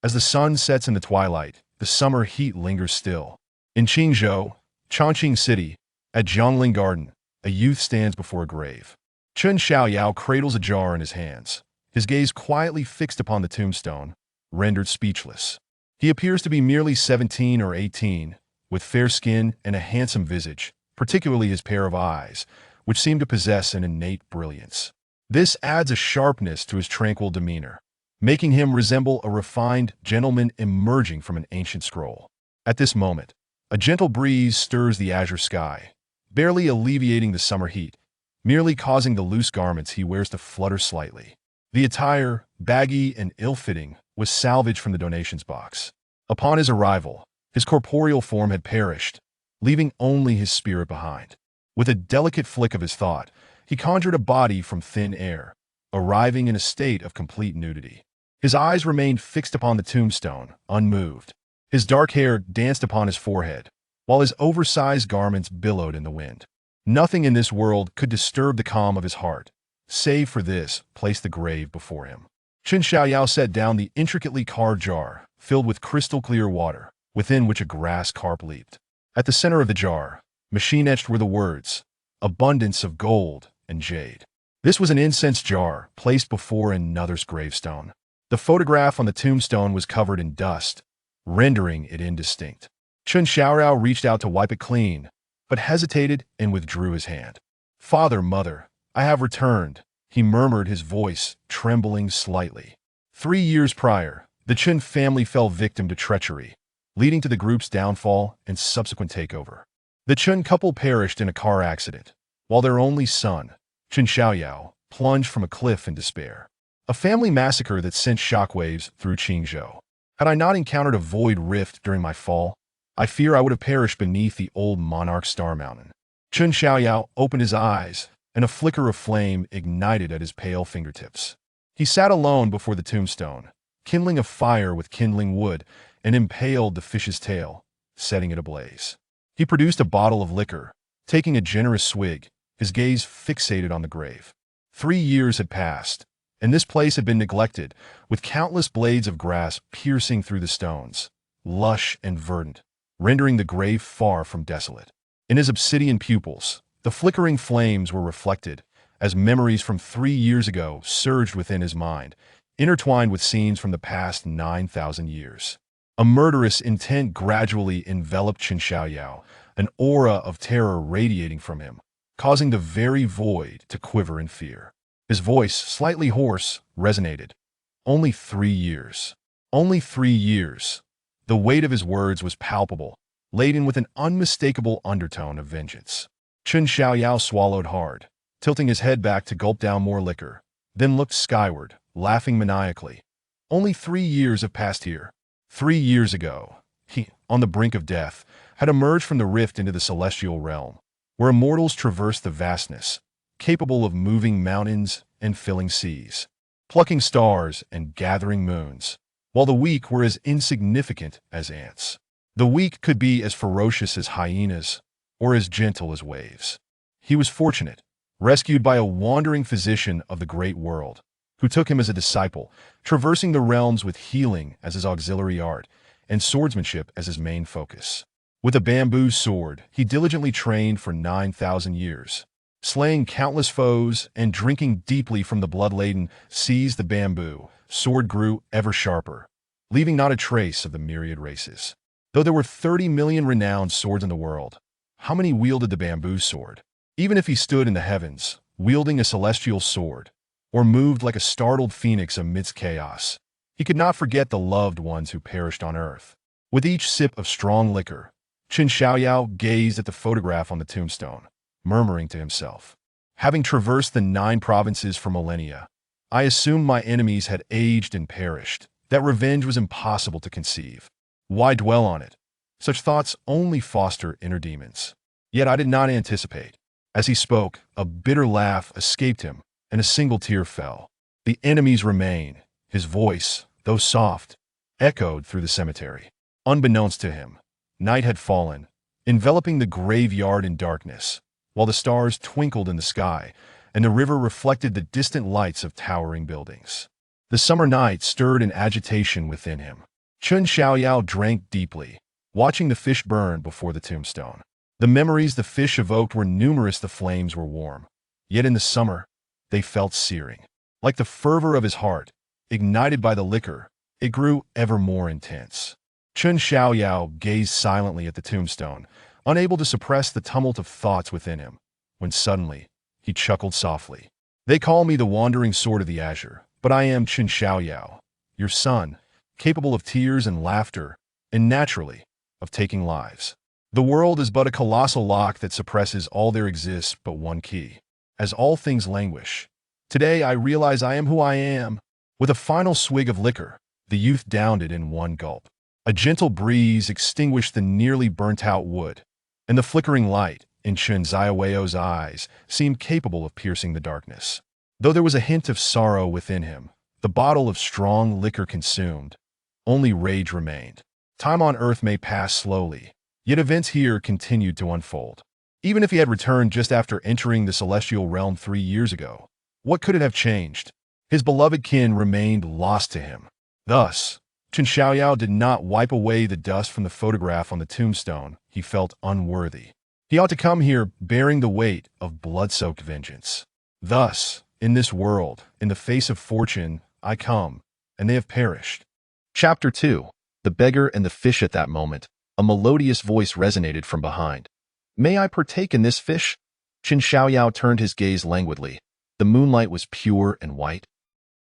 As the sun sets in the twilight, the summer heat lingers still. In Qingzhou, Chongqing City, at Zhongling Garden, a youth stands before a grave. Chen Xiaoyao cradles a jar in his hands, his gaze quietly fixed upon the tombstone, rendered speechless. He appears to be merely 17 or 18, with fair skin and a handsome visage, particularly his pair of eyes, which seem to possess an innate brilliance. This adds a sharpness to his tranquil demeanor, making him resemble a refined gentleman emerging from an ancient scroll. At this moment, a gentle breeze stirs the azure sky, barely alleviating the summer heat, merely causing the loose garments he wears to flutter slightly. The attire, baggy and ill-fitting, was salvaged from the donations box. Upon his arrival, his corporeal form had perished, leaving only his spirit behind. With a delicate flick of his thought, he conjured a body from thin air, arriving in a state of complete nudity. His eyes remained fixed upon the tombstone, unmoved. His dark hair danced upon his forehead, while his oversized garments billowed in the wind. Nothing in this world could disturb the calm of his heart, save for this placed the grave before him. Chen Xiaoyao set down the intricately carved jar, filled with crystal-clear water, within which a grass carp leaped. At the center of the jar, machine-etched were the words, "Abundance of gold and jade." This was an incense jar placed before another's gravestone. The photograph on the tombstone was covered in dust, rendering it indistinct. Chen Xiaoyao reached out to wipe it clean, but hesitated and withdrew his hand. "Father, mother, I have returned," he murmured, his voice trembling slightly. 3 years prior, the Chen family fell victim to treachery, leading to the group's downfall and subsequent takeover. The Chen couple perished in a car accident, while their only son, Chen Xiaoyao, plunged from a cliff in despair. A family massacre that sent shockwaves through Qingzhou. Had I not encountered a void rift during my fall, I fear I would have perished beneath the old monarch star mountain. Chen Xiaoyao opened his eyes, and a flicker of flame ignited at his pale fingertips. He sat alone before the tombstone, kindling a fire with kindling wood, and impaled the fish's tail, setting it ablaze. He produced a bottle of liquor, taking a generous swig, his gaze fixated on the grave. 3 years had passed, and this place had been neglected, with countless blades of grass piercing through the stones, lush and verdant, rendering the grave far from desolate. In his obsidian pupils, the flickering flames were reflected, as memories from 3 years ago surged within his mind, intertwined with scenes from the past 9,000 years. A murderous intent gradually enveloped Chen Xiaoyao, an aura of terror radiating from him, causing the very void to quiver in fear. His voice, slightly hoarse, resonated. "Only 3 years. Only 3 years." The weight of his words was palpable, laden with an unmistakable undertone of vengeance. Chen Xiaoyao swallowed hard, tilting his head back to gulp down more liquor, then looked skyward, laughing maniacally. "Only 3 years have passed here. 3 years ago, he, on the brink of death, had emerged from the rift into the celestial realm, where immortals traverse the vastness, capable of moving mountains and filling seas, plucking stars and gathering moons, while the weak were as insignificant as ants. The weak could be as ferocious as hyenas or as gentle as waves. He was fortunate, rescued by a wandering physician of the great world, who took him as a disciple, traversing the realms with healing as his auxiliary art and swordsmanship as his main focus. With a bamboo sword, he diligently trained for 9,000 years, slaying countless foes and drinking deeply from the blood-laden seas. The bamboo sword grew ever sharper, leaving not a trace of the myriad races. Though there were 30 million renowned swords in the world, how many wielded the bamboo sword? Even if he stood in the heavens, wielding a celestial sword, or moved like a startled phoenix amidst chaos, he could not forget the loved ones who perished on earth. With each sip of strong liquor, Chen Xiaoyao gazed at the photograph on the tombstone, murmuring to himself, "Having traversed the 9 provinces for millennia, I assumed my enemies had aged and perished, that revenge was impossible to conceive. Why dwell on it? Such thoughts only foster inner demons. Yet I did not anticipate." As he spoke, a bitter laugh escaped him, and a single tear fell. "The enemies remain," his voice, though soft, echoed through the cemetery. Unbeknownst to him, night had fallen, enveloping the graveyard in darkness, while the stars twinkled in the sky, and the river reflected the distant lights of towering buildings. The summer night stirred an agitation within him. Chun Xiaoyao drank deeply, watching the fish burn before the tombstone. The memories the fish evoked were numerous. The flames were warm, yet in the summer, they felt searing. Like the fervor of his heart, ignited by the liquor, it grew ever more intense. Chun Xiaoyao gazed silently at the tombstone, unable to suppress the tumult of thoughts within him, when suddenly, he chuckled softly. They call me the wandering sword of the azure, but I am Chun Xiaoyao, your son, capable of tears and laughter, and naturally, of taking lives. The world is but a colossal lock that suppresses all there exists but one key. As all things languish, today I realize I am who I am. With a final swig of liquor, the youth downed it in one gulp. A gentle breeze extinguished the nearly burnt-out wood, and the flickering light in Chun Xiaoyao's eyes seemed capable of piercing the darkness. Though there was a hint of sorrow within him, the bottle of strong liquor consumed, only rage remained. Time on earth may pass slowly, yet events here continued to unfold. Even if he had returned just after entering the celestial realm 3 years ago, what could it have changed? His beloved kin remained lost to him. Thus, Chun Xiaoyao did not wipe away the dust from the photograph on the tombstone. He felt unworthy. He ought to come here bearing the weight of blood-soaked vengeance. Thus, in this world, in the face of fortune, I come, and they have perished. Chapter 2. The Beggar and the Fish. At that moment, a melodious voice resonated from behind. May I partake in this fish? Chun Xiaoyao turned his gaze languidly. The moonlight was pure and white,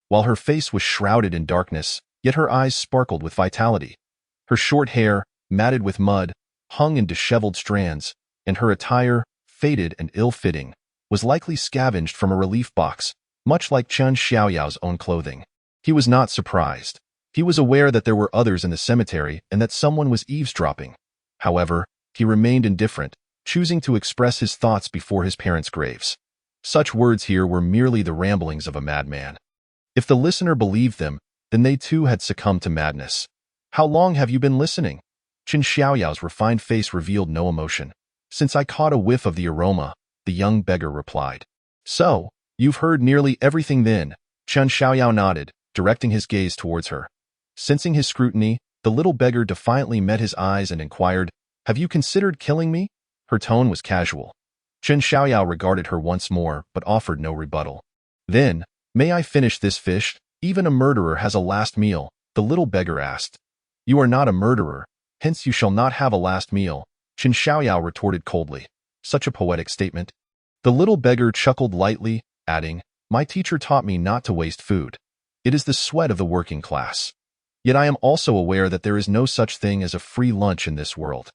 while her face was shrouded in darkness, yet her eyes sparkled with vitality. Her short hair, matted with mud, hung in disheveled strands, and her attire, faded and ill-fitting, was likely scavenged from a relief box, much like Chun Xiaoyao's own clothing. He was not surprised. He was aware that there were others in the cemetery and that someone was eavesdropping. However, he remained indifferent, choosing to express his thoughts before his parents' graves. Such words here were merely the ramblings of a madman. If the listener believed them, then they too had succumbed to madness. How long have you been listening? Chun Xiaoyao's refined face revealed no emotion. Since I caught a whiff of the aroma, the young beggar replied. So, you've heard nearly everything then. Chun Xiaoyao nodded, directing his gaze towards her. Sensing his scrutiny, the little beggar defiantly met his eyes and inquired, Have you considered killing me? Her tone was casual. Chun Xiaoyao regarded her once more, but offered no rebuttal. Then, may I finish this fish? Even a murderer has a last meal, the little beggar asked. You are not a murderer, hence you shall not have a last meal, Chun Xiaoyao retorted coldly. Such a poetic statement. The little beggar chuckled lightly, adding, My teacher taught me not to waste food. It is the sweat of the working class. Yet I am also aware that there is no such thing as a free lunch in this world.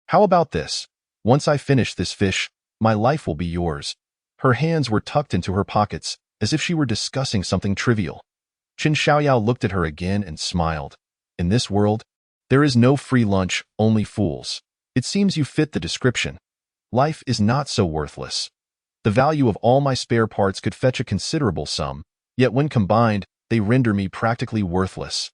How about this? Once I finish this fish, my life will be yours. Her hands were tucked into her pockets, as if she were discussing something trivial. Chun Xiaoyao looked at her again and smiled. In this world, there is no free lunch, only fools. It seems you fit the description. Life is not so worthless. The value of all my spare parts could fetch a considerable sum, yet when combined, they render me practically worthless.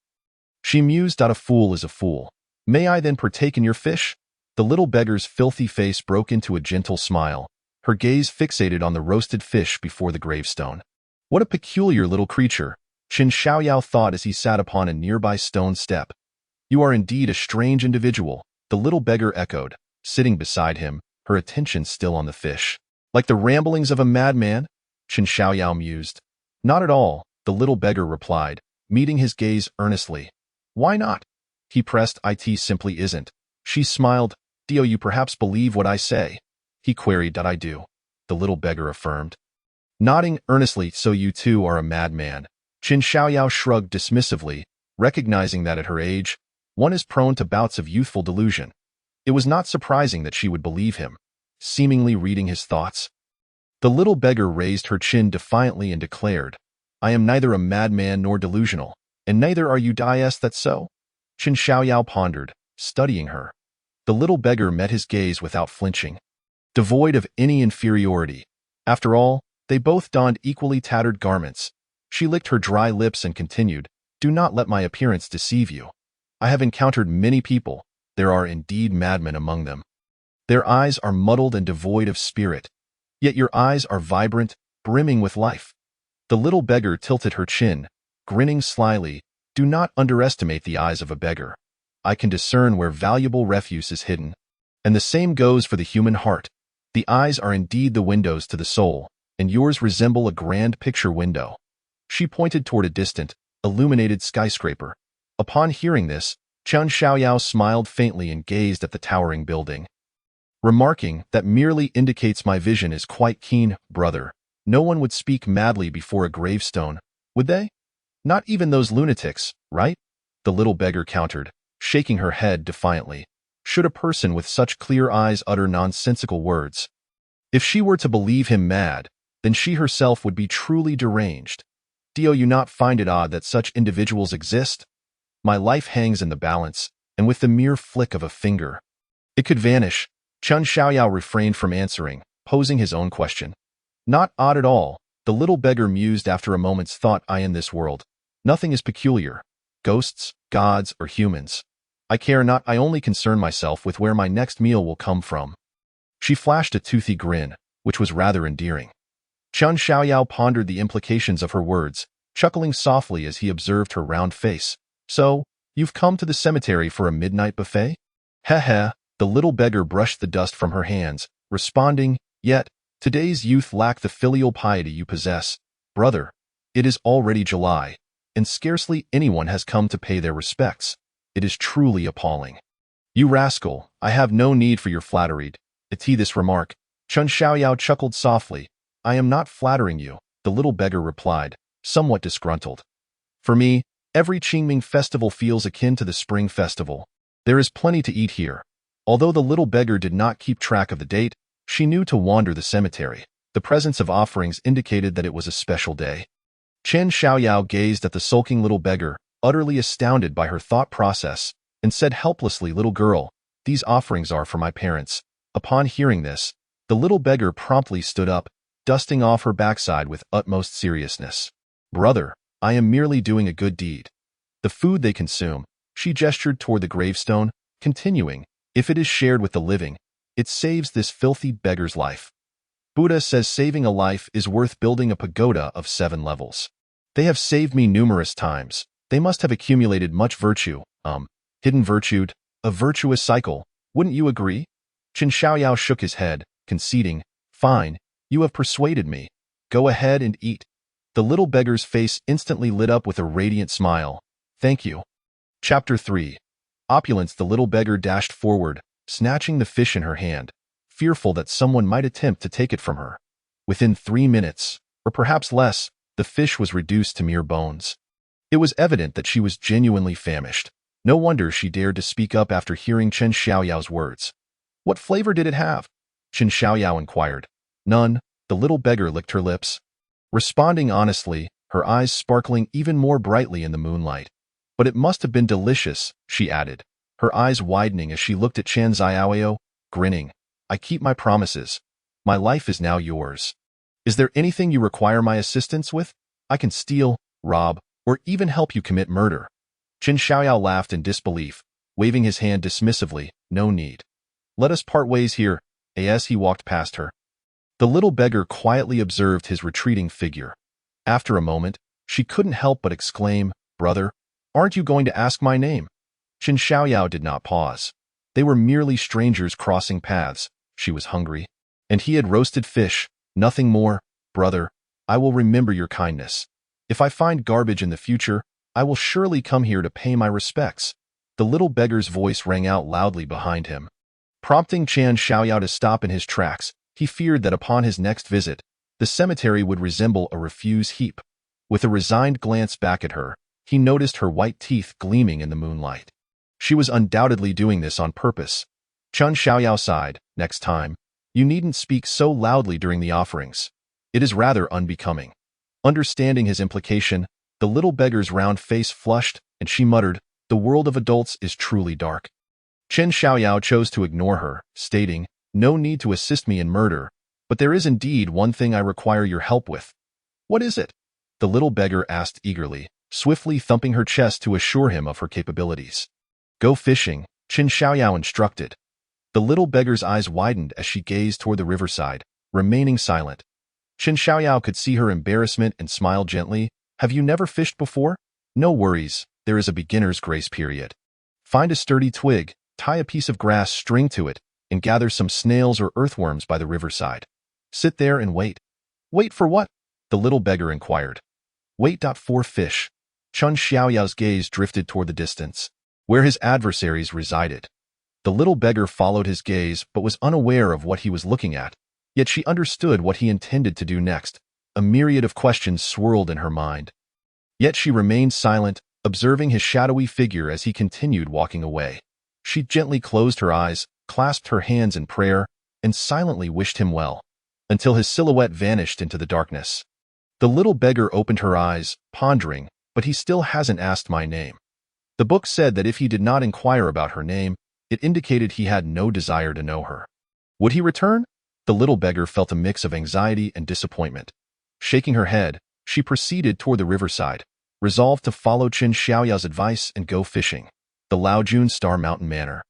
She mused. A fool is a fool. May I then partake in your fish? The little beggar's filthy face broke into a gentle smile, her gaze fixated on the roasted fish before the gravestone. What a peculiar little creature, Chun Xiaoyao thought as he sat upon a nearby stone step. You are indeed a strange individual, the little beggar echoed, sitting beside him, her attention still on the fish. Like the ramblings of a madman? Chun Xiaoyao mused. Not at all, the little beggar replied, meeting his gaze earnestly. Why not? He pressed. It simply isn't. She smiled. Do you perhaps believe what I say? He queried. I do, the little beggar affirmed. Nodding earnestly. So you too are a madman. Chun Xiaoyao shrugged dismissively, recognizing that at her age, one is prone to bouts of youthful delusion. It was not surprising that she would believe him, seemingly reading his thoughts. The little beggar raised her chin defiantly and declared, I am neither a madman nor delusional, and neither are you. Is that so? Chun Xiaoyao pondered, studying her. The little beggar met his gaze without flinching, devoid of any inferiority. After all, they both donned equally tattered garments. She licked her dry lips and continued, Do not let my appearance deceive you. I have encountered many people. There are indeed madmen among them. Their eyes are muddled and devoid of spirit. Yet your eyes are vibrant, brimming with life. The little beggar tilted her chin, grinning slyly. Do not underestimate the eyes of a beggar. I can discern where valuable refuse is hidden. And the same goes for the human heart. The eyes are indeed the windows to the soul, and yours resemble a grand picture window. She pointed toward a distant, illuminated skyscraper. Upon hearing this, Chen Xiaoyao smiled faintly and gazed at the towering building, remarking, "That merely indicates my vision is quite keen, brother. No one would speak madly before a gravestone, would they? Not even those lunatics, right?" The little beggar countered, shaking her head defiantly. Should a person with such clear eyes utter nonsensical words? If she were to believe him mad, then she herself would be truly deranged. Do you not find it odd that such individuals exist? My life hangs in the balance, and with the mere flick of a finger, it could vanish. Chen Xiaoyao refrained from answering, posing his own question. Not odd at all, the little beggar mused after a moment's thought. I in this world, nothing is peculiar. Ghosts, gods, or humans. I care not. I only concern myself with where my next meal will come from. She flashed a toothy grin, which was rather endearing. Chen Xiaoyao pondered the implications of her words, chuckling softly as he observed her round face. So, you've come to the cemetery for a midnight buffet? Heh heh, the little beggar brushed the dust from her hands, responding, yet, today's youth lack the filial piety you possess. Brother, it is already July, and scarcely anyone has come to pay their respects. It is truly appalling. You rascal, I have no need for your flattery. To this remark, Chen Xiaoyao chuckled softly. I am not flattering you, the little beggar replied, somewhat disgruntled. For me, every Qingming festival feels akin to the Spring Festival. There is plenty to eat here. Although the little beggar did not keep track of the date, she knew to wander the cemetery. The presence of offerings indicated that it was a special day. Chen Xiaoyao gazed at the sulking little beggar, utterly astounded by her thought process, and said helplessly, Little girl, these offerings are for my parents. Upon hearing this, the little beggar promptly stood up, dusting off her backside with utmost seriousness. Brother, I am merely doing a good deed. The food they consume, she gestured toward the gravestone, continuing, if it is shared with the living, it saves this filthy beggar's life. Buddha says saving a life is worth building a pagoda of 7 levels. They have saved me numerous times. They must have accumulated much virtue, hidden virtue, a virtuous cycle, wouldn't you agree? Chen Xiaoyao shook his head, conceding, fine, you have persuaded me. Go ahead and eat. The little beggar's face instantly lit up with a radiant smile. Thank you. Chapter 3. Opulence. The little beggar dashed forward, snatching the fish in her hand, fearful that someone might attempt to take it from her. Within 3 minutes, or perhaps less, the fish was reduced to mere bones. It was evident that she was genuinely famished. No wonder she dared to speak up after hearing Chen Xiaoyao's words. What flavor did it have? Chen Xiaoyao inquired. None, the little beggar licked her lips, responding honestly, her eyes sparkling even more brightly in the moonlight. But it must have been delicious, she added, her eyes widening as she looked at Chen Xiaoyao, grinning. I keep my promises. My life is now yours. Is there anything you require my assistance with? I can steal, rob, or even help you commit murder. Chen Xiaoyao laughed in disbelief, waving his hand dismissively. No need. Let us part ways here, as he walked past her. The little beggar quietly observed his retreating figure. After a moment, she couldn't help but exclaim, Brother, aren't you going to ask my name? Chen Xiaoyao did not pause. They were merely strangers crossing paths. She was hungry, and he had roasted fish, nothing more. Brother, I will remember your kindness. If I find garbage in the future, I will surely come here to pay my respects. The little beggar's voice rang out loudly behind him, prompting Chen Xiaoyao to stop in his tracks. He feared that upon his next visit, the cemetery would resemble a refuse heap. With a resigned glance back at her, he noticed her white teeth gleaming in the moonlight. She was undoubtedly doing this on purpose. Chen Xiaoyao sighed. Next time, you needn't speak so loudly during the offerings. It is rather unbecoming. Understanding his implication, the little beggar's round face flushed, and she muttered, The world of adults is truly dark. Chen Xiaoyao chose to ignore her, stating, No need to assist me in murder, but there is indeed one thing I require your help with. What is it? The little beggar asked eagerly, swiftly thumping her chest to assure him of her capabilities. Go fishing, Chen Xiaoyao instructed. The little beggar's eyes widened as she gazed toward the riverside, remaining silent. Chen Xiaoyao could see her embarrassment and smiled gently. Have you never fished before? No worries, there is a beginner's grace period. Find a sturdy twig, tie a piece of grass string to it, and gather some snails or earthworms by the riverside. Sit there and wait. Wait for what? The little beggar inquired. Wait. For fish. Chun Xiaoyao's gaze drifted toward the distance, where his adversaries resided. The little beggar followed his gaze but was unaware of what he was looking at, yet she understood what he intended to do next. A myriad of questions swirled in her mind. Yet she remained silent, observing his shadowy figure as he continued walking away. She gently closed her eyes, clasped her hands in prayer, and silently wished him well, until his silhouette vanished into the darkness. The little beggar opened her eyes, pondering, but he still hasn't asked my name. The book said that if he did not inquire about her name, it indicated he had no desire to know her. Would he return? The little beggar felt a mix of anxiety and disappointment. Shaking her head, she proceeded toward the riverside, resolved to follow Qin Xiaoyao's advice and go fishing. The Laojun Star Mountain Manor.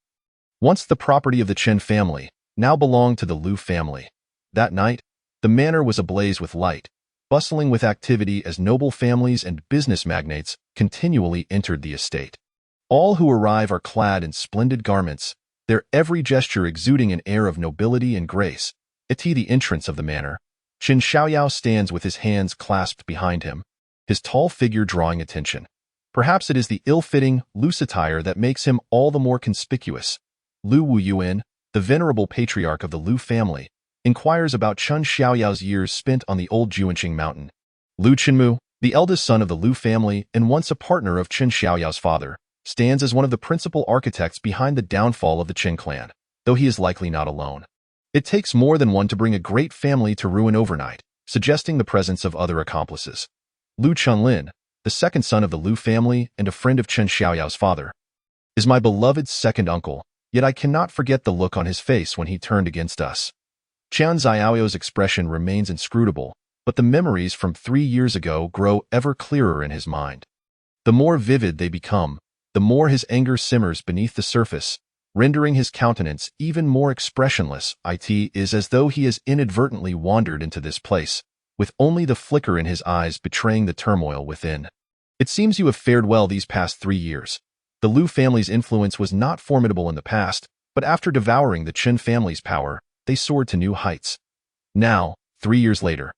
Once the property of the Qin family, now belonged to the Liu family. That night, the manor was ablaze with light, bustling with activity as noble families and business magnates continually entered the estate. All who arrive are clad in splendid garments, their every gesture exuding an air of nobility and grace. At the entrance of the manor, Qin Xiaoyao stands with his hands clasped behind him, his tall figure drawing attention. Perhaps it is the ill-fitting, loose attire that makes him all the more conspicuous. Lu Wuyuan, the venerable patriarch of the Liu family, inquires about Qin Xiaoyao's years spent on the old Juanqing mountain. Lu Qinmu, the eldest son of the Liu family and once a partner of Qin Xiaoyao's father, stands as one of the principal architects behind the downfall of the Qin clan, though he is likely not alone. It takes more than one to bring a great family to ruin overnight, suggesting the presence of other accomplices. Lu Chunlin, the second son of the Liu family and a friend of Qin Xiaoyao's father, is my beloved second uncle, yet I cannot forget the look on his face when he turned against us. Qian Xiaoyao's expression remains inscrutable, but the memories from 3 years ago grow ever clearer in his mind. The more vivid they become, the more his anger simmers beneath the surface, rendering his countenance even more expressionless. It is as though he has inadvertently wandered into this place, with only the flicker in his eyes betraying the turmoil within. It seems you have fared well these past 3 years. The Liu family's influence was not formidable in the past, but after devouring the Qin family's power, they soared to new heights. Now, 3 years later,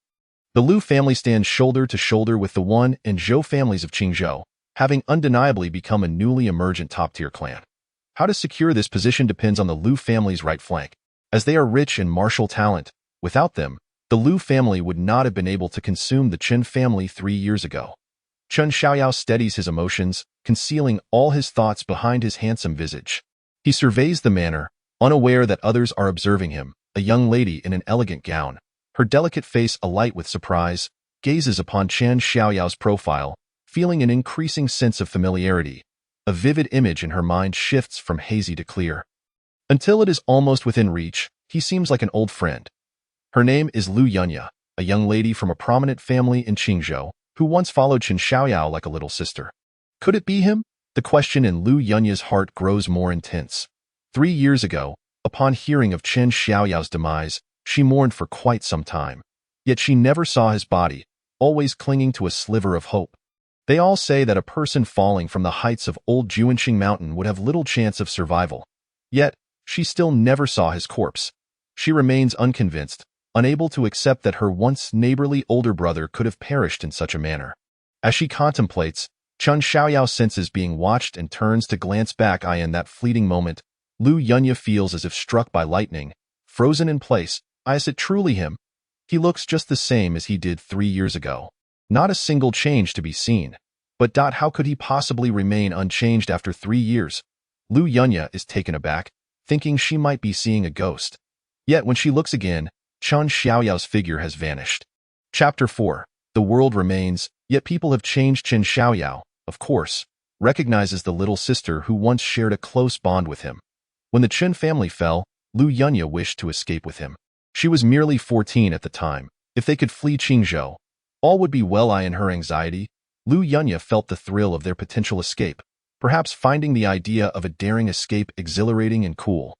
the Liu family stands shoulder to shoulder with the Wan and Zhou families of Qingzhou, having undeniably become a newly emergent top-tier clan. How to secure this position depends on the Liu family's right flank, as they are rich in martial talent. Without them, the Liu family would not have been able to consume the Qin family 3 years ago. Chun Xiaoyao steadies his emotions, concealing all his thoughts behind his handsome visage. He surveys the manor, unaware that others are observing him. A young lady in an elegant gown, her delicate face alight with surprise, gazes upon Qin Xiaoyao's profile, feeling an increasing sense of familiarity. A vivid image in her mind shifts from hazy to clear. Until it is almost within reach, he seems like an old friend. Her name is Lu Yunya, a young lady from a prominent family in Qingzhou, who once followed Qin Xiaoyao like a little sister. Could it be him? The question in Lu Yunya's heart grows more intense. 3 years ago, upon hearing of Qin Xiaoyao's demise, she mourned for quite some time. Yet she never saw his body, always clinging to a sliver of hope. They all say that a person falling from the heights of old Juanqing mountain would have little chance of survival. Yet, she still never saw his corpse. She remains unconvinced, unable to accept that her once neighborly older brother could have perished in such a manner. As she contemplates, Qin Xiaoyao senses being watched and turns to glance back. In that fleeting moment, Lu Yunya feels as if struck by lightning, frozen in place. Is it truly him? He looks just the same as he did 3 years ago. Not a single change to be seen. But how could he possibly remain unchanged after 3 years? Lu Yunya is taken aback, thinking she might be seeing a ghost. Yet when she looks again, Qin Xiaoyao's figure has vanished. Chapter 4. The world remains, yet people have changed. Qin Xiaoyao, of course, recognizes the little sister who once shared a close bond with him. When the Qin family fell, Lu Yunya wished to escape with him. She was merely 14 at the time. If they could flee Qingzhou, all would be well. In her anxiety, Lu Yunya felt the thrill of their potential escape, perhaps finding the idea of a daring escape exhilarating and cool.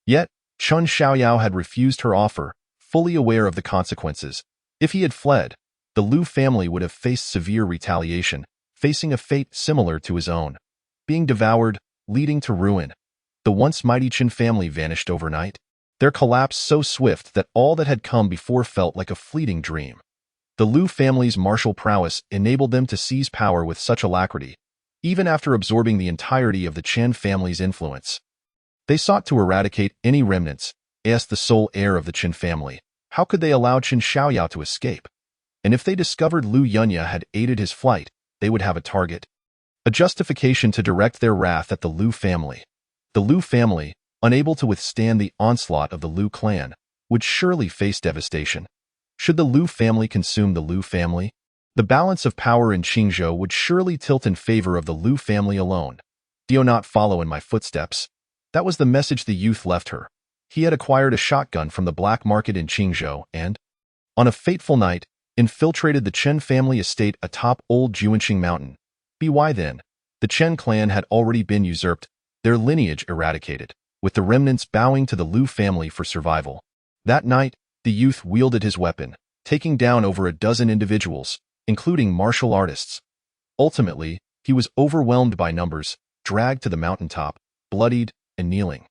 Yet, Qin Xiaoyao had refused her offer, fully aware of the consequences. If he had fled, the Liu family would have faced severe retaliation, facing a fate similar to his own, being devoured, leading to ruin. The once mighty Qin family vanished overnight, their collapse so swift that all that had come before felt like a fleeting dream. The Liu family's martial prowess enabled them to seize power with such alacrity, even after absorbing the entirety of the Chen family's influence. They sought to eradicate any remnants, as the sole heir of the Qin family. How could they allow Qin Shaoyao to escape? And if they discovered Liu Yunya had aided his flight, they would have a target, a justification to direct their wrath at the Liu family. The Liu family, unable to withstand the onslaught of the Liu clan, would surely face devastation. Should the Liu family consume the Liu family, the balance of power in Qingzhou would surely tilt in favor of the Liu family alone. Do not follow in my footsteps. That was the message the youth left her. He had acquired a shotgun from the black market in Qingzhou and, on a fateful night, infiltrated the Chen family estate atop old Juanqing Mountain. By then, the Chen clan had already been usurped, their lineage eradicated, with the remnants bowing to the Liu family for survival. That night, the youth wielded his weapon, taking down over a dozen individuals, including martial artists. Ultimately, he was overwhelmed by numbers, dragged to the mountaintop, bloodied and kneeling.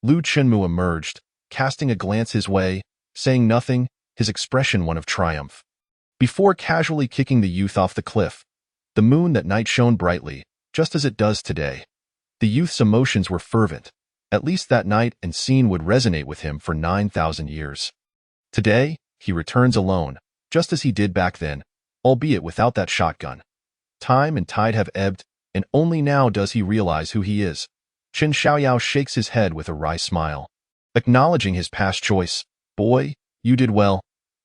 Liu Chenmu emerged, casting a glance his way, saying nothing, his expression one of triumph. Before casually kicking the youth off the cliff, the moon that night shone brightly, just as it does today. The youth's emotions were fervent. At least that night and scene would resonate with him for 9,000 years. Today, he returns alone, just as he did back then, albeit without that shotgun. Time and tide have ebbed, and only now does he realize who he is. Qin Shaoyao shakes his head with a wry smile. Acknowledging his past choice, boy, you did well.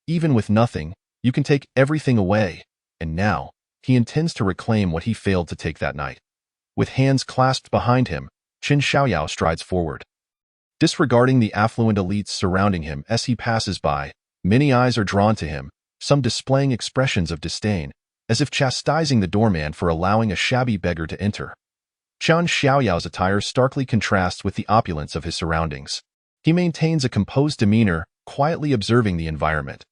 Even with nothing, you can take everything away, and now, he intends to reclaim what he failed to take that night. With hands clasped behind him, Qin Shaoyao strides forward. Disregarding the affluent elites surrounding him as he passes by, many eyes are drawn to him, some displaying expressions of disdain, as if chastising the doorman for allowing a shabby beggar to enter. Qin Shaoyao's attire starkly contrasts with the opulence of his surroundings. He maintains a composed demeanor, quietly observing the environment.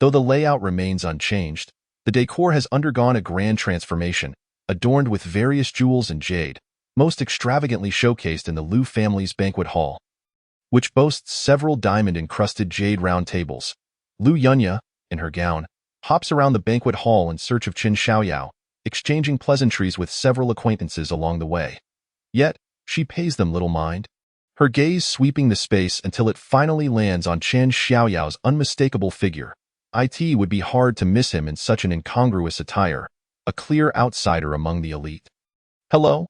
Though the layout remains unchanged, the decor has undergone a grand transformation, adorned with various jewels and jade, most extravagantly showcased in the Liu family's banquet hall, which boasts several diamond-encrusted jade round tables. Liu Yunya, in her gown, hops around the banquet hall in search of Qin Shaoyao, exchanging pleasantries with several acquaintances along the way. Yet, she pays them little mind, her gaze sweeping the space until it finally lands on Qin Shaoyao's unmistakable figure. It would be hard to miss him in such an incongruous attire, a clear outsider among the elite. Hello?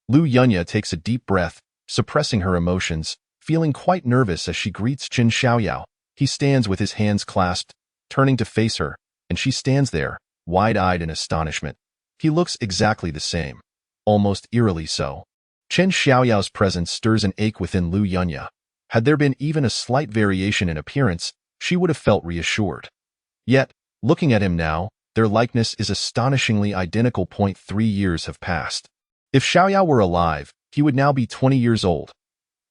Liu Yunya takes a deep breath, suppressing her emotions, feeling quite nervous as she greets Qin Shaoyao. He stands with his hands clasped, turning to face her, and she stands there, wide-eyed in astonishment. He looks exactly the same, almost eerily so. Qin Shaoyao's presence stirs an ache within Liu Yunya. Had there been even a slight variation in appearance, she would have felt reassured. Yet, looking at him now, their likeness is astonishingly identical. 3 years have passed. If Shaoyao were alive, he would now be 20 years old.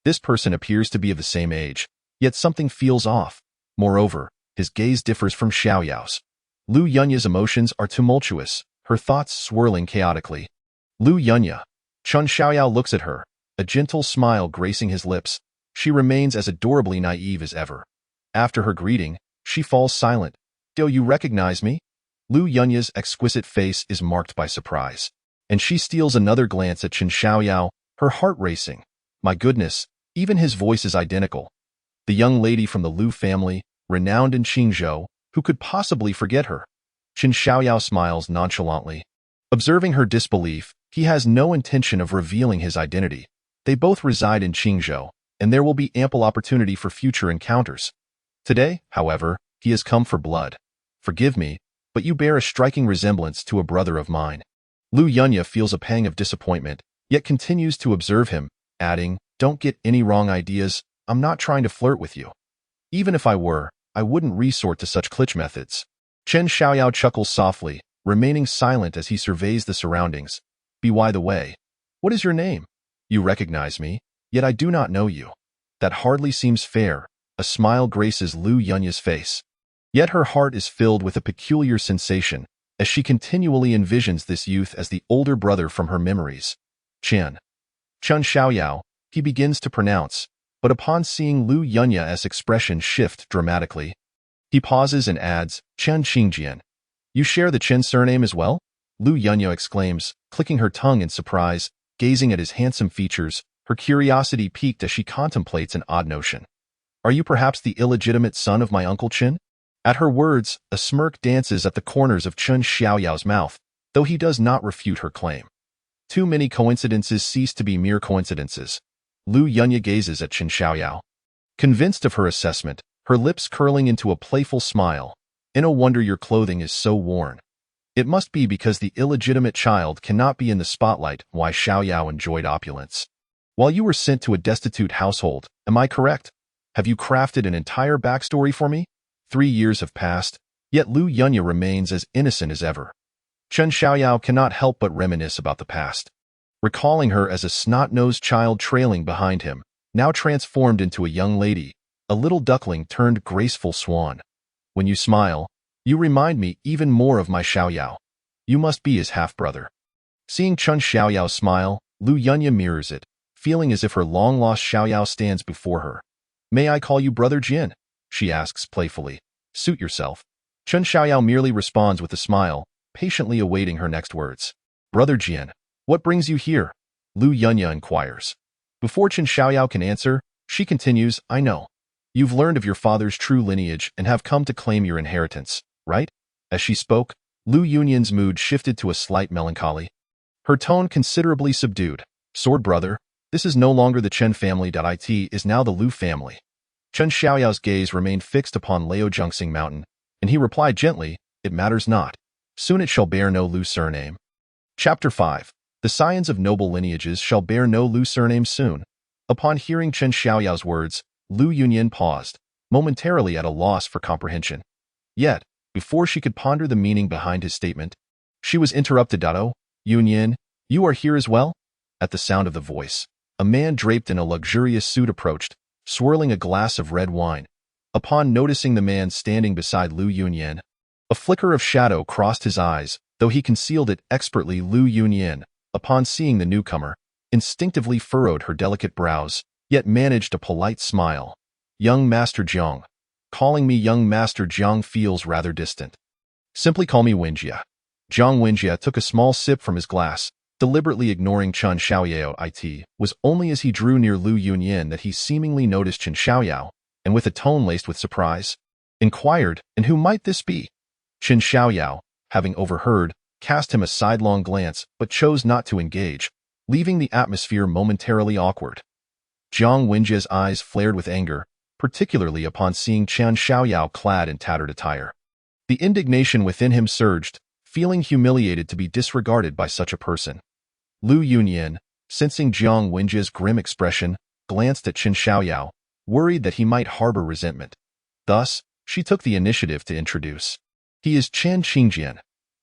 This person appears to be of the same age, yet something feels off. Moreover, his gaze differs from Shaoyao's. Liu Yunya's emotions are tumultuous, her thoughts swirling chaotically. Liu Yunya. Qin Shaoyao looks at her, a gentle smile gracing his lips. She remains as adorably naive as ever. After her greeting, she falls silent. Do you recognize me? Liu Yunya's exquisite face is marked by surprise, and she steals another glance at Qin Shaoyao, her heart racing. My goodness, even his voice is identical. The young lady from the Liu family, renowned in Qingzhou, who could possibly forget her? Qin Shaoyao smiles nonchalantly. Observing her disbelief, he has no intention of revealing his identity. They both reside in Qingzhou, and there will be ample opportunity for future encounters. Today, however, he has come for blood. Forgive me, but you bear a striking resemblance to a brother of mine. Liu Yunya feels a pang of disappointment, yet continues to observe him, adding, don't get any wrong ideas, I'm not trying to flirt with you. Even if I were, I wouldn't resort to such cliché methods. Qin Shaoyao chuckles softly, remaining silent as he surveys the surroundings. By the way, what is your name? You recognize me, yet I do not know you. That hardly seems fair. A smile graces Liu Yunya's face. Yet her heart is filled with a peculiar sensation as she continually envisions this youth as the older brother from her memories. Chun Xiaoyao, he begins to pronounce, but upon seeing Lu Yunya's expression shift dramatically, he pauses and adds, Chen Qingjian. You share the Chen surname as well? Lu Yunya exclaims, clicking her tongue in surprise, gazing at his handsome features, her curiosity piqued as she contemplates an odd notion. Are you perhaps the illegitimate son of my uncle Chen? At her words, a smirk dances at the corners of Chun Xiaoyao's mouth, though he does not refute her claim. Too many coincidences cease to be mere coincidences. Lu Yunya gazes at Chen Xiaoyao. Convinced of her assessment, her lips curling into a playful smile. No wonder your clothing is so worn. It must be because the illegitimate child cannot be in the spotlight. Why Xiaoyao enjoyed opulence. While you were sent to a destitute household, am I correct? Have you crafted an entire backstory for me? 3 years have passed, yet Lu Yunya remains as innocent as ever. Chen Xiaoyao cannot help but reminisce about the past, recalling her as a snot-nosed child trailing behind him, now transformed into a young lady, a little duckling turned graceful swan. When you smile, you remind me even more of my Xiaoyao. You must be his half-brother. Seeing Chen Xiaoyao smile, Lu Yunya mirrors it, feeling as if her long-lost Xiaoyao stands before her. May I call you Brother Jin? She asks playfully. Suit yourself. Chen Xiaoyao merely responds with a smile, patiently awaiting her next words. Brother Jin, what brings you here? Lu Yunya inquires. Before Chen Xiaoyao can answer, she continues, I know. You've learned of your father's true lineage and have come to claim your inheritance, right? As she spoke, Lu Yunyan's mood shifted to a slight melancholy. Her tone considerably subdued. Sword brother, this is no longer the Chen family. It is now the Lu family. Chen Xiaoyao's gaze remained fixed upon Laojingsing Mountain, and he replied gently, it matters not. Soon it shall bear no Lu surname. Chapter 5. The scions of noble lineages shall bear no Lu surname soon. Upon hearing Chen Xiaoyao's words, Lu Yunyan paused, momentarily at a loss for comprehension. Yet, before she could ponder the meaning behind his statement, she was interrupted. Oh, Yunyan, you are here as well? At the sound of the voice, a man draped in a luxurious suit approached, swirling a glass of red wine. Upon noticing the man standing beside Lu Yunyan, a flicker of shadow crossed his eyes, though he concealed it expertly. Lu Yunyan, upon seeing the newcomer, instinctively furrowed her delicate brows, yet managed a polite smile. Young Master Jiang. Calling me Young Master Jiang feels rather distant. Simply call me Wenjia. Jiang Wenjia took a small sip from his glass, deliberately ignoring Chen Xiaoyao. It was only as he drew near Lu Yunyan that he seemingly noticed Chen Xiaoyao, and with a tone laced with surprise, inquired, and who might this be? Chen Xiaoyao, having overheard, cast him a sidelong glance but chose not to engage, leaving the atmosphere momentarily awkward. Jiang Wenjia's eyes flared with anger, particularly upon seeing Chen Xiaoyao clad in tattered attire. The indignation within him surged, feeling humiliated to be disregarded by such a person. Lu Yunyan, sensing Jiang Wenjia's grim expression, glanced at Chen Xiaoyao, worried that he might harbor resentment. Thus, she took the initiative to introduce. He is Chen Qingjian.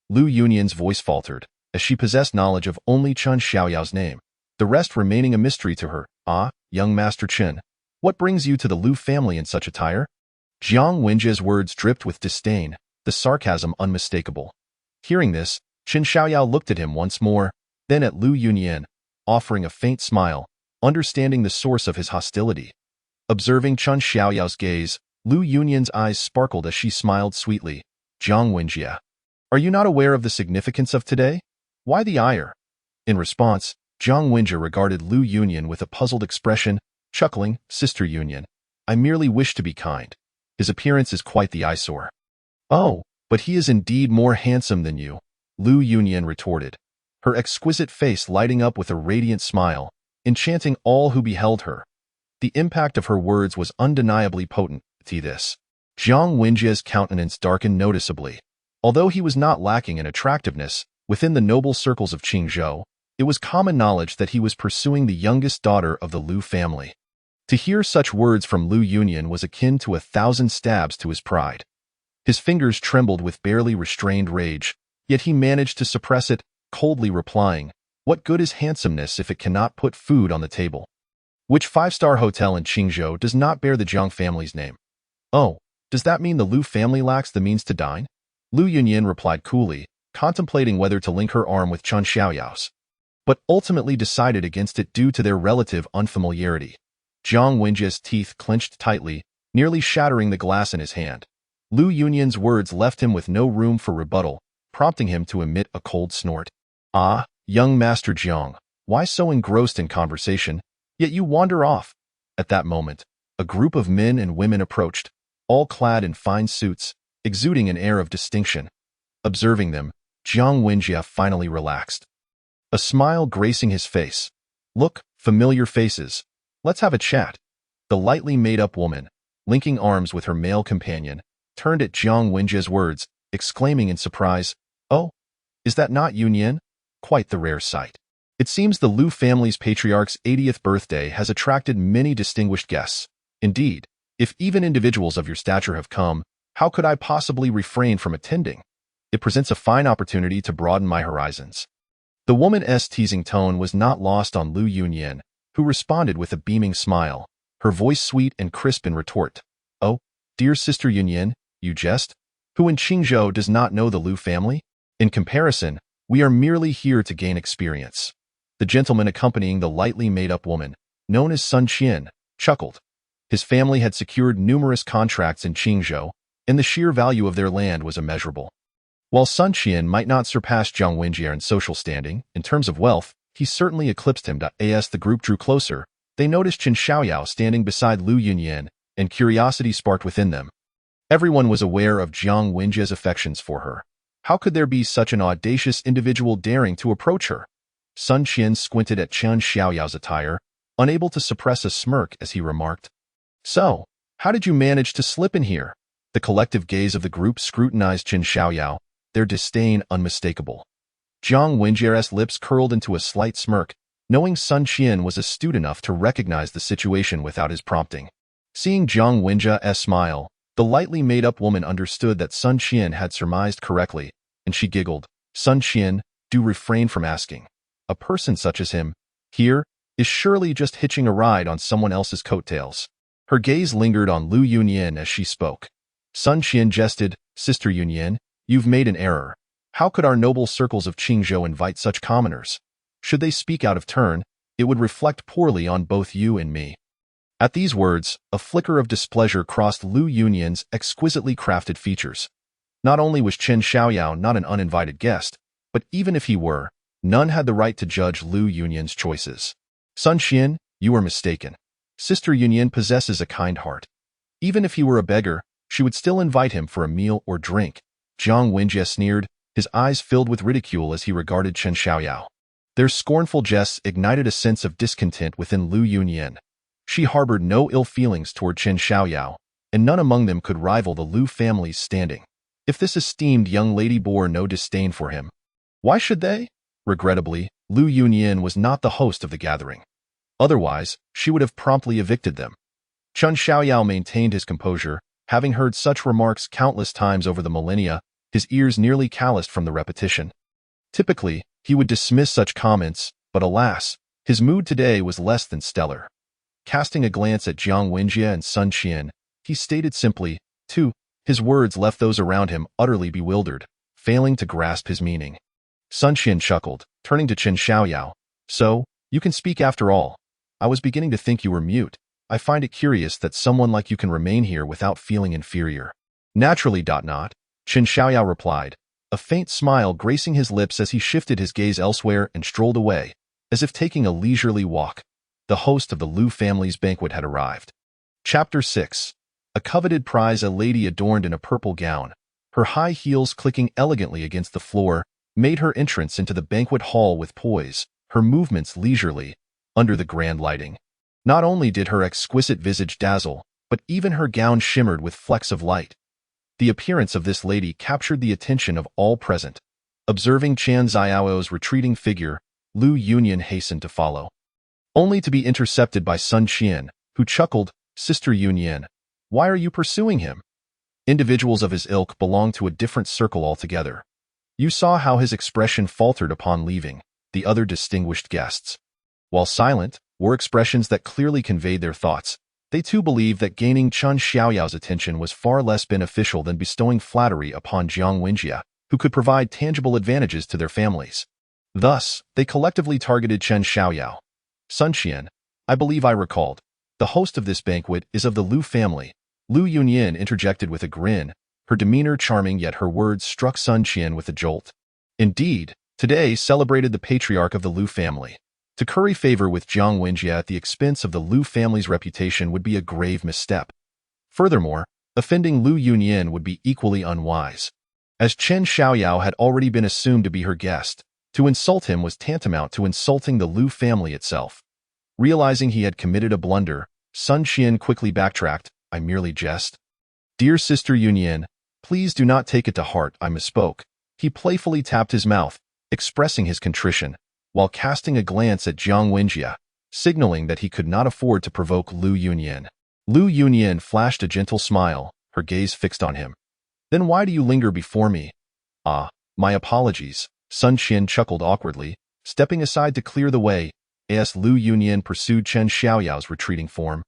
Lu Yunyan's voice faltered, as she possessed knowledge of only Chen Xiaoyao's name, the rest remaining a mystery to her. Ah, young Master Chen, what brings you to the Lu family in such attire? Jiang Wenjia's words dripped with disdain, the sarcasm unmistakable. Hearing this, Chen Xiaoyao looked at him once more, then at Lu Yunyan, offering a faint smile, understanding the source of his hostility. Observing Chen Xiaoyao's gaze, Lu Yunyan's eyes sparkled as she smiled sweetly. Jiang Wenjia, are you not aware of the significance of today? Why the ire? In response, Jiang Wenjia regarded Lu Yunyan with a puzzled expression, chuckling, Sister Yunyan, I merely wish to be kind. His appearance is quite the eyesore. Oh, but he is indeed more handsome than you, Lu Yunyan retorted, her exquisite face lighting up with a radiant smile, enchanting all who beheld her. The impact of her words was undeniably potent. Jiang Wenjia's countenance darkened noticeably. Although he was not lacking in attractiveness, within the noble circles of Qingzhou, it was common knowledge that he was pursuing the youngest daughter of the Lu family. To hear such words from Lu Yunyan was akin to 1,000 stabs to his pride. His fingers trembled with barely restrained rage, yet he managed to suppress it, coldly replying, what good is handsomeness if it cannot put food on the table? Which 5-star hotel in Qingzhou does not bear the Jiang family's name? Oh, Does that mean the Lu family lacks the means to dine? Lu Yunyan replied coolly, contemplating whether to link her arm with Chen Xiaoyao's, but ultimately decided against it due to their relative unfamiliarity. Jiang Wenjie's teeth clenched tightly, nearly shattering the glass in his hand. Lu Yunyan's words left him with no room for rebuttal, prompting him to emit a cold snort. Ah, young Master Jiang, why so engrossed in conversation, yet you wander off? At that moment, a group of men and women approached, all clad in fine suits, exuding an air of distinction. Observing them, Jiang Wenjie finally relaxed, a smile gracing his face. Look, familiar faces. Let's have a chat. The lightly made-up woman, linking arms with her male companion, turned at Jiang Wenjie's words, exclaiming in surprise, "Oh, is that not Yunyan? Quite the rare sight." It seems the Lu family's patriarch's 80th birthday has attracted many distinguished guests. Indeed, if even individuals of your stature have come, how could I possibly refrain from attending? It presents a fine opportunity to broaden my horizons. The woman's teasing tone was not lost on Lu Yunyan, who responded with a beaming smile, her voice sweet and crisp in retort. "Oh, dear Sister Yunyan, you jest? Who in Qingzhou does not know the Lu family? In comparison, we are merely here to gain experience." The gentleman accompanying the lightly made-up woman, known as Sun Qian, chuckled. His family had secured numerous contracts in Qingzhou, and the sheer value of their land was immeasurable. While Sun Qian might not surpass Jiang Wenjie in social standing, in terms of wealth, he certainly eclipsed him. As the group drew closer, they noticed Chen Xiaoyao standing beside Lu Yunyan, and curiosity sparked within them. Everyone was aware of Jiang Wenjie's affections for her. How could there be such an audacious individual daring to approach her? Sun Qian squinted at Chen Xiaoyao's attire, unable to suppress a smirk as he remarked, "So, how did you manage to slip in here?" The collective gaze of the group scrutinized Chen Xiaoyao, their disdain unmistakable. Jiang Wenjie's lips curled into a slight smirk, knowing Sun Qian was astute enough to recognize the situation without his prompting. Seeing Jiang Wenjie's smile, the lightly made-up woman understood that Sun Qian had surmised correctly, and she giggled. "Sun Qian, do refrain from asking. A person such as him, here, is surely just hitching a ride on someone else's coattails." Her gaze lingered on Lu Yunyan as she spoke. Sun Qian jested, "Sister Yunyan, you've made an error. How could our noble circles of Qingzhou invite such commoners? Should they speak out of turn, it would reflect poorly on both you and me." At these words, a flicker of displeasure crossed Lu Yunyan's exquisitely crafted features. Not only was Chen Xiaoyao not an uninvited guest, but even if he were, none had the right to judge Lu Yunyan's choices. "Sun Qian, you are mistaken. Sister Yunyan possesses a kind heart. Even if he were a beggar, she would still invite him for a meal or drink." Jiang Wenjie sneered, his eyes filled with ridicule as he regarded Chen Xiaoyao. Their scornful jests ignited a sense of discontent within Lu Yunyan. She harbored no ill feelings toward Chen Xiaoyao, and none among them could rival the Lu family's standing. If this esteemed young lady bore no disdain for him, why should they? Regrettably, Lu Yunyan was not the host of the gathering. Otherwise, she would have promptly evicted them. Chen Xiaoyao maintained his composure, having heard such remarks countless times over the millennia, his ears nearly calloused from the repetition. Typically, he would dismiss such comments, but alas, his mood today was less than stellar. Casting a glance at Jiang Wenjie and Sun Qian, he stated simply, "Two." His words left those around him utterly bewildered, failing to grasp his meaning. Sun Qian chuckled, turning to Chen Xiaoyao. "So, you can speak after all. I was beginning to think you were mute. I find it curious that someone like you can remain here without feeling inferior." "Naturally, not," Chen Xiaoyao replied, a faint smile gracing his lips as he shifted his gaze elsewhere and strolled away, as if taking a leisurely walk. The host of the Lu family's banquet had arrived. Chapter 6. A coveted prize. A lady adorned in a purple gown, her high heels clicking elegantly against the floor, made her entrance into the banquet hall with poise, her movements leisurely, under the grand lighting. Not only did her exquisite visage dazzle, but even her gown shimmered with flecks of light. The appearance of this lady captured the attention of all present. Observing Chen Xiaoyao's retreating figure, Lu Yunyan hastened to follow, only to be intercepted by Sun Qian, who chuckled, "Sister Yunyan, why are you pursuing him? Individuals of his ilk belong to a different circle altogether." You saw how his expression faltered upon leaving. The other distinguished guests, while silent, were expressions that clearly conveyed their thoughts. They too believed that gaining Chen Xiaoyao's attention was far less beneficial than bestowing flattery upon Jiang Wenjie, who could provide tangible advantages to their families. Thus, they collectively targeted Chen Xiaoyao. Sun Qian, I believe I recalled. The host of this banquet is of the Lu family. Lu Yunyin interjected with a grin, her demeanor charming, yet her words struck Sun Qian with a jolt. Indeed, today celebrated the patriarch of the Lu family. To curry favor with Jiang Wenjie at the expense of the Lu family's reputation would be a grave misstep. Furthermore, offending Lu Yunyin would be equally unwise. As Chen Xiaoyao had already been assumed to be her guest, to insult him was tantamount to insulting the Lu family itself. Realizing he had committed a blunder, Sun Qian quickly backtracked, I merely jest. Dear Sister Yunyin, please do not take it to heart, I misspoke. He playfully tapped his mouth, expressing his contrition, while casting a glance at Jiang Wenjie, signaling that he could not afford to provoke Lu Yunyin. Lu Yunyin flashed a gentle smile, her gaze fixed on him. Then why do you linger before me? Ah, my apologies, Sun Qian chuckled awkwardly, stepping aside to clear the way, as Lu Yunyin pursued Chen Xiaoyao's retreating form.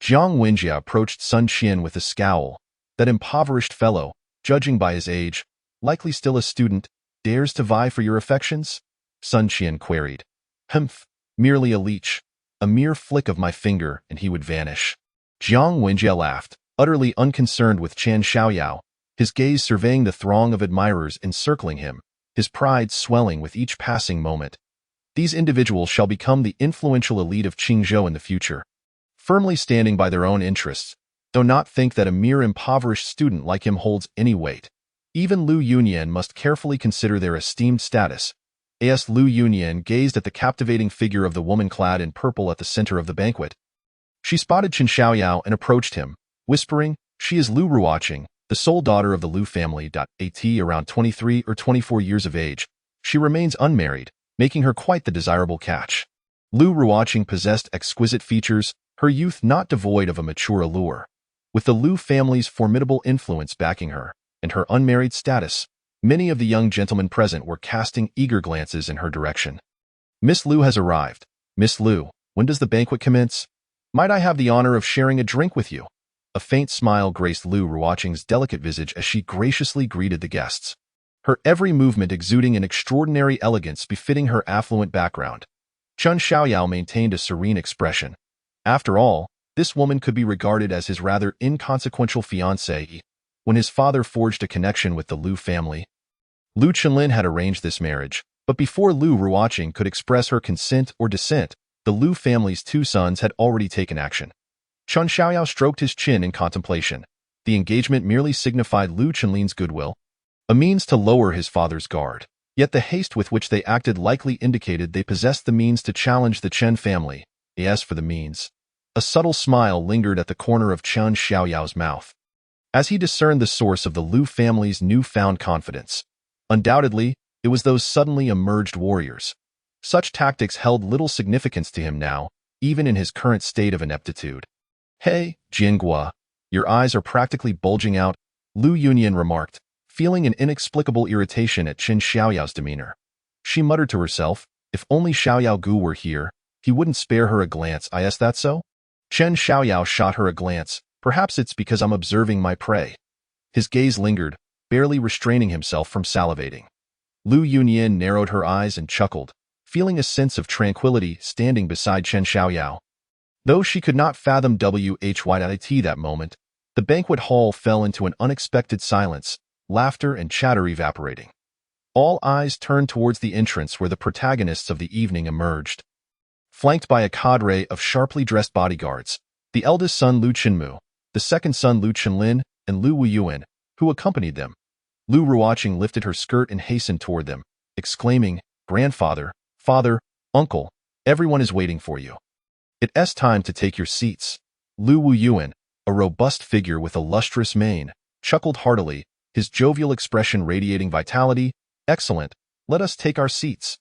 Jiang Wenjie approached Sun Qian with a scowl. That impoverished fellow, judging by his age, likely still a student, dares to vie for your affections? Sun Qian queried. Humph, merely a leech. A mere flick of my finger and he would vanish. Jiang Wenjie laughed, utterly unconcerned with Chen Xiaoyao, his gaze surveying the throng of admirers encircling him, his pride swelling with each passing moment. These individuals shall become the influential elite of Qingzhou in the future. Firmly standing by their own interests, do not think that a mere impoverished student like him holds any weight. Even Lu Yunyin must carefully consider their esteemed status. As Lu Yunyin gazed at the captivating figure of the woman clad in purple at the center of the banquet. She spotted Chen Xiaoyao and approached him, whispering, she is Lu Ruoqing, the sole daughter of the Lu family. At around 23 or 24 years of age, she remains unmarried, making her quite the desirable catch. Lu Ruoqing possessed exquisite features, her youth not devoid of a mature allure. With the Lu family's formidable influence backing her, and her unmarried status, many of the young gentlemen present were casting eager glances in her direction. Miss Lu has arrived. Miss Lu, when does the banquet commence? Might I have the honor of sharing a drink with you? A faint smile graced Lu Ruoqing's delicate visage as she graciously greeted the guests. Her every movement exuding an extraordinary elegance befitting her affluent background. Chen Xiaoyao maintained a serene expression. After all, this woman could be regarded as his rather inconsequential fiancée when his father forged a connection with the Lu family. Lu Chenlin had arranged this marriage, but before Lu Ruoqing could express her consent or dissent, the Lu family's two sons had already taken action. Chen Xiaoyao stroked his chin in contemplation. The engagement merely signified Lu Chenlin's goodwill, a means to lower his father's guard. Yet the haste with which they acted likely indicated they possessed the means to challenge the Chen family. As for the means, a subtle smile lingered at the corner of Chen Xiaoyao's mouth, as he discerned the source of the Lu family's newfound confidence. Undoubtedly, it was those suddenly emerged warriors. Such tactics held little significance to him now, even in his current state of ineptitude. Hey, Jinghua, your eyes are practically bulging out, Lu Yunyin remarked, feeling an inexplicable irritation at Chen Xiaoyao's demeanor. She muttered to herself, if only Xiaoyao Gu were here, he wouldn't spare her a glance. Is that so? Chen Xiaoyao shot her a glance. Perhaps it's because I'm observing my prey. His gaze lingered, barely restraining himself from salivating. Lu Yunyin narrowed her eyes and chuckled, feeling a sense of tranquility standing beside Chen Xiaoyao. Though she could not fathom WHYIT that moment, the banquet hall fell into an unexpected silence, laughter and chatter evaporating. All eyes turned towards the entrance where the protagonists of the evening emerged. Flanked by a cadre of sharply dressed bodyguards, the eldest son Lu Chenmu, the second son Lu Chenlin, and Lu Wuyuan, who accompanied them. Lu Ruoqing lifted her skirt and hastened toward them, exclaiming, Grandfather, Father, Uncle, everyone is waiting for you. It's time to take your seats. Lu Wuyuan, a robust figure with a lustrous mane, chuckled heartily, his jovial expression radiating vitality. Excellent, let us take our seats.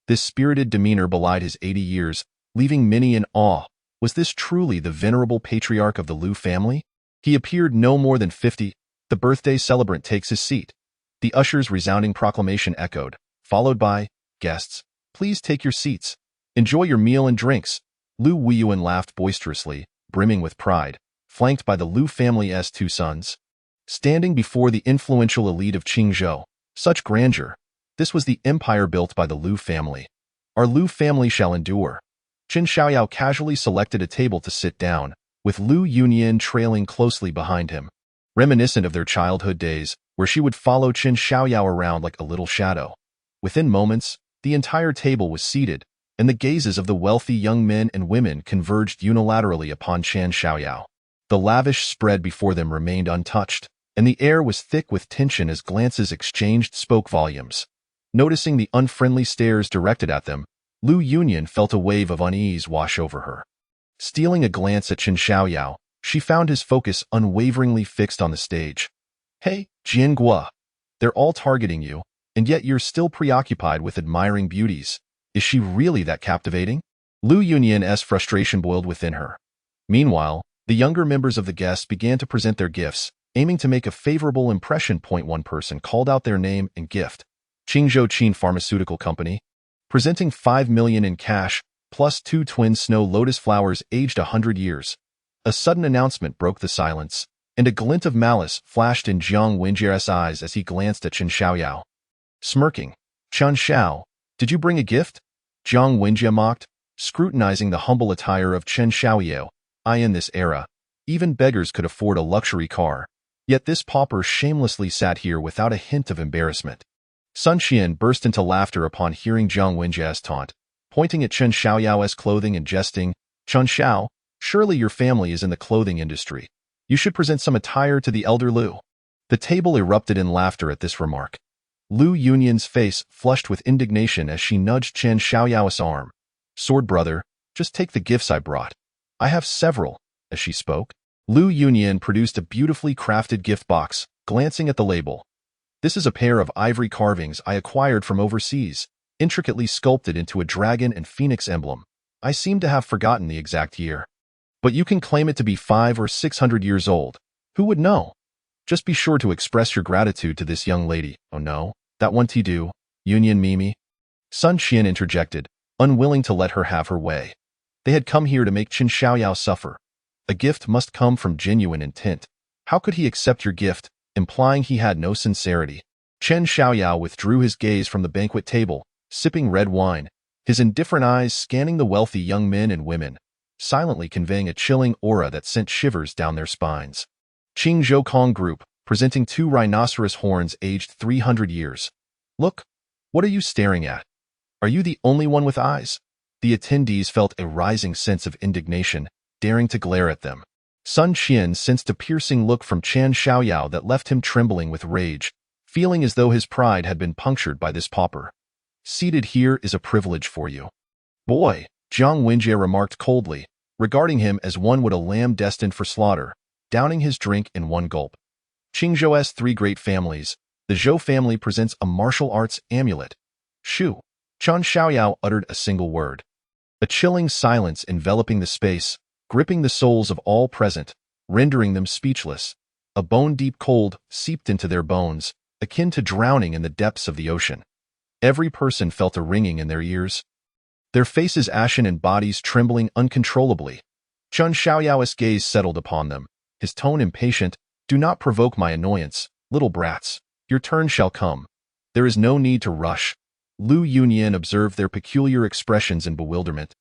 This spirited demeanor belied his 80 years, leaving many in awe. Was this truly the venerable patriarch of the Lu family? He appeared no more than 50. The birthday celebrant takes his seat. The usher's resounding proclamation echoed, followed by, guests, please take your seats. Enjoy your meal and drinks. Lu Wuyuan laughed boisterously, brimming with pride, flanked by the Liu family's two sons. Standing before the influential elite of Qingzhou, such grandeur. This was the empire built by the Liu family. Our Liu family shall endure. Qin Xiaoyao casually selected a table to sit down, with Liu Yunyan trailing closely behind him. Reminiscent of their childhood days, where she would follow Qin Xiaoyao around like a little shadow. Within moments, the entire table was seated, and the gazes of the wealthy young men and women converged unilaterally upon Qin Xiaoyao. The lavish spread before them remained untouched, and the air was thick with tension as glances exchanged spoke volumes. Noticing the unfriendly stares directed at them, Liu Yunyan felt a wave of unease wash over her. Stealing a glance at Qin Xiaoyao, she found his focus unwaveringly fixed on the stage. Hey, Jian Gua. They're all targeting you, and yet you're still preoccupied with admiring beauties. Is she really that captivating? Liu Yunyan's frustration boiled within her. Meanwhile, the younger members of the guests began to present their gifts, aiming to make a favorable impression. One person called out their name and gift. Qingzhou Qin Pharmaceutical Company, presenting 5 million in cash, plus 2 twin snow lotus flowers aged 100 years. A sudden announcement broke the silence, and a glint of malice flashed in Jiang Wenjie's eyes as he glanced at Qin Xiaoyao. Smirking, Qian Xiao, did you bring a gift? Jiang Wenjie mocked, scrutinizing the humble attire of Qin Xiaoyao. In this era, even beggars could afford a luxury car, yet this pauper shamelessly sat here without a hint of embarrassment. Sun Qian burst into laughter upon hearing Jiang Wenjie's taunt, pointing at Qin Xiaoyao's clothing and jesting, Qian Xiao, surely your family is in the clothing industry. You should present some attire to the elder Liu. The table erupted in laughter at this remark. Liu Yunyan's face flushed with indignation as she nudged Qin Xiaoyao's arm. Sword brother, just take the gifts I brought. I have several. As she spoke, Liu Yunyan produced a beautifully crafted gift box, glancing at the label. This is a pair of ivory carvings I acquired from overseas, intricately sculpted into a dragon and phoenix emblem. I seem to have forgotten the exact year. But you can claim it to be 500 or 600 years old. Who would know? Just be sure to express your gratitude to this young lady. Oh no, that won't do, Yunyan Mimi. Sun Qian interjected, unwilling to let her have her way. They had come here to make Qin Xiaoyao suffer. A gift must come from genuine intent. How could he accept your gift, implying he had no sincerity? Qin Xiaoyao withdrew his gaze from the banquet table, sipping red wine, his indifferent eyes scanning the wealthy young men and women, silently conveying a chilling aura that sent shivers down their spines. Qingzhou Kong Group, presenting 2 rhinoceros horns aged 300 years. Look, what are you staring at? Are you the only one with eyes? The attendees felt a rising sense of indignation, daring to glare at them. Sun Qian sensed a piercing look from Qin Xiaoyao that left him trembling with rage, feeling as though his pride had been punctured by this pauper. Seated here is a privilege for you. Boy, Jiang Wenjie remarked coldly, regarding him as one would a lamb destined for slaughter, downing his drink in one gulp. Qingzhou's 3 great families, the Zhou family presents a martial arts amulet. Shu. Qin Xiaoyao uttered a single word. A chilling silence enveloping the space, gripping the souls of all present, rendering them speechless. A bone-deep cold seeped into their bones, akin to drowning in the depths of the ocean. Every person felt a ringing in their ears, their faces ashen and bodies trembling uncontrollably. Qin Xiaoyao's gaze settled upon them, his tone impatient. Do not provoke my annoyance, little brats. Your turn shall come. There is no need to rush. Liu Yunyan observed their peculiar expressions in bewilderment,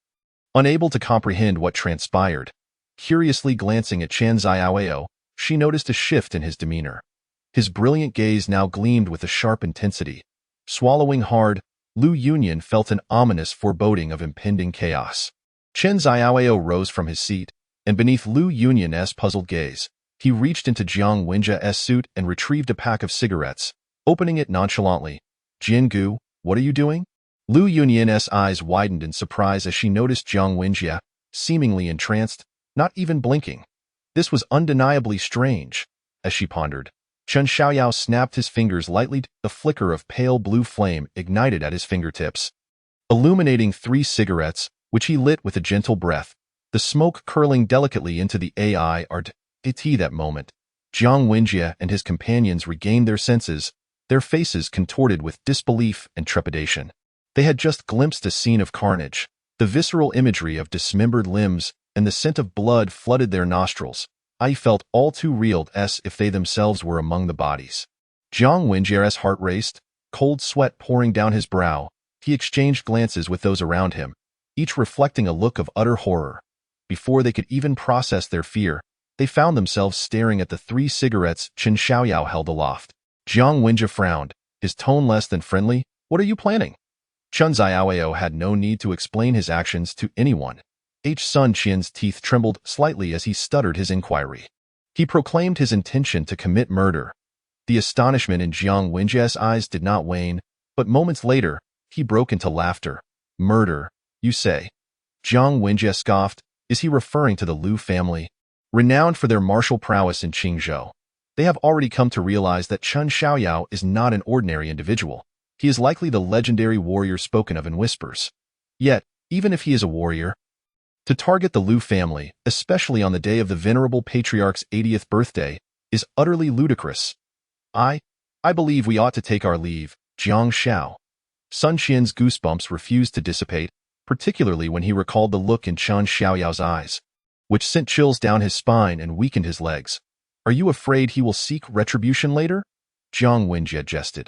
unable to comprehend what transpired. Curiously glancing at Chen Xiaoyao, she noticed a shift in his demeanor. His brilliant gaze now gleamed with a sharp intensity. Swallowing hard, Liu Yunyan felt an ominous foreboding of impending chaos. Chen Xiaoyao rose from his seat, and beneath Liu Yunyan's puzzled gaze, he reached into Jiang Wenjie's suit and retrieved a pack of cigarettes, opening it nonchalantly. Jingu, what are you doing? Liu Yunyan's eyes widened in surprise as she noticed Jiang Wenjie, seemingly entranced, not even blinking. This was undeniably strange. As she pondered, Qin Xiaoyao snapped his fingers lightly. A flicker of pale blue flame ignited at his fingertips, illuminating 3 cigarettes, which he lit with a gentle breath, the smoke curling delicately into the air. That moment, Jiang Wenjie and his companions regained their senses, their faces contorted with disbelief and trepidation. They had just glimpsed a scene of carnage, the visceral imagery of dismembered limbs and the scent of blood flooded their nostrils. I felt all too real as if they themselves were among the bodies. Jiang Wenjie's heart raced, cold sweat pouring down his brow. He exchanged glances with those around him, each reflecting a look of utter horror. Before they could even process their fear, they found themselves staring at the 3 cigarettes Chen Xiaoyao held aloft. Jiang Wenjie frowned, his tone less than friendly. What are you planning? Chen Xiaoyao had no need to explain his actions to anyone. Sun Qian's teeth trembled slightly as he stuttered his inquiry. He proclaimed his intention to commit murder. The astonishment in Jiang Wenjie's eyes did not wane, but moments later, he broke into laughter. Murder, you say? Jiang Wenjie scoffed. Is he referring to the Liu family? Renowned for their martial prowess in Qingzhou, they have already come to realize that Chen Xiaoyao is not an ordinary individual. He is likely the legendary warrior spoken of in whispers. Yet, even if he is a warrior, to target the Liu family, especially on the day of the venerable patriarch's 80th birthday, is utterly ludicrous. I believe we ought to take our leave, Jiang Xiao. Sun Qian's goosebumps refused to dissipate, particularly when he recalled the look in Chen Xiaoyao's eyes, which sent chills down his spine and weakened his legs. Are you afraid he will seek retribution later? Jiang Wenjie jested.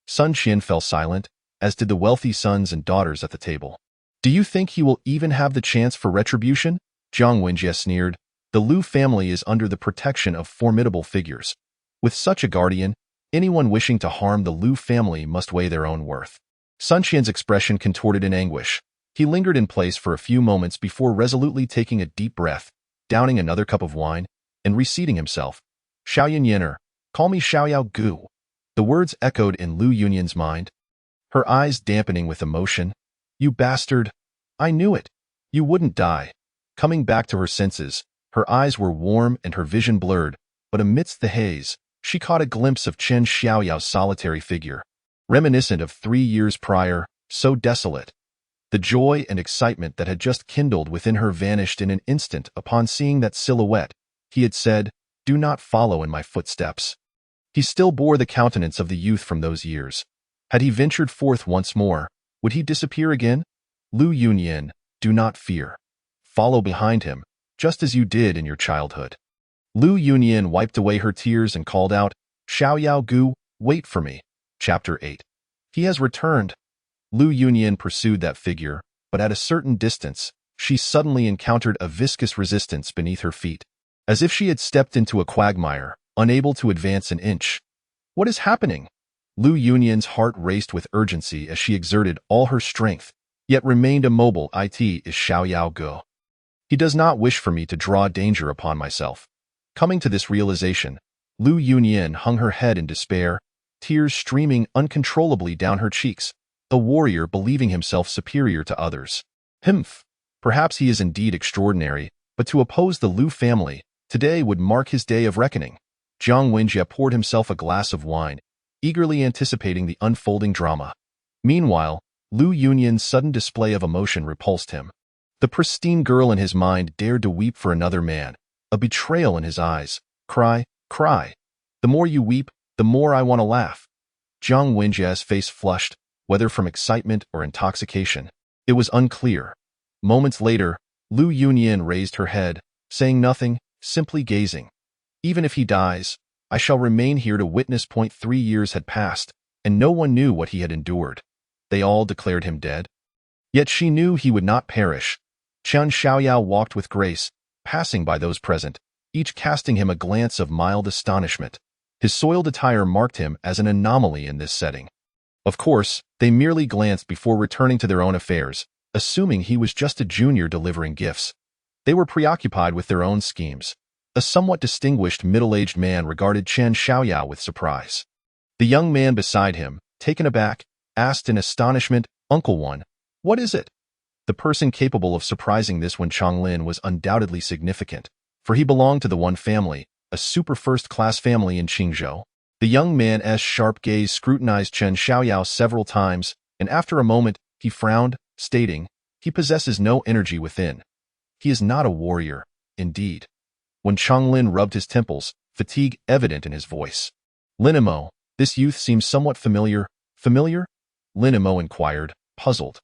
Sun Qian fell silent, as did the wealthy sons and daughters at the table. Do you think he will even have the chance for retribution? Jiang Wenjie sneered. The Liu family is under the protection of formidable figures. With such a guardian, anyone wishing to harm the Liu family must weigh their own worth. Sun Qian's expression contorted in anguish. He lingered in place for a few moments before resolutely taking a deep breath, downing another cup of wine, and reseating himself. Xiaoyan Yener, call me Xiaoyao Gu. The words echoed in Liu Yunyan's mind, her eyes dampening with emotion. You bastard! I knew it! You wouldn't die. Coming back to her senses, her eyes were warm and her vision blurred, but amidst the haze, she caught a glimpse of Chen Xiaoyao's solitary figure, reminiscent of 3 years prior, so desolate. The joy and excitement that had just kindled within her vanished in an instant upon seeing that silhouette. He had said, "Do not follow in my footsteps." He still bore the countenance of the youth from those years. Had he ventured forth once more, would he disappear again? Liu Yunyan, do not fear. Follow behind him, just as you did in your childhood. Liu Yunyan wiped away her tears and called out, Xiaoyao Gu, wait for me. Chapter 8. He has returned. Liu Yunyan pursued that figure, but at a certain distance, she suddenly encountered a viscous resistance beneath her feet, as if she had stepped into a quagmire, unable to advance an inch. What is happening? Liu Yunyan's heart raced with urgency as she exerted all her strength, yet remained immobile. It is Xiaoyao Gu. He does not wish for me to draw danger upon myself. Coming to this realization, Liu Yunyan hung her head in despair, tears streaming uncontrollably down her cheeks, a warrior believing himself superior to others. Humph! Perhaps he is indeed extraordinary, but to oppose the Liu family, today would mark his day of reckoning. Jiang Wenjie poured himself a glass of wine, eagerly anticipating the unfolding drama. Meanwhile, Liu Yunyan's sudden display of emotion repulsed him. The pristine girl in his mind dared to weep for another man, a betrayal in his eyes. Cry, cry. The more you weep, the more I want to laugh. Jiang Wenjie's face flushed, whether from excitement or intoxication. It was unclear. Moments later, Liu Yunyan raised her head, saying nothing, simply gazing. Even if he dies, I shall remain here to witness. 3 years had passed, and no one knew what he had endured. They all declared him dead. Yet she knew he would not perish. Chen Xiaoyao walked with grace, passing by those present, each casting him a glance of mild astonishment. His soiled attire marked him as an anomaly in this setting. Of course, they merely glanced before returning to their own affairs, assuming he was just a junior delivering gifts. They were preoccupied with their own schemes. A somewhat distinguished middle-aged man regarded Chen Xiaoyao with surprise. The young man beside him, taken aback, asked in astonishment, Uncle One, what is it? The person capable of surprising this one Chonglin was undoubtedly significant, for he belonged to the One family, a super first-class family in Qingzhou. The young man's sharp gaze scrutinized Chen Xiaoyao several times, and after a moment, he frowned, stating, he possesses no energy within. He is not a warrior, indeed. When Chonglin rubbed his temples, fatigue evident in his voice. Linimo, this youth seems somewhat familiar. Familiar? Linimo inquired, puzzled.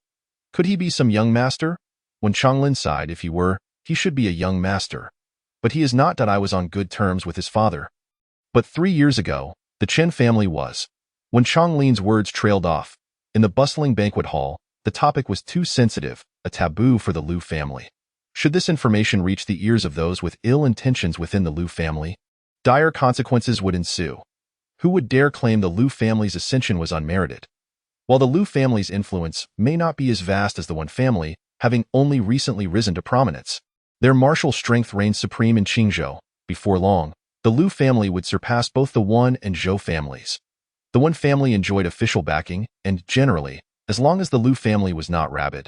Could he be some young master? When Chonglin sighed, if he were, he should be a young master. But he is not that I was on good terms with his father. But 3 years ago, the Chen family was. When Chonglin's words trailed off, in the bustling banquet hall, the topic was too sensitive, a taboo for the Liu family. Should this information reach the ears of those with ill intentions within the Liu family, dire consequences would ensue. Who would dare claim the Liu family's ascension was unmerited? While the Liu family's influence may not be as vast as the Wen family, having only recently risen to prominence, their martial strength reigned supreme in Qingzhou. Before long, the Liu family would surpass both the Wen and Zhou families. The Wen family enjoyed official backing, and generally, as long as the Liu family was not rabid,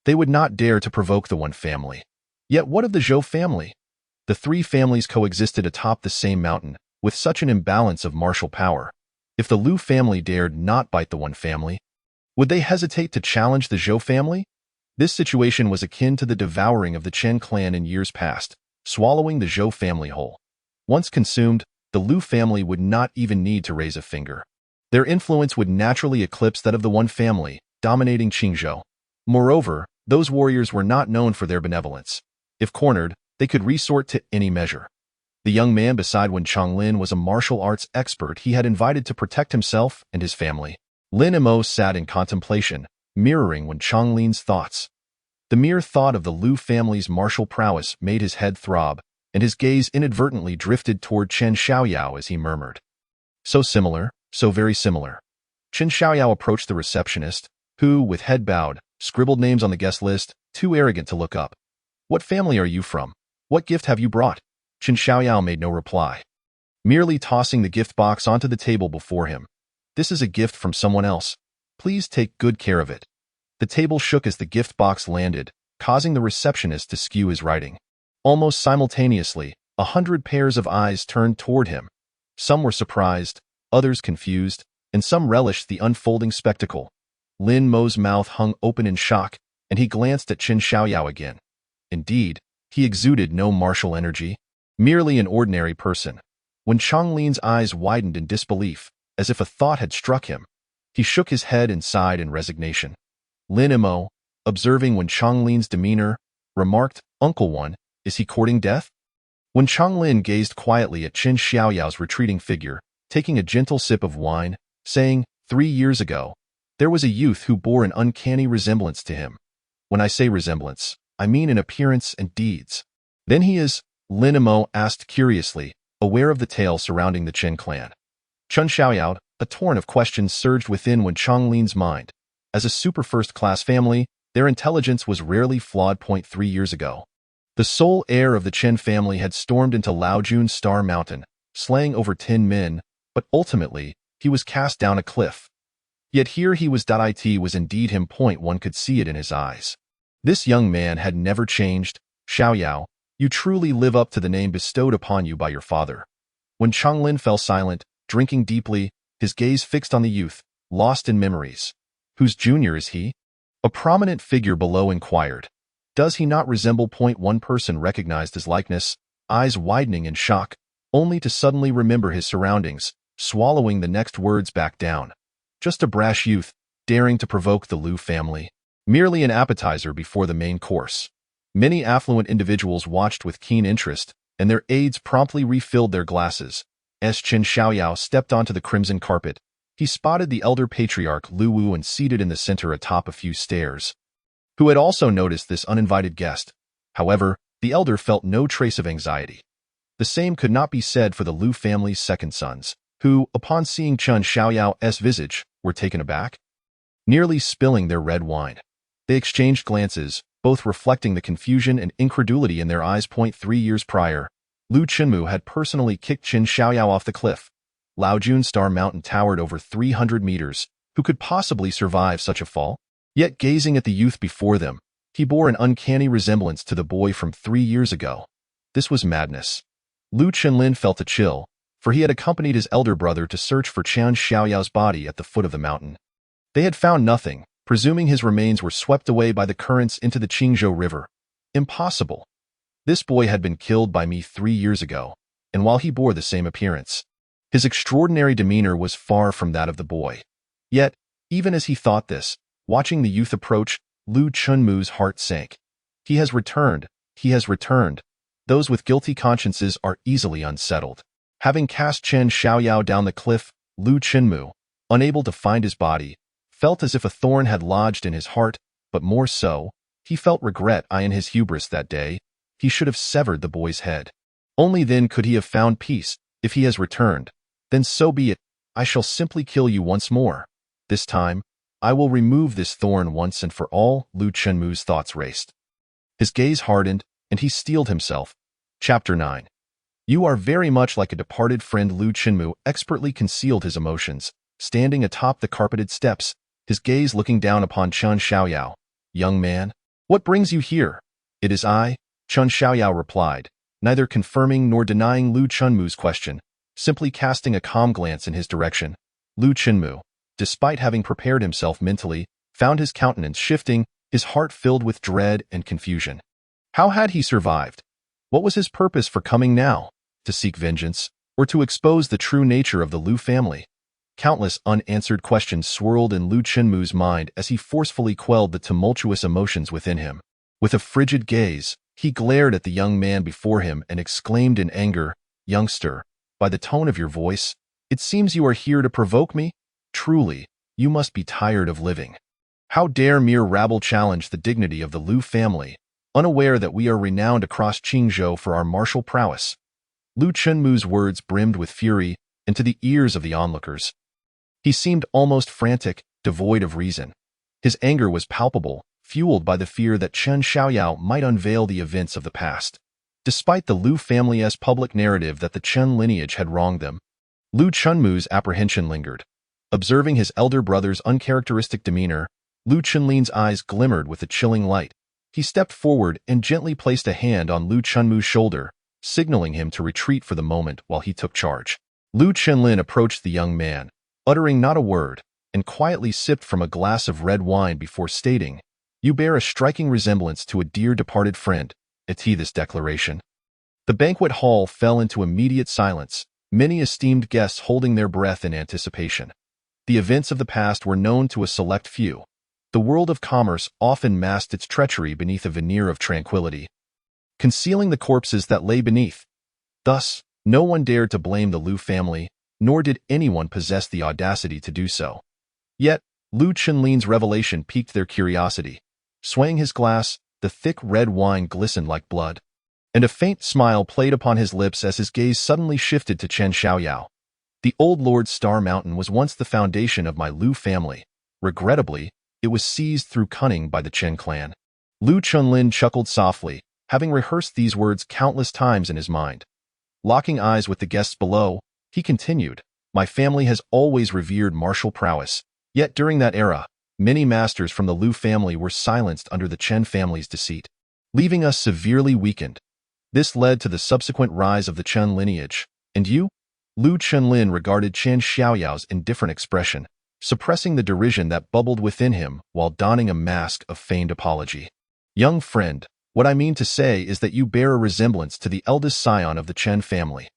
they would not dare to provoke the Wen family. Yet what of the Zhou family? The three families coexisted atop the same mountain, with such an imbalance of martial power. If the Liu family dared not bite the Wen family, would they hesitate to challenge the Zhou family? This situation was akin to the devouring of the Chen clan in years past, swallowing the Zhou family whole. Once consumed, the Liu family would not even need to raise a finger. Their influence would naturally eclipse that of the Wen family, dominating Qingzhou. Moreover, those warriors were not known for their benevolence. If cornered, they could resort to any measure. The young man beside Wen Chonglin was a martial arts expert he had invited to protect himself and his family. Lin Mo sat in contemplation, mirroring Wen Chonglin's thoughts. The mere thought of the Liu family's martial prowess made his head throb, and his gaze inadvertently drifted toward Chen Xiaoyao as he murmured. So similar, so very similar. Chen Xiaoyao approached the receptionist, who, with head bowed, scribbled names on the guest list, too arrogant to look up. What family are you from? What gift have you brought? Chen Xiaoyao made no reply, merely tossing the gift box onto the table before him. This is a gift from someone else. Please take good care of it. The table shook as the gift box landed, causing the receptionist to skew his writing. Almost simultaneously, 100 pairs of eyes turned toward him. Some were surprised, others confused, and some relished the unfolding spectacle. Lin Mo's mouth hung open in shock, and he glanced at Chen Xiaoyao again. Indeed, he exuded no martial energy, merely an ordinary person. When Chonglin's eyes widened in disbelief, as if a thought had struck him, he shook his head and sighed in resignation. Lin Mo, observing Wen Chonglin's demeanor, remarked, "Uncle Wen, is he courting death?" When Chonglin gazed quietly at Chen Xiaoyao's retreating figure, taking a gentle sip of wine, saying, 3 years ago, there was a youth who bore an uncanny resemblance to him. When I say resemblance, I mean in appearance and deeds. Then he is, Lin Mo asked curiously, aware of the tale surrounding the Chen clan. Chen Xiaoyao, a torrent of questions surged within Wen Chonglin's mind. As a super first-class family, their intelligence was rarely flawed. 3 years ago, the sole heir of the Chen family had stormed into Laojun Star Mountain, slaying over 10 men, but ultimately, he was cast down a cliff. Yet here he was. It was indeed him. One could see it in his eyes. This young man had never changed. Xiaoyao, you truly live up to the name bestowed upon you by your father. When Chonglin fell silent, drinking deeply, his gaze fixed on the youth, lost in memories. Whose junior is he? A prominent figure below inquired. Does he not resemble? One person recognized his likeness, eyes widening in shock, only to suddenly remember his surroundings, swallowing the next words back down. Just a brash youth, daring to provoke the Liu family. Merely an appetizer before the main course. Many affluent individuals watched with keen interest, and their aides promptly refilled their glasses. As Chen Xiaoyao stepped onto the crimson carpet, he spotted the elder patriarch Lu Wu and seated in the center atop a few stairs, who had also noticed this uninvited guest. However, the elder felt no trace of anxiety. The same could not be said for the Liu family's second sons, who, upon seeing Chen Xiaoyao's visage, were taken aback, nearly spilling their red wine. They exchanged glances, both reflecting the confusion and incredulity in their eyes. 3 years prior, Lu Chenmu had personally kicked Chen Xiaoyao off the cliff. Laojun Star Mountain towered over 300 meters. Who could possibly survive such a fall? Yet gazing at the youth before them, he bore an uncanny resemblance to the boy from 3 years ago. This was madness. Lu Chenlin felt a chill, for he had accompanied his elder brother to search for Chen Xiaoyao's body at the foot of the mountain. They had found nothing, presuming his remains were swept away by the currents into the Qingzhou River. Impossible. This boy had been killed by me 3 years ago, and while he bore the same appearance, his extraordinary demeanor was far from that of the boy. Yet, even as he thought this, watching the youth approach, Lu Chenmu's heart sank. He has returned, he has returned. Those with guilty consciences are easily unsettled. Having cast Chen Xiaoyao down the cliff, Lu Chenmu, unable to find his body, felt as if a thorn had lodged in his heart, but more so, he felt regret in his hubris that day. He should have severed the boy's head. Only then could he have found peace. If he has returned, then so be it. I shall simply kill you once more. This time, I will remove this thorn once and for all. Lu Chenmu's thoughts raced. His gaze hardened, and he steeled himself. Chapter 9. You are very much like a departed friend. Lu Chenmu expertly concealed his emotions, standing atop the carpeted steps, his gaze looking down upon Chen Xiaoyao. Young man, what brings you here? It is I, Chen Xiaoyao replied, neither confirming nor denying Lu Chenmu's question, simply casting a calm glance in his direction. Lu Chenmu, despite having prepared himself mentally, found his countenance shifting, his heart filled with dread and confusion. How had he survived? What was his purpose for coming now? To seek vengeance, or to expose the true nature of the Lu family? Countless unanswered questions swirled in Lu Chenmu's mind as he forcefully quelled the tumultuous emotions within him. With a frigid gaze, he glared at the young man before him and exclaimed in anger, "Youngster, by the tone of your voice, it seems you are here to provoke me? Truly, you must be tired of living. How dare mere rabble challenge the dignity of the Lu family, unaware that we are renowned across Qingzhou for our martial prowess?" Lu Chenmu's words brimmed with fury, and to the ears of the onlookers, he seemed almost frantic, devoid of reason. His anger was palpable, fueled by the fear that Chen Xiaoyao might unveil the events of the past. Despite the Lu family's public narrative that the Chen lineage had wronged them, Lu Chenmu's apprehension lingered. Observing his elder brother's uncharacteristic demeanor, Lu Chenlin's eyes glimmered with a chilling light. He stepped forward and gently placed a hand on Lu Chenmu's shoulder, signaling him to retreat for the moment while he took charge. Lu Chenlin approached the young man, uttering not a word, and quietly sipped from a glass of red wine before stating, "You bear a striking resemblance to a dear departed friend." This declaration. The banquet hall fell into immediate silence, many esteemed guests holding their breath in anticipation. The events of the past were known to a select few. The world of commerce often masked its treachery beneath a veneer of tranquility, concealing the corpses that lay beneath. Thus, no one dared to blame the Lu family, nor did anyone possess the audacity to do so. Yet, Lu Chenlin's revelation piqued their curiosity. Swaying his glass, the thick red wine glistened like blood, and a faint smile played upon his lips as his gaze suddenly shifted to Chen Xiaoyao. "The old Lord Star Mountain was once the foundation of my Lu family. Regrettably, it was seized through cunning by the Chen clan." Lu Chenlin chuckled softly, having rehearsed these words countless times in his mind. Locking eyes with the guests below, he continued, "My family has always revered martial prowess, yet during that era, many masters from the Lu family were silenced under the Chen family's deceit, leaving us severely weakened. This led to the subsequent rise of the Chen lineage. And you?" Lu Chenlin regarded Chen Xiaoyao's indifferent expression, suppressing the derision that bubbled within him while donning a mask of feigned apology. "Young friend, what I mean to say is that you bear a resemblance to the eldest scion of the Chen family.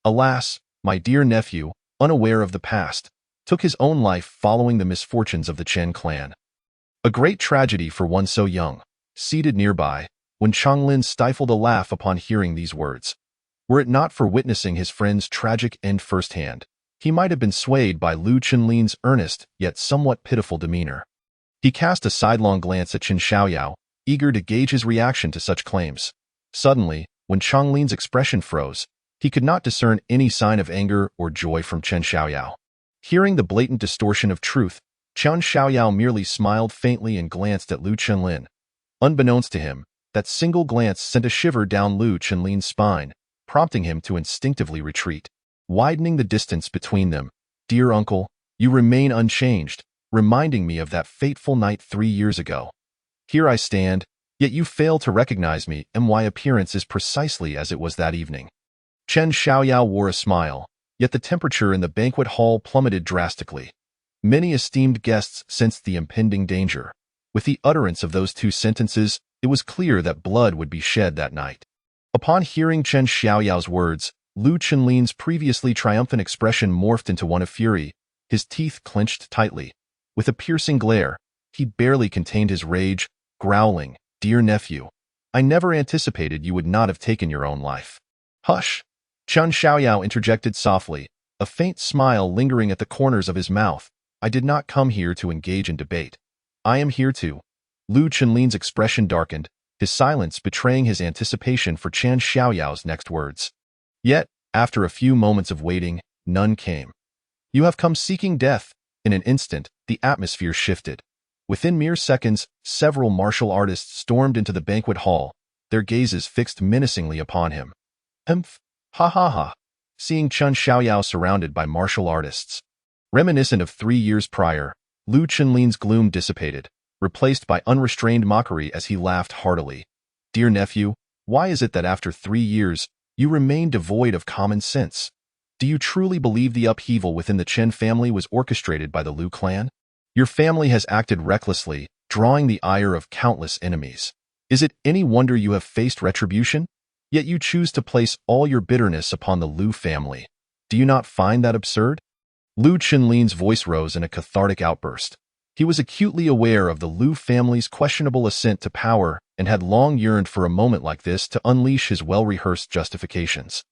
Alas, my dear nephew, unaware of the past, took his own life following the misfortunes of the Chen clan. A great tragedy for one so young." Seated nearby, Wen Changlin stifled a laugh upon hearing these words. Were it not for witnessing his friend's tragic end firsthand, he might have been swayed by Lu Chenlin's earnest yet somewhat pitiful demeanor. He cast a sidelong glance at Chen Xiaoyao, eager to gauge his reaction to such claims. Suddenly, when Changlin's expression froze, he could not discern any sign of anger or joy from Chen Xiaoyao. Hearing the blatant distortion of truth, Chen Xiaoyao merely smiled faintly and glanced at Lu Chenlin. Unbeknownst to him, that single glance sent a shiver down Lu Chenlin's spine, prompting him to instinctively retreat. Widening the distance between them, "Dear uncle, you remain unchanged, reminding me of that fateful night 3 years ago. Here I stand, yet you fail to recognize me, and my appearance is precisely as it was that evening." Chen Xiaoyao wore a smile, yet the temperature in the banquet hall plummeted drastically. Many esteemed guests sensed the impending danger. With the utterance of those 2 sentences, it was clear that blood would be shed that night. Upon hearing Chen Xiaoyao's words, Lu Chenlin's previously triumphant expression morphed into one of fury, his teeth clenched tightly. With a piercing glare, he barely contained his rage, growling, "Dear nephew, I never anticipated you would not have taken your own life. Hush! Chen Xiaoyao interjected softly, a faint smile lingering at the corners of his mouth. I did not come here to engage in debate. I am here to. Lu Chenlin's expression darkened, his silence betraying his anticipation for Chen Xiaoyao's next words. Yet, after a few moments of waiting, none came. You have come seeking death. In an instant, the atmosphere shifted. Within mere seconds, several martial artists stormed into the banquet hall, their gazes fixed menacingly upon him. Humph! Ha ha ha! Seeing Chen Xiaoyao surrounded by martial artists. Reminiscent of 3 years prior, Lu Chenlin's gloom dissipated, replaced by unrestrained mockery as he laughed heartily. Dear nephew, why is it that after 3 years, you remain devoid of common sense? Do you truly believe the upheaval within the Chen family was orchestrated by the Lu clan? Your family has acted recklessly, drawing the ire of countless enemies. Is it any wonder you have faced retribution? Yet you choose to place all your bitterness upon the Lu family. Do you not find that absurd? Lu Chenlin's voice rose in a cathartic outburst. He was acutely aware of the Lu family's questionable ascent to power and had long yearned for a moment like this to unleash his well-rehearsed justifications.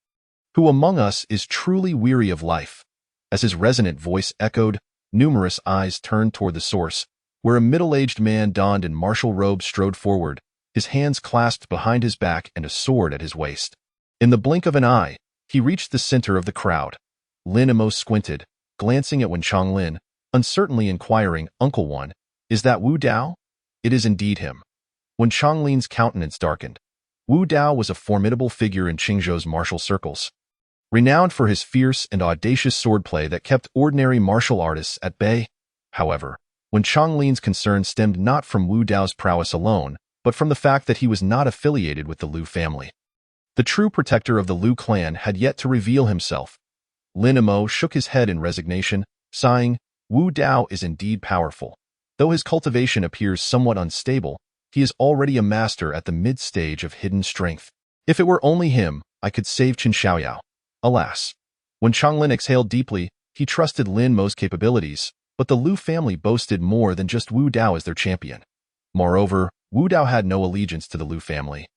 Who among us is truly weary of life? As his resonant voice echoed, numerous eyes turned toward the source, where a middle-aged man donned in martial robes strode forward, his hands clasped behind his back and a sword at his waist. In the blink of an eye, he reached the center of the crowd. Lin Emo squinted, glancing at Wen Chonglin, uncertainly inquiring, Uncle One, is that Wu Dao? It is indeed him. Wen Chonglin's countenance darkened. Wu Dao was a formidable figure in Qingzhou's martial circles. Renowned for his fierce and audacious swordplay that kept ordinary martial artists at bay. However, Wen Chonglin's concern stemmed not from Wu Dao's prowess alone, but from the fact that he was not affiliated with the Lu family. The true protector of the Lu clan had yet to reveal himself. Lin Emo shook his head in resignation, sighing, Wu Dao is indeed powerful. Though his cultivation appears somewhat unstable, he is already a master at the mid-stage of hidden strength. If it were only him, I could save Chen Xiaoyao. Alas. When Chonglin exhaled deeply, he trusted Lin Mo's capabilities, but the Lu family boasted more than just Wu Dao as their champion. Moreover, Wu Dao had no allegiance to the Lu family.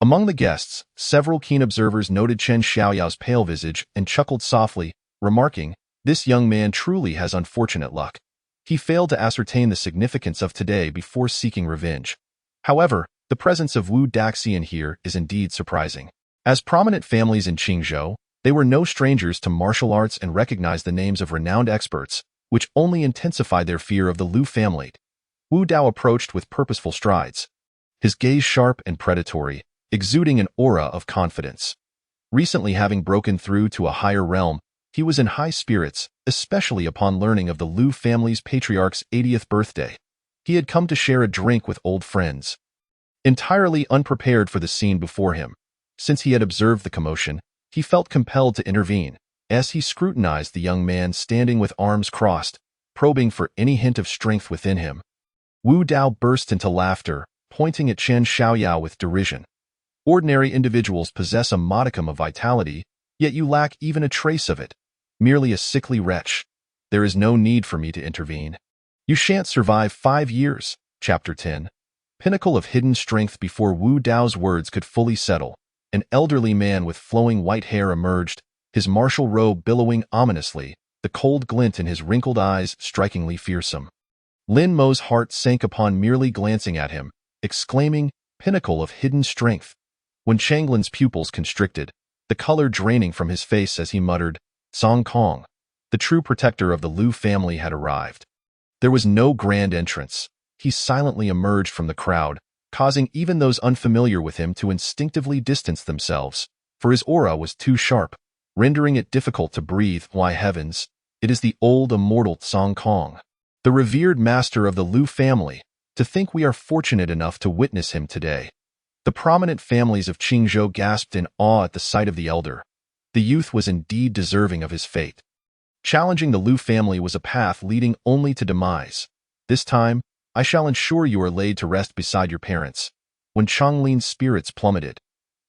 Among the guests, several keen observers noted Chen Xiaoyao's pale visage and chuckled softly, remarking, this young man truly has unfortunate luck. He failed to ascertain the significance of today before seeking revenge. However, the presence of Wu Daxian here is indeed surprising. As prominent families in Qingzhou, they were no strangers to martial arts and recognized the names of renowned experts, which only intensified their fear of the Lu family. Wu Dao approached with purposeful strides, his gaze sharp and predatory, exuding an aura of confidence. Recently having broken through to a higher realm, he was in high spirits, especially upon learning of the Lu family's patriarch's 80th birthday. He had come to share a drink with old friends. Entirely unprepared for the scene before him, since he had observed the commotion, he felt compelled to intervene, as he scrutinized the young man standing with arms crossed, probing for any hint of strength within him. Wu Dao burst into laughter, pointing at Chen Xiaoyao with derision. Ordinary individuals possess a modicum of vitality, yet you lack even a trace of it. Merely a sickly wretch. There is no need for me to intervene. You shan't survive 5 years. Chapter 10. Pinnacle of hidden strength. Before Wu Dao's words could fully settle, an elderly man with flowing white hair emerged, his martial robe billowing ominously, the cold glint in his wrinkled eyes strikingly fearsome. Lin Mo's heart sank upon merely glancing at him, exclaiming, pinnacle of hidden strength. When Changlin's pupils constricted, the color draining from his face as he muttered, Song Kong. The true protector of the Lu family had arrived. There was no grand entrance. He silently emerged from the crowd, causing even those unfamiliar with him to instinctively distance themselves, for his aura was too sharp, rendering it difficult to breathe. Why heavens, it is the old immortal Song Kong, the revered master of the Lu family. To think we are fortunate enough to witness him today. The prominent families of Qingzhou gasped in awe at the sight of the elder. The youth was indeed deserving of his fate. Challenging the Lu family was a path leading only to demise. This time, I shall ensure you are laid to rest beside your parents. When Chonglin's spirits plummeted,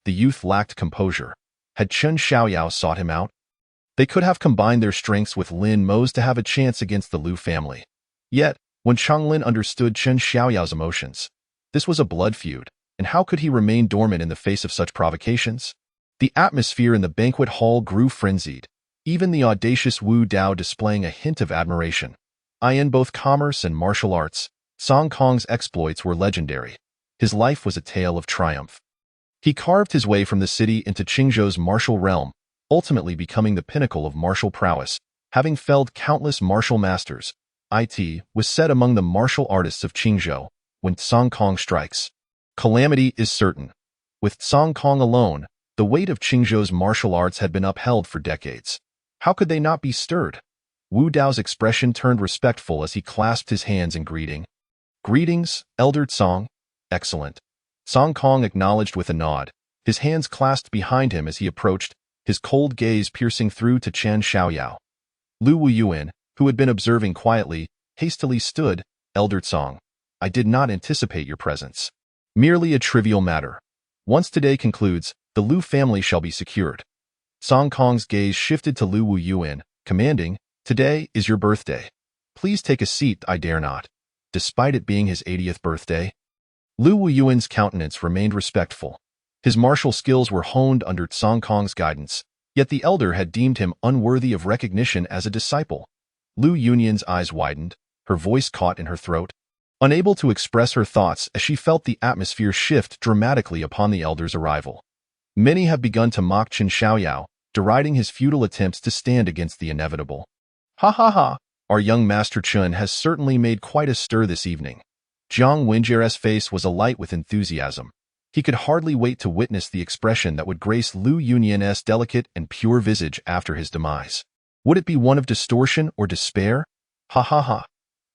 the youth lacked composure. Had Chen Xiaoyao sought him out? They could have combined their strengths with Lin Mo's to have a chance against the Lu family. Yet, when Chonglin understood Chen Xiaoyao's emotions, this was a blood feud. And how could he remain dormant in the face of such provocations? The atmosphere in the banquet hall grew frenzied, even the audacious Wu Dao displaying a hint of admiration. In both commerce and martial arts, Song Kong's exploits were legendary. His life was a tale of triumph. He carved his way from the city into Qingzhou's martial realm, ultimately becoming the pinnacle of martial prowess, having felled countless martial masters. It was said among the martial artists of Qingzhou, when Song Kong strikes, calamity is certain. With Song Kong alone, the weight of Qingzhou's martial arts had been upheld for decades. How could they not be stirred? Wu Dao's expression turned respectful as he clasped his hands in greeting. Greetings, Elder Song. Excellent. Song Kong acknowledged with a nod, his hands clasped behind him as he approached, his cold gaze piercing through to Chen Xiaoyao. Lu Wuyuan, who had been observing quietly, hastily stood. Elder Song, I did not anticipate your presence. Merely a trivial matter. Once today concludes, the Lu family shall be secured. Song Kong's gaze shifted to Lu Wuyuan, commanding, Today is your birthday. Please take a seat. I dare not. Despite it being his 80th birthday, Lu Wuyuan's countenance remained respectful. His martial skills were honed under Song Kong's guidance, yet the elder had deemed him unworthy of recognition as a disciple. Lu Yunyan's eyes widened, her voice caught in her throat, unable to express her thoughts as she felt the atmosphere shift dramatically upon the elder's arrival. Many have begun to mock Chen Xiaoyao, deriding his futile attempts to stand against the inevitable. Ha ha ha, our young Master Chen has certainly made quite a stir this evening. Jiang Wenjiere's face was alight with enthusiasm. He could hardly wait to witness the expression that would grace Lu Yunyan's delicate and pure visage after his demise. Would it be one of distortion or despair? Ha ha ha.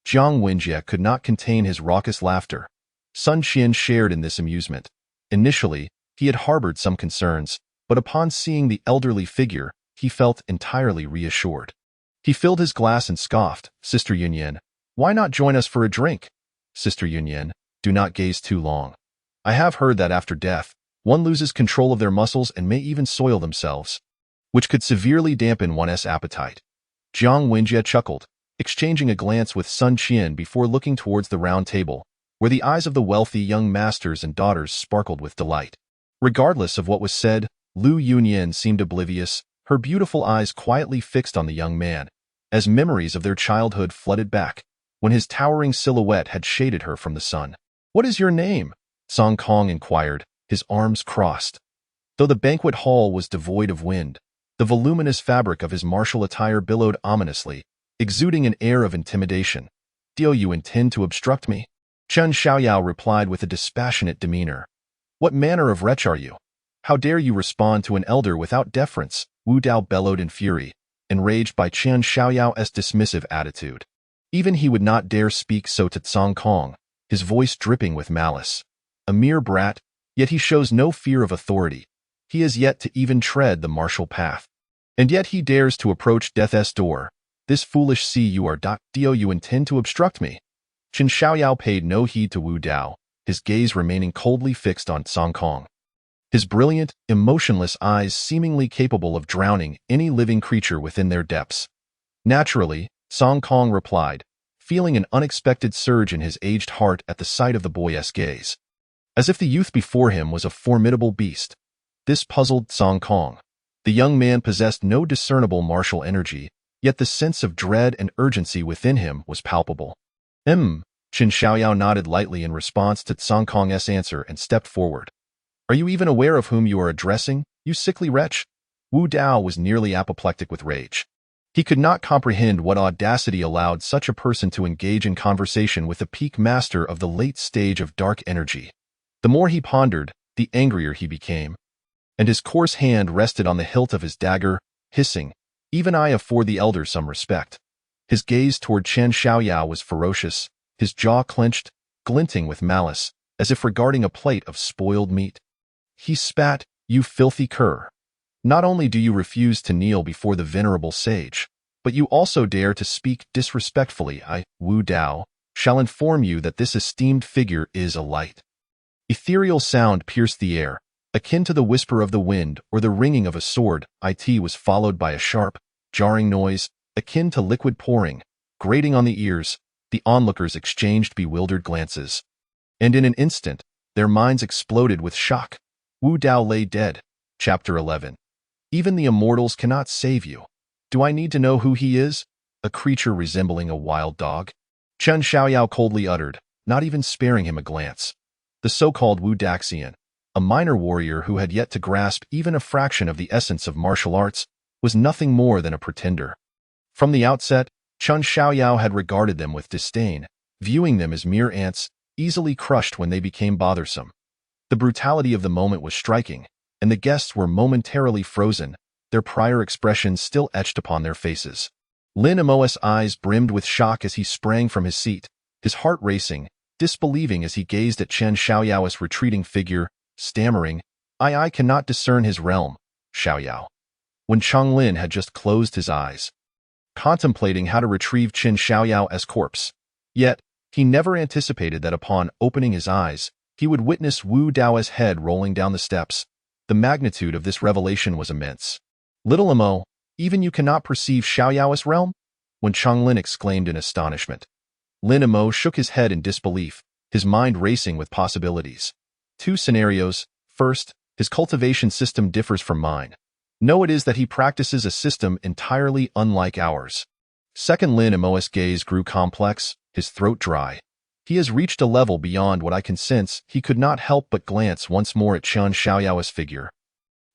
Jiang Wenjie could not contain his raucous laughter. Sun Qian shared in this amusement. Initially, he had harbored some concerns, but upon seeing the elderly figure, he felt entirely reassured. He filled his glass and scoffed, Sister Yunyan, why not join us for a drink? Sister Yunyan, do not gaze too long. I have heard that after death, one loses control of their muscles and may even soil themselves, which could severely dampen one's appetite. Jiang Wenjie chuckled, exchanging a glance with Sun Qian before looking towards the round table, where the eyes of the wealthy young masters and daughters sparkled with delight. Regardless of what was said, Lu Yunyan seemed oblivious, her beautiful eyes quietly fixed on the young man, as memories of their childhood flooded back, when his towering silhouette had shaded her from the sun. What is your name? Song Kong inquired, his arms crossed. Though the banquet hall was devoid of wind, the voluminous fabric of his martial attire billowed ominously, exuding an air of intimidation. Do you intend to obstruct me? Chen Xiaoyao replied with a dispassionate demeanor. What manner of wretch are you? How dare you respond to an elder without deference? Wu Dao bellowed in fury, enraged by Chen Xiaoyao's dismissive attitude. Even he would not dare speak so to Song Kong, his voice dripping with malice. A mere brat, yet he shows no fear of authority. He has yet to even tread the martial path. And yet he dares to approach death's door. This foolish do you intend to obstruct me? Chen Xiaoyao paid no heed to Wu Dao, his gaze remaining coldly fixed on Song Kong. His brilliant, emotionless eyes seemingly capable of drowning any living creature within their depths. Naturally, Song Kong replied, feeling an unexpected surge in his aged heart at the sight of the boy's gaze. As if the youth before him was a formidable beast. This puzzled Song Kong. The young man possessed no discernible martial energy, yet the sense of dread and urgency within him was palpable. Chen Xiaoyao nodded lightly in response to Song Kong's answer and stepped forward. Are you even aware of whom you are addressing, you sickly wretch? Wu Dao was nearly apoplectic with rage. He could not comprehend what audacity allowed such a person to engage in conversation with the peak master of the late stage of dark energy. The more he pondered, the angrier he became, and his coarse hand rested on the hilt of his dagger, hissing, even I afford the elder some respect. His gaze toward Chen Xiaoyao was ferocious, his jaw clenched, glinting with malice, as if regarding a plate of spoiled meat. He spat, you filthy cur. Not only do you refuse to kneel before the venerable sage, but you also dare to speak disrespectfully. I, Wu Dao, shall inform you that this esteemed figure is a light. Ethereal sound pierced the air, akin to the whisper of the wind or the ringing of a sword. It was followed by a sharp, jarring noise, akin to liquid pouring, grating on the ears. The onlookers exchanged bewildered glances. And in an instant, Their minds exploded with shock. Wu Dao lay dead. Chapter 11. Even the immortals cannot save you. Do I need to know who he is? A creature resembling a wild dog? Chen Xiaoyao coldly uttered, not even sparing him a glance. The so-called Wu Daxian, a minor warrior who had yet to grasp even a fraction of the essence of martial arts, was nothing more than a pretender. From the outset, Chen Xiaoyao had regarded them with disdain, viewing them as mere ants, easily crushed when they became bothersome. The brutality of the moment was striking, and the guests were momentarily frozen, their prior expressions still etched upon their faces. Lin Amo's eyes brimmed with shock as he sprang from his seat, his heart racing, disbelieving as he gazed at Chen Xiaoyao's retreating figure, stammering, I cannot discern his realm, Xiaoyao. When Cheng Lin had just closed his eyes, contemplating how to retrieve Chen Xiaoyao as corpse. Yet, he never anticipated that upon opening his eyes, he would witness Wu Dao's head rolling down the steps. The magnitude of this revelation was immense. Little Amo, even you cannot perceive Xiaoyao's realm? When Cheng Lin exclaimed in astonishment. Lin Amo shook his head in disbelief, his mind racing with possibilities. Two scenarios. First, his cultivation system differs from mine. No, it is that he practices a system entirely unlike ours. Second, Lin Amo's gaze grew complex, his throat dry. He has reached a level beyond what I can sense. He could not help but glance once more at Chen Xiaoyao's figure.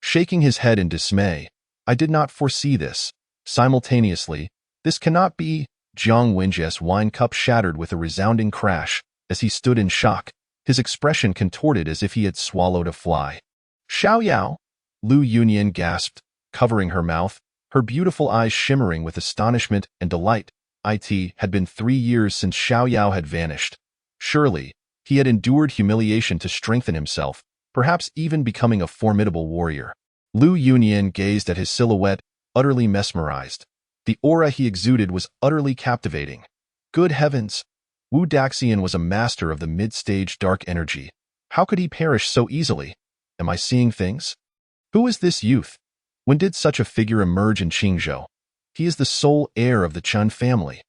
Shaking his head in dismay, I did not foresee this. Simultaneously, this cannot be. Jiang Wenji's wine cup shattered with a resounding crash. As he stood in shock, his expression contorted as if he had swallowed a fly. Xiaoyao! Lu Yunyan gasped, covering her mouth, her beautiful eyes shimmering with astonishment and delight. It had been 3 years since Xiaoyao had vanished. Surely, he had endured humiliation to strengthen himself, perhaps even becoming a formidable warrior. Lu Yunyan gazed at his silhouette, utterly mesmerized. The aura he exuded was utterly captivating. Good heavens! Wu Daxian was a master of the mid-stage dark energy. How could he perish so easily? Am I seeing things? Who is this youth? When did such a figure emerge in Qingzhou? He is the sole heir of the Chen family.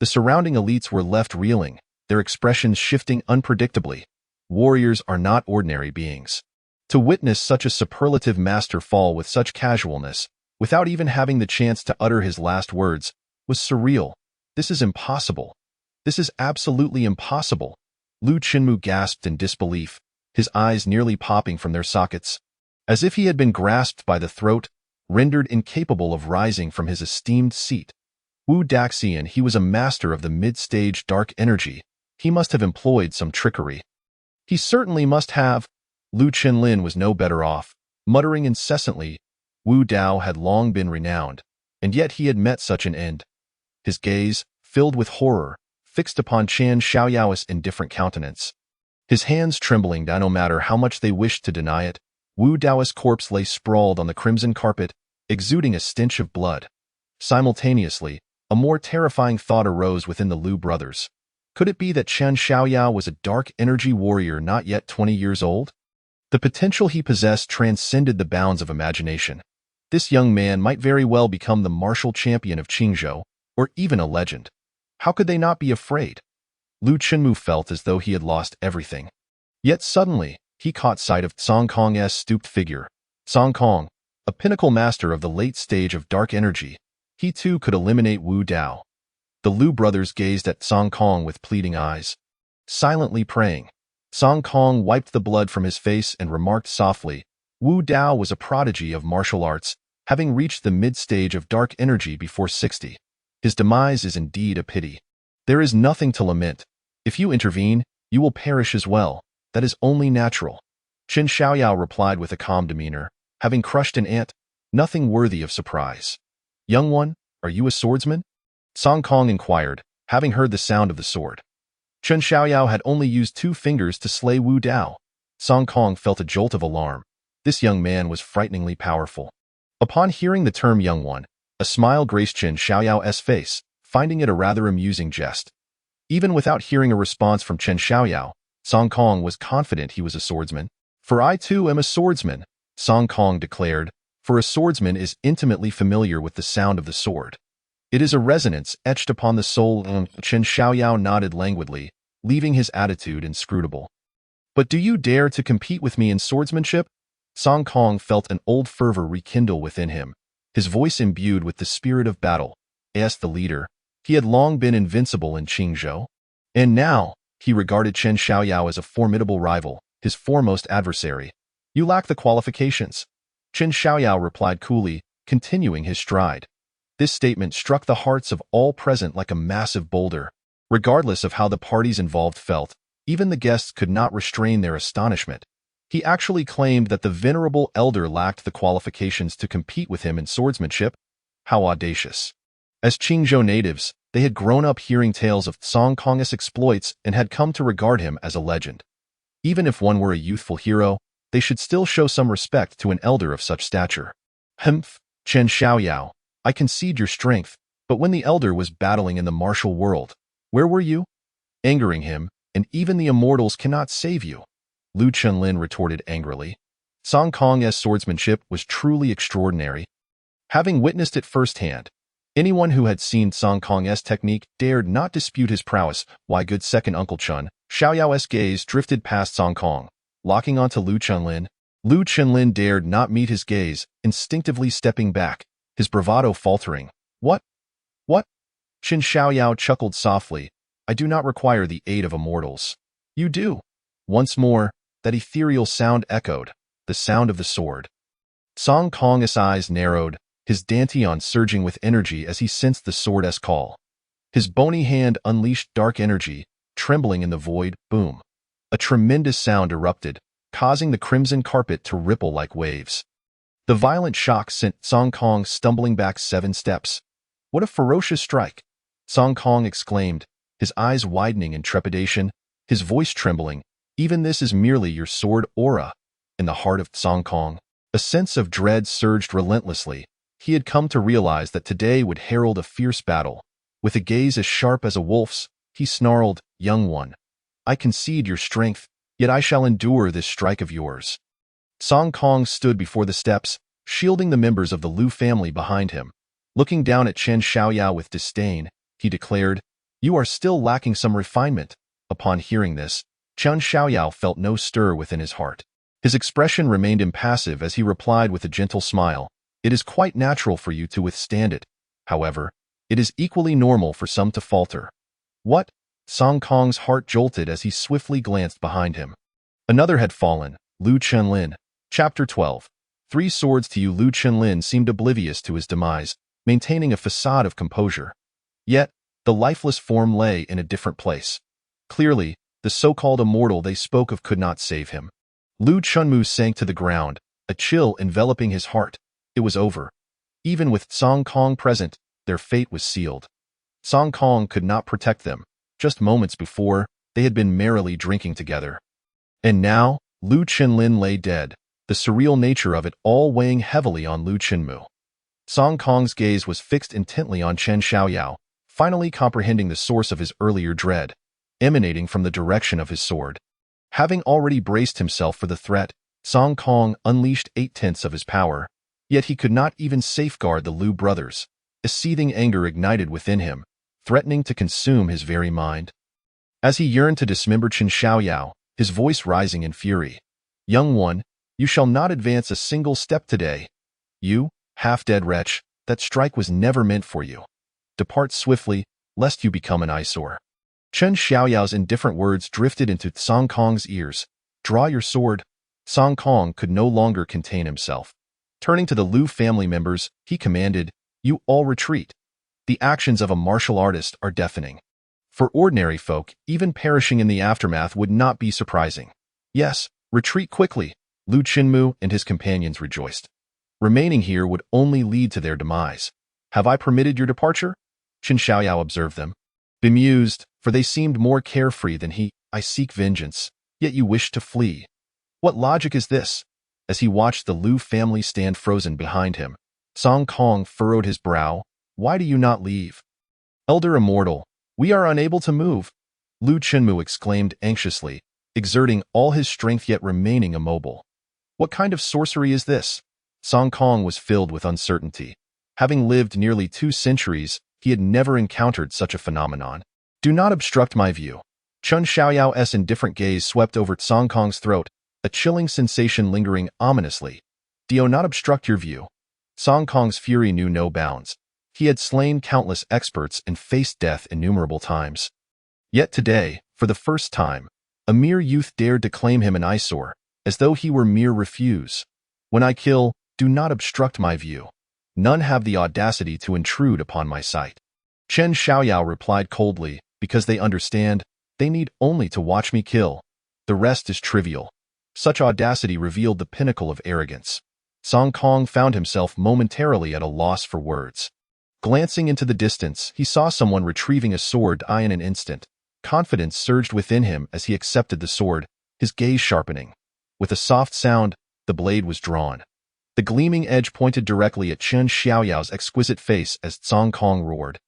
The surrounding elites were left reeling, their expressions shifting unpredictably. Warriors are not ordinary beings. To witness such a superlative master fall with such casualness, without even having the chance to utter his last words, was surreal. This is impossible. This is absolutely impossible. Lu Qinmu gasped in disbelief, his eyes nearly popping from their sockets. As if he had been grasped by the throat, rendered incapable of rising from his esteemed seat. Wu Daxian, he was a master of the mid-stage dark energy. He must have employed some trickery. He certainly must have. Lu Qinlin was no better off, muttering incessantly. Wu Dao had long been renowned, and yet he had met such an end. His gaze, filled with horror, fixed upon Chen Xiaoyao's indifferent countenance. His hands trembling no matter how much they wished to deny it. Wu Dao's corpse lay sprawled on the crimson carpet, exuding a stench of blood. Simultaneously, a more terrifying thought arose within the Lu brothers. Could it be that Chen Xiaoyao was a dark energy warrior not yet 20 years old? The potential he possessed transcended the bounds of imagination. This young man might very well become the martial champion of Qingzhou, or even a legend. How could they not be afraid? Lu Qinmu felt as though he had lost everything. Yet suddenly, he caught sight of Song Kong's stooped figure. Song Kong, a pinnacle master of the late stage of dark energy, he too could eliminate Wu Dao. The Lu brothers gazed at Song Kong with pleading eyes, silently praying. Song Kong wiped the blood from his face and remarked softly, Wu Dao was a prodigy of martial arts, having reached the mid-stage of dark energy before 60. His demise is indeed a pity. There is nothing to lament. If you intervene, you will perish as well. That is only natural. Chen Xiaoyao replied with a calm demeanor, having crushed an ant, nothing worthy of surprise. Young one, are you a swordsman? Song Kong inquired, having heard the sound of the sword. Chen Xiaoyao had only used 2 fingers to slay Wu Dao. Song Kong felt a jolt of alarm. This young man was frighteningly powerful. Upon hearing the term young one, a smile graced Chen Xiaoyao's face, finding it a rather amusing jest. Even without hearing a response from Chen Xiaoyao, Song Kong was confident he was a swordsman. For I too am a swordsman, Song Kong declared, for a swordsman is intimately familiar with the sound of the sword. It is a resonance etched upon the soul. Chen Xiaoyao nodded languidly, leaving his attitude inscrutable. But do you dare to compete with me in swordsmanship? Song Kong felt an old fervor rekindle within him, his voice imbued with the spirit of battle. As the leader, he had long been invincible in Qingzhou, and now he regarded Chen Xiaoyao as a formidable rival, his foremost adversary. You lack the qualifications, Chen Xiaoyao replied coolly, continuing his stride. This statement struck the hearts of all present like a massive boulder. Regardless of how the parties involved felt, even the guests could not restrain their astonishment. He actually claimed that the venerable elder lacked the qualifications to compete with him in swordsmanship. How audacious. As Qingzhou natives, they had grown up hearing tales of Song Kong's exploits and had come to regard him as a legend. Even if one were a youthful hero, they should still show some respect to an elder of such stature. Humph, Chen Xiaoyao, I concede your strength, but when the elder was battling in the martial world, where were you? Angering him, and even the immortals cannot save you, Lu Chunlin retorted angrily. Song Kong's swordsmanship was truly extraordinary. Having witnessed it firsthand, anyone who had seen Song Kong's technique dared not dispute his prowess. Why, good second Uncle Chun, Xiaoyao's gaze drifted past Song Kong, locking onto Lu Chunlin. Lu Chunlin dared not meet his gaze, instinctively stepping back, his bravado faltering. What? What? Qin Xiaoyao chuckled softly. I do not require the aid of immortals. You do. Once more, that ethereal sound echoed, the sound of the sword. Song Kong's eyes narrowed, his dantian surging with energy as he sensed the sword's call. His bony hand unleashed dark energy, trembling in the void. Boom. A tremendous sound erupted, causing the crimson carpet to ripple like waves. The violent shock sent Song Kong stumbling back 7 steps. What a ferocious strike! Song Kong exclaimed, his eyes widening in trepidation, his voice trembling. Even this is merely your sword aura. In the heart of Song Kong, a sense of dread surged relentlessly. He had come to realize that today would herald a fierce battle. With a gaze as sharp as a wolf's, he snarled, Young one, I concede your strength, yet I shall endure this strike of yours. Song Kong stood before the steps, shielding the members of the Lu family behind him. Looking down at Chen Xiaoyao with disdain, he declared, You are still lacking some refinement. Upon hearing this, Chen Xiaoyao felt no stir within his heart. His expression remained impassive as he replied with a gentle smile, It is quite natural for you to withstand it. However, it is equally normal for some to falter. What? Song Kong's heart jolted as he swiftly glanced behind him. Another had fallen, Lu Chunlin. Chapter 12. 3 swords to you. Lu Chunlin seemed oblivious to his demise, maintaining a facade of composure. Yet, the lifeless form lay in a different place. Clearly, the so-called immortal they spoke of could not save him. Lu Chunmu sank to the ground, a chill enveloping his heart. It was over. Even with Song Kong present, their fate was sealed. Song Kong could not protect them. Just moments before, they had been merrily drinking together. And now, Lu Chunlin lay dead, the surreal nature of it all weighing heavily on Lu Chunmu. Song Kong's gaze was fixed intently on Chen Xiaoyao, finally comprehending the source of his earlier dread, emanating from the direction of his sword. Having already braced himself for the threat, Song Kong unleashed 8/10 of his power, yet he could not even safeguard the Lu brothers. A seething anger ignited within him, threatening to consume his very mind. As he yearned to dismember Chen Xiaoyao, his voice rising in fury. Young one, you shall not advance a single step today. You, half-dead wretch, that strike was never meant for you. Depart swiftly, lest you become an eyesore. Chen Xiaoyao's indifferent words drifted into Song Kong's ears. Draw your sword. Song Kong could no longer contain himself. Turning to the Lu family members, he commanded, You all retreat. The actions of a martial artist are deafening. For ordinary folk, even perishing in the aftermath would not be surprising. Yes, retreat quickly, Lu Chunmu and his companions rejoiced. Remaining here would only lead to their demise. Have I permitted your departure? Chen Xiaoyao observed them. Bemused, for they seemed more carefree than he. I seek vengeance, yet you wish to flee. What logic is this? As he watched the Lu family stand frozen behind him, Song Kong furrowed his brow. Why do you not leave? Elder Immortal, we are unable to move, Lu Chunmu exclaimed anxiously, exerting all his strength yet remaining immobile. What kind of sorcery is this? Song Kong was filled with uncertainty. Having lived nearly 2 centuries, he had never encountered such a phenomenon. Do not obstruct my view. Chun Xiaoyao's indifferent gaze swept over Song Kong's throat, a chilling sensation lingering ominously. "Do not obstruct your view." Song Kong's fury knew no bounds. He had slain countless experts and faced death innumerable times. Yet today, for the first time, a mere youth dared to claim him an eyesore, as though he were mere refuse. "When I kill, do not obstruct my view. None have the audacity to intrude upon my sight." Chen Xiaoyao replied coldly, "Because they understand, they need only to watch me kill. The rest is trivial." Such audacity revealed the pinnacle of arrogance. Song Kong found himself momentarily at a loss for words. Glancing into the distance, he saw someone retrieving a sword in an instant. Confidence surged within him as he accepted the sword, his gaze sharpening. With a soft sound, the blade was drawn. The gleaming edge pointed directly at Chen Xiaoyao's exquisite face as Song Kong roared,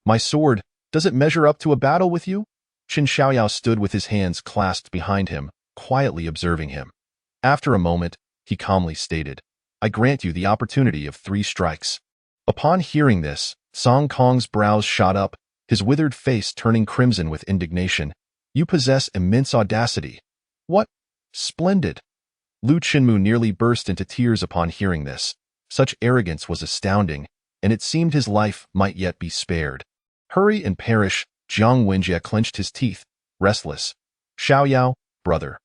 "My sword, does it measure up to a battle with you?" Chen Xiaoyao stood with his hands clasped behind him, quietly observing him. After a moment, he calmly stated, "I grant you the opportunity of 3 strikes." Upon hearing this, Song Kong's brows shot up, his withered face turning crimson with indignation. "You possess immense audacity." "What? Splendid!" Lu Chenmu nearly burst into tears upon hearing this. Such arrogance was astounding, and it seemed his life might yet be spared. "Hurry and perish." Jiang Wenjie clenched his teeth, restless. "Xiaoyao, brother."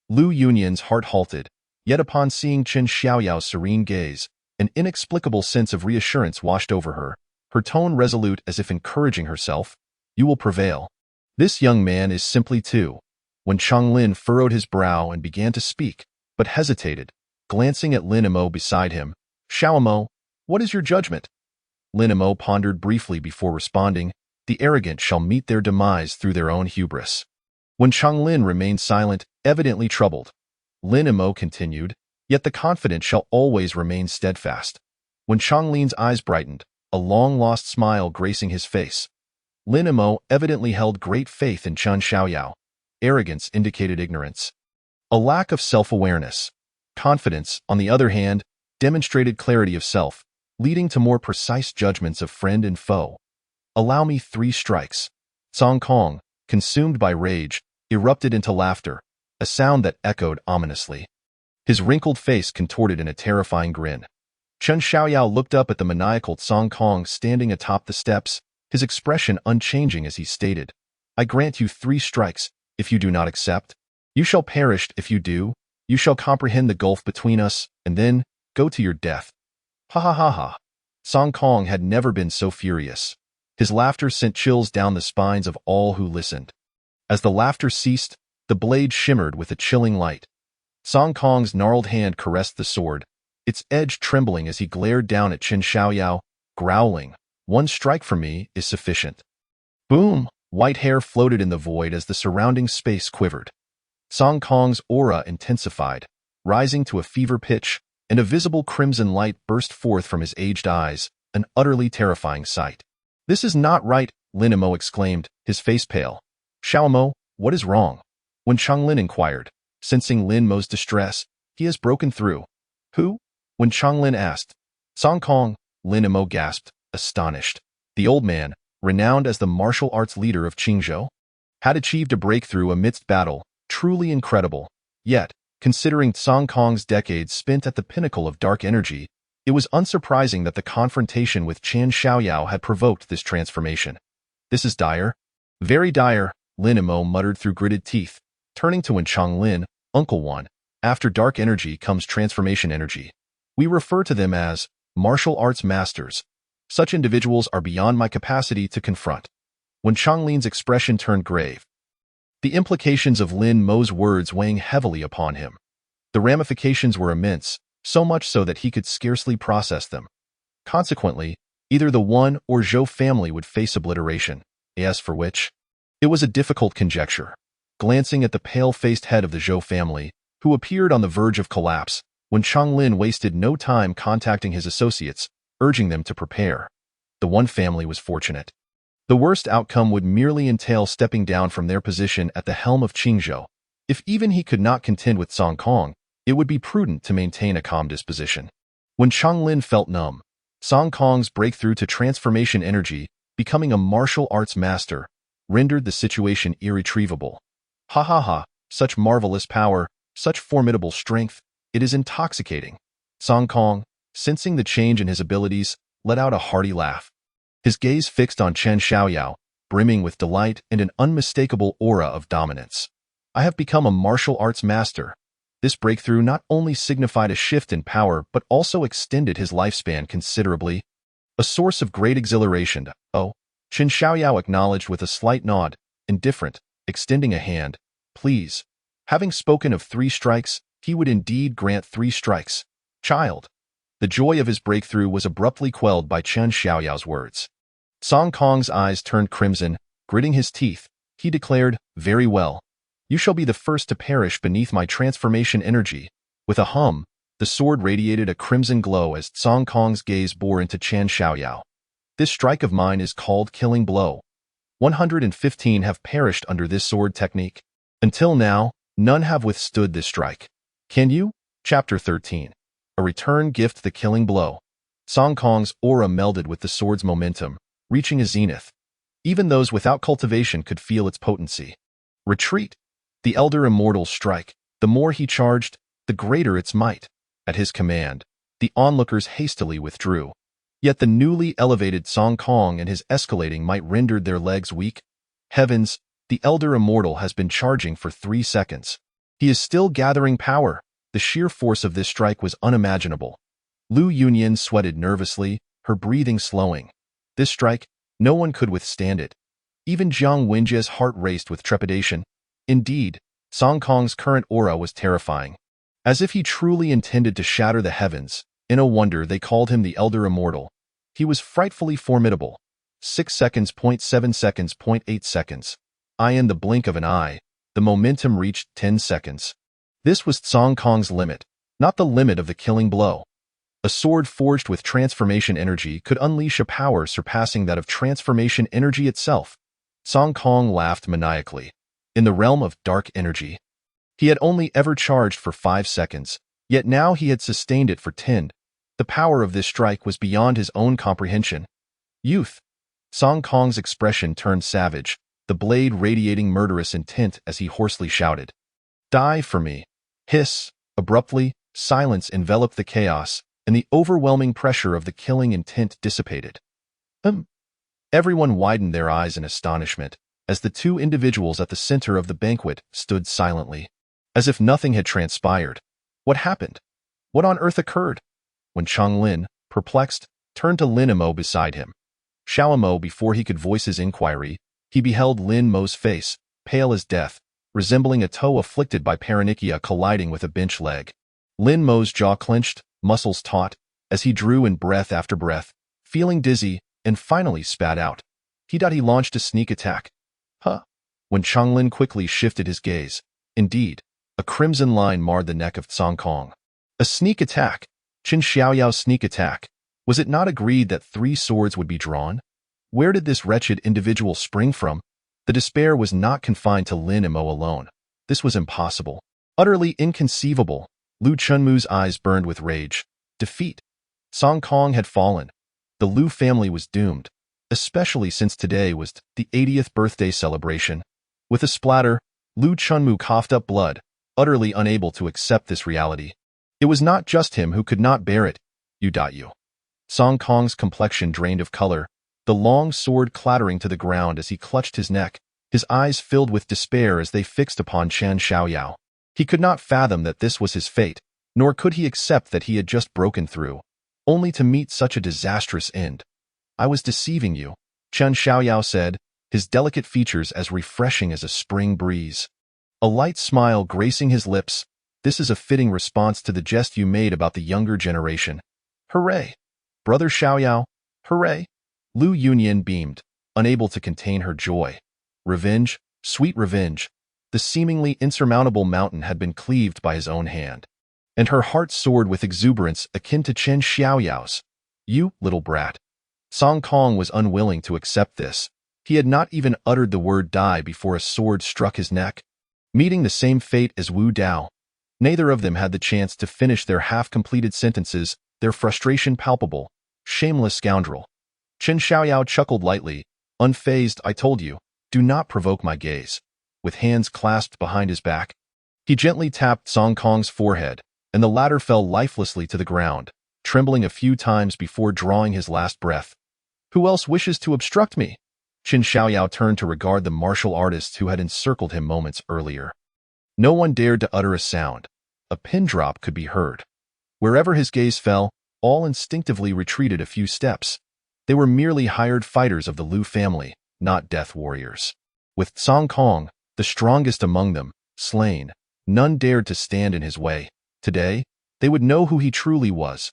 Lu Yunyan's heart halted, yet upon seeing Chen Xiaoyao's serene gaze, an inexplicable sense of reassurance washed over her, her tone resolute as if encouraging herself. "You will prevail. This young man is simply too." When Changlin furrowed his brow and began to speak, but hesitated, glancing at Lin Imo beside him. "Xiaomo, what is your judgment?" Lin Imo pondered briefly before responding, "The arrogant shall meet their demise through their own hubris." When Changlin remained silent, evidently troubled, Lin Imo continued, "Yet the confident shall always remain steadfast." When Changlin's eyes brightened, a long-lost smile gracing his face, Lin Imo evidently held great faith in Chen Xiaoyao. Arrogance indicated ignorance, a lack of self-awareness. Confidence, on the other hand, demonstrated clarity of self, leading to more precise judgments of friend and foe. "Allow me 3 strikes." Song Kong, consumed by rage, erupted into laughter, a sound that echoed ominously. His wrinkled face contorted in a terrifying grin. Chen Xiaoyao looked up at the maniacal Song Kong standing atop the steps, his expression unchanging as he stated, "I grant you 3 strikes. If you do not accept, you shall perish. If you do, you shall comprehend the gulf between us, and then go to your death." Ha ha ha ha. Song Kong had never been so furious. His laughter sent chills down the spines of all who listened. As the laughter ceased, the blade shimmered with a chilling light. Song Kong's gnarled hand caressed the sword, its edge trembling as he glared down at Chen Xiaoyao, growling, "1 strike for me is sufficient." Boom! White hair floated in the void as the surrounding space quivered. Song Kong's aura intensified, rising to a fever pitch, and a visible crimson light burst forth from his aged eyes, an utterly terrifying sight. "This is not right," Lin Imo exclaimed, his face pale. "Xiaomo, what is wrong?" When Changlin inquired, sensing Lin Mo's distress, "He has broken through." "Who?" When Changlin asked. "Song Kong," Lin Imo gasped, astonished. The old man, renowned as the martial arts leader of Qingzhou, had achieved a breakthrough amidst battle, truly incredible. Yet, considering Song Kong's decades spent at the pinnacle of dark energy, it was unsurprising that the confrontation with Chen Xiaoyao had provoked this transformation. "This is dire." "Very dire," Lin Imo muttered through gritted teeth, turning to Wen Changlin, "Uncle Wan, after dark energy comes transformation energy. We refer to them as martial arts masters. Such individuals are beyond my capacity to confront." When Changlin's expression turned grave, the implications of Lin Mo's words weighing heavily upon him. The ramifications were immense, so much so that he could scarcely process them. Consequently, either the Wan or Zhou family would face obliteration, as for which it was a difficult conjecture. Glancing at the pale-faced head of the Zhou family, who appeared on the verge of collapse, when Changlin wasted no time contacting his associates, urging them to prepare. The Wan family was fortunate. The worst outcome would merely entail stepping down from their position at the helm of Qingzhou. If even he could not contend with Song Kong, it would be prudent to maintain a calm disposition. When Changlin felt numb, Song Kong's breakthrough to transformation energy, becoming a martial arts master, rendered the situation irretrievable. Ha ha ha, such marvelous power, such formidable strength, it is intoxicating. Song Kong, sensing the change in his abilities, let out a hearty laugh. His gaze fixed on Chen Xiaoyao, brimming with delight and an unmistakable aura of dominance. I have become a martial arts master. This breakthrough not only signified a shift in power but also extended his lifespan considerably. A source of great exhilaration. Oh, Chen Xiaoyao acknowledged with a slight nod, indifferent, extending a hand. Please. Having spoken of 3 strikes, he would indeed grant 3 strikes. Child. The joy of his breakthrough was abruptly quelled by Chen Xiaoyao's words. Song Kong's eyes turned crimson, gritting his teeth. He declared, very well. You shall be the first to perish beneath my transformation energy. With a hum, the sword radiated a crimson glow as Song Kong's gaze bore into Chen Xiaoyao. This strike of mine is called Killing Blow. 115 have perished under this sword technique. Until now, none have withstood this strike. Can you? Chapter 13. A return gift, the Killing Blow. Song Kong's aura melded with the sword's momentum, reaching a zenith. Even those without cultivation could feel its potency. Retreat. The elder immortal's strike. The more he charged, the greater its might. At his command, the onlookers hastily withdrew. Yet the newly elevated Song Kong and his escalating might rendered their legs weak. Heavens, the elder immortal has been charging for 3 seconds. He is still gathering power. The sheer force of this strike was unimaginable. Lu Yunyan sweated nervously, her breathing slowing. This strike, no one could withstand it. Even Jiang Wenjie's heart raced with trepidation. Indeed, Song Kong's current aura was terrifying. As if he truly intended to shatter the heavens, in a wonder they called him the Elder Immortal. He was frightfully formidable. 6 seconds, 0.7 seconds, 0.8 seconds. In the blink of an eye, the momentum reached 10 seconds. This was Song Kong's limit, not the limit of the killing blow. A sword forged with transformation energy could unleash a power surpassing that of transformation energy itself. Song Kong laughed maniacally. In the realm of dark energy, he had only ever charged for 5 seconds, yet now he had sustained it for 10. The power of this strike was beyond his own comprehension. Youth. Song Kong's expression turned savage, the blade radiating murderous intent as he hoarsely shouted. Die for me. Hiss. Abruptly, silence enveloped the chaos, and the overwhelming pressure of the killing intent dissipated. Everyone widened their eyes in astonishment, as the 2 individuals at the center of the banquet stood silently, as if nothing had transpired. What happened? What on earth occurred? When Chang Lin, perplexed, turned to Lin Mo beside him. Xiao Mo, before he could voice his inquiry, he beheld Lin Mo's face, pale as death, resembling a toe afflicted by paronychia colliding with a bench leg. Lin Mo's jaw clenched, muscles taut, as he drew in breath after breath, feeling dizzy, and finally spat out. He launched a sneak attack. Huh? When Chang Lin quickly shifted his gaze. Indeed, a crimson line marred the neck of Song Kong. A sneak attack. Chen Xiaoyao's sneak attack. Was it not agreed that 3 swords would be drawn? Where did this wretched individual spring from? The despair was not confined to Lin Mo alone. This was impossible. Utterly inconceivable. Lu Chunmu's eyes burned with rage. Defeat. Song Kong had fallen. The Lu family was doomed, especially since today was the 80th birthday celebration. With a splatter, Lu Chunmu coughed up blood, utterly unable to accept this reality. It was not just him who could not bear it. You. Song Kong's complexion drained of color, the long sword clattering to the ground as he clutched his neck, his eyes filled with despair as they fixed upon Chen Xiaoyao. He could not fathom that this was his fate, nor could he accept that he had just broken through, only to meet such a disastrous end. I was deceiving you, Chen Xiaoyao said, his delicate features as refreshing as a spring breeze. A light smile gracing his lips. This is a fitting response to the jest you made about the younger generation. Hooray! Brother Xiaoyao, hooray! Lu Yunyan beamed, unable to contain her joy. Revenge, sweet revenge. The seemingly insurmountable mountain had been cleaved by his own hand. And her heart soared with exuberance akin to Chen Xiaoyao's. You, little brat. Song Kong was unwilling to accept this. He had not even uttered the word die before a sword struck his neck. Meeting the same fate as Wu Dao. Neither of them had the chance to finish their half-completed sentences, their frustration palpable. Shameless scoundrel. Chen Xiaoyao chuckled lightly. Unfazed, I told you. do not provoke my gaze. With hands clasped behind his back, he gently tapped Song Kong's forehead, and the latter fell lifelessly to the ground, trembling a few times before drawing his last breath. Who else wishes to obstruct me? Qin Xiaoyao turned to regard the martial artists who had encircled him moments earlier. No one dared to utter a sound. A pin drop could be heard. Wherever his gaze fell, all instinctively retreated a few steps. They were merely hired fighters of the Liu family, not death warriors. With Song Kong, the strongest among them, slain, none dared to stand in his way. Today, they would know who he truly was.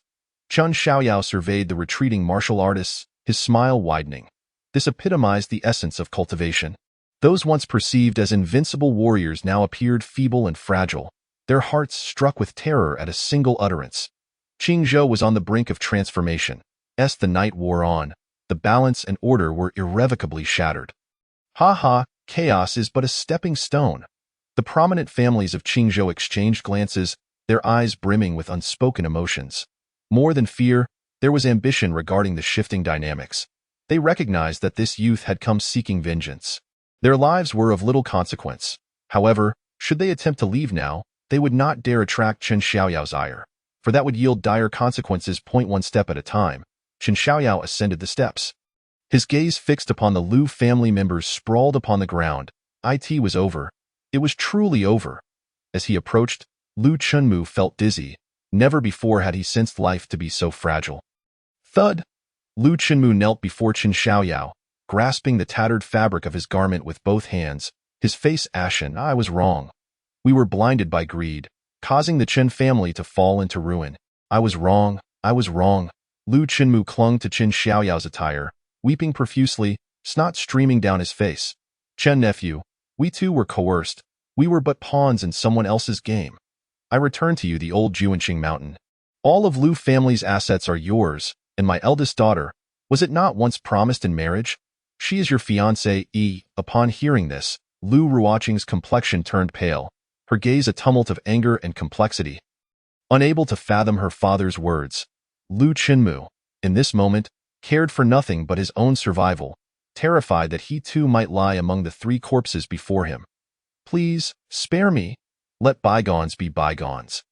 Qin Xiaoyao surveyed the retreating martial artists, his smile widening. This epitomized the essence of cultivation. Those once perceived as invincible warriors now appeared feeble and fragile, their hearts struck with terror at a single utterance. Qingzhou was on the brink of transformation. As the night wore on, the balance and order were irrevocably shattered. Ha ha, chaos is but a stepping stone. The prominent families of Qingzhou exchanged glances, their eyes brimming with unspoken emotions. More than fear, there was ambition regarding the shifting dynamics. They recognized that this youth had come seeking vengeance. Their lives were of little consequence. However, should they attempt to leave now, they would not dare attract Qin Xiaoyao's ire, for that would yield dire consequences. One step at a time, Qin Xiaoyao ascended the steps. His gaze fixed upon the Liu family members sprawled upon the ground. It was over. It was truly over. As he approached, Liu Chunmu felt dizzy. Never before had he sensed life to be so fragile. Thud! Liu Chunmu knelt before Qin Xiaoyao, grasping the tattered fabric of his garment with both hands, his face ashen. I was wrong. We were blinded by greed, causing the Qin family to fall into ruin. I was wrong. I was wrong. Liu Chunmu clung to Qin Xiaoyao's attire, weeping profusely, snot streaming down his face. Chen nephew, we too were coerced. We were but pawns in someone else's game. I return to you the old Juanqing mountain. All of Liu family's assets are yours, and my eldest daughter, was it not once promised in marriage? She is your fiancée. Upon hearing this, Liu Ruoqing's complexion turned pale, her gaze a tumult of anger and complexity. Unable to fathom her father's words, Liu Chunmu, in this moment, cared for nothing but his own survival, terrified that he too might lie among the 3 corpses before him. Please, spare me. Let bygones be bygones.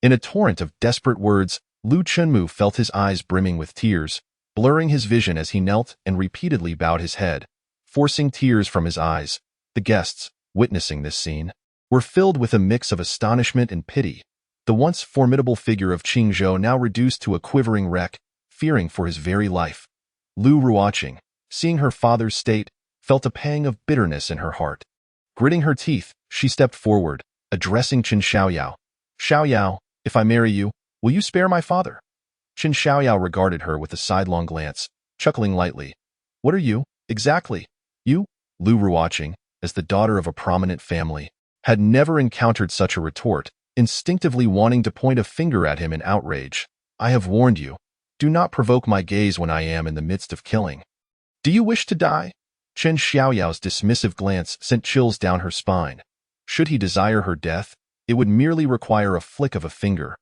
In a torrent of desperate words, Liu Chunmu felt his eyes brimming with tears, blurring his vision as he knelt and repeatedly bowed his head, forcing tears from his eyes. The guests, witnessing this scene, were filled with a mix of astonishment and pity. The once formidable figure of Qingzhou now reduced to a quivering wreck, fearing for his very life. Liu Ruoqing, seeing her father's state, felt a pang of bitterness in her heart. Gritting her teeth, she stepped forward, addressing Qin Xiaoyao. Xiaoyao, if I marry you, will you spare my father? Qin Xiaoyao regarded her with a sidelong glance, chuckling lightly. What are you, exactly? You? Liu Ruoqing, as the daughter of a prominent family, had never encountered such a retort, instinctively wanting to point a finger at him in outrage. I have warned you. Do not provoke my gaze when I am in the midst of killing. Do you wish to die? Qin Xiaoyao's dismissive glance sent chills down her spine. Should he desire her death, it would merely require a flick of a finger.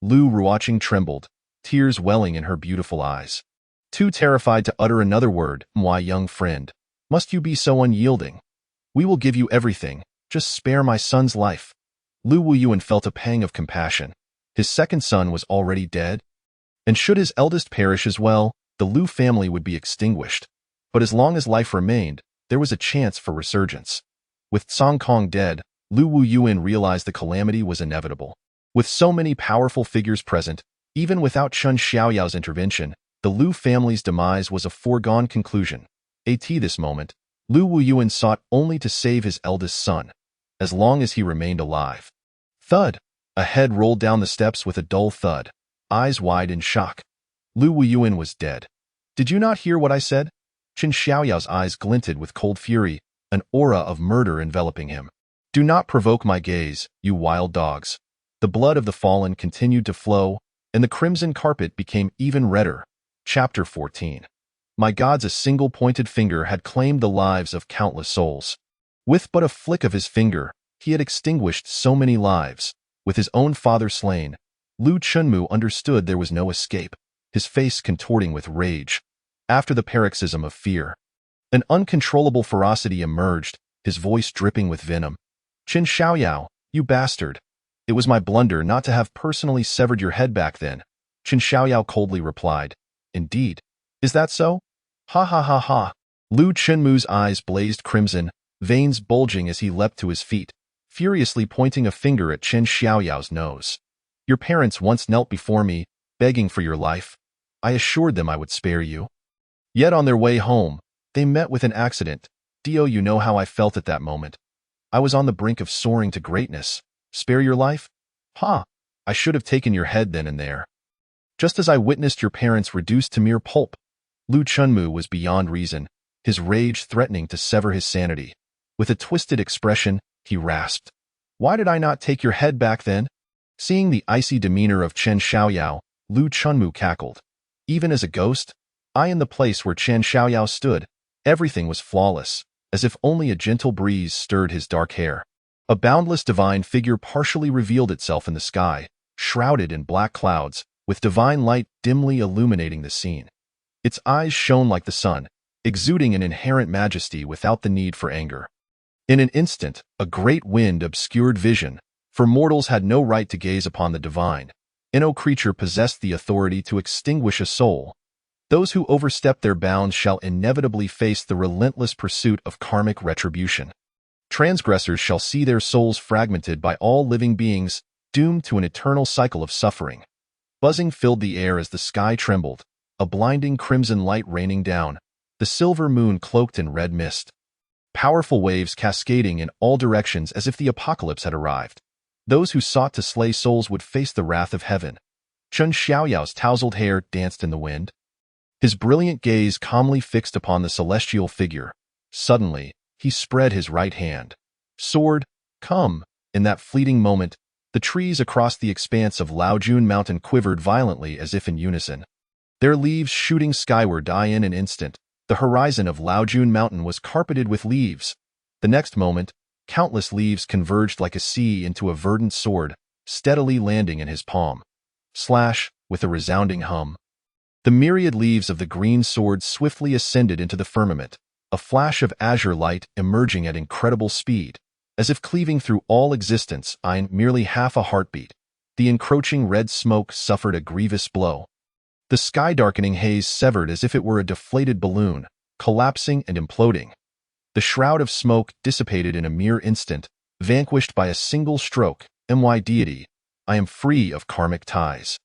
Liu Ruoqing trembled, tears welling in her beautiful eyes. Too terrified to utter another word, my young friend, must you be so unyielding? We will give you everything, just spare my son's life. Liu Wuyuan felt a pang of compassion. His second son was already dead, and should his eldest perish as well, the Liu family would be extinguished. But as long as life remained, there was a chance for resurgence. With Song Kong dead, Liu Wuyuan realized the calamity was inevitable. With so many powerful figures present, even without Qin Xiaoyao's intervention, the Liu family's demise was a foregone conclusion. At this moment, Liu Wuyuan sought only to save his eldest son, as long as he remained alive. Thud! A head rolled down the steps with a dull thud, eyes wide in shock. Liu Wuyuan was dead. Did you not hear what I said? Qin Xiaoyao's eyes glinted with cold fury, an aura of murder enveloping him. Do not provoke my gaze, you wild dogs. The blood of the fallen continued to flow, and the crimson carpet became even redder. Chapter 14. My gods, a single pointed finger had claimed the lives of countless souls. With but a flick of his finger, he had extinguished so many lives. With his own father slain, Liu Chunmu understood there was no escape, his face contorting with rage. After the paroxysm of fear, An uncontrollable ferocity emerged, his voice dripping with venom. Qin Xiaoyao, you bastard. It was my blunder not to have personally severed your head back then. Qin Xiaoyao coldly replied. Indeed. Is that so? Ha ha ha ha. Lu Chenmu's eyes blazed crimson, veins bulging as he leapt to his feet, furiously pointing a finger at Qin Xiaoyao's nose. Your parents once knelt before me, begging for your life. I assured them I would spare you. Yet on their way home, they met with an accident. Dio, you know how I felt at that moment. I was on the brink of soaring to greatness. Spare your life? Ha! I should have taken your head then and there. Just as I witnessed your parents reduced to mere pulp. Lu Chenmu was beyond reason, his rage threatening to sever his sanity. With a twisted expression, he rasped. Why did I not take your head back then? Seeing the icy demeanor of Qin Xiaoyao, Lu Chenmu cackled. Even as a ghost, in the place where Qin Xiaoyao stood, everything was flawless, as if only a gentle breeze stirred his dark hair. A boundless divine figure partially revealed itself in the sky, shrouded in black clouds, with divine light dimly illuminating the scene. Its eyes shone like the sun, exuding an inherent majesty without the need for anger. In an instant, a great wind obscured vision, for mortals had no right to gaze upon the divine. No creature possessed the authority to extinguish a soul. Those who overstep their bounds shall inevitably face the relentless pursuit of karmic retribution. Transgressors shall see their souls fragmented by all living beings, doomed to an eternal cycle of suffering. Buzzing filled the air as the sky trembled, a blinding crimson light raining down, the silver moon cloaked in red mist. Powerful waves cascading in all directions as if the apocalypse had arrived. Those who sought to slay souls would face the wrath of heaven. Qin Xiaoyao's tousled hair danced in the wind. His brilliant gaze calmly fixed upon the celestial figure. Suddenly, he spread his right hand. Sword, come! In that fleeting moment, the trees across the expanse of Laojun Mountain quivered violently as if in unison. Their leaves shooting skyward die in an instant. The horizon of Laojun Mountain was carpeted with leaves. The next moment, countless leaves converged like a sea into a verdant sword, steadily landing in his palm. Slash, with a resounding hum. The myriad leaves of the green sword swiftly ascended into the firmament, a flash of azure light emerging at incredible speed, as if cleaving through all existence in merely half a heartbeat. The encroaching red smoke suffered a grievous blow. The sky-darkening haze severed as if it were a deflated balloon, collapsing and imploding. The shroud of smoke dissipated in a mere instant, vanquished by a single stroke. My deity, I am free of karmic ties.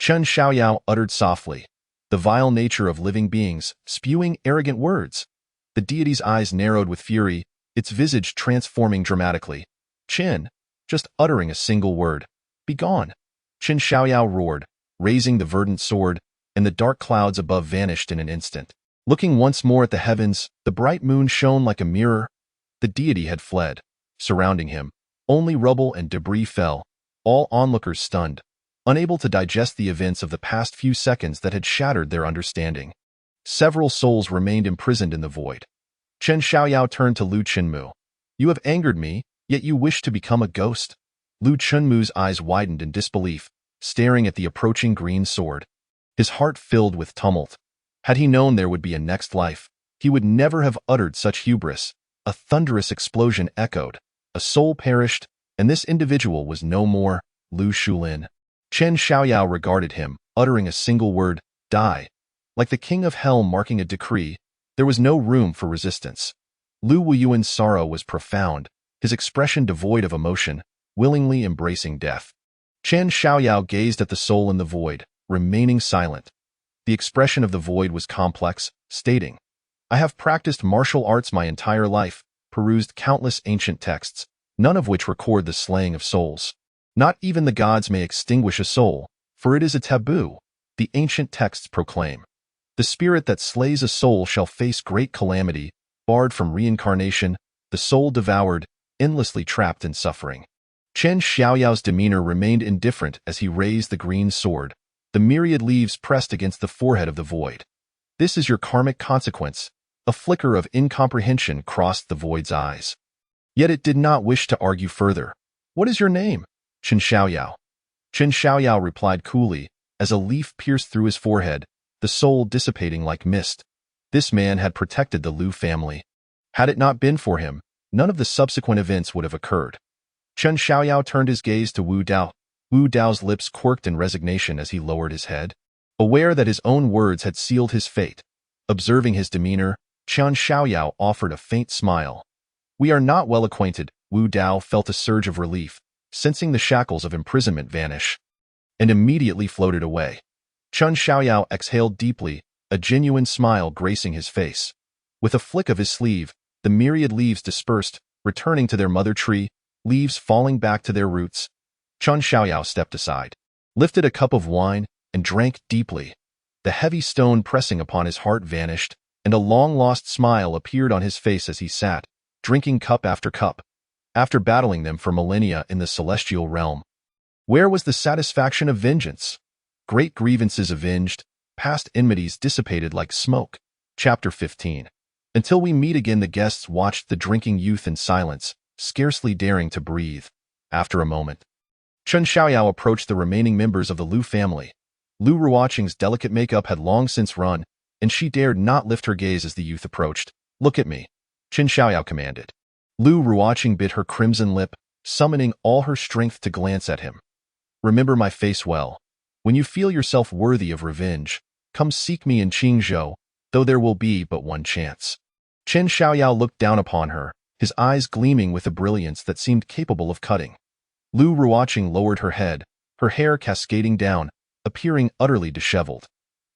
Qin Xiaoyao uttered softly, the vile nature of living beings, spewing arrogant words. The deity's eyes narrowed with fury, its visage transforming dramatically. Qin, just uttering a single word. Begone! Qin Xiaoyao roared, raising the verdant sword, and the dark clouds above vanished in an instant. Looking once more at the heavens, the bright moon shone like a mirror. The deity had fled. Surrounding him, only rubble and debris fell, all onlookers stunned, unable to digest the events of the past few seconds that had shattered their understanding. Several souls remained imprisoned in the void. Qin Xiaoyao turned to Lu Chenmu. You have angered me, yet you wish to become a ghost. Lu Chenmu's eyes widened in disbelief, staring at the approaching green sword. His heart filled with tumult. Had he known there would be a next life, he would never have uttered such hubris. A thunderous explosion echoed. A soul perished, and this individual was no more Lu Shulin. Qin Xiaoyao regarded him, uttering a single word, die. Like the king of hell marking a decree, there was no room for resistance. Lu Wuyuan's sorrow was profound, his expression devoid of emotion, willingly embracing death. Qin Xiaoyao gazed at the soul in the void, remaining silent. The expression of the void was complex, stating, I have practiced martial arts my entire life, perused countless ancient texts, none of which record the slaying of souls. Not even the gods may extinguish a soul, for it is a taboo, the ancient texts proclaim. The spirit that slays a soul shall face great calamity, barred from reincarnation, the soul devoured, endlessly trapped in suffering. Qin Xiaoyao's demeanor remained indifferent as he raised the green sword. The myriad leaves pressed against the forehead of the void. This is your karmic consequence. A flicker of incomprehension crossed the void's eyes. Yet it did not wish to argue further. What is your name? Qin Xiaoyao. Qin Xiaoyao replied coolly, as a leaf pierced through his forehead, the soul dissipating like mist. This man had protected the Lu family. Had it not been for him, none of the subsequent events would have occurred. Chen Xiaoyao turned his gaze to Wu Dao. Wu Dao's lips quirked in resignation as he lowered his head, aware that his own words had sealed his fate. Observing his demeanor, Chen Xiaoyao offered a faint smile. We are not well acquainted. Wu Dao felt a surge of relief, sensing the shackles of imprisonment vanish, and immediately floated away. Chen Xiaoyao exhaled deeply, a genuine smile gracing his face. With a flick of his sleeve, the myriad leaves dispersed, returning to their mother tree, leaves falling back to their roots. Chen Xiaoyao stepped aside, lifted a cup of wine, and drank deeply. The heavy stone pressing upon his heart vanished, and a long-lost smile appeared on his face as he sat, drinking cup after cup. After battling them for millennia in the celestial realm, where was the satisfaction of vengeance? Great grievances avenged, past enmities dissipated like smoke. Chapter 15. Until we meet again, the guests watched the drinking youth in silence, scarcely daring to breathe. After a moment, Chen Xiaoyao approached the remaining members of the Lu family. Lu Ruoqing's delicate makeup had long since run, and she dared not lift her gaze as the youth approached. Look at me, Chen Xiaoyao commanded. Lu Ruoqing bit her crimson lip, summoning all her strength to glance at him. Remember my face well. When you feel yourself worthy of revenge, come seek me in Qingzhou, though there will be but one chance. Chen Xiaoyao looked down upon her, his eyes gleaming with a brilliance that seemed capable of cutting. Lu Ruoqing lowered her head, her hair cascading down, appearing utterly disheveled.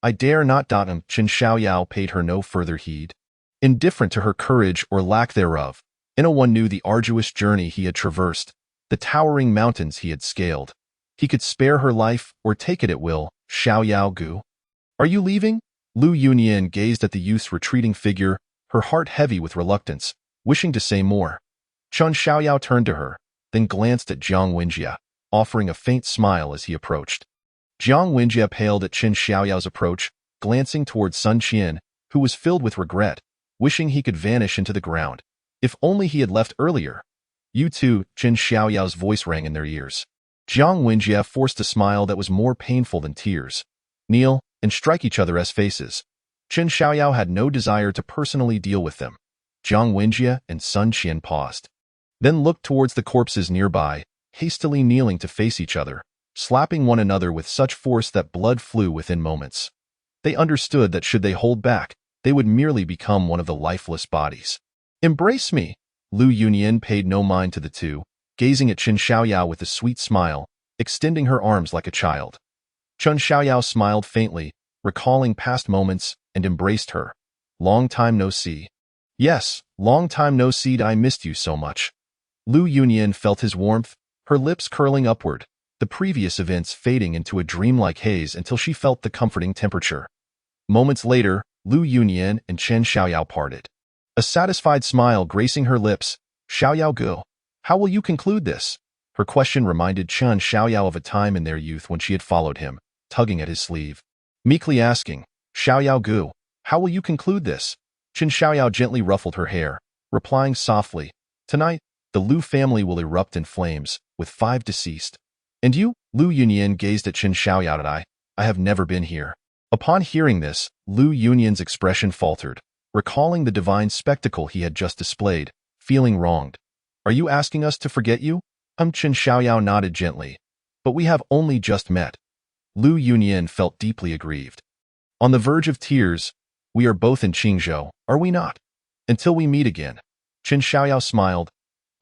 I dare not. Chen Xiaoyao paid her no further heed. Indifferent to her courage or lack thereof, One knew the arduous journey he had traversed, the towering mountains he had scaled. He could spare her life or take it at will. Xiaoyao Gu. Are you leaving? Lu Yunyan gazed at the youth's retreating figure, her heart heavy with reluctance, wishing to say more. Chen Xiaoyao turned to her, then glanced at Jiang Wenjie, offering a faint smile as he approached. Jiang Wenjie paled at Chen Xiaoyao's approach, glancing toward Sun Qian, who was filled with regret, wishing he could vanish into the ground. If only he had left earlier. You too, Chen Xiaoyao's voice rang in their ears. Jiang Wenjie forced a smile that was more painful than tears. Kneel and strike each other as faces. Chen Xiaoyao had no desire to personally deal with them. Jiang Wenjie and Sun Qian paused, then looked towards the corpses nearby, hastily kneeling to face each other, slapping one another with such force that blood flew within moments. They understood that should they hold back, they would merely become one of the lifeless bodies. Embrace me! Lu Yunyan paid no mind to the two, gazing at Chen Xiaoyao with a sweet smile, extending her arms like a child. Chen Xiaoyao smiled faintly, recalling past moments, and embraced her. Long time no see. Yes, long time no see. I missed you so much. Lu Yunyan felt his warmth, her lips curling upward, the previous events fading into a dreamlike haze until she felt the comforting temperature. Moments later, Lu Yunyan and Chen Xiaoyao parted. A satisfied smile gracing her lips. Xiaoyao Gu, how will you conclude this? Her question reminded Chen Xiaoyao of a time in their youth when she had followed him, tugging at his sleeve. Meekly asking, Xiaoyao Gu, how will you conclude this? Chen Xiaoyao gently ruffled her hair, replying softly, tonight, the Lu family will erupt in flames, with 5 deceased. And you? Lu Yunyan gazed at Chen Xiaoyao. I have never been here. Upon hearing this, Lu Yunyan's expression faltered, recalling the divine spectacle he had just displayed, feeling wronged. Are you asking us to forget you? Chen Xiaoyao nodded gently. But we have only just met. Lu Yunyan felt deeply aggrieved. On the verge of tears, we are both in Qingzhou, are we not? Until we meet again. Chen Xiaoyao smiled.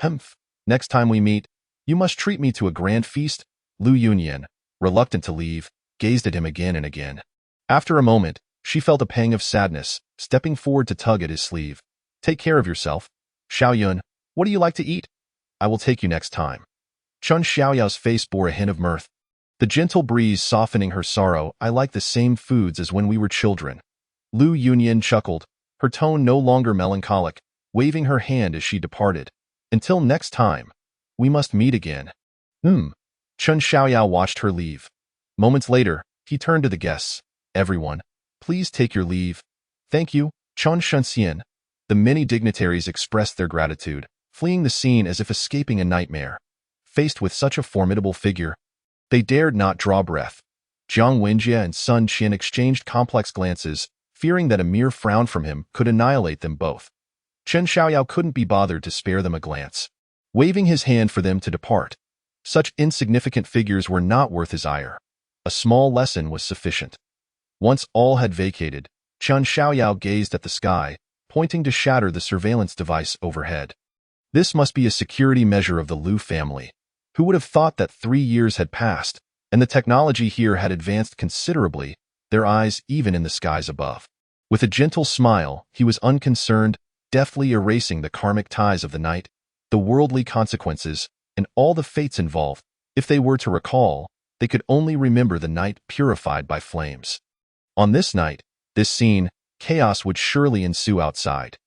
Humph, next time we meet, you must treat me to a grand feast. Lu Yunyan, reluctant to leave, gazed at him again and again. After a moment, she felt a pang of sadness, stepping forward to tug at his sleeve. Take care of yourself. Xiaoyun, what do you like to eat? I will take you next time. Chen Xiaoyao's face bore a hint of mirth. The gentle breeze softening her sorrow. I like the same foods as when we were children. Lu Yunyan chuckled, her tone no longer melancholic, waving her hand as she departed. Until next time, we must meet again. Chen Xiaoyao watched her leave. Moments later, he turned to the guests. Everyone, please take your leave. Thank you, Chen Shenxian. The many dignitaries expressed their gratitude, fleeing the scene as if escaping a nightmare. Faced with such a formidable figure, they dared not draw breath. Jiang Wenjie and Sun Qian exchanged complex glances, fearing that a mere frown from him could annihilate them both. Chen Xiaoyao couldn't be bothered to spare them a glance, waving his hand for them to depart. Such insignificant figures were not worth his ire. A small lesson was sufficient. Once all had vacated, Chen Xiaoyao gazed at the sky, pointing to shatter the surveillance device overhead. This must be a security measure of the Liu family. Who would have thought that 3 years had passed, and the technology here had advanced considerably, their eyes even in the skies above. With a gentle smile, he was unconcerned, deftly erasing the karmic ties of the night, the worldly consequences, and all the fates involved. If they were to recall, they could only remember the night purified by flames. On this night, this scene, chaos would surely ensue outside.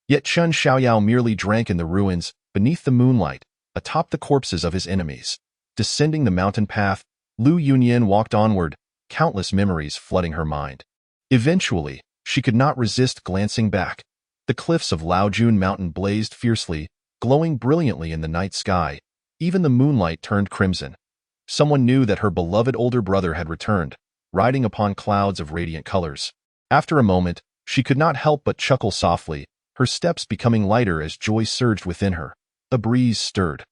Yet Chen Xiaoyao merely drank in the ruins, beneath the moonlight, atop the corpses of his enemies. Descending the mountain path, Liu Yunyan walked onward, countless memories flooding her mind. Eventually, she could not resist glancing back. The cliffs of Laojun Mountain blazed fiercely, glowing brilliantly in the night sky. Even the moonlight turned crimson. Someone knew that her beloved older brother had returned, riding upon clouds of radiant colors. After a moment, she could not help but chuckle softly, her steps becoming lighter as joy surged within her. A breeze stirred.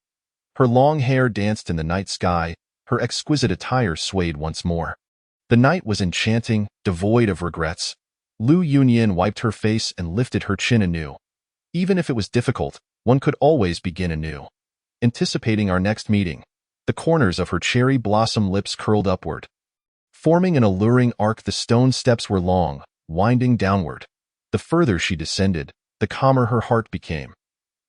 Her long hair danced in the night sky, her exquisite attire swayed once more. The night was enchanting, devoid of regrets. Liu Yunyan wiped her face and lifted her chin anew. Even if it was difficult, one could always begin anew. Anticipating our next meeting, the corners of her cherry blossom lips curled upward. Forming an alluring arc, the stone steps were long, winding downward. The further she descended, the calmer her heart became.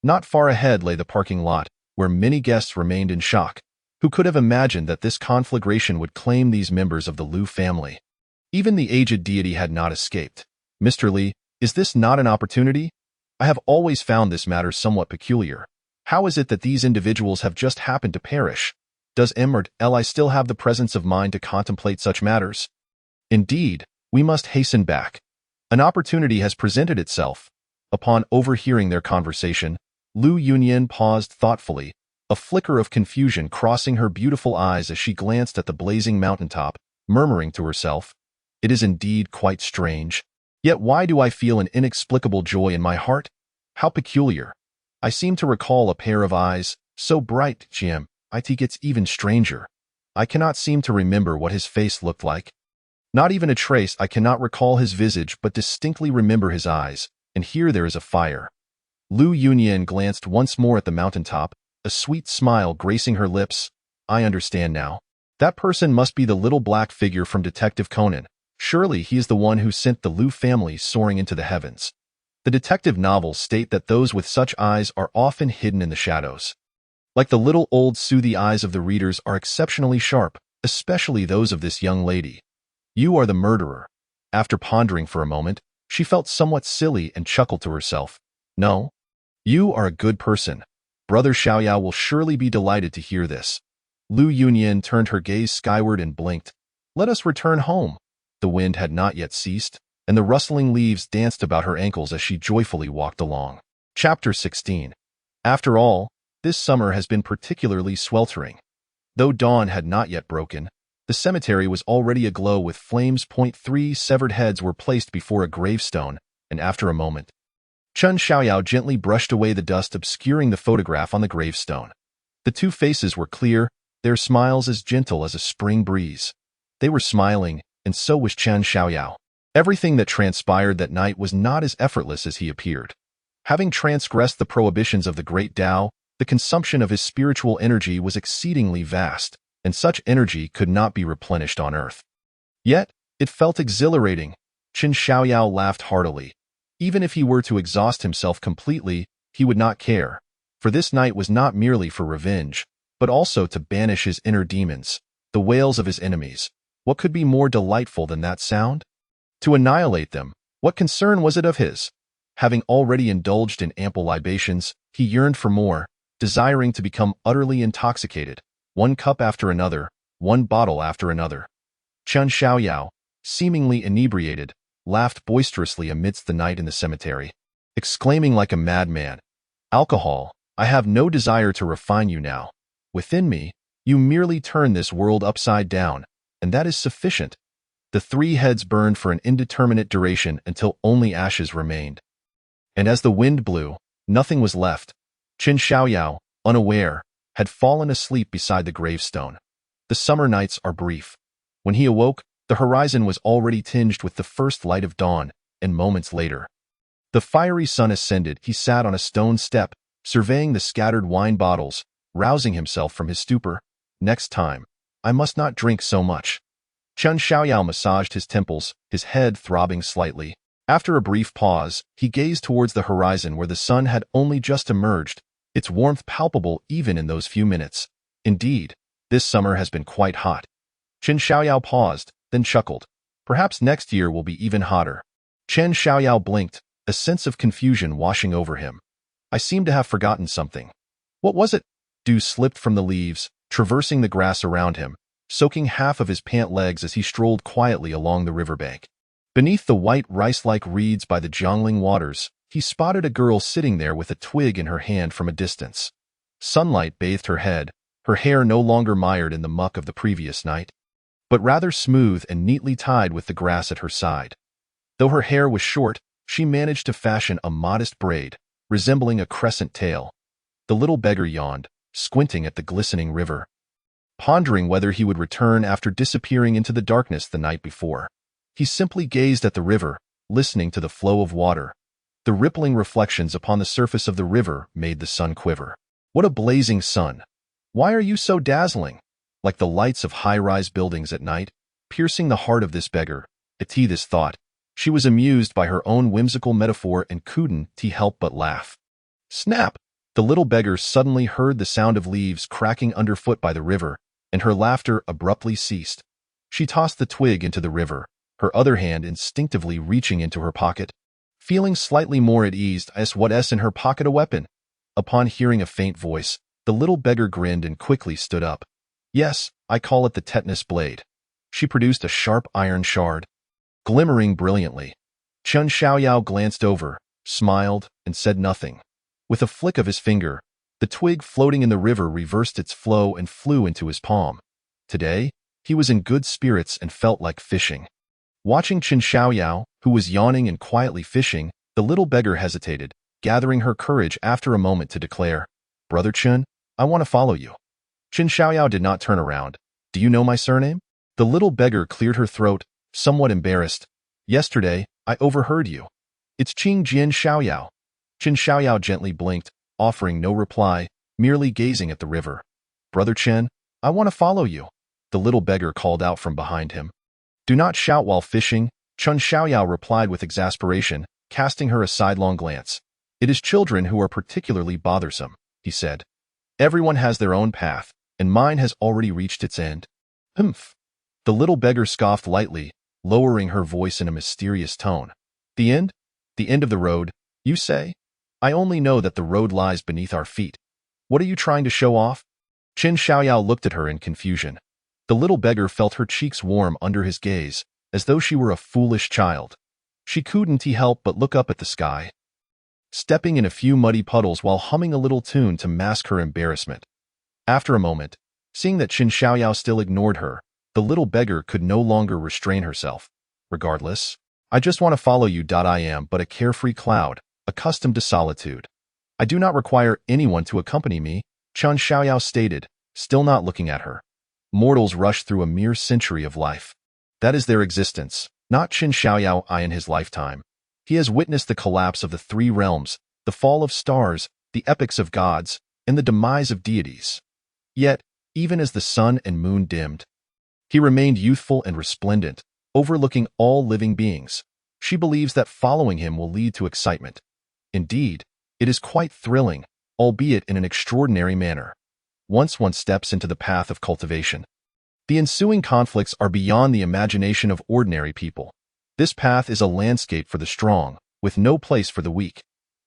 Not far ahead lay the parking lot, where many guests remained in shock. Who could have imagined that this conflagration would claim these members of the Liu family? Even the aged deity had not escaped. Mr. Li, is this not an opportunity? I have always found this matter somewhat peculiar. How is it that these individuals have just happened to perish? Does Li still have the presence of mind to contemplate such matters? Indeed, we must hasten back. An opportunity has presented itself. Upon overhearing their conversation, Liu Yunyan paused thoughtfully, a flicker of confusion crossing her beautiful eyes as she glanced at the blazing mountaintop, murmuring to herself, "It is indeed quite strange. Yet why do I feel an inexplicable joy in my heart? How peculiar. I seem to recall a pair of eyes, so bright, Jim. It gets even stranger. I cannot seem to remember what his face looked like. Not even a trace. I cannot recall his visage but distinctly remember his eyes, and here there is a fire." Liu Yunyan glanced once more at the mountaintop, a sweet smile gracing her lips. "I understand now. That person must be the little black figure from Detective Conan. Surely he is the one who sent the Liu family soaring into the heavens." The detective novels state that those with such eyes are often hidden in the shadows. Like the little old soothing eyes of the readers are exceptionally sharp, especially those of this young lady. "You are the murderer." After pondering for a moment, she felt somewhat silly and chuckled to herself. "No. You are a good person. Brother Xiaoyao will surely be delighted to hear this." Liu Yunyan turned her gaze skyward and blinked. "Let us return home." The wind had not yet ceased, and the rustling leaves danced about her ankles as she joyfully walked along. Chapter 16. After all, this summer has been particularly sweltering. Though dawn had not yet broken, the cemetery was already aglow with flames. 3 severed heads were placed before a gravestone, and after a moment, Chen Xiaoyao gently brushed away the dust obscuring the photograph on the gravestone. The two faces were clear, their smiles as gentle as a spring breeze. They were smiling, and so was Chen Xiaoyao. Everything that transpired that night was not as effortless as he appeared. Having transgressed the prohibitions of the great Tao, the consumption of his spiritual energy was exceedingly vast, and such energy could not be replenished on earth. Yet, it felt exhilarating. Chen Xiaoyao laughed heartily. Even if he were to exhaust himself completely, he would not care, for this night was not merely for revenge, but also to banish his inner demons, the wails of his enemies. What could be more delightful than that sound? To annihilate them, what concern was it of his? Having already indulged in ample libations, he yearned for more, desiring to become utterly intoxicated, one cup after another, one bottle after another. Chen Xiaoyao, seemingly inebriated, laughed boisterously amidst the night in the cemetery, exclaiming like a madman, "Alcohol, I have no desire to refine you now. Within me, you merely turn this world upside down, and that is sufficient." The three heads burned for an indeterminate duration until only ashes remained. And as the wind blew, nothing was left. Qin Xiaoyao, unaware, had fallen asleep beside the gravestone. The summer nights are brief. When he awoke, the horizon was already tinged with the first light of dawn, and moments later, the fiery sun ascended. He sat on a stone step, surveying the scattered wine bottles, rousing himself from his stupor. Next time, I must not drink so much. Qin Xiaoyao massaged his temples, his head throbbing slightly. After a brief pause, he gazed towards the horizon where the sun had only just emerged, its warmth palpable even in those few minutes. Indeed, this summer has been quite hot. Qin Xiaoyao paused, then chuckled. Perhaps next year will be even hotter. Qin Xiaoyao blinked, a sense of confusion washing over him. I seem to have forgotten something. What was it? Dew slipped from the leaves, traversing the grass around him, soaking half of his pant legs as he strolled quietly along the riverbank. Beneath the white rice-like reeds by the Jiangling waters, he spotted a girl sitting there with a twig in her hand from a distance. Sunlight bathed her head, her hair no longer mired in the muck of the previous night, but rather smooth and neatly tied with the grass at her side. Though her hair was short, she managed to fashion a modest braid, resembling a crescent tail. The little beggar yawned, squinting at the glistening river, pondering whether he would return after disappearing into the darkness the night before. He simply gazed at the river, listening to the flow of water. The rippling reflections upon the surface of the river made the sun quiver. What a blazing sun! Why are you so dazzling? Like the lights of high-rise buildings at night, piercing the heart of this beggar. This thought. She was amused by her own whimsical metaphor and couldn't help but laugh. Snap! The little beggar suddenly heard the sound of leaves cracking underfoot by the river, and her laughter abruptly ceased. She tossed the twig into the river, her other hand instinctively reaching into her pocket. Feeling slightly more at ease, asked what's in her pocket. A weapon. Upon hearing a faint voice, the little beggar grinned and quickly stood up. Yes, I call it the tetanus blade. She produced a sharp iron shard, glimmering brilliantly. Qin Xiaoyao glanced over, smiled, and said nothing. With a flick of his finger, the twig floating in the river reversed its flow and flew into his palm. Today, he was in good spirits and felt like fishing. Watching Qin Xiaoyao, who was yawning and quietly fishing, the little beggar hesitated, gathering her courage after a moment to declare, Brother Qin, I want to follow you. Qin Xiaoyao did not turn around. Do you know my surname? The little beggar cleared her throat, somewhat embarrassed. Yesterday, I overheard you. It's Qin Jian Xiaoyao. Qin Xiaoyao gently blinked, offering no reply, merely gazing at the river. Brother Qin, I want to follow you. The little beggar called out from behind him. Do not shout while fishing, Qin Xiaoyao replied with exasperation, casting her a sidelong glance. It is children who are particularly bothersome, he said. Everyone has their own path, and mine has already reached its end. Humph. The little beggar scoffed lightly, lowering her voice in a mysterious tone. The end? The end of the road, you say? I only know that the road lies beneath our feet. What are you trying to show off? Qin Xiaoyao looked at her in confusion. The little beggar felt her cheeks warm under his gaze, as though she were a foolish child. She couldn't help but look up at the sky, stepping in a few muddy puddles while humming a little tune to mask her embarrassment. After a moment, seeing that Qin Xiaoyao still ignored her, the little beggar could no longer restrain herself. Regardless, I just want to follow you. I am but a carefree cloud, accustomed to solitude. I do not require anyone to accompany me, Qin Xiaoyao stated, still not looking at her. Mortals rush through a mere century of life. That is their existence, not Qin Xiaoyao in his lifetime. He has witnessed the collapse of the three realms, the fall of stars, the epics of gods, and the demise of deities. Yet, even as the sun and moon dimmed, he remained youthful and resplendent, overlooking all living beings. She believes that following him will lead to excitement. Indeed, it is quite thrilling, albeit in an extraordinary manner. Once one steps into the path of cultivation, the ensuing conflicts are beyond the imagination of ordinary people. This path is a landscape for the strong, with no place for the weak.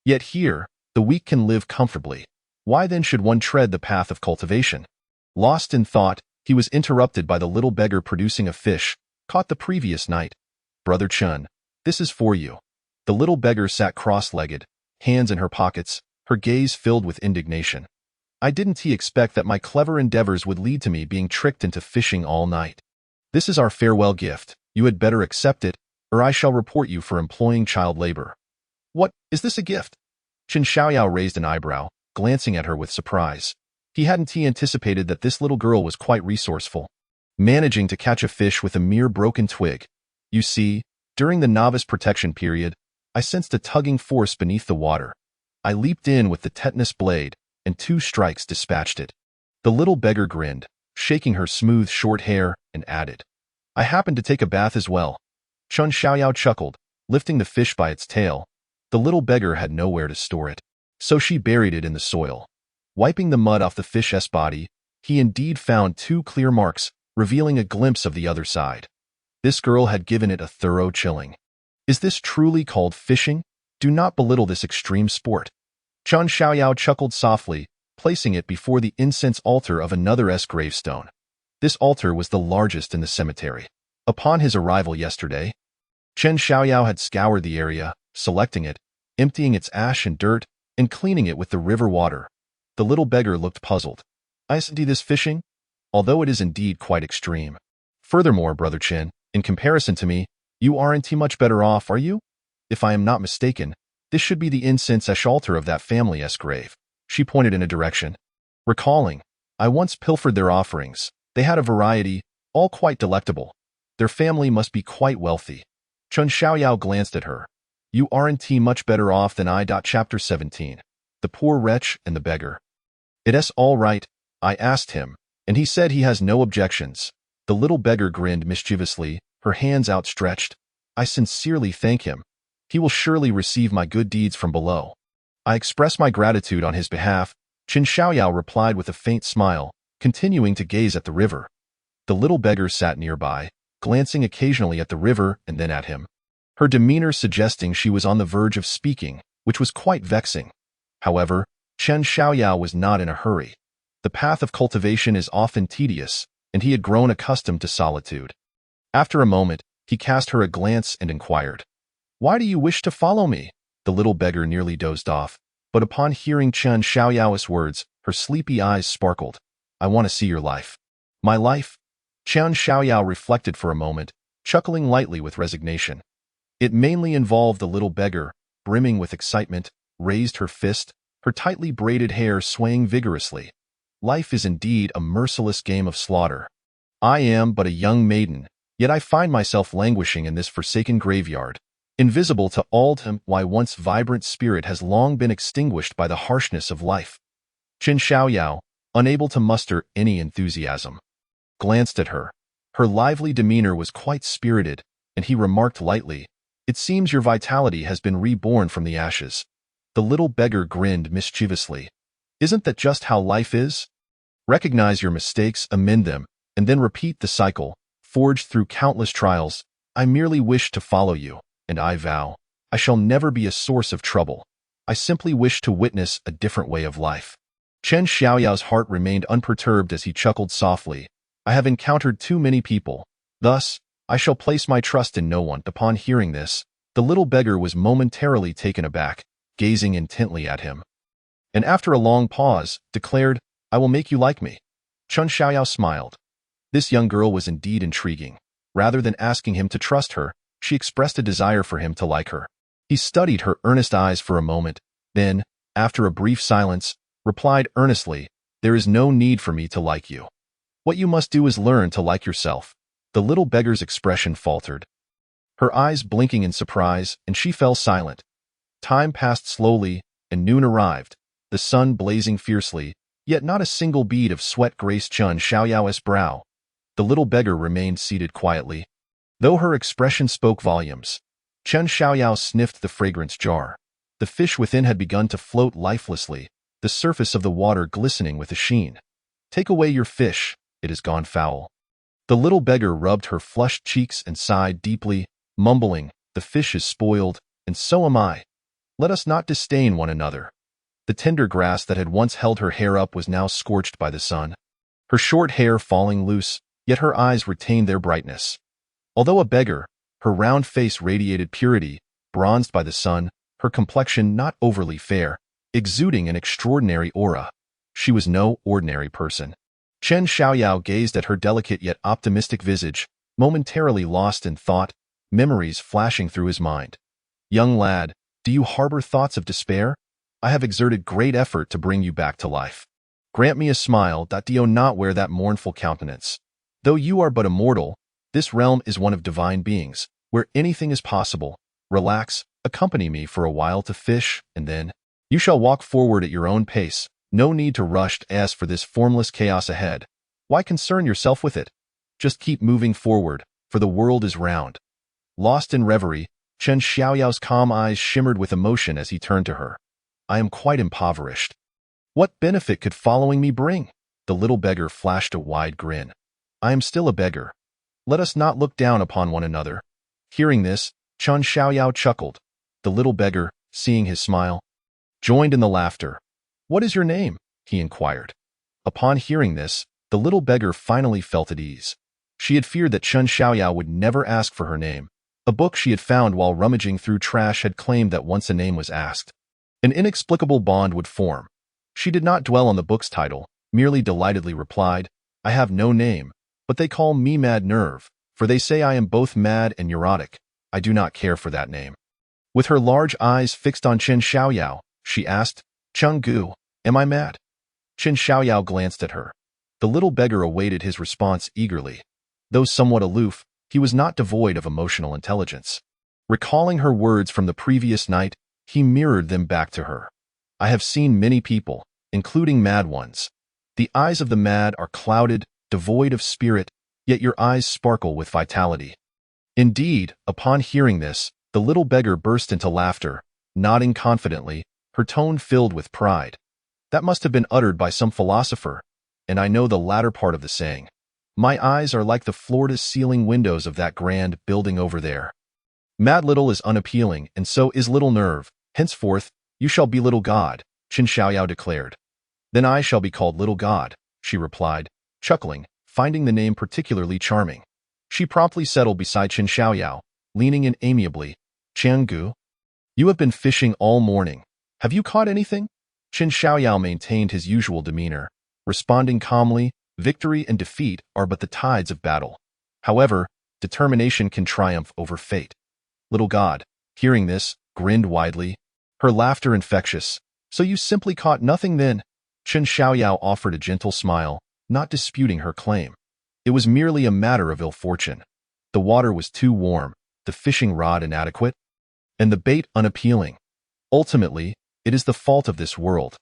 Yet here, the weak can live comfortably. Why then should one tread the path of cultivation? Lost in thought, he was interrupted by the little beggar producing a fish, caught the previous night. Brother Qin, this is for you. The little beggar sat cross-legged, hands in her pockets, her gaze filled with indignation. I didn't expect that my clever endeavors would lead to me being tricked into fishing all night. This is our farewell gift. You had better accept it, or I shall report you for employing child labor. What, is this a gift? Chen Xiaoyao raised an eyebrow, glancing at her with surprise. He hadn't anticipated that this little girl was quite resourceful, managing to catch a fish with a mere broken twig. You see, during the novice protection period, I sensed a tugging force beneath the water. I leaped in with the tetanus blade, and 2 strikes dispatched it. The little beggar grinned, shaking her smooth short hair, and added, I happened to take a bath as well. Chen Xiaoyao chuckled, lifting the fish by its tail. The little beggar had nowhere to store it, so she buried it in the soil. Wiping the mud off the fish's body, he indeed found 2 clear marks, revealing a glimpse of the other side. This girl had given it a thorough chilling. Is this truly called fishing? Do not belittle this extreme sport. Chen Xiaoyao chuckled softly, placing it before the incense altar of another's gravestone. This altar was the largest in the cemetery. Upon his arrival yesterday, Chen Xiaoyao had scoured the area, selecting it, emptying its ash and dirt, and cleaning it with the river water. The little beggar looked puzzled. I see this fishing? Although it is indeed quite extreme. Furthermore, Brother Chen, in comparison to me, you aren't much better off, are you? If I am not mistaken, this should be the incense ash altar of that family's grave. She pointed in a direction. Recalling, I once pilfered their offerings. They had a variety, all quite delectable. Their family must be quite wealthy. Chen Xiaoyao glanced at her. You aren't much better off than I. Chapter 17. The Poor Wretch and the Beggar. It's all right, I asked him, and he said he has no objections. The little beggar grinned mischievously, her hands outstretched. I sincerely thank him. He will surely receive my good deeds from below. I express my gratitude on his behalf. Chen Xiaoyao replied with a faint smile, continuing to gaze at the river. The little beggar sat nearby, glancing occasionally at the river and then at him, her demeanor suggesting she was on the verge of speaking, which was quite vexing. However, Chen Xiaoyao was not in a hurry. The path of cultivation is often tedious, and he had grown accustomed to solitude. After a moment, he cast her a glance and inquired, Why do you wish to follow me? The little beggar nearly dozed off, but upon hearing Chen Xiaoyao's words, her sleepy eyes sparkled. I want to see your life. My life? Chen Xiaoyao reflected for a moment, chuckling lightly with resignation. It mainly involved the little beggar, brimming with excitement, raised her fist, her tightly braided hair swaying vigorously. Life is indeed a merciless game of slaughter. I am but a young maiden, yet I find myself languishing in this forsaken graveyard, invisible to all my once vibrant spirit has long been extinguished by the harshness of life. Chen Xiaoyao, unable to muster any enthusiasm, glanced at her. Her lively demeanor was quite spirited, and he remarked lightly, It seems your vitality has been reborn from the ashes. The little beggar grinned mischievously. Isn't that just how life is? Recognize your mistakes, amend them, and then repeat the cycle, forged through countless trials. I merely wish to follow you, and I vow, I shall never be a source of trouble. I simply wish to witness a different way of life. Chen Xiaoyao's heart remained unperturbed as he chuckled softly. I have encountered too many people. Thus, I shall place my trust in no one. Upon hearing this, the little beggar was momentarily taken aback, gazing intently at him, and after a long pause, declared, I will make you like me. Chen Xiaoyao smiled. This young girl was indeed intriguing. Rather than asking him to trust her, she expressed a desire for him to like her. He studied her earnest eyes for a moment, then, after a brief silence, replied earnestly, There is no need for me to like you. What you must do is learn to like yourself. The little beggar's expression faltered, her eyes blinking in surprise, and she fell silent. Time passed slowly, and noon arrived, the sun blazing fiercely, yet not a single bead of sweat graced Chen Xiaoyao's brow. The little beggar remained seated quietly, though her expression spoke volumes. Chen Xiaoyao sniffed the fragrance jar. The fish within had begun to float lifelessly, the surface of the water glistening with a sheen. Take away your fish, it has gone foul. The little beggar rubbed her flushed cheeks and sighed deeply, mumbling, The fish is spoiled, and so am I. Let us not disdain one another. The tender grass that had once held her hair up was now scorched by the sun, her short hair falling loose, yet her eyes retained their brightness. Although a beggar, her round face radiated purity, bronzed by the sun, her complexion not overly fair, exuding an extraordinary aura. She was no ordinary person. Chen Xiaoyao gazed at her delicate yet optimistic visage, momentarily lost in thought, memories flashing through his mind. Young lad, do you harbor thoughts of despair? I have exerted great effort to bring you back to life. Grant me a smile, do not wear that mournful countenance. Though you are but a mortal, this realm is one of divine beings, where anything is possible. Relax, accompany me for a while to fish, and then you shall walk forward at your own pace. No need to rush as for this formless chaos ahead. Why concern yourself with it? Just keep moving forward, for the world is round. Lost in reverie, Chen Xiaoyao's calm eyes shimmered with emotion as he turned to her. I am quite impoverished. What benefit could following me bring? The little beggar flashed a wide grin. I am still a beggar. Let us not look down upon one another. Hearing this, Chen Xiaoyao chuckled. The little beggar, seeing his smile, joined in the laughter. What is your name? He inquired. Upon hearing this, the little beggar finally felt at ease. She had feared that Chen Xiaoyao would never ask for her name. A book she had found while rummaging through trash had claimed that once a name was asked, an inexplicable bond would form. She did not dwell on the book's title, merely delightedly replied, I have no name, but they call me Mad Nerve, for they say I am both mad and neurotic. I do not care for that name. With her large eyes fixed on Chen Xiaoyao, she asked, Cheng Gu, am I mad? Chen Xiaoyao glanced at her. The little beggar awaited his response eagerly. Though somewhat aloof, he was not devoid of emotional intelligence. Recalling her words from the previous night, he mirrored them back to her. I have seen many people, including mad ones. The eyes of the mad are clouded, devoid of spirit, yet your eyes sparkle with vitality. Indeed, upon hearing this, the little beggar burst into laughter, nodding confidently, her tone filled with pride. That must have been uttered by some philosopher, and I know the latter part of the saying. My eyes are like the floor-to-ceiling windows of that grand building over there. Mad Little is unappealing, and so is Little Nerve. Henceforth, you shall be Little God, Chen Xiaoyao declared. Then I shall be called Little God, she replied, chuckling, finding the name particularly charming. She promptly settled beside Chen Xiaoyao, leaning in amiably. Chen Gu, you have been fishing all morning. Have you caught anything? Chen Xiaoyao maintained his usual demeanor, responding calmly, victory and defeat are but the tides of battle. However, determination can triumph over fate. Little God, hearing this, grinned widely, her laughter infectious. So you simply caught nothing then? Chen Xiaoyao offered a gentle smile, not disputing her claim. It was merely a matter of ill fortune. The water was too warm, the fishing rod inadequate, and the bait unappealing. Ultimately, it is the fault of this world.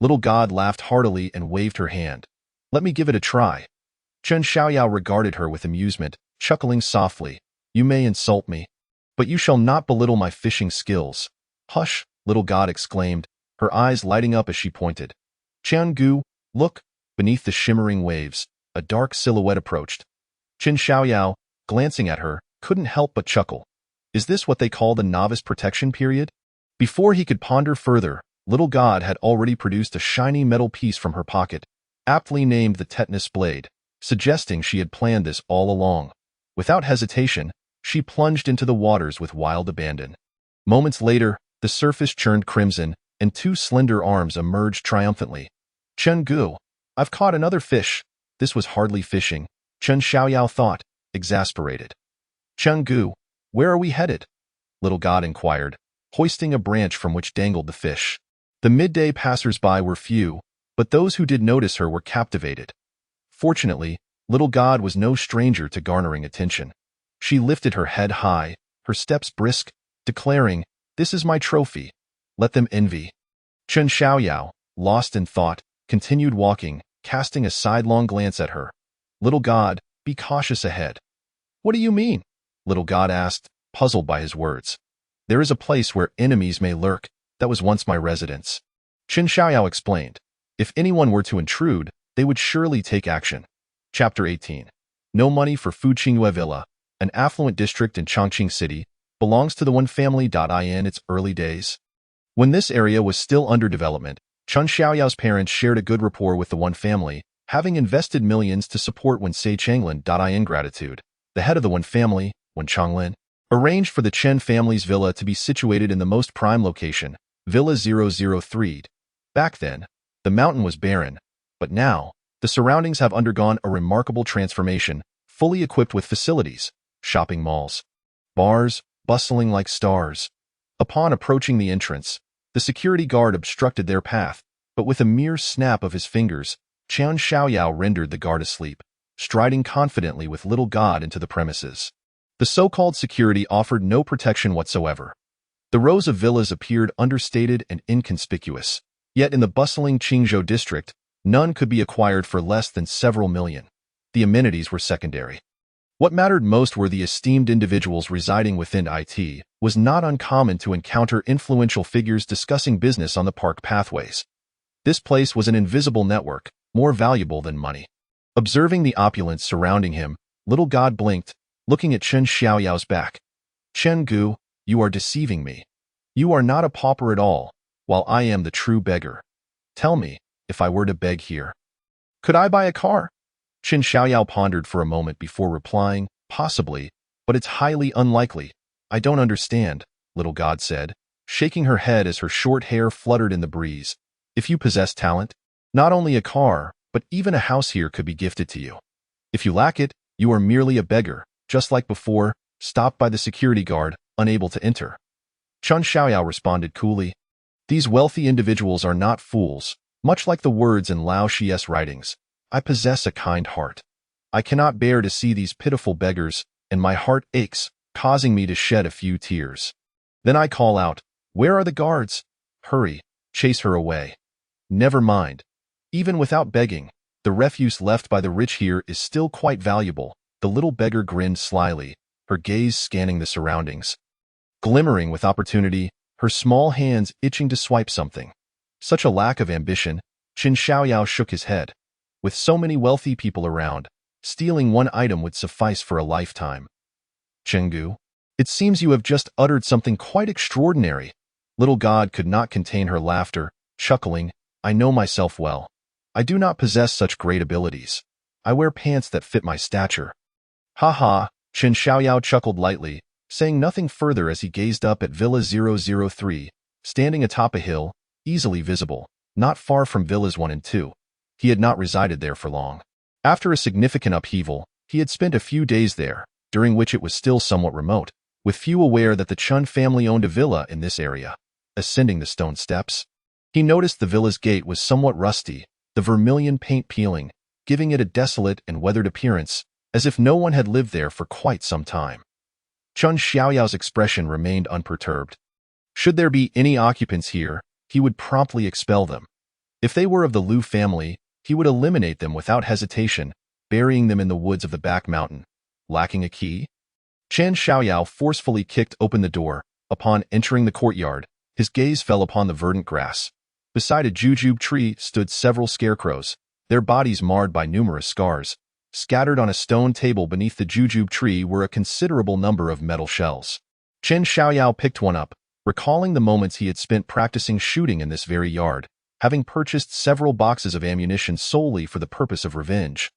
Little God laughed heartily and waved her hand. Let me give it a try. Chen Xiaoyao regarded her with amusement, chuckling softly. You may insult me, but you shall not belittle my fishing skills. Hush, Little God exclaimed, her eyes lighting up as she pointed. Chen Gu, look, beneath the shimmering waves, a dark silhouette approached. Chen Xiaoyao, glancing at her, couldn't help but chuckle. Is this what they call the novice protection period? Before he could ponder further, Little God had already produced a shiny metal piece from her pocket, aptly named the tetanus blade, suggesting she had planned this all along. Without hesitation, she plunged into the waters with wild abandon. Moments later, the surface churned crimson, and two slender arms emerged triumphantly. Chen Gu, I've caught another fish. This was hardly fishing, Chen Xiaoyao thought, exasperated. Chen Gu, where are we headed? Little God inquired, hoisting a branch from which dangled the fish. The midday passers-by were few, but those who did notice her were captivated. Fortunately, Little God was no stranger to garnering attention. She lifted her head high, her steps brisk, declaring, This is my trophy. Let them envy. Chen Xiaoyao, lost in thought, continued walking, casting a sidelong glance at her. Little God, be cautious ahead. What do you mean? Little God asked, puzzled by his words. There is a place where enemies may lurk. That was once my residence. Chen Xiaoyao explained. If anyone were to intrude, they would surely take action. Chapter 18. No money for Fuqingyue Villa, an affluent district in Chongqing City, belongs to the One Family. In its early days, when this area was still under development, Chen Xiaoyao's parents shared a good rapport with the One Family, having invested millions to support Wen Sei Changlin. In gratitude, the head of the One Family, Wen Changlin, arranged for the Chen family's villa to be situated in the most prime location, Villa 003. Back then, the mountain was barren, but now, the surroundings have undergone a remarkable transformation, fully equipped with facilities, shopping malls, bars, bustling like stars. Upon approaching the entrance, the security guard obstructed their path, but with a mere snap of his fingers, Qian Xiaoyao rendered the guard asleep, striding confidently with little God into the premises. The so-called security offered no protection whatsoever. The rows of villas appeared understated and inconspicuous, yet in the bustling Qingzhou district, none could be acquired for less than several million. The amenities were secondary. What mattered most were the esteemed individuals residing within it. Was not uncommon to encounter influential figures discussing business on the park pathways. This place was an invisible network, more valuable than money. Observing the opulence surrounding him, little God blinked, looking at Chen Xiaoyao's back. Chen Gu, you are deceiving me. You are not a pauper at all, while I am the true beggar. Tell me, if I were to beg here, could I buy a car? Chen Xiaoyao pondered for a moment before replying, possibly, but it's highly unlikely. I don't understand, little God said, shaking her head as her short hair fluttered in the breeze. If you possess talent, not only a car, but even a house here could be gifted to you. If you lack it, you are merely a beggar, just like before, stopped by the security guard, unable to enter. Chen Xiaoyao responded coolly. These wealthy individuals are not fools, much like the words in Lao Xie's writings. I possess a kind heart. I cannot bear to see these pitiful beggars, and my heart aches, causing me to shed a few tears. Then I call out, where are the guards? Hurry, chase her away. Never mind. Even without begging, the refuse left by the rich here is still quite valuable. The little beggar grinned slyly, her gaze scanning the surroundings. Glimmering with opportunity, her small hands itching to swipe something. Such a lack of ambition, Qin Xiaoyao shook his head. With so many wealthy people around, stealing one item would suffice for a lifetime. Chenggu, it seems you have just uttered something quite extraordinary. Little God could not contain her laughter, chuckling, I know myself well. I do not possess such great abilities. I wear pants that fit my stature. Ha ha, Chen Xiaoyao chuckled lightly, saying nothing further as he gazed up at Villa 003, standing atop a hill, easily visible, not far from Villas 1 and 2. He had not resided there for long. After a significant upheaval, he had spent a few days there, during which it was still somewhat remote, with few aware that the Chun family owned a villa in this area. Ascending the stone steps, he noticed the villa's gate was somewhat rusty, the vermilion paint peeling, giving it a desolate and weathered appearance, as if no one had lived there for quite some time. Chun Xiaoyao's expression remained unperturbed. Should there be any occupants here, he would promptly expel them. If they were of the Liu family, he would eliminate them without hesitation, burying them in the woods of the back mountain. Lacking a key? Chen Xiaoyao forcefully kicked open the door. Upon entering the courtyard, his gaze fell upon the verdant grass. Beside a jujube tree stood several scarecrows, their bodies marred by numerous scars. Scattered on a stone table beneath the jujube tree were a considerable number of metal shells. Chen Xiaoyao picked one up, recalling the moments he had spent practicing shooting in this very yard, having purchased several boxes of ammunition solely for the purpose of revenge.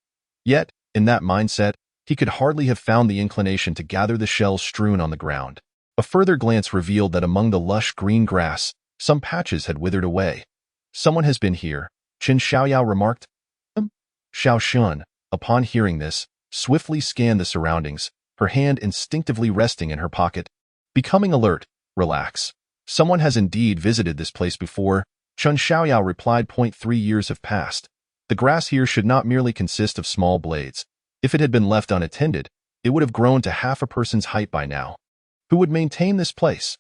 Yet, in that mindset, he could hardly have found the inclination to gather the shells strewn on the ground. A further glance revealed that among the lush green grass, some patches had withered away. Someone has been here, Chen Xiaoyao remarked. Xiao Shun, upon hearing this, swiftly scanned the surroundings, her hand instinctively resting in her pocket. Becoming alert, relax. Someone has indeed visited this place before, Chen Xiaoyao replied. 3 years have passed. The grass here should not merely consist of small blades. If it had been left unattended, it would have grown to half a person's height by now. Who would maintain this place?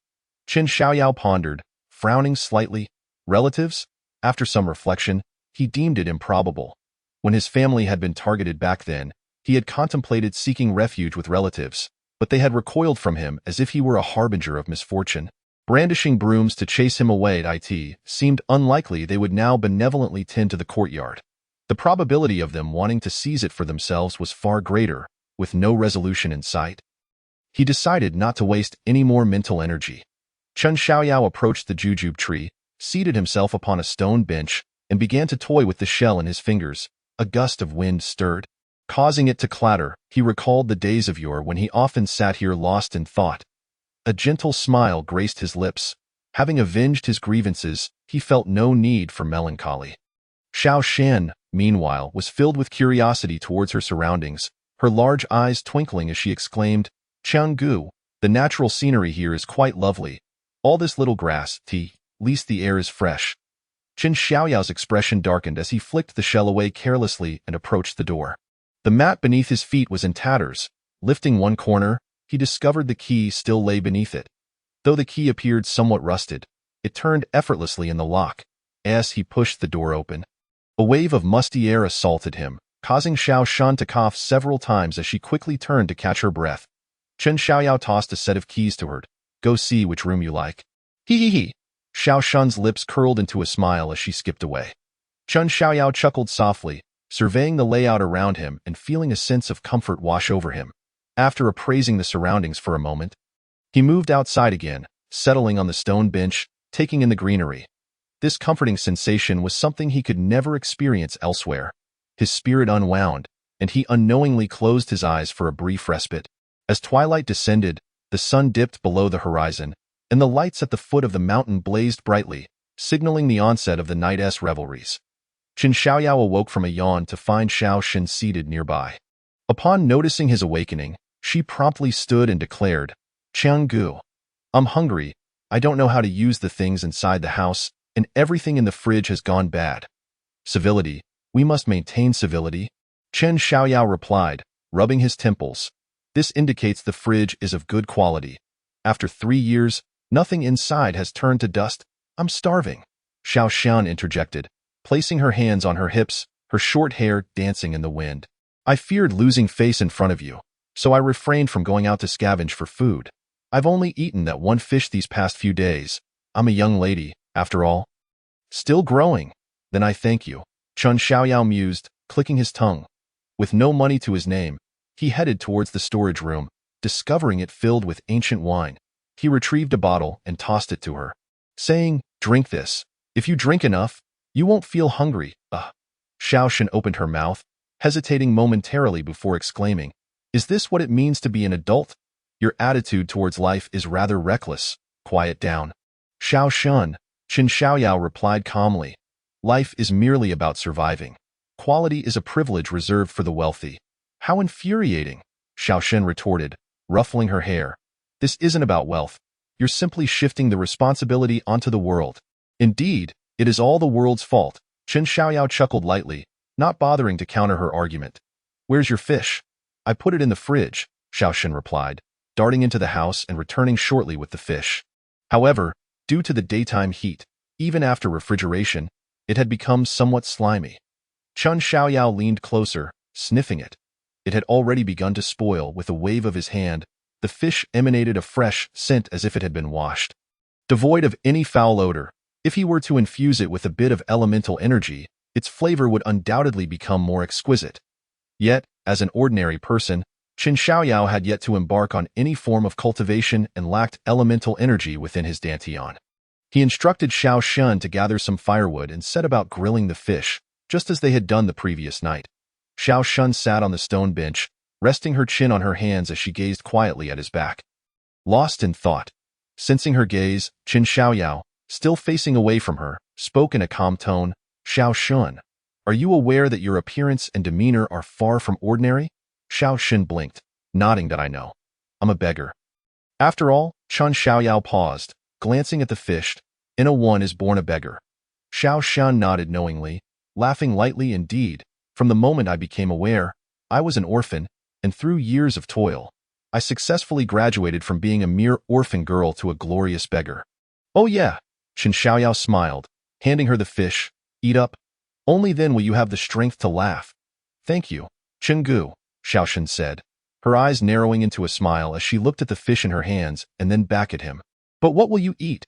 Chen Xiaoyao pondered, frowning slightly. Relatives? After some reflection, he deemed it improbable. When his family had been targeted back then, he had contemplated seeking refuge with relatives, but they had recoiled from him as if he were a harbinger of misfortune. Brandishing brooms to chase him away at it seemed unlikely. They would now benevolently tend to the courtyard. The probability of them wanting to seize it for themselves was far greater, with no resolution in sight. He decided not to waste any more mental energy. Chen Xiaoyao approached the jujube tree, seated himself upon a stone bench, and began to toy with the shell in his fingers. A gust of wind stirred, causing it to clatter. He recalled the days of yore when he often sat here lost in thought. A gentle smile graced his lips. Having avenged his grievances, he felt no need for melancholy. Xiao Shan, meanwhile, was filled with curiosity towards her surroundings, her large eyes twinkling as she exclaimed, "Gu, the natural scenery here is quite lovely. All this little grass, at least the air is fresh." Chen Xiaoyao's expression darkened as he flicked the shell away carelessly and approached the door. The mat beneath his feet was in tatters. Lifting one corner, he discovered the key still lay beneath it. Though the key appeared somewhat rusted, it turned effortlessly in the lock. As he pushed the door open, a wave of musty air assaulted him, causing Xiao Shan to cough several times as she quickly turned to catch her breath. Chen Xiaoyao tossed a set of keys to her. "Go see which room you like." "Hee hee hee." Xiao Shan's lips curled into a smile as she skipped away. Chen Xiaoyao chuckled softly, surveying the layout around him and feeling a sense of comfort wash over him. After appraising the surroundings for a moment, he moved outside again, settling on the stone bench, taking in the greenery. This comforting sensation was something he could never experience elsewhere. His spirit unwound, and he unknowingly closed his eyes for a brief respite. As twilight descended, the sun dipped below the horizon, and the lights at the foot of the mountain blazed brightly, signaling the onset of the night's revelries. Chen Xiaoyao awoke from a yawn to find Xiao Shen seated nearby. Upon noticing his awakening, she promptly stood and declared, "Gu, I'm hungry. I don't know how to use the things inside the house, and everything in the fridge has gone bad." "Civility. We must maintain civility," Chen Xiaoyao replied, rubbing his temples. "This indicates the fridge is of good quality. After 3 years, nothing inside has turned to dust. I'm starving," Xiao Shan interjected, placing her hands on her hips, her short hair dancing in the wind. "I feared losing face in front of you, so I refrained from going out to scavenge for food. I've only eaten that one fish these past few days. I'm a young lady, after all." "Still growing. Then I thank you," Chen Xiaoyao mused, clicking his tongue. With no money to his name, he headed towards the storage room, discovering it filled with ancient wine. He retrieved a bottle and tossed it to her, saying, "Drink this. If you drink enough, you won't feel hungry." Xiao Shen opened her mouth, hesitating momentarily before exclaiming, "Is this what it means to be an adult? Your attitude towards life is rather reckless. Quiet down." "Xiao Shen," Chen Xiaoyao replied calmly, "life is merely about surviving. Quality is a privilege reserved for the wealthy." "How infuriating," Xiao Shen retorted, ruffling her hair. "This isn't about wealth. You're simply shifting the responsibility onto the world." "Indeed, it is all the world's fault," Chen Xiaoyao chuckled lightly, not bothering to counter her argument. "Where's your fish?" "I put it in the fridge," Xiao Shen replied, darting into the house and returning shortly with the fish. However, due to the daytime heat, even after refrigeration, it had become somewhat slimy. Chen Xiaoyao leaned closer, sniffing it. It had already begun to spoil. With a wave of his hand, the fish emanated a fresh scent as if it had been washed. Devoid of any foul odor, if he were to infuse it with a bit of elemental energy, its flavor would undoubtedly become more exquisite. Yet, as an ordinary person, Chen Xiaoyao had yet to embark on any form of cultivation and lacked elemental energy within his dantian. He instructed Xiao Shen to gather some firewood and set about grilling the fish, just as they had done the previous night. Xiao Shen sat on the stone bench, resting her chin on her hands as she gazed quietly at his back. Lost in thought. Sensing her gaze, Chen Xiaoyao, still facing away from her, spoke in a calm tone, "Xiao Shen, are you aware that your appearance and demeanor are far from ordinary?" Xiao Shen blinked, nodding that I know. "I'm a beggar." After all, Chen Xiaoyao paused, glancing at the fish. "In a one is born a beggar." Xiao Shen nodded knowingly, laughing lightly. "Indeed, from the moment I became aware, I was an orphan, and through years of toil, I successfully graduated from being a mere orphan girl to a glorious beggar." "Oh yeah," Chen Xiaoyao smiled, handing her the fish. "Eat up. Only then will you have the strength to laugh." "Thank you, Gu," Xiao Shen said, her eyes narrowing into a smile as she looked at the fish in her hands and then back at him. "But what will you eat?"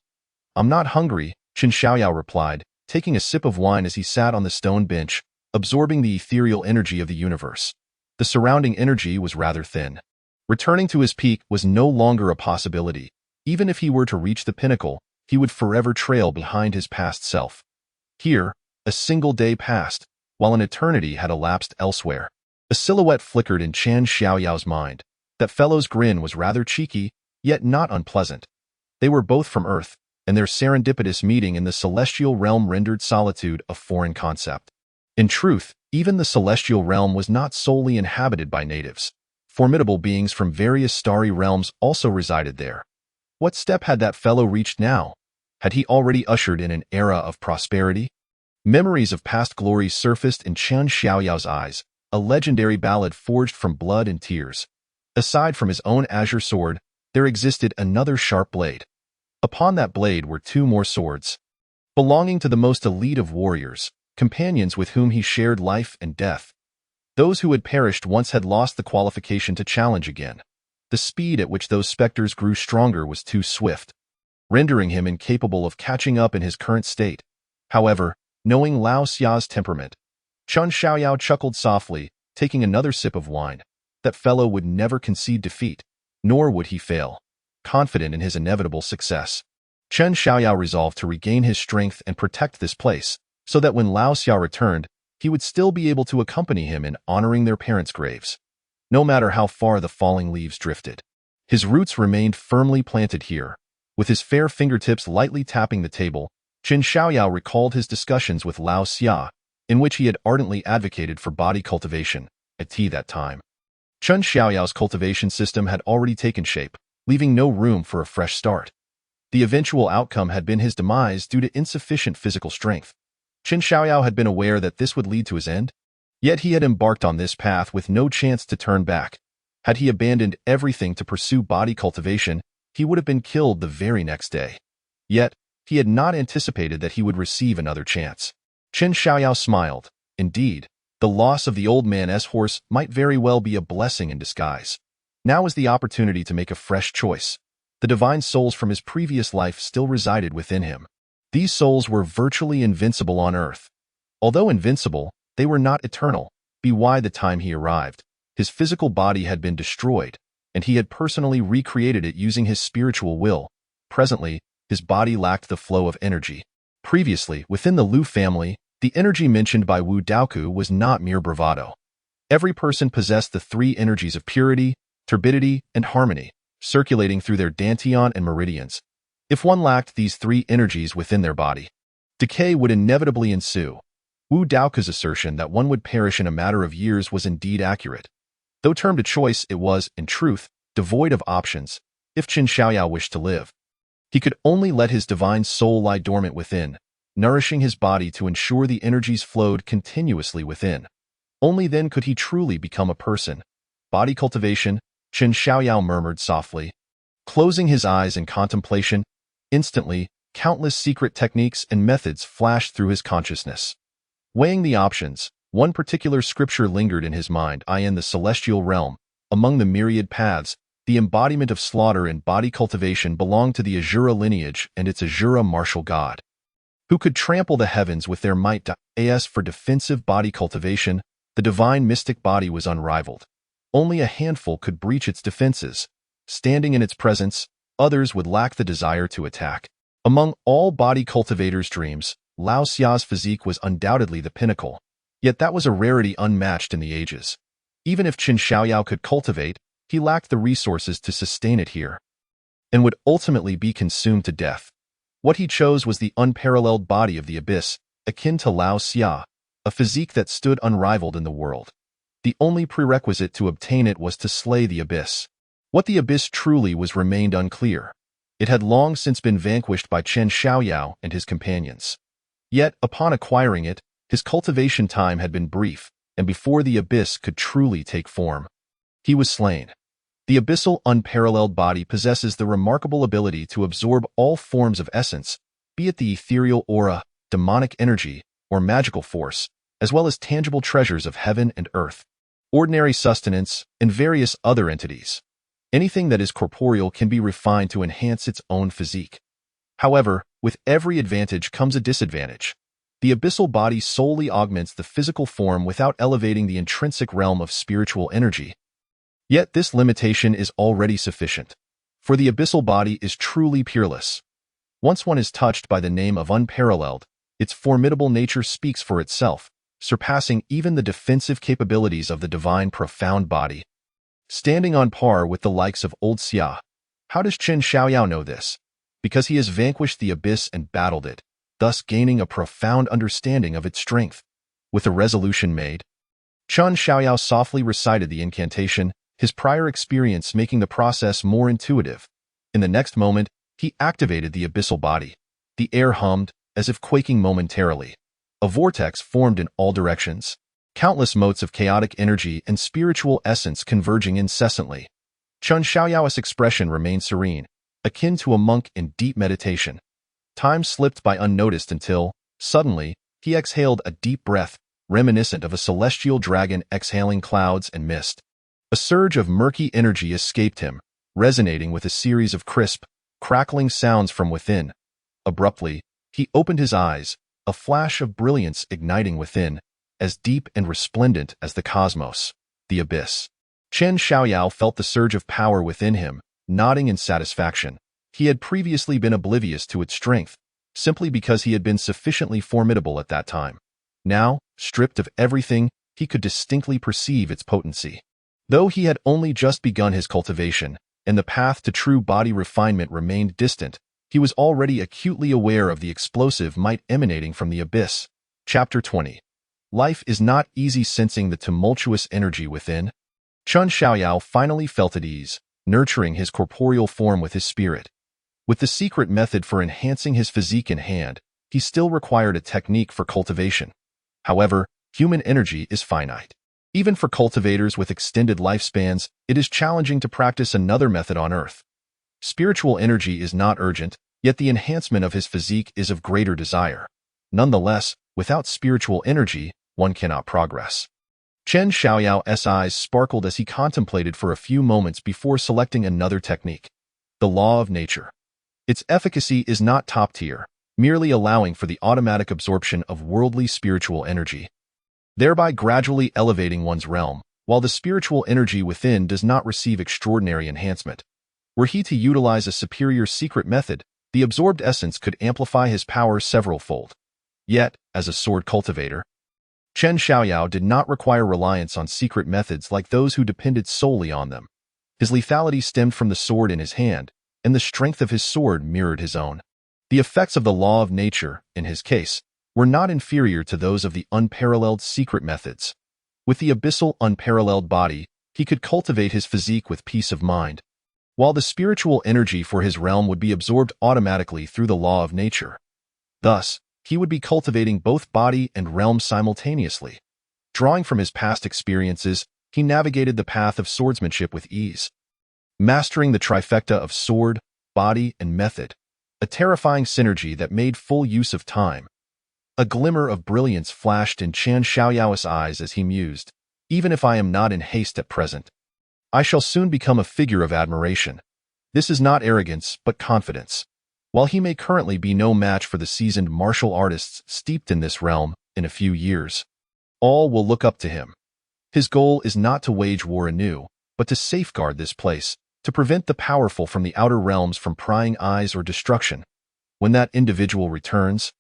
"I'm not hungry," Chen Xiaoyao replied, taking a sip of wine as he sat on the stone bench, absorbing the ethereal energy of the universe. The surrounding energy was rather thin. Returning to his peak was no longer a possibility. Even if he were to reach the pinnacle, he would forever trail behind his past self. Here, a single day passed, while an eternity had elapsed elsewhere. A silhouette flickered in Chen Xiaoyao's mind. That fellow's grin was rather cheeky, yet not unpleasant. They were both from Earth, and their serendipitous meeting in the celestial realm rendered solitude a foreign concept. In truth, even the celestial realm was not solely inhabited by natives. Formidable beings from various starry realms also resided there. What step had that fellow reached now? Had he already ushered in an era of prosperity? Memories of past glories surfaced in Chen Xiaoyao's eyes, a legendary ballad forged from blood and tears. Aside from his own azure sword, there existed another sharp blade. Upon that blade were two more swords, belonging to the most elite of warriors, companions with whom he shared life and death. Those who had perished once had lost the qualification to challenge again. The speed at which those specters grew stronger was too swift, rendering him incapable of catching up in his current state. However, knowing Lao Xia's temperament, Chen Xiaoyao chuckled softly, taking another sip of wine. That fellow would never concede defeat, nor would he fail. Confident in his inevitable success, Chen Xiaoyao resolved to regain his strength and protect this place, so that when Lao Xia returned, he would still be able to accompany him in honoring their parents' graves. No matter how far the falling leaves drifted, his roots remained firmly planted here. With his fair fingertips lightly tapping the table, Chen Xiaoyao recalled his discussions with Lao Xia, in which he had ardently advocated for body cultivation, at that time. Chen Xiaoyao's cultivation system had already taken shape, leaving no room for a fresh start. The eventual outcome had been his demise due to insufficient physical strength. Chen Xiaoyao had been aware that this would lead to his end, yet he had embarked on this path with no chance to turn back. Had he abandoned everything to pursue body cultivation, he would have been killed the very next day. Yet, he had not anticipated that he would receive another chance. Chen Xiaoyao smiled. Indeed, the loss of the old man's horse might very well be a blessing in disguise. Now was the opportunity to make a fresh choice. The divine souls from his previous life still resided within him. These souls were virtually invincible on earth. Although invincible, they were not eternal. By the time he arrived, his physical body had been destroyed, and he had personally recreated it using his spiritual will. Presently, his body lacked the flow of energy. Previously, within the Lu family, the energy mentioned by Wu Daoku was not mere bravado. Every person possessed the three energies of purity, turbidity, and harmony, circulating through their dantian and meridians. If one lacked these three energies within their body, decay would inevitably ensue. Wu Daoku's assertion that one would perish in a matter of years was indeed accurate. Though termed a choice, it was, in truth, devoid of options. If Chen Xiaoyao wished to live, he could only let his divine soul lie dormant within, nourishing his body to ensure the energies flowed continuously within. Only then could he truly become a person. Body cultivation, Chen Xiaoyao murmured softly, closing his eyes in contemplation. Instantly, countless secret techniques and methods flashed through his consciousness. Weighing the options, one particular scripture lingered in his mind. In the celestial realm, among the myriad paths, the embodiment of slaughter in body cultivation belonged to the Azura lineage and its Azura martial god, who could trample the heavens with their might. As for defensive body cultivation, the divine mystic body was unrivaled. Only a handful could breach its defenses. Standing in its presence, others would lack the desire to attack. Among all body cultivators' dreams, Lao Xia's physique was undoubtedly the pinnacle. Yet that was a rarity unmatched in the ages. Even if Chen Xiaoyao could cultivate, he lacked the resources to sustain it here, and would ultimately be consumed to death. What he chose was the unparalleled body of the abyss, akin to Lao Xia, a physique that stood unrivaled in the world. The only prerequisite to obtain it was to slay the abyss. What the abyss truly was remained unclear. It had long since been vanquished by Chen Xiaoyao and his companions. Yet, upon acquiring it, his cultivation time had been brief, and before the abyss could truly take form, he was slain. The abyssal unparalleled body possesses the remarkable ability to absorb all forms of essence, be it the ethereal aura, demonic energy, or magical force, as well as tangible treasures of heaven and earth, ordinary sustenance, and various other entities. Anything that is corporeal can be refined to enhance its own physique. However, with every advantage comes a disadvantage. The abyssal body solely augments the physical form without elevating the intrinsic realm of spiritual energy. Yet this limitation is already sufficient, for the abyssal body is truly peerless. Once one is touched by the name of unparalleled, its formidable nature speaks for itself, surpassing even the defensive capabilities of the divine profound body. Standing on par with the likes of Old Xia. How does Chen Xiaoyao know this? Because he has vanquished the abyss and battled it, thus gaining a profound understanding of its strength. with a resolution made. Chun Xiaoyao softly recited the incantation, his prior experience making the process more intuitive. In the next moment, he activated the abyssal body. The air hummed, as if quaking momentarily. A vortex formed in all directions, countless motes of chaotic energy and spiritual essence converging incessantly. Chun Xiaoyao's expression remained serene, akin to a monk in deep meditation. Time slipped by unnoticed until, suddenly, he exhaled a deep breath, reminiscent of a celestial dragon exhaling clouds and mist. A surge of murky energy escaped him, resonating with a series of crisp, crackling sounds from within. Abruptly, he opened his eyes, a flash of brilliance igniting within, as deep and resplendent as the cosmos, the abyss. Chen Xiaoyao felt the surge of power within him, nodding in satisfaction. He had previously been oblivious to its strength, simply because he had been sufficiently formidable at that time. Now, stripped of everything, he could distinctly perceive its potency. Though he had only just begun his cultivation, and the path to true body refinement remained distant, he was already acutely aware of the explosive might emanating from the abyss. Chapter 20. Life is not easy. Sensing the tumultuous energy within, Chun Xiaoyao finally felt at ease, nurturing his corporeal form with his spirit. With the secret method for enhancing his physique in hand, he still required a technique for cultivation. However, human energy is finite. Even for cultivators with extended lifespans, it is challenging to practice another method on Earth. Spiritual energy is not urgent, yet the enhancement of his physique is of greater desire. Nonetheless, without spiritual energy, one cannot progress. Chen Xiaoyao's eyes sparkled as he contemplated for a few moments before selecting another technique. The law of nature. Its efficacy is not top-tier, merely allowing for the automatic absorption of worldly spiritual energy, thereby gradually elevating one's realm, while the spiritual energy within does not receive extraordinary enhancement. Were he to utilize a superior secret method, the absorbed essence could amplify his power several-fold. Yet, as a sword cultivator, Chen Xiaoyao did not require reliance on secret methods like those who depended solely on them. His lethality stemmed from the sword in his hand, and the strength of his sword mirrored his own. The effects of the law of nature, in his case, were not inferior to those of the unparalleled secret methods. With the abyssal unparalleled body, he could cultivate his physique with peace of mind, while the spiritual energy for his realm would be absorbed automatically through the law of nature. Thus, he would be cultivating both body and realm simultaneously. Drawing from his past experiences, he navigated the path of swordsmanship with ease, mastering the trifecta of sword, body, and method, a terrifying synergy that made full use of time. A glimmer of brilliance flashed in Chen Xiaoyao's eyes as he mused, "Even if I am not in haste at present, I shall soon become a figure of admiration." This is not arrogance, but confidence. While he may currently be no match for the seasoned martial artists steeped in this realm, in a few years, all will look up to him. His goal is not to wage war anew, but to safeguard this place, to prevent the powerful from the outer realms from prying eyes or destruction. When that individual returns,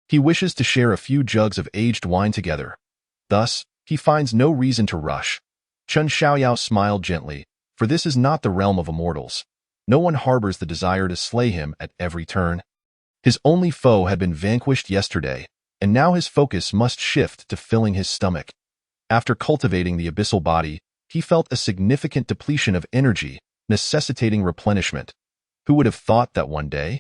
he wishes to share a few jugs of aged wine together. Thus, he finds no reason to rush. Chen Xiaoyao smiled gently, for this is not the realm of immortals. No one harbors the desire to slay him at every turn. His only foe had been vanquished yesterday, and now his focus must shift to filling his stomach. After cultivating the abyssal body, he felt a significant depletion of energy, necessitating replenishment. Who would have thought that one day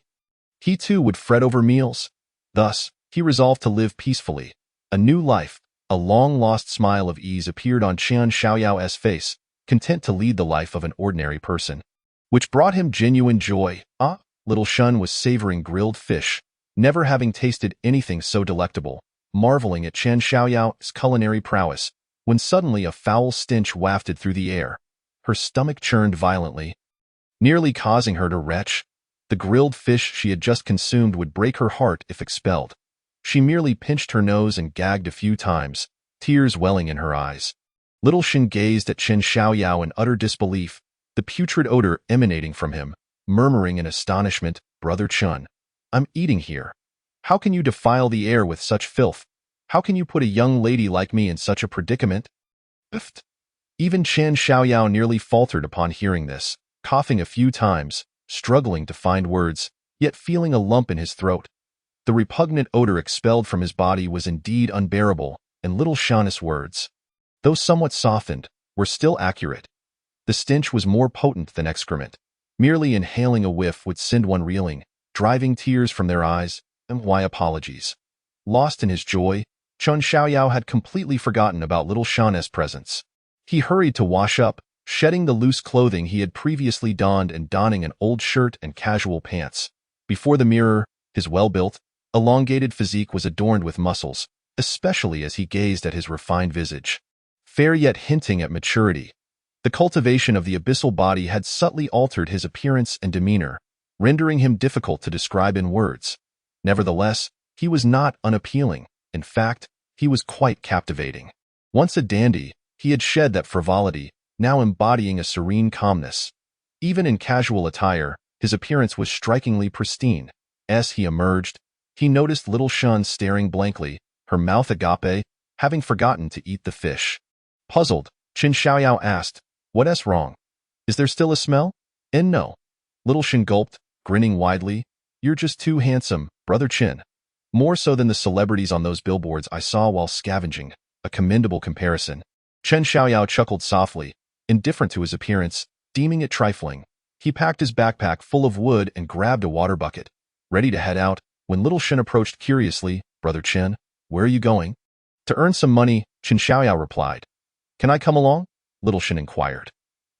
he too would fret over meals? Thus, he resolved to live peacefully. A new life, a long-lost smile of ease appeared on Chen Xiaoyao's face, content to lead the life of an ordinary person, which brought him genuine joy. Little Shun was savoring grilled fish, never having tasted anything so delectable, marveling at Chen Xiaoyao's culinary prowess, when suddenly a foul stench wafted through the air. Her stomach churned violently, nearly causing her to retch. The grilled fish she had just consumed would break her heart if expelled. She merely pinched her nose and gagged a few times, tears welling in her eyes. Little Shin gazed at Chen Xiaoyao in utter disbelief, the putrid odor emanating from him, murmuring in astonishment, "Brother Chun, I'm eating here. How can you defile the air with such filth? How can you put a young lady like me in such a predicament?" Biffed. Even Chen Xiaoyao nearly faltered upon hearing this, coughing a few times, struggling to find words, yet feeling a lump in his throat. The repugnant odor expelled from his body was indeed unbearable, and little Shaughnes's words, though somewhat softened, were still accurate. The stench was more potent than excrement. Merely inhaling a whiff would send one reeling, driving tears from their eyes, and why apologies? Lost in his joy, Chun Xiaoyao had completely forgotten about little Shaughnes's presence. He hurried to wash up, shedding the loose clothing he had previously donned and donning an old shirt and casual pants. Before the mirror, his well-built, elongated physique was adorned with muscles, especially as he gazed at his refined visage. Fair yet hinting at maturity. The cultivation of the abyssal body had subtly altered his appearance and demeanor, rendering him difficult to describe in words. Nevertheless, he was not unappealing. In fact, he was quite captivating. Once a dandy, he had shed that frivolity, now embodying a serene calmness. Even in casual attire, his appearance was strikingly pristine. As he emerged, he noticed little Shun staring blankly, her mouth agape, having forgotten to eat the fish. Puzzled, Qin Xiaoyao asked, "What's wrong? Is there still a smell?" "And no." Little Shin gulped, grinning widely. "You're just too handsome, Brother Qin. More so than the celebrities on those billboards I saw while scavenging." A commendable comparison. Chen Xiaoyao chuckled softly, indifferent to his appearance, deeming it trifling. He packed his backpack full of wood and grabbed a water bucket, ready to head out, when little Shin approached curiously. "Brother Qin, where are you going?" "To earn some money," Qin Xiaoyao replied. "Can I come along?" Little Shin inquired.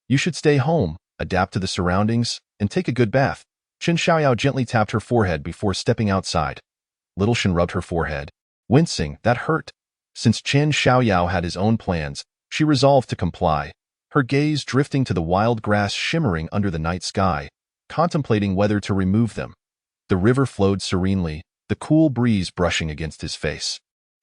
"You should stay home, adapt to the surroundings, and take a good bath." Qin Xiaoyao gently tapped her forehead before stepping outside. Little Shin rubbed her forehead, wincing. That hurt. Since Qin Xiaoyao had his own plans, she resolved to comply, her gaze drifting to the wild grass shimmering under the night sky, contemplating whether to remove them. The river flowed serenely, the cool breeze brushing against his face.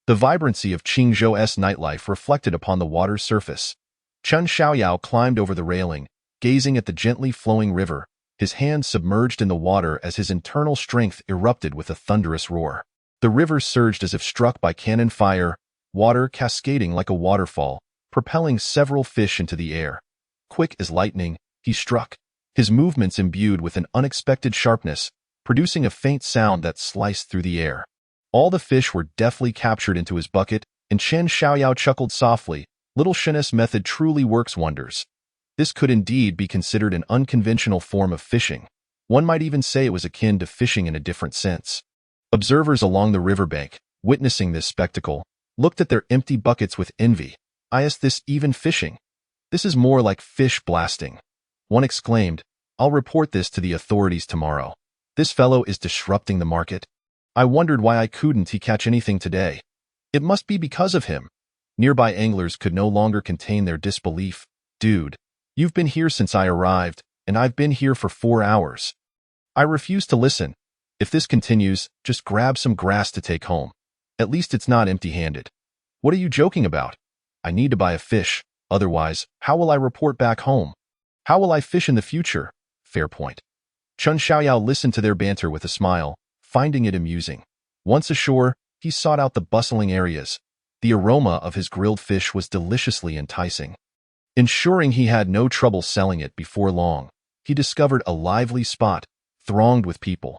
The vibrancy of Qingzhou's nightlife reflected upon the water's surface. Chen Xiaoyao climbed over the railing, gazing at the gently flowing river, his hands submerged in the water as his internal strength erupted with a thunderous roar. The river surged as if struck by cannon fire, water cascading like a waterfall, propelling several fish into the air. Quick as lightning, he struck, his movements imbued with an unexpected sharpness, producing a faint sound that sliced through the air. All the fish were deftly captured into his bucket, and Chen Xiaoyao chuckled softly. Little Shin's method truly works wonders. This could indeed be considered an unconventional form of fishing. One might even say it was akin to fishing in a different sense. Observers along the riverbank, witnessing this spectacle, looked at their empty buckets with envy. "Is this even fishing? This is more like fish blasting." One exclaimed, "I'll report this to the authorities tomorrow. This fellow is disrupting the market. I wondered why I couldn't catch anything today. It must be because of him." Nearby anglers could no longer contain their disbelief. "Dude, you've been here since I arrived, and I've been here for 4 hours. I refuse to listen. If this continues, just grab some grass to take home. At least it's not empty-handed." "What are you joking about? I need to buy a fish. Otherwise, how will I report back home? How will I fish in the future?" "Fair point." Chun Xiaoyao listened to their banter with a smile, finding it amusing. Once ashore, he sought out the bustling areas. The aroma of his grilled fish was deliciously enticing. Ensuring he had no trouble selling it before long, he discovered a lively spot, thronged with people.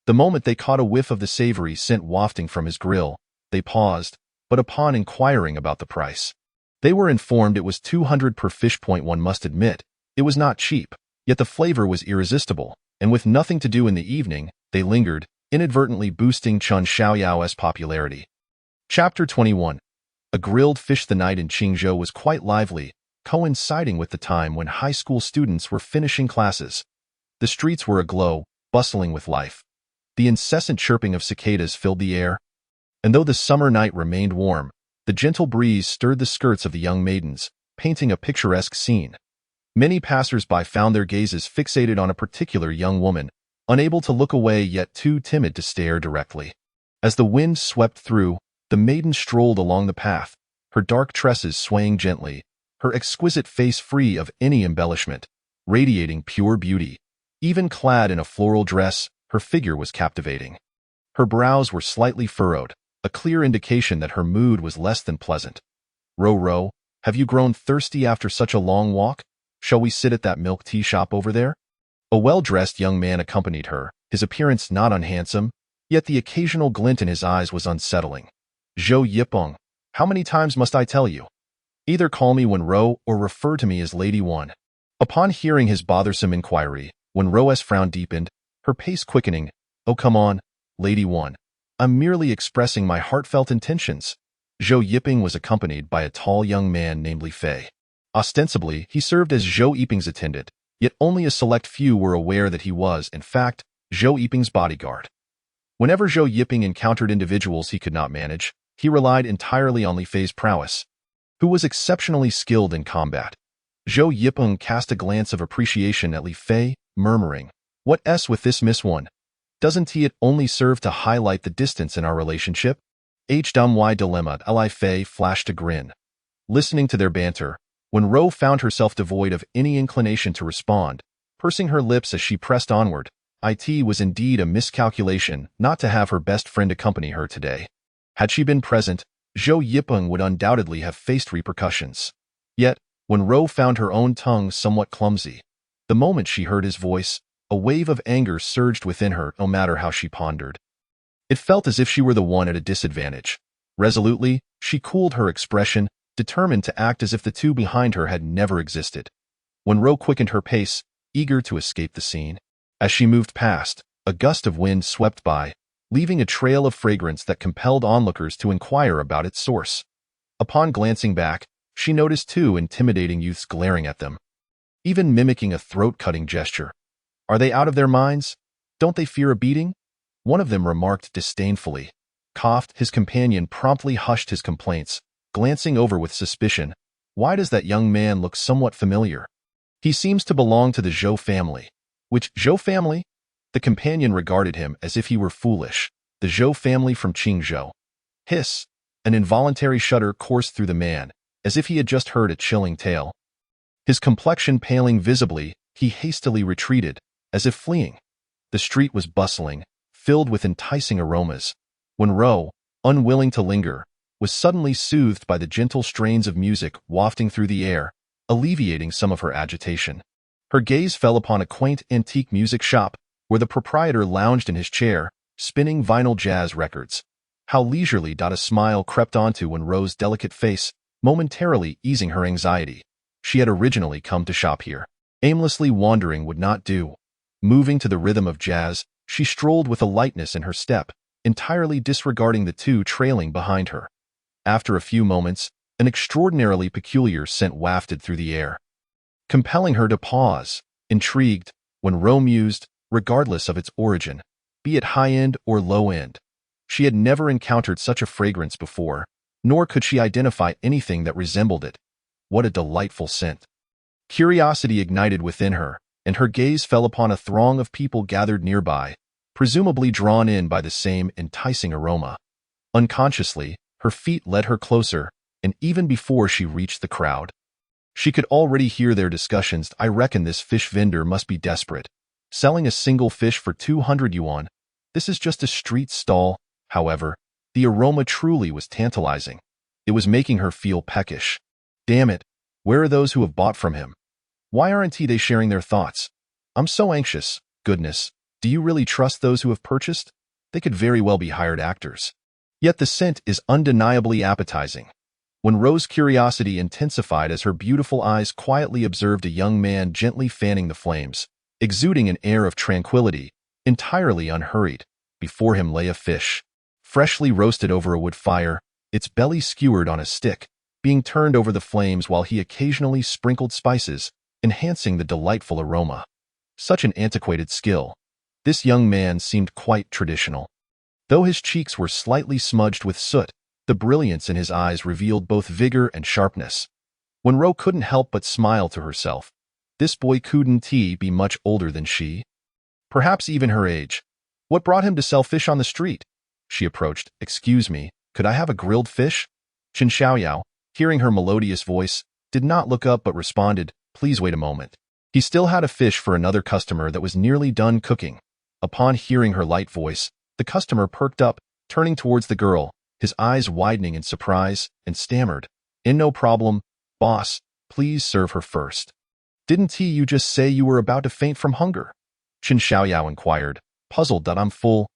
The moment they caught a whiff of the savory scent wafting from his grill, they paused, but upon inquiring about the price, they were informed it was 200 per fish. One must admit, it was not cheap, yet the flavor was irresistible, and with nothing to do in the evening, they lingered, inadvertently boosting Chun Xiaoyao's popularity. Chapter 21. A grilled fish. The night in Qingzhou was quite lively, coinciding with the time when high school students were finishing classes. The streets were aglow, bustling with life. The incessant chirping of cicadas filled the air, and though the summer night remained warm, the gentle breeze stirred the skirts of the young maidens, painting a picturesque scene. Many passers-by found their gazes fixated on a particular young woman, unable to look away yet too timid to stare directly. As the wind swept through, the maiden strolled along the path, her dark tresses swaying gently, her exquisite face free of any embellishment, radiating pure beauty. Even clad in a floral dress, her figure was captivating. Her brows were slightly furrowed, a clear indication that her mood was less than pleasant. "Ro, have you grown thirsty after such a long walk? Shall we sit at that milk tea shop over there?" A well-dressed young man accompanied her, his appearance not unhandsome, yet the occasional glint in his eyes was unsettling. "Zhou Yipeng, How many times must I tell you? Either call me Wenro or refer to me as Lady One. Upon hearing his bothersome inquiry, Wenro's frown deepened, her pace quickening. Oh, come on, Lady One. I'm merely expressing my heartfelt intentions. Zhou Yiping was accompanied by a tall young man named Li Fei. Ostensibly, he served as Zhou Yiping's attendant, yet only a select few were aware that he was, in fact, Zhou Yiping's bodyguard. Whenever Zhou Yiping encountered individuals he could not manage, he relied entirely on Li Fei's prowess, who was exceptionally skilled in combat. Zhou Yiping cast a glance of appreciation at Li Fei, murmuring, "What's with this Miss One? Doesn't it only serve to highlight the distance in our relationship?" Why dilemma, Li Fei flashed a grin. Listening to their banter, Wenro found herself devoid of any inclination to respond, pursing her lips as she pressed onward. It was indeed a miscalculation not to have her best friend accompany her today. Had she been present, Zhou Yiping would undoubtedly have faced repercussions. Yet, Wenro found her own tongue somewhat clumsy. The moment she heard his voice, a wave of anger surged within her no matter how she pondered. It felt as if she were the one at a disadvantage. Resolutely, she cooled her expression, determined to act as if the two behind her had never existed. Wenro quickened her pace, eager to escape the scene. As she moved past, a gust of wind swept by, leaving a trail of fragrance that compelled onlookers to inquire about its source. Upon glancing back, she noticed two intimidating youths glaring at them, even mimicking a throat-cutting gesture. Are they out of their minds? Don't they fear a beating? One of them remarked disdainfully. Coughed, his companion promptly hushed his complaints, glancing over with suspicion. Why does that young man look somewhat familiar? He seems to belong to the Zhou family. Which Zhou family? The companion regarded him as if he were foolish. The Zhou family from Qingzhou. Hiss! An involuntary shudder coursed through the man, as if he had just heard a chilling tale. His complexion paling visibly, he hastily retreated, as if fleeing. The street was bustling, filled with enticing aromas. Wenro, unwilling to linger, was suddenly soothed by the gentle strains of music wafting through the air, alleviating some of her agitation. Her gaze fell upon a quaint antique music shop, where the proprietor lounged in his chair, spinning vinyl jazz records. How leisurely a smile crept onto Wenro's delicate face, momentarily easing her anxiety. She had originally come to shop here. Aimlessly wandering would not do. Moving to the rhythm of jazz, she strolled with a lightness in her step, entirely disregarding the two trailing behind her. After a few moments, an extraordinarily peculiar scent wafted through the air, compelling her to pause. Intrigued, Wenro mused, regardless of its origin, be it high-end or low-end. She had never encountered such a fragrance before, nor could she identify anything that resembled it. What a delightful scent! Curiosity ignited within her, and her gaze fell upon a throng of people gathered nearby, presumably drawn in by the same enticing aroma. Unconsciously, her feet led her closer, and even before she reached the crowd, she could already hear their discussions. I reckon this fish vendor must be desperate. Selling a single fish for 200 yuan. This is just a street stall. However, the aroma truly was tantalizing. It was making her feel peckish. Damn it, where are those who have bought from him? Why aren't they sharing their thoughts? I'm so anxious. Goodness, do you really trust those who have purchased? They could very well be hired actors. Yet the scent is undeniably appetizing. Wenro's curiosity intensified as her beautiful eyes quietly observed a young man gently fanning the flames, exuding an air of tranquility, entirely unhurried. Before him lay a fish, freshly roasted over a wood fire, its belly skewered on a stick, being turned over the flames while he occasionally sprinkled spices, enhancing the delightful aroma. Such an antiquated skill. This young man seemed quite traditional. Though his cheeks were slightly smudged with soot, the brilliance in his eyes revealed both vigor and sharpness. Wenro couldn't help but smile to herself. This boy couldn't be much older than she. Perhaps even her age. What brought him to sell fish on the street? She approached. Excuse me, could I have a grilled fish? Chen Xiaoyao, hearing her melodious voice, did not look up but responded, please wait a moment. He still had a fish for another customer that was nearly done cooking. Upon hearing her light voice, the customer perked up, turning towards the girl, his eyes widening in surprise, and stammered, no problem, boss, please serve her first. Didn't you just say you were about to faint from hunger? Chen Xiaoyao inquired, puzzled. I'm full.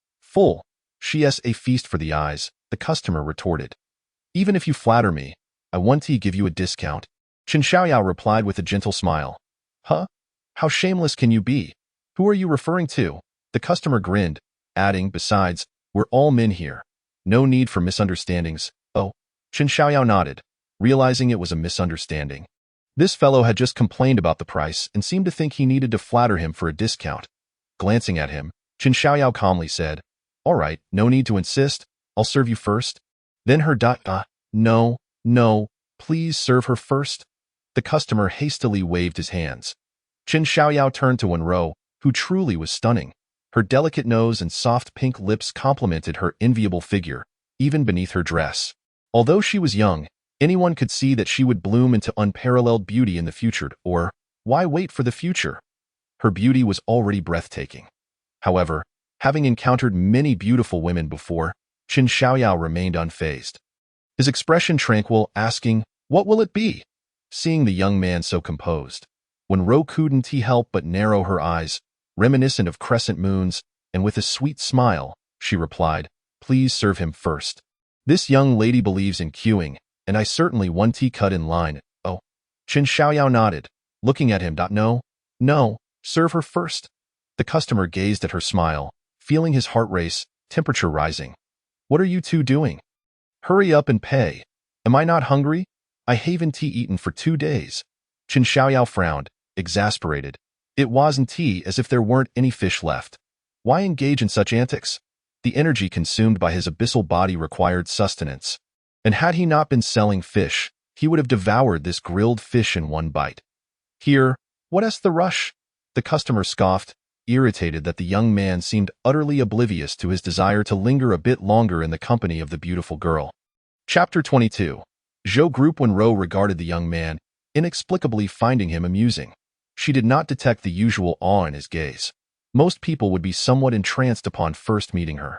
She has a feast for the eyes, the customer retorted. Even if you flatter me, I want to give you a discount. Chen Xiaoyao replied with a gentle smile. Huh? How shameless can you be? Who are you referring to? The customer grinned, adding, besides, we're all men here. No need for misunderstandings. Oh, Chen Xiaoyao nodded, realizing it was a misunderstanding. This fellow had just complained about the price and seemed to think he needed to flatter him for a discount. Glancing at him, Chen Xiaoyao calmly said, All right, no need to insist. I'll serve you first. Then her no, please serve her first. The customer hastily waved his hands. Chen Xiaoyao turned to Wenro, who truly was stunning. Her delicate nose and soft pink lips complemented her enviable figure, even beneath her dress. Although she was young, anyone could see that she would bloom into unparalleled beauty in the future, or why wait for the future? Her beauty was already breathtaking. However, having encountered many beautiful women before, Chen Xiaoyao remained unfazed. His expression tranquil, asking, What will it be? Seeing the young man so composed, Wenro couldn't help but narrow her eyes, reminiscent of crescent moons, and with a sweet smile, she replied, Please serve him first. This young lady believes in queuing, and I certainly want tea cut in line. Oh. Chen Xiaoyao nodded, looking at him. No, serve her first. The customer gazed at her smile, feeling his heart race, temperature rising. What are you two doing? Hurry up and pay. Am I not hungry? I haven't eaten for 2 days. Chen Xiaoyao frowned, exasperated. It wasn't tea as if there weren't any fish left. Why engage in such antics? The energy consumed by his abyssal body required sustenance. And had he not been selling fish, he would have devoured this grilled fish in one bite. Here, what's the rush? The customer scoffed, irritated that the young man seemed utterly oblivious to his desire to linger a bit longer in the company of the beautiful girl. Chapter 22. Zhou Group Wenro regarded the young man, inexplicably finding him amusing. She did not detect the usual awe in his gaze. Most people would be somewhat entranced upon first meeting her.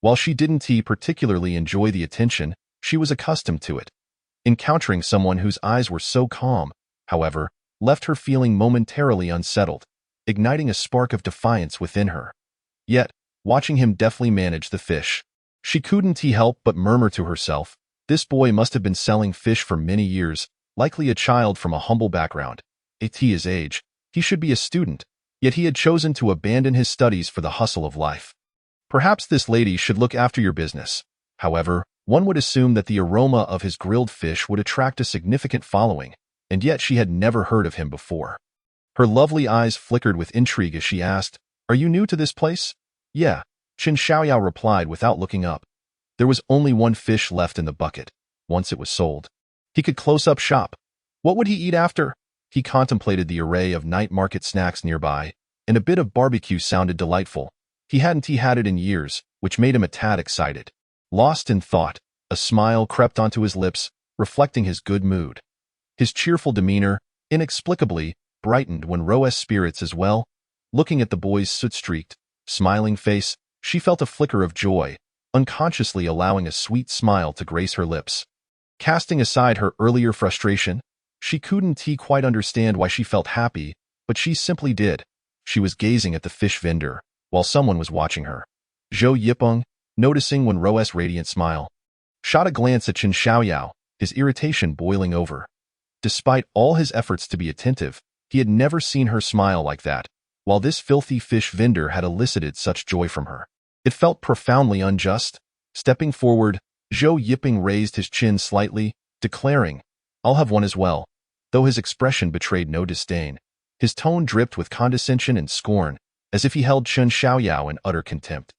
While she didn't particularly enjoy the attention, she was accustomed to it. Encountering someone whose eyes were so calm, however, left her feeling momentarily unsettled, igniting a spark of defiance within her. Yet, watching him deftly manage the fish, she couldn't help but murmur to herself, this boy must have been selling fish for many years, likely a child from a humble background. At his age, he should be a student, yet he had chosen to abandon his studies for the hustle of life. Perhaps this lady should look after your business. However, one would assume that the aroma of his grilled fish would attract a significant following, and yet she had never heard of him before. Her lovely eyes flickered with intrigue as she asked, Are you new to this place? Yeah, Chen Xiaoyao replied without looking up. There was only one fish left in the bucket. Once it was sold, he could close up shop. What would he eat after? He contemplated the array of night market snacks nearby, and a bit of barbecue sounded delightful. He hadn't had it in years, which made him a tad excited. Lost in thought, a smile crept onto his lips, reflecting his good mood. His cheerful demeanor, inexplicably, brightened Wenro's spirits as well. Looking at the boy's soot-streaked, smiling face, she felt a flicker of joy, unconsciously allowing a sweet smile to grace her lips. Casting aside her earlier frustration, she couldn't quite understand why she felt happy, but she simply did. She was gazing at the fish vendor, while someone was watching her. Zhou Yipeng, noticing Wenro's radiant smile, shot a glance at Chen Xiaoyao, his irritation boiling over. Despite all his efforts to be attentive, he had never seen her smile like that, while this filthy fish vendor had elicited such joy from her. It felt profoundly unjust. Stepping forward, Zhou Yipeng raised his chin slightly, declaring, I'll have one as well. Though his expression betrayed no disdain, his tone dripped with condescension and scorn, as if he held Chen Xiaoyao in utter contempt.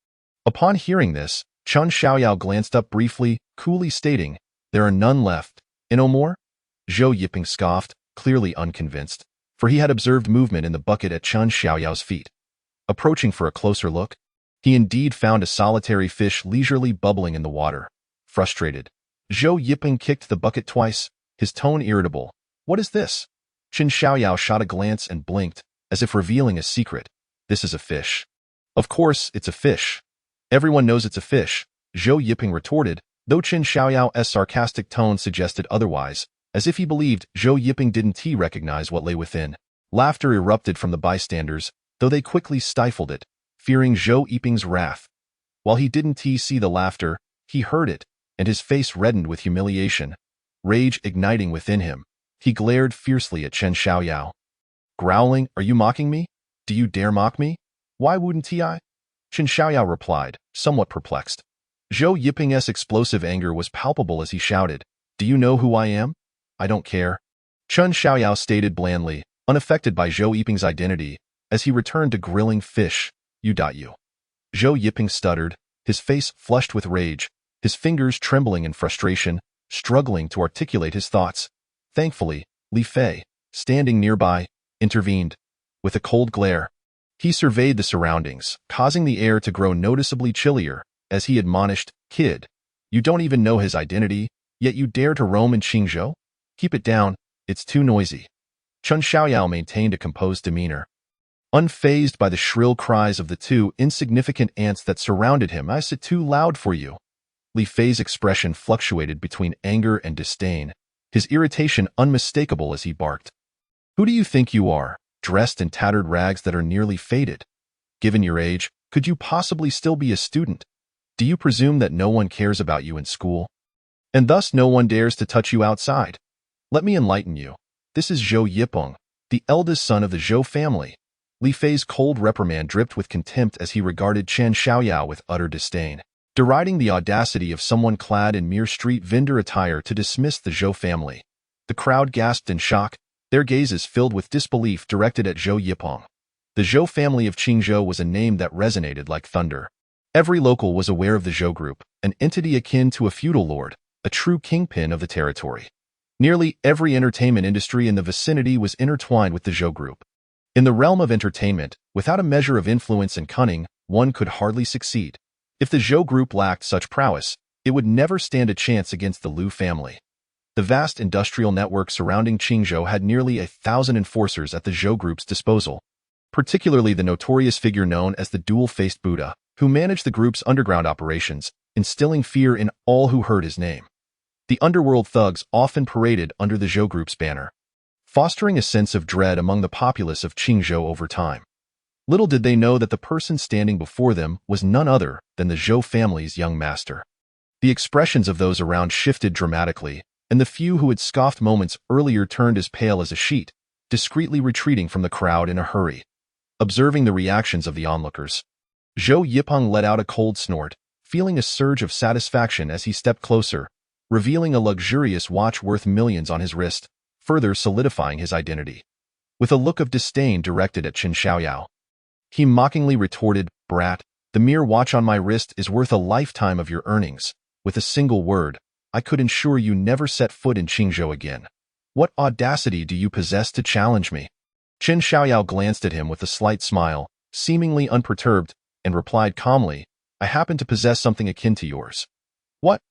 Upon hearing this, Chen Xiaoyao glanced up briefly, coolly stating, There are none left. No more? Zhou Yipeng scoffed, clearly unconvinced, for he had observed movement in the bucket at Chen Xiaoyao's feet. Approaching for a closer look, he indeed found a solitary fish leisurely bubbling in the water. Frustrated, Zhou Yipeng kicked the bucket twice, his tone irritable. What is this? Chen Xiaoyao shot a glance and blinked, as if revealing a secret. This is a fish. Of course, it's a fish. Everyone knows it's a fish, Zhou Yipeng retorted, though Chen Xiaoyao's sarcastic tone suggested otherwise, as if he believed Zhou Yipeng didn't recognize what lay within. Laughter erupted from the bystanders, though they quickly stifled it, fearing Zhou Yipeng's wrath. While he didn't see the laughter, he heard it, and his face reddened with humiliation, rage igniting within him. He glared fiercely at Chen Xiaoyao. Growling, "Are you mocking me? Do you dare mock me? Why wouldn't I?" Chen Xiaoyao replied, somewhat perplexed. Zhou Yiping's explosive anger was palpable as he shouted, "Do you know who I am? I don't care." Chen Xiaoyao stated blandly, unaffected by Zhou Yiping's identity, as he returned to grilling fish. You. Zhou Yiping stuttered, his face flushed with rage, his fingers trembling in frustration, struggling to articulate his thoughts. Thankfully, Li Fei, standing nearby, intervened. With a cold glare, he surveyed the surroundings, causing the air to grow noticeably chillier, as he admonished, "Kid, you don't even know his identity, yet you dare to roam in Qingzhou? Keep it down, it's too noisy." Chen Xiaoyao maintained a composed demeanor, unfazed by the shrill cries of the two insignificant ants that surrounded him. "Is it too loud for you?" Li Fei's expression fluctuated between anger and disdain, his irritation unmistakable as he barked. "Who do you think you are, dressed in tattered rags that are nearly faded? Given your age, could you possibly still be a student? Do you presume that no one cares about you in school, and thus no one dares to touch you outside? Let me enlighten you. This is Zhou Yipeng, the eldest son of the Zhou family." Li Fei's cold reprimand dripped with contempt as he regarded Chen Xiaoyao with utter disdain, deriding the audacity of someone clad in mere street vendor attire to dismiss the Zhou family. The crowd gasped in shock, their gazes filled with disbelief directed at Zhou Yipeng. The Zhou family of Qingzhou was a name that resonated like thunder. Every local was aware of the Zhou group, an entity akin to a feudal lord, a true kingpin of the territory. Nearly every entertainment industry in the vicinity was intertwined with the Zhou group. In the realm of entertainment, without a measure of influence and cunning, one could hardly succeed. If the Zhou group lacked such prowess, it would never stand a chance against the Liu family. The vast industrial network surrounding Qingzhou had nearly 1,000 enforcers at the Zhou group's disposal, particularly the notorious figure known as the Dual-Faced Buddha, who managed the group's underground operations, instilling fear in all who heard his name. The underworld thugs often paraded under the Zhou group's banner, fostering a sense of dread among the populace of Qingzhou over time. Little did they know that the person standing before them was none other than the Zhou family's young master. The expressions of those around shifted dramatically, and the few who had scoffed moments earlier turned as pale as a sheet, discreetly retreating from the crowd in a hurry. Observing the reactions of the onlookers, Zhou Yipeng let out a cold snort, feeling a surge of satisfaction as he stepped closer, revealing a luxurious watch worth millions on his wrist, further solidifying his identity. With a look of disdain directed at Chen Xiaoyao, he mockingly retorted, "Brat, the mere watch on my wrist is worth a lifetime of your earnings. With a single word, I could ensure you never set foot in Qingzhou again. What audacity do you possess to challenge me?" Chen Xiaoyao glanced at him with a slight smile, seemingly unperturbed, and replied calmly, "I happen to possess something akin to yours." "What?"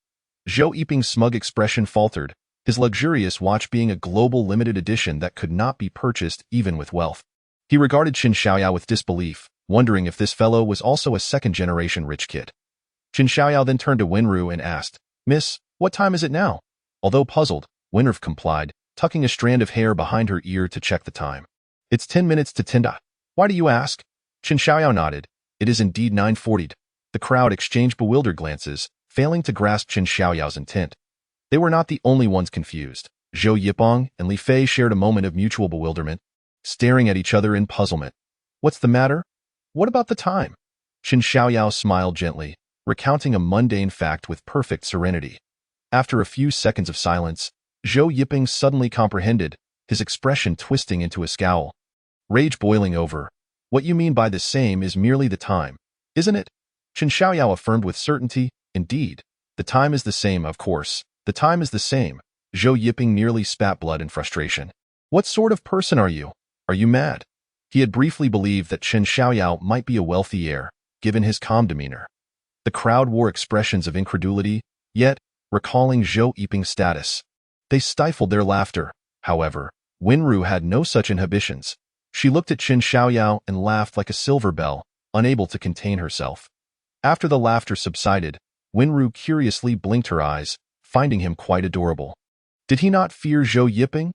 Zhou Yiping's smug expression faltered, his luxurious watch being a global limited edition that could not be purchased even with wealth. He regarded Chen Xiaoyao with disbelief, wondering if this fellow was also a second-generation rich kid. Chen Xiaoyao then turned to Wenru and asked, "Miss, what time is it now?" Although puzzled, Wenru complied, tucking a strand of hair behind her ear to check the time. "It's 10 minutes to 10. Why do you ask?" Chen Xiaoyao nodded. "It is indeed 9:40. The crowd exchanged bewildered glances, failing to grasp Chen Xiaoyao's intent. They were not the only ones confused. Zhou Yipeng and Li Fei shared a moment of mutual bewilderment, staring at each other in puzzlement. "What's the matter? What about the time?" Chen Xiaoyao smiled gently, recounting a mundane fact with perfect serenity. After a few seconds of silence, Zhou Yiping suddenly comprehended, his expression twisting into a scowl. Rage boiling over. "What you mean by the same is merely the time, isn't it?" Chen Xiaoyao affirmed with certainty. "Indeed. The time is the same, of course. The time is the same." Zhou Yiping nearly spat blood in frustration. "What sort of person are you? Are you mad?" He had briefly believed that Chen Xiaoyao might be a wealthy heir, given his calm demeanor. The crowd wore expressions of incredulity, yet, recalling Zhou Yiping's status, they stifled their laughter. However, Wenru had no such inhibitions. She looked at Chen Xiaoyao and laughed like a silver bell, unable to contain herself. After the laughter subsided, Wenru curiously blinked her eyes, finding him quite adorable. Did he not fear Zhou Yiping?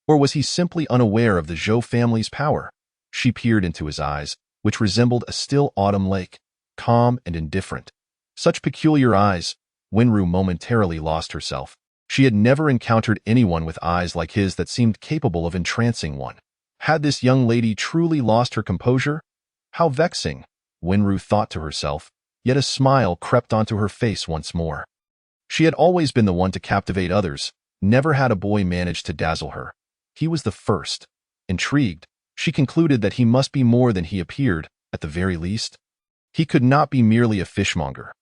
Or was he simply unaware of the Zhou family's power? She peered into his eyes, which resembled a still autumn lake, calm and indifferent. Such peculiar eyes, Wenru momentarily lost herself. She had never encountered anyone with eyes like his that seemed capable of entrancing one. Had this young lady truly lost her composure? How vexing, Wenru thought to herself, yet a smile crept onto her face once more. She had always been the one to captivate others, never had a boy managed to dazzle her. He was the first. Intrigued, she concluded that he must be more than he appeared, at the very least. He could not be merely a fishmonger.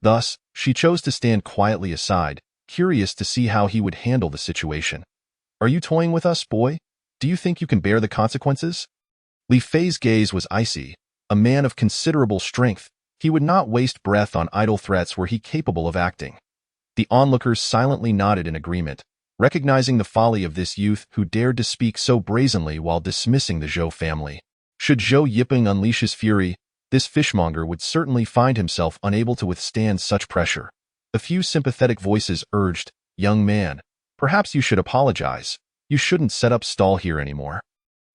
Thus, she chose to stand quietly aside, curious to see how he would handle the situation. "Are you toying with us, boy? Do you think you can bear the consequences?" Li Fei's gaze was icy. A man of considerable strength, he would not waste breath on idle threats were he capable of acting. The onlookers silently nodded in agreement, recognizing the folly of this youth who dared to speak so brazenly while dismissing the Zhou family. Should Zhou Yiping unleash his fury, this fishmonger would certainly find himself unable to withstand such pressure. A few sympathetic voices urged, "Young man, perhaps you should apologize. You shouldn't set up stall here anymore.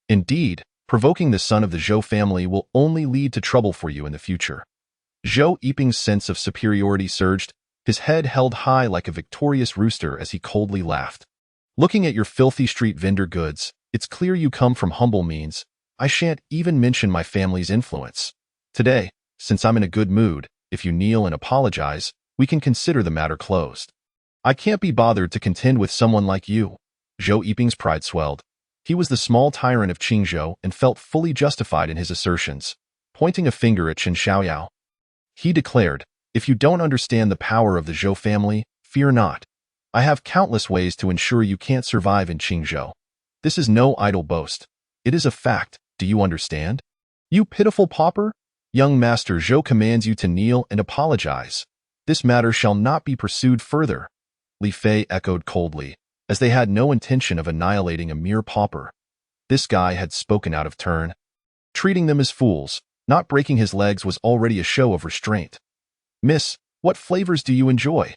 Indeed, provoking the son of the Zhou family will only lead to trouble for you in the future." Zhou Yiping's sense of superiority surged, his head held high like a victorious rooster as he coldly laughed. "Looking at your filthy street vendor goods, it's clear you come from humble means. I shan't even mention my family's influence. Today, since I'm in a good mood, if you kneel and apologize, we can consider the matter closed. I can't be bothered to contend with someone like you." Zhou Yiping's pride swelled. He was the small tyrant of Qingzhou and felt fully justified in his assertions. Pointing a finger at Chen Xiaoyao, he declared, "If you don't understand the power of the Zhou family, fear not. I have countless ways to ensure you can't survive in Qingzhou. This is no idle boast. It is a fact, do you understand? You pitiful pauper? Young Master Zhou commands you to kneel and apologize. This matter shall not be pursued further." Li Fei echoed coldly, as they had no intention of annihilating a mere pauper. This guy had spoken out of turn. Treating them as fools, not breaking his legs was already a show of restraint. "Miss, what flavors do you enjoy?"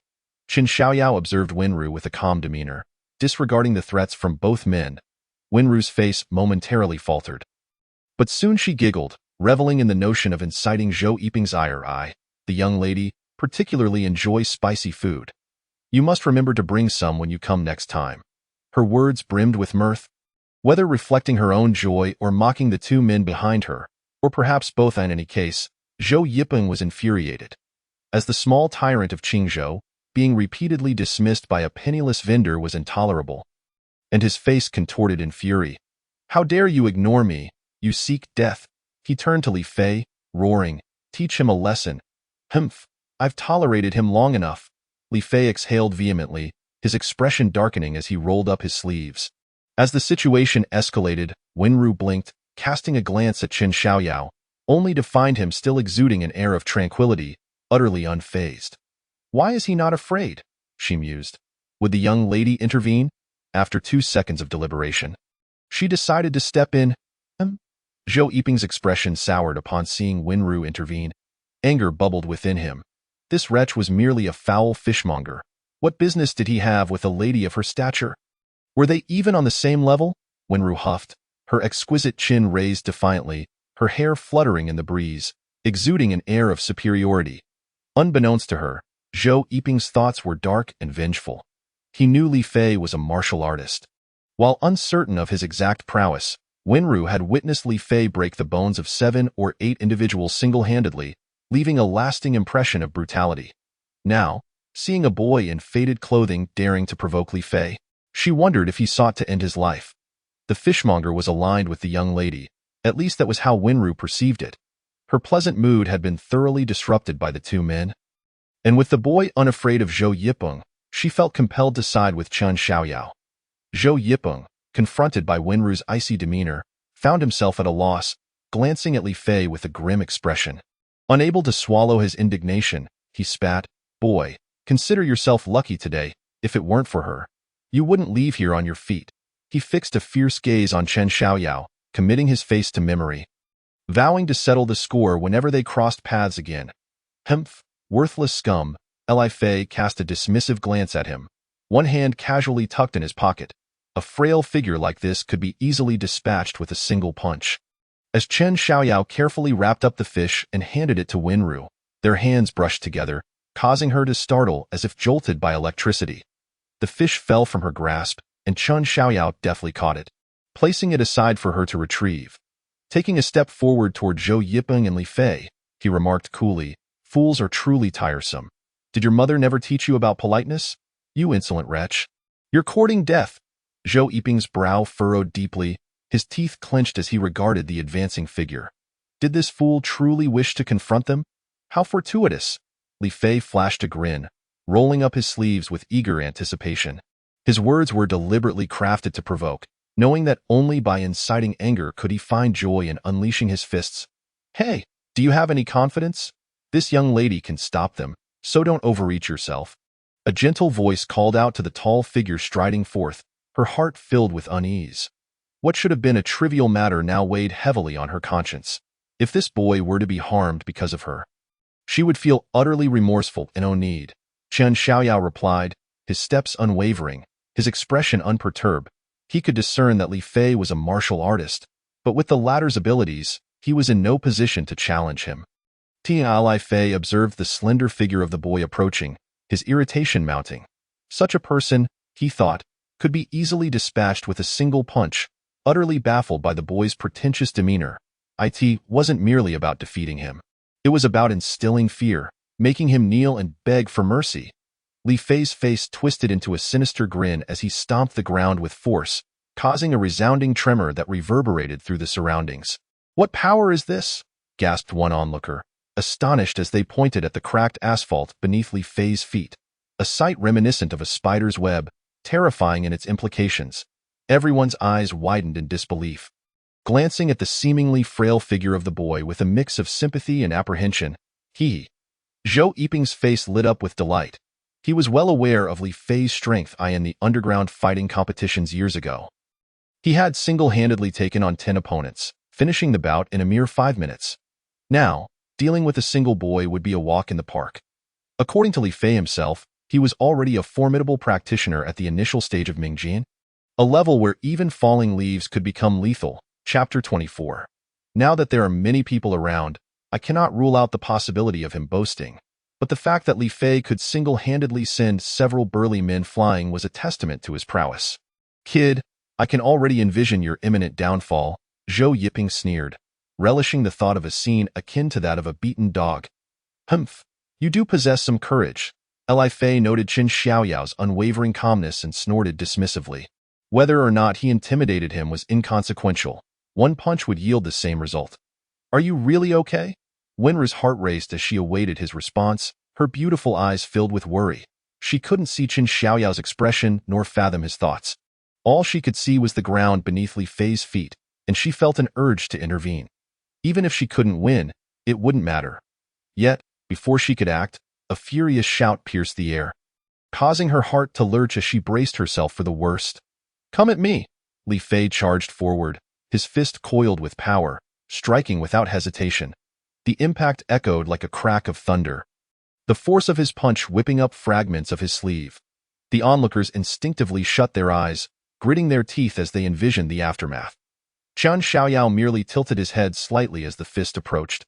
Chen Xiaoyao observed Wenru with a calm demeanor, disregarding the threats from both men. Wenru's face momentarily faltered. But soon she giggled, reveling in the notion of inciting Zhou Yiping's ire. The young lady particularly enjoys spicy food. You must remember to bring some when you come next time." Her words brimmed with mirth. Whether reflecting her own joy or mocking the two men behind her, or perhaps both in any case, Zhou Yiping was infuriated. As the small tyrant of Qingzhou, being repeatedly dismissed by a penniless vendor was intolerable, and his face contorted in fury. "How dare you ignore me? You seek death." He turned to Li Fei, roaring, "Teach him a lesson." "Humph, I've tolerated him long enough." Li Fei exhaled vehemently, his expression darkening as he rolled up his sleeves. As the situation escalated, Wenru blinked, casting a glance at Chen Xiaoyao, only to find him still exuding an air of tranquility, utterly unfazed. "Why is he not afraid?" she mused. Would the young lady intervene? After 2 seconds of deliberation, she decided to step in. Zhou Yiping's expression soured upon seeing Wenru intervene. Anger bubbled within him. This wretch was merely a foul fishmonger. What business did he have with a lady of her stature? Were they even on the same level? Wenru huffed, her exquisite chin raised defiantly, her hair fluttering in the breeze, exuding an air of superiority. Unbeknownst to her, Zhou Yiping's thoughts were dark and vengeful. He knew Li Fei was a martial artist. While uncertain of his exact prowess, Wenru had witnessed Li Fei break the bones of 7 or 8 individuals single-handedly, leaving a lasting impression of brutality. Now, seeing a boy in faded clothing daring to provoke Li Fei, she wondered if he sought to end his life. The fishmonger was aligned with the young lady, at least that was how Wenru perceived it. Her pleasant mood had been thoroughly disrupted by the two men. And with the boy unafraid of Zhou Yiping, she felt compelled to side with Chen Xiaoyao. Zhou Yiping, confronted by Wenru's icy demeanor, found himself at a loss, glancing at Li Fei with a grim expression. Unable to swallow his indignation, he spat, "Boy, consider yourself lucky today. If it weren't for her, you wouldn't leave here on your feet." He fixed a fierce gaze on Chen Xiaoyao, committing his face to memory, vowing to settle the score whenever they crossed paths again. "Humph, worthless scum." Li Fei cast a dismissive glance at him, one hand casually tucked in his pocket. A frail figure like this could be easily dispatched with a single punch. As Chen Xiaoyao carefully wrapped up the fish and handed it to Wenru, their hands brushed together, causing her to startle as if jolted by electricity. The fish fell from her grasp, and Chen Xiaoyao deftly caught it, placing it aside for her to retrieve. Taking a step forward toward Zhou Yipeng and Li Fei, he remarked coolly, "Fools are truly tiresome. Did your mother never teach you about politeness? You insolent wretch. You're courting death." Zhou Yipeng's brow furrowed deeply, his teeth clenched as he regarded the advancing figure. Did this fool truly wish to confront them? How fortuitous! Li Fei flashed a grin, rolling up his sleeves with eager anticipation. His words were deliberately crafted to provoke, knowing that only by inciting anger could he find joy in unleashing his fists. "Hey, do you have any confidence? This young lady can stop them, so don't overreach yourself." A gentle voice called out to the tall figure striding forth, her heart filled with unease. What should have been a trivial matter now weighed heavily on her conscience. If this boy were to be harmed because of her, she would feel utterly remorseful and no need. Chen Xiaoyao replied, his steps unwavering, his expression unperturbed. He could discern that Li Fei was a martial artist, but with the latter's abilities, he was in no position to challenge him. Li Fei observed the slender figure of the boy approaching, his irritation mounting. Such a person, he thought, could be easily dispatched with a single punch. Utterly baffled by the boy's pretentious demeanor, it wasn't merely about defeating him. It was about instilling fear, making him kneel and beg for mercy. Li Fei's face twisted into a sinister grin as he stomped the ground with force, causing a resounding tremor that reverberated through the surroundings. "What power is this?" gasped one onlooker, astonished as they pointed at the cracked asphalt beneath Li Fei's feet, a sight reminiscent of a spider's web, terrifying in its implications. Everyone's eyes widened in disbelief. Glancing at the seemingly frail figure of the boy with a mix of sympathy and apprehension, Zhou Yipeng's face lit up with delight. He was well aware of Li Fei's strength in the underground fighting competitions years ago. He had single-handedly taken on 10 opponents, finishing the bout in a mere 5 minutes. Now, dealing with a single boy would be a walk in the park. According to Li Fei himself, he was already a formidable practitioner at the initial stage of Mingjian, a level where even falling leaves could become lethal. Chapter 24. Now that there are many people around, I cannot rule out the possibility of him boasting. But the fact that Li Fei could single-handedly send several burly men flying was a testament to his prowess. "Kid, I can already envision your imminent downfall," Zhou Yipeng sneered, relishing the thought of a scene akin to that of a beaten dog. "Humph, you do possess some courage." Li Fei noted Chen Xiaoyao's unwavering calmness and snorted dismissively. Whether or not he intimidated him was inconsequential. One punch would yield the same result. "Are you really okay?" Wenru's heart raced as she awaited his response, her beautiful eyes filled with worry. She couldn't see Chen Xiaoyao's expression nor fathom his thoughts. All she could see was the ground beneath Li Fei's feet, and she felt an urge to intervene. Even if she couldn't win, it wouldn't matter. Yet, before she could act, a furious shout pierced the air, causing her heart to lurch as she braced herself for the worst. "Come at me!" Li Fei charged forward, his fist coiled with power, striking without hesitation. The impact echoed like a crack of thunder, the force of his punch whipping up fragments of his sleeve. The onlookers instinctively shut their eyes, gritting their teeth as they envisioned the aftermath. Chen Xiaoyao merely tilted his head slightly as the fist approached,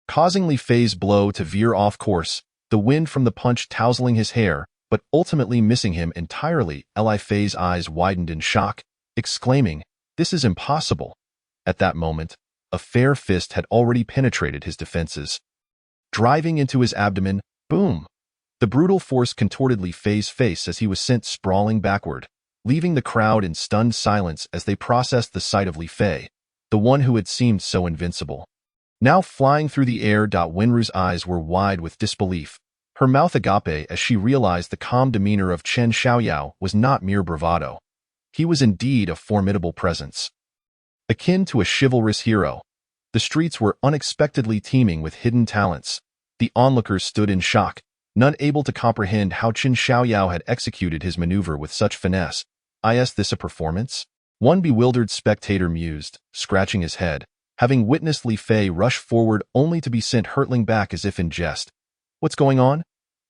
causing Li Fei's blow to veer off course, the wind from the punch tousling his hair, but ultimately missing him entirely. Li Fei's eyes widened in shock, exclaiming, "This is impossible." At that moment, a fair fist had already penetrated his defenses. Driving into his abdomen, boom! The brutal force contorted Li Fei's face as he was sent sprawling backward, leaving the crowd in stunned silence as they processed the sight of Li Fei, the one who had seemed so invincible. Now flying through the air. Wenru's eyes were wide with disbelief, her mouth agape as she realized the calm demeanor of Chen Xiaoyao was not mere bravado. He was indeed a formidable presence, akin to a chivalrous hero. The streets were unexpectedly teeming with hidden talents. The onlookers stood in shock, none able to comprehend how Chen Xiaoyao had executed his maneuver with such finesse. Is this a performance? One bewildered spectator mused, scratching his head, having witnessed Li Fei rush forward only to be sent hurtling back as if in jest. "What's going on?"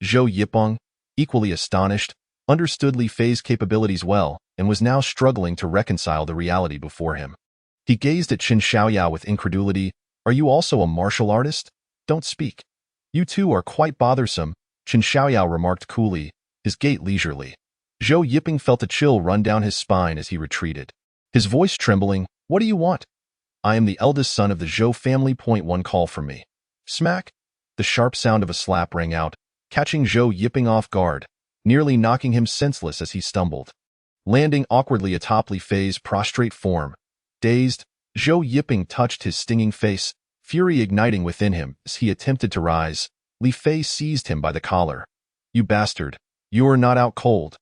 Zhou Yipeng, equally astonished, understood Li Fei's capabilities well and was now struggling to reconcile the reality before him. He gazed at Chen Xiaoyao with incredulity. "Are you also a martial artist? Don't speak. You two are quite bothersome." Chen Xiaoyao remarked coolly, his gait leisurely. Zhou Yiping felt a chill run down his spine as he retreated. His voice trembling, "What do you want?" "I am the eldest son of the Zhou family. One call from me." Smack! The sharp sound of a slap rang out, catching Zhou Yiping off guard, nearly knocking him senseless as he stumbled. Landing awkwardly atop Li Fei's prostrate form. Dazed, Zhou Yiping touched his stinging face, fury igniting within him as he attempted to rise. Li Fei seized him by the collar. "You bastard! You are not out cold."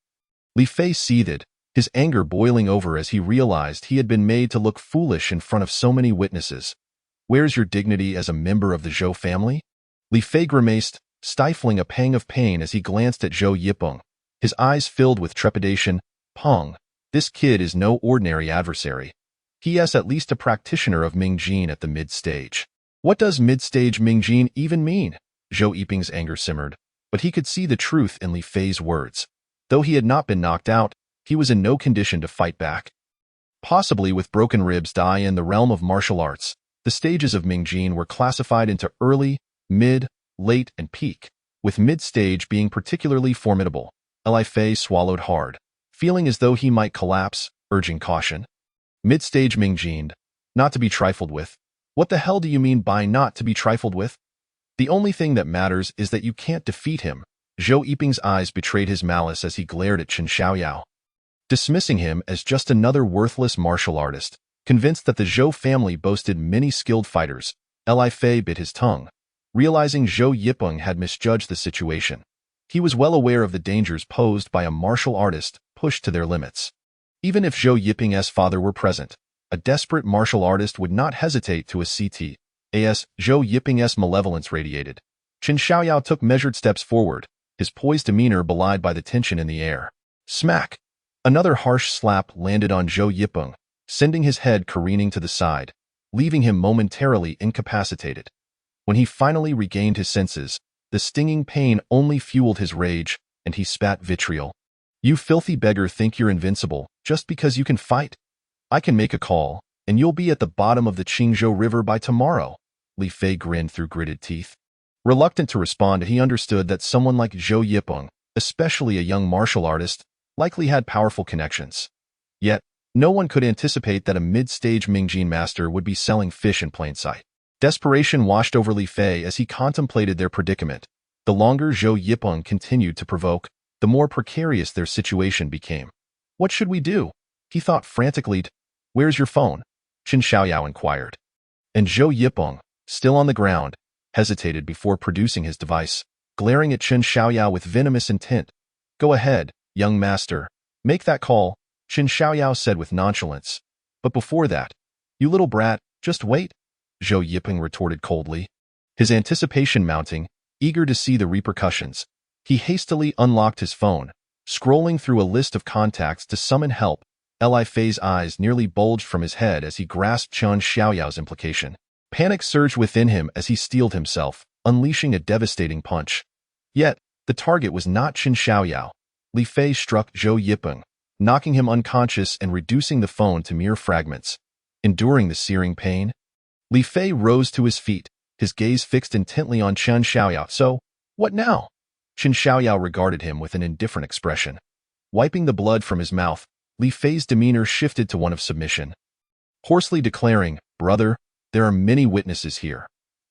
Li Fei seethed, his anger boiling over as he realized he had been made to look foolish in front of so many witnesses. "Where's your dignity as a member of the Zhou family?" Li Fei grimaced, stifling a pang of pain as he glanced at Zhou Yipeng. His eyes filled with trepidation. "Peng, this kid is no ordinary adversary. He is at least a practitioner of Mingjin at the mid-stage." "What does mid-stage Mingjin even mean?" Zhou Yiping's anger simmered, but he could see the truth in Li Fei's words. Though he had not been knocked out, he was in no condition to fight back. Possibly with broken ribs die in the realm of martial arts, the stages of Mingjin were classified into early, mid, late, and peak, with mid-stage being particularly formidable. Li Fei swallowed hard, feeling as though he might collapse, urging caution. "Mid-stage Mingjin, not to be trifled with." "What the hell do you mean by not to be trifled with?" "The only thing that matters is that you can't defeat him." Zhou Yiping's eyes betrayed his malice as he glared at Chen Xiaoyao. Dismissing him as just another worthless martial artist, convinced that the Zhou family boasted many skilled fighters, Li Fei bit his tongue, realizing Zhou Yipeng had misjudged the situation. He was well aware of the dangers posed by a martial artist pushed to their limits. Even if Zhou Yiping's father were present, a desperate martial artist would not hesitate to assist. As Zhou Yiping's malevolence radiated, Chen Xiaoyao took measured steps forward, his poised demeanor belied by the tension in the air. Smack! Another harsh slap landed on Zhou Yipeng, sending his head careening to the side, leaving him momentarily incapacitated. When he finally regained his senses, the stinging pain only fueled his rage, and he spat vitriol. "You filthy beggar think you're invincible just because you can fight? I can make a call, and you'll be at the bottom of the Qingzhou River by tomorrow." Li Fei grinned through gritted teeth. Reluctant to respond, he understood that someone like Zhou Yipeng, especially a young martial artist, likely had powerful connections. Yet, no one could anticipate that a mid-stage Mingjin master would be selling fish in plain sight. Desperation washed over Li Fei as he contemplated their predicament. The longer Zhou Yipeng continued to provoke, the more precarious their situation became. "What should we do?" he thought frantically. "Where's your phone?" Chen Xiaoyao inquired. And Zhou Yipeng, still on the ground, hesitated before producing his device, glaring at Chen Xiaoyao with venomous intent. "Go ahead, young master. Make that call," Chen Xiaoyao said with nonchalance. "But before that, you little brat, just wait," Zhou Yipeng retorted coldly. His anticipation mounting, eager to see the repercussions, he hastily unlocked his phone, scrolling through a list of contacts to summon help. Li Fei's eyes nearly bulged from his head as he grasped Chen Xiaoyao's implication. Panic surged within him as he steeled himself, unleashing a devastating punch. Yet, the target was not Chen Xiaoyao. Li Fei struck Zhou Yipeng, knocking him unconscious and reducing the phone to mere fragments. Enduring the searing pain, Li Fei rose to his feet, his gaze fixed intently on Chen Xiaoyao. "So, what now?" Chen Xiaoyao regarded him with an indifferent expression. Wiping the blood from his mouth, Li Fei's demeanor shifted to one of submission. Hoarsely declaring, "Brother, there are many witnesses here.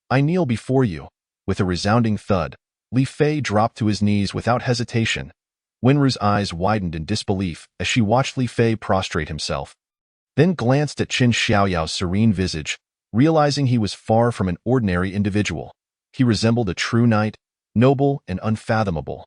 I kneel before you." With a resounding thud, Li Fei dropped to his knees without hesitation. Wenru's eyes widened in disbelief as she watched Li Fei prostrate himself, then glanced at Chen Xiaoyao's serene visage, realizing he was far from an ordinary individual. He resembled a true knight, noble and unfathomable.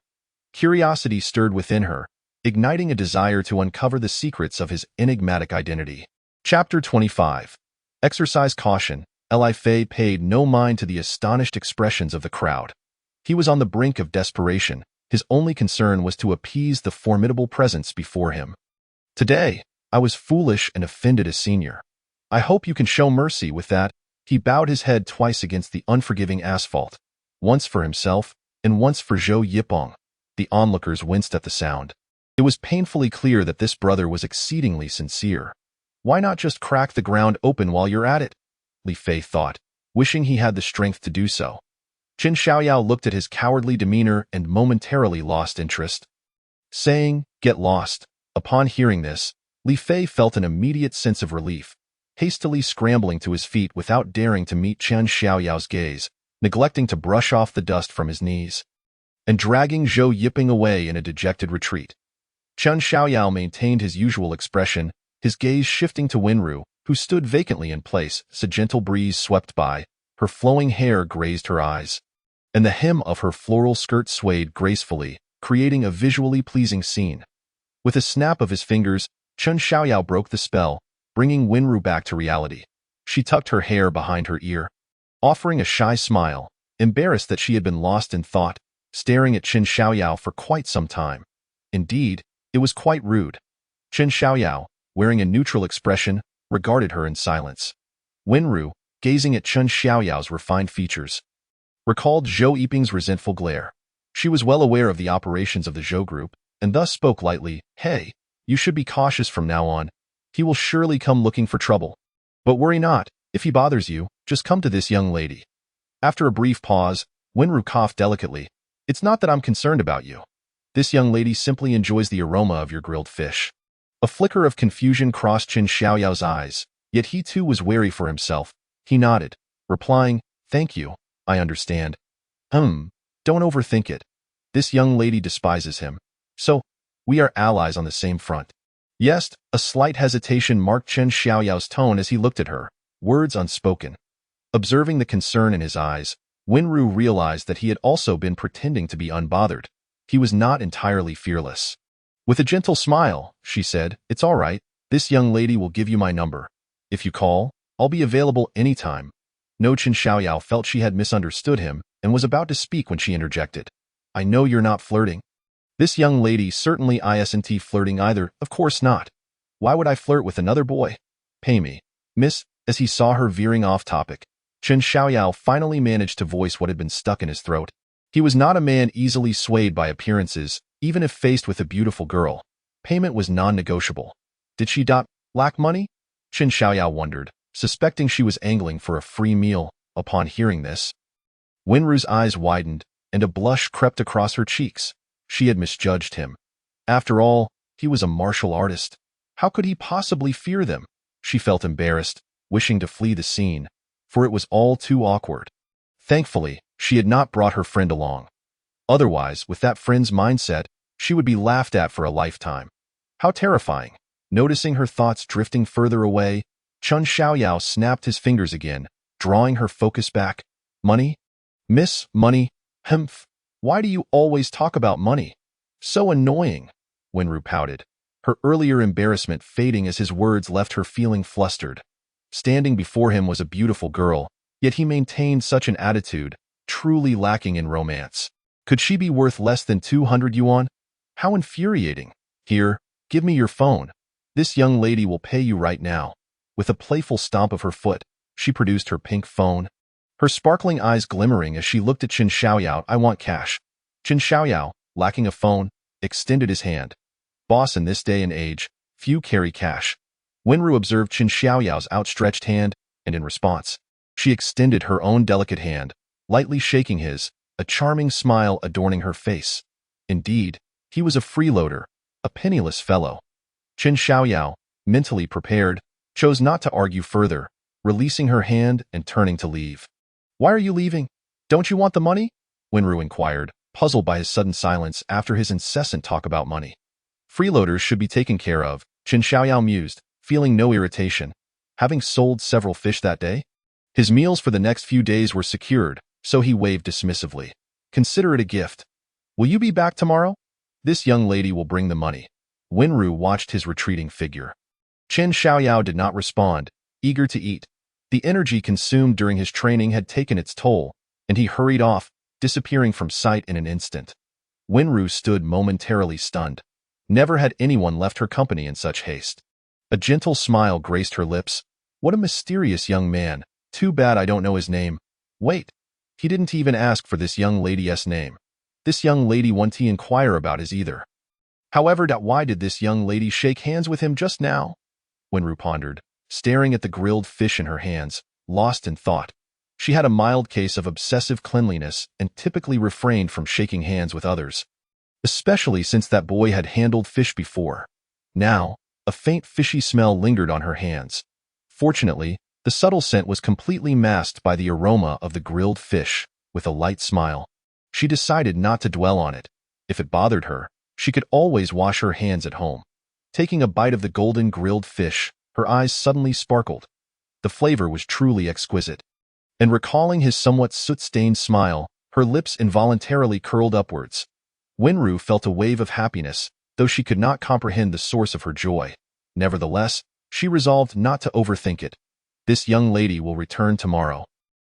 Curiosity stirred within her, igniting a desire to uncover the secrets of his enigmatic identity. Chapter 25. Exercise caution. Li Fei paid no mind to the astonished expressions of the crowd. He was on the brink of desperation. His only concern was to appease the formidable presence before him. "Today, I was foolish and offended a senior. I hope you can show mercy." With that, he bowed his head twice against the unforgiving asphalt, once for himself and once for Zhou Yipeng. The onlookers winced at the sound. It was painfully clear that this brother was exceedingly sincere. "Why not just crack the ground open while you're at it?" Li Fei thought, wishing he had the strength to do so. Qin Xiaoyao looked at his cowardly demeanor and momentarily lost interest, saying, "Get lost." Upon hearing this, Li Fei felt an immediate sense of relief, hastily scrambling to his feet without daring to meet Qin Xiaoyao's gaze, neglecting to brush off the dust from his knees, and dragging Zhou Yiping away in a dejected retreat. Qin Xiaoyao maintained his usual expression, his gaze shifting to Wenru, who stood vacantly in place as a gentle breeze swept by. Her flowing hair grazed her eyes, and the hem of her floral skirt swayed gracefully, creating a visually pleasing scene. With a snap of his fingers, Qin Xiaoyao broke the spell, bringing Wenru back to reality. She tucked her hair behind her ear, offering a shy smile, embarrassed that she had been lost in thought, staring at Qin Xiaoyao for quite some time. Indeed, it was quite rude. Qin Xiaoyao, wearing a neutral expression, regarded her in silence. Wenru, gazing at Qin Xiaoyao's refined features, recalled Zhou Yiping's resentful glare. She was well aware of the operations of the Zhou group, and thus spoke lightly, "Hey, you should be cautious from now on. He will surely come looking for trouble. But worry not, if he bothers you, just come to this young lady." After a brief pause, Wenru coughed delicately. "It's not that I'm concerned about you. This young lady simply enjoys the aroma of your grilled fish." A flicker of confusion crossed Qin Xiaoyao's eyes, yet he too was wary for himself. He nodded, replying, "Thank you, I understand." Don't overthink it. This young lady despises him. So, we are allies on the same front." Yes, a slight hesitation marked Qin Xiaoyao's tone as he looked at her, words unspoken. Observing the concern in his eyes, Wenru realized that he had also been pretending to be unbothered. He was not entirely fearless. With a gentle smile, she said, "It's all right. This young lady will give you my number. If you call, I'll be available anytime." No, Qin Xiaoyao felt she had misunderstood him and was about to speak when she interjected. "I know you're not flirting." This young lady certainly isn't flirting either, of course not. "Why would I flirt with another boy? Pay me, miss." As he saw her veering off topic, Qin Xiaoyao finally managed to voice what had been stuck in his throat. He was not a man easily swayed by appearances, even if faced with a beautiful girl. Payment was non-negotiable. Did she lack money? Qin Xiaoyao wondered, suspecting she was angling for a free meal. Upon hearing this, Wenru's eyes widened, and a blush crept across her cheeks. She had misjudged him. After all, he was a martial artist. How could he possibly fear them? She felt embarrassed, wishing to flee the scene, for it was all too awkward. Thankfully, she had not brought her friend along. Otherwise, with that friend's mindset, she would be laughed at for a lifetime. How terrifying. Noticing her thoughts drifting further away, Qin Xiaoyao snapped his fingers again, drawing her focus back. "Money? Miss, money? Humph. Why do you always talk about money? So annoying." Wenru pouted, her earlier embarrassment fading as his words left her feeling flustered. Standing before him was a beautiful girl, yet he maintained such an attitude, truly lacking in romance. Could she be worth less than 200 yuan? How infuriating. "Here, give me your phone. This young lady will pay you right now." With a playful stomp of her foot, she produced her pink phone, her sparkling eyes glimmering as she looked at Qin Xiaoyao. "I want cash." Qin Xiaoyao, lacking a phone, extended his hand. Boss, in this day and age, few carry cash. Wenru observed Qin Xiaoyao's outstretched hand, and in response, she extended her own delicate hand, lightly shaking his, a charming smile adorning her face. Indeed, he was a freeloader, a penniless fellow. Qin Xiaoyao, mentally prepared, chose not to argue further, releasing her hand and turning to leave. "Why are you leaving? Don't you want the money?" Wenru inquired, puzzled by his sudden silence after his incessant talk about money. "Freeloaders should be taken care of," Qin Xiaoyao mused, feeling no irritation. Having sold several fish that day, his meals for the next few days were secured, so he waved dismissively. "Consider it a gift. Will you be back tomorrow? This young lady will bring the money." Wenru watched his retreating figure. Qin Xiaoyao did not respond, eager to eat. The energy consumed during his training had taken its toll, and he hurried off, disappearing from sight in an instant. Wenru stood momentarily stunned. Never had anyone left her company in such haste. A gentle smile graced her lips. What a mysterious young man. Too bad I don't know his name. Wait, he didn't even ask for this young lady's name. This young lady won't he inquire about his either. However, why did this young lady shake hands with him just now? Wenru pondered, staring at the grilled fish in her hands, lost in thought. She had a mild case of obsessive cleanliness and typically refrained from shaking hands with others, especially since that boy had handled fish before. Now, a faint fishy smell lingered on her hands. Fortunately, the subtle scent was completely masked by the aroma of the grilled fish. With a light smile, she decided not to dwell on it. If it bothered her, she could always wash her hands at home. Taking a bite of the golden grilled fish, her eyes suddenly sparkled. The flavor was truly exquisite. And recalling his somewhat soot-stained smile, her lips involuntarily curled upwards. Winru felt a wave of happiness, though she could not comprehend the source of her joy. Nevertheless, she resolved not to overthink it. This young lady will return tomorrow.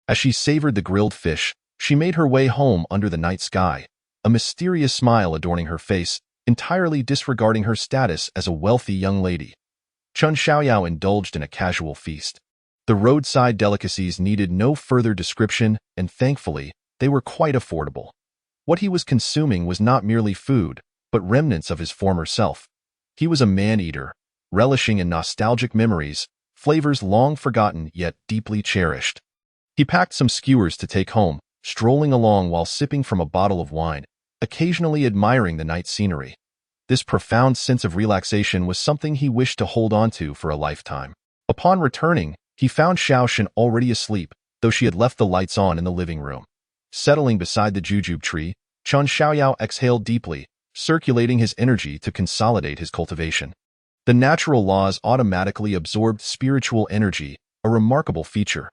As she savored the grilled fish, she made her way home under the night sky, a mysterious smile adorning her face, entirely disregarding her status as a wealthy young lady. Chun Xiaoyao indulged in a casual feast. The roadside delicacies needed no further description, and thankfully, they were quite affordable. What he was consuming was not merely food, but remnants of his former self. He was a man-eater, relishing in nostalgic memories, flavors long forgotten yet deeply cherished. He packed some skewers to take home, strolling along while sipping from a bottle of wine, occasionally admiring the night scenery. This profound sense of relaxation was something he wished to hold on to for a lifetime. Upon returning, he found Xiao Shen already asleep, though she had left the lights on in the living room. Settling beside the jujube tree, Chun Xiaoyao exhaled deeply, circulating his energy to consolidate his cultivation. The natural laws automatically absorbed spiritual energy, a remarkable feature.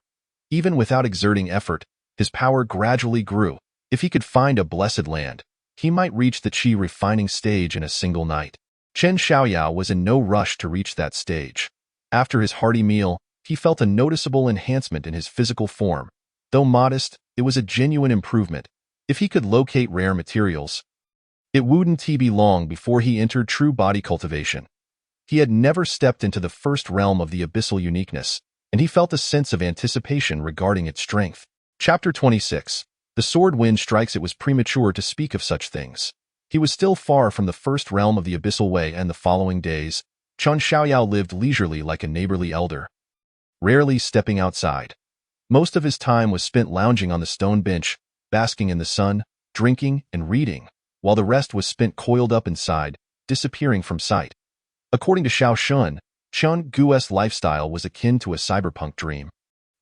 Even without exerting effort, his power gradually grew. If he could find a blessed land, he might reach the qi refining stage in a single night. Chen Xiaoyao was in no rush to reach that stage. After his hearty meal, he felt a noticeable enhancement in his physical form. Though modest, it was a genuine improvement. If he could locate rare materials, it wouldn't be long before he entered true body cultivation. He had never stepped into the first realm of the abyssal uniqueness, and he felt a sense of anticipation regarding its strength. Chapter 26. The sword wind strikes. It was premature to speak of such things. He was still far from the first realm of the abyssal way, and the following days, Chun Xiaoyao lived leisurely like a neighborly elder, rarely stepping outside. Most of his time was spent lounging on the stone bench, basking in the sun, drinking, and reading, while the rest was spent coiled up inside, disappearing from sight. According to Xiao Shun, Chun Gu's lifestyle was akin to a cyberpunk dream,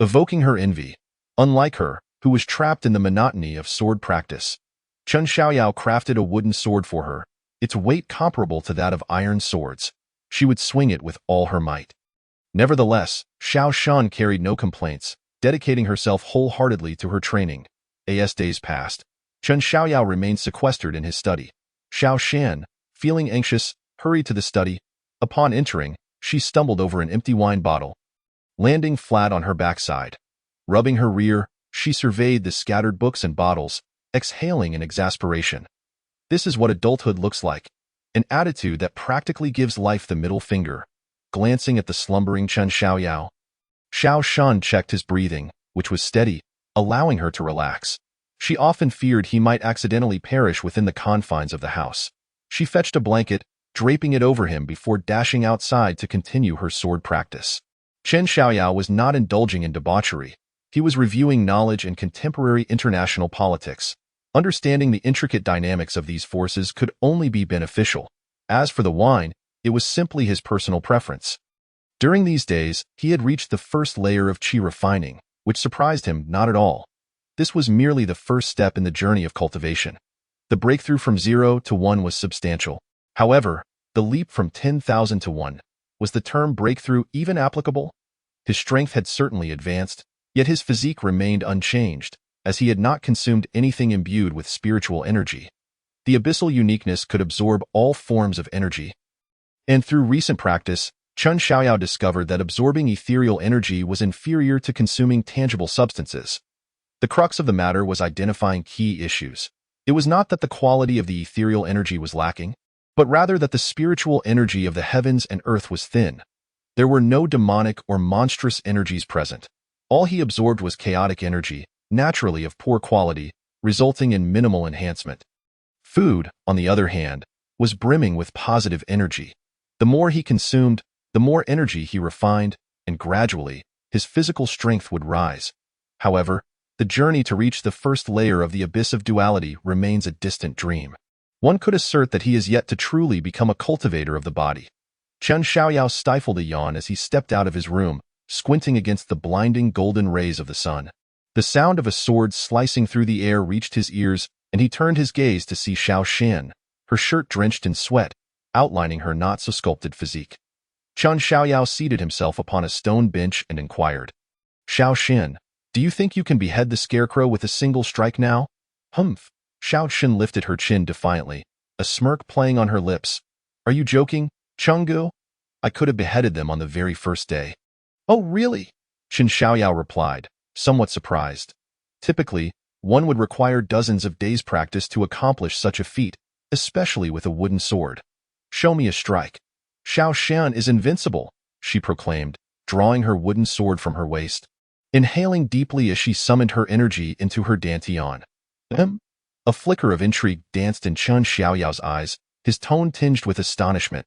evoking her envy. Unlike her, who was trapped in the monotony of sword practice, Chun Xiaoyao crafted a wooden sword for her, its weight comparable to that of iron swords. She would swing it with all her might. Nevertheless, Xiao Shun carried no complaints, dedicating herself wholeheartedly to her training. As days passed, Chun Xiaoyao remained sequestered in his study. Xiao Shan, feeling anxious, hurried to the study. Upon entering, she stumbled over an empty wine bottle, landing flat on her backside. Rubbing her rear, she surveyed the scattered books and bottles, exhaling in exasperation. This is what adulthood looks like, an attitude that practically gives life the middle finger. Glancing at the slumbering Chun Xiaoyao, Xiao Shun checked his breathing, which was steady, allowing her to relax. She often feared he might accidentally perish within the confines of the house. She fetched a blanket, draping it over him before dashing outside to continue her sword practice. Chen Xiaoyao was not indulging in debauchery. He was reviewing knowledge in contemporary international politics. Understanding the intricate dynamics of these forces could only be beneficial. As for the wine, it was simply his personal preference. During these days, he had reached the first layer of qi refining, which surprised him not at all. This was merely the first step in the journey of cultivation. The breakthrough from 0 to 1 was substantial. However, the leap from 10,000 to 1, was the term breakthrough even applicable? His strength had certainly advanced, yet his physique remained unchanged, as he had not consumed anything imbued with spiritual energy. The abyssal uniqueness could absorb all forms of energy. And through recent practice, Chun Xiaoyao discovered that absorbing ethereal energy was inferior to consuming tangible substances. The crux of the matter was identifying key issues. It was not that the quality of the ethereal energy was lacking, but rather that the spiritual energy of the heavens and earth was thin. There were no demonic or monstrous energies present. All he absorbed was chaotic energy, naturally of poor quality, resulting in minimal enhancement. Food, on the other hand, was brimming with positive energy. The more he consumed, the more energy he refined, and gradually, his physical strength would rise. However, the journey to reach the first layer of the abyss of duality remains a distant dream. One could assert that he is yet to truly become a cultivator of the body. Chen Xiaoyao stifled a yawn as he stepped out of his room, squinting against the blinding golden rays of the sun. The sound of a sword slicing through the air reached his ears, and he turned his gaze to see Xiao Shan, her shirt drenched in sweat, outlining her not-so-sculpted physique. Chen Xiaoyao seated himself upon a stone bench and inquired, "Xiao Shan, do you think you can behead the scarecrow with a single strike now?" "Humph." Xiao Shan lifted her chin defiantly, a smirk playing on her lips. "Are you joking, Chenggu? I could have beheaded them on the very first day." "Oh, really?" Chen Xiaoyao replied, somewhat surprised. Typically, one would require dozens of days' practice to accomplish such a feat, especially with a wooden sword. "Show me a strike." "Xiao Shan is invincible," she proclaimed, drawing her wooden sword from her waist. Inhaling deeply as she summoned her energy into her dantian. A flicker of intrigue danced in Chen Xiaoyao's eyes, his tone tinged with astonishment.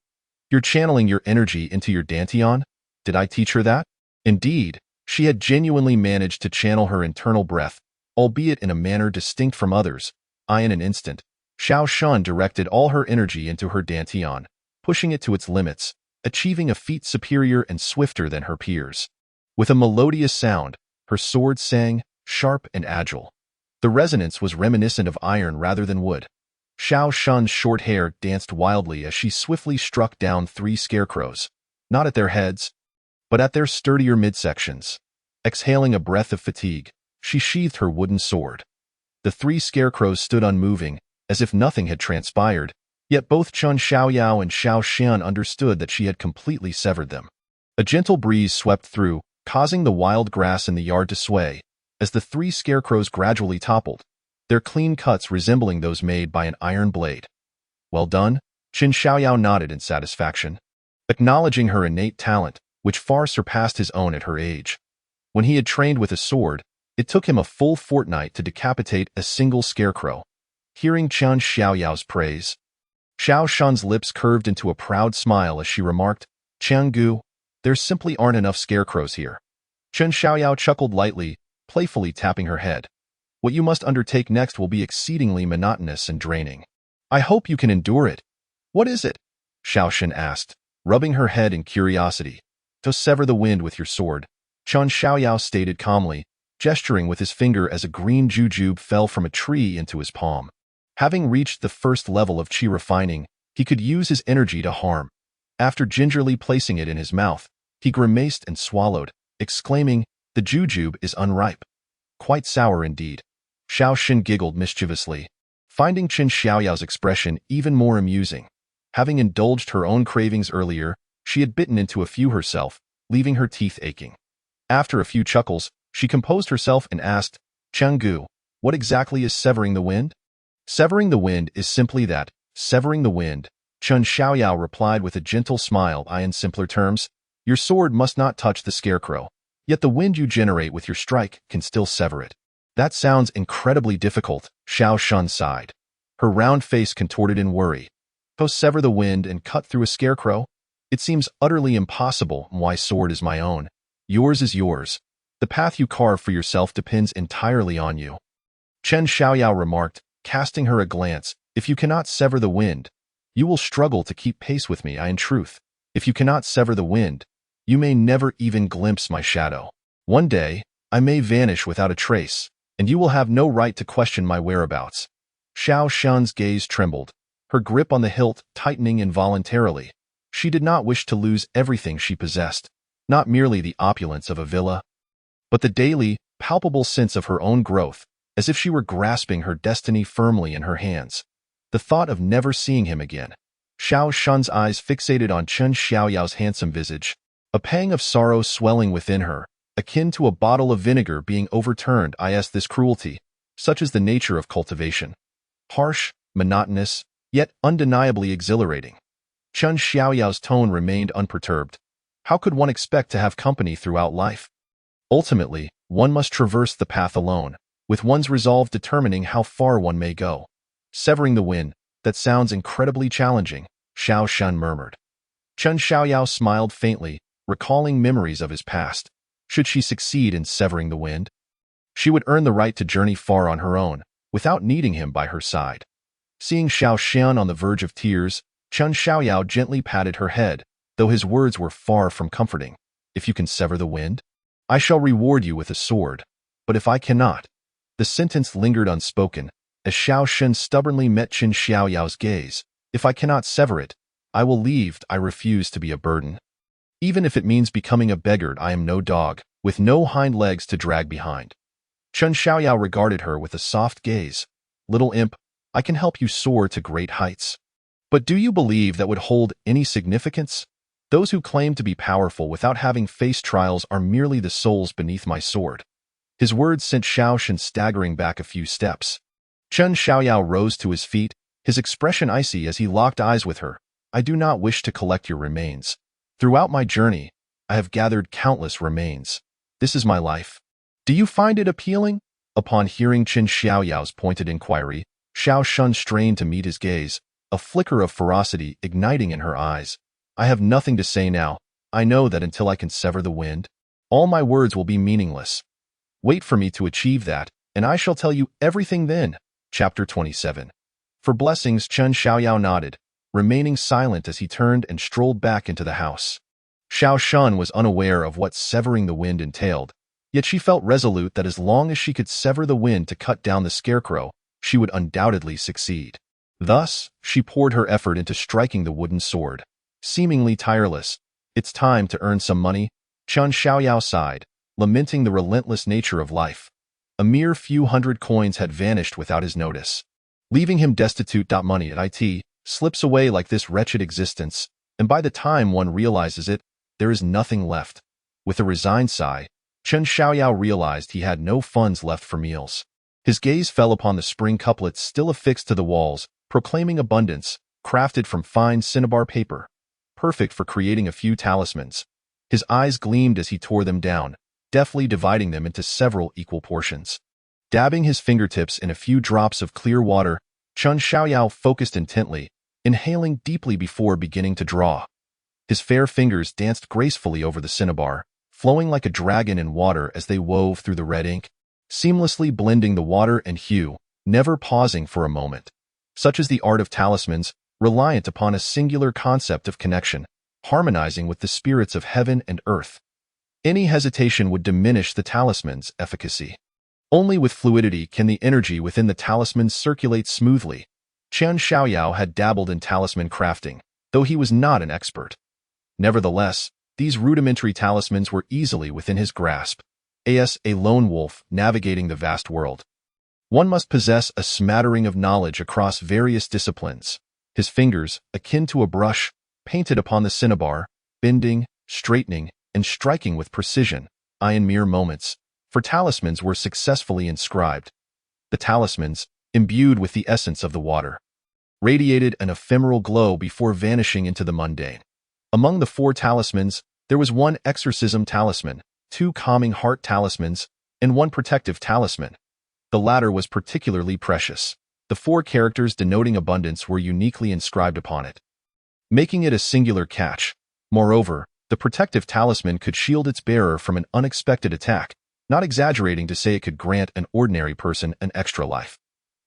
"You're channeling your energy into your dantian? Did I teach her that?" Indeed, she had genuinely managed to channel her internal breath, albeit in a manner distinct from others. In an instant, Xiao Shan directed all her energy into her dantian, pushing it to its limits, achieving a feat superior and swifter than her peers. With a melodious sound, her sword sang, sharp and agile. The resonance was reminiscent of iron rather than wood. Xiao Shan's short hair danced wildly as she swiftly struck down 3 scarecrows, not at their heads, but at their sturdier midsections. Exhaling a breath of fatigue, she sheathed her wooden sword. The 3 scarecrows stood unmoving, as if nothing had transpired, yet both Chen Xiaoyao and Xiao Shan understood that she had completely severed them. A gentle breeze swept through, causing the wild grass in the yard to sway, as the 3 scarecrows gradually toppled, their clean cuts resembling those made by an iron blade. "Well done," Chen Xiaoyao nodded in satisfaction, acknowledging her innate talent, which far surpassed his own at her age. When he had trained with a sword, it took him a full fortnight to decapitate a single scarecrow. Hearing Chen Xiaoyao's praise, Xiao Shan's lips curved into a proud smile as she remarked, "Chenggu, there simply aren't enough scarecrows here." Chen Xiaoyao chuckled lightly, playfully tapping her head. "What you must undertake next will be exceedingly monotonous and draining. I hope you can endure it." "What is it?" Xiao Shan asked, rubbing her head in curiosity. "To sever the wind with your sword," Chen Xiaoyao stated calmly, gesturing with his finger as a green jujube fell from a tree into his palm. Having reached the first level of qi refining, he could use his energy to harm. After gingerly placing it in his mouth, he grimaced and swallowed, exclaiming, "The jujube is unripe. Quite sour indeed." Xiao Shan giggled mischievously, finding Chen Xiaoyao's expression even more amusing. Having indulged her own cravings earlier, she had bitten into a few herself, leaving her teeth aching. After a few chuckles, she composed herself and asked, "Chenggu, what exactly is severing the wind?" "Severing the wind is simply that, severing the wind," Chen Xiaoyao replied with a gentle smile. In simpler terms, your sword must not touch the scarecrow, yet the wind you generate with your strike can still sever it. "That sounds incredibly difficult," Xiao Shan sighed. Her round face contorted in worry. "To sever the wind and cut through a scarecrow? It seems utterly impossible. My sword is my own. Yours is yours. The path you carve for yourself depends entirely on you." Chen Xiaoyao remarked, casting her a glance. "If you cannot sever the wind, you will struggle to keep pace with me. In truth, if you cannot sever the wind, you may never even glimpse my shadow. One day, I may vanish without a trace, and you will have no right to question my whereabouts." Xiao Shan's gaze trembled, her grip on the hilt tightening involuntarily. She did not wish to lose everything she possessed, not merely the opulence of a villa, but the daily, palpable sense of her own growth, as if she were grasping her destiny firmly in her hands. The thought of never seeing him again. Xiao Shan's eyes fixated on Chen Xiaoyao's handsome visage, a pang of sorrow swelling within her, akin to a bottle of vinegar being overturned. This cruelty, such is the nature of cultivation. Harsh, monotonous, yet undeniably exhilarating. Chen Xiaoyao's tone remained unperturbed. How could one expect to have company throughout life? Ultimately, one must traverse the path alone, with one's resolve determining how far one may go. "Severing the wind, that sounds incredibly challenging," Xiao Shan murmured. Chen Xiaoyao smiled faintly, recalling memories of his past. Should she succeed in severing the wind? She would earn the right to journey far on her own, without needing him by her side. Seeing Xiao Xian on the verge of tears, Chen Xiaoyao gently patted her head, though his words were far from comforting. If you can sever the wind, I shall reward you with a sword. But if I cannot, the sentence lingered unspoken, as Xiao Shen stubbornly met Chen Xiaoyao's gaze. If I cannot sever it, I will leave. I refuse to be a burden. Even if it means becoming a beggar, I am no dog, with no hind legs to drag behind. Chen Xiaoyao regarded her with a soft gaze. Little imp, I can help you soar to great heights. But do you believe that would hold any significance? Those who claim to be powerful without having faced trials are merely the souls beneath my sword. His words sent Xiao Shen staggering back a few steps. Chen Xiaoyao rose to his feet, his expression icy as he locked eyes with her. I do not wish to collect your remains. Throughout my journey, I have gathered countless remains. This is my life. Do you find it appealing? Upon hearing Chen Xiaoyao's pointed inquiry, Xiao Shen strained to meet his gaze, a flicker of ferocity igniting in her eyes. I have nothing to say now. I know that until I can sever the wind, all my words will be meaningless. Wait for me to achieve that, and I shall tell you everything then. Chapter 27. For blessings, Chen Xiaoyao nodded, remaining silent as he turned and strolled back into the house. Xiao Shen was unaware of what severing the wind entailed, yet she felt resolute that as long as she could sever the wind to cut down the scarecrow, she would undoubtedly succeed. Thus, she poured her effort into striking the wooden sword. Seemingly tireless, it's time to earn some money. Chen Xiaoyao sighed, lamenting the relentless nature of life. A mere few hundred coins had vanished without his notice, leaving him destitute. Money at it slips away like this wretched existence, and by the time one realizes it, there is nothing left. With a resigned sigh, Chen Xiaoyao realized he had no funds left for meals. His gaze fell upon the spring couplets still affixed to the walls, proclaiming abundance, crafted from fine cinnabar paper, perfect for creating a few talismans. His eyes gleamed as he tore them down, deftly dividing them into several equal portions. Dabbing his fingertips in a few drops of clear water, Chen Xiaoyao focused intently, inhaling deeply before beginning to draw. His fair fingers danced gracefully over the cinnabar, flowing like a dragon in water as they wove through the red ink, seamlessly blending the water and hue, never pausing for a moment. Such is the art of talismans, reliant upon a singular concept of connection, harmonizing with the spirits of heaven and earth. Any hesitation would diminish the talisman's efficacy. Only with fluidity can the energy within the talisman circulate smoothly. Chen Xiaoyao had dabbled in talisman crafting, though he was not an expert. Nevertheless, these rudimentary talismans were easily within his grasp. As a lone wolf navigating the vast world, one must possess a smattering of knowledge across various disciplines. His fingers, akin to a brush, painted upon the cinnabar, bending, straightening, and striking with precision, in mere moments, for talismans were successfully inscribed. The talismans, imbued with the essence of the water, radiated an ephemeral glow before vanishing into the mundane. Among the 4 talismans, there was 1 exorcism talisman, 2 calming heart talismans, and 1 protective talisman. The latter was particularly precious. The 4 characters denoting abundance were uniquely inscribed upon it, making it a singular catch. Moreover, the protective talisman could shield its bearer from an unexpected attack, not exaggerating to say it could grant an ordinary person an extra life.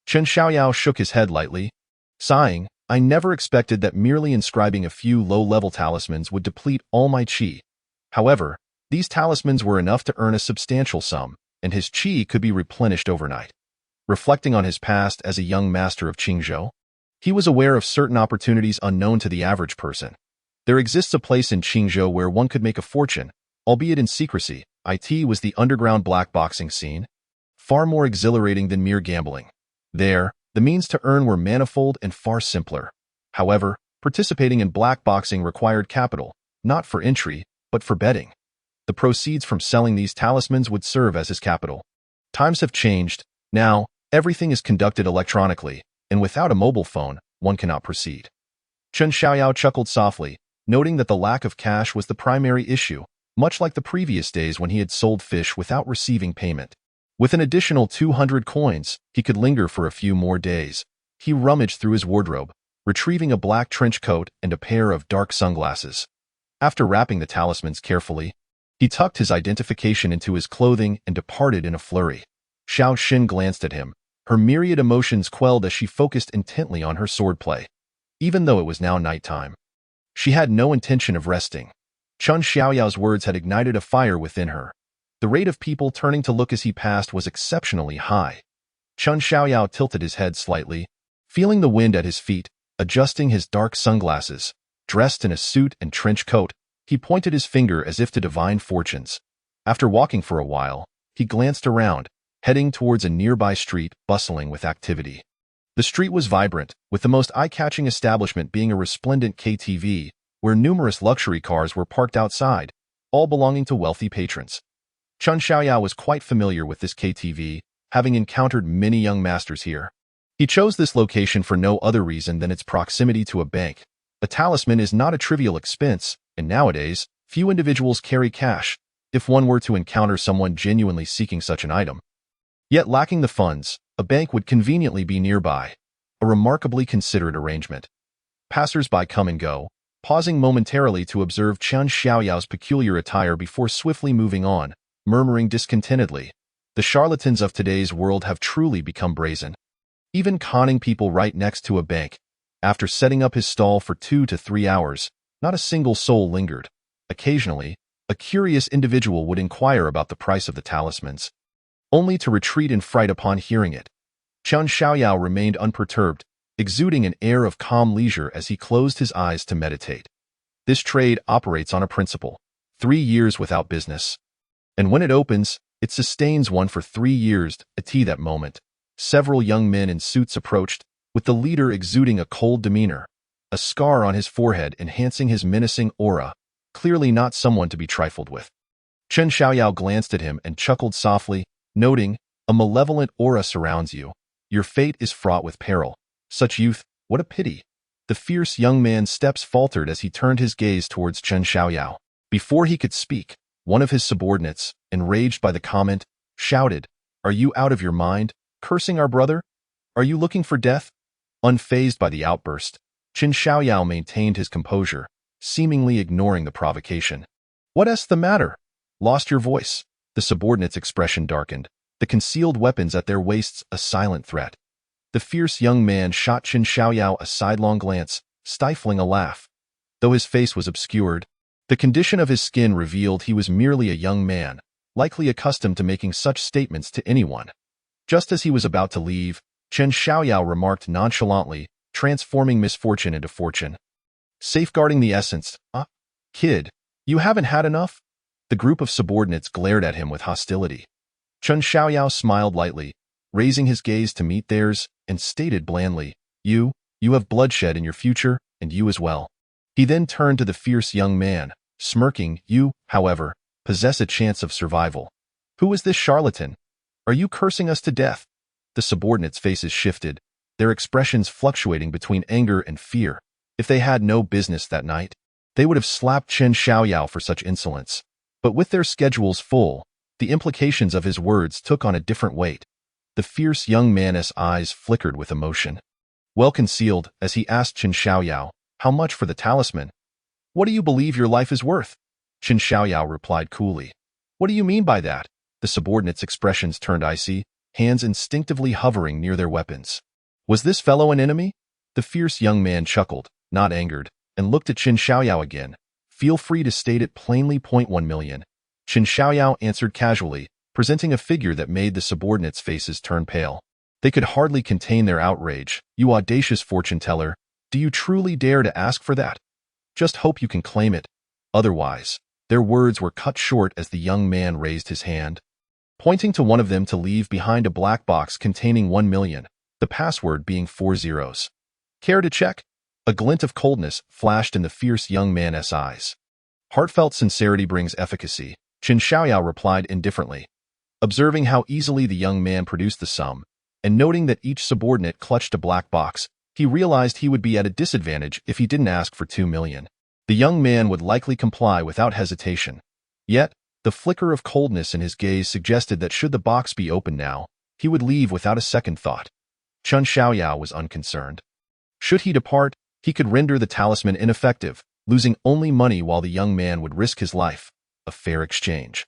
Chen Xiaoyao shook his head lightly, sighing, I never expected that merely inscribing a few low-level talismans would deplete all my qi. However, these talismans were enough to earn a substantial sum, and his qi could be replenished overnight. Reflecting on his past as a young master of Qingzhou, he was aware of certain opportunities unknown to the average person. There exists a place in Qingzhou where one could make a fortune, albeit in secrecy. It was the underground black boxing scene, far more exhilarating than mere gambling. There, the means to earn were manifold and far simpler. However, participating in black boxing required capital, not for entry, but for betting. The proceeds from selling these talismans would serve as his capital. Times have changed. Now, everything is conducted electronically, and without a mobile phone, one cannot proceed. Chen Xiaoyao chuckled softly, noting that the lack of cash was the primary issue, much like the previous days when he had sold fish without receiving payment. With an additional 200 coins, he could linger for a few more days. He rummaged through his wardrobe, retrieving a black trench coat and a pair of dark sunglasses. After wrapping the talismans carefully, he tucked his identification into his clothing and departed in a flurry. Xiao Xin glanced at him, her myriad emotions quelled as she focused intently on her swordplay. Even though it was now nighttime, she had no intention of resting. Chun Xiaoyao's words had ignited a fire within her. The rate of people turning to look as he passed was exceptionally high. Chun Xiaoyao tilted his head slightly, feeling the wind at his feet, adjusting his dark sunglasses. Dressed in a suit and trench coat, he pointed his finger as if to divine fortunes. After walking for a while, he glanced around, heading towards a nearby street bustling with activity. The street was vibrant, with the most eye-catching establishment being a resplendent KTV, where numerous luxury cars were parked outside, all belonging to wealthy patrons. Chun Xiaoyao was quite familiar with this KTV, having encountered many young masters here. He chose this location for no other reason than its proximity to a bank. A talisman is not a trivial expense, and nowadays, few individuals carry cash, if one were to encounter someone genuinely seeking such an item. Yet lacking the funds, a bank would conveniently be nearby, a remarkably considerate arrangement. Passers-by come and go, pausing momentarily to observe Chun Xiaoyao's peculiar attire before swiftly moving on, murmuring discontentedly, "The charlatans of today's world have truly become brazen." Even conning people right next to a bank. After setting up his stall for 2 to 3 hours, not a single soul lingered. Occasionally, a curious individual would inquire about the price of the talismans, only to retreat in fright upon hearing it. Chun Xiaoyao remained unperturbed, exuding an air of calm leisure as he closed his eyes to meditate. This trade operates on a principle: 3 years without business. And when it opens, it sustains one for 3 years. At that moment, several young men in suits approached, with the leader exuding a cold demeanor, a scar on his forehead enhancing his menacing aura, clearly not someone to be trifled with. Chun Xiaoyao glanced at him and chuckled softly, noting, "A malevolent aura surrounds you. Your fate is fraught with peril. Such youth, what a pity." The fierce young man's steps faltered as he turned his gaze towards Chun Xiaoyao. Before he could speak, one of his subordinates, enraged by the comment, shouted, "Are you out of your mind, cursing our brother? Are you looking for death?" Unfazed by the outburst, Chun Xiaoyao maintained his composure, seemingly ignoring the provocation. "What's the matter? Lost your voice?" The subordinate's expression darkened, the concealed weapons at their waists a silent threat. The fierce young man shot Chun Xiaoyao a sidelong glance, stifling a laugh. Though his face was obscured, the condition of his skin revealed he was merely a young man, likely accustomed to making such statements to anyone. Just as he was about to leave, Chun Xiaoyao remarked nonchalantly, transforming misfortune into fortune. "Safeguarding the essence, huh? Kid, you haven't had enough?" The group of subordinates glared at him with hostility. Chun Xiaoyao smiled lightly, raising his gaze to meet theirs, and stated blandly, You have bloodshed in your future, and you as well." He then turned to the fierce young man, smirking, "You, however, possess a chance of survival. Who is this charlatan? Are you cursing us to death?" The subordinates' faces shifted, their expressions fluctuating between anger and fear. If they had no business that night, they would have slapped Chun Xiaoyao for such insolence. But with their schedules full, the implications of his words took on a different weight. The fierce young man's eyes flickered with emotion, well concealed, as he asked Chun Xiaoyao, "How much for the talisman?" "What do you believe your life is worth?" Chun Xiaoyao replied coolly. "What do you mean by that?" The subordinates' expressions turned icy, hands instinctively hovering near their weapons. Was this fellow an enemy? The fierce young man chuckled, not angered, and looked at Chun Xiaoyao again. "Feel free to state it plainly. 1 million. Chun Xiaoyao answered casually, presenting a figure that made the subordinates' faces turn pale. They could hardly contain their outrage. "You audacious fortune teller, do you truly dare to ask for that? Just hope you can claim it. Otherwise," their words were cut short as the young man raised his hand, pointing to one of them to leave behind a black box containing 1 million, the password being 4 zeros. "Care to check?" A glint of coldness flashed in the fierce young man's eyes. "Heartfelt sincerity brings efficacy," Chun Xiaoyao replied indifferently. Observing how easily the young man produced the sum, and noting that each subordinate clutched a black box, he realized he would be at a disadvantage if he didn't ask for 2 million. The young man would likely comply without hesitation. Yet, the flicker of coldness in his gaze suggested that should the box be opened now, he would leave without a second thought. Chun Xiaoyao was unconcerned. Should he depart, he could render the talisman ineffective, losing only money while the young man would risk his life. A fair exchange.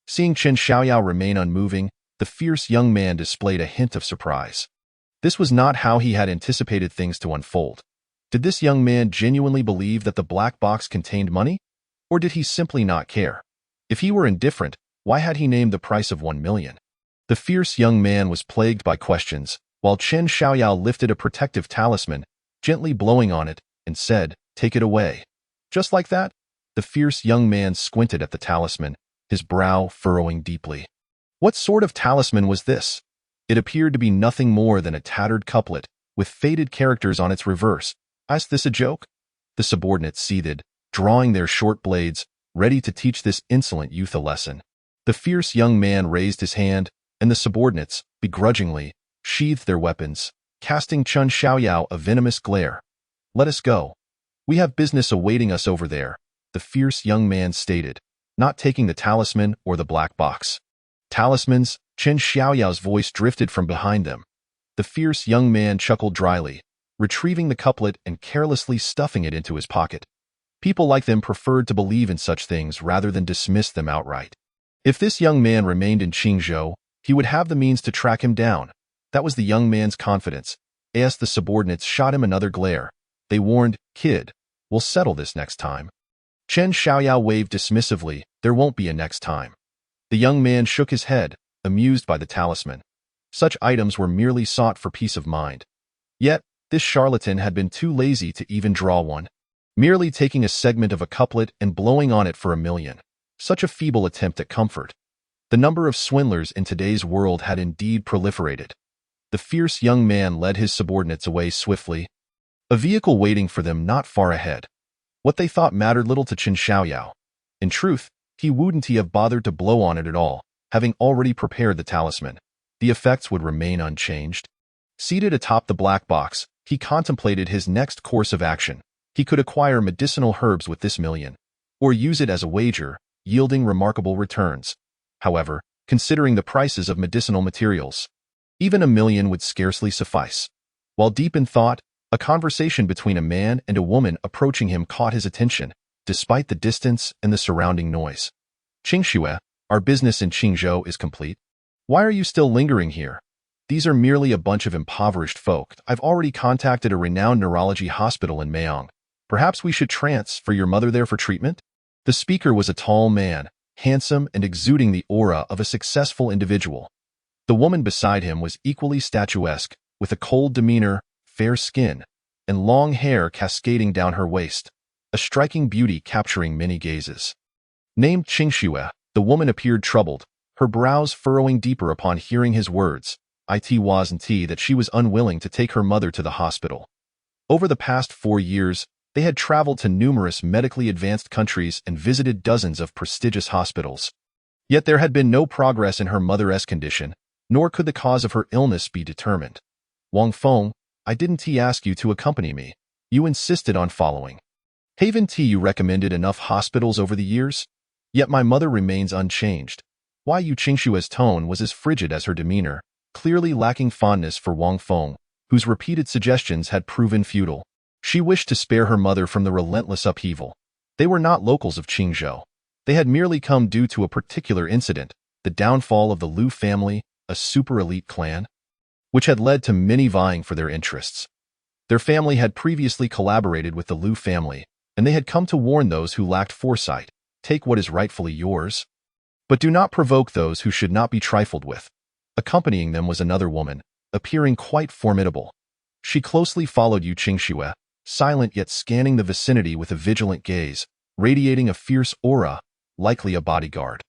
Seeing Chun Xiaoyao remain unmoving, The fierce young man displayed a hint of surprise. This was not how he had anticipated things to unfold. Did this young man genuinely believe that the black box contained money? Or did he simply not care? If he were indifferent, why had he named the price of 1 million? The fierce young man was plagued by questions, while Chen Xiaoyao lifted a protective talisman, gently blowing on it, and said, "Take it away." Just like that, the fierce young man squinted at the talisman, his brow furrowing deeply. What sort of talisman was this? It appeared to be nothing more than a tattered couplet, with faded characters on its reverse. Is this a joke? The subordinates seethed, drawing their short blades, ready to teach this insolent youth a lesson. The fierce young man raised his hand, and the subordinates, begrudgingly, sheathed their weapons, casting Chen Xiaoyao a venomous glare. "Let us go. We have business awaiting us over there," the fierce young man stated, not taking the talisman or the black box. "Talismans?" Chen Xiaoyao's voice drifted from behind them. The fierce young man chuckled dryly, retrieving the couplet and carelessly stuffing it into his pocket. People like them preferred to believe in such things rather than dismiss them outright. If this young man remained in Qingzhou, he would have the means to track him down. That was the young man's confidence. As the subordinates shot him another glare, they warned, "Kid, we'll settle this next time." Chen Xiaoyao waved dismissively, "There won't be a next time." The young man shook his head, amused by the talisman. Such items were merely sought for peace of mind. Yet, this charlatan had been too lazy to even draw one, merely taking a segment of a couplet and blowing on it for 1 million. Such a feeble attempt at comfort. The number of swindlers in today's world had indeed proliferated. The fierce young man led his subordinates away swiftly, a vehicle waiting for them not far ahead. What they thought mattered little to Chen Xiaoyao. In truth, he wouldn't have bothered to blow on it at all, having already prepared the talisman. The effects would remain unchanged. Seated atop the black box, he contemplated his next course of action. He could acquire medicinal herbs with this million, or use it as a wager, yielding remarkable returns. However, considering the prices of medicinal materials, even 1 million would scarcely suffice. While deep in thought, a conversation between a man and a woman approaching him caught his attention, despite the distance and the surrounding noise. "Qingxue, our business in Qingzhou is complete. Why are you still lingering here? These are merely a bunch of impoverished folk. I've already contacted a renowned neurology hospital in Mayong. Perhaps we should transfer your mother there for treatment?" The speaker was a tall man, handsome and exuding the aura of a successful individual. The woman beside him was equally statuesque, with a cold demeanor, fair skin, and long hair cascading down her waist, a striking beauty capturing many gazes. Named Qingxue, the woman appeared troubled, her brows furrowing deeper upon hearing his words. It wasn't that she was unwilling to take her mother to the hospital. Over the past 4 years, they had traveled to numerous medically advanced countries and visited dozens of prestigious hospitals. Yet there had been no progress in her mother's condition, nor could the cause of her illness be determined. "Wang Feng, I didn't ask you to accompany me. You insisted on following. Haven't you recommended enough hospitals over the years? Yet my mother remains unchanged." Why Yu Qingshua's tone was as frigid as her demeanor, clearly lacking fondness for Wang Feng, whose repeated suggestions had proven futile. She wished to spare her mother from the relentless upheaval. They were not locals of Qingzhou. They had merely come due to a particular incident, the downfall of the Liu family, a super-elite clan, which had led to many vying for their interests. Their family had previously collaborated with the Liu family, and they had come to warn those who lacked foresight. Take what is rightfully yours, but do not provoke those who should not be trifled with. Accompanying them was another woman, appearing quite formidable. She closely followed Yu Qingxue, silent yet scanning the vicinity with a vigilant gaze, radiating a fierce aura, likely a bodyguard.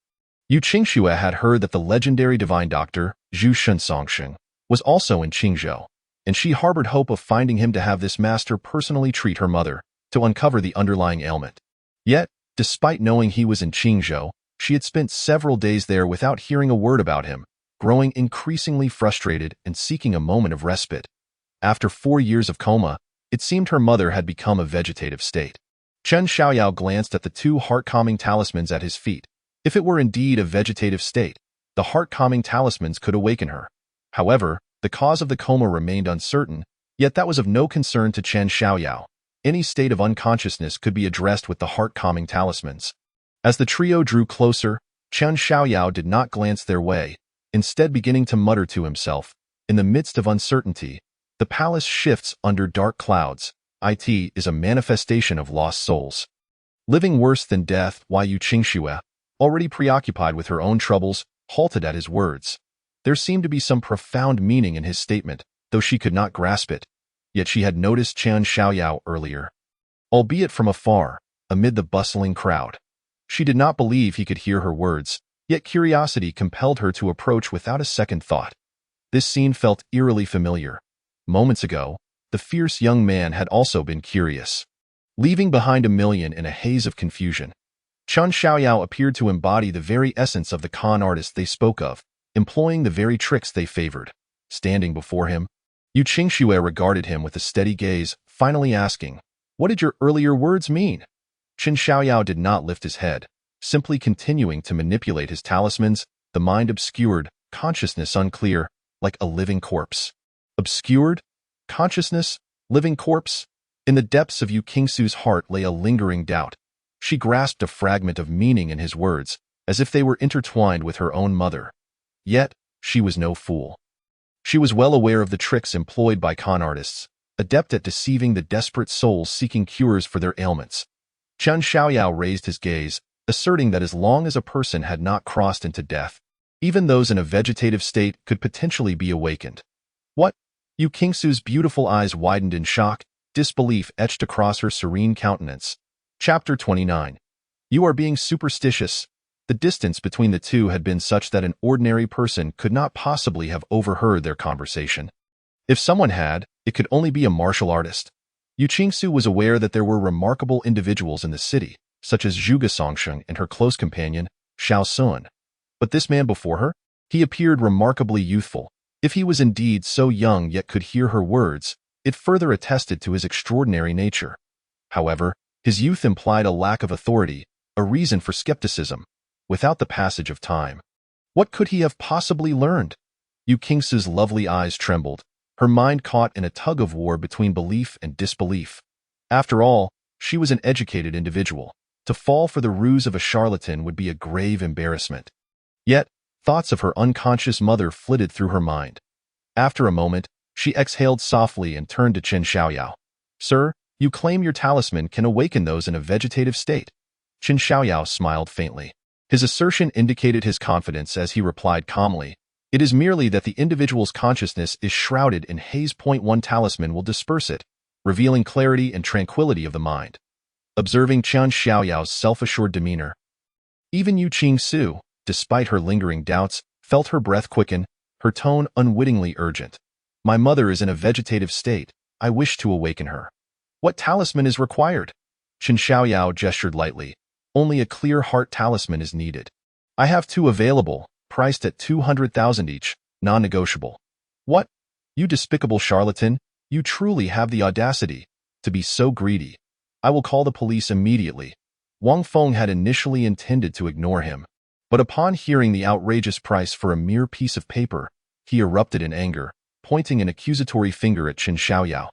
Yu Qingxue had heard that the legendary divine doctor, Zhu Shensongshen, was also in Qingzhou, and she harbored hope of finding him to have this master personally treat her mother, to uncover the underlying ailment. Yet, despite knowing he was in Qingzhou, she had spent several days there without hearing a word about him, growing increasingly frustrated and seeking a moment of respite. After 4 years of coma, it seemed her mother had become a vegetative state. Chen Xiaoyao glanced at the 2 heart-calming talismans at his feet. If it were indeed a vegetative state, the heart-calming talismans could awaken her. However, the cause of the coma remained uncertain, yet that was of no concern to Chen Xiaoyao. Any state of unconsciousness could be addressed with the heart-calming talismans. As the trio drew closer, Chen Xiaoyao did not glance their way. instead beginning to mutter to himself. In the midst of uncertainty, the palace shifts under dark clouds. It is a manifestation of lost souls. Living worse than death, Yu Qingxue, already preoccupied with her own troubles, halted at his words. There seemed to be some profound meaning in his statement, though she could not grasp it. Yet she had noticed Qian Xiaoyao earlier, albeit from afar, amid the bustling crowd. She did not believe he could hear her words, yet curiosity compelled her to approach without a second thought. This scene felt eerily familiar. Moments ago, the fierce young man had also been curious. Leaving behind a million in a haze of confusion, Qian Xiaoyao appeared to embody the very essence of the con artist they spoke of, employing the very tricks they favored. Standing before him, Yu Qingxue regarded him with a steady gaze, finally asking, "What did your earlier words mean?" Qian Xiaoyao did not lift his head, simply continuing to manipulate his talismans, the mind obscured, consciousness unclear, like a living corpse. Obscured? Consciousness? Living corpse? In the depths of Yu Qingxue's heart lay a lingering doubt. She grasped a fragment of meaning in his words, as if they were intertwined with her own mother. Yet, she was no fool. She was well aware of the tricks employed by con artists, adept at deceiving the desperate souls seeking cures for their ailments. Qian Xiaoyao raised his gaze, asserting that as long as a person had not crossed into death, even those in a vegetative state could potentially be awakened. What? Yu Qingxue's beautiful eyes widened in shock, disbelief etched across her serene countenance. Chapter 29. You are being superstitious. The distance between the two had been such that an ordinary person could not possibly have overheard their conversation. If someone had, it could only be a martial artist. Yu Qingxu was aware that there were remarkable individuals in the city, such as Zhuge Songsheng and her close companion, Xiao Sun. But this man before her? He appeared remarkably youthful. If he was indeed so young yet could hear her words, it further attested to his extraordinary nature. However, his youth implied a lack of authority, a reason for skepticism. Without the passage of time, what could he have possibly learned? Yu Qingxu's lovely eyes trembled, her mind caught in a tug-of-war between belief and disbelief. After all, she was an educated individual. To fall for the ruse of a charlatan would be a grave embarrassment. Yet, thoughts of her unconscious mother flitted through her mind. After a moment, she exhaled softly and turned to Qian Xiaoyao. "Sir, you claim your talisman can awaken those in a vegetative state." Qian Xiaoyao smiled faintly. His assertion indicated his confidence as he replied calmly, "It is merely that the individual's consciousness is shrouded in haze. One talisman will disperse it, revealing clarity and tranquility of the mind." Observing Qian Xiaoyao's self-assured demeanor, even Yu Qingxu, despite her lingering doubts, felt her breath quicken, her tone unwittingly urgent. "My mother is in a vegetative state. I wish to awaken her. What talisman is required?" Qian Xiaoyao gestured lightly. "Only a clear heart talisman is needed. I have 2 available, priced at 200,000 each, non-negotiable." "What? You despicable charlatan, you truly have the audacity to be so greedy. I will call the police immediately." Wang Feng had initially intended to ignore him, but upon hearing the outrageous price for a mere piece of paper, he erupted in anger, pointing an accusatory finger at Qian Xiaoyao.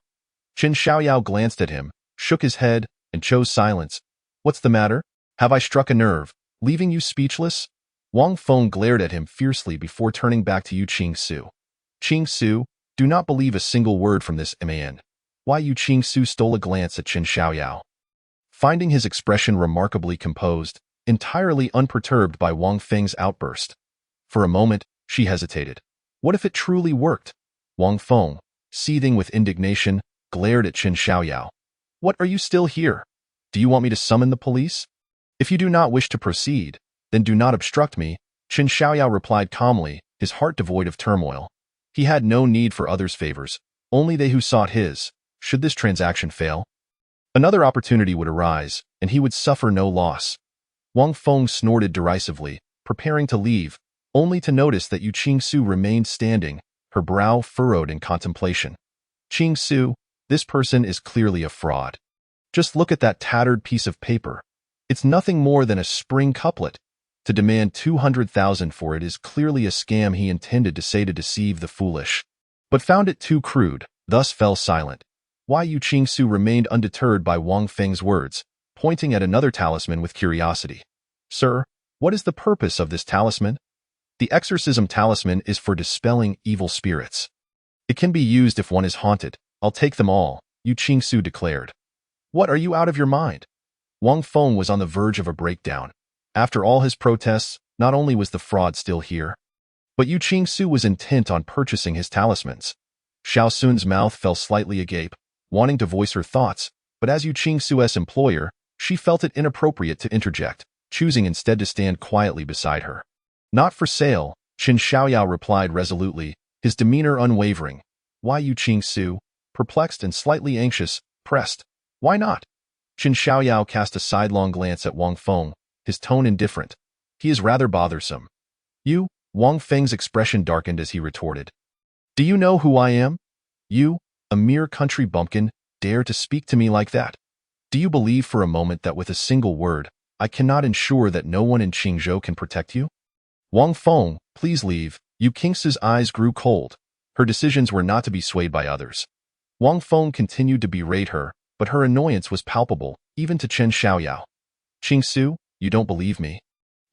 Qian Xiaoyao glanced at him, shook his head, and chose silence. "What's the matter? Have I struck a nerve, leaving you speechless?" Wang Feng glared at him fiercely before turning back to Yu Qingxu. "Qingxu, do not believe a single word from this man." Yu Qingxu stole a glance at Qian Xiaoyao. Finding his expression remarkably composed, entirely unperturbed by Wang Feng's outburst. For a moment, she hesitated. What if it truly worked? Wang Feng, seething with indignation, glared at Qian Xiaoyao. "What, are you still here? Do you want me to summon the police?" "If you do not wish to proceed, then do not obstruct me," Qian Xiaoyao replied calmly, his heart devoid of turmoil. He had no need for others' favors, only they who sought his. Should this transaction fail, another opportunity would arise, and he would suffer no loss. Wang Feng snorted derisively, preparing to leave, only to notice that Yu Qingxu remained standing, her brow furrowed in contemplation. "Qingxu, this person is clearly a fraud. Just look at that tattered piece of paper. It's nothing more than a spring couplet. To demand 200,000 for it is clearly a scam." He intended to say to deceive the foolish, but found it too crude, thus fell silent. Yu Qingxu remained undeterred by Wang Feng's words, pointing at another talisman with curiosity. "Sir, what is the purpose of this talisman?" The exorcism talisman is for dispelling evil spirits. It can be used if one is haunted. I'll take them all, Yu Qingsu declared. What, are you out of your mind? Wang Feng was on the verge of a breakdown. After all his protests, not only was the fraud still here, but Yu Qingsu was intent on purchasing his talismans. Xiao Sun's mouth fell slightly agape, wanting to voice her thoughts, but as Yu Qingsu's employer, she felt it inappropriate to interject, choosing instead to stand quietly beside her. Not for sale, Qin Xiaoyao replied resolutely, his demeanor unwavering. Why, Yu Qingsu, perplexed and slightly anxious, pressed. Why not? Qin Xiaoyao cast a sidelong glance at Wang Feng, his tone indifferent. He is rather bothersome. You? Wang Feng's expression darkened as he retorted. Do you know who I am? You, a mere country bumpkin, dare to speak to me like that? Do you believe for a moment that with a single word, I cannot ensure that no one in Qingzhou can protect you? Wang Feng, please leave. Yu Qingsu's eyes grew cold. Her decisions were not to be swayed by others. Wang Feng continued to berate her, but her annoyance was palpable, even to Qin Xiaoyao. Qingsu, you don't believe me.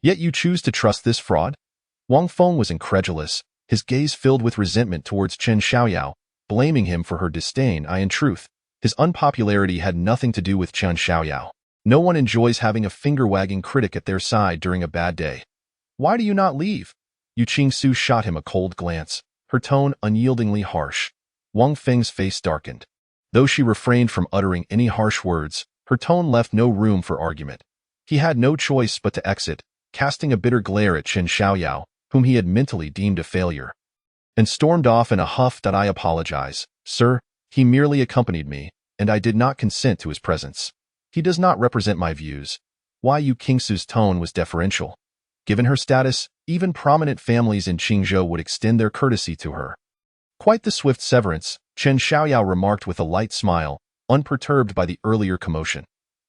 Yet you choose to trust this fraud? Wang Feng was incredulous, his gaze filled with resentment towards Qin Xiaoyao, blaming him for her disdain. In truth, his unpopularity had nothing to do with Qin Xiaoyao. No one enjoys having a finger-wagging critic at their side during a bad day. Why do you not leave? Yu Qingsu shot him a cold glance, her tone unyieldingly harsh. Wang Feng's face darkened. Though she refrained from uttering any harsh words, her tone left no room for argument. He had no choice but to exit, casting a bitter glare at Qin Xiaoyao, whom he had mentally deemed a failure, and stormed off in a huff. I apologize, sir. He merely accompanied me, and I did not consent to his presence. He does not represent my views. Why? Yu Qingsu's tone was deferential. Given her status, even prominent families in Qingzhou would extend their courtesy to her. Quite the swift severance, Qin Xiaoyao remarked with a light smile, unperturbed by the earlier commotion.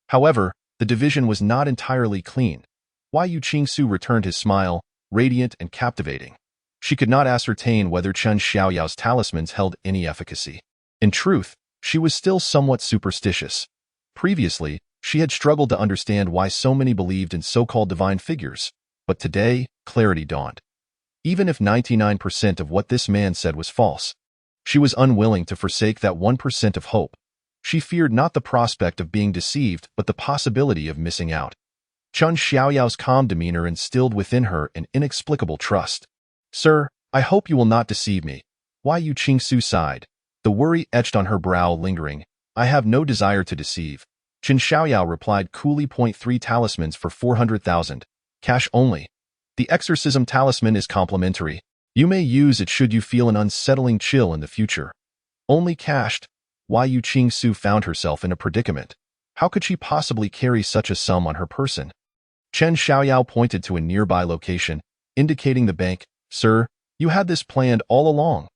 However, the division was not entirely clean. Why? Yu Qingsu returned his smile, radiant and captivating. She could not ascertain whether Qin Xiaoyao's talismans held any efficacy. In truth, she was still somewhat superstitious. Previously, she had struggled to understand why so many believed in so-called divine figures, but today, clarity dawned. Even if 99% of what this man said was false, she was unwilling to forsake that 1% of hope. She feared not the prospect of being deceived, but the possibility of missing out. Qin Xiaoyao's calm demeanor instilled within her an inexplicable trust. Sir, I hope you will not deceive me. Why? Yu Qingsu sighed, the worry etched on her brow lingering. I have no desire to deceive. Qin Xiaoyao replied coolly. 3 talismans for 400,000. Cash only. The exorcism talisman is complimentary. You may use it should you feel an unsettling chill in the future. Only cashed. Why? Yu Qingsu found herself in a predicament. How could she possibly carry such a sum on her person? Qin Xiaoyao pointed to a nearby location, indicating the bank. Sir, you had this planned all along.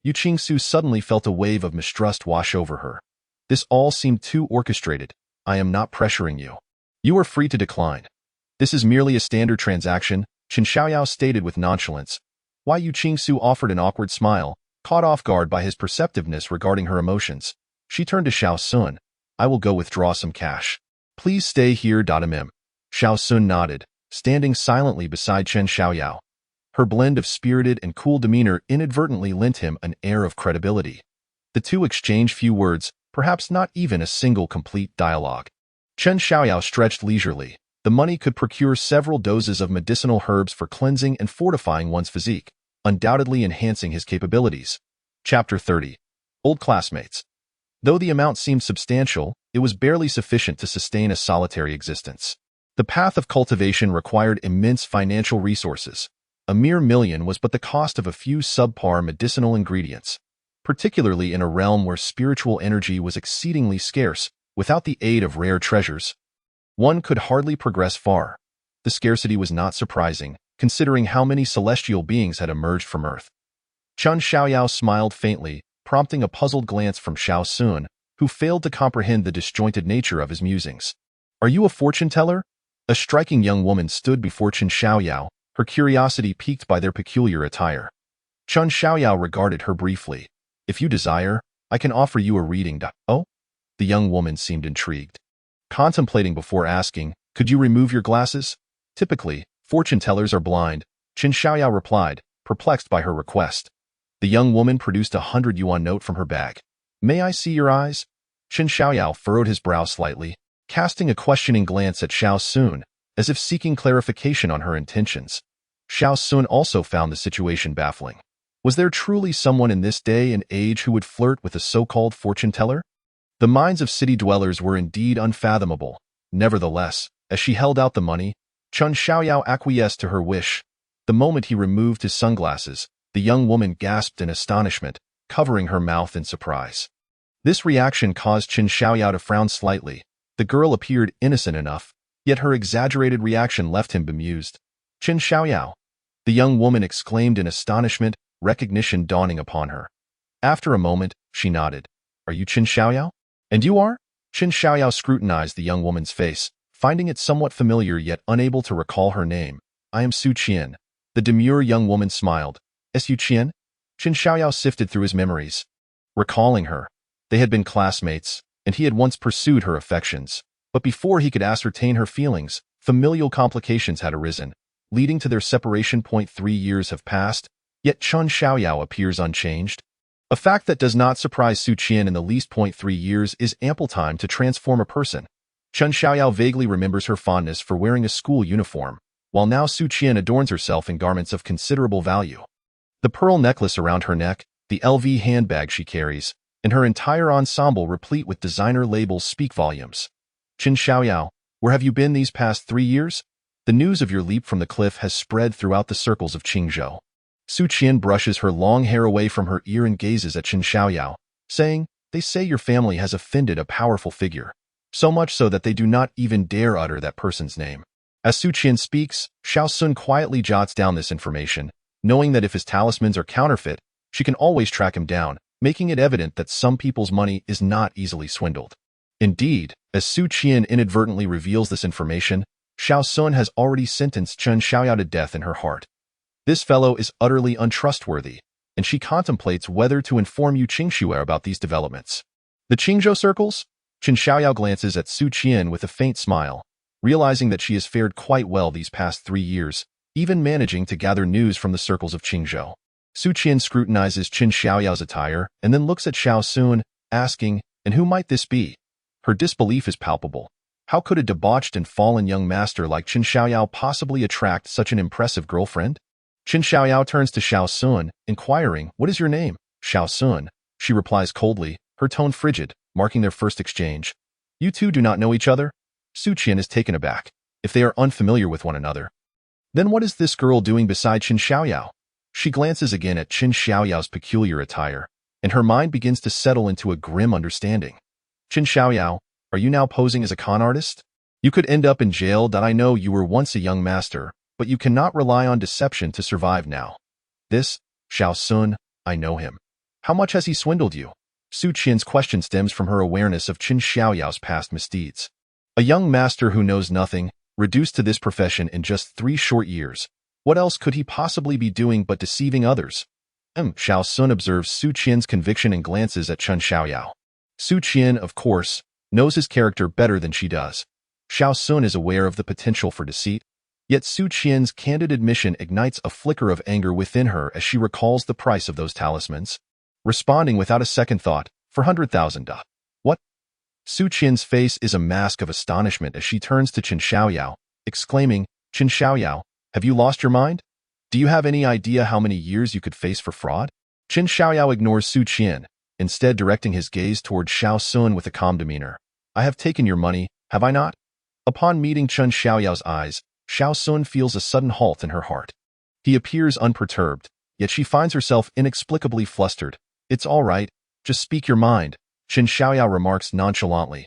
Yu Qingsu suddenly felt a wave of mistrust wash over her. This all seemed too orchestrated. I am not pressuring you. You are free to decline. This is merely a standard transaction, Qin Xiaoyao stated with nonchalance. Why? Yu Qingsu offered an awkward smile, caught off guard by his perceptiveness regarding her emotions. She turned to Xiao Sun. I will go withdraw some cash. Please stay here. Xiao Sun nodded, standing silently beside Qin Xiaoyao. Her blend of spirited and cool demeanor inadvertently lent him an air of credibility. The two exchanged few words, perhaps not even a single complete dialogue. Qin Xiaoyao stretched leisurely. The money could procure several doses of medicinal herbs for cleansing and fortifying one's physique, undoubtedly enhancing his capabilities. Chapter 30. Old Classmates. Though the amount seemed substantial, it was barely sufficient to sustain a solitary existence. The path of cultivation required immense financial resources. A mere million was but the cost of a few subpar medicinal ingredients, particularly in a realm where spiritual energy was exceedingly scarce. Without the aid of rare treasures, one could hardly progress far. The scarcity was not surprising, considering how many celestial beings had emerged from Earth. Qin Xiaoyao smiled faintly, prompting a puzzled glance from Xiao Sun, who failed to comprehend the disjointed nature of his musings. Are you a fortune-teller? A striking young woman stood before Qin Xiaoyao, her curiosity piqued by their peculiar attire. Qin Xiaoyao regarded her briefly. If you desire, I can offer you a reading. Oh? The young woman seemed intrigued. Contemplating before asking, could you remove your glasses? Typically, fortune-tellers are blind, Qin Xiaoyao replied, perplexed by her request. The young woman produced a 100 yuan note from her bag. May I see your eyes? Qin Xiaoyao furrowed his brow slightly, casting a questioning glance at Xiao Sun, as if seeking clarification on her intentions. Xiao Sun also found the situation baffling. Was there truly someone in this day and age who would flirt with a so-called fortune-teller? The minds of city dwellers were indeed unfathomable. Nevertheless, as she held out the money, Qin Xiaoyao acquiesced to her wish. The moment he removed his sunglasses, the young woman gasped in astonishment, covering her mouth in surprise. This reaction caused Qin Xiaoyao to frown slightly. The girl appeared innocent enough, yet her exaggerated reaction left him bemused. Qin Xiaoyao, the young woman exclaimed in astonishment, recognition dawning upon her. After a moment, she nodded. Are you Qin Xiaoyao? And you are? Qin Xiaoyao scrutinized the young woman's face, finding it somewhat familiar yet unable to recall her name. I am Su Qian. The demure young woman smiled. Su Qian? Qin Xiaoyao sifted through his memories. Recalling her, they had been classmates, and he had once pursued her affections. But before he could ascertain her feelings, familial complications had arisen, leading to their separation. 3 years have passed, yet Qin Xiaoyao appears unchanged. A fact that does not surprise Su Qian in the least. 3 years is ample time to transform a person. Qin Xiaoyao vaguely remembers her fondness for wearing a school uniform, while now Su Qian adorns herself in garments of considerable value. The pearl necklace around her neck, the LV handbag she carries, and her entire ensemble replete with designer labels speak volumes. Qin Xiaoyao, where have you been these past 3 years? The news of your leap from the cliff has spread throughout the circles of Qingzhou. Su Qian brushes her long hair away from her ear and gazes at Qin Xiaoyao, saying, They say your family has offended a powerful figure, so much so that they do not even dare utter that person's name. As Su Qian speaks, Xiao Sun quietly jots down this information, knowing that if his talismans are counterfeit, she can always track him down, making it evident that some people's money is not easily swindled. Indeed, as Su Qian inadvertently reveals this information, Xiao Sun has already sentenced Qin Xiaoyao to death in her heart. This fellow is utterly untrustworthy, and she contemplates whether to inform Yu Qingxue about these developments. The Qingzhou circles? Qin Xiaoyao glances at Su Qian with a faint smile, realizing that she has fared quite well these past 3 years, even managing to gather news from the circles of Qingzhou. Su Qian scrutinizes Qin Xiaoyao's attire and then looks at Xiao Sun, asking, and who might this be? Her disbelief is palpable. How could a debauched and fallen young master like Qin Xiaoyao possibly attract such an impressive girlfriend? Qin Xiaoyao turns to Xiao Sun, inquiring, What is your name? Xiao Sun. She replies coldly, her tone frigid, marking their first exchange. You two do not know each other? Su Qian is taken aback. If they are unfamiliar with one another, then what is this girl doing beside Qin Xiaoyao? She glances again at Qin Xiaoyao's peculiar attire, and her mind begins to settle into a grim understanding. Qin Xiaoyao, are you now posing as a con artist? You could end up in jail. I know you were once a young master, but you cannot rely on deception to survive now. This, Xiao Sun, I know him. How much has he swindled you? Su Qian's question stems from her awareness of Qin Xiaoyao's past misdeeds. A young master who knows nothing, reduced to this profession in just 3 short years. What else could he possibly be doing but deceiving others? Xiao Sun observes Su Qian's conviction and glances at Qin Xiaoyao. Su Qian, of course, knows his character better than she does. Xiao Sun is aware of the potential for deceit, yet Su Qian's candid admission ignites a flicker of anger within her as she recalls the price of those talismans. Responding without a second thought, for 100,000. What? Su Qian's face is a mask of astonishment as she turns to Qin Xiaoyao, exclaiming, Qin Xiaoyao, have you lost your mind? Do you have any idea how many years you could face for fraud? Qin Xiaoyao ignores Su Qian, instead directing his gaze toward Xiao Sun with a calm demeanor. I have taken your money, have I not? Upon meeting Qin Xiaoyao's eyes, Xiao Sun feels a sudden halt in her heart. He appears unperturbed, yet she finds herself inexplicably flustered. It's all right, just speak your mind, Qin Xiaoyao remarks nonchalantly.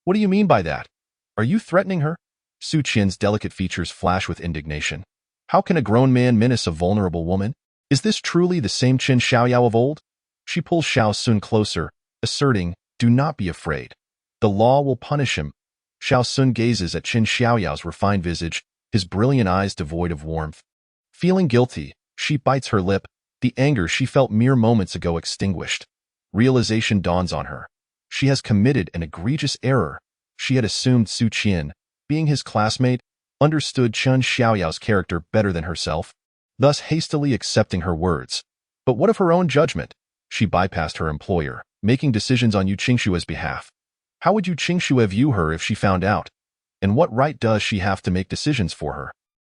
What do you mean by that? Are you threatening her? Su Qian's delicate features flash with indignation. How can a grown man menace a vulnerable woman? Is this truly the same Qin Xiaoyao of old? She pulls Xiao Sun closer, asserting, do not be afraid. The law will punish him. Xiao Sun gazes at Qin Xiaoyao's refined visage, his brilliant eyes devoid of warmth. Feeling guilty, she bites her lip, the anger she felt mere moments ago extinguished. Realization dawns on her. She has committed an egregious error. She had assumed Su Qian, being his classmate, understood Qin Xiaoyao's character better than herself. thus hastily accepting her words. But what of her own judgment? She bypassed her employer, making decisions on Yu Qingshue's behalf. How would Yu Qingxue view her if she found out? And what right does she have to make decisions for her?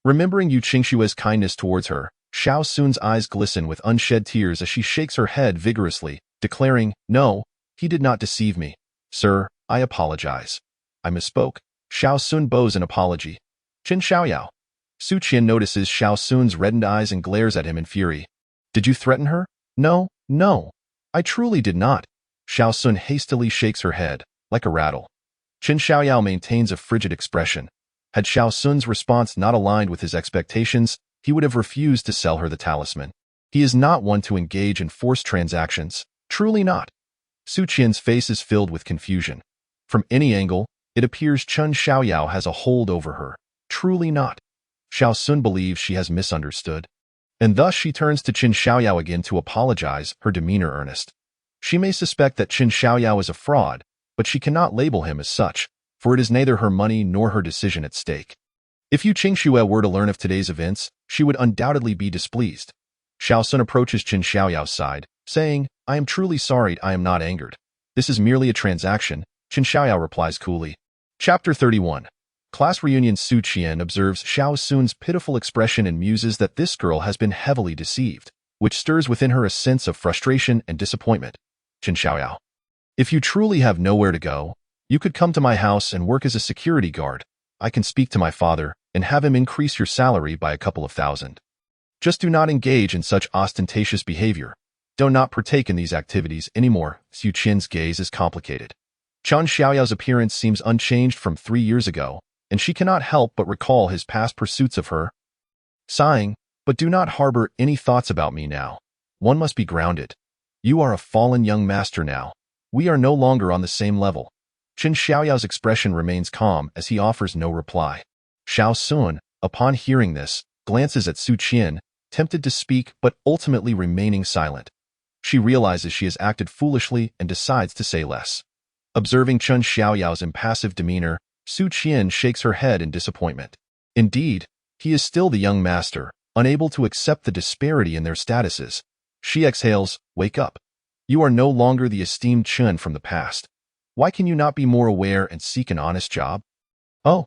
Remembering Yu Qingshue's kindness towards her, Xiao Sun's eyes glisten with unshed tears as she shakes her head vigorously, declaring, "No, he did not deceive me. Sir, I apologize. I misspoke." Xiao Sun bows an apology. Qin Xiaoyao. Su Qian notices Xiao Sun's reddened eyes and glares at him in fury. "Did you threaten her?" "No, no. I truly did not." Xiao Sun hastily shakes her head, like a rattle. Qin Xiaoyao maintains a frigid expression. Had Xiao Sun's response not aligned with his expectations, he would have refused to sell her the talisman. He is not one to engage in forced transactions. Truly not. Su Qian's face is filled with confusion. From any angle, it appears Qin Xiaoyao has a hold over her. Truly not. Xiao Sun believes she has misunderstood. And thus she turns to Qin Xiaoyao again to apologize, her demeanor earnest. She may suspect that Qin Xiaoyao is a fraud, but she cannot label him as such, for it is neither her money nor her decision at stake. If Yu Qingshuo were to learn of today's events, she would undoubtedly be displeased. Xiao Sun approaches Qin Xiaoyao's side, saying, "I am truly sorry, I am not angered. This is merely a transaction." Qin Xiaoyao replies coolly. Chapter 31. Class Reunion. Su Qian observes Xiao Sun's pitiful expression and muses that this girl has been heavily deceived, which stirs within her a sense of frustration and disappointment. Qin Xiaoyao. If you truly have nowhere to go, you could come to my house and work as a security guard. I can speak to my father and have him increase your salary by a couple of thousand. Just do not engage in such ostentatious behavior. Do not partake in these activities anymore. Su Qian's gaze is complicated. Qin Xiaoyao's appearance seems unchanged from 3 years ago, and she cannot help but recall his past pursuits of her. Sighing, "But do not harbor any thoughts about me now. One must be grounded. You are a fallen young master now. We are no longer on the same level." Qin Xiaoyao's expression remains calm as he offers no reply. Xiao Sun, upon hearing this, glances at Su Qian, tempted to speak but ultimately remaining silent. She realizes she has acted foolishly and decides to say less. Observing Qin Xiaoyao's impassive demeanor, Su Qian shakes her head in disappointment. Indeed, he is still the young master, unable to accept the disparity in their statuses. She exhales, "Wake up. You are no longer the esteemed Qin from the past. Why can you not be more aware and seek an honest job?" Oh.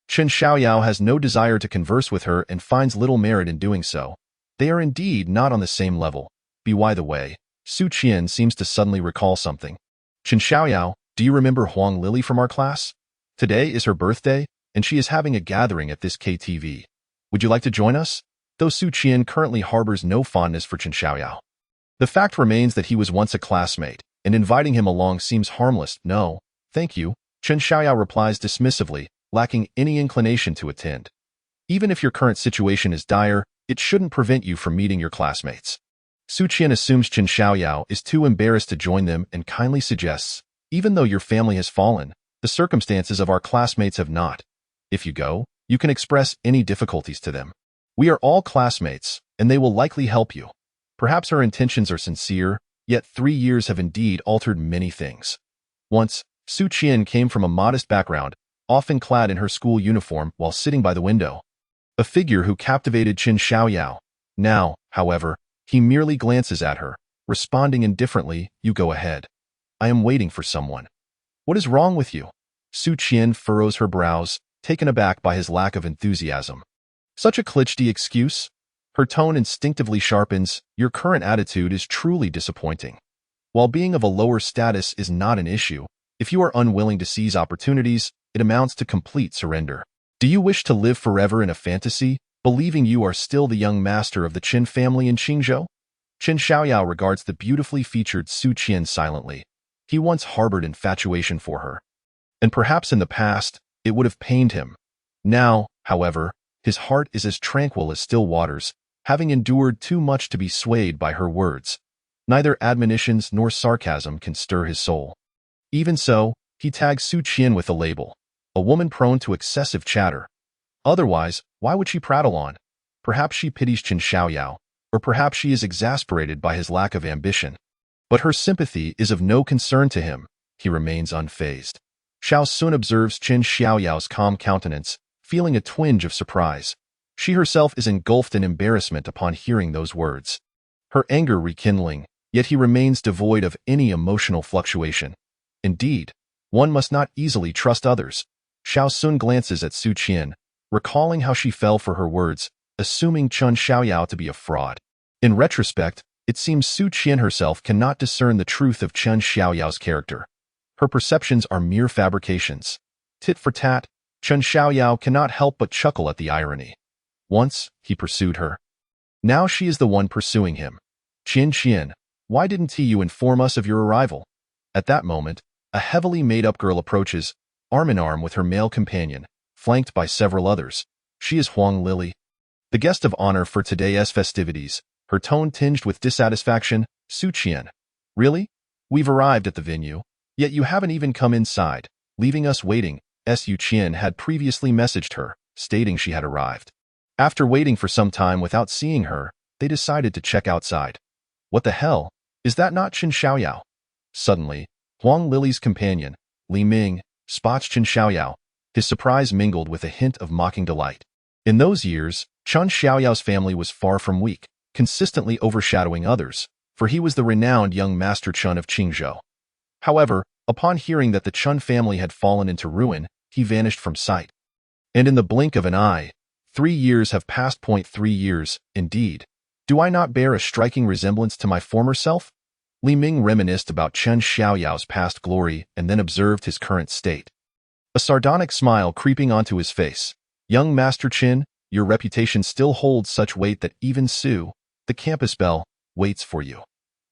Qin Xiaoyao has no desire to converse with her and finds little merit in doing so. They are indeed not on the same level. By the way, Su Qian seems to suddenly recall something. "Qin Xiaoyao, do you remember Huang Lily from our class? Today is her birthday, and she is having a gathering at this KTV. Would you like to join us?" Though Su Qian currently harbors no fondness for Qin Xiaoyao, the fact remains that he was once a classmate, and inviting him along seems harmless. "No, thank you," Qin Xiaoyao replies dismissively, lacking any inclination to attend. Even if your current situation is dire, it shouldn't prevent you from meeting your classmates. Su Qian assumes Qin Xiaoyao is too embarrassed to join them and kindly suggests, "Even though your family has fallen, the circumstances of our classmates have not. If you go, you can express any difficulties to them. We are all classmates, and they will likely help you." Perhaps her intentions are sincere, yet 3 years have indeed altered many things. Once, Su Qian came from a modest background, often clad in her school uniform while sitting by the window. A figure who captivated Qin Xiaoyao. Now, however, he merely glances at her, responding indifferently, "You go ahead. I am waiting for someone." "What is wrong with you?" Su Qian furrows her brows, taken aback by his lack of enthusiasm. Such a cliché excuse? Her tone instinctively sharpens, "Your current attitude is truly disappointing. While being of a lower status is not an issue, if you are unwilling to seize opportunities, it amounts to complete surrender. Do you wish to live forever in a fantasy, believing you are still the young master of the Qin family in Qingzhou?" Qin Xiaoyao regards the beautifully featured Su Qian silently. He once harbored infatuation for her, and perhaps in the past, it would have pained him. Now, however, his heart is as tranquil as still waters, having endured too much to be swayed by her words. Neither admonitions nor sarcasm can stir his soul. Even so, he tags Su Qian with the label, "A woman prone to excessive chatter." Otherwise, why would she prattle on? Perhaps she pities Qin Xiaoyao, or perhaps she is exasperated by his lack of ambition. But her sympathy is of no concern to him. He remains unfazed. Xiao Sun observes Qin Xiaoyao's calm countenance, feeling a twinge of surprise. She herself is engulfed in embarrassment upon hearing those words. Her anger rekindling, yet he remains devoid of any emotional fluctuation. Indeed, one must not easily trust others. Xiao Sun glances at Su Qian, recalling how she fell for her words, assuming Chen Xiaoyao to be a fraud. In retrospect, it seems Su Qian herself cannot discern the truth of Chen Xiaoyao's character. Her perceptions are mere fabrications. Tit for tat, Chen Xiaoyao cannot help but chuckle at the irony. Once, he pursued her. Now she is the one pursuing him. Qian, why didn't you inform us of your arrival? At that moment, a heavily made-up girl approaches, arm in arm with her male companion, flanked by several others. She is Huang Lili, the guest of honor for today's festivities, her tone tinged with dissatisfaction. Su Qian. Really? We've arrived at the venue, yet you haven't even come inside, leaving us waiting. Su Qian had previously messaged her, stating she had arrived. After waiting for some time without seeing her, they decided to check outside. What the hell? Is that not Chen Xiaoyao? Suddenly, Huang Lili's companion, Li Ming, spots Chen Xiaoyao. His surprise mingled with a hint of mocking delight. In those years, Chen Xiaoyao's family was far from weak, consistently overshadowing others, for he was the renowned young master Chen of Qingzhou. However, upon hearing that the Chen family had fallen into ruin, he vanished from sight. And in the blink of an eye, 3 years have passed. 3 years, indeed. Do I not bear a striking resemblance to my former self? Li Ming reminisced about Chen Xiaoyao's past glory and then observed his current state. A sardonic smile creeping onto his face. Young Master Chen, your reputation still holds such weight that even Su, the campus belle, waits for you.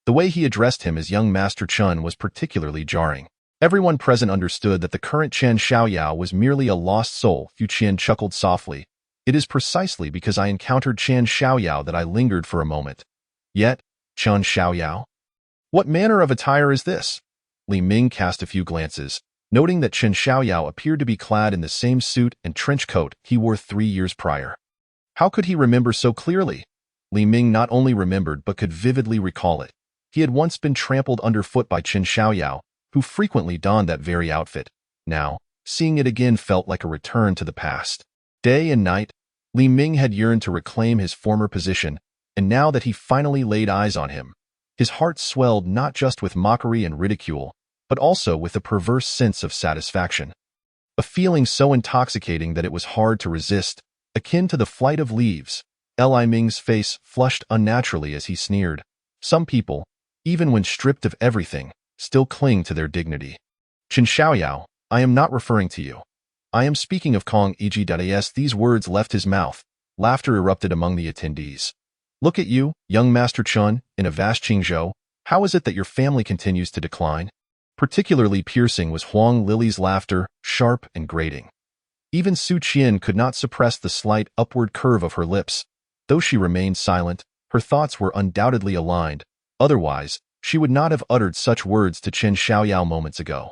The way he addressed him as young Master Chen was particularly jarring. Everyone present understood that the current Chen Xiaoyao was merely a lost soul. Yu Qian chuckled softly. It is precisely because I encountered Chen Xiaoyao that I lingered for a moment. Yet, Chen Xiaoyao? What manner of attire is this? Li Ming cast a few glances, noting that Chen Xiaoyao appeared to be clad in the same suit and trench coat he wore 3 years prior. How could he remember so clearly? Li Ming not only remembered but could vividly recall it. He had once been trampled underfoot by Chen Xiaoyao, who frequently donned that very outfit. Now, seeing it again felt like a return to the past. Day and night, Li Ming had yearned to reclaim his former position, and now that he finally laid eyes on him, his heart swelled not just with mockery and ridicule, but also with a perverse sense of satisfaction. A feeling so intoxicating that it was hard to resist, akin to the flight of leaves. Li Ming's face flushed unnaturally as he sneered. Some people, even when stripped of everything, still cling to their dignity. Chen Xiaoyao, I am not referring to you. I am speaking of Kong Eg.As. These words left his mouth. Laughter erupted among the attendees. Look at you, young Master Chen, in a vast Qingzhou. How is it that your family continues to decline? Particularly piercing was Huang Lili's laughter, sharp and grating. Even Su Qian could not suppress the slight upward curve of her lips. Though she remained silent, her thoughts were undoubtedly aligned. Otherwise, she would not have uttered such words to Chen Xiaoyao moments ago.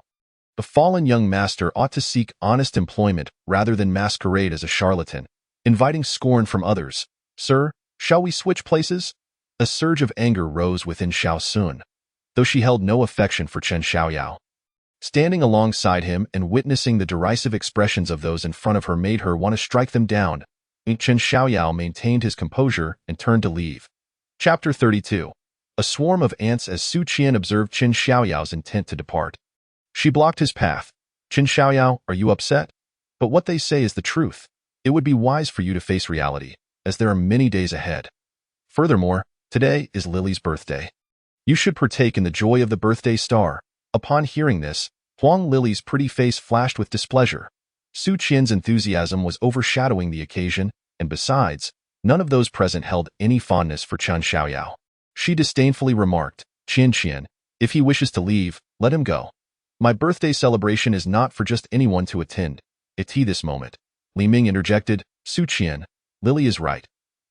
The fallen young master ought to seek honest employment rather than masquerade as a charlatan, inviting scorn from others. Sir, shall we switch places? A surge of anger rose within Xiao Sun, though she held no affection for Chen Xiaoyao. Standing alongside him and witnessing the derisive expressions of those in front of her made her want to strike them down. Chen Xiaoyao maintained his composure and turned to leave. Chapter 32. A swarm of ants as Su Qian observed Chen Xiaoyao's intent to depart. She blocked his path. Chen Xiaoyao, are you upset? But what they say is the truth. It would be wise for you to face reality, as there are many days ahead. Furthermore, today is Lily's birthday. You should partake in the joy of the birthday star. Upon hearing this, Huang Lili's pretty face flashed with displeasure. Su Qian's enthusiasm was overshadowing the occasion, and besides, none of those present held any fondness for Chen Xiaoyao. She disdainfully remarked, Qian, if he wishes to leave, let him go. My birthday celebration is not for just anyone to attend. It's this moment. Li Ming interjected, Su Qian, Lily is right.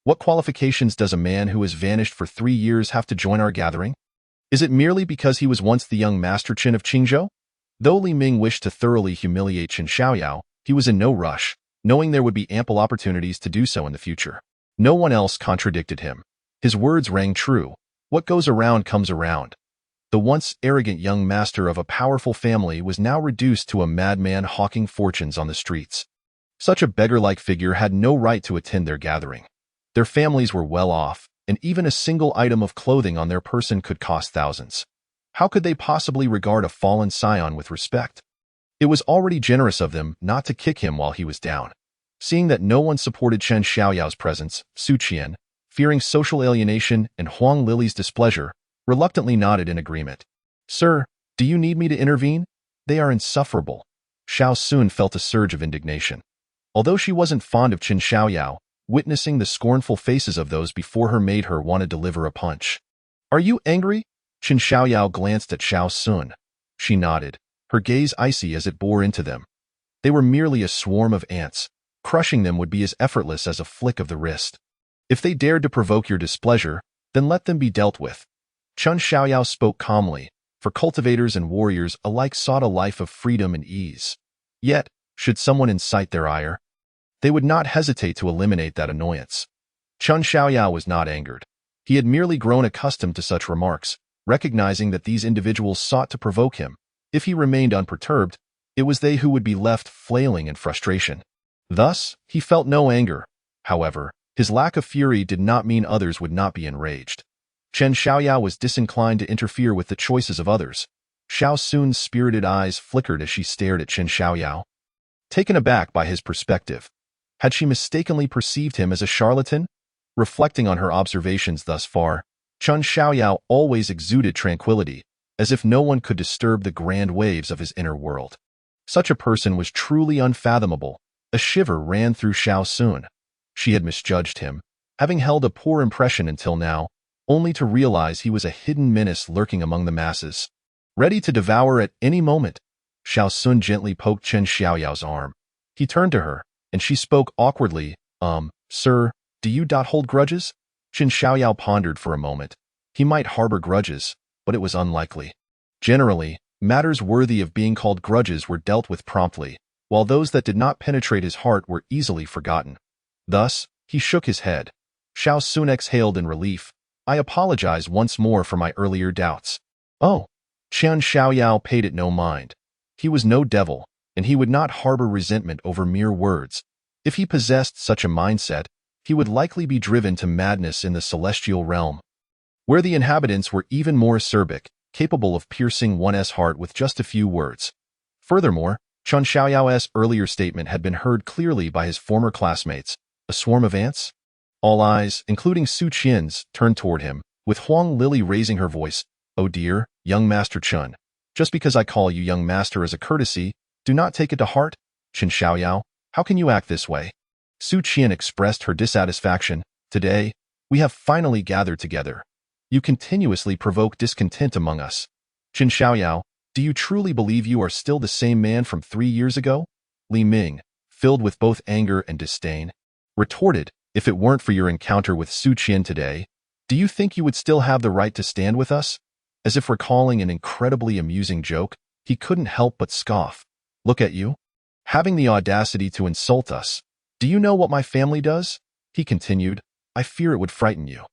What qualifications does a man who has vanished for 3 years have to join our gathering? Is it merely because he was once the young Master Chen of Qingzhou? Though Li Ming wished to thoroughly humiliate Chen Xiaoyao, he was in no rush, knowing there would be ample opportunities to do so in the future. No one else contradicted him. His words rang true. What goes around comes around. The once arrogant young master of a powerful family was now reduced to a madman hawking fortunes on the streets. Such a beggar-like figure had no right to attend their gathering. Their families were well off, and even a single item of clothing on their person could cost thousands. How could they possibly regard a fallen scion with respect? It was already generous of them not to kick him while he was down. Seeing that no one supported Chen Xiaoyao's presence, Su Qian, fearing social alienation and Huang Lily's displeasure, reluctantly nodded in agreement. Sir, do you need me to intervene? They are insufferable. Xiao Sun felt a surge of indignation. Although she wasn't fond of Chen Xiaoyao, witnessing the scornful faces of those before her made her want to deliver a punch. Are you angry? Chen Xiaoyao glanced at Xiao Sun. She nodded, her gaze icy as it bore into them. They were merely a swarm of ants. Crushing them would be as effortless as a flick of the wrist. If they dared to provoke your displeasure, then let them be dealt with. Chen Xiaoyao spoke calmly, for cultivators and warriors alike sought a life of freedom and ease. Yet, should someone incite their ire, they would not hesitate to eliminate that annoyance. Chen Xiaoyao was not angered. He had merely grown accustomed to such remarks, recognizing that these individuals sought to provoke him. If he remained unperturbed, it was they who would be left flailing in frustration. Thus, he felt no anger. However, his lack of fury did not mean others would not be enraged. Chen Xiaoyao was disinclined to interfere with the choices of others. Xiao Sun's spirited eyes flickered as she stared at Chen Xiaoyao. Taken aback by his perspective, had she mistakenly perceived him as a charlatan? Reflecting on her observations thus far, Chen Xiaoyao always exuded tranquility, as if no one could disturb the grand waves of his inner world. Such a person was truly unfathomable. A shiver ran through Xiao Sun. She had misjudged him, having held a poor impression until now, only to realize he was a hidden menace lurking among the masses, ready to devour at any moment. Xiao Sun gently poked Chen Xiaoyao's arm. He turned to her, and she spoke awkwardly, Sir, do you hold grudges? Chen Xiaoyao pondered for a moment. He might harbor grudges, but it was unlikely. Generally, matters worthy of being called grudges were dealt with promptly, while those that did not penetrate his heart were easily forgotten. Thus, he shook his head. Xiao Sun exhaled in relief. I apologize once more for my earlier doubts. Oh, Chen Xiaoyao paid it no mind. He was no devil, and he would not harbor resentment over mere words. If he possessed such a mindset, he would likely be driven to madness in the celestial realm, where the inhabitants were even more acerbic, capable of piercing one's heart with just a few words. Furthermore, Chen Xiaoyao's earlier statement had been heard clearly by his former classmates. A swarm of ants? All eyes, including Su Qian's, turned toward him, with Huang Lily raising her voice. Oh dear, young Master Chen. Just because I call you young master as a courtesy, do not take it to heart. Chen Xiaoyao, how can you act this way? Su Qian expressed her dissatisfaction. Today, we have finally gathered together. You continuously provoke discontent among us. Chen Xiaoyao, do you truly believe you are still the same man from 3 years ago? Li Ming, filled with both anger and disdain, retorted, if it weren't for your encounter with Su Qian today, do you think you would still have the right to stand with us? As if recalling an incredibly amusing joke, he couldn't help but scoff. Look at you. Having the audacity to insult us. Do you know what my family does? He continued. I fear it would frighten you.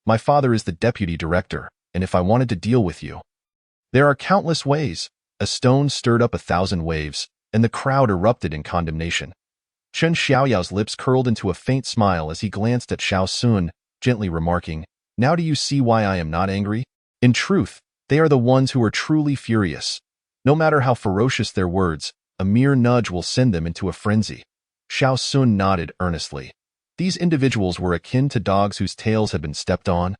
My father is the deputy director, and if I wanted to deal with you, there are countless ways. A stone stirred up 1,000 waves, and the crowd erupted in condemnation. Chen Xiaoyao's lips curled into a faint smile as he glanced at Xiao Sun, gently remarking, Now do you see why I am not angry? In truth, they are the ones who are truly furious. No matter how ferocious their words, a mere nudge will send them into a frenzy. Xiao Sun nodded earnestly. These individuals were akin to dogs whose tails had been stepped on,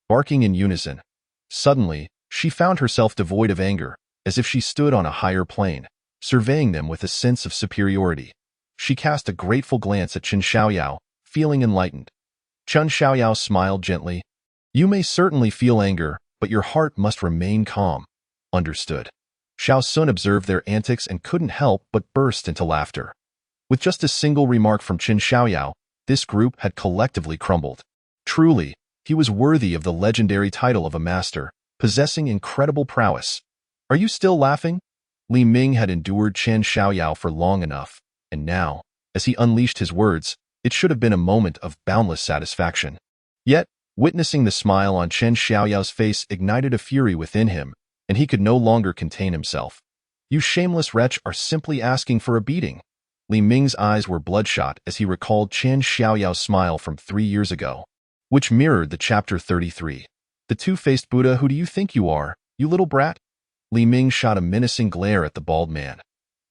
barking in unison. Suddenly, she found herself devoid of anger, as if she stood on a higher plane, surveying them with a sense of superiority. She cast a grateful glance at Chen Xiaoyao, feeling enlightened. Chen Xiaoyao smiled gently. You may certainly feel anger, but your heart must remain calm. Understood. Xiao Sun observed their antics and couldn't help but burst into laughter. With just a single remark from Chen Xiaoyao, this group had collectively crumbled. Truly, he was worthy of the legendary title of a master, possessing incredible prowess. Are you still laughing? Li Ming had endured Chen Xiaoyao for long enough, and now, as he unleashed his words, it should have been a moment of boundless satisfaction. Yet, witnessing the smile on Chen Xiaoyao's face ignited a fury within him, and he could no longer contain himself. You shameless wretch are simply asking for a beating. Li Ming's eyes were bloodshot as he recalled Chen Xiaoyao's smile from 3 years ago, which mirrored the chapter 33. The two-faced Buddha, who do you think you are, you little brat? Li Ming shot a menacing glare at the bald man.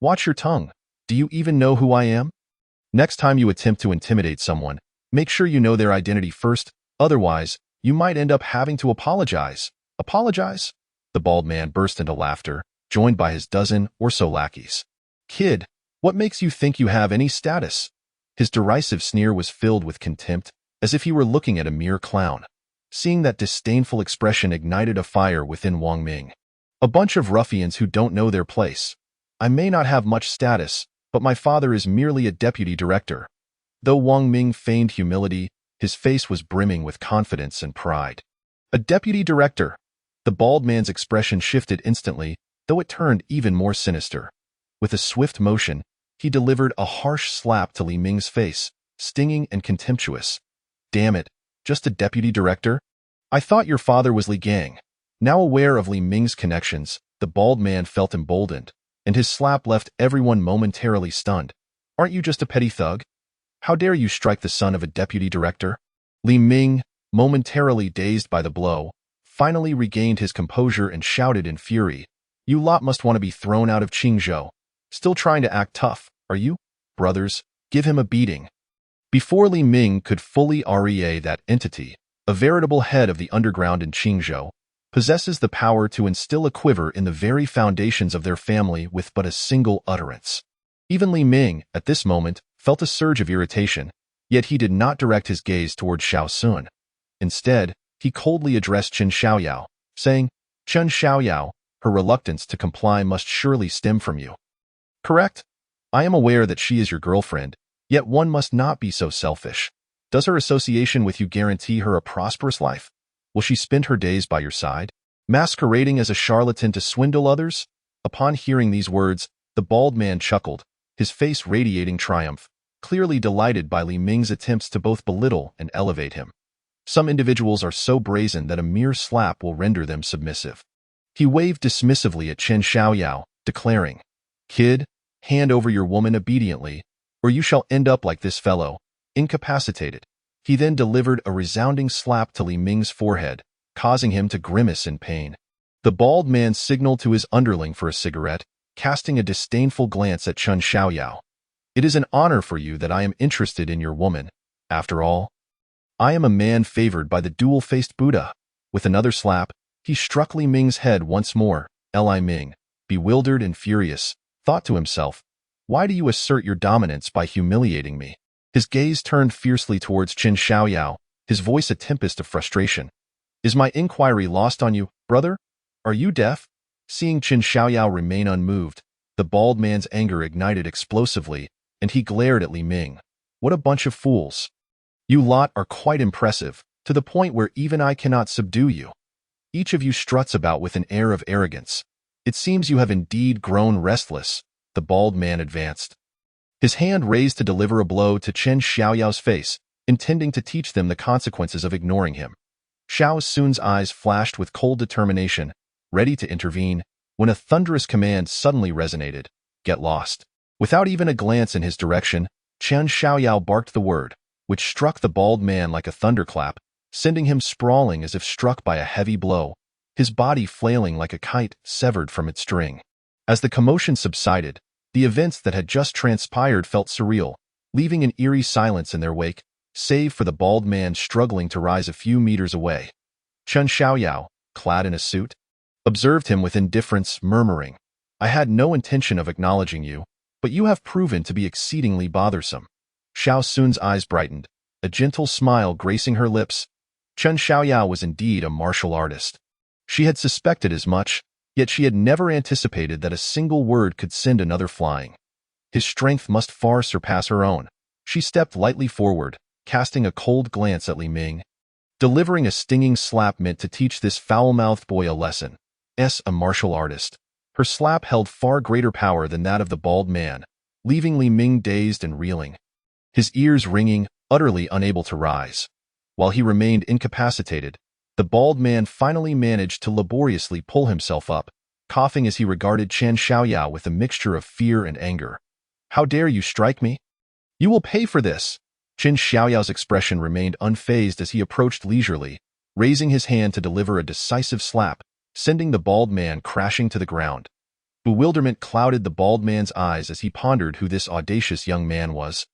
Watch your tongue. Do you even know who I am? Next time you attempt to intimidate someone, make sure you know their identity first, otherwise, you might end up having to apologize. Apologize? The bald man burst into laughter, joined by his dozen or so lackeys. Kid, what makes you think you have any status? His derisive sneer was filled with contempt, as if he were looking at a mere clown. Seeing that disdainful expression ignited a fire within Wang Ming. A bunch of ruffians who don't know their place. I may not have much status, but my father is merely a deputy director. Though Wang Ming feigned humility, his face was brimming with confidence and pride. A deputy director? The bald man's expression shifted instantly, though it turned even more sinister. With a swift motion, he delivered a harsh slap to Li Ming's face, stinging and contemptuous. Damn it, just a deputy director? I thought your father was Li Gang. Now aware of Li Ming's connections, the bald man felt emboldened, and his slap left everyone momentarily stunned. Aren't you just a petty thug? How dare you strike the son of a deputy director? Li Ming, momentarily dazed by the blow, finally regained his composure and shouted in fury. You lot must want to be thrown out of Qingzhou. Still trying to act tough, are you? Brothers, give him a beating. Before Li Ming could fully REA that entity, a veritable head of the underground in Qingzhou, possesses the power to instill a quiver in the very foundations of their family with but a single utterance. Even Li Ming, at this moment, felt a surge of irritation, yet he did not direct his gaze toward Xiao Sun. Instead, he coldly addressed Chen Xiaoyao, saying, Chen Xiaoyao, her reluctance to comply must surely stem from you. Correct? I am aware that she is your girlfriend, yet one must not be so selfish. Does her association with you guarantee her a prosperous life? Will she spend her days by your side, masquerading as a charlatan to swindle others? Upon hearing these words, the bald man chuckled, his face radiating triumph, clearly delighted by Li Ming's attempts to both belittle and elevate him. Some individuals are so brazen that a mere slap will render them submissive. He waved dismissively at Chen Xiaoyao, declaring, Kid, hand over your woman obediently, or you shall end up like this fellow, incapacitated. He then delivered a resounding slap to Li Ming's forehead, causing him to grimace in pain. The bald man signaled to his underling for a cigarette, casting a disdainful glance at Chen Xiaoyao. It is an honor for you that I am interested in your woman. After all, I am a man favored by the dual-faced Buddha. With another slap, he struck Li Ming's head once more. Li Ming, bewildered and furious, thought to himself, why do you assert your dominance by humiliating me? His gaze turned fiercely towards Chen Xiaoyao, his voice a tempest of frustration. Is my inquiry lost on you, brother? Are you deaf? Seeing Chen Xiaoyao remain unmoved, the bald man's anger ignited explosively, and he glared at Li Ming. What a bunch of fools. You lot are quite impressive, to the point where even I cannot subdue you. Each of you struts about with an air of arrogance. It seems you have indeed grown restless. The bald man advanced, his hand raised to deliver a blow to Chen Xiaoyao's face, intending to teach them the consequences of ignoring him. Xiao Sun's eyes flashed with cold determination, ready to intervene, when a thunderous command suddenly resonated, Get lost. Without even a glance in his direction, Chen Xiaoyao barked the word, which struck the bald man like a thunderclap, sending him sprawling as if struck by a heavy blow, his body flailing like a kite severed from its string. As the commotion subsided, the events that had just transpired felt surreal, leaving an eerie silence in their wake, save for the bald man struggling to rise a few meters away. Chen Xiaoyao, clad in a suit, observed him with indifference, murmuring, I had no intention of acknowledging you, but you have proven to be exceedingly bothersome. Xiao Sun's eyes brightened, a gentle smile gracing her lips. Chen Xiaoyao was indeed a martial artist. She had suspected as much, yet she had never anticipated that a single word could send another flying. His strength must far surpass her own. She stepped lightly forward, casting a cold glance at Li Ming. Delivering a stinging slap meant to teach this foul-mouthed boy a lesson. A martial artist. Her slap held far greater power than that of the bald man, leaving Li Ming dazed and reeling, his ears ringing, utterly unable to rise. While he remained incapacitated, the bald man finally managed to laboriously pull himself up, coughing as he regarded Chen Xiaoyao with a mixture of fear and anger. How dare you strike me? You will pay for this. Qin Xiaoyao's expression remained unfazed as he approached leisurely, raising his hand to deliver a decisive slap, sending the bald man crashing to the ground. Bewilderment clouded the bald man's eyes as he pondered who this audacious young man was,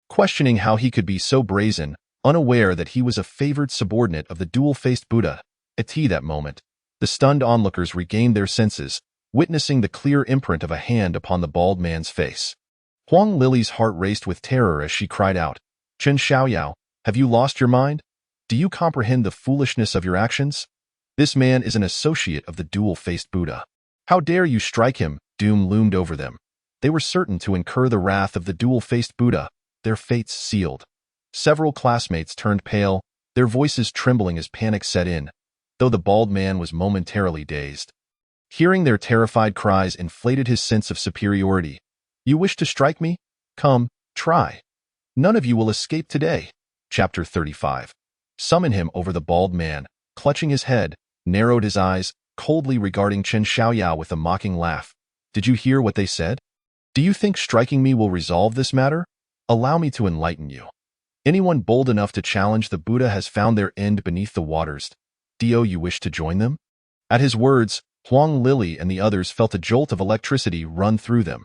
questioning how he could be so brazen, unaware that he was a favored subordinate of the dual-faced Buddha. At that moment, the stunned onlookers regained their senses, witnessing the clear imprint of a hand upon the bald man's face. Huang Lily's heart raced with terror as she cried out, "Qin Xiaoyao, have you lost your mind? Do you comprehend the foolishness of your actions? This man is an associate of the dual-faced Buddha. How dare you strike him?" Doom loomed over them. They were certain to incur the wrath of the dual-faced Buddha, their fates sealed. Several classmates turned pale, their voices trembling as panic set in, though the bald man was momentarily dazed. Hearing their terrified cries inflated his sense of superiority. "You wish to strike me? Come, try. None of you will escape today." Chapter 35. Summon him over the bald man, clutching his head, narrowed his eyes, coldly regarding Qin Xiaoyao with a mocking laugh. "Did you hear what they said? Do you think striking me will resolve this matter? Allow me to enlighten you. Anyone bold enough to challenge the Buddha has found their end beneath the waters. Do you wish to join them?" At his words, Huang Lily and the others felt a jolt of electricity run through them.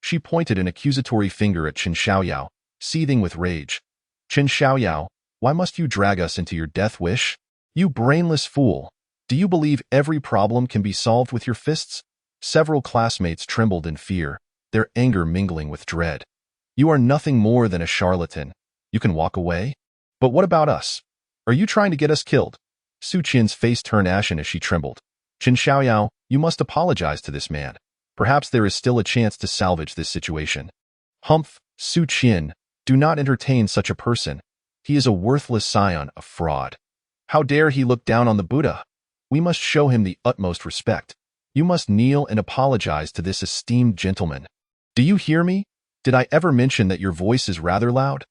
She pointed an accusatory finger at Qin Xiaoyao, seething with rage. "Qin Xiaoyao, why must you drag us into your death wish? You brainless fool! Do you believe every problem can be solved with your fists?" Several classmates trembled in fear, their anger mingling with dread. "You are nothing more than a charlatan. You can walk away? But what about us? Are you trying to get us killed?" Su Qian's face turned ashen as she trembled. "Qin Xiaoyao, you must apologize to this man. Perhaps there is still a chance to salvage this situation." "Humph, Su Qian, do not entertain such a person. He is a worthless scion of fraud. How dare he look down on the Buddha? We must show him the utmost respect. You must kneel and apologize to this esteemed gentleman. Do you hear me? Did I ever mention that your voice is rather loud?"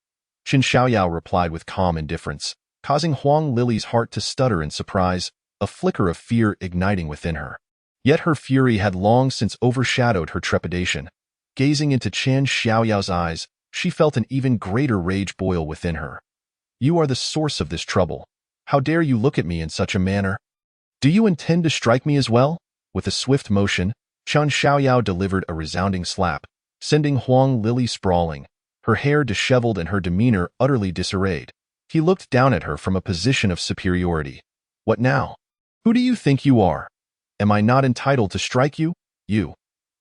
Qin Xiaoyao replied with calm indifference, causing Huang Lily's heart to stutter in surprise, a flicker of fear igniting within her. Yet her fury had long since overshadowed her trepidation. Gazing into Qin Xiaoyao's eyes, she felt an even greater rage boil within her. "You are the source of this trouble. How dare you look at me in such a manner? Do you intend to strike me as well?" With a swift motion, Qin Xiaoyao delivered a resounding slap, sending Huang Lily sprawling, her hair disheveled and her demeanor utterly disarrayed. He looked down at her from a position of superiority. "What now? Who do you think you are? Am I not entitled to strike you? You?"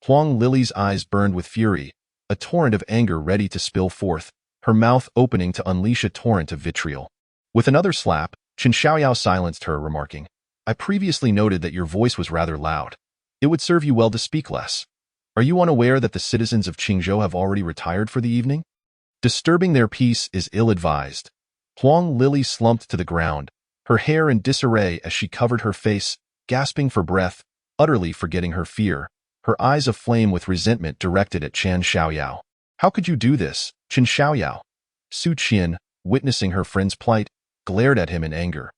Huang Lily's eyes burned with fury, a torrent of anger ready to spill forth, her mouth opening to unleash a torrent of vitriol. With another slap, Qin Xiaoyao silenced her, remarking, "I previously noted that your voice was rather loud. It would serve you well to speak less. Are you unaware that the citizens of Qingzhou have already retired for the evening? Disturbing their peace is ill-advised." Huang Lily slumped to the ground, her hair in disarray as she covered her face, gasping for breath, utterly forgetting her fear, her eyes aflame with resentment directed at Qin Xiaoyao. "How could you do this, Qin Xiaoyao?" Su Qian, witnessing her friend's plight, glared at him in anger.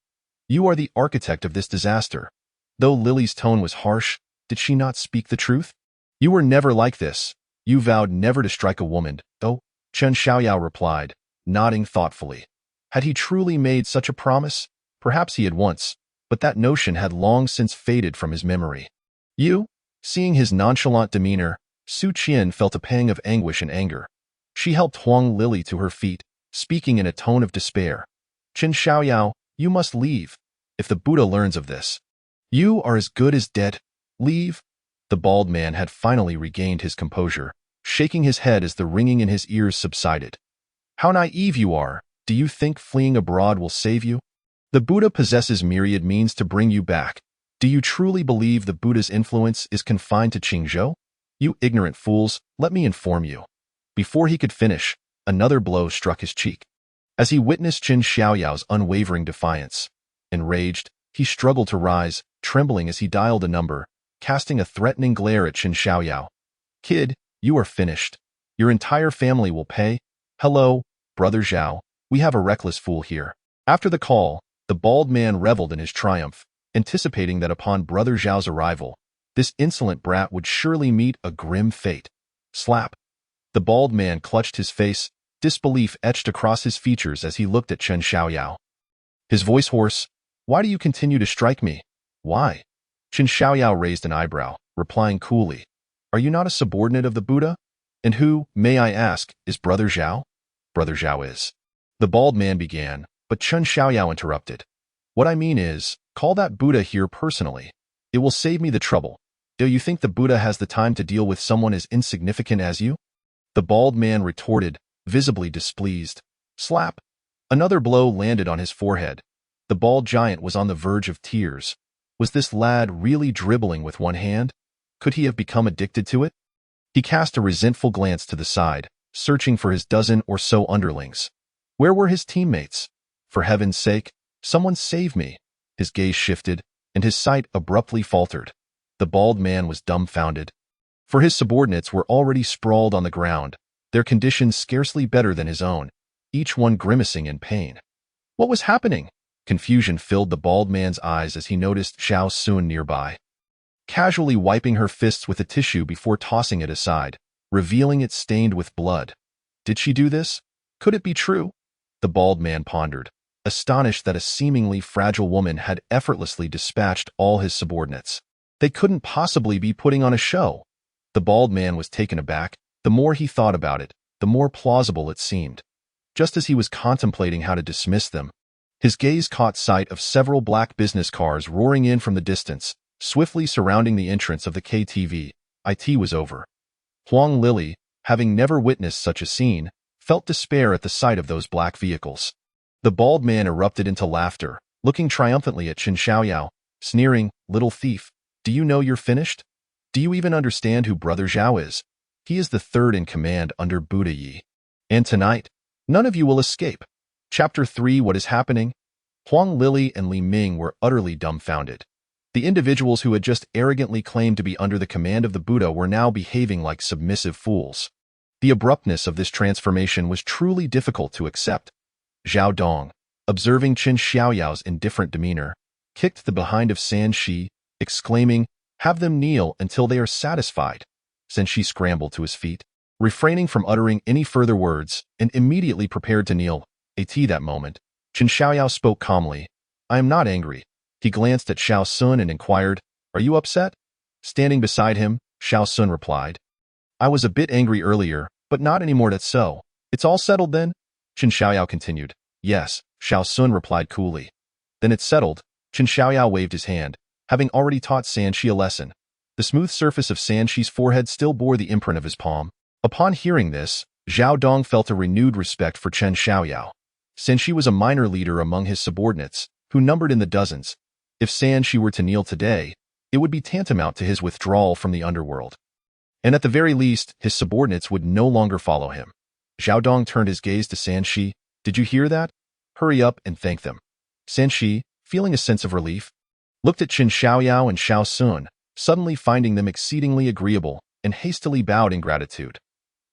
"You are the architect of this disaster." Though Lily's tone was harsh, did she not speak the truth? "You were never like this. You vowed never to strike a woman, though," Qin Xiaoyao replied, nodding thoughtfully. Had he truly made such a promise? Perhaps he had once, but that notion had long since faded from his memory. "You?" Seeing his nonchalant demeanor, Su Qian felt a pang of anguish and anger. She helped Huang Lily to her feet, speaking in a tone of despair. "Qin Xiaoyao, you must leave. If the Buddha learns of this, you are as good as dead. Leave." The bald man had finally regained his composure, shaking his head as the ringing in his ears subsided. "How naive you are! Do you think fleeing abroad will save you? The Buddha possesses myriad means to bring you back. Do you truly believe the Buddha's influence is confined to Qingzhou? You ignorant fools, let me inform you." Before he could finish, another blow struck his cheek. As he witnessed Qin Xiaoyao's unwavering defiance, enraged, he struggled to rise, trembling as he dialed a number, casting a threatening glare at Qin Xiaoyao. "Kid, you are finished. Your entire family will pay. Hello, Brother Zhao, we have a reckless fool here." After the call, the bald man reveled in his triumph, anticipating that upon Brother Zhao's arrival, this insolent brat would surely meet a grim fate. Slap. The bald man clutched his face, disbelief etched across his features as he looked at Chen Xiaoyao. His voice hoarse, "Why do you continue to strike me? Why?" Chen Xiaoyao raised an eyebrow, replying coolly, "Are you not a subordinate of the Buddha? And who, may I ask, is Brother Zhao?" "Brother Zhao is." The bald man began, but Chen Xiaoyao interrupted. "What I mean is, call that Buddha here personally. It will save me the trouble. Do you think the Buddha has the time to deal with someone as insignificant as you?" The bald man retorted, visibly displeased. Slap! Another blow landed on his forehead. The bald giant was on the verge of tears. Was this lad really dribbling with one hand? Could he have become addicted to it? He cast a resentful glance to the side, searching for his dozen or so underlings. Where were his teammates? For heaven's sake, someone save me! His gaze shifted, and his sight abruptly faltered. The bald man was dumbfounded. For his subordinates were already sprawled on the ground, their conditions scarcely better than his own, each one grimacing in pain. What was happening? Confusion filled the bald man's eyes as he noticed Xiao Sun nearby, casually wiping her fists with a tissue before tossing it aside, revealing it stained with blood. Did she do this? Could it be true? The bald man pondered, astonished that a seemingly fragile woman had effortlessly dispatched all his subordinates. They couldn't possibly be putting on a show. The bald man was taken aback. The more he thought about it, the more plausible it seemed. Just as he was contemplating how to dismiss them, his gaze caught sight of several black business cars roaring in from the distance, swiftly surrounding the entrance of the KTV. It was over. Huang Lili, having never witnessed such a scene, felt despair at the sight of those black vehicles. The bald man erupted into laughter, looking triumphantly at Chen Xiaoyao, sneering, "Little thief, do you know you're finished? Do you even understand who Brother Zhao is? He is the third in command under Buddha Yi. And tonight, none of you will escape." Chapter 3 What is happening? Huang Lili and Li Ming were utterly dumbfounded. The individuals who had just arrogantly claimed to be under the command of the Buddha were now behaving like submissive fools. The abruptness of this transformation was truly difficult to accept. Zhao Dong, observing Chen Xiaoyao's indifferent demeanor, kicked the behind of San Shi, exclaiming, "Have them kneel until they are satisfied." San Shi scrambled to his feet, refraining from uttering any further words, and immediately prepared to kneel. At that moment, Chen Xiaoyao spoke calmly, "I am not angry." He glanced at Xiao Sun and inquired, "Are you upset?" Standing beside him, Xiao Sun replied, "I was a bit angry earlier, but not anymore. That's so. It's all settled then?" Chen Xiaoyao continued. "Yes," Xiao Sun replied coolly. "Then it's settled." Chen Xiaoyao waved his hand, having already taught San Shi a lesson. The smooth surface of San Shi's forehead still bore the imprint of his palm. Upon hearing this, Zhao Dong felt a renewed respect for Chen Xiaoyao. San Shi was a minor leader among his subordinates, who numbered in the dozens. If San Shi were to kneel today, it would be tantamount to his withdrawal from the underworld. And at the very least, his subordinates would no longer follow him. Zhao Dong turned his gaze to San Shi. "Did you hear that? Hurry up and thank them." San Shi, feeling a sense of relief, looked at Chen Xiaoyao and Xiao Sun, suddenly finding them exceedingly agreeable, and hastily bowed in gratitude.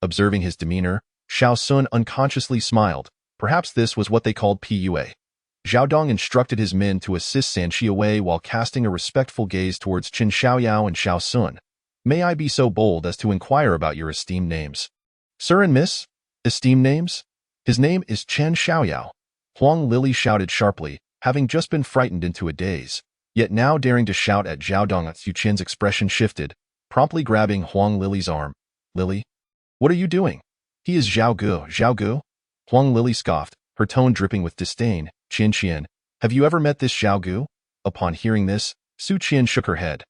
Observing his demeanor, Xiao Sun unconsciously smiled. Perhaps this was what they called PUA. Zhao Dong instructed his men to assist San Shi away while casting a respectful gaze towards Chen Xiaoyao and Xiao Sun. "May I be so bold as to inquire about your esteemed names?" "Sir and Miss? Esteemed names?" "His name is Chen Xiaoyao." Huang Lili shouted sharply, having just been frightened into a daze, yet now daring to shout at Zhao Dong. Yu Chen's expression shifted, promptly grabbing Huang Lili's arm. "Lili? What are you doing?" "He is Zhao Gu." "Zhao Gu?" Huang Lili scoffed, her tone dripping with disdain. "Qian Qian, have you ever met this Zhao Gu?" Upon hearing this, Su Qian shook her head.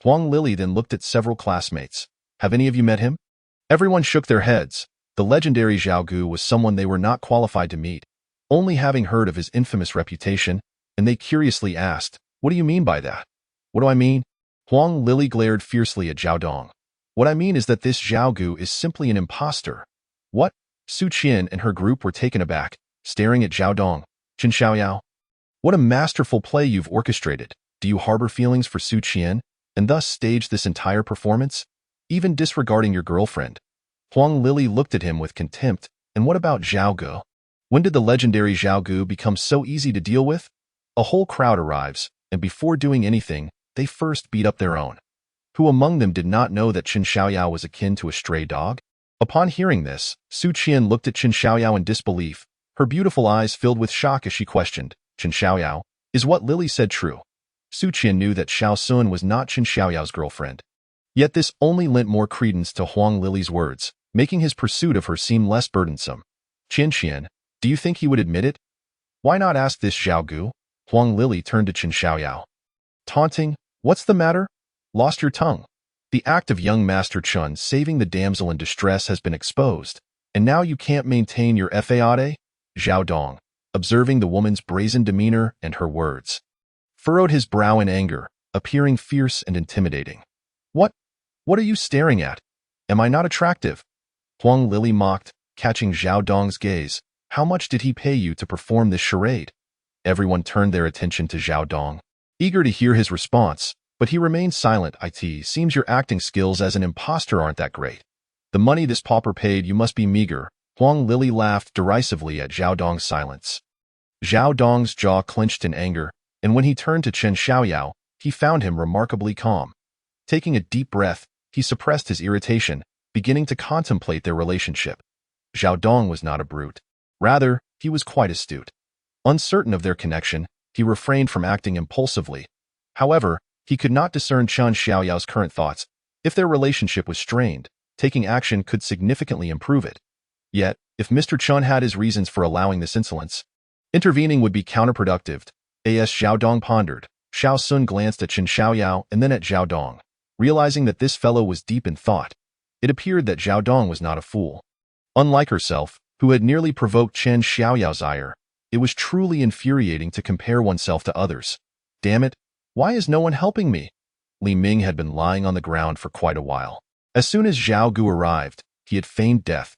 Huang Lili then looked at several classmates. "Have any of you met him?" Everyone shook their heads. The legendary Zhao Gu was someone they were not qualified to meet, only having heard of his infamous reputation, and they curiously asked, "What do you mean by that?" "What do I mean?" Huang Lili glared fiercely at Zhao Dong. "What I mean is that this Zhao Gu is simply an impostor." "What?" Su Qian and her group were taken aback, staring at Zhao Dong. "Chen Xiaoyao, what a masterful play you've orchestrated. Do you harbor feelings for Su Qian, and thus stage this entire performance, even disregarding your girlfriend?" Huang Lili looked at him with contempt. "And what about Zhao Gu? When did the legendary Zhao Gu become so easy to deal with? A whole crowd arrives, and before doing anything, they first beat up their own. Who among them did not know that Chen Xiaoyao was akin to a stray dog? Upon hearing this, Su Qian looked at Qin Xiaoyao in disbelief. Her beautiful eyes filled with shock as she questioned, Qin Xiaoyao, is what Lily said true? Su Qian knew that Xiao Sun was not Qin Xiaoyao's girlfriend. Yet this only lent more credence to Huang Lily's words, making his pursuit of her seem less burdensome. Qin Qian, do you think he would admit it? Why not ask this Zhao Gu? Huang Lily turned to Qin Xiaoyao. Taunting, what's the matter? Lost your tongue. The act of young Master Chun saving the damsel in distress has been exposed, and now you can't maintain your faade? Zhao Dong, observing the woman's brazen demeanor and her words, furrowed his brow in anger, appearing fierce and intimidating. What are you staring at? Am I not attractive? Huang Lily mocked, catching Zhao Dong's gaze. How much did he pay you to perform this charade? Everyone turned their attention to Zhao Dong, eager to hear his response, but he remained silent. It seems your acting skills as an imposter aren't that great. The money this pauper paid you must be meager. Huang Lily laughed derisively at Zhao Dong's silence. Zhao Dong's jaw clenched in anger, and when he turned to Qin Xiaoyao, he found him remarkably calm. Taking a deep breath, he suppressed his irritation, beginning to contemplate their relationship. Zhao Dong was not a brute. Rather, he was quite astute. Uncertain of their connection, he refrained from acting impulsively. However, he could not discern Qin Xiaoyao's current thoughts. If their relationship was strained, taking action could significantly improve it. Yet, if Mr. Chun had his reasons for allowing this insolence, intervening would be counterproductive. As Zhao Dong pondered, Xiao Sun glanced at Qin Xiaoyao and then at Zhao Dong. Realizing that this fellow was deep in thought, it appeared that Zhao Dong was not a fool. Unlike herself, who had nearly provoked Qin Xiaoyao's ire, it was truly infuriating to compare oneself to others. Damn it, why is no one helping me? Li Ming had been lying on the ground for quite a while. As soon as Zhao Gu arrived, he had feigned death.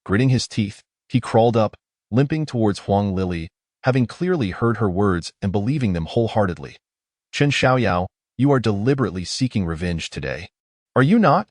Gritting his teeth, he crawled up, limping towards Huang Lily, having clearly heard her words and believing them wholeheartedly. Qin Xiaoyao, you are deliberately seeking revenge today. Are you not?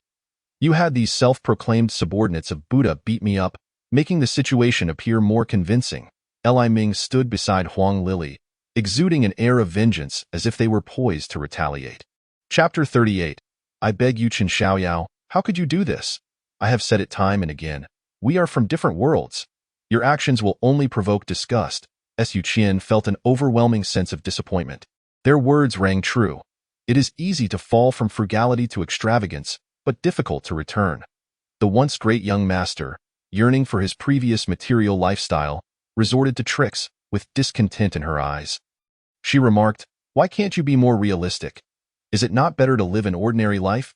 You had these self-proclaimed subordinates of Buddha beat me up, making the situation appear more convincing. Li Ming stood beside Huang Lily, exuding an air of vengeance as if they were poised to retaliate. Chapter 38. I beg you, Qin Xiaoyao, how could you do this? I have said it time and again. We are from different worlds. Your actions will only provoke disgust. Su Qian felt an overwhelming sense of disappointment. Their words rang true. It is easy to fall from frugality to extravagance, but difficult to return. The once great young master, yearning for his previous material lifestyle, resorted to tricks, with discontent in her eyes. She remarked, why can't you be more realistic? Is it not better to live an ordinary life?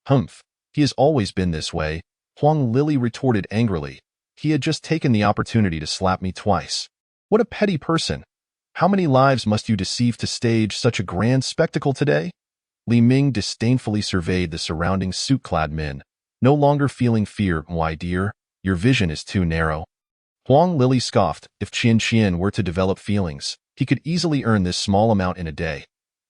Humph, he has always been this way, Huang Lily retorted angrily. He had just taken the opportunity to slap me twice. What a petty person. How many lives must you deceive to stage such a grand spectacle today? Li Ming disdainfully surveyed the surrounding suit-clad men, no longer feeling fear. Why, dear, your vision is too narrow. Huang Lily scoffed. If Qian Qian were to develop feelings, he could easily earn this small amount in a day.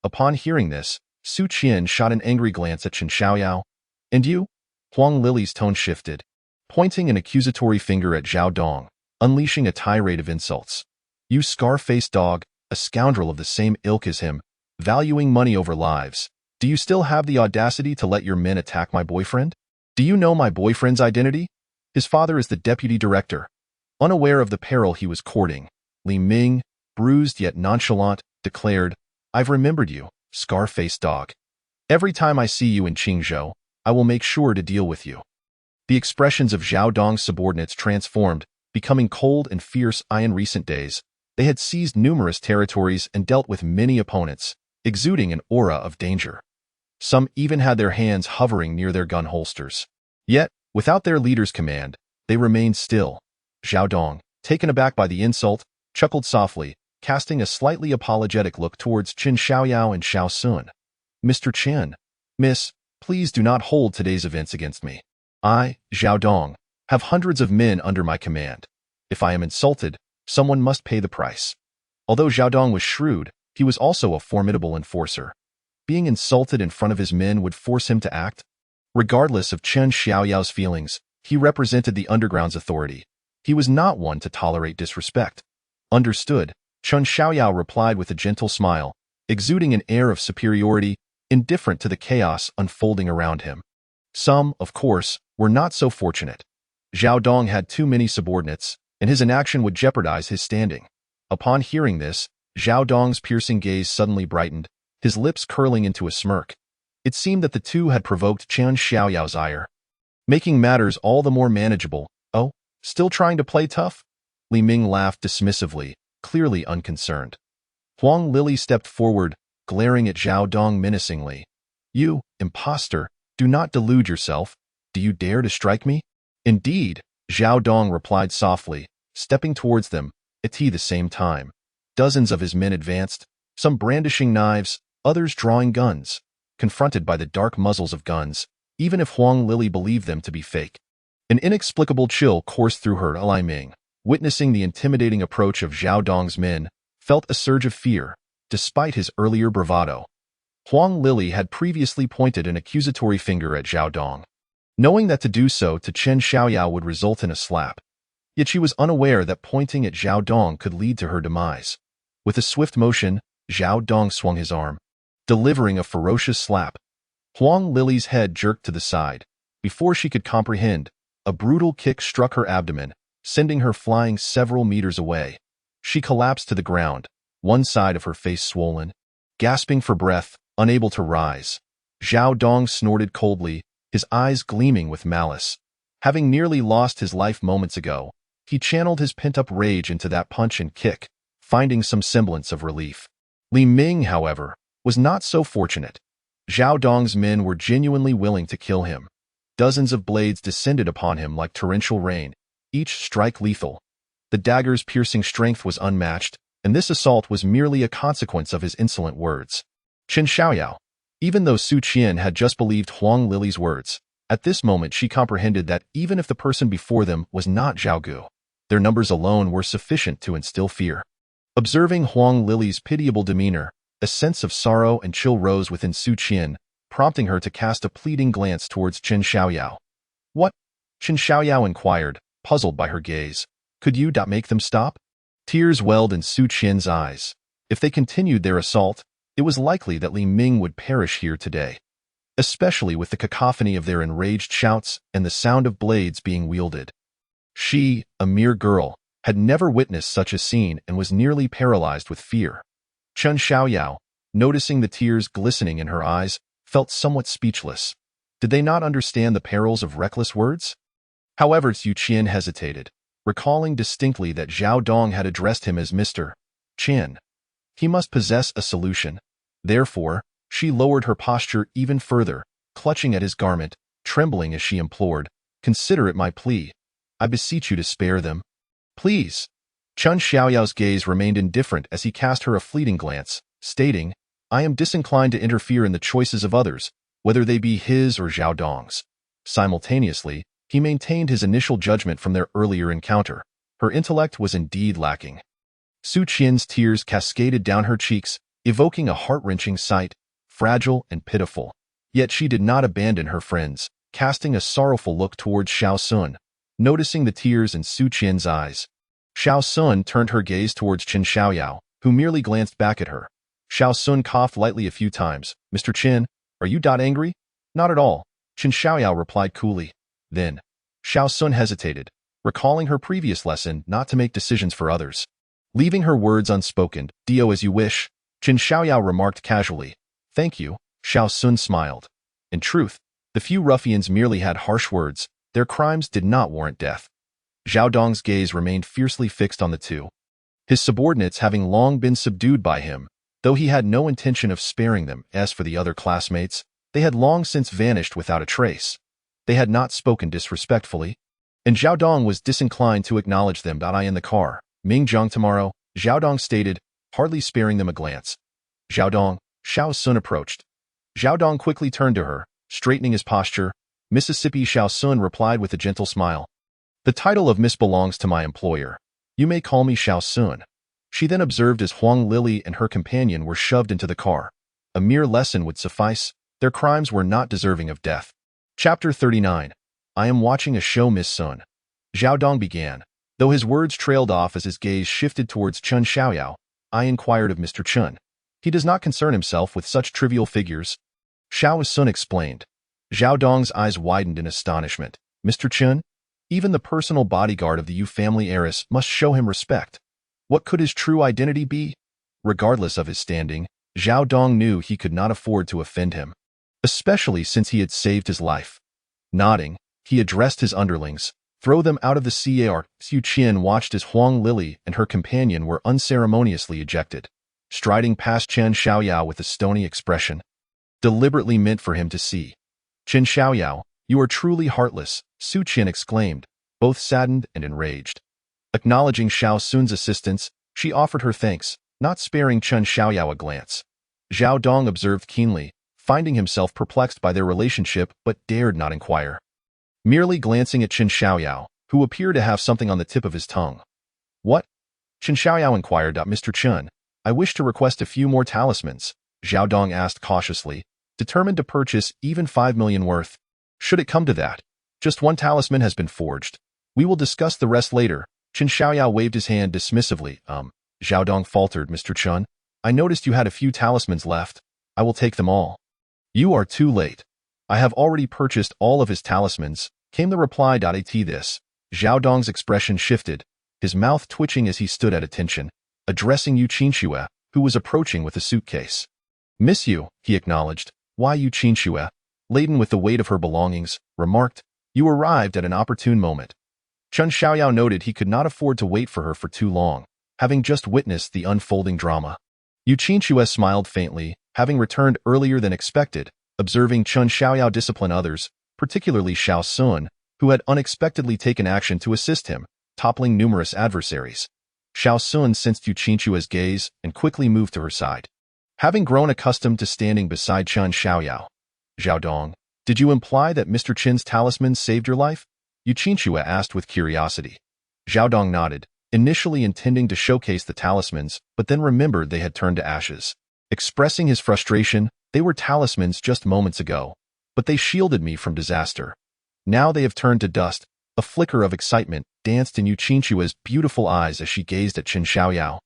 Upon hearing this, Su Qian shot an angry glance at Qin Xiaoyao. And you? Huang Lily's tone shifted, pointing an accusatory finger at Zhao Dong, unleashing a tirade of insults. You scar-faced dog, a scoundrel of the same ilk as him, valuing money over lives. Do you still have the audacity to let your men attack my boyfriend? Do you know my boyfriend's identity? His father is the deputy director. Unaware of the peril he was courting, Li Ming, bruised yet nonchalant, declared, I've remembered you, scar-faced dog. Every time I see you in Qingzhou, I will make sure to deal with you. The expressions of Zhao Dong's subordinates transformed, becoming cold and fierce. In recent days, they had seized numerous territories and dealt with many opponents, exuding an aura of danger. Some even had their hands hovering near their gun holsters. Yet, without their leader's command, they remained still. Zhao Dong, taken aback by the insult, chuckled softly, casting a slightly apologetic look towards Qin Xiaoyao and Xiao Sun. Mr. Chen, Miss, please do not hold today's events against me. I, Zhao Dong, have hundreds of men under my command. If I am insulted, someone must pay the price. Although Zhao Dong was shrewd, he was also a formidable enforcer. Being insulted in front of his men would force him to act. Regardless of Qin Xiaoyao's feelings, he represented the underground's authority. He was not one to tolerate disrespect. Understood, Qin Xiaoyao replied with a gentle smile, exuding an air of superiority, indifferent to the chaos unfolding around him. Some, of course, were not so fortunate. Zhao Dong had too many subordinates, and his inaction would jeopardize his standing. Upon hearing this, Zhao Dong's piercing gaze suddenly brightened, his lips curling into a smirk. It seemed that the two had provoked Chen Xiaoyao's ire, making matters all the more manageable. Oh, still trying to play tough? Li Ming laughed dismissively, clearly unconcerned. Huang Lili stepped forward, glaring at Zhao Dong menacingly. You, impostor, do not delude yourself. Do you dare to strike me? Indeed, Zhao Dong replied softly, stepping towards them, at the same time. Dozens of his men advanced, some brandishing knives, others drawing guns. Confronted by the dark muzzles of guns, even if Huang Lili believed them to be fake, an inexplicable chill coursed through her. Li Ming, witnessing the intimidating approach of Zhao Dong's men, felt a surge of fear, despite his earlier bravado. Huang Lili had previously pointed an accusatory finger at Zhao Dong, knowing that to do so to Chen Xiaoyao would result in a slap. Yet she was unaware that pointing at Zhao Dong could lead to her demise. With a swift motion, Zhao Dong swung his arm, delivering a ferocious slap. Huang Lili's head jerked to the side. Before she could comprehend, a brutal kick struck her abdomen, sending her flying several meters away. She collapsed to the ground, one side of her face swollen. Gasping for breath, unable to rise, Zhao Dong snorted coldly, his eyes gleaming with malice. Having nearly lost his life moments ago, he channeled his pent-up rage into that punch and kick, finding some semblance of relief. Li Ming, however, was not so fortunate. Zhao Dong's men were genuinely willing to kill him. Dozens of blades descended upon him like torrential rain, each strike lethal. The dagger's piercing strength was unmatched, and this assault was merely a consequence of his insolent words. Chen Xiaoyao. Even though Su Qian had just believed Huang Lili's words, at this moment she comprehended that even if the person before them was not Zhao Gu, their numbers alone were sufficient to instill fear. Observing Huang Lili's pitiable demeanor, a sense of sorrow and chill rose within Su Qian, prompting her to cast a pleading glance towards Chen Xiaoyao. What? Chen Xiaoyao inquired, puzzled by her gaze. Could you make them stop? Tears welled in Su Qian's eyes. If they continued their assault, it was likely that Li Ming would perish here today, especially with the cacophony of their enraged shouts and the sound of blades being wielded. She, a mere girl, had never witnessed such a scene and was nearly paralyzed with fear. Chen Xiaoyao, noticing the tears glistening in her eyes, felt somewhat speechless. Did they not understand the perils of reckless words? However, Su Qian hesitated, recalling distinctly that Zhao Dong had addressed him as Mr. Chen. He must possess a solution. Therefore, she lowered her posture even further, clutching at his garment, trembling as she implored, "Consider it my plea. I beseech you to spare them. Please." Chen Xiaoyao's gaze remained indifferent as he cast her a fleeting glance, stating, "I am disinclined to interfere in the choices of others, whether they be his or Zhao Dong's." Simultaneously, he maintained his initial judgment from their earlier encounter. Her intellect was indeed lacking. Su Qian's tears cascaded down her cheeks, evoking a heart-wrenching sight, fragile and pitiful. Yet she did not abandon her friends, casting a sorrowful look towards Xiao Sun. Noticing the tears in Su Qian's eyes, Xiao Sun turned her gaze towards Chen Xiaoyao, who merely glanced back at her. Xiao Sun coughed lightly a few times. "Mr. Chen, are you angry?" "Not at all," Chen Xiaoyao replied coolly. Then, Xiao Sun hesitated, recalling her previous lesson not to make decisions for others. Leaving her words unspoken, "Do as you wish," Chen Xiaoyao remarked casually. "Thank you," Xiao Sun smiled. In truth, the few ruffians merely had harsh words. Their crimes did not warrant death. Zhao Dong's gaze remained fiercely fixed on the two, his subordinates having long been subdued by him, though he had no intention of sparing them. As for the other classmates, they had long since vanished without a trace. They had not spoken disrespectfully, and Zhao Dong was disinclined to acknowledge them. "I in the car. Mingjiang tomorrow," Zhao Dong stated, hardly sparing them a glance. "Zhao Dong," Xiao Sun approached. Zhao Dong quickly turned to her, straightening his posture. "Mississippi," Xiao Sun replied with a gentle smile. "The title of Miss belongs to my employer. You may call me Xiao Sun." She then observed as Huang Lili and her companion were shoved into the car. A mere lesson would suffice. Their crimes were not deserving of death. Chapter 39. "I am watching a show, Miss Sun," Zhao Dong began, though his words trailed off as his gaze shifted towards Chen Xiaoyao. "I inquired of Mr. Chen. He does not concern himself with such trivial figures," Xiao Sun explained. Zhao Dong's eyes widened in astonishment. "Mr. Chen? Even the personal bodyguard of the Yu family heiress must show him respect. What could his true identity be? Regardless of his standing, Zhao Dong knew he could not afford to offend him, especially since he had saved his life. Nodding, he addressed his underlings. Throw them out of the car. Xu Qian watched as Huang Lily and her companion were unceremoniously ejected, striding past Chen Xiaoyao with a stony expression, deliberately meant for him to see. Chen Xiaoyao, you are truly heartless, Xu Qian exclaimed, both saddened and enraged. Acknowledging Xiao Sun's assistance, she offered her thanks, not sparing Chen Xiaoyao a glance. Zhao Dong observed keenly, finding himself perplexed by their relationship but dared not inquire. Merely glancing at Chen Xiaoyao, who appeared to have something on the tip of his tongue. What? Chen Xiaoyao inquired. Mr. Chen, I wish to request a few more talismans, Zhao Dong asked cautiously, determined to purchase even 5 million worth. Should it come to that, just one talisman has been forged. We will discuss the rest later. Chen Xiaoyao waved his hand dismissively. Zhao Dong faltered. Mr. Chen, I noticed you had a few talismans left. I will take them all. You are too late. I have already purchased all of his talismans, came the reply. At this, Zhao Dong's expression shifted, his mouth twitching as he stood at attention, addressing Yu Qinxue, who was approaching with a suitcase. Miss you, he acknowledged. Why Yu Qinxue, laden with the weight of her belongings, remarked, you arrived at an opportune moment. Chen Xiaoyao noted he could not afford to wait for her for too long, having just witnessed the unfolding drama. Yu Qinxue smiled faintly, having returned earlier than expected, observing Chen Xiaoyao discipline others, particularly Xiao Sun, who had unexpectedly taken action to assist him, toppling numerous adversaries. Xiao Sun sensed Yu Qinxue's gaze and quickly moved to her side. Having grown accustomed to standing beside Chen Xiaoyao, Zhao Dong, did you imply that Mr. Chen's talisman saved your life? Yu Qinxue asked with curiosity. Zhao Dong nodded, initially intending to showcase the talismans, but then remembered they had turned to ashes. Expressing his frustration, they were talismans just moments ago, but they shielded me from disaster. Now they have turned to dust. A flicker of excitement danced in Yu Qinxue's beautiful eyes as she gazed at Chen Xiaoyao.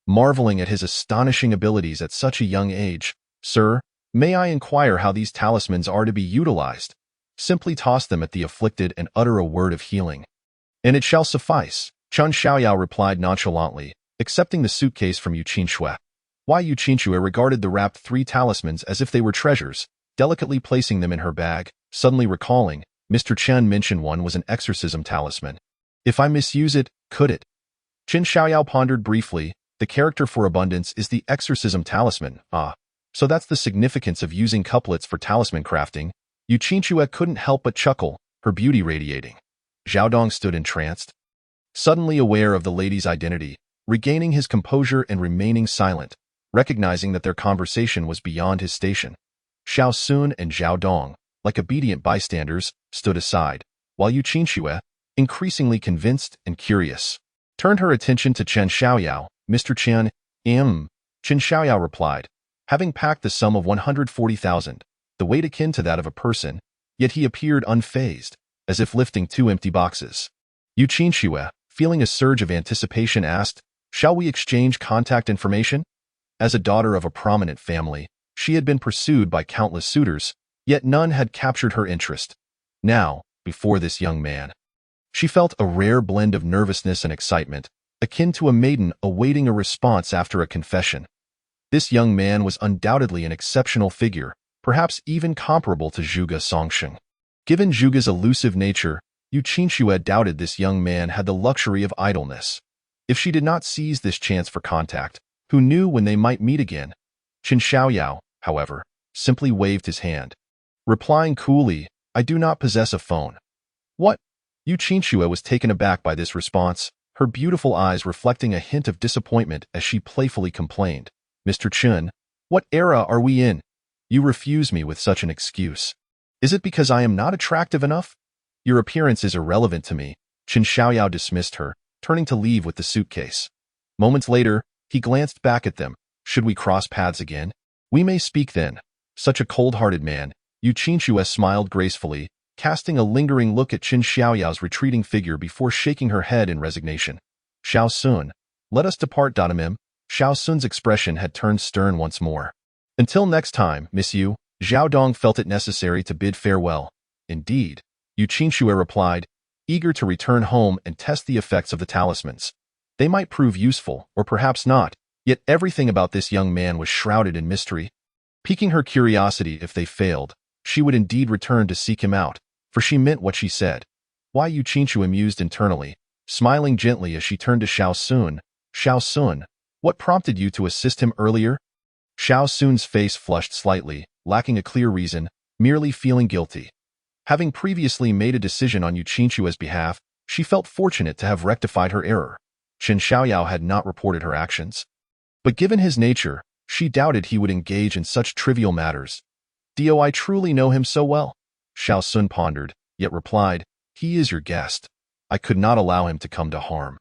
Marveling at his astonishing abilities at such a young age, Sir, may I inquire how these talismans are to be utilized? Simply toss them at the afflicted and utter a word of healing, and it shall suffice, Chen Xiaoyao replied nonchalantly, accepting the suitcase from Yu Qinxue. Why Yu Qinxue regarded the wrapped 3 talismans as if they were treasures, delicately placing them in her bag, suddenly recalling, Mr. Chen mentioned one was an exorcism talisman. If I misuse it, could it? Chen Xiaoyao pondered briefly. The character for abundance is the exorcism talisman. So that's the significance of using couplets for talisman crafting. Yu Qinxue couldn't help but chuckle, her beauty radiating. Zhao Dong stood entranced, suddenly aware of the lady's identity, regaining his composure and remaining silent, recognizing that their conversation was beyond his station. Xiao Sun and Zhao Dong, like obedient bystanders, stood aside, while Yu Qinxue, increasingly convinced and curious, turned her attention to Chen Xiaoyao. Mr. Chen, Chen Xiaoyao replied, having packed the sum of 140,000, the weight akin to that of a person, yet he appeared unfazed, as if lifting 2 empty boxes. Yu Qinxue, feeling a surge of anticipation, asked, shall we exchange contact information? As a daughter of a prominent family, she had been pursued by countless suitors, yet none had captured her interest. Now, before this young man, she felt a rare blend of nervousness and excitement, akin to a maiden awaiting a response after a confession. This young man was undoubtedly an exceptional figure, perhaps even comparable to Zhuge Songsheng. Given Zhuge's elusive nature, Yu Qinxue doubted this young man had the luxury of idleness. If she did not seize this chance for contact, who knew when they might meet again? Chen Xiaoyao, however, simply waved his hand, replying coolly, I do not possess a phone. What? Yu Qinxue was taken aback by this response, her beautiful eyes reflecting a hint of disappointment as she playfully complained. Mr. Chen, what era are we in? You refuse me with such an excuse. Is it because I am not attractive enough? Your appearance is irrelevant to me. Chen Xiaoyao dismissed her, turning to leave with the suitcase. Moments later, he glanced back at them. Should we cross paths again? We may speak then. Such a cold-hearted man. Yu Qinxue smiled gracefully, casting a lingering look at Chen Xiaoyao's retreating figure before shaking her head in resignation. Xiao Sun, let us depart. Xiao Sun's expression had turned stern once more. Until next time, Miss Yu, Zhao Dong felt it necessary to bid farewell. Indeed, Yu Qinxue replied, eager to return home and test the effects of the talismans. They might prove useful, or perhaps not, yet everything about this young man was shrouded in mystery. Piquing her curiosity, if they failed, she would indeed return to seek him out, for she meant what she said. Why, Yu Qingqiu amused internally, smiling gently as she turned to Xiao Sun. Xiao Sun, what prompted you to assist him earlier? Xiao Sun's face flushed slightly, lacking a clear reason, merely feeling guilty. Having previously made a decision on Yu Qingqiu's behalf, she felt fortunate to have rectified her error. Chen Xiaoyao had not reported her actions. But given his nature, she doubted he would engage in such trivial matters. Do I truly know him so well? Xiao Sun pondered, yet replied, he is your guest. I could not allow him to come to harm.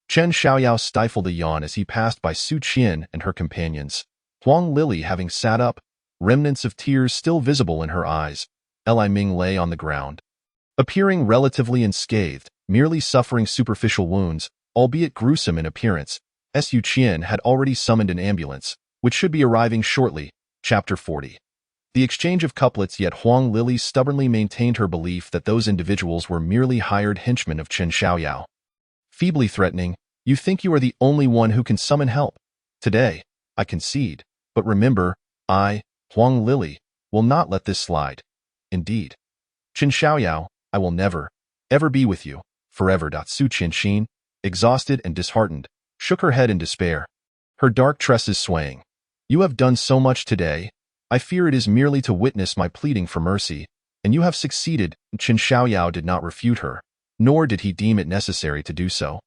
Chen Xiaoyao stifled a yawn as he passed by Su Qian and her companions. Huang Lili having sat up, remnants of tears still visible in her eyes. Li Ming lay on the ground, appearing relatively unscathed, merely suffering superficial wounds, albeit gruesome in appearance. Su Qian had already summoned an ambulance, which should be arriving shortly. Chapter 40. The exchange of couplets, yet Huang Lili stubbornly maintained her belief that those individuals were merely hired henchmen of Chen Xiaoyao. Feebly threatening, you think you are the only one who can summon help. Today, I concede, but remember, I, Huang Lili, will not let this slide. Indeed. Chen Xiaoyao, I will never, ever be with you, forever. Su Qianxin, exhausted and disheartened, shook her head in despair, her dark tresses swaying. You have done so much today. I fear it is merely to witness my pleading for mercy, and you have succeeded. Chen Xiaoyao did not refute her, nor did he deem it necessary to do so.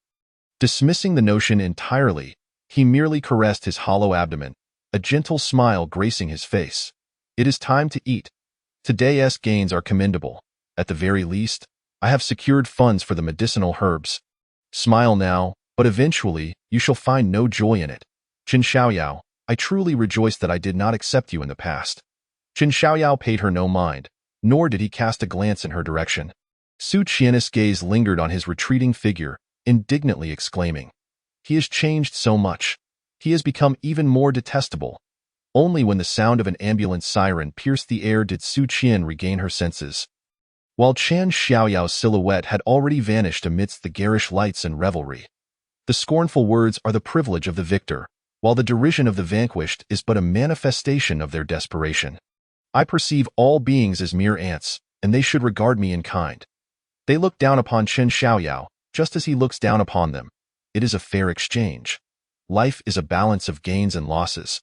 Dismissing the notion entirely, he merely caressed his hollow abdomen, a gentle smile gracing his face. It is time to eat. Today's gains are commendable. At the very least, I have secured funds for the medicinal herbs. Smile now, but eventually, you shall find no joy in it. Chen Xiaoyao, I truly rejoice that I did not accept you in the past. Chen Xiaoyao paid her no mind, nor did he cast a glance in her direction. Su Qian's gaze lingered on his retreating figure, indignantly exclaiming, he has changed so much. He has become even more detestable. Only when the sound of an ambulance siren pierced the air did Su Qian regain her senses. While Chen Xiaoyao's silhouette had already vanished amidst the garish lights and revelry. The scornful words are the privilege of the victor, while the derision of the vanquished is but a manifestation of their desperation. I perceive all beings as mere ants, and they should regard me in kind. They look down upon Chen Xiaoyao, just as he looks down upon them. It is a fair exchange. Life is a balance of gains and losses.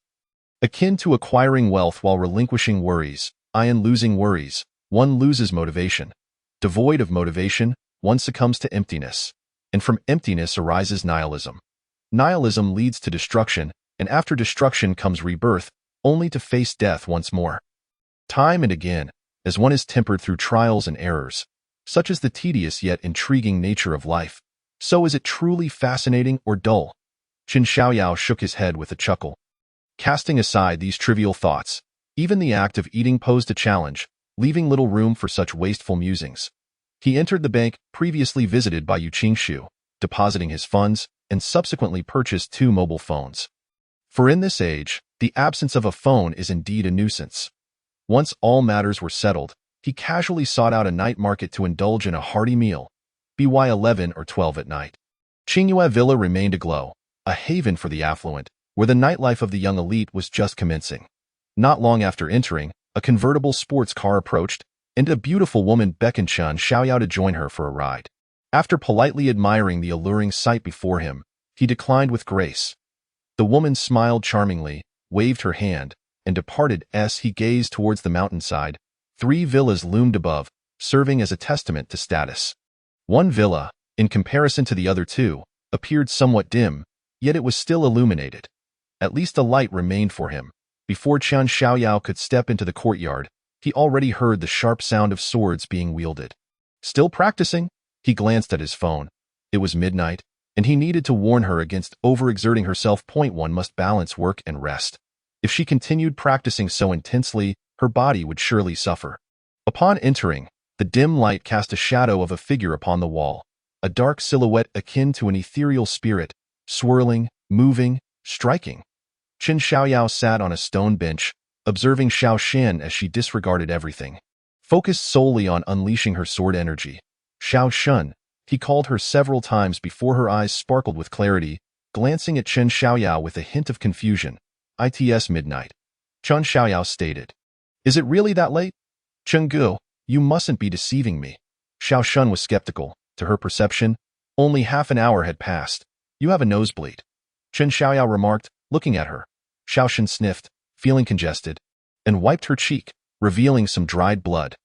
Akin to acquiring wealth while relinquishing worries, in losing worries, one loses motivation. Devoid of motivation, one succumbs to emptiness. And from emptiness arises nihilism. Nihilism leads to destruction, and after destruction comes rebirth, only to face death once more. Time and again, as one is tempered through trials and errors, such is the tedious yet intriguing nature of life. So is it truly fascinating or dull? Chen Xiaoyao shook his head with a chuckle. Casting aside these trivial thoughts, even the act of eating posed a challenge, leaving little room for such wasteful musings. He entered the bank previously visited by Yu Qingqiu, depositing his funds, and subsequently purchased 2 mobile phones. For in this age, the absence of a phone is indeed a nuisance. Once all matters were settled, he casually sought out a night market to indulge in a hearty meal, by 11 or 12 at night. Qingyue Villa remained aglow, a haven for the affluent, where the nightlife of the young elite was just commencing. Not long after entering, a convertible sports car approached, and a beautiful woman beckoned Chen Xiaoyao to join her for a ride. After politely admiring the alluring sight before him, he declined with grace. The woman smiled charmingly, waved her hand, and departed as he gazed towards the mountainside. 3 villas loomed above, serving as a testament to status. One villa, in comparison to the other 2, appeared somewhat dim, yet it was still illuminated. At least a light remained for him. Before Chen Xiaoyao could step into the courtyard, he already heard the sharp sound of swords being wielded. Still practicing? He glanced at his phone. It was midnight, and he needed to warn her against overexerting herself. One must balance work and rest. If she continued practicing so intensely, her body would surely suffer. Upon entering, the dim light cast a shadow of a figure upon the wall, a dark silhouette akin to an ethereal spirit, swirling, moving, striking. Chen Xiaoyao sat on a stone bench, observing Xiao Shen as she disregarded everything, focused solely on unleashing her sword energy. Xiao Shun, He called her several times before her eyes sparkled with clarity, glancing at Chen Xiaoyao with a hint of confusion. "It's midnight," Chen Xiaoyao stated. "Is it really that late?" "Chen Gu, you mustn't be deceiving me." Xiao Shun was skeptical. To her perception, only half an hour had passed. "You have a nosebleed," Chen Xiaoyao remarked, looking at her. Xiao Shun sniffed, feeling congested, and wiped her cheek, revealing some dried blood.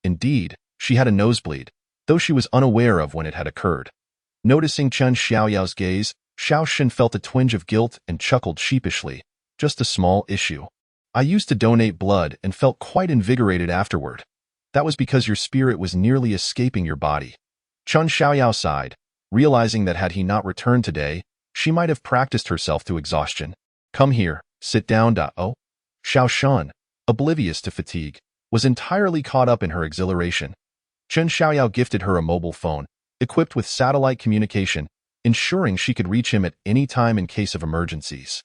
Indeed, she had a nosebleed, though she was unaware of when it had occurred. Noticing Chen Xiaoyao's gaze, Xiao Shun felt a twinge of guilt and chuckled sheepishly. "Just a small issue. I used to donate blood and felt quite invigorated afterward. That was because your spirit was nearly escaping your body." Chen Xiaoyao sighed, realizing that had he not returned today, she might have practiced herself to exhaustion. "Come here, sit down. Oh." Xiao Shun, oblivious to fatigue, was entirely caught up in her exhilaration. Chen Xiaoyao gifted her a mobile phone, equipped with satellite communication, ensuring she could reach him at any time in case of emergencies.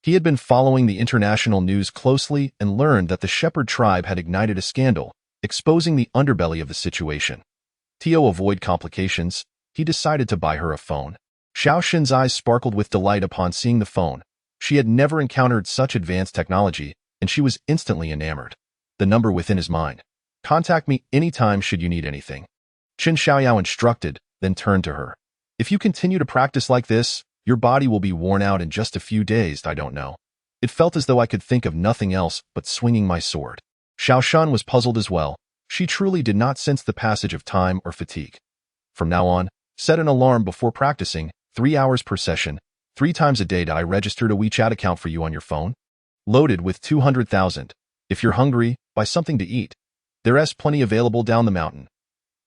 He had been following the international news closely and learned that the Shepherd tribe had ignited a scandal, exposing the underbelly of the situation. To avoid complications, he decided to buy her a phone. Xiao Shun's eyes sparkled with delight upon seeing the phone. She had never encountered such advanced technology, and she was instantly enamored. The number within his mind. "Contact me anytime should you need anything," Chen Xiaoyao instructed, then turned to her. "If you continue to practice like this, your body will be worn out in just a few days. I don't know." It felt as though I could think of nothing else but swinging my sword. Xiao Shun was puzzled as well. She truly did not sense the passage of time or fatigue. "From now on, set an alarm before practicing, 3 hours per session, 3 times a day. I registered a WeChat account for you on your phone, loaded with 200,000. If you're hungry, buy something to eat. There's plenty available down the mountain,"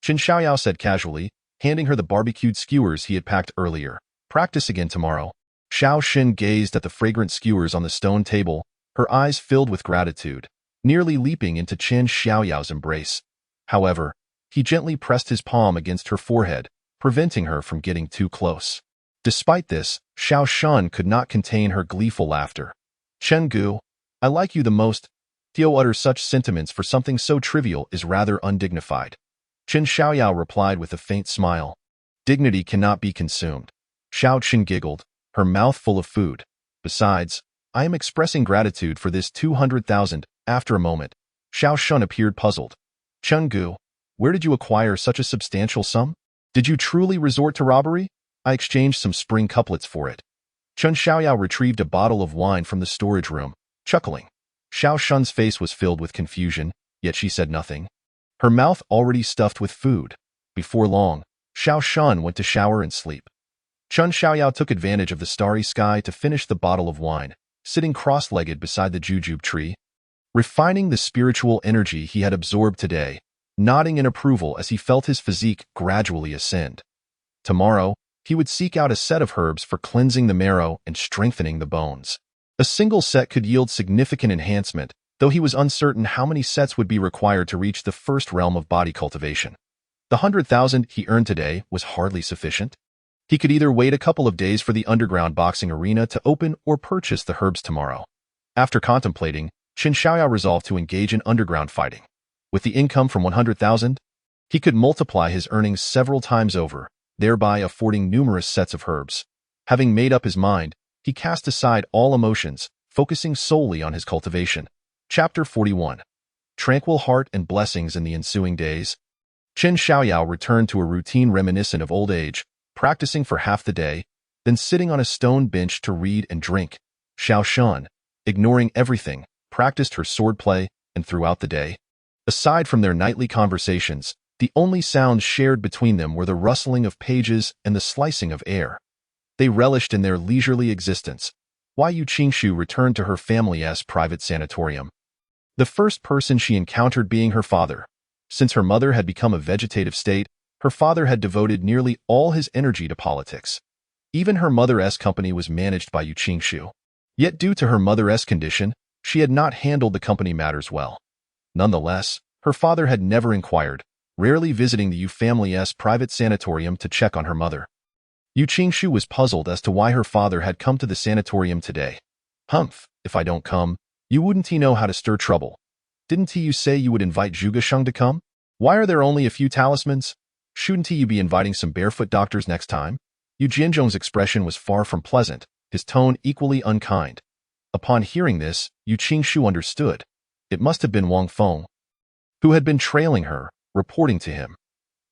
Chen Xiaoyao said casually, handing her the barbecued skewers he had packed earlier. "Practice again tomorrow." Xiao Shin gazed at the fragrant skewers on the stone table, her eyes filled with gratitude, nearly leaping into Chen Xiaoyao's embrace. However, he gently pressed his palm against her forehead, preventing her from getting too close. Despite this, Xiao Shun could not contain her gleeful laughter. "Chen Gu, I like you the most. To utter such sentiments for something so trivial is rather undignified." Chen Xiaoyao replied with a faint smile. "Dignity cannot be consumed." Xiao Chen giggled, her mouth full of food. "Besides, I am expressing gratitude for this 200,000. After a moment, Xiao Shun appeared puzzled. "Chen Gu, where did you acquire such a substantial sum? Did you truly resort to robbery?" "I exchanged some spring couplets for it." Chen Xiaoyao retrieved a bottle of wine from the storage room, chuckling. Xiao Shun's face was filled with confusion, yet she said nothing. Her mouth already stuffed with food. Before long, Xiao Shun went to shower and sleep. Chen Xiaoyao took advantage of the starry sky to finish the bottle of wine, sitting cross-legged beside the jujube tree, refining the spiritual energy he had absorbed today, nodding in approval as he felt his physique gradually ascend. Tomorrow, he would seek out a set of herbs for cleansing the marrow and strengthening the bones. A single set could yield significant enhancement, though he was uncertain how many sets would be required to reach the first realm of body cultivation. The 100,000 he earned today was hardly sufficient. He could either wait a couple of days for the underground boxing arena to open or purchase the herbs tomorrow. After contemplating, Chen Xiaoyao resolved to engage in underground fighting. With the income from 100,000, he could multiply his earnings several times over, thereby affording numerous sets of herbs. Having made up his mind, he cast aside all emotions, focusing solely on his cultivation. Chapter 41. Tranquil heart and blessings in the ensuing days. Chen Xiaoyao returned to a routine reminiscent of old age, practicing for half the day, then sitting on a stone bench to read and drink. Xiao Shun, ignoring everything, practiced her swordplay, and throughout the day, aside from their nightly conversations, the only sounds shared between them were the rustling of pages and the slicing of air. They relished in their leisurely existence. Yu Qingshu returned to her family's private sanatorium. The first person she encountered being her father. Since her mother had become a vegetative state, her father had devoted nearly all his energy to politics. Even her mother's company was managed by Yu Qingshu. Yet due to her mother's condition, she had not handled the company matters well. Nonetheless, her father had never inquired, rarely visiting the Yu family's private sanatorium to check on her mother. Yu Qingshu was puzzled as to why her father had come to the sanatorium today. "Humph, if I don't come, you wouldn't know how to stir trouble. Didn't you say you would invite Zhuge Sheng to come? Why are there only a few talismans?" Shouldn't you be inviting some barefoot doctors next time? Yu Jianzhong's expression was far from pleasant, his tone equally unkind. Upon hearing this, Yu Qingshu understood. It must have been Wang Feng, who had been trailing her, reporting to him.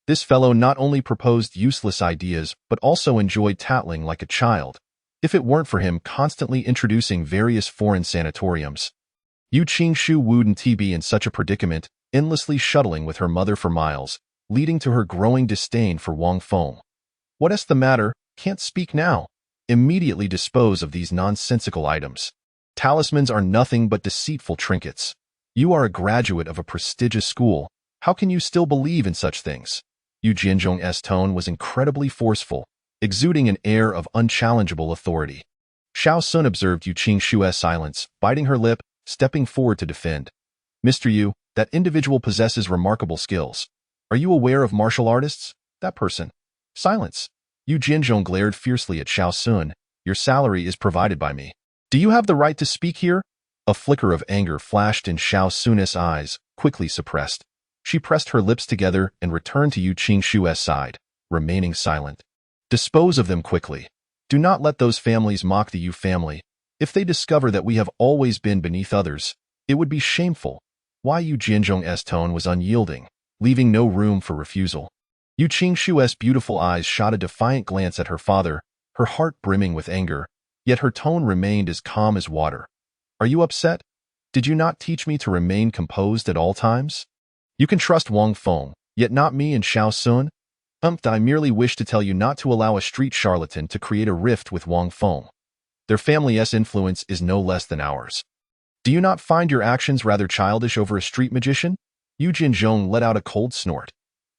This fellow not only proposed useless ideas but also enjoyed tattling like a child, if it weren't for him constantly introducing various foreign sanatoriums. Yu Qingshu wouldn't be in such a predicament, endlessly shuttling with her mother for miles, leading to her growing disdain for Wang Feng. What's the matter? Can't speak now. Immediately dispose of these nonsensical items. Talismans are nothing but deceitful trinkets. You are a graduate of a prestigious school. How can you still believe in such things? Yu Jianzhong's tone was incredibly forceful, exuding an air of unchallengeable authority. Xiao Sun observed Yu Qingshu's silence, biting her lip, stepping forward to defend. Mr. Yu, that individual possesses remarkable skills. Are you aware of martial artists? That person. Silence. Yu Jianzhong glared fiercely at Xiao Sun. Your salary is provided by me. Do you have the right to speak here? A flicker of anger flashed in Xiao Sun's eyes, quickly suppressed. She pressed her lips together and returned to Yu Qingshu's side, remaining silent. Dispose of them quickly. Do not let those families mock the Yu family. If they discover that we have always been beneath others, it would be shameful. Why Yu Jianzhong's tone was unyielding, leaving no room for refusal. Yu Qingshu's beautiful eyes shot a defiant glance at her father, her heart brimming with anger, yet her tone remained as calm as water. Are you upset? Did you not teach me to remain composed at all times? You can trust Wang Feng, yet not me and Xiao Sun? I merely wish to tell you not to allow a street charlatan to create a rift with Wang Feng. Their family's influence is no less than ours. Do you not find your actions rather childish over a street magician? Yu Jianzhong let out a cold snort.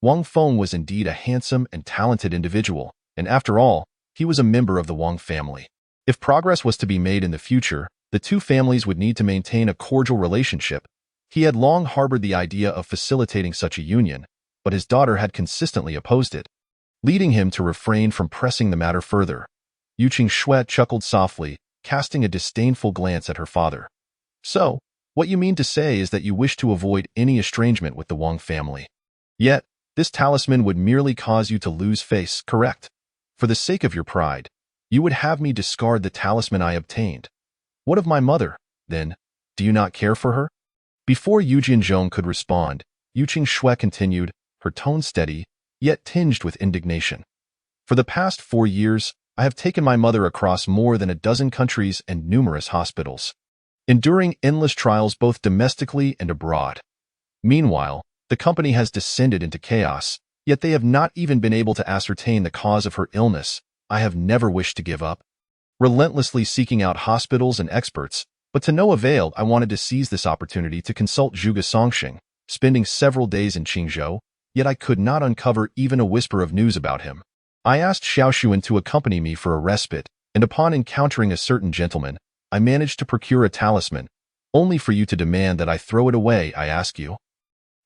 Wang Feng was indeed a handsome and talented individual, and after all, he was a member of the Wang family. If progress was to be made in the future, the two families would need to maintain a cordial relationship. He had long harbored the idea of facilitating such a union, but his daughter had consistently opposed it, leading him to refrain from pressing the matter further. Yu Qingshu chuckled softly, casting a disdainful glance at her father. So, what you mean to say is that you wish to avoid any estrangement with the Wang family. Yet, this talisman would merely cause you to lose face, correct? For the sake of your pride, you would have me discard the talisman I obtained. What of my mother, then? Do you not care for her? Before Yu Jianzhong could respond, Yu Qingshu continued, her tone steady, yet tinged with indignation. For the past 4 years, I have taken my mother across more than a dozen countries and numerous hospitals, enduring endless trials both domestically and abroad. Meanwhile, the company has descended into chaos, yet they have not even been able to ascertain the cause of her illness. I have never wished to give up, relentlessly seeking out hospitals and experts, but to no avail. I wanted to seize this opportunity to consult Zhuge Songxing, spending several days in Qingzhou, yet I could not uncover even a whisper of news about him. I asked Xiao Xuan to accompany me for a respite, and upon encountering a certain gentleman, I managed to procure a talisman, only for you to demand that I throw it away. I ask you,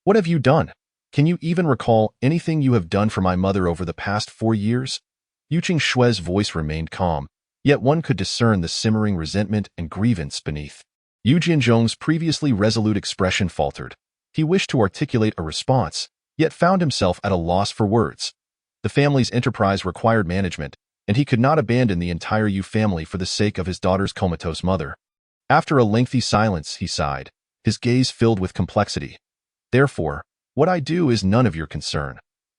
what have you done? Can you even recall anything you have done for my mother over the past 4 years? Yu Qingshu's voice remained calm, yet one could discern the simmering resentment and grievance beneath. Yu Jianzhong's previously resolute expression faltered. He wished to articulate a response, yet found himself at a loss for words. The family's enterprise required management, and he could not abandon the entire Yu family for the sake of his daughter's comatose mother. After a lengthy silence, he sighed, his gaze filled with complexity. Therefore, what I do is none of your concern.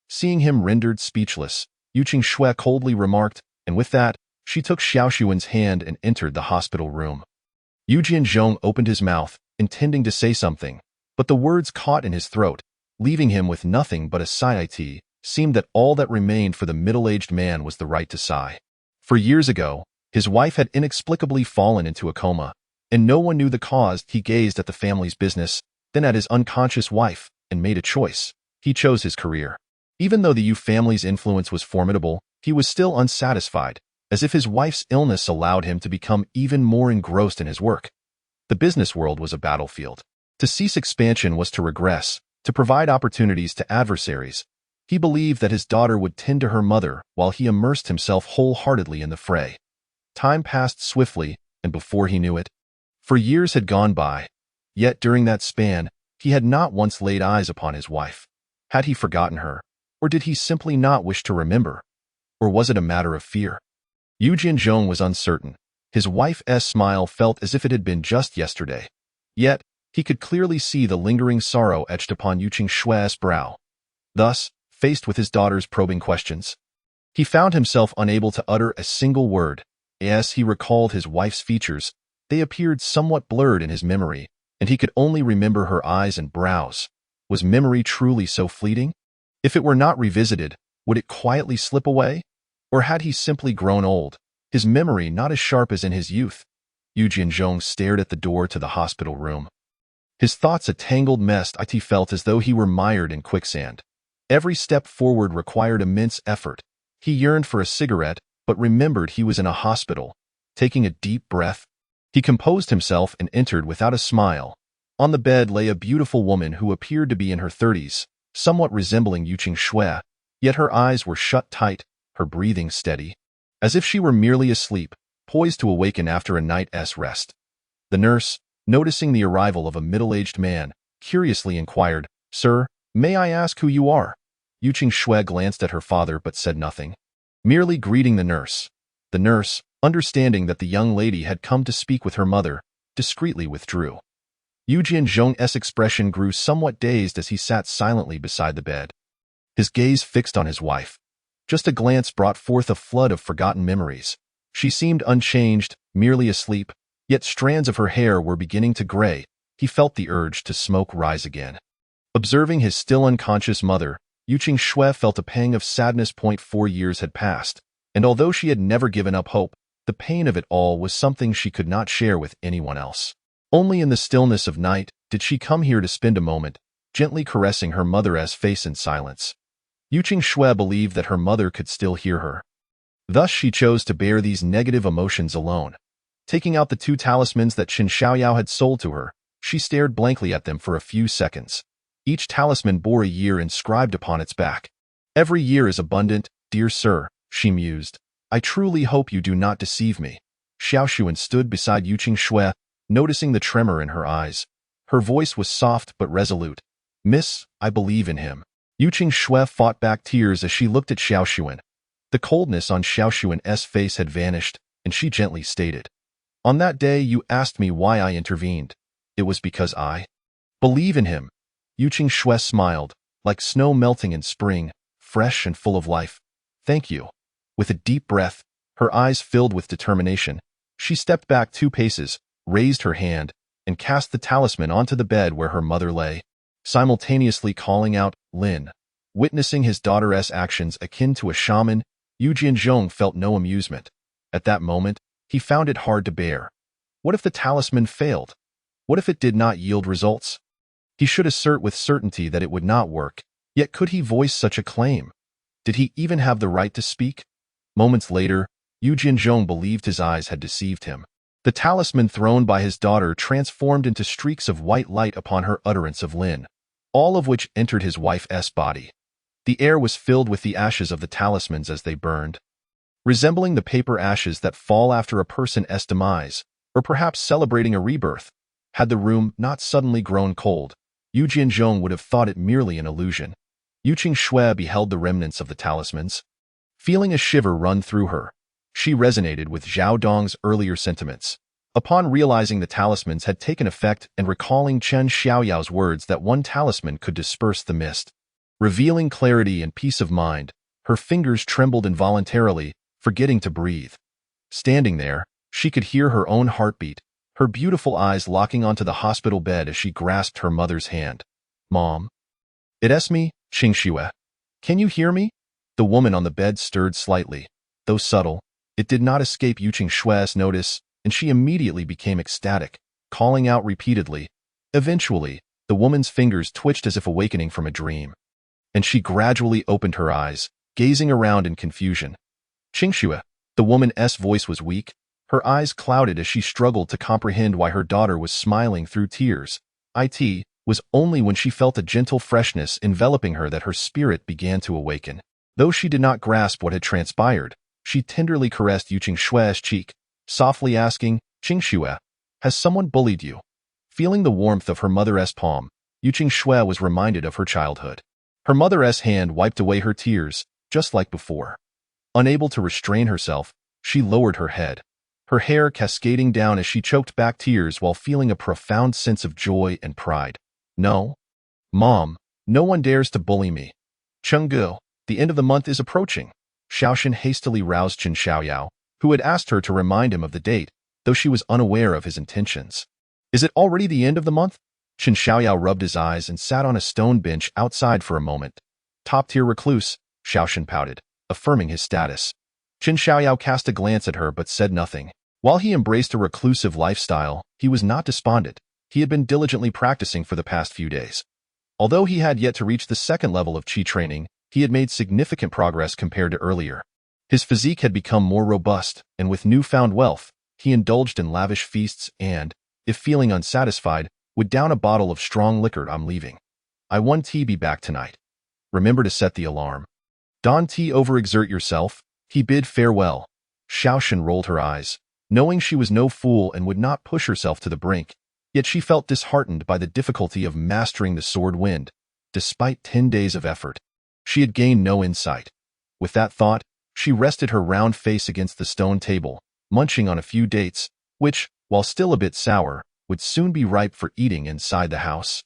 Seeing him rendered speechless, Yu Qingshu coldly remarked, and with that, she took Xiao Xuan's hand and entered the hospital room. Yu Jianzhong opened his mouth, intending to say something, but the words caught in his throat, leaving him with nothing but a sigh. It seemed that all that remained for the middle-aged man was the right to sigh. For years ago, his wife had inexplicably fallen into a coma, and no one knew the cause. He gazed at the family's business, then at his unconscious wife, and made a choice. He chose his career. Even though the Yu family's influence was formidable, he was still unsatisfied, as if his wife's illness allowed him to become even more engrossed in his work. The business world was a battlefield. To cease expansion was to regress, to provide opportunities to adversaries. He believed that his daughter would tend to her mother while he immersed himself wholeheartedly in the fray. Time passed swiftly, and before he knew it, 4 years had gone by. Yet during that span, he had not once laid eyes upon his wife. Had he forgotten her? Or did he simply not wish to remember? Or was it a matter of fear? Yu Jianzhong was uncertain. His wife's smile felt as if it had been just yesterday. Yet, he could clearly see the lingering sorrow etched upon Yu Qingshui's brow. Thus, faced with his daughter's probing questions, he found himself unable to utter a single word. As he recalled his wife's features, they appeared somewhat blurred in his memory, and he could only remember her eyes and brows. Was memory truly so fleeting? If it were not revisited, would it quietly slip away? Or had he simply grown old, his memory not as sharp as in his youth? Yu Jianzhong stared at the door to the hospital room. His thoughts a tangled mess. It felt as though he were mired in quicksand. Every step forward required immense effort. He yearned for a cigarette, but remembered he was in a hospital. Taking a deep breath, he composed himself and entered without a smile. On the bed lay a beautiful woman who appeared to be in her 30s, somewhat resembling Yu Qingshui, yet her eyes were shut tight, her breathing steady, as if she were merely asleep, poised to awaken after a night's rest. The nurse, noticing the arrival of a middle-aged man, curiously inquired, "Sir, may I ask who you are?" Yu Qingshui glanced at her father but said nothing, merely greeting the nurse. The nurse, understanding that the young lady had come to speak with her mother, discreetly withdrew. Yu Jianzhong's expression grew somewhat dazed as he sat silently beside the bed, his gaze fixed on his wife. Just a glance brought forth a flood of forgotten memories. She seemed unchanged, merely asleep, yet strands of her hair were beginning to gray. He felt the urge to smoke rise again. Observing his still unconscious mother, Yu Qingshui felt a pang of sadness. 4 years had passed, and although she had never given up hope, the pain of it all was something she could not share with anyone else. Only in the stillness of night did she come here to spend a moment, gently caressing her mother's face in silence. Yu Qingshui believed that her mother could still hear her. Thus she chose to bear these negative emotions alone. Taking out the 2 talismans that Qin Shaoyao had sold to her, she stared blankly at them for a few seconds. Each talisman bore a year inscribed upon its back. "Every year is abundant, dear sir," she mused. "I truly hope you do not deceive me." Xiao Xuan stood beside Yu Qingshui, noticing the tremor in her eyes. Her voice was soft but resolute. "Miss, I believe in him." Yu Qingshui fought back tears as she looked at Xiao Xuan. The coldness on Xiao Xuan's face had vanished, and she gently stated, "On that day you asked me why I intervened. It was because I believe in him." Yu Qingshui smiled, like snow melting in spring, fresh and full of life. "Thank you." With a deep breath, her eyes filled with determination, she stepped back 2 paces, raised her hand, and cast the talisman onto the bed where her mother lay, simultaneously calling out, "Lin." Witnessing his daughter's actions akin to a shaman, Yu Jianzhong felt no amusement. At that moment, he found it hard to bear. What if the talisman failed? What if it did not yield results? He should assert with certainty that it would not work, yet could he voice such a claim? Did he even have the right to speak? Moments later, Yu Jianzhong believed his eyes had deceived him. The talisman thrown by his daughter transformed into streaks of white light upon her utterance of Lin, all of which entered his wife's body. The air was filled with the ashes of the talismans as they burned. Resembling the paper ashes that fall after a person's demise, or perhaps celebrating a rebirth, had the room not suddenly grown cold, Yu Jianzhong would have thought it merely an illusion. Yu Qingshui beheld the remnants of the talismans. Feeling a shiver run through her, she resonated with Zhao Dong's earlier sentiments. Upon realizing the talismans had taken effect and recalling Chen Xiaoyao's words that one talisman could disperse the mist, revealing clarity and peace of mind, her fingers trembled involuntarily, forgetting to breathe. Standing there, she could hear her own heartbeat, her beautiful eyes locking onto the hospital bed as she grasped her mother's hand. "Mom." "It's me, Qingshui. Can you hear me?" The woman on the bed stirred slightly. Though subtle, it did not escape Yu Qingshui's notice, and she immediately became ecstatic, calling out repeatedly. Eventually, the woman's fingers twitched as if awakening from a dream, and she gradually opened her eyes, gazing around in confusion. "Qingshui." The woman's voice was weak. Her eyes clouded as she struggled to comprehend why her daughter was smiling through tears. It was only when she felt a gentle freshness enveloping her that her spirit began to awaken. Though she did not grasp what had transpired, she tenderly caressed Yu Qingshui's cheek, softly asking, "Qingshui, has someone bullied you?" Feeling the warmth of her mother's palm, Yu Qingshui was reminded of her childhood. Her mother's hand wiped away her tears, just like before. Unable to restrain herself, she lowered her head, her hair cascading down as she choked back tears while feeling a profound sense of joy and pride. No, Mom, no one dares to bully me. Chenggu, the end of the month is approaching. Xiaoshan hastily roused Chen Xiaoyao, who had asked her to remind him of the date, though she was unaware of his intentions. Is it already the end of the month? Chen Xiaoyao rubbed his eyes and sat on a stone bench outside for a moment. Top-tier recluse, Xiaoshan pouted, affirming his status. Chen Xiaoyao cast a glance at her but said nothing. While he embraced a reclusive lifestyle, he was not despondent. He had been diligently practicing for the past few days. Although he had yet to reach the second level of qi training, he had made significant progress compared to earlier. His physique had become more robust, and with newfound wealth, he indulged in lavish feasts and, if feeling unsatisfied, would down a bottle of strong liquor. I'm leaving. I want to be back tonight. Remember to set the alarm. Don't overexert yourself, he bid farewell. Xiaoshan rolled her eyes, knowing she was no fool and would not push herself to the brink. Yet she felt disheartened by the difficulty of mastering the sword wind. Despite 10 days of effort, she had gained no insight. With that thought, she rested her round face against the stone table, munching on a few dates, which, while still a bit sour, would soon be ripe for eating inside the house.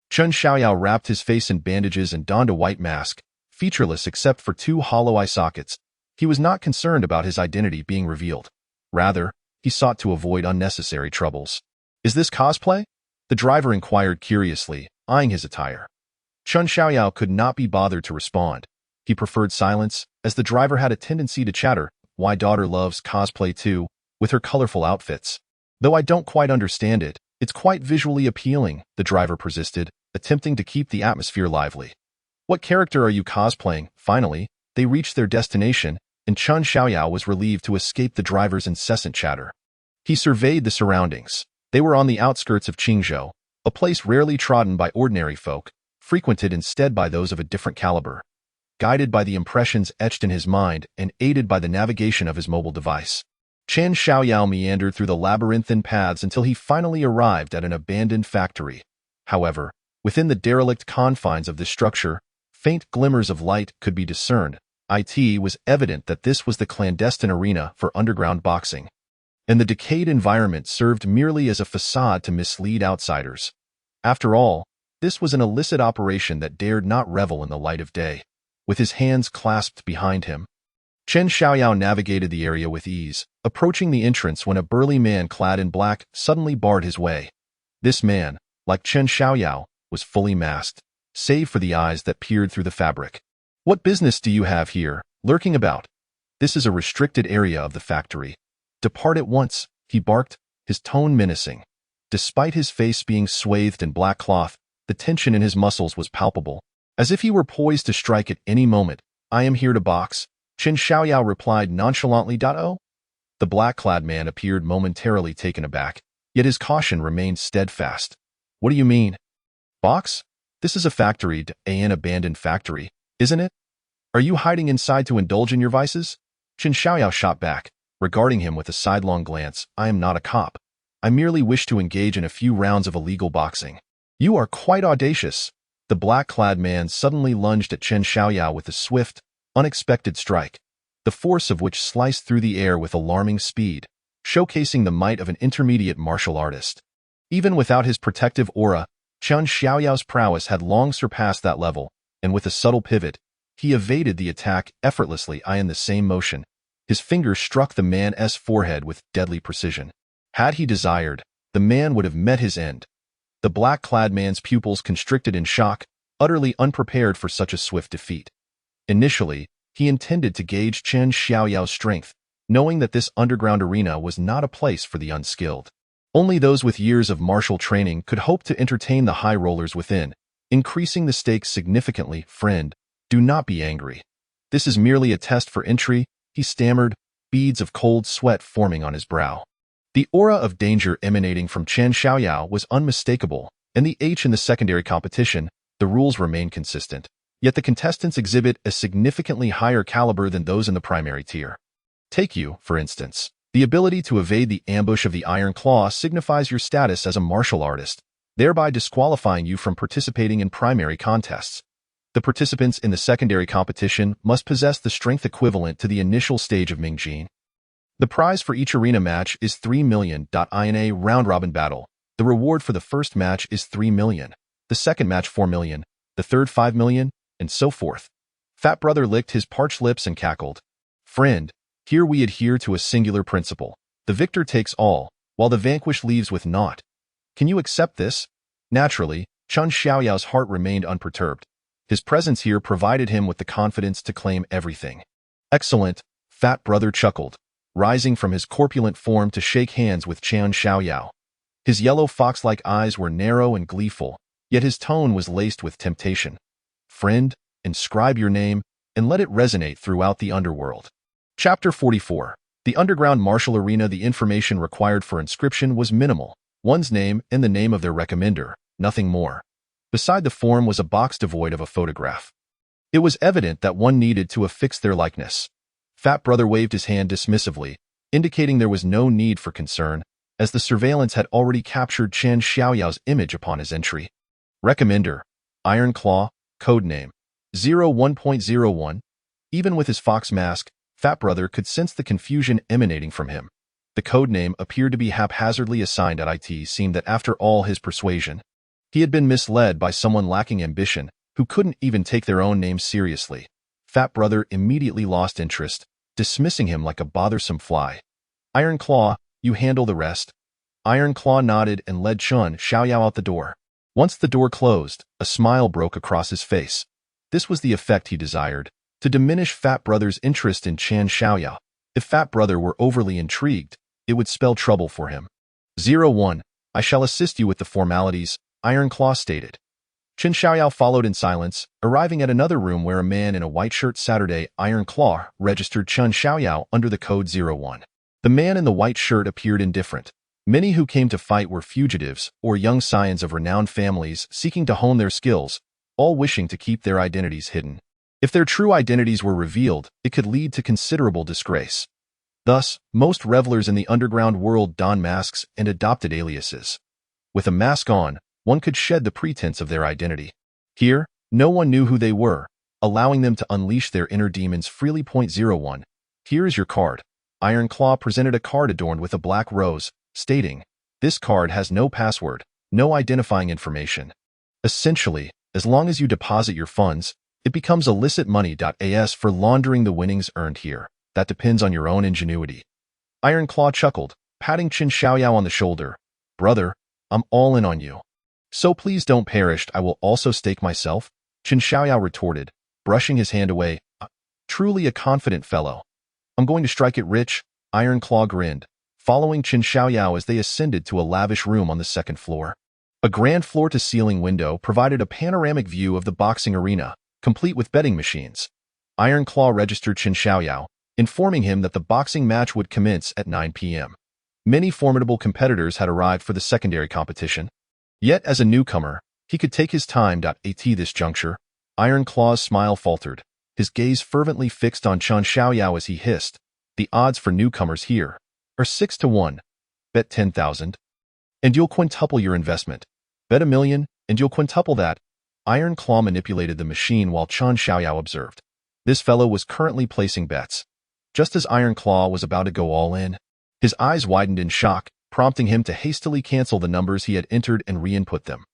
Chen Xiaoyao wrapped his face in bandages and donned a white mask, featureless except for 2 hollow eye sockets. He was not concerned about his identity being revealed. Rather, he sought to avoid unnecessary troubles. Is this cosplay? The driver inquired curiously, eyeing his attire. Chen Xiaoyao could not be bothered to respond. He preferred silence, as the driver had a tendency to chatter. My daughter loves cosplay too, with her colorful outfits. Though I don't quite understand it, it's quite visually appealing, the driver persisted, attempting to keep the atmosphere lively. What character are you cosplaying? Finally, they reached their destination, and Chen Xiaoyao was relieved to escape the driver's incessant chatter. He surveyed the surroundings. They were on the outskirts of Qingzhou, a place rarely trodden by ordinary folk, frequented instead by those of a different caliber. Guided by the impressions etched in his mind and aided by the navigation of his mobile device, Chen Xiaoyao meandered through the labyrinthine paths until he finally arrived at an abandoned factory. However, within the derelict confines of this structure, faint glimmers of light could be discerned. It was evident that this was the clandestine arena for underground boxing, and the decayed environment served merely as a facade to mislead outsiders. After all, this was an illicit operation that dared not revel in the light of day. With his hands clasped behind him, Chen Xiaoyao navigated the area with ease, approaching the entrance when a burly man clad in black suddenly barred his way. This man, like Chen Xiaoyao, was fully masked, save for the eyes that peered through the fabric. What business do you have here, lurking about? This is a restricted area of the factory. Depart at once, he barked, his tone menacing. Despite his face being swathed in black cloth, the tension in his muscles was palpable, as if he were poised to strike at any moment. I am here to box, Chen Xiaoyao replied nonchalantly. Oh? The black-clad man appeared momentarily taken aback, yet his caution remained steadfast. What do you mean? Box? This is a factory, an abandoned factory, isn't it? Are you hiding inside to indulge in your vices? Chen Xiaoyao shot back, regarding him with a sidelong glance. I am not a cop. I merely wish to engage in a few rounds of illegal boxing. You are quite audacious. The black-clad man suddenly lunged at Chen Xiaoyao with a swift, unexpected strike, the force of which sliced through the air with alarming speed, showcasing the might of an intermediate martial artist. Even without his protective aura, Chen Xiaoyao's prowess had long surpassed that level, and with a subtle pivot, he evaded the attack effortlessly. In the same motion, his fingers struck the man's forehead with deadly precision. Had he desired, the man would have met his end. The black-clad man's pupils constricted in shock, utterly unprepared for such a swift defeat. Initially, he intended to gauge Chen Xiaoyao's strength, knowing that this underground arena was not a place for the unskilled. Only those with years of martial training could hope to entertain the high rollers within, increasing the stakes significantly. Friend, do not be angry. This is merely a test for entry, he stammered, beads of cold sweat forming on his brow. The aura of danger emanating from Chen Xiaoyao was unmistakable, and the H in the secondary competition, the rules remain consistent. Yet the contestants exhibit a significantly higher caliber than those in the primary tier. Take you, for instance. The ability to evade the ambush of the Iron Claw signifies your status as a martial artist, thereby disqualifying you from participating in primary contests. The participants in the secondary competition must possess the strength equivalent to the initial stage of Mingjin. The prize for each arena match is 3 million. In a round-robin battle, the reward for the first match is 3 million, the second match 4 million, the third 5 million, and so forth. Fat Brother licked his parched lips and cackled. Friend, here we adhere to a singular principle. The victor takes all, while the vanquished leaves with naught. Can you accept this? Naturally, Chen Xiaoyao's heart remained unperturbed. His presence here provided him with the confidence to claim everything. Excellent, Fat Brother chuckled, rising from his corpulent form to shake hands with Chen Xiaoyao. His yellow fox-like eyes were narrow and gleeful, yet his tone was laced with temptation. Friend, inscribe your name, and let it resonate throughout the underworld. Chapter 44. The underground martial arena. The information required for inscription was minimal. One's name and the name of their recommender, nothing more. Beside the form was a box devoid of a photograph. It was evident that one needed to affix their likeness. Fat Brother waved his hand dismissively, indicating there was no need for concern, as the surveillance had already captured Chen Xiaoyao's image upon his entry. Recommender, Iron Claw, codename, 01.01. Even with his fox mask, Fat Brother could sense the confusion emanating from him. The codename appeared to be haphazardly assigned at it. Seemed that after all his persuasion, he had been misled by someone lacking ambition, who couldn't even take their own name seriously. Fat Brother immediately lost interest, dismissing him like a bothersome fly. Iron Claw, you handle the rest. Iron Claw nodded and led Chen Xiaoyao out the door. Once the door closed, a smile broke across his face. This was the effect he desired, to diminish Fat Brother's interest in Chen Xiaoyao. If Fat Brother were overly intrigued, it would spell trouble for him. 01. I shall assist you with the formalities, Iron Claw stated. Chen Xiaoyao followed in silence, arriving at another room where a man in a white shirt Saturday Iron Claw registered Chen Xiaoyao under the code 01. The man in the white shirt appeared indifferent. Many who came to fight were fugitives or young scions of renowned families seeking to hone their skills, all wishing to keep their identities hidden. If their true identities were revealed, it could lead to considerable disgrace. Thus, most revelers in the underground world don masks and adopted aliases. With a mask on, one could shed the pretense of their identity. Here, no one knew who they were, allowing them to unleash their inner demons freely. 01. Here is your card. Iron Claw presented a card adorned with a black rose, stating, this card has no password, no identifying information. Essentially, as long as you deposit your funds, it becomes illicit money. As for laundering the winnings earned here, that depends on your own ingenuity. Iron Claw chuckled, patting Chen Xiaoyao on the shoulder. Brother, I'm all in on you. So please don't perish. I will also stake myself, Chen Xiaoyao retorted, brushing his hand away. Truly a confident fellow. I'm going to strike it rich, Iron Claw grinned, following Chen Xiaoyao as they ascended to a lavish room on the second floor. A grand floor-to-ceiling window provided a panoramic view of the boxing arena, complete with betting machines. Iron Claw registered Chen Xiaoyao, informing him that the boxing match would commence at 9 p.m. Many formidable competitors had arrived for the secondary competition. Yet, as a newcomer, he could take his time. At this juncture, Iron Claw's smile faltered, his gaze fervently fixed on Chen Xiaoyao as he hissed, the odds for newcomers here are 6-1. Bet 10,000, and you'll quintuple your investment. Bet 1,000,000, and you'll quintuple that. Iron Claw manipulated the machine while Chen Xiaoyao observed. This fellow was currently placing bets. Just as Iron Claw was about to go all in, his eyes widened in shock, prompting him to hastily cancel the numbers he had entered and re-input them.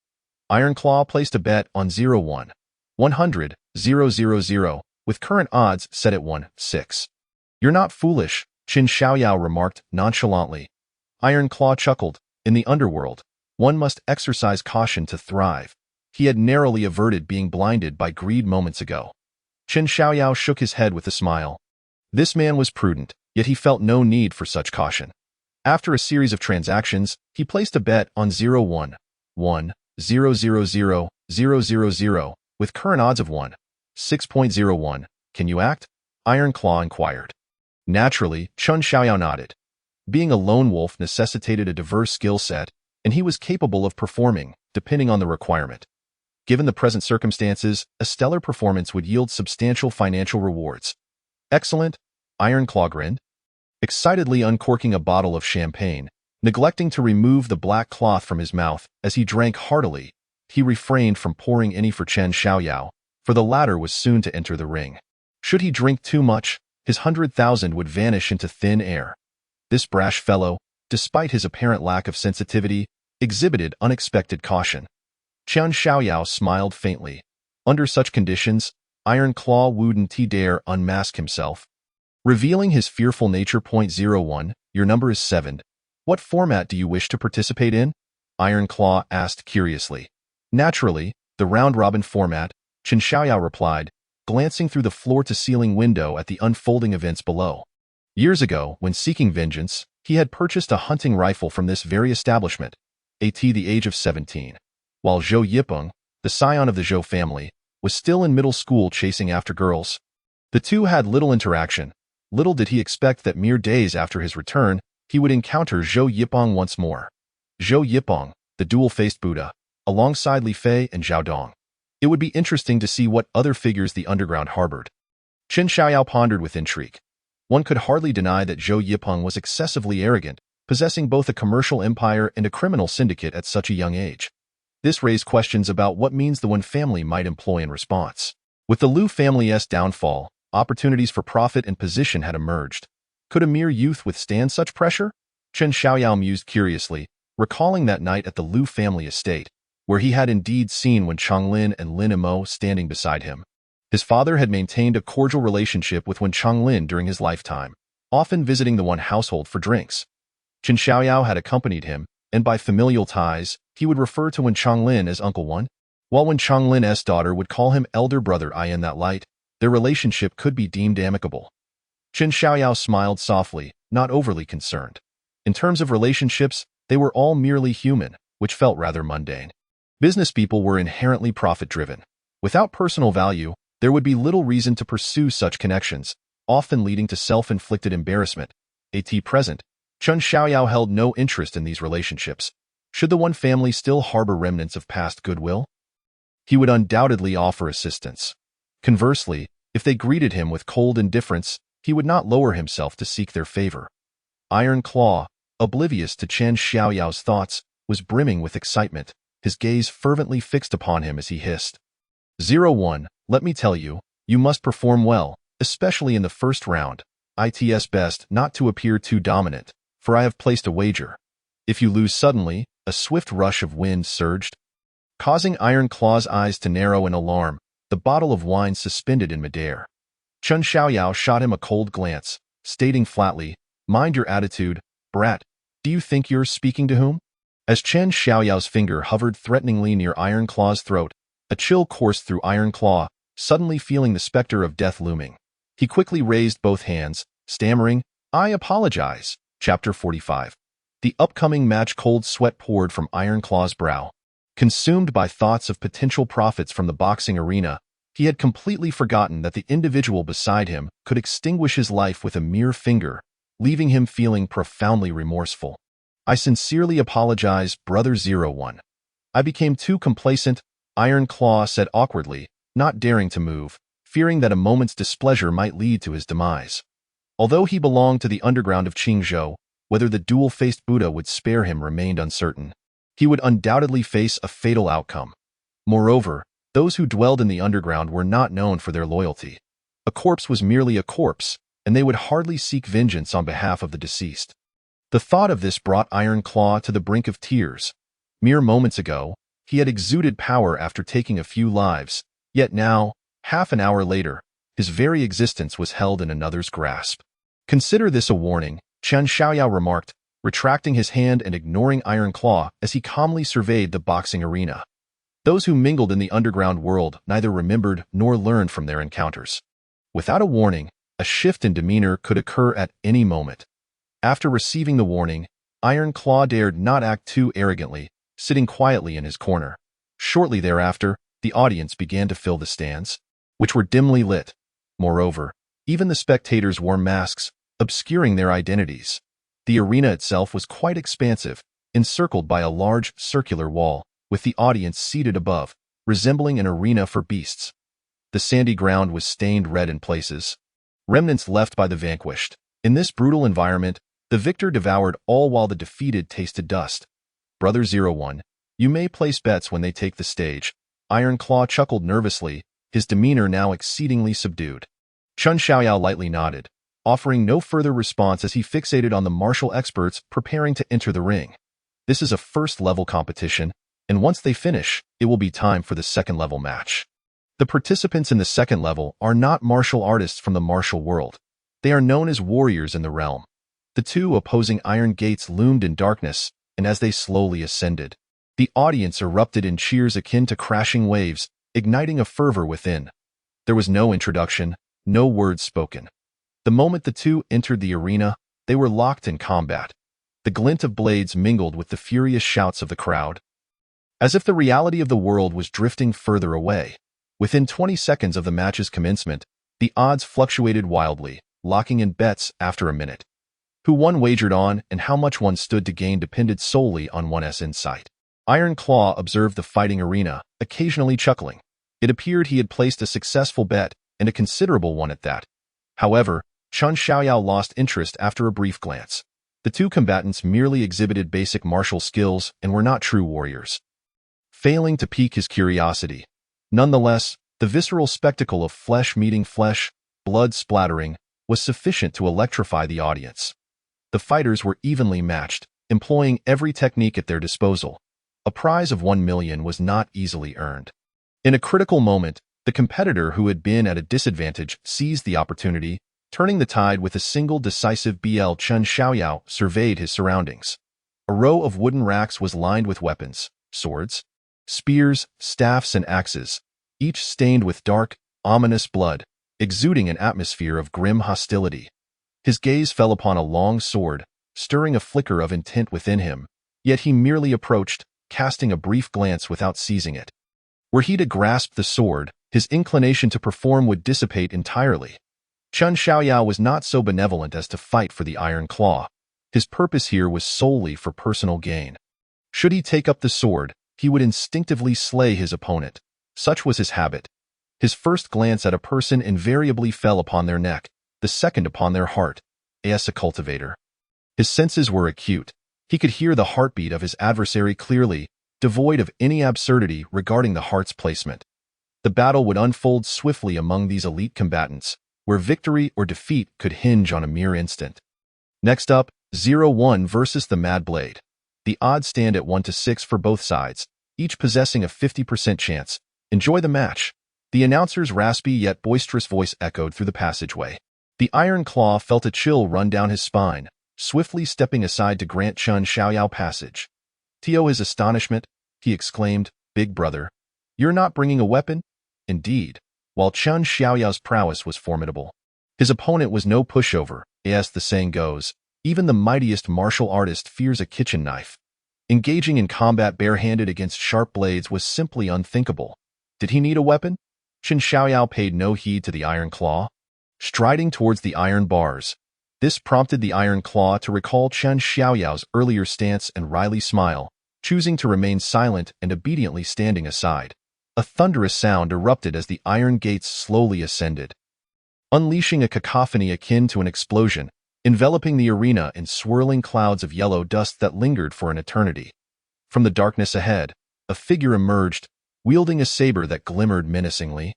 Iron Claw placed a bet on 01. 100, 000, with current odds set at 1-6. You're not foolish, Chen Xiaoyao remarked nonchalantly. Iron Claw chuckled. In the underworld, one must exercise caution to thrive. He had narrowly averted being blinded by greed moments ago. Chen Xiaoyao shook his head with a smile. This man was prudent, yet he felt no need for such caution. After a series of transactions, he placed a bet on 01. 1-000-000, with current odds of 1-6.01. Can you act? Iron Claw inquired. Naturally, Chen Xiaoyao nodded. Being a lone wolf necessitated a diverse skill set, and he was capable of performing, depending on the requirement. Given the present circumstances, a stellar performance would yield substantial financial rewards. Excellent, Iron Claw grinned, excitedly uncorking a bottle of champagne, neglecting to remove the black cloth from his mouth as he drank heartily. He refrained from pouring any for Chen Xiaoyao, for the latter was soon to enter the ring. Should he drink too much, his 100,000 would vanish into thin air. This brash fellow, despite his apparent lack of sensitivity, exhibited unexpected caution. Qian Xiaoyao smiled faintly. Under such conditions, Iron Claw wouldn't dare unmask himself. Revealing his fearful nature. 01, your number is 7. What format do you wish to participate in? Iron Claw asked curiously. Naturally, the round-robin format, Qian Xiaoyao replied, glancing through the floor-to-ceiling window at the unfolding events below. Years ago, when seeking vengeance, he had purchased a hunting rifle from this very establishment, at the age of 17. While Zhou Yipeng, the scion of the Zhou family, was still in middle school chasing after girls. The two had little interaction. Little did he expect that mere days after his return, he would encounter Zhou Yipeng once more. Zhou Yipeng, the dual-faced Buddha, alongside Li Fei and Zhao Dong. It would be interesting to see what other figures the underground harbored. Qian Xiaoyao pondered with intrigue. One could hardly deny that Zhou Yipeng was excessively arrogant, possessing both a commercial empire and a criminal syndicate at such a young age. This raised questions about what means the Wen family might employ in response. With the Liu family's downfall, opportunities for profit and position had emerged. Could a mere youth withstand such pressure? Qian Xiaoyao mused curiously, recalling that night at the Liu family estate, where he had indeed seen Wen Chonglin and Lin Imo standing beside him. His father had maintained a cordial relationship with Wen Chonglin during his lifetime, often visiting the Wen household for drinks. Qian Xiaoyao had accompanied him, and by familial ties, he would refer to Wen Chonglin as Uncle Wen, while Wen Chonglin's daughter would call him Elder Brother. In that light, their relationship could be deemed amicable. Qian Xiaoyao smiled softly, not overly concerned. In terms of relationships, they were all merely human, which felt rather mundane. Business people were inherently profit-driven. Without personal value, there would be little reason to pursue such connections, often leading to self-inflicted embarrassment. At present, Qian Xiaoyao held no interest in these relationships. Should the Wen family still harbor remnants of past goodwill? He would undoubtedly offer assistance. Conversely, if they greeted him with cold indifference, he would not lower himself to seek their favor. Iron Claw, oblivious to Qian Xiaoyao's thoughts, was brimming with excitement, his gaze fervently fixed upon him as he hissed. 01, let me tell you, you must perform well, especially in the first round. It's best not to appear too dominant, for I have placed a wager. If you lose suddenly, a swift rush of wind surged, causing Iron Claw's eyes to narrow in alarm, the bottle of wine suspended in midair. Qian Xiaoyao shot him a cold glance, stating flatly, mind your attitude, brat. Do you think you're speaking to whom? As Qian Xiaoyao's finger hovered threateningly near Iron Claw's throat, a chill coursed through Iron Claw, suddenly feeling the specter of death looming. He quickly raised both hands, stammering, I apologize. Chapter 45. The upcoming match. Cold sweat poured from Iron Claw's brow. Consumed by thoughts of potential profits from the boxing arena, he had completely forgotten that the individual beside him could extinguish his life with a mere finger, leaving him feeling profoundly remorseful. I sincerely apologize, Brother 01. I became too complacent, Iron Claw said awkwardly, not daring to move, fearing that a moment's displeasure might lead to his demise. Although he belonged to the underground of Qingzhou, whether the dual-faced Buddha would spare him remained uncertain. He would undoubtedly face a fatal outcome. Moreover, those who dwelled in the underground were not known for their loyalty. A corpse was merely a corpse, and they would hardly seek vengeance on behalf of the deceased. The thought of this brought Iron Claw to the brink of tears. Mere moments ago, he had exuded power after taking a few lives, yet now, half an hour later, his very existence was held in another's grasp. Consider this a warning, Qian Xiaoyao remarked, retracting his hand and ignoring Iron Claw as he calmly surveyed the boxing arena. Those who mingled in the underground world neither remembered nor learned from their encounters. Without a warning, a shift in demeanor could occur at any moment. After receiving the warning, Iron Claw dared not act too arrogantly, sitting quietly in his corner. Shortly thereafter, the audience began to fill the stands, which were dimly lit. Moreover, even the spectators wore masks, obscuring their identities. The arena itself was quite expansive, encircled by a large, circular wall, with the audience seated above, resembling an arena for beasts. The sandy ground was stained red in places, remnants left by the vanquished. In this brutal environment, the victor devoured all while the defeated tasted dust. Brother 01, you may place bets when they take the stage. Iron Claw chuckled nervously, his demeanor now exceedingly subdued. Chen Xiaoyao lightly nodded, offering no further response as he fixated on the martial experts preparing to enter the ring. This is a first-level competition, and once they finish, it will be time for the second-level match. The participants in the second level are not martial artists from the martial world. They are known as warriors in the realm. The two opposing iron gates loomed in darkness, and as they slowly ascended, the audience erupted in cheers akin to crashing waves, igniting a fervor within. There was no introduction, no words spoken. The moment the two entered the arena, they were locked in combat. The glint of blades mingled with the furious shouts of the crowd. As if the reality of the world was drifting further away, within 20 seconds of the match's commencement, the odds fluctuated wildly, locking in bets after a minute. Who one wagered on and how much one stood to gain depended solely on one's insight. Iron Claw observed the fighting arena, occasionally chuckling. It appeared he had placed a successful bet, and a considerable one at that. However, Chen Xiaoyao lost interest after a brief glance. The two combatants merely exhibited basic martial skills and were not true warriors. Failing to pique his curiosity. Nonetheless, the visceral spectacle of flesh meeting flesh, blood splattering, was sufficient to electrify the audience. The fighters were evenly matched, employing every technique at their disposal. A prize of 1 million was not easily earned. In a critical moment, the competitor who had been at a disadvantage seized the opportunity, turning the tide with a single decisive BL. Chen Xiaoyao surveyed his surroundings. A row of wooden racks was lined with weapons, swords, spears, staffs, and axes, each stained with dark, ominous blood, exuding an atmosphere of grim hostility. His gaze fell upon a long sword, stirring a flicker of intent within him, yet he merely approached, casting a brief glance without seizing it. Were he to grasp the sword, his inclination to perform would dissipate entirely. Chen Xiaoyao was not so benevolent as to fight for the Iron Claw. His purpose here was solely for personal gain. Should he take up the sword, he would instinctively slay his opponent. Such was his habit. His first glance at a person invariably fell upon their neck, the second upon their heart, as a cultivator. His senses were acute. He could hear the heartbeat of his adversary clearly, devoid of any absurdity regarding the heart's placement. The battle would unfold swiftly among these elite combatants, where victory or defeat could hinge on a mere instant. Next up, 0-1 versus the Mad Blade. The odds stand at 1-6 for both sides, each possessing a 50% chance. Enjoy the match. The announcer's raspy yet boisterous voice echoed through the passageway. The Iron Claw felt a chill run down his spine, swiftly stepping aside to grant Chen Xiaoyao passage. To his astonishment, he exclaimed, "Big brother, you're not bringing a weapon?" Indeed, while Chen Xiaoyao's prowess was formidable, his opponent was no pushover. As the saying goes, even the mightiest martial artist fears a kitchen knife. Engaging in combat barehanded against sharp blades was simply unthinkable. Did he need a weapon? Chen Xiaoyao paid no heed to the Iron Claw, striding towards the iron bars. This prompted the Iron Claw to recall Chen Xiaoyao's earlier stance and wryly smile, choosing to remain silent and obediently standing aside. A thunderous sound erupted as the iron gates slowly ascended, unleashing a cacophony akin to an explosion, enveloping the arena in swirling clouds of yellow dust that lingered for an eternity. From the darkness ahead, a figure emerged, wielding a saber that glimmered menacingly.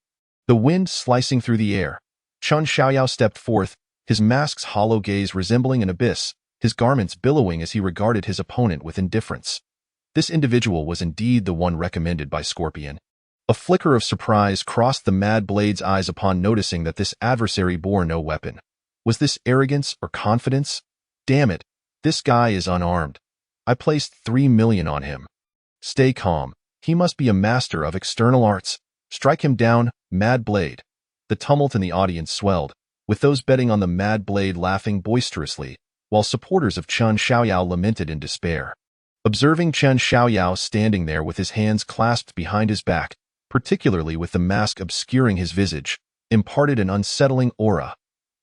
The wind slicing through the air, Chen Xiaoyao stepped forth, his mask's hollow gaze resembling an abyss, his garments billowing as he regarded his opponent with indifference. This individual was indeed the one recommended by Scorpion. A flicker of surprise crossed the Mad Blade's eyes upon noticing that this adversary bore no weapon. Was this arrogance or confidence? Damn it, this guy is unarmed. I placed 3 million on him. Stay calm. He must be a master of external arts. Strike him down, Mad Blade. The tumult in the audience swelled, with those betting on the Mad Blade laughing boisterously, while supporters of Chen Xiaoyao lamented in despair. Observing Chen Xiaoyao standing there with his hands clasped behind his back, particularly with the mask obscuring his visage, imparted an unsettling aura.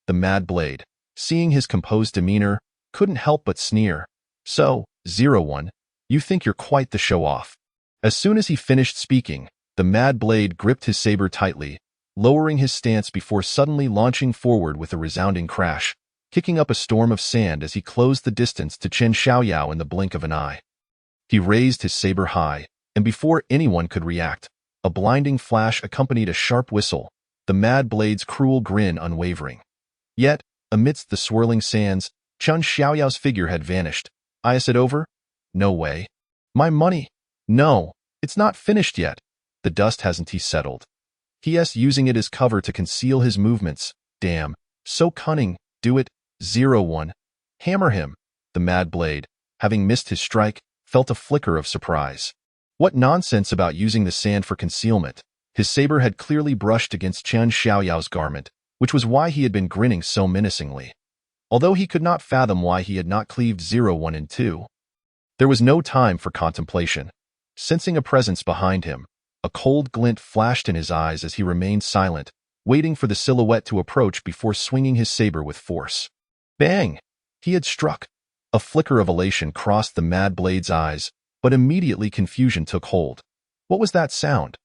The Mad Blade, seeing his composed demeanor, couldn't help but sneer. So, 0-1, you think you're quite the show-off. As soon as he finished speaking, the Mad Blade gripped his saber tightly, lowering his stance before suddenly launching forward with a resounding crash, kicking up a storm of sand as he closed the distance to Chen Xiaoyao in the blink of an eye. He raised his saber high, and before anyone could react, A blinding flash accompanied a sharp whistle, the mad blade's cruel grin unwavering. Yet, amidst the swirling sands, Chen Xiaoyao's figure had vanished. Is it over? No way. My money? No, it's not finished yet. The dust hasn't he settled. He.s. using it as cover to conceal his movements. Damn, so cunning. Do it. 01. Hammer him. The mad blade, having missed his strike, felt a flicker of surprise. What nonsense about using the sand for concealment. His saber had clearly brushed against Chen Xiaoyao's garment, which was why he had been grinning so menacingly. Although he could not fathom why he had not cleaved 01 in two. There was no time for contemplation. Sensing a presence behind him, a cold glint flashed in his eyes as he remained silent, waiting for the silhouette to approach before swinging his saber with force. Bang! He had struck. A flicker of elation crossed the mad blade's eyes, but immediately confusion took hold. What was that sound?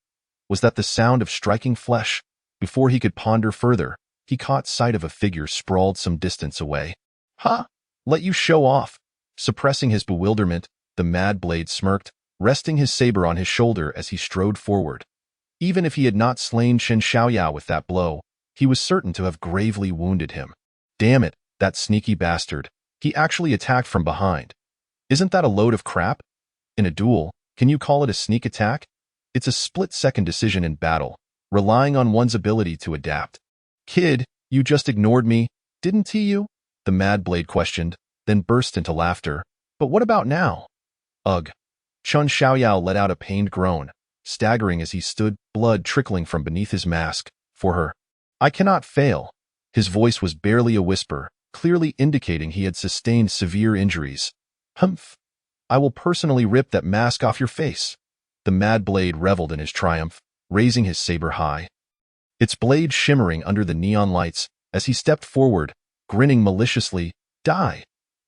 Was that the sound of striking flesh? Before he could ponder further, he caught sight of a figure sprawled some distance away. Ha! Let you show off. Suppressing his bewilderment, the mad blade smirked, resting his saber on his shoulder as he strode forward. Even if he had not slain Chen Xiaoyao with that blow, he was certain to have gravely wounded him. Damn it, that sneaky bastard. He actually attacked from behind. Isn't that a load of crap? In a duel, can you call it a sneak attack? It's a split-second decision in battle, relying on one's ability to adapt. Kid, you just ignored me, didn't you? The mad blade questioned, then burst into laughter. But what about now? Ugh. Chen Xiaoyao let out a pained groan, staggering as he stood, blood trickling from beneath his mask. For her. I cannot fail. His voice was barely a whisper, clearly indicating he had sustained severe injuries. Humph. I will personally rip that mask off your face. The mad blade reveled in his triumph, raising his saber high. Its blade shimmering under the neon lights as he stepped forward, grinning maliciously. Die!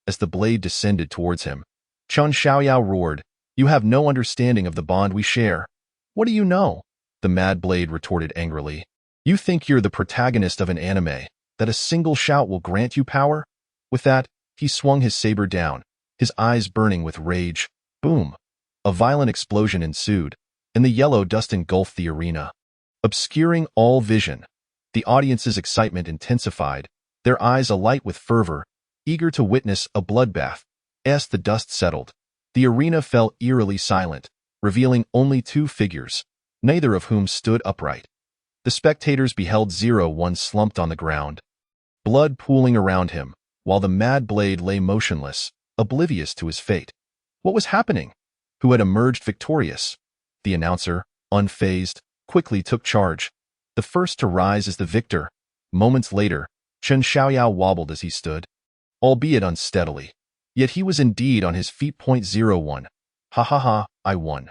As the blade descended towards him. Chen Xiaoyao roared, You have no understanding of the bond we share. What do you know? The mad blade retorted angrily. You think you're the protagonist of an anime, that a single shout will grant you power? With that, he swung his saber down, his eyes burning with rage. Boom! A violent explosion ensued, and the yellow dust engulfed the arena, obscuring all vision. The audience's excitement intensified, their eyes alight with fervor, eager to witness a bloodbath. As the dust settled, the arena fell eerily silent, revealing only two figures, neither of whom stood upright. The spectators beheld 01 slumped on the ground, blood pooling around him, while the mad blade lay motionless, oblivious to his fate. What was happening? Who had emerged victorious? The announcer, unfazed, quickly took charge. The first to rise is the victor. Moments later, Chen Xiaoyao wobbled as he stood, albeit unsteadily. Yet he was indeed on his feet. 01. Ha ha ha, I won.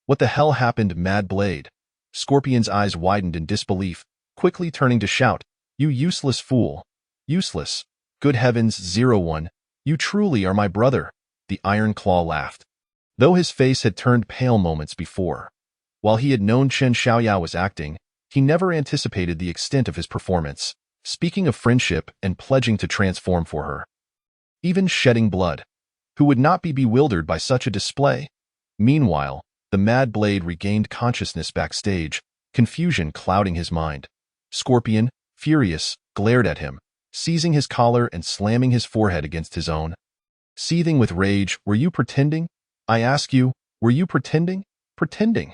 What the hell happened, mad blade? Scorpion's eyes widened in disbelief, quickly turning to shout, You useless fool. Useless. Good heavens, 01. You truly are my brother. The Iron Claw laughed, though his face had turned pale moments before. While he had known Chen Xiaoyao was acting, he never anticipated the extent of his performance, speaking of friendship and pledging to transform for her. Even shedding blood. Who would not be bewildered by such a display? Meanwhile, the mad blade regained consciousness backstage, confusion clouding his mind. Scorpion, furious, glared at him, seizing his collar and slamming his forehead against his own. Seething with rage, were you pretending? I ask you, were you pretending? Pretending.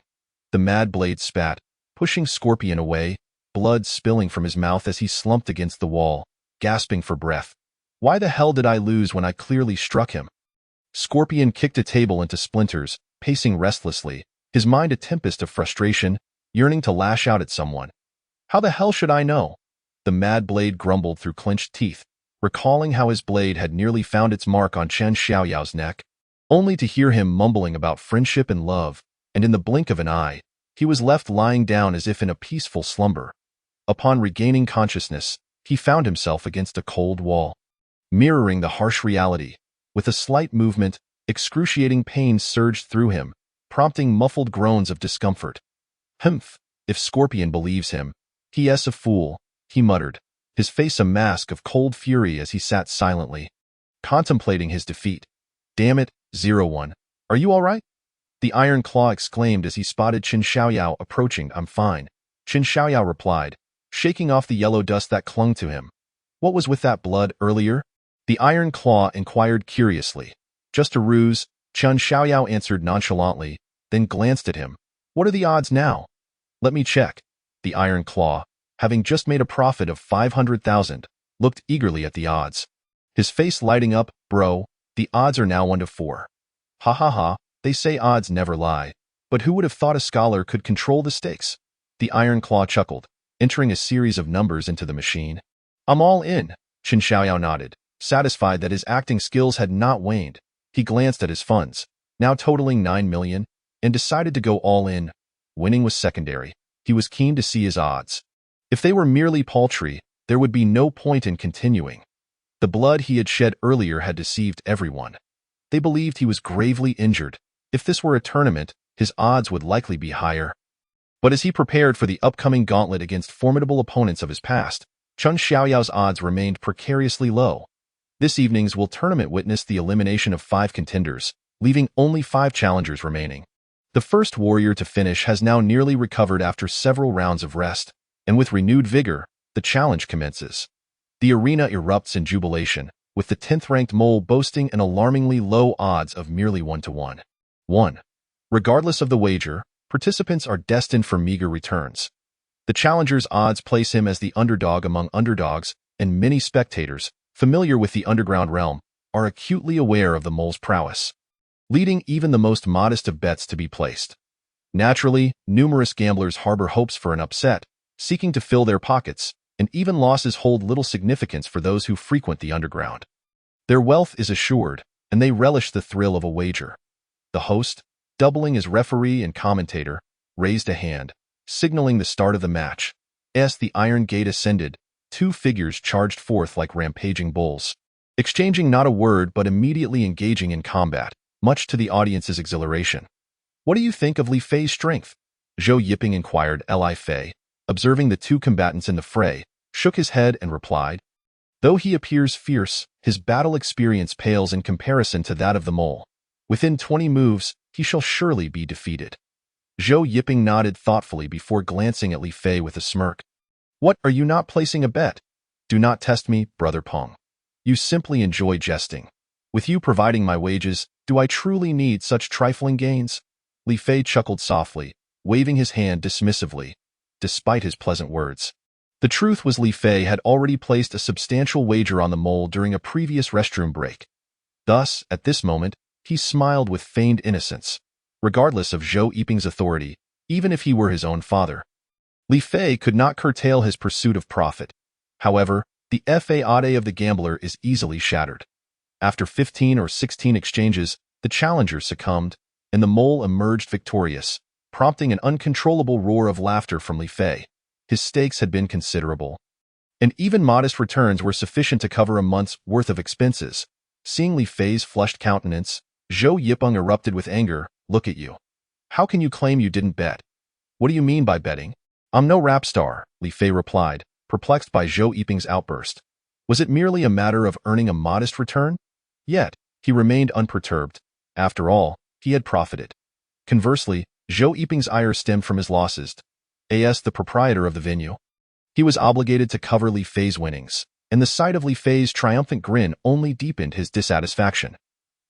The mad blade spat, pushing Scorpion away, blood spilling from his mouth as he slumped against the wall, gasping for breath. Why the hell did I lose when I clearly struck him? Scorpion kicked a table into splinters, pacing restlessly, his mind a tempest of frustration, yearning to lash out at someone. How the hell should I know? The mad blade grumbled through clenched teeth, recalling how his blade had nearly found its mark on Chen Xiaoyao's neck, only to hear him mumbling about friendship and love, and in the blink of an eye, he was left lying down as if in a peaceful slumber. Upon regaining consciousness, he found himself against a cold wall, mirroring the harsh reality. With a slight movement, excruciating pain surged through him, prompting muffled groans of discomfort. Humph, if Scorpion believes him, he.s. a fool, he muttered, his face a mask of cold fury as he sat silently, contemplating his defeat. Damn it, 01. Are you all right? The Iron Claw exclaimed as he spotted Qin Xiaoyao approaching. I'm fine, Qin Xiaoyao replied, shaking off the yellow dust that clung to him. What was with that blood earlier? The Iron Claw inquired curiously. Just a ruse, Qin Xiaoyao answered nonchalantly, then glanced at him. What are the odds now? Let me check. The Iron Claw, having just made a profit of 500,000, looked eagerly at the odds. His face lighting up. Bro, the odds are now 1 to 4. Ha ha ha, they say odds never lie. But who would have thought a scholar could control the stakes? The Iron Claw chuckled, entering a series of numbers into the machine. I'm all in, Qin Xiaoyao nodded, satisfied that his acting skills had not waned. He glanced at his funds, now totaling 9 million, and decided to go all in. Winning was secondary. He was keen to see his odds. If they were merely paltry, there would be no point in continuing. The blood he had shed earlier had deceived everyone. They believed he was gravely injured. If this were a tournament, his odds would likely be higher. But as he prepared for the upcoming gauntlet against formidable opponents of his past, Qin Xiaoyao's odds remained precariously low. This evening's tournament witnessed the elimination of 5 contenders, leaving only 5 challengers remaining. The first warrior to finish has now nearly recovered after several rounds of rest, and with renewed vigor, the challenge commences. The arena erupts in jubilation, with the 10th-ranked mole boasting an alarmingly low odds of merely 1 to 1. Regardless of the wager, participants are destined for meager returns. The challenger's odds place him as the underdog among underdogs, and many spectators, familiar with the underground realm, are acutely aware of the mole's prowess, leading even the most modest of bets to be placed. Naturally, numerous gamblers harbor hopes for an upset, seeking to fill their pockets, and even losses hold little significance for those who frequent the underground. Their wealth is assured, and they relish the thrill of a wager. The host, doubling as referee and commentator, raised a hand, signaling the start of the match. As the iron gate ascended, 2 figures charged forth like rampaging bulls, exchanging not a word but immediately engaging in combat, much to the audience's exhilaration. What do you think of Li Fei's strength? Zhou Yiping inquired. Li Fei, observing the 2 combatants in the fray, shook his head and replied, though he appears fierce, his battle experience pales in comparison to that of the mole. Within 20 moves, he shall surely be defeated. Zhou Yiping nodded thoughtfully before glancing at Li Fei with a smirk. What, are you not placing a bet? Do not test me, Brother Peng. You simply enjoy jesting. With you providing my wages, do I truly need such trifling gains? Li Fei chuckled softly, waving his hand dismissively, despite his pleasant words. The truth was Li Fei had already placed a substantial wager on the mole during a previous restroom break. Thus, at this moment, he smiled with feigned innocence, regardless of Zhou Yiping's authority, even if he were his own father. Li Fei could not curtail his pursuit of profit. However, the fade of the gambler is easily shattered. After 15 or 16 exchanges, the challenger succumbed, and the mole emerged victorious, prompting an uncontrollable roar of laughter from Li Fei. His stakes had been considerable, and even modest returns were sufficient to cover a month's worth of expenses. Seeing Li Fei's flushed countenance, Zhou Yipeng erupted with anger. Look at you. How can you claim you didn't bet? What do you mean by betting? I'm no rap star, Li Fei replied, perplexed by Zhou Yiping's outburst. Was it merely a matter of earning a modest return? Yet, he remained unperturbed. After all, he had profited. Conversely, Zhou Yiping's ire stemmed from his losses. As the proprietor of the venue, he was obligated to cover Li Fei's winnings, and the sight of Li Fei's triumphant grin only deepened his dissatisfaction.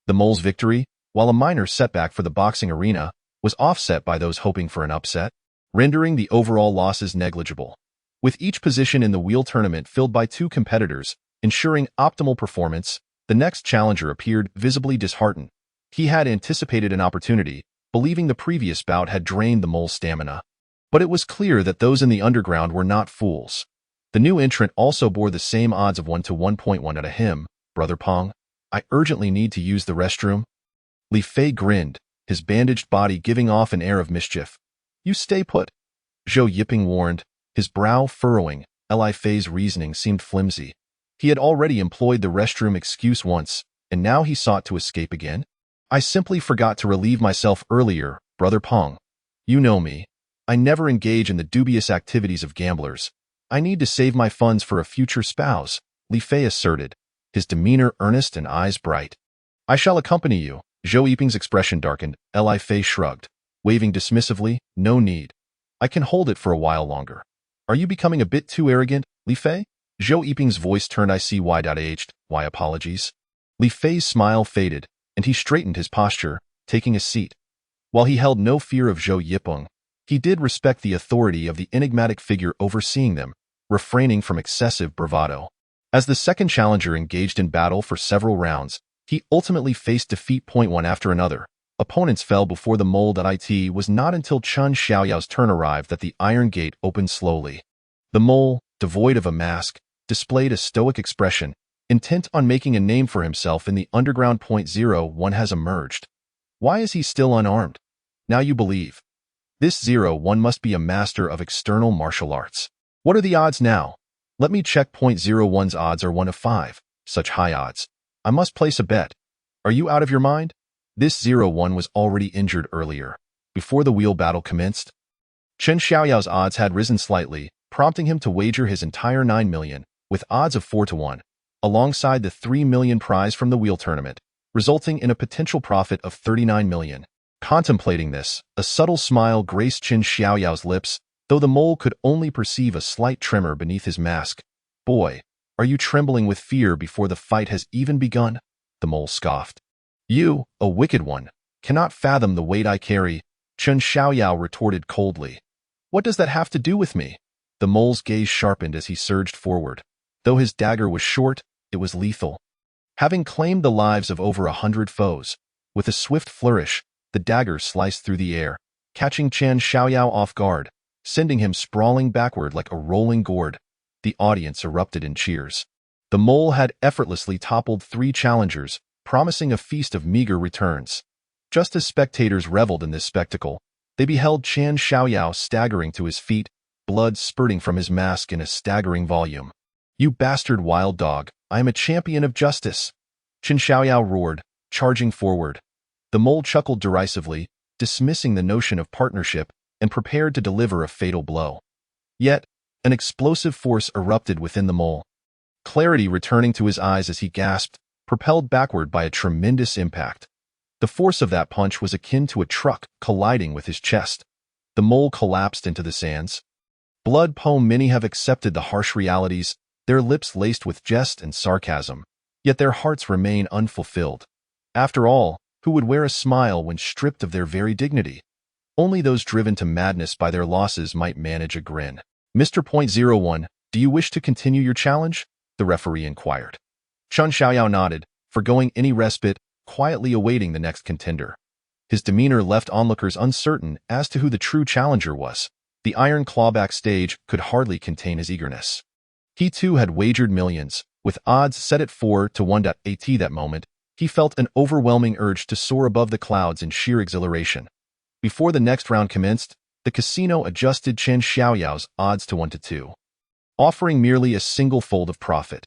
The mole's victory, while a minor setback for the boxing arena, was offset by those hoping for an upset, rendering the overall losses negligible. With each position in the wheel tournament filled by 2 competitors, ensuring optimal performance, the next challenger appeared visibly disheartened. He had anticipated an opportunity, believing the previous bout had drained the mole's stamina. But it was clear that those in the underground were not fools. The new entrant also bore the same odds of 1 to 1.1 at him. Brother Peng, I urgently need to use the restroom. Li Fei grinned, his bandaged body giving off an air of mischief. You stay put, Zhou Yiping warned, his brow furrowing. Li Fei's reasoning seemed flimsy. He had already employed the restroom excuse once, and now he sought to escape again. I simply forgot to relieve myself earlier, Brother Peng. You know me. I never engage in the dubious activities of gamblers. I need to save my funds for a future spouse, Li Fei asserted, his demeanor earnest and eyes bright. I shall accompany you, Zhou Yiping's expression darkened. Li Fei shrugged, waving dismissively. No need. I can hold it for a while longer. Are you becoming a bit too arrogant, Li Fei? Zhou Yiping's voice turned. I see why-aged. Why apologies? Li Fei's smile faded, and he straightened his posture, taking a seat. While he held no fear of Zhou Yiping, he did respect the authority of the enigmatic figure overseeing them, refraining from excessive bravado. As the second challenger engaged in battle for several rounds, he ultimately faced defeat. One after another. Opponents fell before the mold. It was not until Chen Xiaoyao's turn arrived that the iron gate opened slowly. The mole, devoid of a mask, displayed a stoic expression, intent on making a name for himself in the underground. 01 has emerged. Why is he still unarmed? Now you believe. This 01 must be a master of external martial arts. What are the odds now? Let me check. 01's odds are 1 of 5. Such high odds. I must place a bet. Are you out of your mind? This 01 was already injured earlier, before the wheel battle commenced. Chen Xiaoyao's odds had risen slightly, prompting him to wager his entire 9 million, with odds of 4 to 1, alongside the 3 million prize from the wheel tournament, resulting in a potential profit of 39 million. Contemplating this, a subtle smile graced Chen Xiaoyao's lips, though the mole could only perceive a slight tremor beneath his mask. Boy, are you trembling with fear before the fight has even begun? The mole scoffed. You, a wicked one, cannot fathom the weight I carry, Chen Xiaoyao retorted coldly. What does that have to do with me? The mole's gaze sharpened as he surged forward. Though his dagger was short, it was lethal. Having claimed the lives of over 100 foes, with a swift flourish, the dagger sliced through the air, catching Chen Xiaoyao off guard, sending him sprawling backward like a rolling gourd. The audience erupted in cheers. The mole had effortlessly toppled 3 challengers, promising a feast of meager returns. Just as spectators reveled in this spectacle, they beheld Chen Xiaoyao staggering to his feet, blood spurting from his mask in a staggering volume. You bastard wild dog, I am a champion of justice! Chen Xiaoyao roared, charging forward. The mole chuckled derisively, dismissing the notion of partnership, and prepared to deliver a fatal blow. Yet, an explosive force erupted within the mole. Clarity returning to his eyes as he gasped, propelled backward by a tremendous impact. The force of that punch was akin to a truck colliding with his chest. The mole collapsed into the sands. Blood. Many have accepted the harsh realities, their lips laced with jest and sarcasm, yet their hearts remain unfulfilled. After all, who would wear a smile when stripped of their very dignity? Only those driven to madness by their losses might manage a grin. Mr. 01, do you wish to continue your challenge? The referee inquired. Chen Xiaoyao nodded, forgoing any respite, quietly awaiting the next contender. His demeanor left onlookers uncertain as to who the true challenger was. The iron clawback stage could hardly contain his eagerness. He too had wagered millions, with odds set at 4 to 1. At that moment, he felt an overwhelming urge to soar above the clouds in sheer exhilaration. Before the next round commenced, the casino adjusted Chen Xiaoyao's odds to 1 to 2, offering merely a single fold of profit.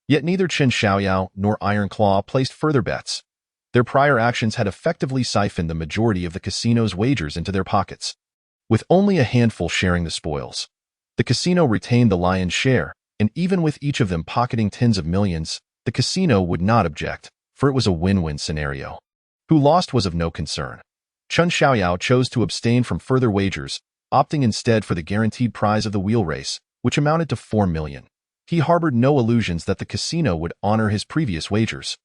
Yet neither Chen Xiaoyao nor Iron Claw placed further bets. Their prior actions had effectively siphoned the majority of the casino's wagers into their pockets, with only a handful sharing the spoils. The casino retained the lion's share, and even with each of them pocketing tens of millions, the casino would not object, for it was a win-win scenario. Who lost was of no concern. Chen Xiaoyao chose to abstain from further wagers, opting instead for the guaranteed prize of the wheel race, which amounted to 4 million. He harbored no illusions that the casino would honor his previous wagers.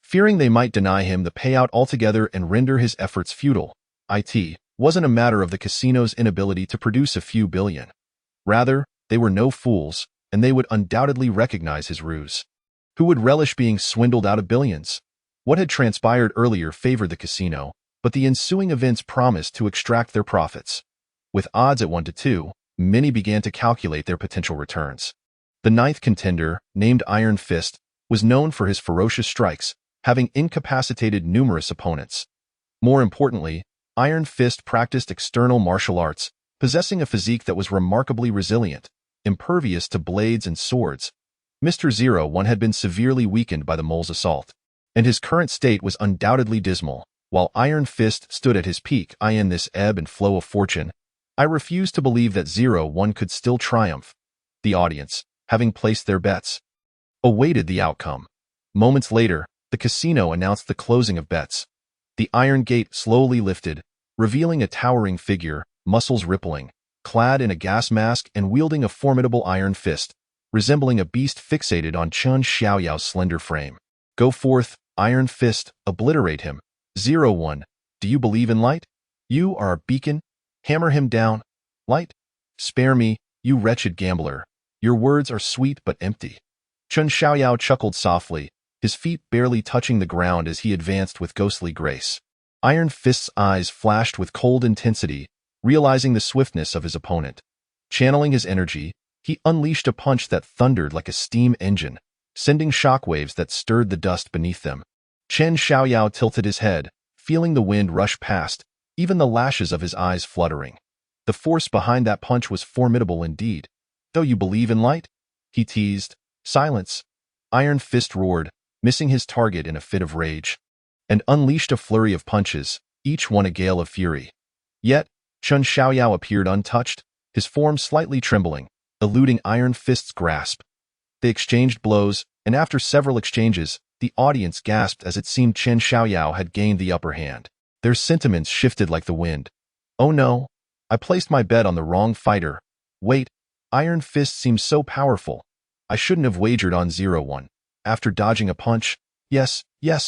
Fearing they might deny him the payout altogether and render his efforts futile, it wasn't a matter of the casino's inability to produce a few billion. Rather, they were no fools, and they would undoubtedly recognize his ruse. Who would relish being swindled out of billions? What had transpired earlier favored the casino, but the ensuing events promised to extract their profits. With odds at 1 to 2, many began to calculate their potential returns. The 9th contender, named Iron Fist, was known for his ferocious strikes, having incapacitated numerous opponents. More importantly, Iron Fist practiced external martial arts, possessing a physique that was remarkably resilient, impervious to blades and swords. Mr. 01 had been severely weakened by the mole's assault, and his current state was undoubtedly dismal. While Iron Fist stood at his peak, in this ebb and flow of fortune, I refused to believe that 01 could still triumph. The audience, having placed their bets, awaited the outcome. Moments later, the casino announced the closing of bets. The iron gate slowly lifted, revealing a towering figure, muscles rippling, clad in a gas mask and wielding a formidable iron fist, resembling a beast fixated on Chen Xiaoyao's slender frame. Go forth, iron fist, obliterate him. 01. Do you believe in light? You are a beacon. Hammer him down. Light? Spare me, you wretched gambler. Your words are sweet but empty. Chen Xiaoyao chuckled softly, his feet barely touching the ground as he advanced with ghostly grace. Iron Fist's eyes flashed with cold intensity, realizing the swiftness of his opponent. Channeling his energy, he unleashed a punch that thundered like a steam engine, sending shockwaves that stirred the dust beneath them. Chen Xiaoyao tilted his head, feeling the wind rush past, even the lashes of his eyes fluttering. The force behind that punch was formidable indeed. Though you believe in light? He teased. Silence. Iron Fist roared, missing his target in a fit of rage, and unleashed a flurry of punches, each one a gale of fury. Yet, Chen Xiaoyao appeared untouched, his form slightly trembling, eluding Iron Fist's grasp. They exchanged blows, and after several exchanges, the audience gasped as it seemed Chen Xiaoyao had gained the upper hand. Their sentiments shifted like the wind. Oh no, I placed my bet on the wrong fighter. Wait, Iron Fist seems so powerful. I shouldn't have wagered on 01. After dodging a punch, yes,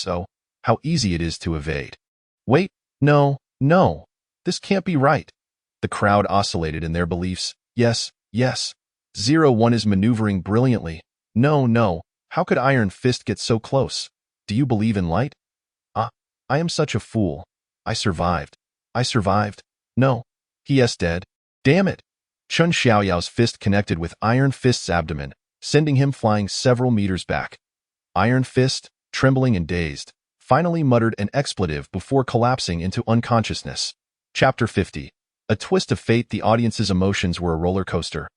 oh, how easy it is to evade. Wait, no, this can't be right. The crowd oscillated in their beliefs. Yes, 01 is maneuvering brilliantly. No, how could Iron Fist get so close? Do you believe in light? I am such a fool. I survived. No, he is dead. Damn it. Chen Xiaoyao's fist connected with Iron Fist's abdomen, sending him flying several meters back. Iron Fist, trembling and dazed, finally muttered an expletive before collapsing into unconsciousness. Chapter 50. A twist of fate. The audience's emotions were a roller coaster,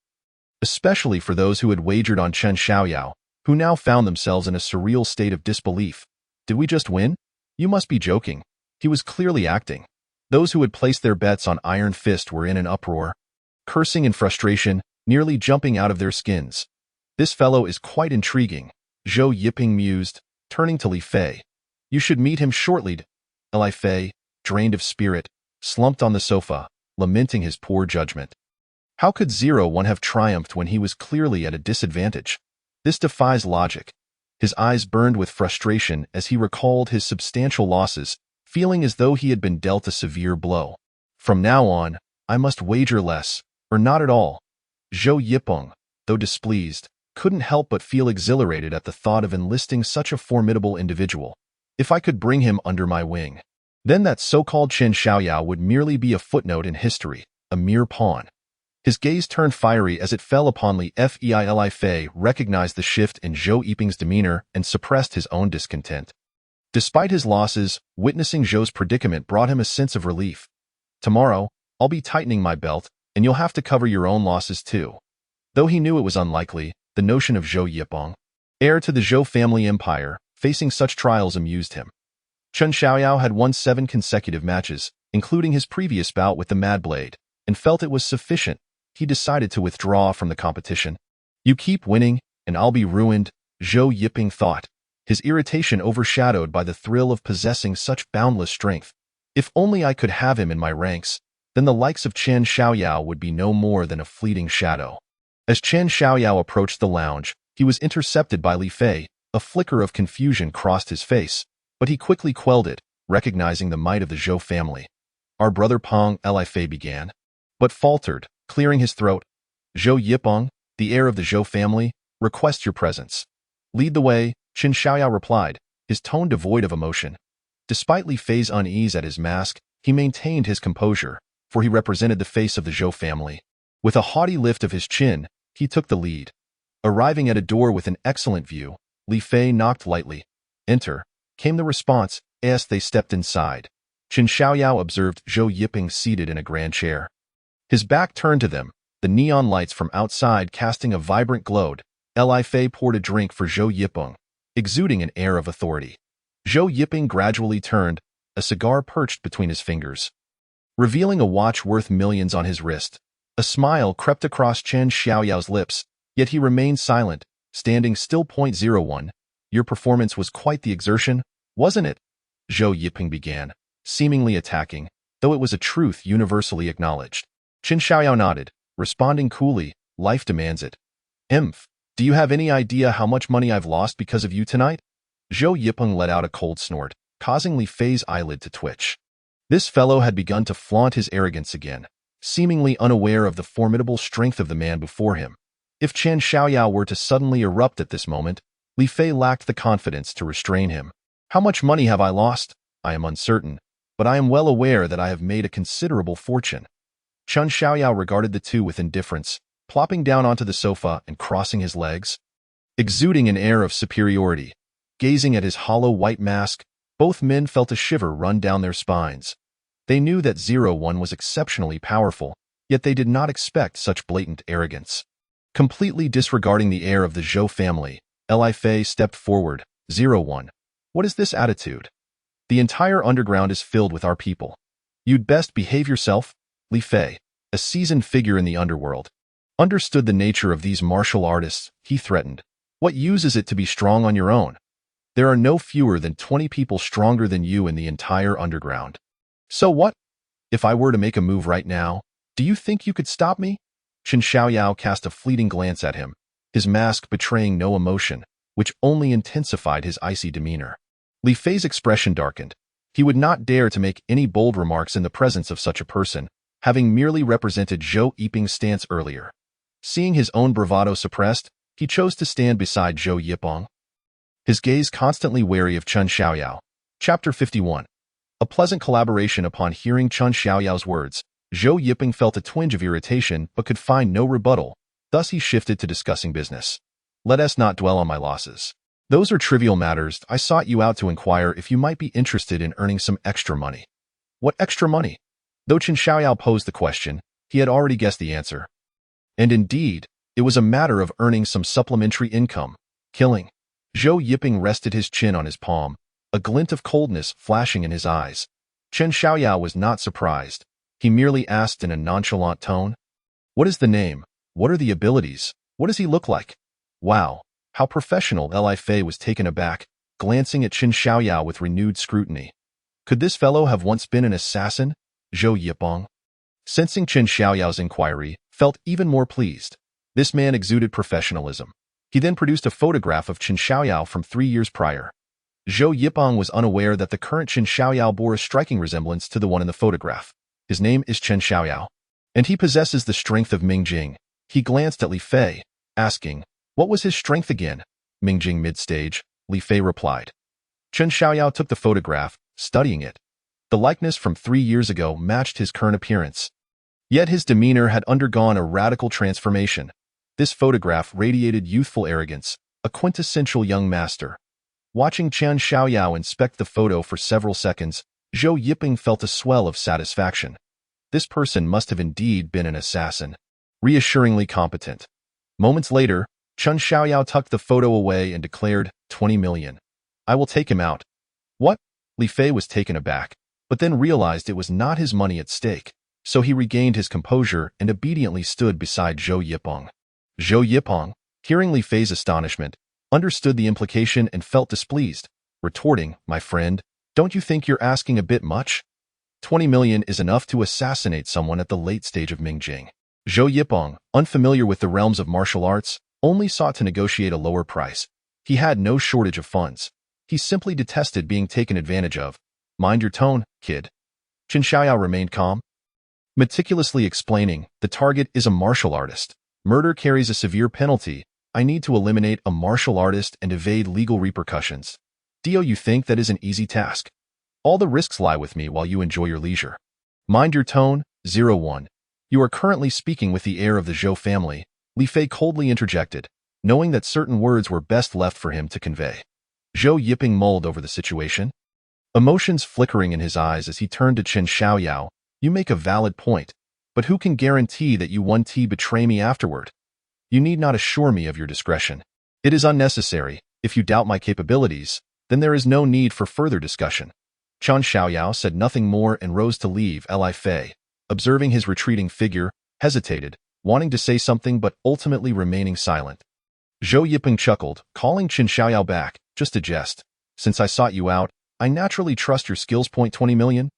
especially for those who had wagered on Chen Xiaoyao, who now found themselves in a surreal state of disbelief. Did we just win? You must be joking. He was clearly acting. Those who had placed their bets on Iron Fist were in an uproar, cursing in frustration, nearly jumping out of their skins. This fellow is quite intriguing, Zhou Yiping mused, turning to Li Fei. You should meet him shortly. Li Fei, drained of spirit, slumped on the sofa, lamenting his poor judgment. How could 01 have triumphed when he was clearly at a disadvantage? This defies logic. His eyes burned with frustration as he recalled his substantial losses, feeling as though he had been dealt a severe blow. From now on, I must wager less, or not at all. Zhou Yipeng, though displeased, couldn't help but feel exhilarated at the thought of enlisting such a formidable individual. If I could bring him under my wing, then that so-called Chen Xiaoyao would merely be a footnote in history, a mere pawn. His gaze turned fiery as it fell upon Li Fei. Li Fei recognized the shift in Zhou Yiping's demeanor and suppressed his own discontent. Despite his losses, witnessing Zhou's predicament brought him a sense of relief. Tomorrow, I'll be tightening my belt, and you'll have to cover your own losses too. Though he knew it was unlikely, the notion of Zhou Yipeng, heir to the Zhou family empire, facing such trials amused him. Chen Xiaoyao had won 7 consecutive matches, including his previous bout with the Mad Blade, and felt it was sufficient. He decided to withdraw from the competition. You keep winning, and I'll be ruined, Zhou Yiping thought, his irritation overshadowed by the thrill of possessing such boundless strength. If only I could have him in my ranks, then the likes of Chen Xiaoyao would be no more than a fleeting shadow. As Chen Xiaoyao approached the lounge, he was intercepted by Li Fei. A flicker of confusion crossed his face, but he quickly quelled it, recognizing the might of the Zhou family. Our brother Peng, Li Fei began, but faltered, clearing his throat. Zhou Yipeng, the heir of the Zhou family, requests your presence. Lead the way, Chen Xiaoyao replied, his tone devoid of emotion. Despite Li Fei's unease at his mask, he maintained his composure, for he represented the face of the Zhou family. With a haughty lift of his chin, he took the lead. Arriving at a door with an excellent view, Li Fei knocked lightly. Enter, came the response, as they stepped inside. Chen Xiaoyao observed Zhou Yiping seated in a grand chair. His back turned to them, the neon lights from outside casting a vibrant glow. Li Fei poured a drink for Zhou Yipeng, exuding an air of authority. Zhou Yiping gradually turned, a cigar perched between his fingers, revealing a watch worth millions on his wrist. A smile crept across Chen Xiaoyao's lips, yet he remained silent, standing still. 01. Your performance was quite the exertion, wasn't it? Zhou Yiping began, seemingly attacking, though it was a truth universally acknowledged. Qin Xiaoyao nodded, responding coolly, life demands it. Imph, do you have any idea how much money I've lost because of you tonight? Zhou Yipeng let out a cold snort, causing Li Fei's eyelid to twitch. This fellow had begun to flaunt his arrogance again, seemingly unaware of the formidable strength of the man before him. If Chen Xiaoyao were to suddenly erupt at this moment, Li Fei lacked the confidence to restrain him. How much money have I lost? I am uncertain, but I am well aware that I have made a considerable fortune. Chen Xiaoyao regarded the two with indifference, plopping down onto the sofa and crossing his legs. Exuding an air of superiority, gazing at his hollow white mask, both men felt a shiver run down their spines. They knew that 01 was exceptionally powerful, yet they did not expect such blatant arrogance. Completely disregarding the heir of the Zhou family, Li Fei stepped forward. 01. What is this attitude? The entire underground is filled with our people. You'd best behave yourself. Li Fei, a seasoned figure in the underworld, understood the nature of these martial artists. He threatened. What use is it to be strong on your own? There are no fewer than 20 people stronger than you in the entire underground. So what? If I were to make a move right now, do you think you could stop me? Chen Xiaoyao cast a fleeting glance at him, his mask betraying no emotion, which only intensified his icy demeanor. Li Fei's expression darkened. He would not dare to make any bold remarks in the presence of such a person, having merely represented Zhou Yiping's stance earlier. Seeing his own bravado suppressed, he chose to stand beside Zhou Yipeng, his gaze constantly wary of Chen Xiaoyao. Chapter 51. A pleasant collaboration. Upon hearing Chen Xiaoyao's words, Zhou Yipeng felt a twinge of irritation but could find no rebuttal, thus he shifted to discussing business. Let us not dwell on my losses. Those are trivial matters. I sought you out to inquire if you might be interested in earning some extra money. What extra money? Though Chen Xiaoyao posed the question, he had already guessed the answer. And indeed, it was a matter of earning some supplementary income. Killing. Zhou Yipeng rested his chin on his palm, a glint of coldness flashing in his eyes. Chen Xiaoyao was not surprised. He merely asked in a nonchalant tone, "What is the name? What are the abilities? What does he look like?" Wow, how professional. Li Fei was taken aback, glancing at Chen Xiaoyao with renewed scrutiny. Could this fellow have once been an assassin? Zhou Yipeng, sensing Chen Xiaoyao's inquiry, felt even more pleased. This man exuded professionalism. He then produced a photograph of Chen Xiaoyao from 3 years prior. Zhou Yipeng was unaware that the current Chen Xiaoyao bore a striking resemblance to the one in the photograph. His name is Chen Xiaoyao, and he possesses the strength of Mingjing. He glanced at Li Fei, asking, what was his strength again? Mingjing mid-stage, Li Fei replied. Chen Xiaoyao took the photograph, studying it. The likeness from 3 years ago matched his current appearance. Yet his demeanor had undergone a radical transformation. This photograph radiated youthful arrogance, a quintessential young master. Watching Chen Xiaoyao inspect the photo for several seconds, Zhou Yipeng felt a swell of satisfaction. This person must have indeed been an assassin. Reassuringly competent. Moments later, Chen Xiaoyao tucked the photo away and declared, 20 million. I will take him out. What? Li Fei was taken aback, but then realized it was not his money at stake, so he regained his composure and obediently stood beside Zhou Yipeng. Zhou Yipeng, hearing Li Fei's astonishment, understood the implication and felt displeased, retorting, my friend, don't you think you're asking a bit much? 20 million is enough to assassinate someone at the late stage of Mingjing. Zhou Yipeng, unfamiliar with the realms of martial arts, only sought to negotiate a lower price. He had no shortage of funds. He simply detested being taken advantage of. Mind your tone, kid. Chen Xiaoyao remained calm, meticulously explaining, the target is a martial artist. Murder carries a severe penalty. I need to eliminate a martial artist and evade legal repercussions. Do you think that is an easy task? All the risks lie with me while you enjoy your leisure. Mind your tone, 01. You are currently speaking with the heir of the Zhou family, Li Fei coldly interjected, knowing that certain words were best left for him to convey. Zhou Yipeng mulled over the situation, emotions flickering in his eyes as he turned to Chen Xiaoyao. You make a valid point, but who can guarantee that you won't betray me afterward? You need not assure me of your discretion. It is unnecessary. If you doubt my capabilities, then there is no need for further discussion. Chen Xiaoyao said nothing more and rose to leave. Li Fei, observing his retreating figure, hesitated, wanting to say something but ultimately remaining silent. Zhou Yipeng chuckled, calling Chen Xiaoyao back, just a jest. Since I sought you out, I naturally trust your skills. 20 million?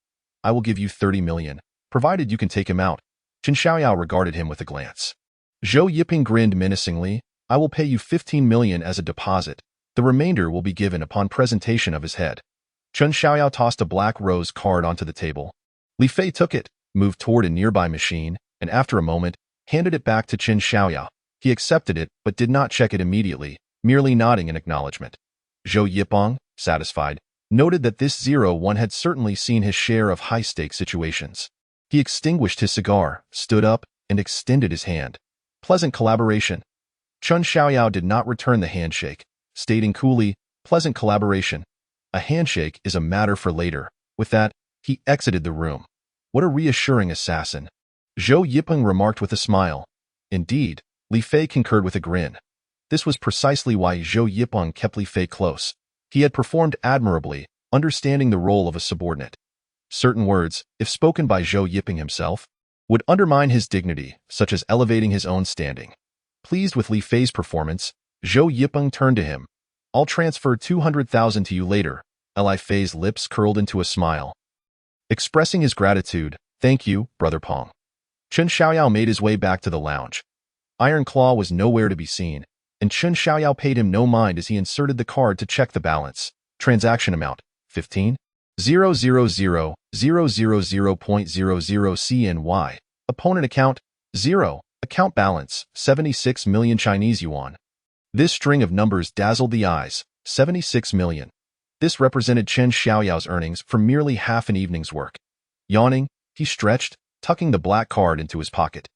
I will give you 30 million, provided you can take him out. Chen Xiaoyao regarded him with a glance. Zhou Yiping grinned menacingly. I will pay you 15 million as a deposit. The remainder will be given upon presentation of his head. Chen Xiaoyao tossed a black rose card onto the table. Li Fei took it, moved toward a nearby machine, and after a moment, handed it back to Chen Xiaoyao. He accepted it, but did not check it immediately, merely nodding in acknowledgement. Zhou Yiping, satisfied, noted that this 01 had certainly seen his share of high-stakes situations. He extinguished his cigar, stood up, and extended his hand. Pleasant collaboration. Chen Xiaoyao did not return the handshake, stating coolly, pleasant collaboration. A handshake is a matter for later. With that, he exited the room. What a reassuring assassin. Zhou Yiping remarked with a smile. Indeed, Li Fei concurred with a grin. This was precisely why Zhou Yiping kept Li Fei close. He had performed admirably, understanding the role of a subordinate. Certain words, if spoken by Zhou Yiping himself, would undermine his dignity, such as elevating his own standing. Pleased with Li Fei's performance, Zhou Yiping turned to him. I'll transfer 200,000 to you later. Li Fei's lips curled into a smile. Expressing his gratitude, thank you, Brother Pong. Chen Xiaoyao made his way back to the lounge. Iron Claw was nowhere to be seen, and Chen Xiaoyao paid him no mind as he inserted the card to check the balance. Transaction amount, 15,000,000.00 CNY. Opponent account, 0. Account balance, 76 million Chinese yuan. This string of numbers dazzled the eyes, 76 million. This represented Chen Xiaoyao's earnings for merely half an evening's work. Yawning, he stretched, tucking the black card into his pocket.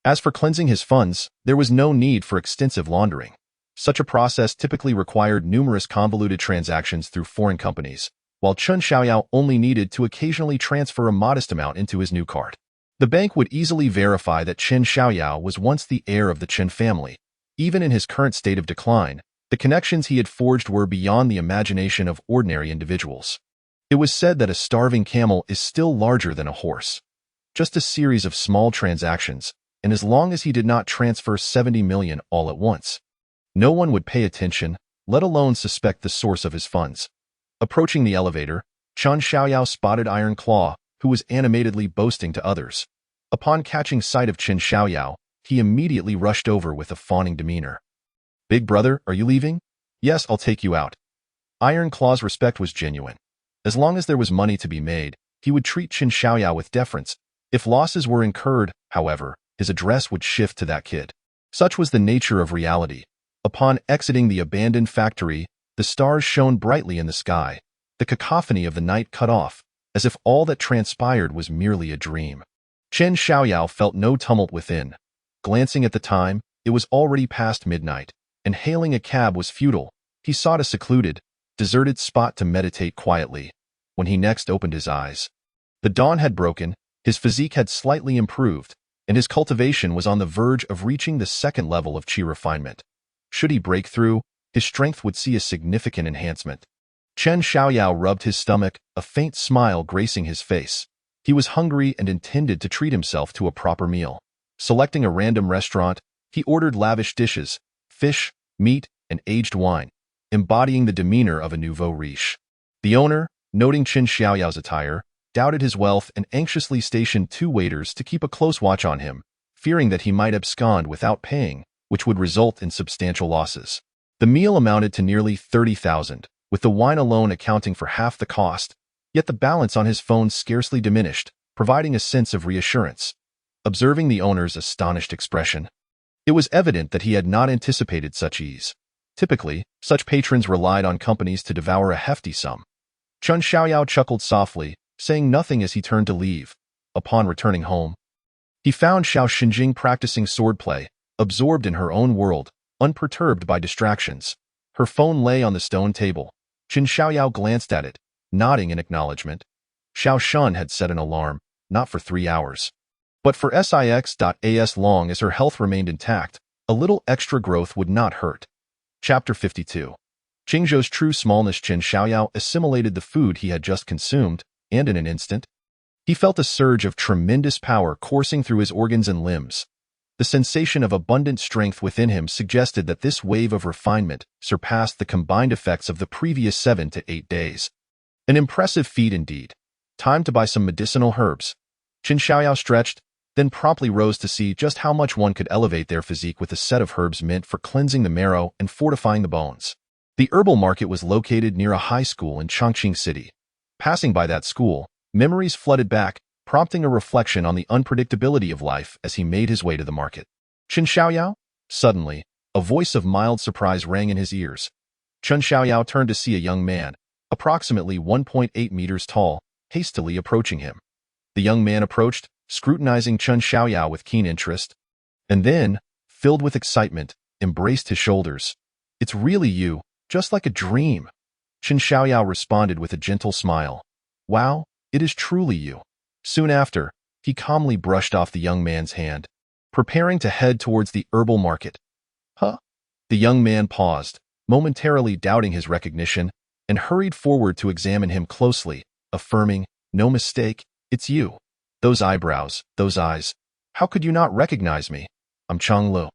As for cleansing his funds, there was no need for extensive laundering. Such a process typically required numerous convoluted transactions through foreign companies, while Chen Xiaoyao only needed to occasionally transfer a modest amount into his new card. The bank would easily verify that Chen Xiaoyao was once the heir of the Chen family. Even in his current state of decline, the connections he had forged were beyond the imagination of ordinary individuals. It was said that a starving camel is still larger than a horse. Just a series of small transactions, and as long as he did not transfer 70 million all at once, no one would pay attention, let alone suspect the source of his funds. Approaching the elevator, Chen Xiaoyao spotted Iron Claw, who was animatedly boasting to others. Upon catching sight of Chen Xiaoyao, he immediately rushed over with a fawning demeanor. Big brother, are you leaving? Yes, I'll take you out. Iron Claw's respect was genuine. As long as there was money to be made, he would treat Chen Xiaoyao with deference. If losses were incurred, however, his address would shift to that kid. Such was the nature of reality. Upon exiting the abandoned factory, the stars shone brightly in the sky. The cacophony of the night cut off, as if all that transpired was merely a dream. Chen Xiaoyao felt no tumult within. Glancing at the time, it was already past midnight, and hailing a cab was futile. He sought a secluded, deserted spot to meditate quietly. When he next opened his eyes, the dawn had broken, his physique had slightly improved, and his cultivation was on the verge of reaching the second level of qi refinement. Should he break through, his strength would see a significant enhancement. Chen Xiaoyao rubbed his stomach, a faint smile gracing his face. He was hungry and intended to treat himself to a proper meal. Selecting a random restaurant, he ordered lavish dishes, fish, meat, and aged wine, embodying the demeanor of a nouveau riche. The owner, noting Chen Xiaoyao's attire, doubted his wealth and anxiously stationed 2 waiters to keep a close watch on him, fearing that he might abscond without paying, which would result in substantial losses. The meal amounted to nearly 30,000, with the wine alone accounting for half the cost, yet the balance on his phone scarcely diminished, providing a sense of reassurance. Observing the owner's astonished expression, it was evident that he had not anticipated such ease. Typically, such patrons relied on companies to devour a hefty sum. Chen Xiaoyao chuckled softly, saying nothing as he turned to leave. Upon returning home, he found Xiao Xinjing practicing swordplay, absorbed in her own world, unperturbed by distractions. Her phone lay on the stone table. Chen Xiaoyao glanced at it, nodding in acknowledgement. Xiao Shun had set an alarm, not for 3 hours, but for as long as her health remained intact, a little extra growth would not hurt. Chapter 52. Qingzhou's true smallness. Chen Xiaoyao assimilated the food he had just consumed, and in an instant, he felt a surge of tremendous power coursing through his organs and limbs. The sensation of abundant strength within him suggested that this wave of refinement surpassed the combined effects of the previous 7 to 8 days. An impressive feat indeed. Time to buy some medicinal herbs. Qin Xiaoyao stretched, then promptly rose to see just how much one could elevate their physique with a set of herbs meant for cleansing the marrow and fortifying the bones. The herbal market was located near a high school in Chongqing City. Passing by that school, memories flooded back, prompting a reflection on the unpredictability of life as he made his way to the market. Qin Xiaoyao? Suddenly, a voice of mild surprise rang in his ears. Qin Xiaoyao turned to see a young man, approximately 1.8 meters tall, hastily approaching him. The young man approached, scrutinizing Qin Xiaoyao with keen interest, and then, filled with excitement, embraced his shoulders. "It's really you, just like a dream." Qin Xiaoyao responded with a gentle smile. "Wow, it is truly you." Soon after, he calmly brushed off the young man's hand, preparing to head towards the herbal market. "Huh?" The young man paused, momentarily doubting his recognition, and hurried forward to examine him closely, affirming, "No mistake, it's you. Those eyebrows, those eyes. How could you not recognize me? I'm Changlu."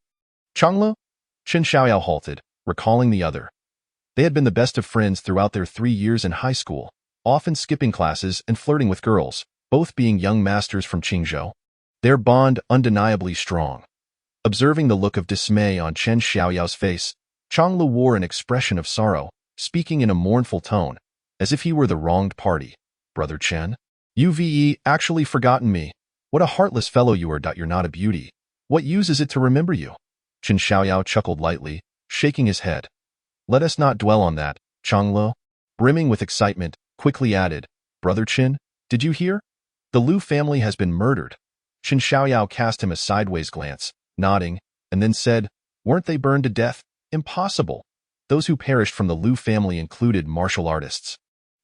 "Changlu?" Qin Xiaoyao halted, recalling the other. They had been the best of friends throughout their 3 years in high school, often skipping classes and flirting with girls, both being young masters from Qingzhou. Their bond undeniably strong. Observing the look of dismay on Qin Xiaoyao's face, Changlu wore an expression of sorrow, speaking in a mournful tone, as if he were the wronged party. "Brother Chen? You've actually forgotten me. What a heartless fellow you are. You're not a beauty. What use is it to remember you?" Qin Xiaoyao chuckled lightly, shaking his head. "Let us not dwell on that," Changlu, brimming with excitement, quickly added. "Brother Qin, did you hear? The Lu family has been murdered." Qin Xiaoyao cast him a sideways glance, nodding, and then said, "Weren't they burned to death? Impossible. Those who perished from the Lu family included martial artists.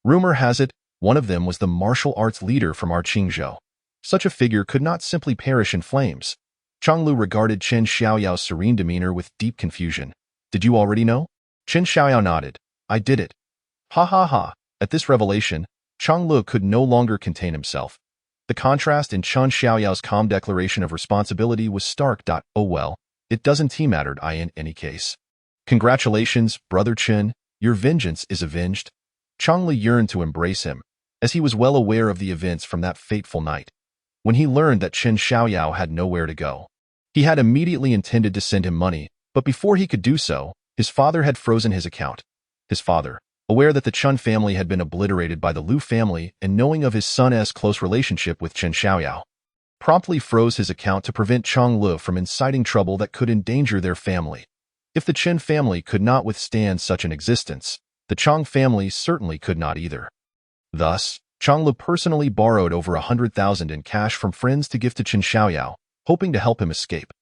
Rumor has it, one of them was the martial arts leader from our Qingzhou. Such a figure could not simply perish in flames." Changlu regarded Qin Xiaoyao's serene demeanor with deep confusion. "Did you already know?" Qin Xiaoyao nodded. "I did it." Ha ha ha. At this revelation, Changlu could no longer contain himself. The contrast in Qin Xiaoyao's calm declaration of responsibility was stark. "Oh well, it doesn't matter in any case. Congratulations, Brother Qin, your vengeance is avenged." Changlu yearned to embrace him, as he was well aware of the events from that fateful night. When he learned that Qin Xiaoyao had nowhere to go, he had immediately intended to send him money, but before he could do so, his father had frozen his account. His father, aware that the Chen family had been obliterated by the Lu family and knowing of his son's close relationship with Qin Xiaoyao, promptly froze his account to prevent Changlu from inciting trouble that could endanger their family. If the Qin family could not withstand such an existence, the Chang family certainly could not either. Thus, Changlu personally borrowed over 100,000 in cash from friends to give to Qin Xiaoyao, hoping to help him escape.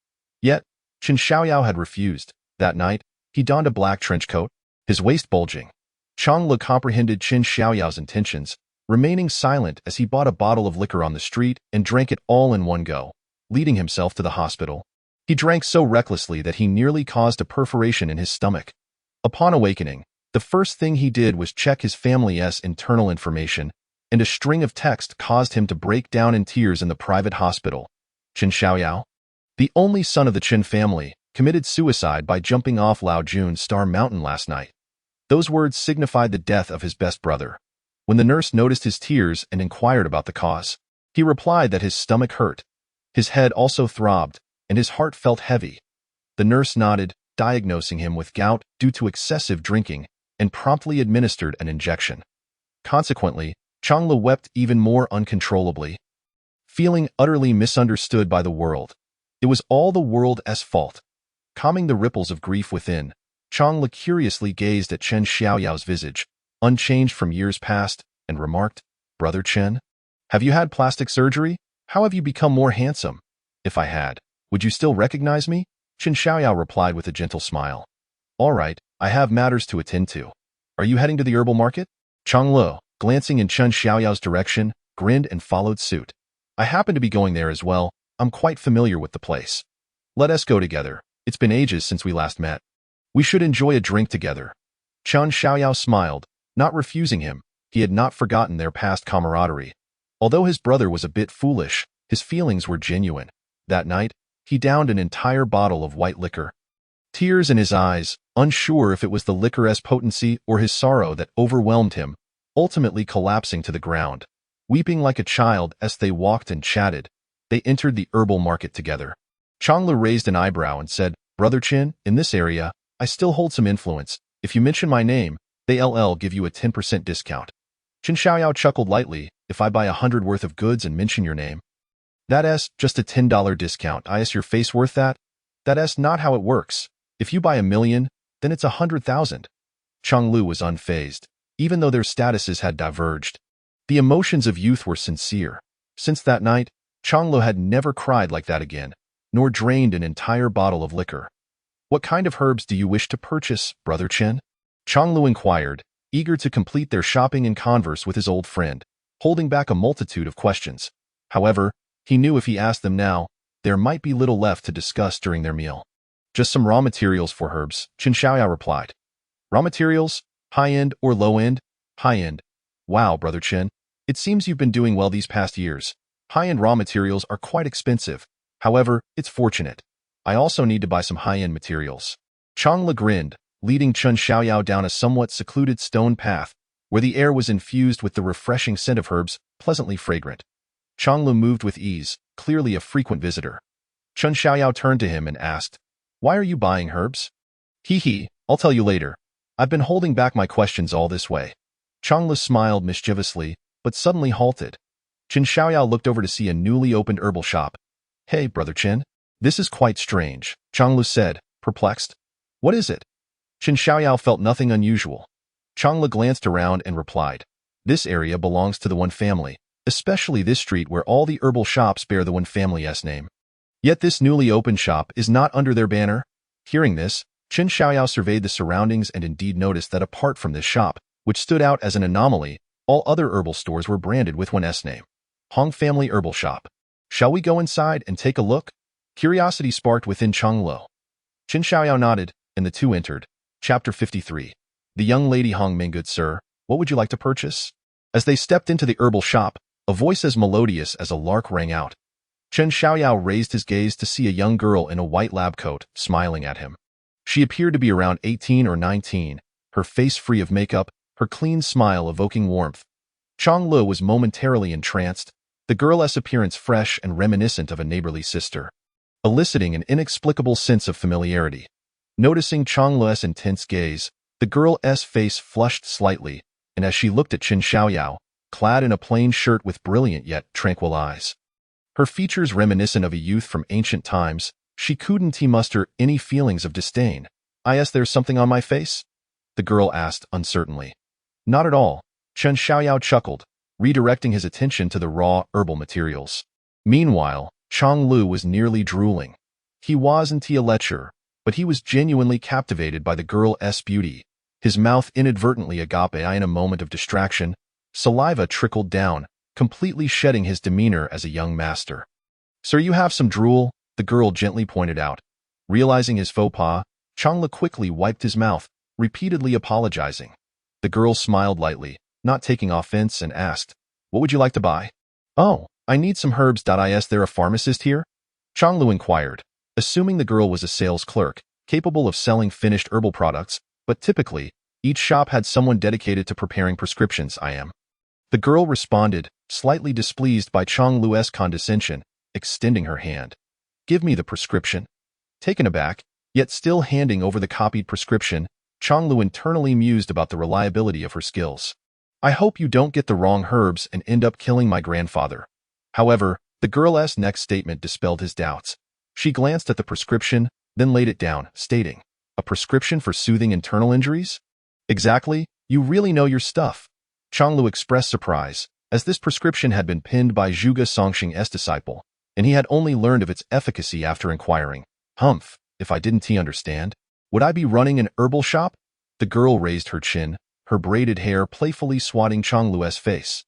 Yet, Qin Xiaoyao had refused. That night, he donned a black trench coat, his waist bulging. Changlu comprehended Qin Xiaoyao's intentions, remaining silent as he bought a bottle of liquor on the street and drank it all in one go, leading himself to the hospital. He drank so recklessly that he nearly caused a perforation in his stomach. Upon awakening, the first thing he did was check his family's internal information, and a string of texts caused him to break down in tears in the private hospital. Qin Xiaoyao, the only son of the Qin family, committed suicide by jumping off Laojun Star Mountain last night. Those words signified the death of his best brother. When the nurse noticed his tears and inquired about the cause, he replied that his stomach hurt. His head also throbbed, and his heart felt heavy. The nurse nodded, diagnosing him with gout due to excessive drinking, and promptly administered an injection. Consequently, Changlu wept even more uncontrollably. Feeling utterly misunderstood by the world, it was all the world's fault. Calming the ripples of grief within, Changlu curiously gazed at Qin Xiaoyao's visage, unchanged from years past, and remarked, "Brother Chen, have you had plastic surgery? How have you become more handsome? If I had, would you still recognize me?" Qin Xiaoyao replied with a gentle smile. "All right, I have matters to attend to. Are you heading to the herbal market?" Changlu, glancing in Qin Xiaoyao's direction, grinned and followed suit. "I happen to be going there as well. I'm quite familiar with the place. Let us go together. It's been ages since we last met. We should enjoy a drink together." Qin Xiaoyao smiled, not refusing him. He had not forgotten their past camaraderie. Although his brother was a bit foolish, his feelings were genuine. That night, he downed an entire bottle of white liquor. Tears in his eyes, unsure if it was the liquor's potency or his sorrow that overwhelmed him, ultimately collapsing to the ground. Weeping like a child as they walked and chatted, they entered the herbal market together. Changlu raised an eyebrow and said, "Brother Qin, in this area, I still hold some influence. If you mention my name, they'll give you a 10% discount." Qin Xiaoyao chuckled lightly. "If I buy 100 worth of goods and mention your name, that's just a $10 discount. Is your face worth that? That's not how it works. If you buy 1,000,000, then it's 100,000. Changlu was unfazed, even though their statuses had diverged. The emotions of youth were sincere. Since that night, Changlu had never cried like that again, nor drained an entire bottle of liquor. "What kind of herbs do you wish to purchase, Brother Chen?" Changlu inquired, eager to complete their shopping and converse with his old friend, holding back a multitude of questions. However, he knew if he asked them now, there might be little left to discuss during their meal. "Just some raw materials for herbs," Qin Xiaoyao replied. "Raw materials? High-end or low-end?" "High-end." "Wow, Brother Chen, it seems you've been doing well these past years. High-end raw materials are quite expensive. However, it's fortunate. I also need to buy some high-end materials." Changla grinned, leading Qin Xiaoyao down a somewhat secluded stone path, where the air was infused with the refreshing scent of herbs, pleasantly fragrant. Changlu moved with ease, clearly a frequent visitor. Qin Xiaoyao turned to him and asked, "Why are you buying herbs?" "Hee, I'll tell you later. I've been holding back my questions all this way." Changlu smiled mischievously, but suddenly halted. Qin Xiaoyao looked over to see a newly opened herbal shop. "Hey, Brother Qin, this is quite strange," Changlu said, perplexed. "What is it?" Qin Xiaoyao felt nothing unusual. Changlu glanced around and replied, "This area belongs to the One family, especially this street where all the herbal shops bear the One family's name. Yet this newly opened shop is not under their banner." Hearing this, Qin Xiaoyao surveyed the surroundings and indeed noticed that apart from this shop, which stood out as an anomaly, all other herbal stores were branded with One's name. Hong Family Herbal Shop. "Shall we go inside and take a look?" Curiosity sparked within Changlo. Qin Xiaoyao nodded, and the two entered. Chapter 53. The young lady Hong Ming. "Good sir, what would you like to purchase?" As they stepped into the herbal shop, a voice as melodious as a lark rang out. Qin Xiaoyao raised his gaze to see a young girl in a white lab coat, smiling at him. She appeared to be around 18 or 19, her face free of makeup, her clean smile evoking warmth. Chang Lu was momentarily entranced, the girl's appearance fresh and reminiscent of a neighborly sister, eliciting an inexplicable sense of familiarity. Noticing Chang Lu's intense gaze, the girl's face flushed slightly, and as she looked at Qin Xiaoyao, clad in a plain shirt with brilliant yet tranquil eyes, her features reminiscent of a youth from ancient times, she couldn't muster any feelings of disdain. There's something on my face?" the girl asked uncertainly. "Not at all," Qin Xiaoyao chuckled, redirecting his attention to the raw herbal materials. Meanwhile, Chang Lu was nearly drooling. He wasn't a lecher, but he was genuinely captivated by the girl's beauty. His mouth inadvertently agape in a moment of distraction, saliva trickled down, completely shedding his demeanor as a young master. "Sir, you have some drool," the girl gently pointed out. Realizing his faux pas, Changla quickly wiped his mouth, repeatedly apologizing. The girl smiled lightly, not taking offense, and asked, "What would you like to buy?" "Oh, I need some herbs. Is there a pharmacist here?" Changlu inquired, assuming the girl was a sales clerk, capable of selling finished herbal products, but typically, each shop had someone dedicated to preparing prescriptions. "I am." The girl responded, slightly displeased by Chang Lu's condescension, extending her hand. "Give me the prescription." Taken aback, yet still handing over the copied prescription, Chang Lu internally mused about the reliability of her skills. "I hope you don't get the wrong herbs and end up killing my grandfather." However, the girl's next statement dispelled his doubts. She glanced at the prescription, then laid it down, stating, "A prescription for soothing internal injuries? Exactly, you really know your stuff." Chang Lu expressed surprise, as this prescription had been penned by Zhuge Songxing's disciple, and he had only learned of its efficacy after inquiring. "Humph, if I didn't understand, would I be running an herbal shop?" The girl raised her chin, her braided hair playfully swatting Chang Lu's face.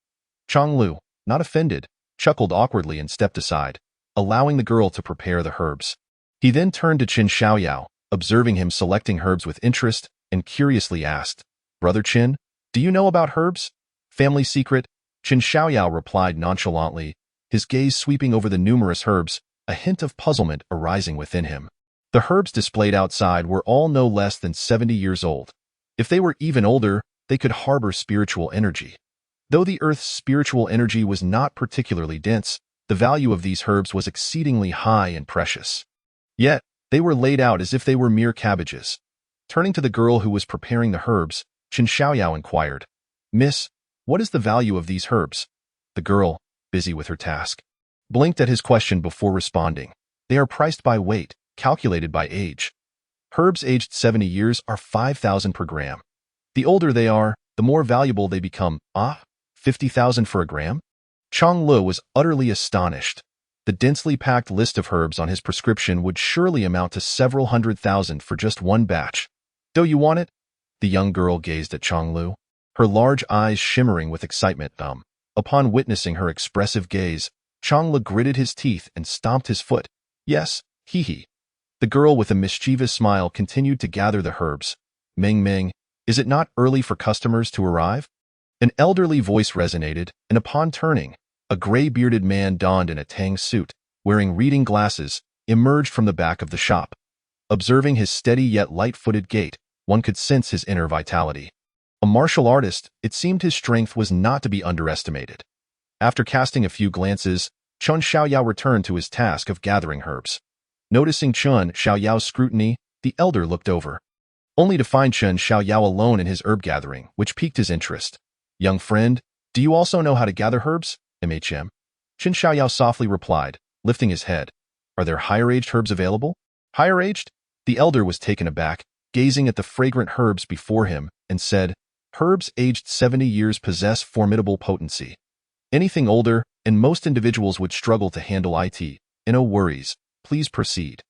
Chang Lu, not offended, chuckled awkwardly and stepped aside, allowing the girl to prepare the herbs. He then turned to Qin Xiaoyao, observing him selecting herbs with interest, and curiously asked, "Brother Qin, do you know about herbs?" "Family secret," Qin Xiaoyao replied nonchalantly, his gaze sweeping over the numerous herbs, a hint of puzzlement arising within him. The herbs displayed outside were all no less than 70 years old. If they were even older, they could harbor spiritual energy. Though the earth's spiritual energy was not particularly dense, the value of these herbs was exceedingly high and precious. Yet, they were laid out as if they were mere cabbages. Turning to the girl who was preparing the herbs, Chen Xiaoyao inquired, "Miss, what is the value of these herbs?" The girl, busy with her task, blinked at his question before responding. "They are priced by weight, calculated by age. Herbs aged 70 years are 5,000 per gram. The older they are, the more valuable they become. 50,000 for a gram?" Chang Lu was utterly astonished. The densely packed list of herbs on his prescription would surely amount to several 100,000 for just one batch. "Do you want it?" The young girl gazed at Chang Lu, her large eyes shimmering with excitement. Upon witnessing her expressive gaze, Chang Lu gritted his teeth and stomped his foot. "Yes, hee." The girl with a mischievous smile continued to gather the herbs. "Ming, is it not early for customers to arrive?" An elderly voice resonated, and upon turning, a gray-bearded man donned in a Tang suit, wearing reading glasses, emerged from the back of the shop. Observing his steady yet light-footed gait, one could sense his inner vitality. A martial artist, it seemed his strength was not to be underestimated. After casting a few glances, Chen Xiaoyao returned to his task of gathering herbs. Noticing Chen Xiaoyao's scrutiny, the elder looked over, only to find Chen Xiaoyao alone in his herb gathering, which piqued his interest. "Young friend, do you also know how to gather herbs?" Chen Xiaoyao softly replied, lifting his head. "Are there higher-aged herbs available?" "Higher-aged?" The elder was taken aback, gazing at the fragrant herbs before him, and said, "Herbs aged 70 years possess formidable potency. Anything older, and most individuals would struggle to handle it. No worries, please proceed."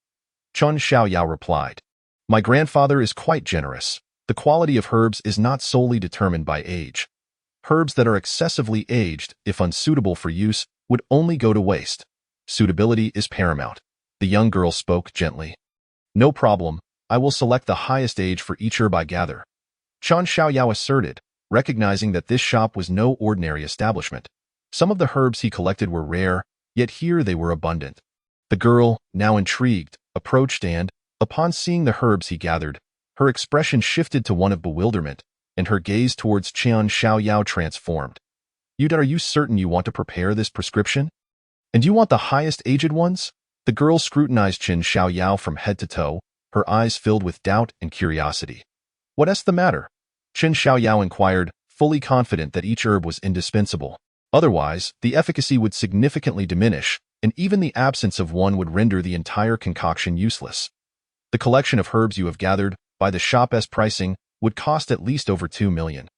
Chen Xiaoyao replied, "My grandfather is quite generous. The quality of herbs is not solely determined by age. Herbs that are excessively aged, if unsuitable for use, would only go to waste. Suitability is paramount." The young girl spoke gently. "No problem, I will select the highest age for each herb I gather," Chen Xiaoyao asserted, recognizing that this shop was no ordinary establishment. Some of the herbs he collected were rare, yet here they were abundant. The girl, now intrigued, approached and, upon seeing the herbs he gathered, her expression shifted to one of bewilderment, and her gaze towards Chen Xiaoyao transformed. Are you certain you want to prepare this prescription? And you want the highest aged ones?" The girl scrutinized Chen Xiaoyao from head to toe, her eyes filled with doubt and curiosity. "What's the matter?" Chen Xiaoyao inquired, fully confident that each herb was indispensable. Otherwise, the efficacy would significantly diminish, and even the absence of one would render the entire concoction useless. "The collection of herbs you have gathered, by the shop's pricing, would cost at least over 2 million.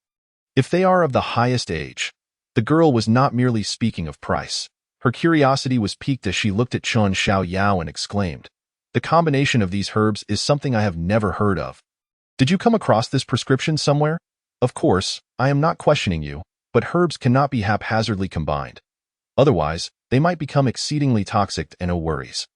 If they are of the highest age." The girl was not merely speaking of price. Her curiosity was piqued as she looked at Chen Xiaoyao and exclaimed, "The combination of these herbs is something I have never heard of. Did you come across this prescription somewhere? Of course, I am not questioning you, but herbs cannot be haphazardly combined. Otherwise, they might become exceedingly toxic and no worries."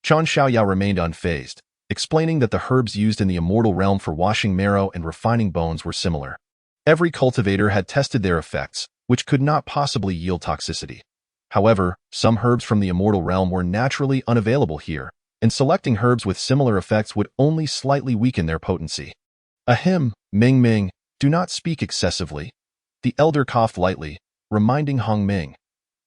Chen Xiaoyao remained unfazed, explaining that the herbs used in the immortal realm for washing marrow and refining bones were similar. Every cultivator had tested their effects, which could not possibly yield toxicity. However, some herbs from the immortal realm were naturally unavailable here, and selecting herbs with similar effects would only slightly weaken their potency. "Ahem, Ming, do not speak excessively." The elder coughed lightly, reminding Hong Ming,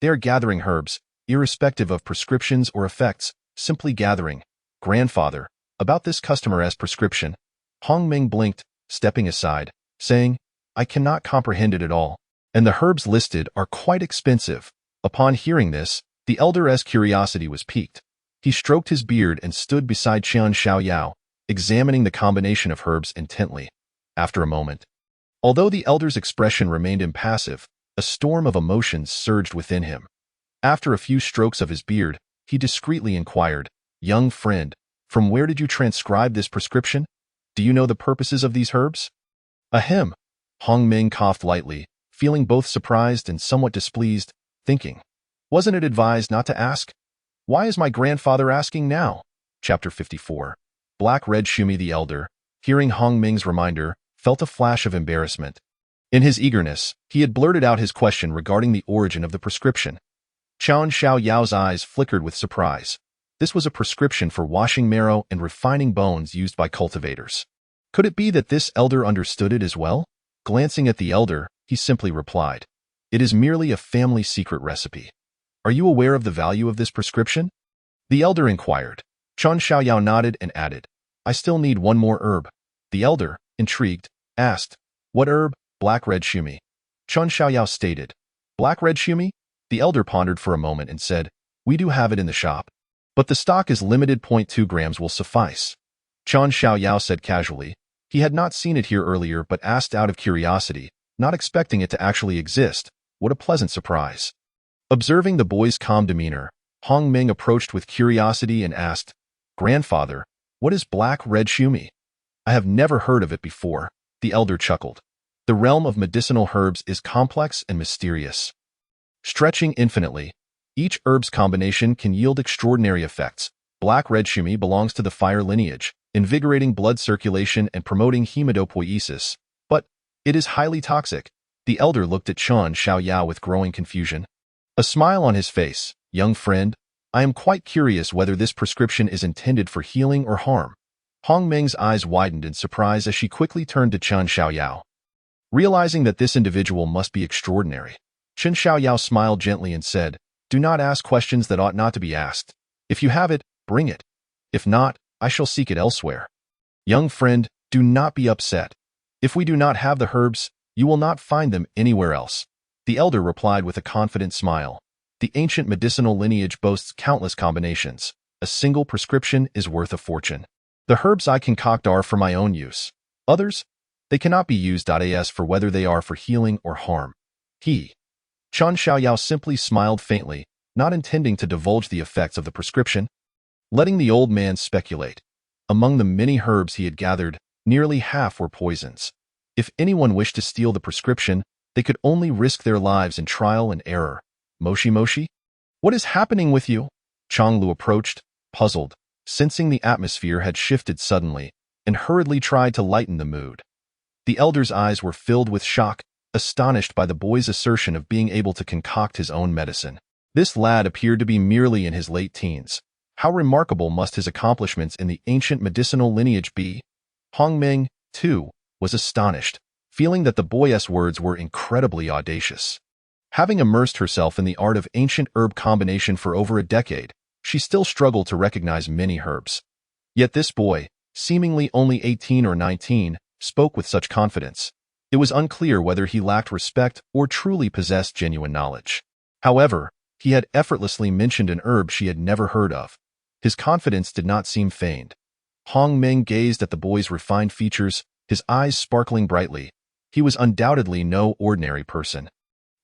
"They are gathering herbs, irrespective of prescriptions or effects, simply gathering. Grandfather, about this customer's prescription." Hong Ming blinked, stepping aside, saying, "I cannot comprehend it at all, and the herbs listed are quite expensive." Upon hearing this, the elder's curiosity was piqued. He stroked his beard and stood beside Chen Xiaoyao, examining the combination of herbs intently. After a moment, although the elder's expression remained impassive, a storm of emotions surged within him. After a few strokes of his beard, he discreetly inquired, "Young friend, from where did you transcribe this prescription? Do you know the purposes of these herbs?" "Ahem." Hong Ming coughed lightly, feeling both surprised and somewhat displeased, thinking, "Wasn't it advised not to ask? Why is my grandfather asking now?" Chapter 54. Black-Red Shumi the Elder, hearing Hong Ming's reminder, felt a flash of embarrassment. In his eagerness, he had blurted out his question regarding the origin of the prescription. Chen Xiaoyao's eyes flickered with surprise. This was a prescription for washing marrow and refining bones used by cultivators. Could it be that this elder understood it as well? Glancing at the elder, he simply replied, It is merely a family secret recipe. Are you aware of the value of this prescription? The elder inquired. Chen Xiaoyao nodded and added, I still need one more herb. The elder, intrigued, asked, What herb? Black red shumi. Chen Xiaoyao stated, Black red shumi? The elder pondered for a moment and said, We do have it in the shop, but the stock is limited. 0.2 grams will suffice. Chen Xiaoyao said casually. He had not seen it here earlier but asked out of curiosity, not expecting it to actually exist. What a pleasant surprise. Observing the boy's calm demeanor, Hong Ming approached with curiosity and asked, Grandfather, what is black red shumi? I have never heard of it before. The elder chuckled. The realm of medicinal herbs is complex and mysterious. Stretching infinitely, each herb's combination can yield extraordinary effects. Black red shumi belongs to the fire lineage, invigorating blood circulation and promoting hematopoiesis, but it is highly toxic. The elder looked at Chen Xiaoyao with growing confusion. A smile on his face. Young friend, I am quite curious whether this prescription is intended for healing or harm. Hong Ming's eyes widened in surprise as she quickly turned to Chen Xiaoyao. Realizing that this individual must be extraordinary, Chen Xiaoyao smiled gently and said, Do not ask questions that ought not to be asked. If you have it, bring it. If not, I shall seek it elsewhere. Young friend, do not be upset. If we do not have the herbs, you will not find them anywhere else. The elder replied with a confident smile. The ancient medicinal lineage boasts countless combinations. A single prescription is worth a fortune. The herbs I concoct are for my own use. Others, they cannot be used. As for whether they are for healing or harm. Chen Xiaoyao simply smiled faintly, not intending to divulge the effects of the prescription, letting the old man speculate. Among the many herbs he had gathered, nearly half were poisons. If anyone wished to steal the prescription, they could only risk their lives in trial and error. Moshi Moshi? What is happening with you? Chonglu approached, puzzled, sensing the atmosphere had shifted suddenly, and hurriedly tried to lighten the mood. The elder's eyes were filled with shock, astonished by the boy's assertion of being able to concoct his own medicine. This lad appeared to be merely in his late teens. How remarkable must his accomplishments in the ancient medicinal lineage be? Hong Ming, too, was astonished, feeling that the boy's words were incredibly audacious. Having immersed herself in the art of ancient herb combination for over a decade, she still struggled to recognize many herbs. Yet this boy, seemingly only 18 or 19, spoke with such confidence. It was unclear whether he lacked respect or truly possessed genuine knowledge. However, he had effortlessly mentioned an herb she had never heard of. His confidence did not seem feigned. Hong Ming gazed at the boy's refined features, his eyes sparkling brightly. He was undoubtedly no ordinary person.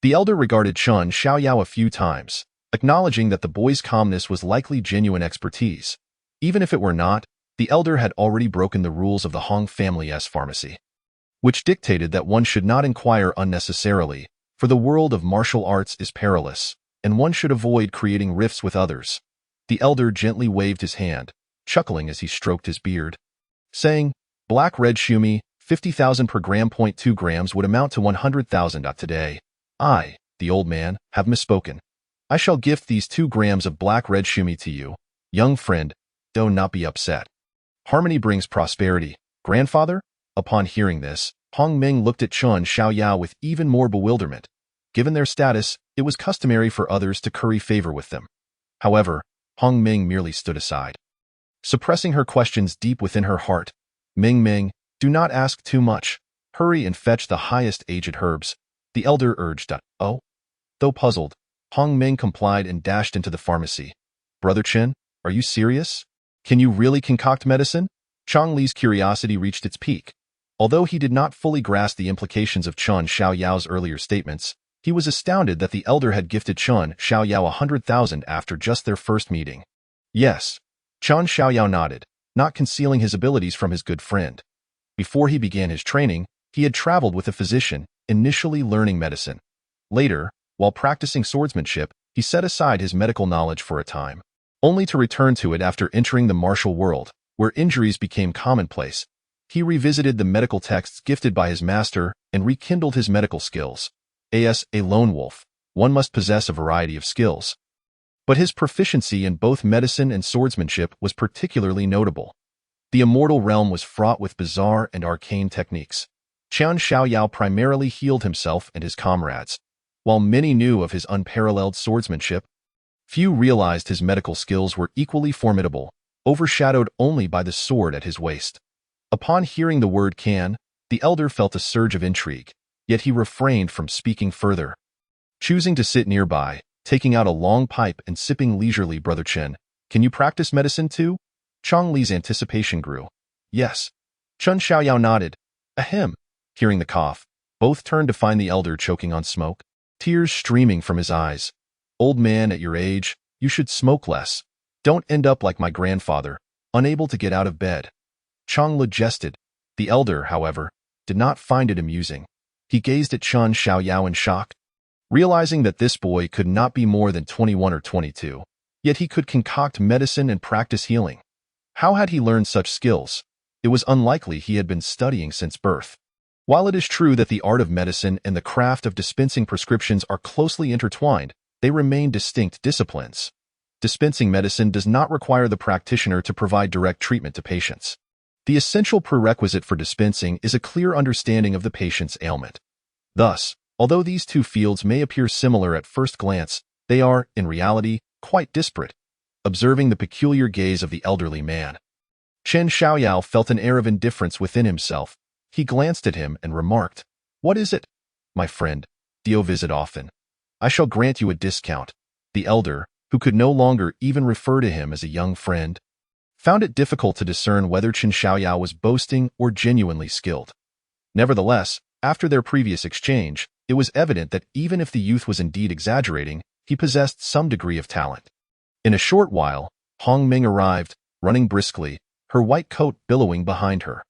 The elder regarded Chen Xiaoyao a few times, acknowledging that the boy's calmness was likely genuine expertise. Even if it were not, the elder had already broken the rules of the Hong family's pharmacy, which dictated that one should not inquire unnecessarily, for the world of martial arts is perilous, and one should avoid creating rifts with others. The elder gently waved his hand, chuckling as he stroked his beard, saying, Black red shumi, 50,000 per gram. 0.2 grams would amount to 100,000. Today, I, the old man, have misspoken. I shall gift these 2 grams of black red shumi to you. Young friend, do not be upset. Harmony brings prosperity. Grandfather? Upon hearing this, Hong Ming looked at Chen Xiaoyao with even more bewilderment. Given their status, it was customary for others to curry favor with them. However, Hong Ming merely stood aside, suppressing her questions deep within her heart. Ming, do not ask too much. Hurry and fetch the highest aged herbs, the elder urged. Oh? Though puzzled, Hong Ming complied and dashed into the pharmacy. Brother Chen, are you serious? Can you really concoct medicine? Chong Li's curiosity reached its peak. Although he did not fully grasp the implications of Chen Xiaoyao's earlier statements, he was astounded that the elder had gifted Chen Xiaoyao 100,000 after just their first meeting. Yes. Chen Xiaoyao nodded, not concealing his abilities from his good friend. Before he began his training, he had traveled with a physician, initially learning medicine. Later, while practicing swordsmanship, he set aside his medical knowledge for a time, only to return to it after entering the martial world, where injuries became commonplace. He revisited the medical texts gifted by his master and rekindled his medical skills. As a lone wolf, one must possess a variety of skills. But his proficiency in both medicine and swordsmanship was particularly notable. The immortal realm was fraught with bizarre and arcane techniques. Chen Xiaoyao primarily healed himself and his comrades. While many knew of his unparalleled swordsmanship, few realized his medical skills were equally formidable, overshadowed only by the sword at his waist. Upon hearing the word can, the elder felt a surge of intrigue, yet he refrained from speaking further. Choosing to sit nearby, taking out a long pipe and sipping leisurely, Brother Chen, can you practice medicine too? Chong Li's anticipation grew. Yes. Chun Xiaoyao nodded. Ahem. Hearing the cough, both turned to find the elder choking on smoke, tears streaming from his eyes. Old man, at your age, you should smoke less. Don't end up like my grandfather, unable to get out of bed. Chong Li jested. The elder, however, did not find it amusing. He gazed at Chun Xiaoyao in shock, realizing that this boy could not be more than 21 or 22, yet he could concoct medicine and practice healing. How had he learned such skills? It was unlikely he had been studying since birth. While it is true that the art of medicine and the craft of dispensing prescriptions are closely intertwined, they remain distinct disciplines. Dispensing medicine does not require the practitioner to provide direct treatment to patients. The essential prerequisite for dispensing is a clear understanding of the patient's ailment. Thus, although these two fields may appear similar at first glance, they are, in reality, quite disparate. Observing the peculiar gaze of the elderly man, Chen Xiaoyao felt an air of indifference within himself. He glanced at him and remarked, "What is it? My friend, do you visit often? I shall grant you a discount." The elder, who could no longer even refer to him as a young friend, found it difficult to discern whether Chen Xiaoyao was boasting or genuinely skilled. Nevertheless, after their previous exchange, it was evident that even if the youth was indeed exaggerating, he possessed some degree of talent. In a short while, Hong Ming arrived, running briskly, her white coat billowing behind her.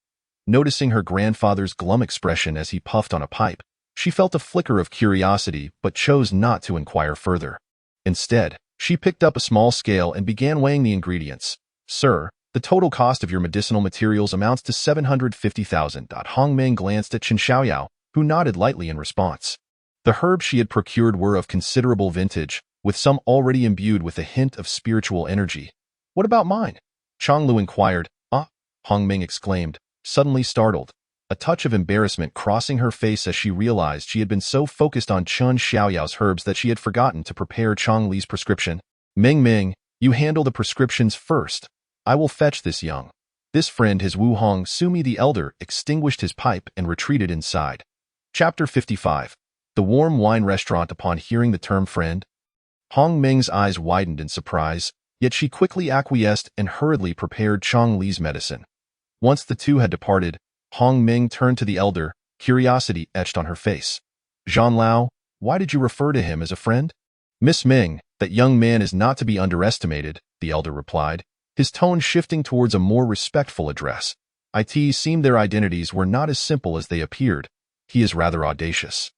Noticing her grandfather's glum expression as he puffed on a pipe, she felt a flicker of curiosity but chose not to inquire further. Instead, she picked up a small scale and began weighing the ingredients. "Sir, the total cost of your medicinal materials amounts to 750,000. Hong Ming glanced at Chen Xiaoyao, who nodded lightly in response. The herbs she had procured were of considerable vintage, with some already imbued with a hint of spiritual energy. "What about mine?" Chong Lu inquired. "Ah," Hong Ming exclaimed, suddenly startled, a touch of embarrassment crossing her face as she realized she had been so focused on Chun Xiaoyao's herbs that she had forgotten to prepare Chong Li's prescription. "Ming, you handle the prescriptions first. I will fetch this young." This friend, his Wu Hong Sumi the elder, extinguished his pipe and retreated inside. Chapter 55. The Warm Wine Restaurant. Upon hearing the term friend, Hong Ming's eyes widened in surprise, yet she quickly acquiesced and hurriedly prepared Chong Li's medicine. Once the two had departed, Hong Ming turned to the elder, curiosity etched on her face. "Zhan Lao, why did you refer to him as a friend?" "Miss Ming, that young man is not to be underestimated," the elder replied, his tone shifting towards a more respectful address. It seemed their identities were not as simple as they appeared. "He is rather audacious,"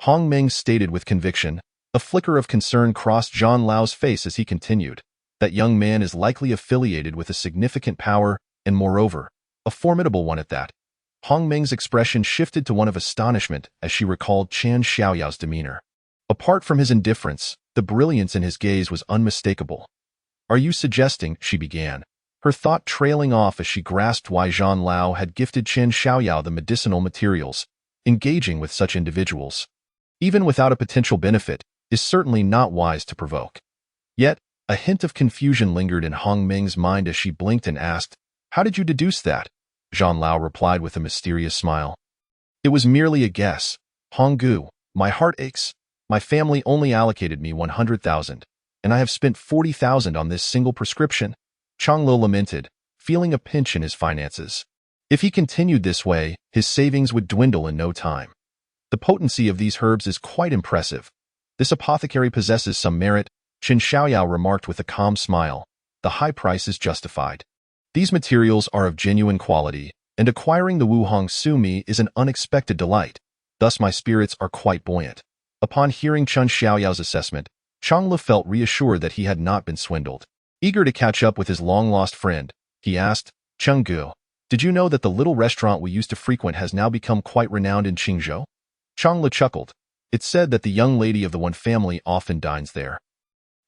Hong Ming stated with conviction. A flicker of concern crossed Zhan Lao's face as he continued. "That young man is likely affiliated with a significant power, and moreover, a formidable one at that." Hong Ming's expression shifted to one of astonishment as she recalled Chen Xiaoyao's demeanor. Apart from his indifference, the brilliance in his gaze was unmistakable. "Are you suggesting," she began, her thought trailing off as she grasped why Zhan Lao had gifted Chen Xiaoyao the medicinal materials. Engaging with such individuals, even without a potential benefit, is certainly not wise to provoke. Yet, a hint of confusion lingered in Hong Ming's mind as she blinked and asked, "How did you deduce that?" Zhan Lao replied with a mysterious smile. "It was merely a guess. Hong Gu, my heart aches. My family only allocated me 100,000, and I have spent 40,000 on this single prescription." Chong Lo lamented, feeling a pinch in his finances. If he continued this way, his savings would dwindle in no time. "The potency of these herbs is quite impressive. This apothecary possesses some merit," Chen Xiaoyao remarked with a calm smile. "The high price is justified. These materials are of genuine quality, and acquiring the Wu Hong Sumi is an unexpected delight. Thus my spirits are quite buoyant." Upon hearing Chen Xiaoyao's assessment, Chong Li felt reassured that he had not been swindled. Eager to catch up with his long-lost friend, he asked, "Cheng Gu, did you know that the little restaurant we used to frequent has now become quite renowned in Qingzhou?" Chong Li chuckled. "It's said that the young lady of the one family often dines there.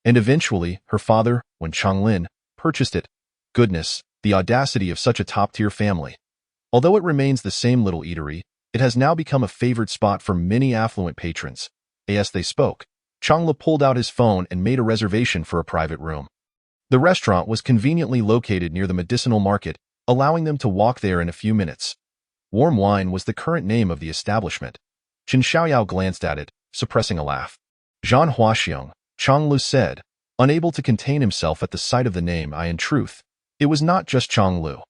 And eventually, her father, when Chong Lin, purchased it." Goodness, the audacity of such a top-tier family. Although it remains the same little eatery, it has now become a favored spot for many affluent patrons. As they spoke, Changlu pulled out his phone and made a reservation for a private room. The restaurant was conveniently located near the medicinal market, allowing them to walk there in a few minutes. Warm Wine was the current name of the establishment. Chen Xiaoyao glanced at it, suppressing a laugh. Zhan Huaxiong, Changlu said, unable to contain himself at the sight of the name. In truth, it was not just Changlu.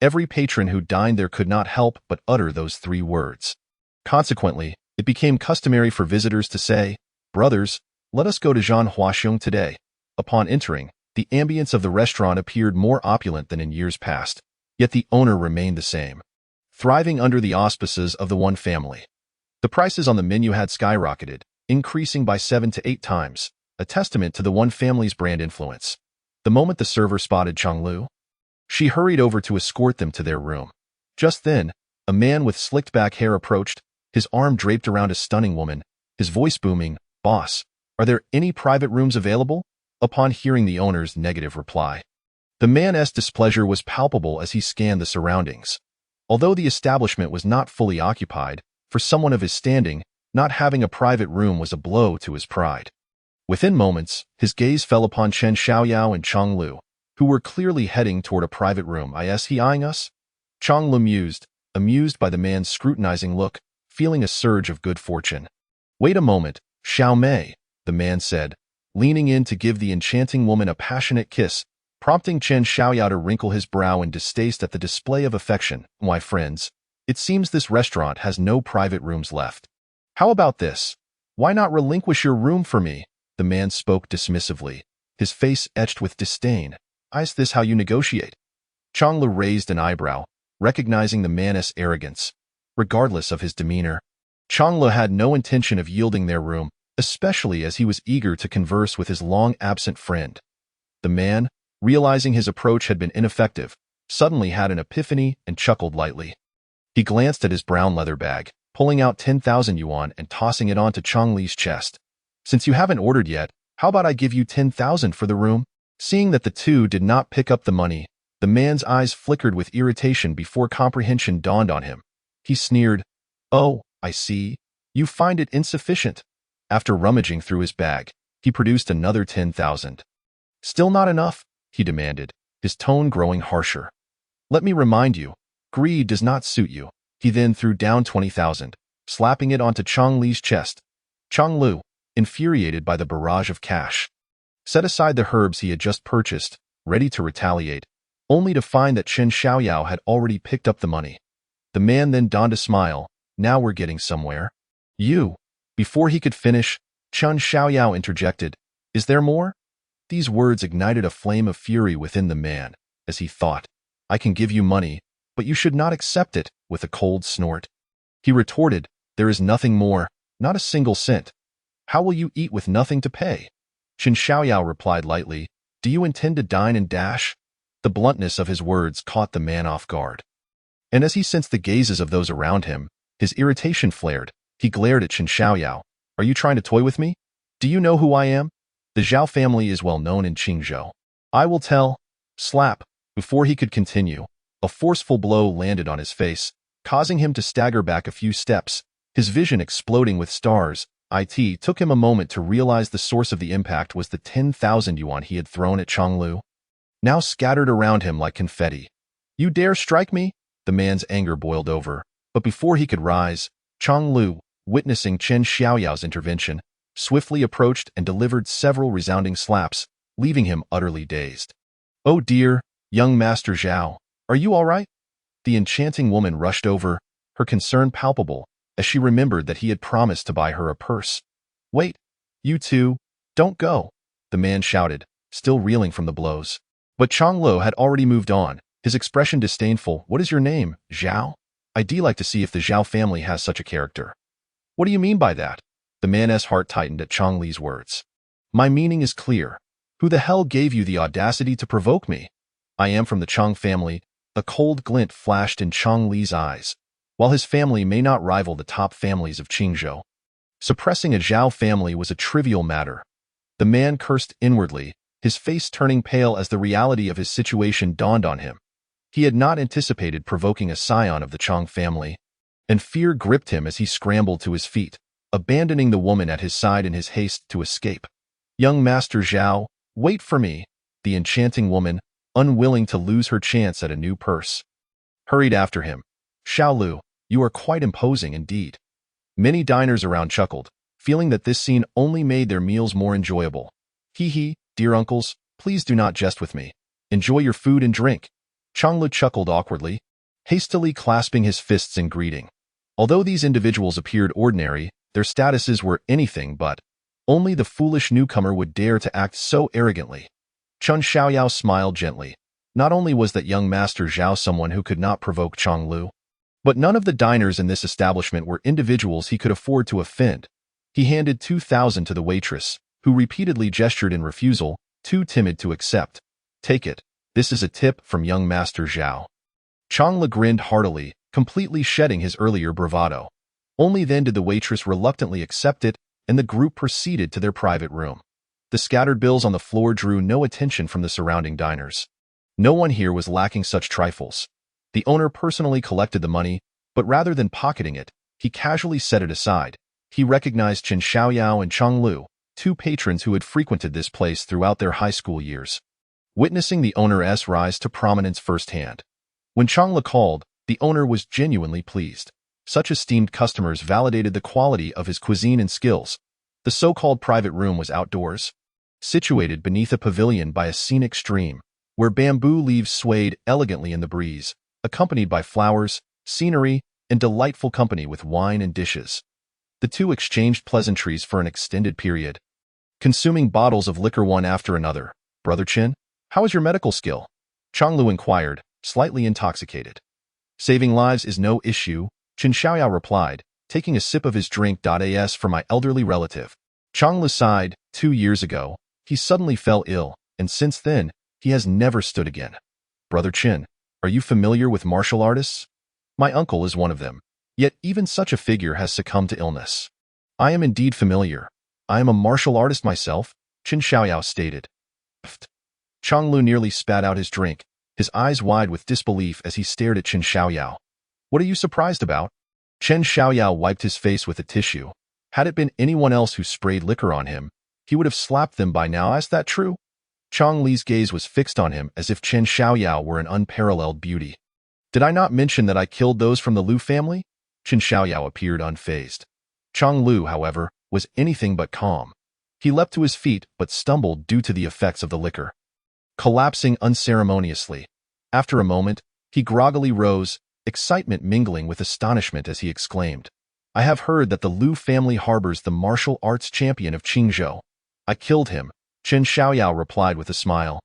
Every patron who dined there could not help but utter those three words. Consequently, it became customary for visitors to say, "Brothers, let us go to Zhan Huaxiong today." Upon entering, the ambience of the restaurant appeared more opulent than in years past, yet the owner remained the same, thriving under the auspices of the one family. The prices on the menu had skyrocketed, increasing by 7 to 8 times, a testament to the one family's brand influence. The moment the server spotted Changlu, she hurried over to escort them to their room. Just then, a man with slicked back hair approached, his arm draped around a stunning woman, his voice booming, "Boss, are there any private rooms available?" Upon hearing the owner's negative reply, the man's displeasure was palpable as he scanned the surroundings. Although the establishment was not fully occupied, for someone of his standing, not having a private room was a blow to his pride. Within moments, his gaze fell upon Chen Xiaoyao and Changlu, who were clearly heading toward a private room. "Is he eyeing us?" Changlu mused, amused by the man's scrutinizing look, feeling a surge of good fortune. "Wait a moment, Xiao Mei," the man said, leaning in to give the enchanting woman a passionate kiss, prompting Chen Xiaoyao to wrinkle his brow in distaste at the display of affection. "Why, friends, it seems this restaurant has no private rooms left. How about this? Why not relinquish your room for me?" The man spoke dismissively, his face etched with disdain. "Is this how you negotiate?" Changlu raised an eyebrow, recognizing the man's arrogance. Regardless of his demeanor, Changlu had no intention of yielding their room, especially as he was eager to converse with his long-absent friend. The man, realizing his approach had been ineffective, suddenly had an epiphany and chuckled lightly. He glanced at his brown leather bag, pulling out 10,000 yuan and tossing it onto Changlu's chest. "Since you haven't ordered yet, how about I give you 10,000 for the room?" Seeing that the two did not pick up the money, the man's eyes flickered with irritation before comprehension dawned on him. He sneered, "Oh, I see. You find it insufficient." After rummaging through his bag, he produced another 10,000. "Still not enough?" he demanded, his tone growing harsher. "Let me remind you, greed does not suit you." He then threw down 20,000, slapping it onto Changlu's chest. Changlu, infuriated by the barrage of cash, set aside the herbs he had just purchased, ready to retaliate, only to find that Chen Xiaoyao had already picked up the money. The man then donned a smile. "Now we're getting somewhere." "You." Before he could finish, Chen Xiaoyao interjected, "Is there more?" These words ignited a flame of fury within the man, as he thought, "I can give you money, but you should not accept it." With a cold snort, he retorted, "There is nothing more, not a single cent. How will you eat with nothing to pay?" Chen Xiaoyao replied lightly, "Do you intend to dine and dash?" The bluntness of his words caught the man off guard. And as he sensed the gazes of those around him, his irritation flared. He glared at Chen Xiaoyao. "Are you trying to toy with me? Do you know who I am? The Zhao family is well known in Qingzhou. I will tell." Slap. Before he could continue, a forceful blow landed on his face, causing him to stagger back a few steps, his vision exploding with stars. It took him a moment to realize the source of the impact was the 10,000 yuan he had thrown at Changlu, now scattered around him like confetti. "You dare strike me?" The man's anger boiled over, but before he could rise, Changlu, witnessing Chen Xiaoyao's intervention, swiftly approached and delivered several resounding slaps, leaving him utterly dazed. "Oh dear, young Master Zhao, are you all right?" The enchanting woman rushed over, her concern palpable, as she remembered that he had promised to buy her a purse. "Wait, you two, don't go," the man shouted, still reeling from the blows. But Changlu had already moved on, his expression disdainful. "What is your name, Zhao? I'd like to see if the Zhao family has such a character." "What do you mean by that?" The man's heart tightened at Changlu's words. "My meaning is clear. Who the hell gave you the audacity to provoke me?" "I am from the Chang family." A cold glint flashed in Changlu's eyes. While his family may not rival the top families of Qingzhou, suppressing a Zhao family was a trivial matter. The man cursed inwardly, his face turning pale as the reality of his situation dawned on him. He had not anticipated provoking a scion of the Chang family, and fear gripped him as he scrambled to his feet. abandoning the woman at his side in his haste to escape. "Young Master Zhao, wait for me," the enchanting woman, unwilling to lose her chance at a new purse, hurried after him. "Xiaolu, you are quite imposing indeed." Many diners around chuckled, feeling that this scene only made their meals more enjoyable. "Hee hee, dear uncles, please do not jest with me. Enjoy your food and drink." Changlu chuckled awkwardly, hastily clasping his fists in greeting. Although these individuals appeared ordinary, their statuses were anything but. Only the foolish newcomer would dare to act so arrogantly. Chen Xiaoyao smiled gently. Not only was that young Master Zhao someone who could not provoke Changlu, but none of the diners in this establishment were individuals he could afford to offend. He handed 2,000 to the waitress, who repeatedly gestured in refusal, too timid to accept. "Take it. This is a tip from young Master Zhao." Changlu grinned heartily, completely shedding his earlier bravado. Only then did the waitress reluctantly accept it, and the group proceeded to their private room. The scattered bills on the floor drew no attention from the surrounding diners. No one here was lacking such trifles. The owner personally collected the money, but rather than pocketing it, he casually set it aside. He recognized Chen Xiaoyao and Changlu, two patrons who had frequented this place throughout their high school years. Witnessing the owner's rise to prominence firsthand. When Changlu called, the owner was genuinely pleased. Such esteemed customers validated the quality of his cuisine and skills. The so-called private room was outdoors, situated beneath a pavilion by a scenic stream, where bamboo leaves swayed elegantly in the breeze, accompanied by flowers, scenery, and delightful company with wine and dishes. The two exchanged pleasantries for an extended period, consuming bottles of liquor one after another. "Brother Chen, how is your medical skill?" Changlu inquired, slightly intoxicated. "Saving lives is no issue," Chen Xiaoyao replied, taking a sip of his drink. "As for my elderly relative." Changlu sighed. 2 years ago, he suddenly fell ill, and since then, he has never stood again. "Brother Chen, are you familiar with martial artists?" "My uncle is one of them. Yet even such a figure has succumbed to illness." "I am indeed familiar. I am a martial artist myself," Chen Xiaoyao stated. Pfft. Changlu nearly spat out his drink, his eyes wide with disbelief as he stared at Chen Xiaoyao. "What are you surprised about?" Chen Xiaoyao wiped his face with a tissue. Had it been anyone else who sprayed liquor on him, he would have slapped them by now. "Is that true?" Chang Li's gaze was fixed on him as if Chen Xiaoyao were an unparalleled beauty. "Did I not mention that I killed those from the Liu family?" Chen Xiaoyao appeared unfazed. Chang Lu, however, was anything but calm. He leapt to his feet but stumbled due to the effects of the liquor, collapsing unceremoniously. After a moment, he groggily rose, excitement mingling with astonishment as he exclaimed, "I have heard that the Liu family harbors the martial arts champion of Qingzhou. I killed him," Chen Xiaoyao replied with a smile.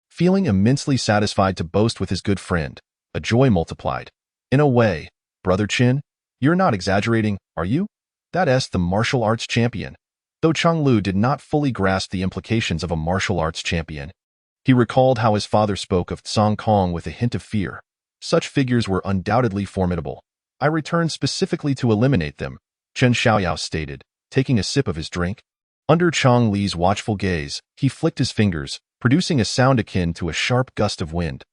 Feeling immensely satisfied to boast with his good friend, a joy multiplied. "In a way, Brother Chen, you're not exaggerating, are you? That's the martial arts champion." Though Changlu did not fully grasp the implications of a martial arts champion, he recalled how his father spoke of Song Kong with a hint of fear. Such figures were undoubtedly formidable. "I returned specifically to eliminate them," Chen Xiaoyao stated, taking a sip of his drink. Under Chang Li's watchful gaze, he flicked his fingers, producing a sound akin to a sharp gust of wind.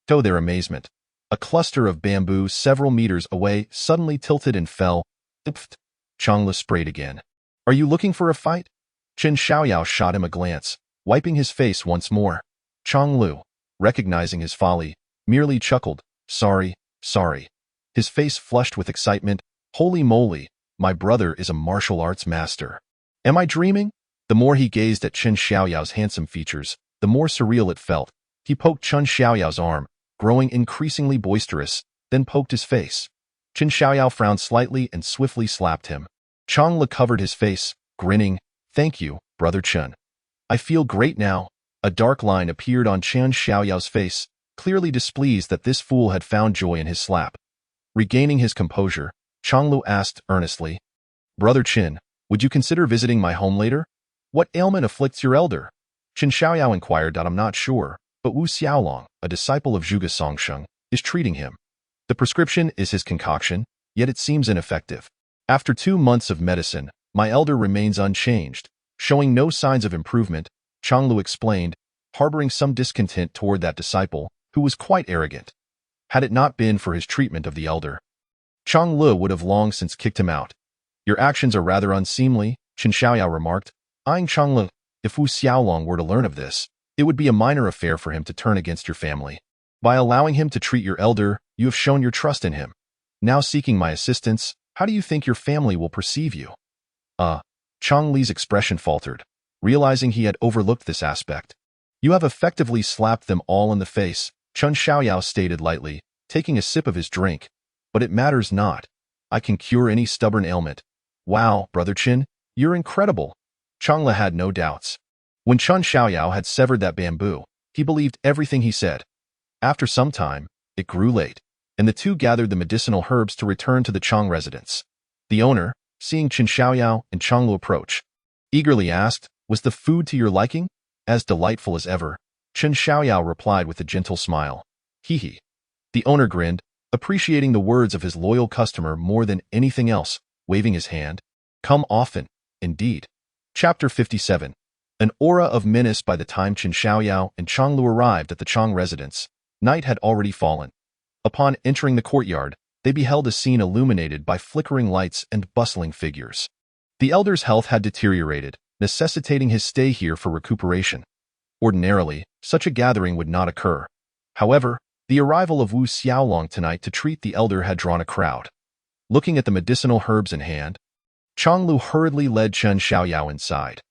To their amazement, a cluster of bamboo several meters away suddenly tilted and fell. Pfft. Changla sprayed again. "Are you looking for a fight?" Chen Xiaoyao shot him a glance, wiping his face once more. Changlu, recognizing his folly, merely chuckled. Sorry. His face flushed with excitement. "Holy moly, my brother is a martial arts master. Am I dreaming?" The more he gazed at Chen Xiaoyao's handsome features, the more surreal it felt. He poked Chen Xiaoyao's arm, growing increasingly boisterous, then poked his face. Chen Xiaoyao frowned slightly and swiftly slapped him. Changla covered his face, grinning. "Thank you, Brother Chen. I feel great now." A dark line appeared on Chen Xiaoyao's face, clearly displeased that this fool had found joy in his slap. Regaining his composure, Changlu asked earnestly, "Brother Chen, would you consider visiting my home later? What ailment afflicts your elder?" Chen Xiaoyao inquired. "I'm not sure, but Wu Xiaolong, a disciple of Zhuge Songsheng, is treating him. The prescription is his concoction, yet it seems ineffective. After 2 months of medicine, my elder remains unchanged, showing no signs of improvement," Changlu explained, harboring some discontent toward that disciple, who was quite arrogant. Had it not been for his treatment of the elder, Changlu would have long since kicked him out. Your actions are rather unseemly, Chen Xiaoyao remarked, eyeing Changlu. If Wu Xiaolong were to learn of this, it would be a minor affair for him to turn against your family. By allowing him to treat your elder, you have shown your trust in him. Now seeking my assistance, how do you think your family will perceive you? Chang Li's expression faltered, realizing he had overlooked this aspect. You have effectively slapped them all in the face, Chen Xiaoyao stated lightly, taking a sip of his drink. But it matters not. I can cure any stubborn ailment. Wow, Brother Chen, you're incredible. Changla had no doubts. When Chen Xiaoyao had severed that bamboo, he believed everything he said. After some time, it grew late, and the two gathered the medicinal herbs to return to the Chang residence. The owner, seeing Chen Xiaoyao and Changlu approach, eagerly asked, "Was the food to your liking?" "As delightful as ever," Chen Xiaoyao replied with a gentle smile. Hee. The owner grinned, appreciating the words of his loyal customer more than anything else, waving his hand. Come often, indeed. Chapter 57. An aura of menace. By the time Chen Xiaoyao and Changlu arrived at the Chang residence, night had already fallen. Upon entering the courtyard, they beheld a scene illuminated by flickering lights and bustling figures. The elder's health had deteriorated, necessitating his stay here for recuperation. Ordinarily, such a gathering would not occur. However, the arrival of Wu Xiaolong tonight to treat the elder had drawn a crowd. Looking at the medicinal herbs in hand, Changlu hurriedly led Chen Xiaoyao inside.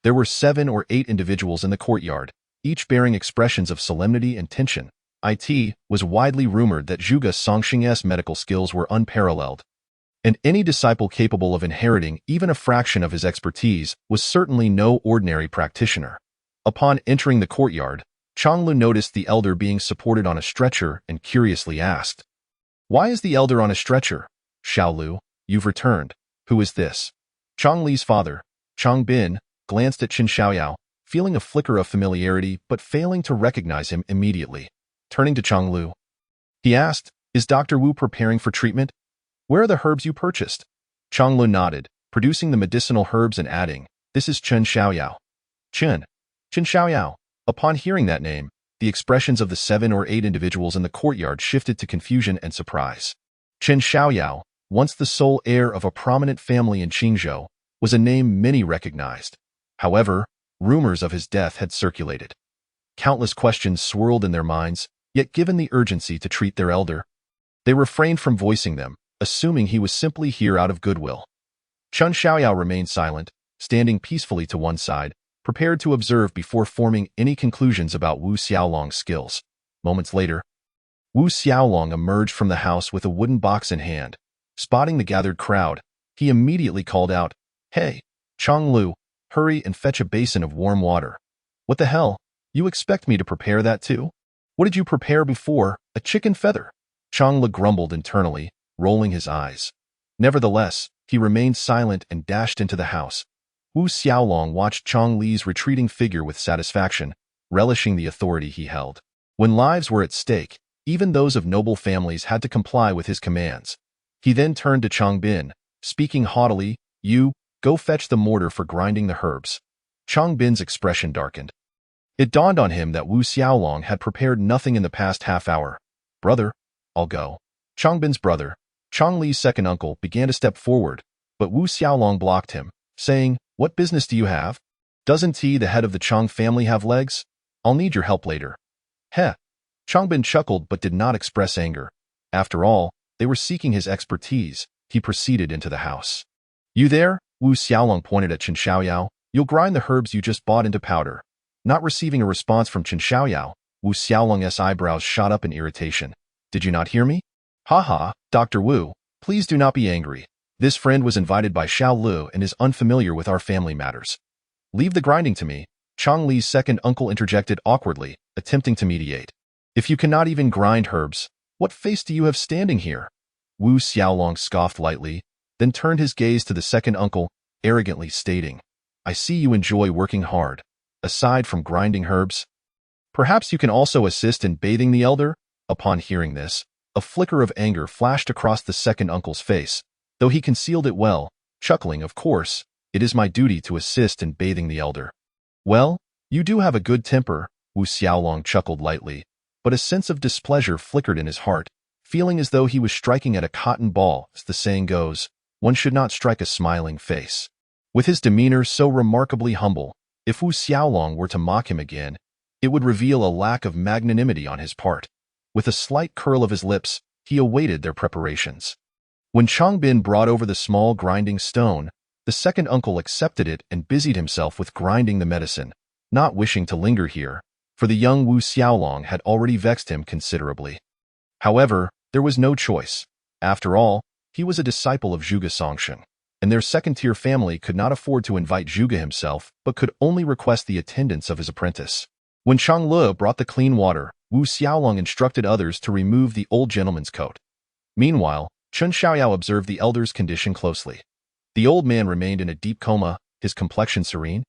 There were 7 or 8 individuals in the courtyard, each bearing expressions of solemnity and tension. It was widely rumored that Zhuge Songxing's medical skills were unparalleled, and any disciple capable of inheriting even a fraction of his expertise was certainly no ordinary practitioner. Upon entering the courtyard, Changlu noticed the elder being supported on a stretcher and curiously asked, "Why is the elder on a stretcher?" "Xiaolu, you've returned. Who is this?" Chang Li's father, Chang Bin, glanced at Chen Xiaoyao, feeling a flicker of familiarity but failing to recognize him immediately. Turning to Chang Lu, he asked, "Is Dr. Wu preparing for treatment? Where are the herbs you purchased?" Chang Lu nodded, producing the medicinal herbs and adding, "This is Chen Xiaoyao." Chen Xiaoyao. Upon hearing that name, the expressions of the 7 or 8 individuals in the courtyard shifted to confusion and surprise. Chen Xiaoyao, once the sole heir of a prominent family in Qingzhou, was a name many recognized. However, rumors of his death had circulated. Countless questions swirled in their minds, yet given the urgency to treat their elder, they refrained from voicing them, assuming he was simply here out of goodwill. Chen Xiaoyao remained silent, standing peacefully to one side, prepared to observe before forming any conclusions about Wu Xiaolong's skills. Moments later, Wu Xiaolong emerged from the house with a wooden box in hand. Spotting the gathered crowd, he immediately called out, "Hey, Chang Lu, hurry and fetch a basin of warm water." "What the hell? You expect me to prepare that too? What did you prepare before? A chicken feather?" Chang Lu grumbled internally, rolling his eyes. Nevertheless, he remained silent and dashed into the house. Wu Xiaolong watched Chang Li's retreating figure with satisfaction, relishing the authority he held. When lives were at stake, even those of noble families had to comply with his commands. He then turned to Chang Bin, speaking haughtily, "You, go fetch the mortar for grinding the herbs." Chang Bin's expression darkened. It dawned on him that Wu Xiaolong had prepared nothing in the past half hour. "Brother, I'll go." Chang Bin's brother, Chang Li's second uncle, began to step forward, but Wu Xiaolong blocked him, saying, "What business do you have? Doesn't he, the head of the Chang family, have legs? I'll need your help later." Heh. Chang Bin chuckled but did not express anger. After all, they were seeking his expertise. He proceeded into the house. "You there?" Wu Xiaolong pointed at Chen Xiaoyao. "You'll grind the herbs you just bought into powder." Not receiving a response from Chen Xiaoyao, Wu Xiaolong's eyebrows shot up in irritation. "Did you not hear me?" "Ha, Dr. Wu, please do not be angry. This friend was invited by Xiao Lu and is unfamiliar with our family matters." "Leave the grinding to me," Chang Li's second uncle interjected awkwardly, attempting to mediate. "If you cannot even grind herbs, what face do you have standing here?" Wu Xiaolong scoffed lightly, then turned his gaze to the second uncle, arrogantly stating, "I see you enjoy working hard. Aside from grinding herbs, perhaps you can also assist in bathing the elder?" Upon hearing this, a flicker of anger flashed across the second uncle's face, though he concealed it well, chuckling, "Of course, it is my duty to assist in bathing the elder." "Well, you do have a good temper," Wu Xiaolong chuckled lightly, but a sense of displeasure flickered in his heart, feeling as though he was striking at a cotton ball, as the saying goes. one should not strike a smiling face. With his demeanor so remarkably humble, if Wu Xiaolong were to mock him again, it would reveal a lack of magnanimity on his part. With a slight curl of his lips, he awaited their preparations. When Changbin brought over the small grinding stone, the second uncle accepted it and busied himself with grinding the medicine, not wishing to linger here, for the young Wu Xiaolong had already vexed him considerably. However, there was no choice. After all, he was a disciple of Zhuge Songsheng, and their second-tier family could not afford to invite Zhuge himself, but could only request the attendance of his apprentice. When Chang Le brought the clean water, Wu Xiaolong instructed others to remove the old gentleman's coat. Meanwhile, Chen Xiaoyao observed the elder's condition closely. The old man remained in a deep coma, his complexion serene,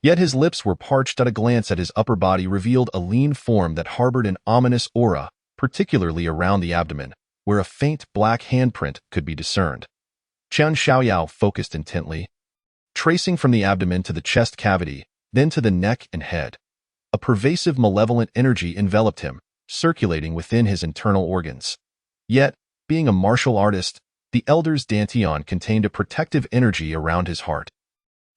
yet his lips were parched. At a glance at his upper body revealed a lean form that harbored an ominous aura, particularly around the abdomen, where a faint black handprint could be discerned. Chen Xiaoyao focused intently, tracing from the abdomen to the chest cavity, then to the neck and head. A pervasive malevolent energy enveloped him, circulating within his internal organs. Yet, being a martial artist, the elder's dantian contained a protective energy around his heart,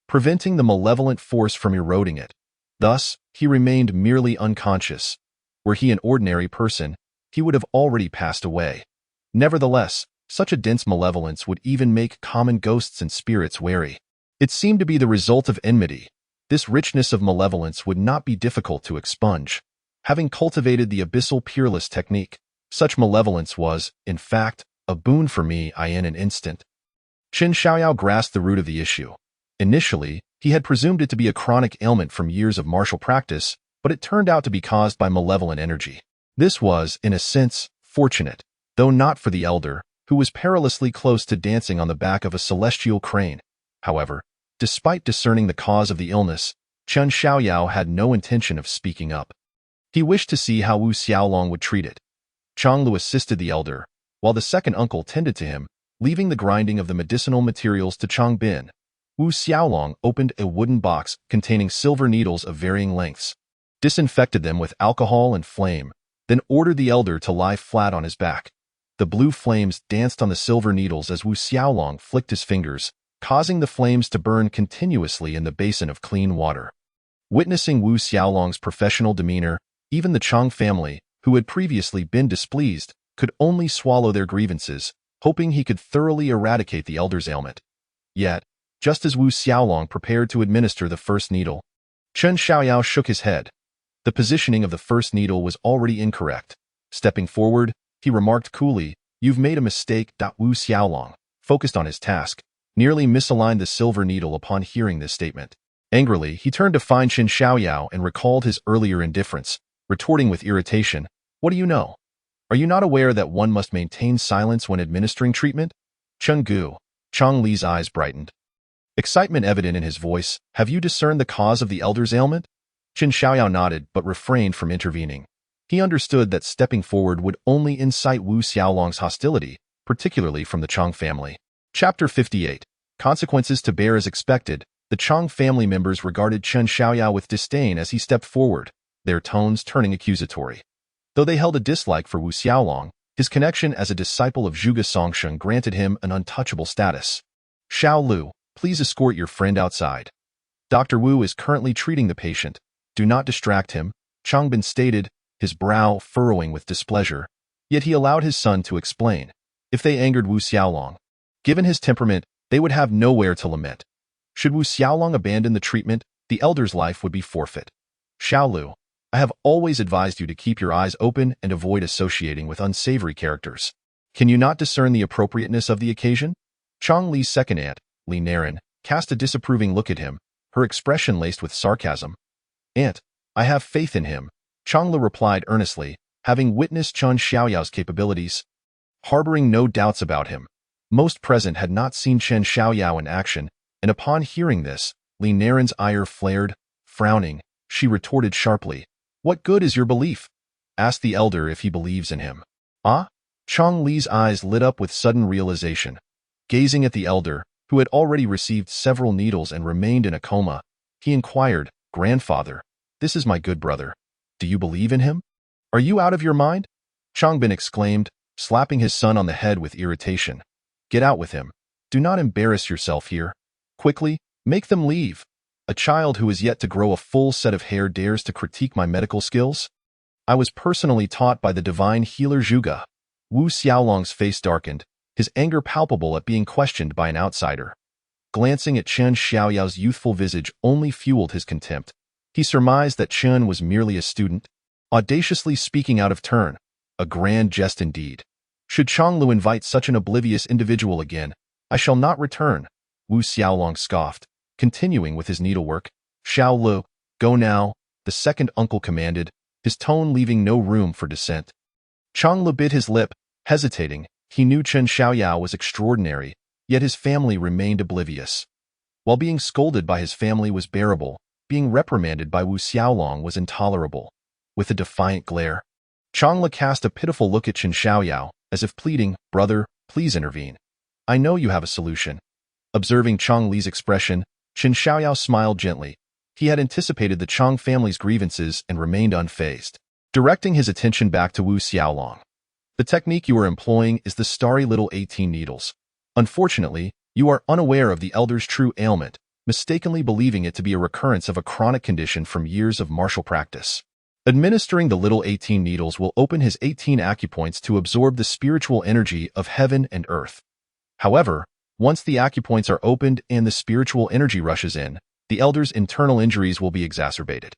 preventing the malevolent force from eroding it. Thus, he remained merely unconscious. Were he an ordinary person, he would have already passed away. Nevertheless, such a dense malevolence would even make common ghosts and spirits wary. It seemed to be the result of enmity. This richness of malevolence would not be difficult to expunge. Having cultivated the abyssal peerless technique, such malevolence was, in fact, a boon for me in an instant. Chen Xiaoyao grasped the root of the issue. Initially, he had presumed it to be a chronic ailment from years of martial practice, but it turned out to be caused by malevolent energy. This was, in a sense, fortunate, though not for the elder, who was perilously close to dancing on the back of a celestial crane. However, despite discerning the cause of the illness, Chen Xiaoyao had no intention of speaking up. He wished to see how Wu Xiaolong would treat it. Chang Lu assisted the elder, while the second uncle tended to him, leaving the grinding of the medicinal materials to Chang Bin. Wu Xiaolong opened a wooden box containing silver needles of varying lengths, disinfected them with alcohol and flame, then ordered the elder to lie flat on his back. The blue flames danced on the silver needles as Wu Xiaolong flicked his fingers, causing the flames to burn continuously in the basin of clean water. Witnessing Wu Xiaolong's professional demeanor, even the Chang family, who had previously been displeased, could only swallow their grievances, hoping he could thoroughly eradicate the elder's ailment. Yet, just as Wu Xiaolong prepared to administer the first needle, Chen Xiaoyao shook his head. The positioning of the first needle was already incorrect. Stepping forward, he remarked coolly, "You've made a mistake." Wu Xiaolong, focused on his task, nearly misaligned the silver needle upon hearing this statement. Angrily, he turned to find Chen Xiaoyao and recalled his earlier indifference, retorting with irritation, "What do you know? Are you not aware that one must maintain silence when administering treatment?" Cheng Gu. Chang Li's eyes brightened, excitement evident in his voice. "Have you discerned the cause of the elder's ailment?" Chen Xiaoyao nodded but refrained from intervening. He understood that stepping forward would only incite Wu Xiaolong's hostility, particularly from the Chang family. Chapter 58. Consequences to bear. As expected, the Chang family members regarded Chen Xiaoyao with disdain as he stepped forward, their tones turning accusatory. Though they held a dislike for Wu Xiaolong, his connection as a disciple of Zhuge Songsheng granted him an untouchable status. "Xiao Lu, please escort your friend outside. Dr. Wu is currently treating the patient. Do not distract him," Changbin stated, his brow furrowing with displeasure. Yet he allowed his son to explain. If they angered Wu Xiaolong, given his temperament, they would have nowhere to lament. Should Wu Xiaolong abandon the treatment, the elder's life would be forfeit. "Xiao Lu, I have always advised you to keep your eyes open and avoid associating with unsavory characters. Can you not discern the appropriateness of the occasion?" Chang Li's second aunt, Li Naren, cast a disapproving look at him, her expression laced with sarcasm. "Aunt, I have faith in him," Chang Li replied earnestly, having witnessed Chen Xiaoyao's capabilities, harboring no doubts about him. Most present had not seen Chen Xiaoyao in action, and upon hearing this, Li Naren's ire flared. Frowning, she retorted sharply, "What good is your belief? Ask the elder if he believes in him." "Ah?" Chang Li's eyes lit up with sudden realization. Gazing at the elder, who had already received several needles and remained in a coma, he inquired, "Grandfather, this is my good brother. Do you believe in him? Are you out of your mind?" Changbin exclaimed, slapping his son on the head with irritation. "Get out with him. Do not embarrass yourself here. Quickly, make them leave. A child who is yet to grow a full set of hair dares to critique my medical skills? I was personally taught by the divine healer Zhuge. Wu Xiaolong's face darkened, his anger palpable at being questioned by an outsider. Glancing at Chen Xiaoyao's youthful visage only fueled his contempt. He surmised that Chen was merely a student, audaciously speaking out of turn. A grand jest indeed. Should Chonglu invite such an oblivious individual again, I shall not return, Wu Xiaolong scoffed, continuing with his needlework. Xiao Lu, go now, the second uncle commanded, his tone leaving no room for dissent. Chonglu bit his lip, hesitating. He knew Chen Xiaoyao was extraordinary, yet his family remained oblivious. While being scolded by his family was bearable, being reprimanded by Wu Xiaolong was intolerable. With a defiant glare, Chonglu cast a pitiful look at Chen Xiaoyao, as if pleading, "Brother, please intervene. I know you have a solution." Observing Chong Li's expression, Chen Xiaoyao smiled gently. He had anticipated the Chong family's grievances and remained unfazed. Directing his attention back to Wu Xiaolong. The technique you are employing is the starry little 18 needles. Unfortunately, you are unaware of the elder's true ailment, mistakenly believing it to be a recurrence of a chronic condition from years of martial practice. Administering the little 18 needles will open his 18 acupoints to absorb the spiritual energy of heaven and earth. However, once the acupoints are opened and the spiritual energy rushes in, the elder's internal injuries will be exacerbated.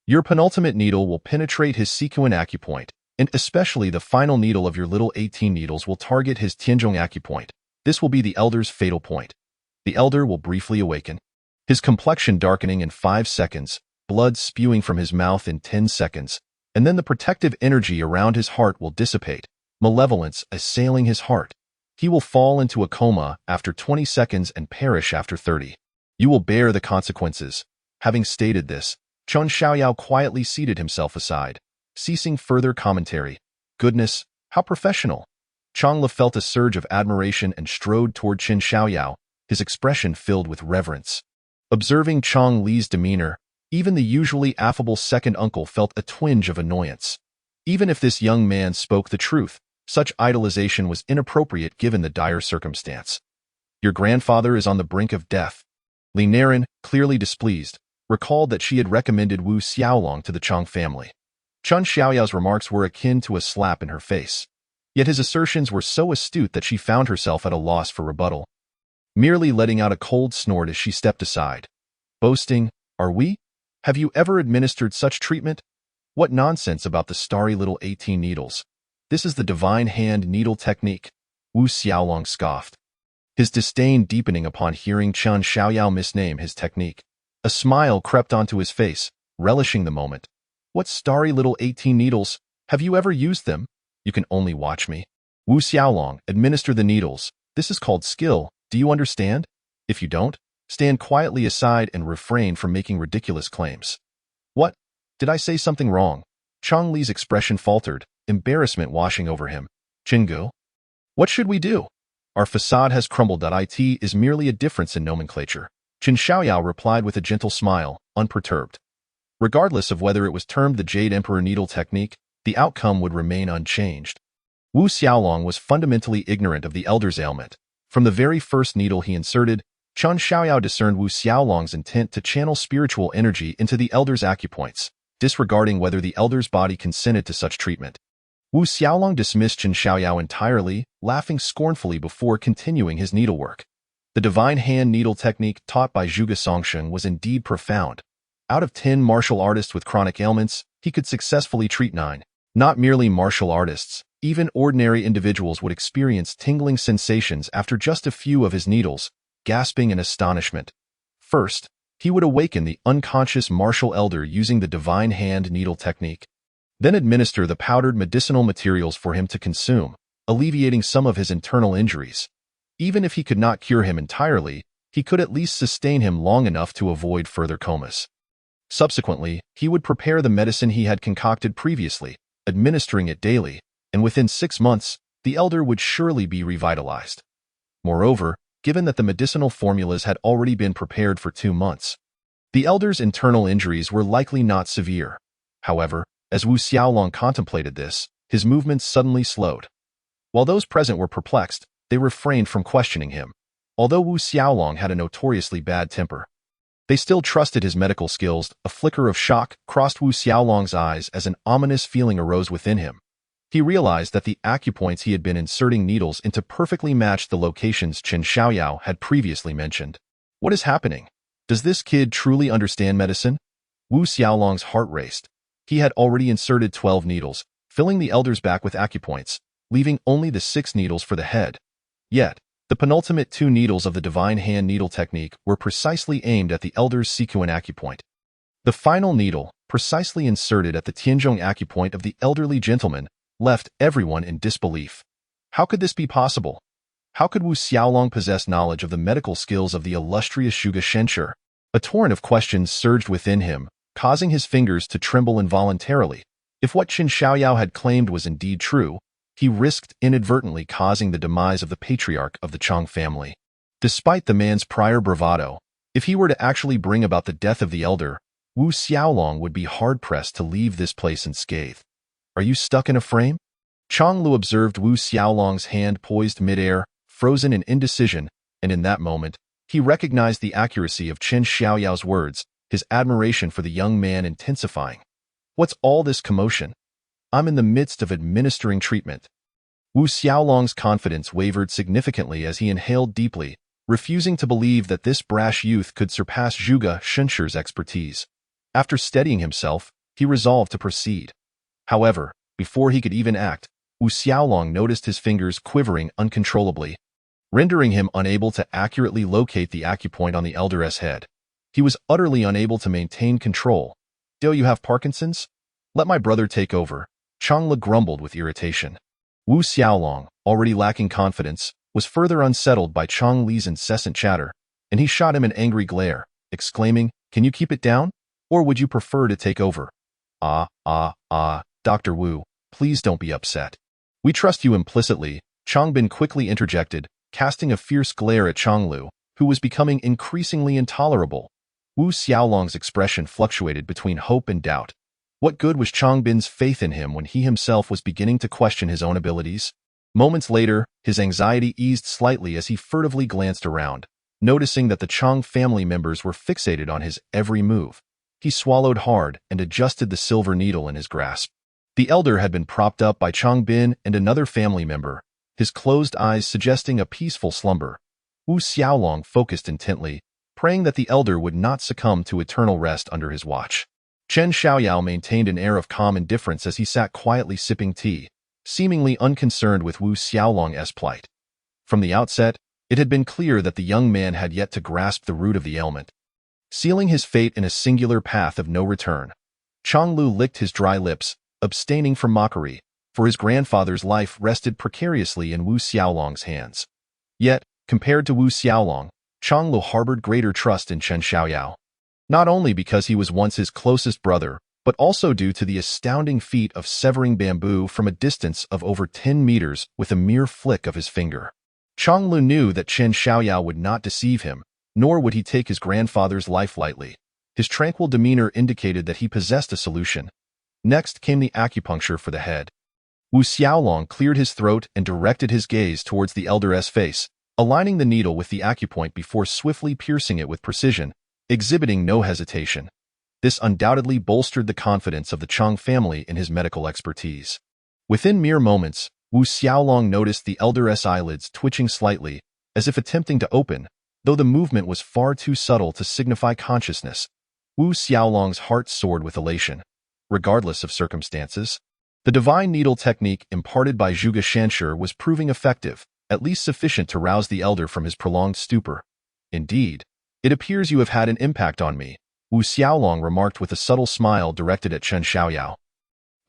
Your penultimate needle will penetrate his sequin acupoint, and especially the final needle of your little 18 needles will target his Tianzhong acupoint. This will be the elder's fatal point. The elder will briefly awaken, his complexion darkening in 5 seconds, blood spewing from his mouth in 10 seconds, and then the protective energy around his heart will dissipate, malevolence assailing his heart. He will fall into a coma after 20 seconds and perish after 30. You will bear the consequences. Having stated this, Chen Xiaoyao quietly seated himself aside, ceasing further commentary. Goodness, how professional! Chonglu felt a surge of admiration and strode toward Chen Xiaoyao, his expression filled with reverence. Observing Chong Li's demeanor, even the usually affable second uncle felt a twinge of annoyance. Even if this young man spoke the truth, such idolization was inappropriate given the dire circumstance. Your grandfather is on the brink of death. Li Naren, clearly displeased, recalled that she had recommended Wu Xiaolong to the Chong family. Chen Xiaoyao's remarks were akin to a slap in her face. Yet his assertions were so astute that she found herself at a loss for rebuttal, merely letting out a cold snort as she stepped aside. Boasting, "Are we? Have you ever administered such treatment? What nonsense about the starry little 18 needles. This is the divine hand needle technique," Wu Xiaolong scoffed, his disdain deepening upon hearing Chen Xiaoyao misname his technique. A smile crept onto his face, relishing the moment. "What starry little 18 needles? Have you ever used them? You can only watch me. Wu Xiaolong, administer the needles. This is called skill. Do you understand? If you don't, stand quietly aside and refrain from making ridiculous claims." "What? Did I say something wrong?" Chong Li's expression faltered, embarrassment washing over him. "Jingu? What should we do? Our facade has crumbled. It is merely a difference in nomenclature." Chen Xiaoyao replied with a gentle smile, unperturbed. Regardless of whether it was termed the Jade Emperor Needle technique, the outcome would remain unchanged. Wu Xiaolong was fundamentally ignorant of the elder's ailment. From the very first needle he inserted, Chen Xiaoyao discerned Wu Xiaolong's intent to channel spiritual energy into the elder's acupoints, disregarding whether the elder's body consented to such treatment. Wu Xiaolong dismissed Chen Xiaoyao entirely, laughing scornfully before continuing his needlework. The divine hand needle technique taught by Zhuge Songsheng was indeed profound. Out of 10 martial artists with chronic ailments, he could successfully treat 9. Not merely martial artists, even ordinary individuals would experience tingling sensations after just a few of his needles, gasping in astonishment. First, he would awaken the unconscious martial elder using the divine hand needle technique. Then administer the powdered medicinal materials for him to consume, alleviating some of his internal injuries. Even if he could not cure him entirely, he could at least sustain him long enough to avoid further comas. Subsequently, he would prepare the medicine he had concocted previously, administering it daily, and within 6 months, the elder would surely be revitalized. Moreover, given that the medicinal formulas had already been prepared for 2 months, the elder's internal injuries were likely not severe. However, as Wu Xiaolong contemplated this, his movements suddenly slowed. While those present were perplexed, they refrained from questioning him. Although Wu Xiaolong had a notoriously bad temper, they still trusted his medical skills. A flicker of shock crossed Wu Xiaolong's eyes as an ominous feeling arose within him. He realized that the acupoints he had been inserting needles into perfectly matched the locations Chen Xiaoyao had previously mentioned. What is happening? Does this kid truly understand medicine? Wu Xiaolong's heart raced. He had already inserted 12 needles, filling the elder's back with acupoints, leaving only the 6 needles for the head. Yet, the penultimate 2 needles of the divine hand needle technique were precisely aimed at the elder's Sichuan acupoint. The final needle, precisely inserted at the Tianzhong acupoint of the elderly gentleman, left everyone in disbelief. How could this be possible? How could Wu Xiaolong possess knowledge of the medical skills of the illustrious Zhuge Shenshi? A torrent of questions surged within him, causing his fingers to tremble involuntarily. If what Chen Xiaoyao had claimed was indeed true, he risked inadvertently causing the demise of the patriarch of the Chang family. Despite the man's prior bravado, if he were to actually bring about the death of the elder, Wu Xiaolong would be hard-pressed to leave this place unscathed. Are you stuck in a frame? Chang Lu observed Wu Xiaolong's hand poised midair, frozen in indecision, and in that moment, he recognized the accuracy of Chen Xiaoyao's words, his admiration for the young man intensifying. What's all this commotion? I'm in the midst of administering treatment. Wu Xiaolong's confidence wavered significantly as he inhaled deeply, refusing to believe that this brash youth could surpass Zhuge Shenshi's expertise. After steadying himself, he resolved to proceed. However, before he could even act, Wu Xiaolong noticed his fingers quivering uncontrollably, rendering him unable to accurately locate the acupoint on the elder's head. He was utterly unable to maintain control. Do you have Parkinson's? Let my brother take over, Chang Lu grumbled with irritation. Wu Xiaolong, already lacking confidence, was further unsettled by Chang Li's incessant chatter, and he shot him an angry glare, exclaiming, "Can you keep it down? Or would you prefer to take over?" Dr. Wu, please don't be upset. We trust you implicitly, Chang Bin quickly interjected, casting a fierce glare at Chang Lu, who was becoming increasingly intolerable. Wu Xiaolong's expression fluctuated between hope and doubt. What good was Chang Bin's faith in him when he himself was beginning to question his own abilities? Moments later, his anxiety eased slightly as he furtively glanced around, noticing that the Chang family members were fixated on his every move. He swallowed hard and adjusted the silver needle in his grasp. The elder had been propped up by Chang Bin and another family member, his closed eyes suggesting a peaceful slumber. Wu Xiaolong focused intently, praying that the elder would not succumb to eternal rest under his watch. Chen Xiaoyao maintained an air of calm indifference as he sat quietly sipping tea, seemingly unconcerned with Wu Xiaolong's plight. From the outset, it had been clear that the young man had yet to grasp the root of the ailment. Sealing his fate in a singular path of no return, Chang Lu licked his dry lips, abstaining from mockery, for his grandfather's life rested precariously in Wu Xiaolong's hands. Yet, compared to Wu Xiaolong, Chang Lu harbored greater trust in Chen Xiaoyao. Not only because he was once his closest brother, but also due to the astounding feat of severing bamboo from a distance of over 10 meters with a mere flick of his finger. Chang Lu knew that Chen Xiaoyao would not deceive him, nor would he take his grandfather's life lightly. His tranquil demeanor indicated that he possessed a solution. Next came the acupuncture for the head. Wu Xiaolong cleared his throat and directed his gaze towards the elder's face, aligning the needle with the acupoint before swiftly piercing it with precision, exhibiting no hesitation. This undoubtedly bolstered the confidence of the Chang family in his medical expertise. Within mere moments, Wu Xiaolong noticed the elder's eyelids twitching slightly, as if attempting to open, though the movement was far too subtle to signify consciousness. Wu Xiaolong's heart soared with elation. Regardless of circumstances, the divine needle technique imparted by Zhuge Shenshi was proving effective, at least sufficient to rouse the elder from his prolonged stupor. Indeed, it appears you have had an impact on me, Wu Xiaolong remarked with a subtle smile directed at Chen Xiaoyao.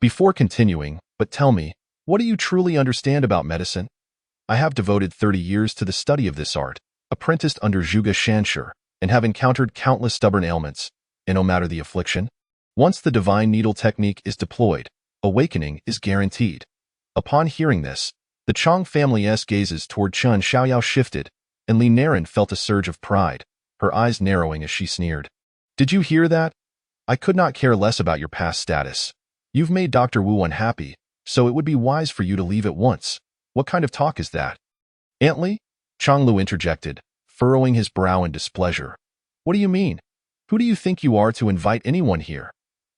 Before continuing, but tell me, what do you truly understand about medicine? I have devoted 30 years to the study of this art, apprenticed under Zhuge Shenshi, and have encountered countless stubborn ailments, and no matter the affliction, once the divine needle technique is deployed, awakening is guaranteed. Upon hearing this, the Chang family's gazes toward Chen Xiaoyao shifted, and Li Naren felt a surge of pride, her eyes narrowing as she sneered. Did you hear that? I could not care less about your past status. You've made Dr. Wu unhappy, so it would be wise for you to leave at once. What kind of talk is that? Aunt Li? Chang Lu interjected, furrowing his brow in displeasure. What do you mean? Who do you think you are to invite anyone here?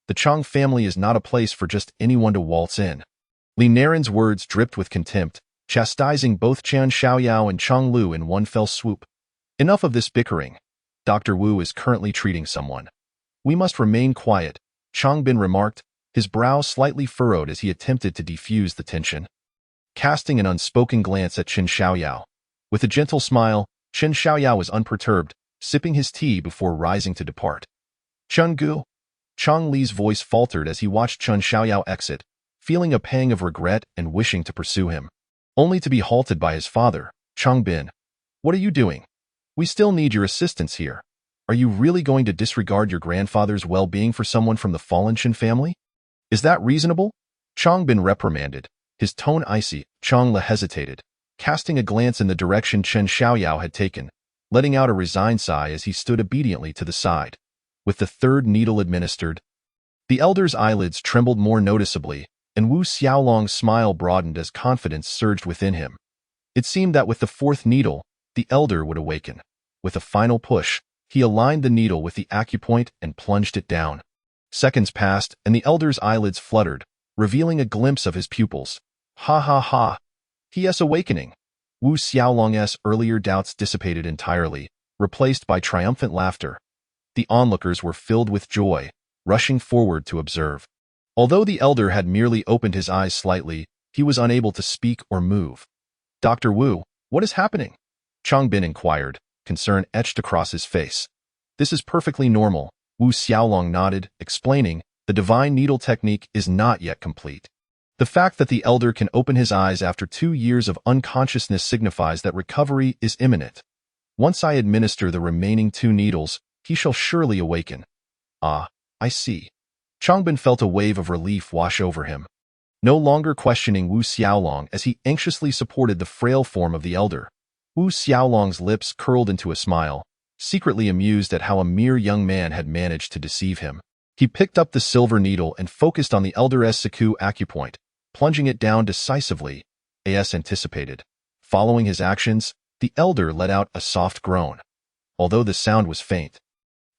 The Chang family is not a place for just anyone to waltz in. Li Naren's words dripped with contempt, chastising both Qian Xiaoyao and Chang Lu in one fell swoop. Enough of this bickering. Dr. Wu is currently treating someone. We must remain quiet, Chang Bin remarked, his brow slightly furrowed as he attempted to defuse the tension. Casting an unspoken glance at Chen Xiaoyao. With a gentle smile, Chen Xiaoyao was unperturbed, sipping his tea before rising to depart. Chun Gu? Chang Li's voice faltered as he watched Chen Xiaoyao exit, feeling a pang of regret and wishing to pursue him. Only to be halted by his father, Chang Bin. What are you doing? We still need your assistance here. Are you really going to disregard your grandfather's well-being for someone from the fallen Chen family? Is that reasonable? Chang Bin reprimanded, his tone icy. Chang Le hesitated, casting a glance in the direction Chen Xiaoyao had taken, letting out a resigned sigh as he stood obediently to the side. With the third needle administered, the elder's eyelids trembled more noticeably, and Wu Xiaolong's smile broadened as confidence surged within him. It seemed that with the fourth needle, the elder would awaken. With a final push, he aligned the needle with the acupoint and plunged it down. Seconds passed, and the elder's eyelids fluttered, revealing a glimpse of his pupils. Ha ha ha! He is awakening. Wu Xiaolong's earlier doubts dissipated entirely, replaced by triumphant laughter. The onlookers were filled with joy, rushing forward to observe. Although the elder had merely opened his eyes slightly, he was unable to speak or move. Dr. Wu, what is happening? Chang Bin inquired, concern etched across his face. This is perfectly normal, Wu Xiaolong nodded, explaining, the divine needle technique is not yet complete. The fact that the elder can open his eyes after 2 years of unconsciousness signifies that recovery is imminent. Once I administer the remaining 2 needles, he shall surely awaken. Ah, I see. Chang Bin felt a wave of relief wash over him, no longer questioning Wu Xiaolong as he anxiously supported the frail form of the elder. Wu Xiaolong's lips curled into a smile, secretly amused at how a mere young man had managed to deceive him. He picked up the silver needle and focused on the elder's Siku acupoint, plunging it down decisively, as anticipated. Following his actions, the elder let out a soft groan. Although the sound was faint,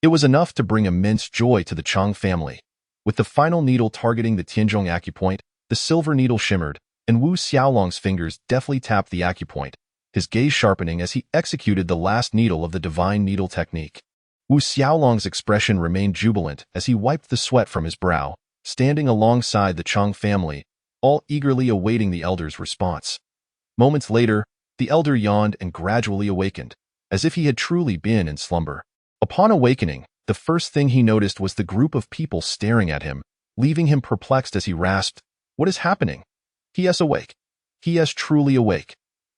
it was enough to bring immense joy to the Chang family. With the final needle targeting the Tianzhong acupoint, the silver needle shimmered, and Wu Xiaolong's fingers deftly tapped the acupoint, his gaze sharpening as he executed the last needle of the divine needle technique. Wu Xiaolong's expression remained jubilant as he wiped the sweat from his brow, standing alongside the Chang family, all eagerly awaiting the elder's response. Moments later, the elder yawned and gradually awakened, as if he had truly been in slumber. Upon awakening, the first thing he noticed was the group of people staring at him, leaving him perplexed as he rasped, "What is happening? He is awake. He is truly awake."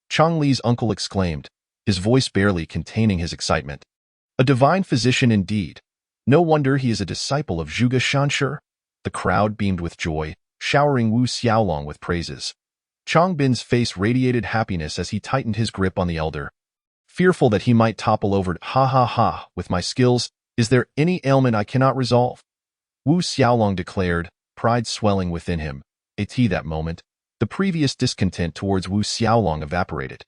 Chang Li's uncle exclaimed, his voice barely containing his excitement. A divine physician indeed. No wonder he is a disciple of Zhuge Shanshi. The crowd beamed with joy, showering Wu Xiaolong with praises. Chang Bin's face radiated happiness as he tightened his grip on the elder. Fearful that he might topple over, ha ha ha, with my skills, is there any ailment I cannot resolve? Wu Xiaolong declared, pride swelling within him. At that moment, the previous discontent towards Wu Xiaolong evaporated.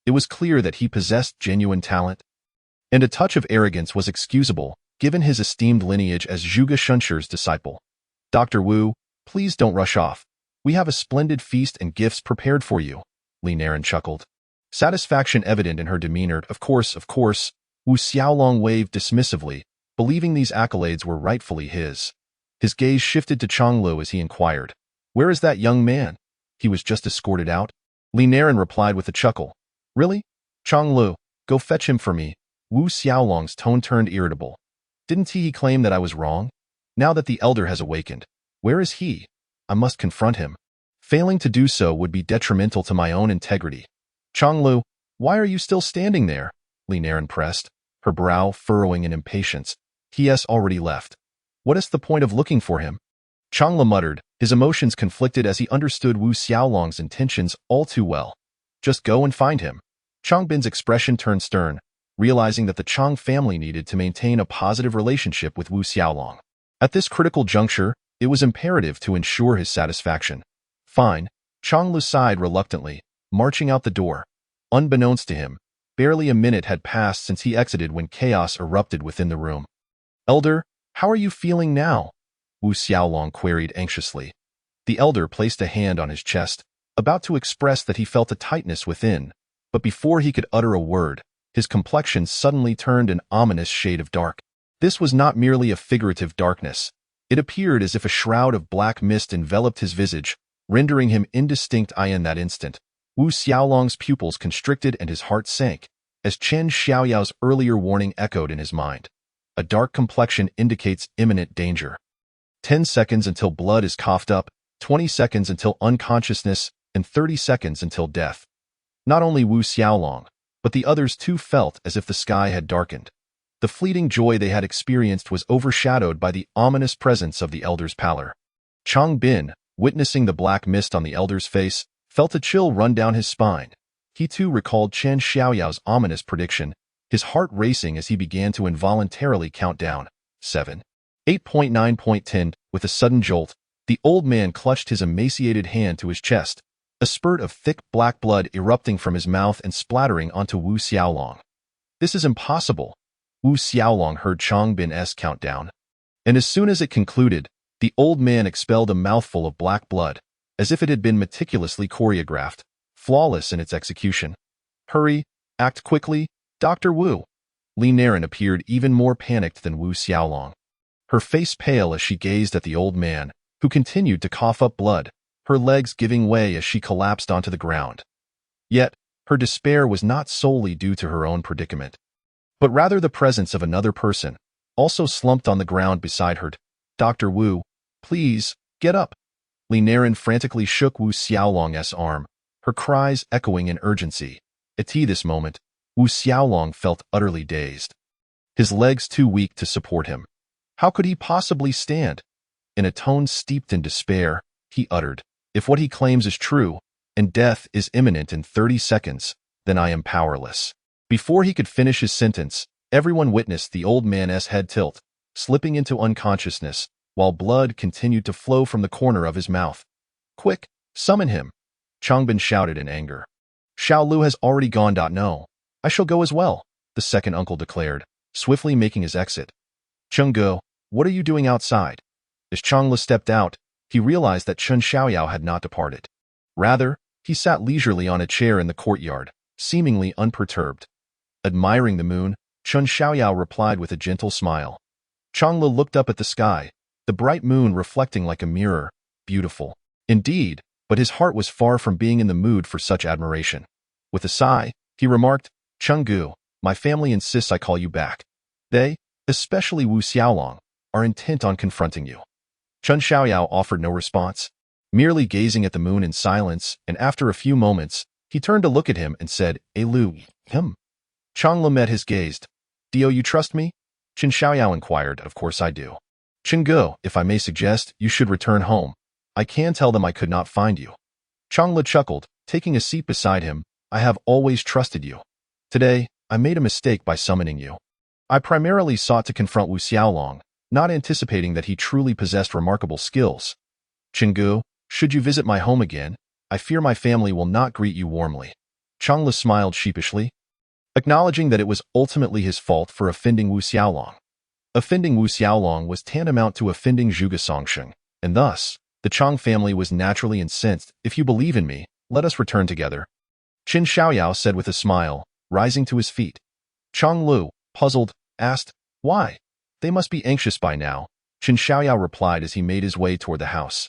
It was clear that he possessed genuine talent, and a touch of arrogance was excusable, given his esteemed lineage as Zhuge Shunshi's disciple. Dr. Wu, please don't rush off. We have a splendid feast and gifts prepared for you, Li Naren chuckled. Satisfaction evident in her demeanor. Of course, Wu Xiaolong waved dismissively, believing these accolades were rightfully his. His gaze shifted to Chang Lu as he inquired, where is that young man? He was just escorted out. Li Naren replied with a chuckle. Really? Chang Lu, go fetch him for me. Wu Xiaolong's tone turned irritable. Didn't he claim that I was wrong? Now that the elder has awakened, where is he? I must confront him. Failing to do so would be detrimental to my own integrity. Chang Lu, why are you still standing there? Li Naren pressed, her brow furrowing in impatience. He has already left. What is the point of looking for him? Chang Lu muttered, his emotions conflicted as he understood Wu Xiaolong's intentions all too well. Just go and find him. Chang Bin's expression turned stern, realizing that the Chang family needed to maintain a positive relationship with Wu Xiaolong. At this critical juncture, it was imperative to ensure his satisfaction. Fine, Chang Lu sighed reluctantly, marching out the door. Unbeknownst to him, Barely a minute had passed since he exited when chaos erupted within the room. "Elder, how are you feeling now?" Wu Xiaolong queried anxiously. The elder placed a hand on his chest, about to express that he felt a tightness within, but before he could utter a word, his complexion suddenly turned an ominous shade of dark. This was not merely a figurative darkness. It appeared as if a shroud of black mist enveloped his visage, rendering him indistinct in that instant. Wu Xiaolong's pupils constricted and his heart sank, as Chen Xiaoyao's earlier warning echoed in his mind. A dark complexion indicates imminent danger. 10 seconds until blood is coughed up, 20 seconds until unconsciousness, and 30 seconds until death. Not only Wu Xiaolong, but the others too felt as if the sky had darkened. The fleeting joy they had experienced was overshadowed by the ominous presence of the elder's pallor. Chang Bin, witnessing the black mist on the elder's face, felt a chill run down his spine. He too recalled Chen Xiaoyao's ominous prediction, his heart racing as he began to involuntarily count down. 7. 8.9.10. With a sudden jolt, the old man clutched his emaciated hand to his chest, a spurt of thick black blood erupting from his mouth and splattering onto Wu Xiaolong. "This is impossible." Wu Xiaolong heard Chang Bin's countdown. And as soon as it concluded, the old man expelled a mouthful of black blood, as if it had been meticulously choreographed, flawless in its execution. "Hurry, act quickly, Dr. Wu." Li Naren appeared even more panicked than Wu Xiaolong. Her face pale as she gazed at the old man, who continued to cough up blood, her legs giving way as she collapsed onto the ground. Yet, her despair was not solely due to her own predicament, but rather the presence of another person, also slumped on the ground beside her. "Dr. Wu, please, get up." Li Naren frantically shook Wu Xiaolong's arm, her cries echoing in urgency. At this moment, Wu Xiaolong felt utterly dazed. His legs too weak to support him. How could he possibly stand? In a tone steeped in despair, he uttered, "If what he claims is true, and death is imminent in 30 seconds, then I am powerless." Before he could finish his sentence, everyone witnessed the old man's head tilt, slipping into unconsciousness, while blood continued to flow from the corner of his mouth. "Quick, summon him!" Changbin shouted in anger. "Xiao Lu has already gone. No, I shall go as well," the second uncle declared, swiftly making his exit. "Chengge, what are you doing outside?" As Changla stepped out, he realized that Chen Xiaoyao had not departed. Rather, he sat leisurely on a chair in the courtyard, seemingly unperturbed. Admiring the moon, Chen Xiaoyao replied with a gentle smile. Changla looked up at the sky, the bright moon reflecting like a mirror, beautiful. Indeed, but his heart was far from being in the mood for such admiration. With a sigh, he remarked, "Chengge, my family insists I call you back. They, especially Wu Xiaolong, are intent on confronting you." Chen Xiaoyao offered no response, merely gazing at the moon in silence, and after a few moments, he turned to look at him and said, "Lu, him." Changla met his gaze. "Do you trust me?" Chen Xiaoyao inquired. "Of course I do." "Chengge, if I may suggest, you should return home. I can tell them I could not find you." Changla chuckled, taking a seat beside him. "I have always trusted you. Today, I made a mistake by summoning you. I primarily sought to confront Wu Xiaolong, not anticipating that he truly possessed remarkable skills. Chengge, should you visit my home again, I fear my family will not greet you warmly." Changla smiled sheepishly, acknowledging that it was ultimately his fault for offending Wu Xiaolong. Offending Wu Xiaolong was tantamount to offending Zhuge Songsheng, and thus, the Chang family was naturally incensed. "If you believe in me, let us return together," Chen Xiaoyao said with a smile, rising to his feet. Chang Lu, puzzled, asked, "Why? They must be anxious by now," Chen Xiaoyao replied as he made his way toward the house.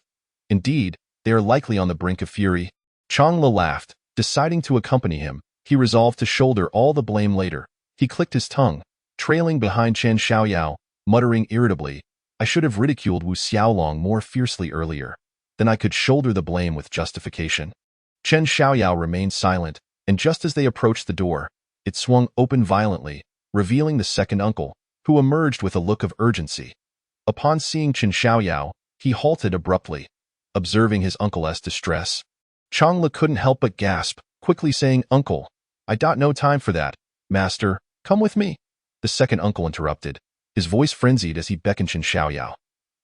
"Indeed, they are likely on the brink of fury." Chang Lu laughed, deciding to accompany him. He resolved to shoulder all the blame later. He clicked his tongue, trailing behind Chen Xiaoyao, muttering irritably, "I should have ridiculed Wu Xiaolong more fiercely earlier. Then I could shoulder the blame with justification." Chen Xiaoyao remained silent, and just as they approached the door, it swung open violently, revealing the second uncle, who emerged with a look of urgency. Upon seeing Chen Xiaoyao, he halted abruptly, observing his uncle's distress. Changla couldn't help but gasp, quickly saying, "Uncle, I got no time for that. Master, come with me." The second uncle interrupted, his voice frenzied as he beckoned Chen Xiaoyao.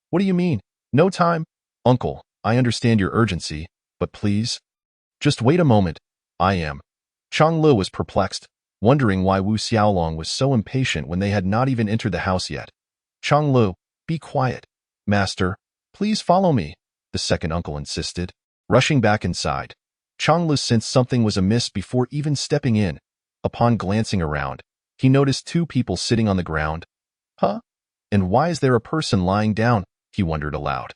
"What do you mean? No time?" "Uncle, I understand your urgency, but please, just wait a moment. I am." Chang Lu was perplexed. wondering why Wu Xiaolong was so impatient when they had not even entered the house yet. Changlu, be quiet. Master, please follow me, the second uncle insisted. Rushing back inside, Changlu sensed something was amiss before even stepping in. Upon glancing around, he noticed two people sitting on the ground. Huh? And why is there a person lying down? He wondered aloud.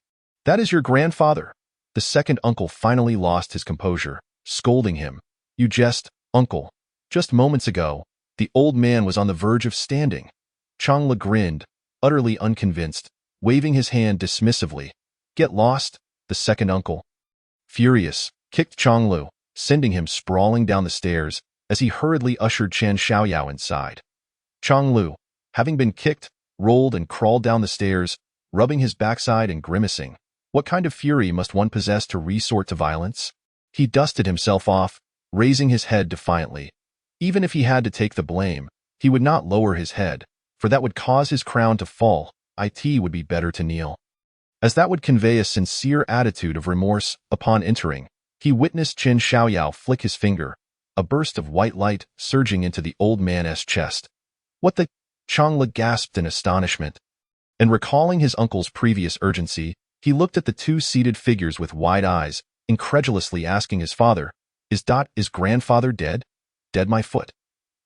That is your grandfather. The second uncle finally lost his composure, scolding him. You jest, uncle. Just moments ago, the old man was on the verge of standing. Changlu grinned, utterly unconvinced, waving his hand dismissively. Get lost, the second uncle, furious, kicked Changlu, sending him sprawling down the stairs as he hurriedly ushered Chen Xiaoyao inside. Changlu, having been kicked, rolled and crawled down the stairs, rubbing his backside and grimacing. What kind of fury must one possess to resort to violence? He dusted himself off, raising his head defiantly. Even if he had to take the blame, he would not lower his head, for that would cause his crown to fall. It would be better to kneel. As that would convey a sincere attitude of remorse. Upon entering, he witnessed Chen Xiaoyao flick his finger, a burst of white light surging into the old man's chest. What the? Changlu gasped in astonishment. And recalling his uncle's previous urgency, he looked at the two seated figures with wide eyes, incredulously asking his father, Is grandfather dead? Dead my foot.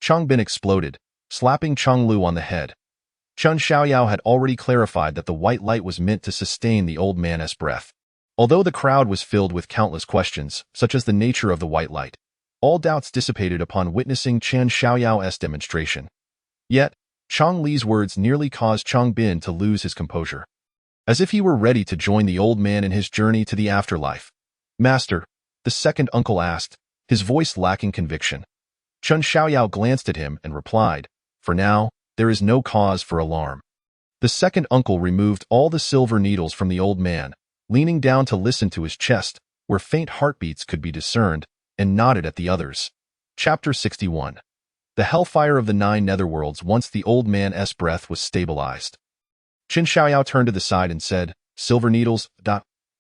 Changbin exploded, slapping Changlu on the head. Chen Xiaoyao had already clarified that the white light was meant to sustain the old man's breath. Although the crowd was filled with countless questions, such as the nature of the white light, all doubts dissipated upon witnessing Chen Xiaoyao's demonstration. Yet, Chang Li's words nearly caused Changbin to lose his composure. As if he were ready to join the old man in his journey to the afterlife. Master, the second uncle asked, his voice lacking conviction. Chen Xiaoyao glanced at him and replied, For now, there is no cause for alarm. The second uncle removed all the silver needles from the old man, leaning down to listen to his chest, where faint heartbeats could be discerned, and nodded at the others. Chapter 61. The Hellfire of the Nine Netherworlds. Once the old man's breath was stabilized, Chen Xiaoyao turned to the side and said, Silver needles.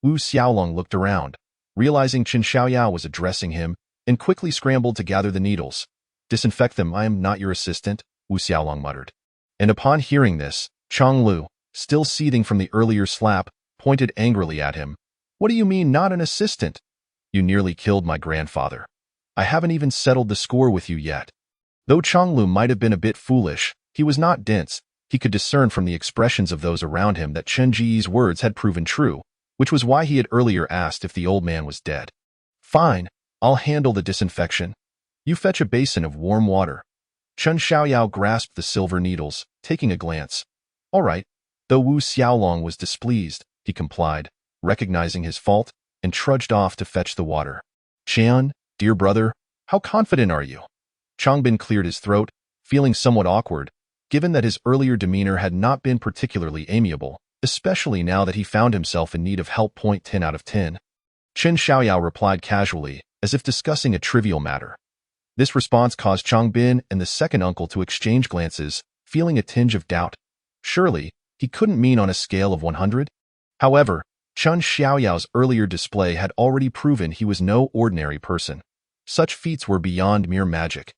Wu Xiaolong looked around, realizing Chen Xiaoyao was addressing him, and quickly scrambled to gather the needles. Disinfect them, I am not your assistant, Wu Xiaolong muttered. And upon hearing this, Changlu, still seething from the earlier slap, pointed angrily at him. What do you mean not an assistant? You nearly killed my grandfather. I haven't even settled the score with you yet. Though Changlu might have been a bit foolish, he was not dense. He could discern from the expressions of those around him that Chen Ji's words had proven true, which was why he had earlier asked if the old man was dead. Fine, I'll handle the disinfection. You fetch a basin of warm water. Chen Xiaoyao grasped the silver needles, taking a glance. All right. Though Wu Xiaolong was displeased, he complied, recognizing his fault, and trudged off to fetch the water. Qian, dear brother, how confident are you? Changbin cleared his throat, feeling somewhat awkward, given that his earlier demeanor had not been particularly amiable, especially now that he found himself in need of help. 10 out of 10. Chen Xiaoyao replied casually, as if discussing a trivial matter. This response caused Changbin and the second uncle to exchange glances, feeling a tinge of doubt. Surely, he couldn't mean on a scale of 100? However, Chen Xiaoyao's earlier display had already proven he was no ordinary person. Such feats were beyond mere magic.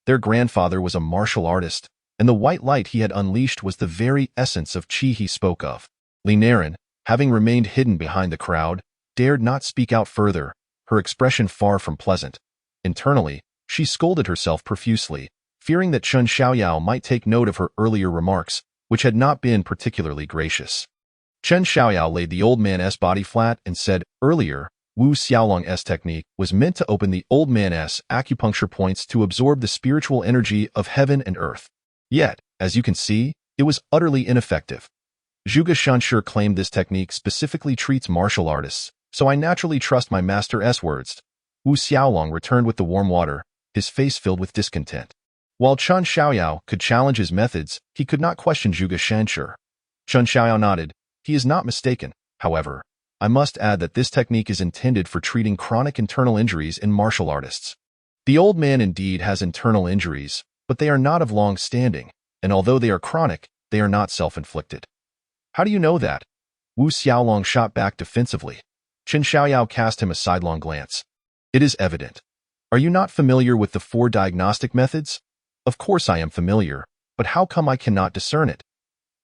Their grandfather was a martial artist, and the white light he had unleashed was the very essence of qi he spoke of. Li Naren, having remained hidden behind the crowd, dared not speak out further, her expression far from pleasant. Internally, she scolded herself profusely, fearing that Chen Xiaoyao might take note of her earlier remarks, which had not been particularly gracious. Chen Xiaoyao laid the old man's body flat and said, Earlier, Wu Xiaolong's technique was meant to open the old man's acupuncture points to absorb the spiritual energy of heaven and earth. Yet, as you can see, it was utterly ineffective. Zhuge Shanshi claimed this technique specifically treats martial artists, so I naturally trust my master's words. Wu Xiaolong returned with the warm water, his face filled with discontent. While Chen Xiaoyao could challenge his methods, he could not question Zhuge Shanshi. Chen Xiaoyao nodded. He is not mistaken, however. I must add that this technique is intended for treating chronic internal injuries in martial artists. The old man indeed has internal injuries, but they are not of long standing, and although they are chronic, they are not self-inflicted. How do you know that? Wu Xiaolong shot back defensively. Chen Xiaoyao cast him a sidelong glance. It is evident. Are you not familiar with the 4 diagnostic methods? Of course I am familiar, but how come I cannot discern it?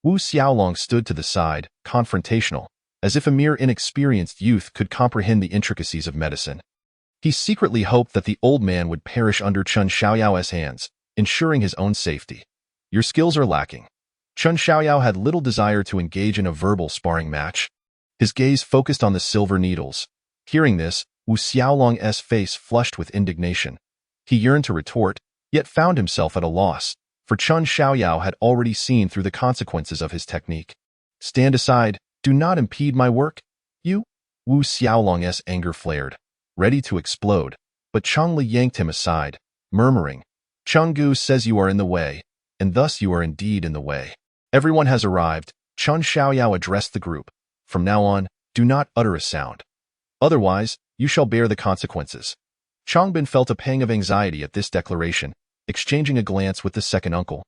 Wu Xiaolong stood to the side, confrontational, as if a mere inexperienced youth could comprehend the intricacies of medicine. He secretly hoped that the old man would perish under Chen Xiaoyao's hands, ensuring his own safety. Your skills are lacking. Chen Xiaoyao had little desire to engage in a verbal sparring match. His gaze focused on the silver needles. Hearing this, Wu Xiaolong's face flushed with indignation. He yearned to retort, yet found himself at a loss, for Chen Xiaoyao had already seen through the consequences of his technique. Stand aside, do not impede my work. You? Wu Xiaolong's anger flared, ready to explode, but Changli yanked him aside, murmuring, Chenggu says you are in the way, and thus you are indeed in the way. Everyone has arrived. Chen Xiaoyao addressed the group. From now on, do not utter a sound. Otherwise, you shall bear the consequences. Changbin felt a pang of anxiety at this declaration, exchanging a glance with the second uncle,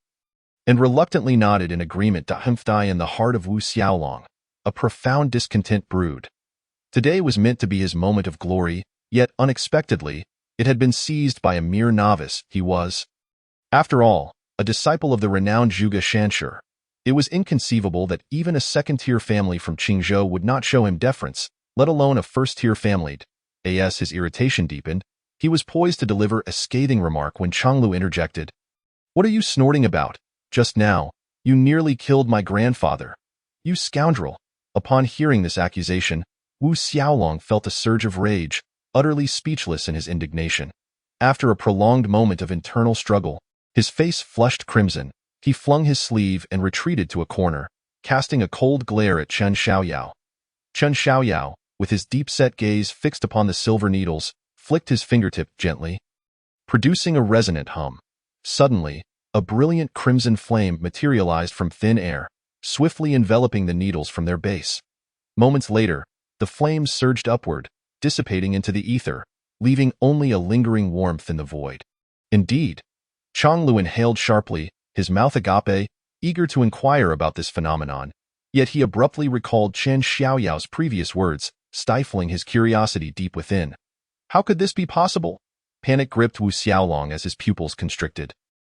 and reluctantly nodded in agreement. Humfdai in the heart of Wu Xiaolong, a profound discontent brewed. Today was meant to be his moment of glory, yet unexpectedly, it had been seized by a mere novice. He was, after all, a disciple of the renowned Zhuge Shanshi. It was inconceivable that even a second-tier family from Qingzhou would not show him deference, let alone a first-tier family. As his irritation deepened, he was poised to deliver a scathing remark when Changlu interjected. What are you snorting about? Just now, you nearly killed my grandfather. You scoundrel! Upon hearing this accusation, Wu Xiaolong felt a surge of rage, utterly speechless in his indignation. After a prolonged moment of internal struggle, his face flushed crimson. He flung his sleeve and retreated to a corner, casting a cold glare at Chen Xiaoyao. Chen Xiaoyao, with his deep-set gaze fixed upon the silver needles, flicked his fingertip gently, producing a resonant hum. Suddenly, a brilliant crimson flame materialized from thin air, swiftly enveloping the needles from their base. Moments later, the flames surged upward, dissipating into the ether, leaving only a lingering warmth in the void. Indeed, Changlu inhaled sharply, his mouth agape, eager to inquire about this phenomenon, yet he abruptly recalled Chen Xiaoyao's previous words, stifling his curiosity deep within. How could this be possible? Panic gripped Wu Xiaolong as his pupils constricted,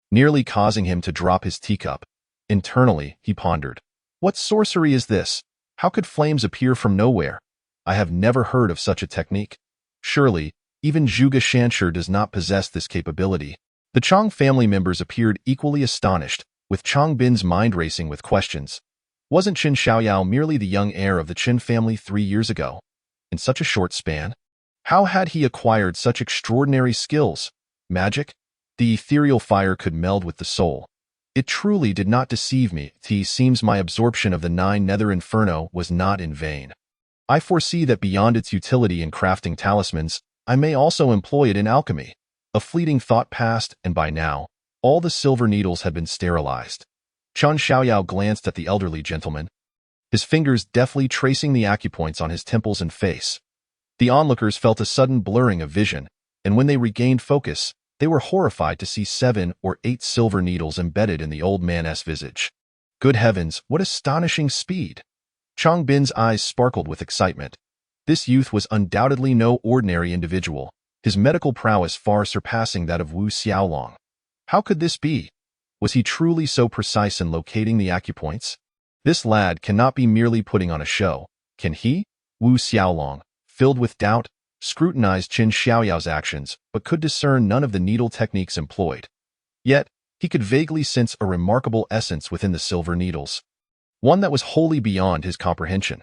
nearly causing him to drop his teacup. Internally, he pondered. What sorcery is this? How could flames appear from nowhere? I have never heard of such a technique. Surely, even Zhuge Shanshi does not possess this capability. The Chang family members appeared equally astonished, with Changbin's mind racing with questions. Wasn't Chen Xiaoyao merely the young heir of the Chen family 3 years ago? In such a short span? How had he acquired such extraordinary skills? Magic? The ethereal fire could meld with the soul. It truly did not deceive me. It seems my absorption of the 9 nether inferno was not in vain. I foresee that beyond its utility in crafting talismans, I may also employ it in alchemy. A fleeting thought passed, and by now, all the silver needles had been sterilized. Chen Xiaoyao glanced at the elderly gentleman, his fingers deftly tracing the acupoints on his temples and face. The onlookers felt a sudden blurring of vision, and when they regained focus, they were horrified to see 7 or 8 silver needles embedded in the old man's visage. Good heavens, what astonishing speed! Changbin's eyes sparkled with excitement. This youth was undoubtedly no ordinary individual, his medical prowess far surpassing that of Wu Xiaolong. How could this be? Was he truly so precise in locating the acupoints? This lad cannot be merely putting on a show, can he? Wu Xiaolong, filled with doubt, scrutinized Chen Xiaoyao's actions, but could discern none of the needle techniques employed. Yet, he could vaguely sense a remarkable essence within the silver needles, one that was wholly beyond his comprehension.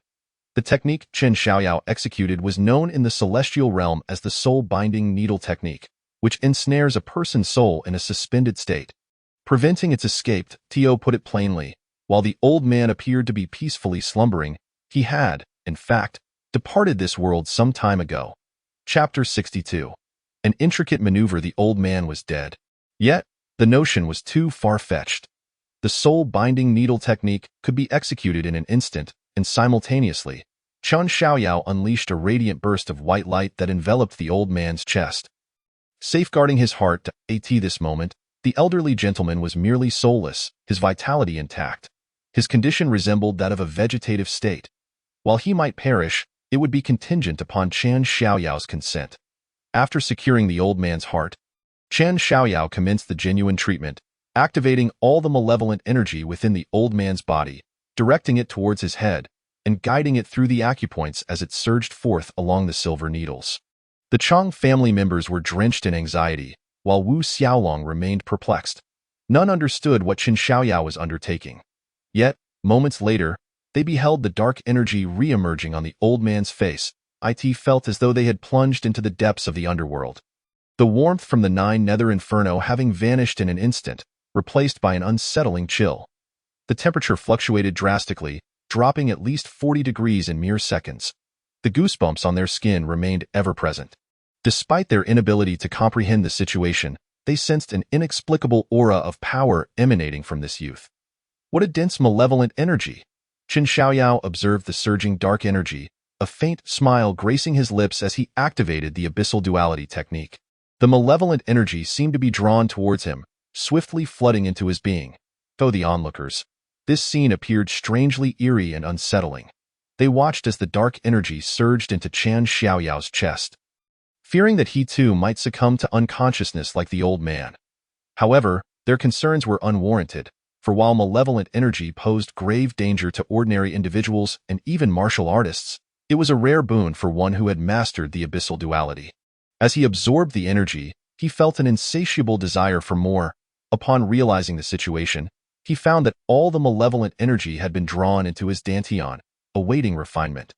The technique Chen Xiaoyao executed was known in the celestial realm as the soul-binding needle technique, which ensnares a person's soul in a suspended state, preventing its escape. Tio put it plainly, while the old man appeared to be peacefully slumbering, he had, in fact, departed this world some time ago. Chapter 62. An intricate maneuver. The old man was dead. Yet, the notion was too far-fetched. The soul-binding needle technique could be executed in an instant, and simultaneously, Chen Xiaoyao unleashed a radiant burst of white light that enveloped the old man's chest. Safeguarding his heart at this moment, the elderly gentleman was merely soulless, his vitality intact. His condition resembled that of a vegetative state. While he might perish, it would be contingent upon Chen Xiaoyao's consent. After securing the old man's heart, Chen Xiaoyao commenced the genuine treatment, activating all the malevolent energy within the old man's body, directing it towards his head, and guiding it through the acupoints as it surged forth along the silver needles. The Chang family members were drenched in anxiety, while Wu Xiaolong remained perplexed. None understood what Chen Xiaoyao was undertaking. Yet, moments later, they beheld the dark energy re-emerging on the old man's face. It felt as though they had plunged into the depths of the underworld. The warmth from the nine nether inferno having vanished in an instant, replaced by an unsettling chill. The temperature fluctuated drastically, dropping at least 40 degrees in mere seconds. The goosebumps on their skin remained ever present. Despite their inability to comprehend the situation, they sensed an inexplicable aura of power emanating from this youth. What a dense malevolent energy! Chen Xiaoyao observed the surging dark energy, a faint smile gracing his lips as he activated the abyssal duality technique. The malevolent energy seemed to be drawn towards him, swiftly flooding into his being. To the onlookers, this scene appeared strangely eerie and unsettling. They watched as the dark energy surged into Chen Xiaoyao's chest, fearing that he too might succumb to unconsciousness like the old man. However, their concerns were unwarranted, for while malevolent energy posed grave danger to ordinary individuals and even martial artists, it was a rare boon for one who had mastered the abyssal duality. As he absorbed the energy, he felt an insatiable desire for more. Upon realizing the situation, he found that all the malevolent energy had been drawn into his dantian, awaiting refinement.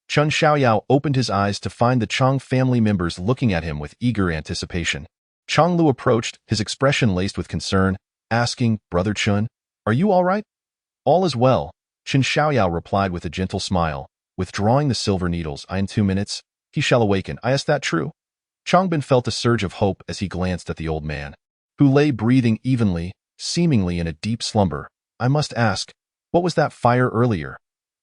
Chen Xiaoyao opened his eyes to find the Chang family members looking at him with eager anticipation. Chang Lu approached, his expression laced with concern, asking, "Brother Chen, are you all right?" "All is well," Chen Xiaoyao replied with a gentle smile, withdrawing the silver needles. "In 2 minutes, he shall awaken." "Is that true?" Changbin felt a surge of hope as he glanced at the old man, who lay breathing evenly, seemingly in a deep slumber. "I must ask, what was that fire earlier?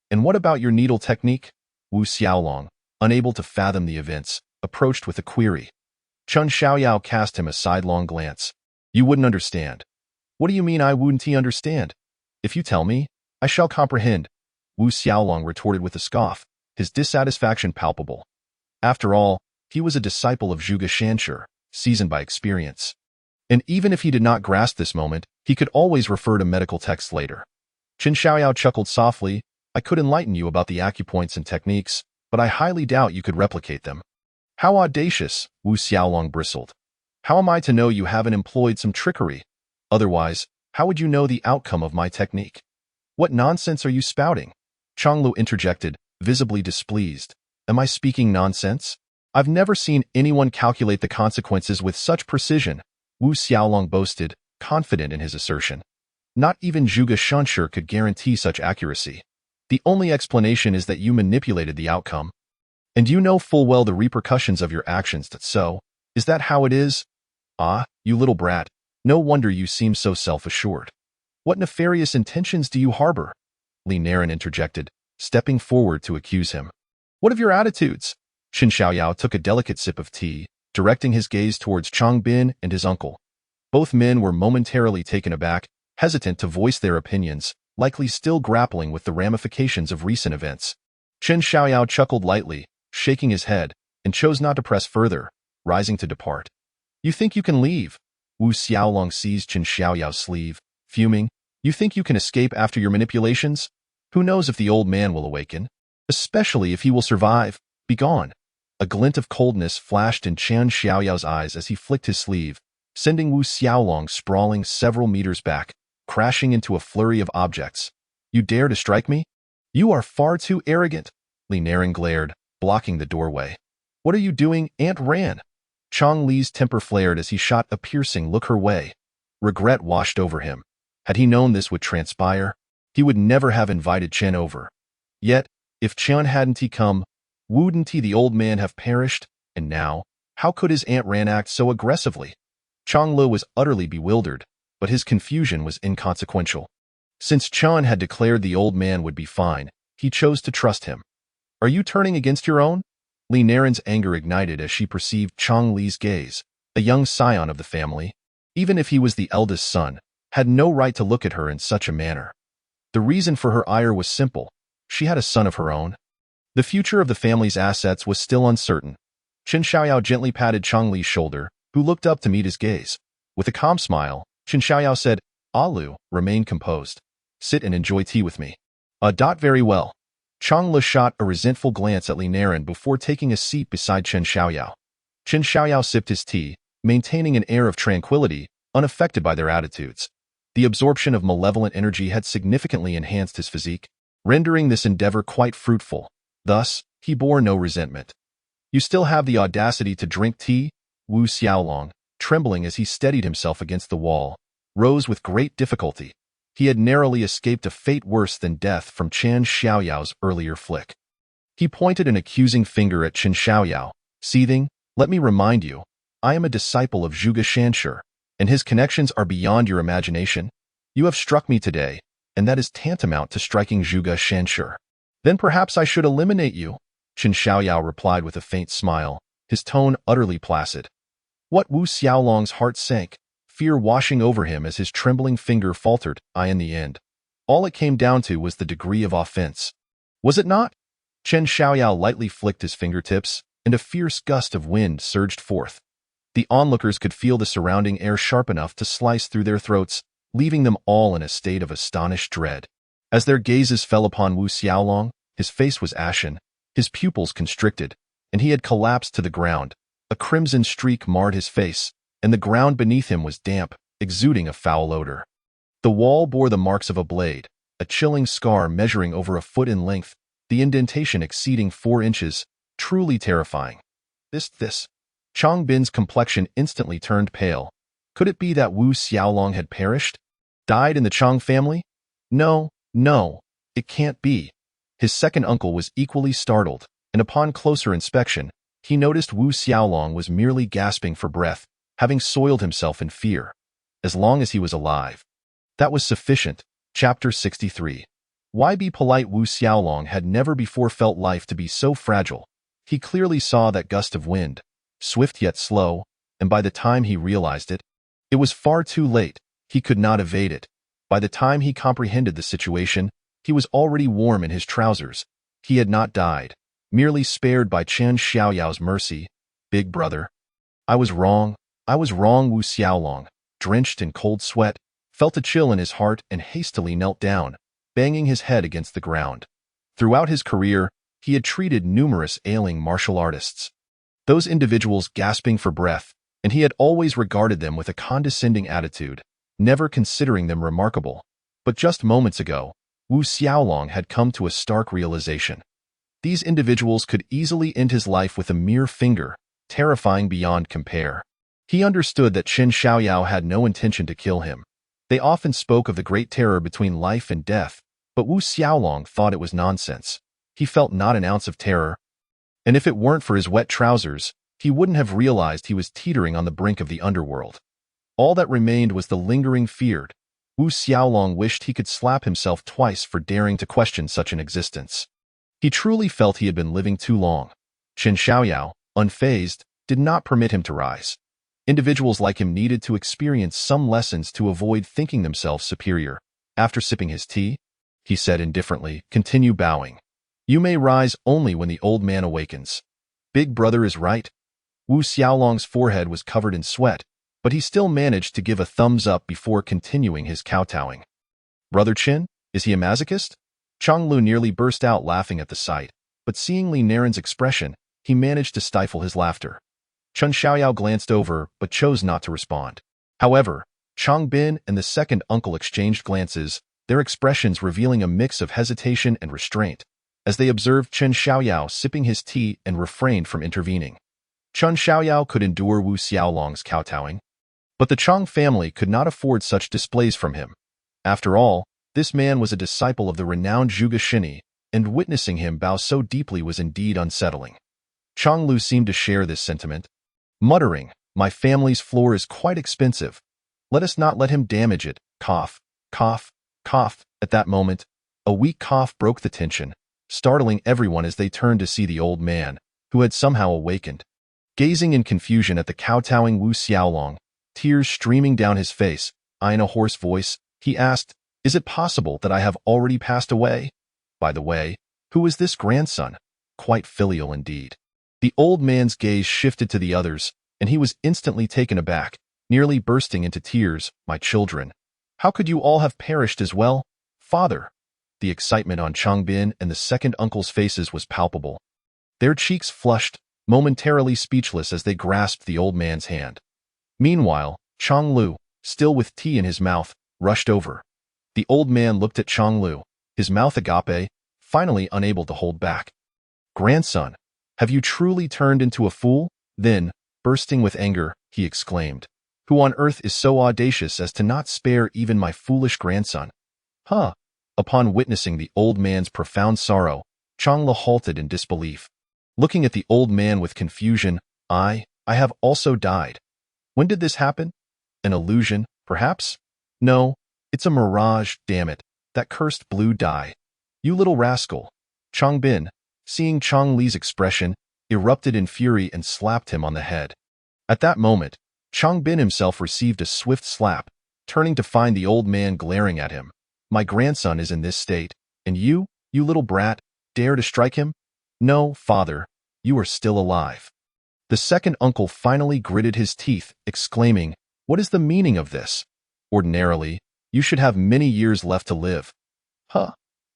And what about your needle technique?" Wu Xiaolong, unable to fathom the events, approached with a query. Chen Xiaoyao cast him a sidelong glance. "You wouldn't understand." "What do you mean I wouldn't understand? If you tell me, I shall comprehend," Wu Xiaolong retorted with a scoff, his dissatisfaction palpable. After all, he was a disciple of Zhuge Shanshi, seasoned by experience. And even if he did not grasp this moment, he could always refer to medical texts later. Chen Xiaoyao chuckled softly. "I could enlighten you about the acupoints and techniques, but I highly doubt you could replicate them." "How audacious," Wu Xiaolong bristled. "How am I to know you haven't employed some trickery? Otherwise, how would you know the outcome of my technique?" "What nonsense are you spouting?" Changlu interjected, visibly displeased. "Am I speaking nonsense? I've never seen anyone calculate the consequences with such precision," Wu Xiaolong boasted, confident in his assertion. "Not even Zhuge Shanshi could guarantee such accuracy. The only explanation is that you manipulated the outcome. And you know full well the repercussions of your actions. So, is that how it is? Ah, you little brat, no wonder you seem so self-assured. What nefarious intentions do you harbor?" Li Naren interjected, stepping forward to accuse him. "What of your attitudes?" Chen Xiaoyao took a delicate sip of tea, directing his gaze towards Chang Bin and his uncle. Both men were momentarily taken aback, hesitant to voice their opinions, likely still grappling with the ramifications of recent events. Chen Xiaoyao chuckled lightly, shaking his head, and chose not to press further, rising to depart. "You think you can leave?" Wu Xiaolong seized Chen Xiaoyao's sleeve, fuming. "You think you can escape after your manipulations? Who knows if the old man will awaken? Especially if he will survive. Begone." A glint of coldness flashed in Chen Xiaoyao's eyes as he flicked his sleeve, sending Wu Xiaolong sprawling several meters back, crashing into a flurry of objects. "You dare to strike me? You are far too arrogant," Li Naren glared, blocking the doorway. "What are you doing, Aunt Ran?" Chang Li's temper flared as he shot a piercing look her way. Regret washed over him. Had he known this would transpire, he would never have invited Chen over. Yet, if Chen hadn't come, wouldn't the old man have perished? And now, how could his Aunt Ran act so aggressively? Chang Lu was utterly bewildered, but his confusion was inconsequential. Since Chen had declared the old man would be fine, he chose to trust him. "Are you turning against your own?" Li Naren's anger ignited as she perceived Chang Li's gaze. A young scion of the family, even if he was the eldest son, had no right to look at her in such a manner. The reason for her ire was simple. She had a son of her own. The future of the family's assets was still uncertain. Chen Xiaoyao gently patted Chang Li's shoulder, who looked up to meet his gaze. With a calm smile, Chen Xiaoyao said, "Alu, remain composed. Sit and enjoy tea with me." Very well." Chang Le shot a resentful glance at Li Naren before taking a seat beside Chen Xiaoyao. Chen Xiaoyao sipped his tea, maintaining an air of tranquility, unaffected by their attitudes. The absorption of malevolent energy had significantly enhanced his physique, rendering this endeavor quite fruitful. Thus, he bore no resentment. "You still have the audacity to drink tea?" Wu Xiaolong, trembling as he steadied himself against the wall, rose with great difficulty. He had narrowly escaped a fate worse than death from Chen Xiaoyao's earlier flick. He pointed an accusing finger at Chen Xiaoyao, seething, "Let me remind you, I am a disciple of Zhuge Shanshi, and his connections are beyond your imagination. You have struck me today, and that is tantamount to striking Zhuge Shanshi. Then perhaps I should eliminate you," Chen Xiaoyao replied with a faint smile, his tone utterly placid. What Wu Xiaolong's heart sank, fear washing over him as his trembling finger faltered. In the end, all it came down to was the degree of offense. Was it not? Chen Xiaoyao lightly flicked his fingertips, and a fierce gust of wind surged forth. The onlookers could feel the surrounding air sharp enough to slice through their throats, leaving them all in a state of astonished dread. As their gazes fell upon Wu Xiaolong, his face was ashen, his pupils constricted, and he had collapsed to the ground. A crimson streak marred his face, and the ground beneath him was damp, exuding a foul odor. The wall bore the marks of a blade, a chilling scar measuring over a foot in length, the indentation exceeding 4 inches, truly terrifying. This. Chang Bin's complexion instantly turned pale. Could it be that Wu Xiaolong had perished? Died in the Chang family? No, it can't be. His second uncle was equally startled, and upon closer inspection, he noticed Wu Xiaolong was merely gasping for breath, having soiled himself in fear. As long as he was alive. That was sufficient. Chapter 63. Why be polite? Wu Xiaolong had never before felt life to be so fragile. He clearly saw that gust of wind, swift yet slow, and by the time he realized it, it was far too late. He could not evade it. By the time he comprehended the situation, he was already warm in his trousers. He had not died, merely spared by Chen Xiaoyao's mercy. Big brother. I was wrong. Wu Xiaolong, drenched in cold sweat, felt a chill in his heart and hastily knelt down, banging his head against the ground. Throughout his career, he had treated numerous ailing martial artists, those individuals gasping for breath, and he had always regarded them with a condescending attitude, never considering them remarkable. But just moments ago, Wu Xiaolong had come to a stark realization. These individuals could easily end his life with a mere finger, terrifying beyond compare. He understood that Chen Xiaoyao had no intention to kill him. They often spoke of the great terror between life and death, but Wu Xiaolong thought it was nonsense. He felt not an ounce of terror, and if it weren't for his wet trousers, he wouldn't have realized he was teetering on the brink of the underworld. All that remained was the lingering fear. Wu Xiaolong wished he could slap himself twice for daring to question such an existence. He truly felt he had been living too long. Chen Xiaoyao, unfazed, did not permit him to rise. Individuals like him needed to experience some lessons to avoid thinking themselves superior. After sipping his tea, he said indifferently, "Continue bowing. You may rise only when the old man awakens. Big brother is right." Wu Xiaolong's forehead was covered in sweat, but he still managed to give a thumbs up before continuing his kowtowing. "Brother Chen, is he a masochist?" Chang Lu nearly burst out laughing at the sight, but seeing Li Naren's expression, he managed to stifle his laughter. Chen Xiaoyao glanced over but chose not to respond. However, Chang Bin and the second uncle exchanged glances, their expressions revealing a mix of hesitation and restraint, as they observed Chen Xiaoyao sipping his tea and refrained from intervening. Chen Xiaoyao could endure Wu Xiaolong's kowtowing, but the Chang family could not afford such displays from him. After all, this man was a disciple of the renowned Zhuge Shanshi, and witnessing him bow so deeply was indeed unsettling. Chang Lu seemed to share this sentiment, muttering, "My family's floor is quite expensive. Let us not let him damage it." Cough, cough, cough. At that moment, a weak cough broke the tension, startling everyone as they turned to see the old man, who had somehow awakened. Gazing in confusion at the kowtowing Wu Xiaolong, tears streaming down his face, in a hoarse voice, he asked, "Is it possible that I have already passed away? By the way, who is this grandson? Quite filial indeed." The old man's gaze shifted to the others, and he was instantly taken aback, nearly bursting into tears. "My children, how could you all have perished as well? Father!" The excitement on Changbin and the second uncle's faces was palpable. Their cheeks flushed, momentarily speechless as they grasped the old man's hand. Meanwhile, Changlu, still with tea in his mouth, rushed over. The old man looked at Changlu, his mouth agape, finally unable to hold back. "Grandson, have you truly turned into a fool?" Then, bursting with anger, he exclaimed, "Who on earth is so audacious as to not spare even my foolish grandson?" "Huh?" Upon witnessing the old man's profound sorrow, Changlu halted in disbelief. Looking at the old man with confusion, I have also died. When did this happen? An illusion, perhaps? No, it's a mirage, damn it, that cursed blue dye. You little rascal. Changbin, seeing Chang Li's expression, erupted in fury and slapped him on the head. At that moment, Changbin himself received a swift slap, turning to find the old man glaring at him. "My grandson is in this state, and you little brat, dare to strike him? No, father, you are still alive." The second uncle finally gritted his teeth, exclaiming, "What is the meaning of this? Ordinarily, you should have many years left to live." "Huh?"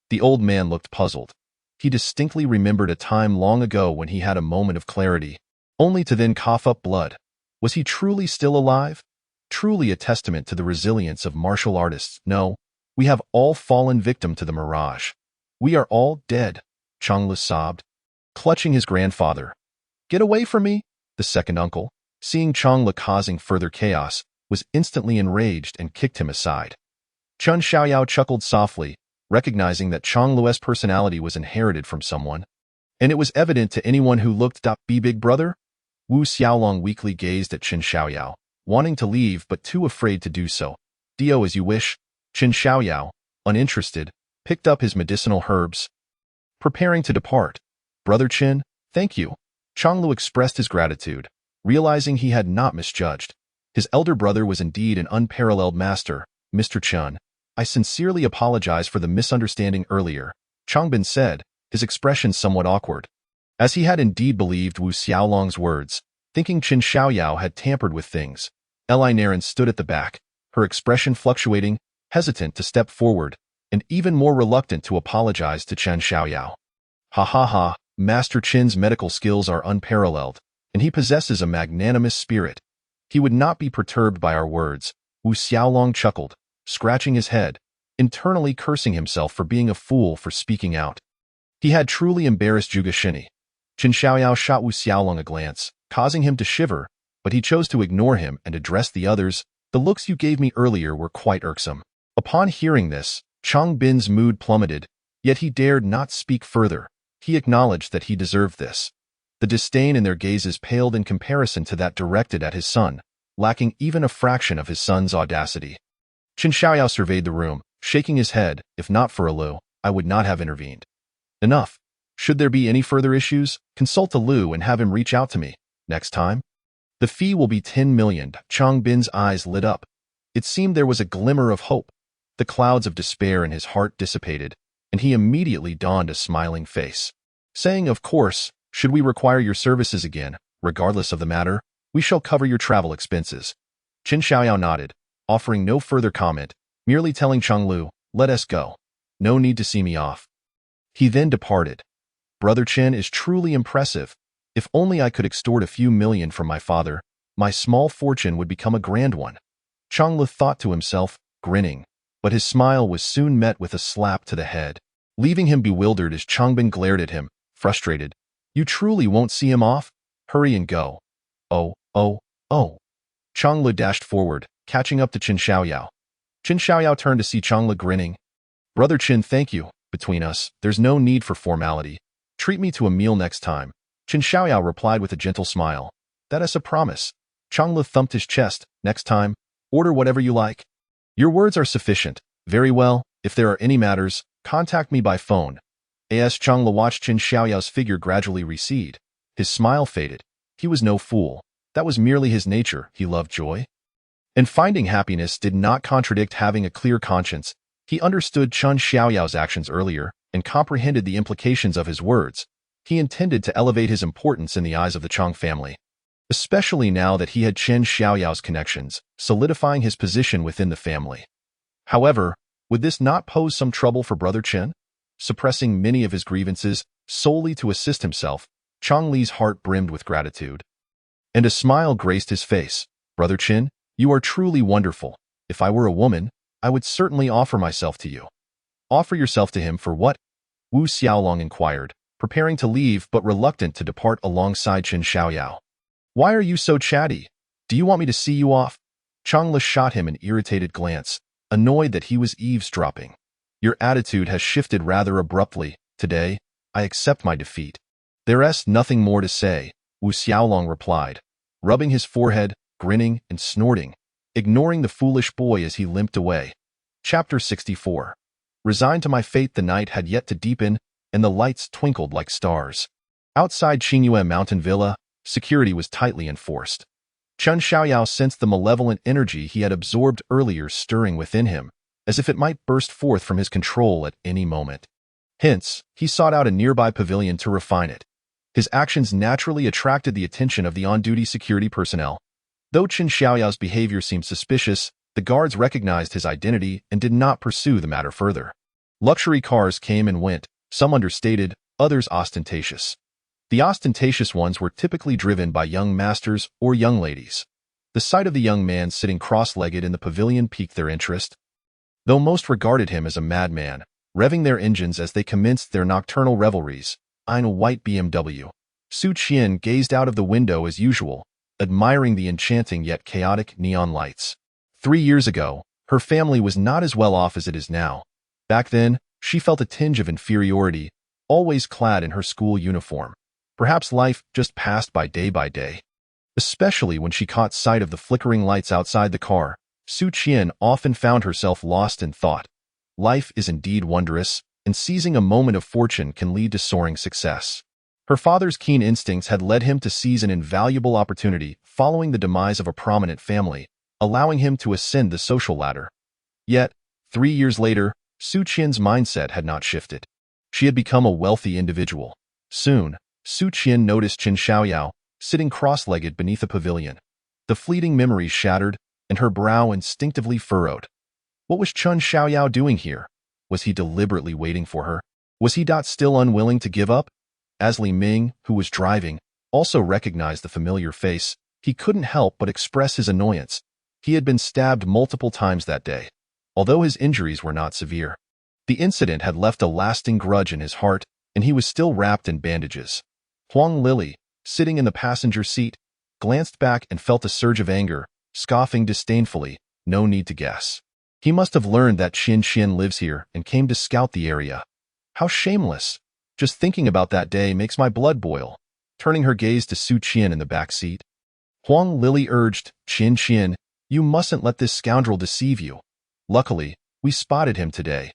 The old man looked puzzled. He distinctly remembered a time long ago when he had a moment of clarity, only to then cough up blood. Was he truly still alive? Truly a testament to the resilience of martial artists. "No, we have all fallen victim to the mirage. We are all dead," Changla sobbed, clutching his grandfather. "Get away from me!" The second uncle, seeing Changla causing further chaos, was instantly enraged and kicked him aside. Chun Xiaoyao chuckled softly, recognizing that Changlu's personality was inherited from someone, and it was evident to anyone who looked up. "Be big brother?" Wu Xiaolong weakly gazed at Qin Xiaoyao, wanting to leave but too afraid to do so. "Dio, as you wish." Qin Xiaoyao, uninterested, picked up his medicinal herbs, preparing to depart. "Brother Qin, thank you." Changlu expressed his gratitude, realizing he had not misjudged. His elder brother was indeed an unparalleled master. "Mr. Chun, I sincerely apologize for the misunderstanding earlier," Changbin said, his expression somewhat awkward. As he had indeed believed Wu Xiaolong's words, thinking Qin Xiaoyao had tampered with things. Li Naren stood at the back, her expression fluctuating, hesitant to step forward, and even more reluctant to apologize to Chen Xiaoyao. "Ha ha ha, Master Qin's medical skills are unparalleled, and he possesses a magnanimous spirit. He would not be perturbed by our words." Wu Xiaolong chuckled, scratching his head, internally cursing himself for being a fool for speaking out. He had truly embarrassed Zhuge Shini. Qin Xiaoyao shot Wu Xiaolong a glance, causing him to shiver, but he chose to ignore him and address the others. "The looks you gave me earlier were quite irksome." Upon hearing this, Chang Bin's mood plummeted, yet he dared not speak further. He acknowledged that he deserved this. The disdain in their gazes paled in comparison to that directed at his son, lacking even a fraction of his son's audacity. Qin Xiaoyao surveyed the room, shaking his head. "If not for Lu, I would not have intervened. Enough. Should there be any further issues, consult Lu and have him reach out to me. Next time? The fee will be 10 million. Chang Bin's eyes lit up. It seemed there was a glimmer of hope. The clouds of despair in his heart dissipated, and he immediately donned a smiling face, saying, "Of course, should we require your services again, regardless of the matter, we shall cover your travel expenses." Qin Xiaoyao nodded, offering no further comment, merely telling Changlu, "Let us go. No need to see me off." He then departed. "Brother Qin is truly impressive. If only I could extort a few million from my father, my small fortune would become a grand one." Changlu thought to himself, grinning, but his smile was soon met with a slap to the head, leaving him bewildered as Changbin glared at him, frustrated. "You truly won't see him off? Hurry and go." "Oh, oh, oh." Changlu dashed forward, catching up to Qin Xiaoyao. Qin Xiaoyao turned to see Changlu grinning. "Brother Qin, thank you. Between us, there's no need for formality. Treat me to a meal next time." Qin Xiaoyao replied with a gentle smile. "That is a promise." Changlu thumped his chest. "Next time, order whatever you like." "Your words are sufficient. Very well, if there are any matters, contact me by phone." As Changlu watched Qin Xiaoyao's figure gradually recede, his smile faded. He was no fool. That was merely his nature. He loved joy. And finding happiness did not contradict having a clear conscience. He understood Qin Xiaoyao's actions earlier and comprehended the implications of his words. He intended to elevate his importance in the eyes of the Chang family. especially now that he had Chen Xiaoyao's connections, solidifying his position within the family. However, would this not pose some trouble for Brother Chen? Suppressing many of his grievances solely to assist himself, Chong Li's heart brimmed with gratitude. And a smile graced his face. Brother Chen, you are truly wonderful. If I were a woman, I would certainly offer myself to you. Offer yourself to him for what? Wu Xiaolong inquired, preparing to leave but reluctant to depart alongside Chen Xiaoyao. Why are you so chatty? Do you want me to see you off? Chong Li shot him an irritated glance, annoyed that he was eavesdropping. Your attitude has shifted rather abruptly. Today, I accept my defeat. There's nothing more to say, Wu Xiaolong replied, rubbing his forehead, grinning and snorting, ignoring the foolish boy as he limped away. Chapter 64. Resigned to my fate, the night had yet to deepen, and the lights twinkled like stars. Outside Qingyue Mountain Villa, security was tightly enforced. Chen Xiaoyao sensed the malevolent energy he had absorbed earlier stirring within him, as if it might burst forth from his control at any moment. Hence, he sought out a nearby pavilion to refine it. His actions naturally attracted the attention of the on-duty security personnel. Though Chen Xiaoyao's behavior seemed suspicious, the guards recognized his identity and did not pursue the matter further. Luxury cars came and went, some understated, others ostentatious. The ostentatious ones were typically driven by young masters or young ladies. The sight of the young man sitting cross-legged in the pavilion piqued their interest. Though most regarded him as a madman, revving their engines as they commenced their nocturnal revelries, in a white BMW, Su Qian gazed out of the window as usual, admiring the enchanting yet chaotic neon lights. 3 years ago, her family was not as well off as it is now. Back then, she felt a tinge of inferiority, always clad in her school uniform. Perhaps life just passed by day, especially when she caught sight of the flickering lights outside the car. Su Qian often found herself lost in thought. Life is indeed wondrous, and seizing a moment of fortune can lead to soaring success. Her father's keen instincts had led him to seize an invaluable opportunity following the demise of a prominent family, allowing him to ascend the social ladder. Yet, 3 years later, Su Qian's mindset had not shifted. She had become a wealthy individual. Soon, Su Qian noticed Chen Xiaoyao sitting cross-legged beneath a pavilion. The fleeting memories shattered, and her brow instinctively furrowed. What was Chen Xiaoyao doing here? Was he deliberately waiting for her? Was he still unwilling to give up? As Li Ming, who was driving, also recognized the familiar face, he couldn't help but express his annoyance. He had been stabbed multiple times that day. Although his injuries were not severe, the incident had left a lasting grudge in his heart, and he was still wrapped in bandages. Huang Lili, sitting in the passenger seat, glanced back and felt a surge of anger, scoffing disdainfully. No need to guess. He must have learned that Xin Xian lives here and came to scout the area. How shameless! Just thinking about that day makes my blood boil. Turning her gaze to Su Qian in the back seat, Huang Lili urged, Xin Xian, you mustn't let this scoundrel deceive you. Luckily, we spotted him today.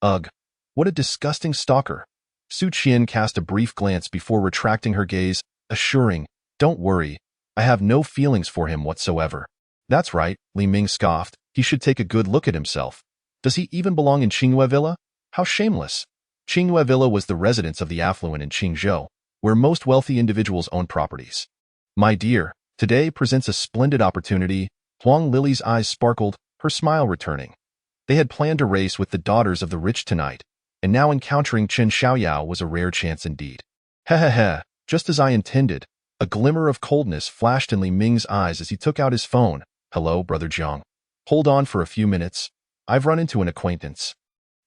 Ugh, what a disgusting stalker. Su Qian cast a brief glance before retracting her gaze, assuring, don't worry, I have no feelings for him whatsoever. That's right, Li Ming scoffed, he should take a good look at himself. Does he even belong in Qingyue Villa? How shameless. Qingyue Villa was the residence of the affluent in Qingzhou, where most wealthy individuals own properties. My dear, today presents a splendid opportunity. Huang Lili's eyes sparkled, her smile returning. They had planned a race with the daughters of the rich tonight, and now encountering Chen Xiaoyao was a rare chance indeed. Heh, just as I intended. A glimmer of coldness flashed in Li Ming's eyes as he took out his phone. Hello, Brother Jiang. Hold on for a few minutes. I've run into an acquaintance.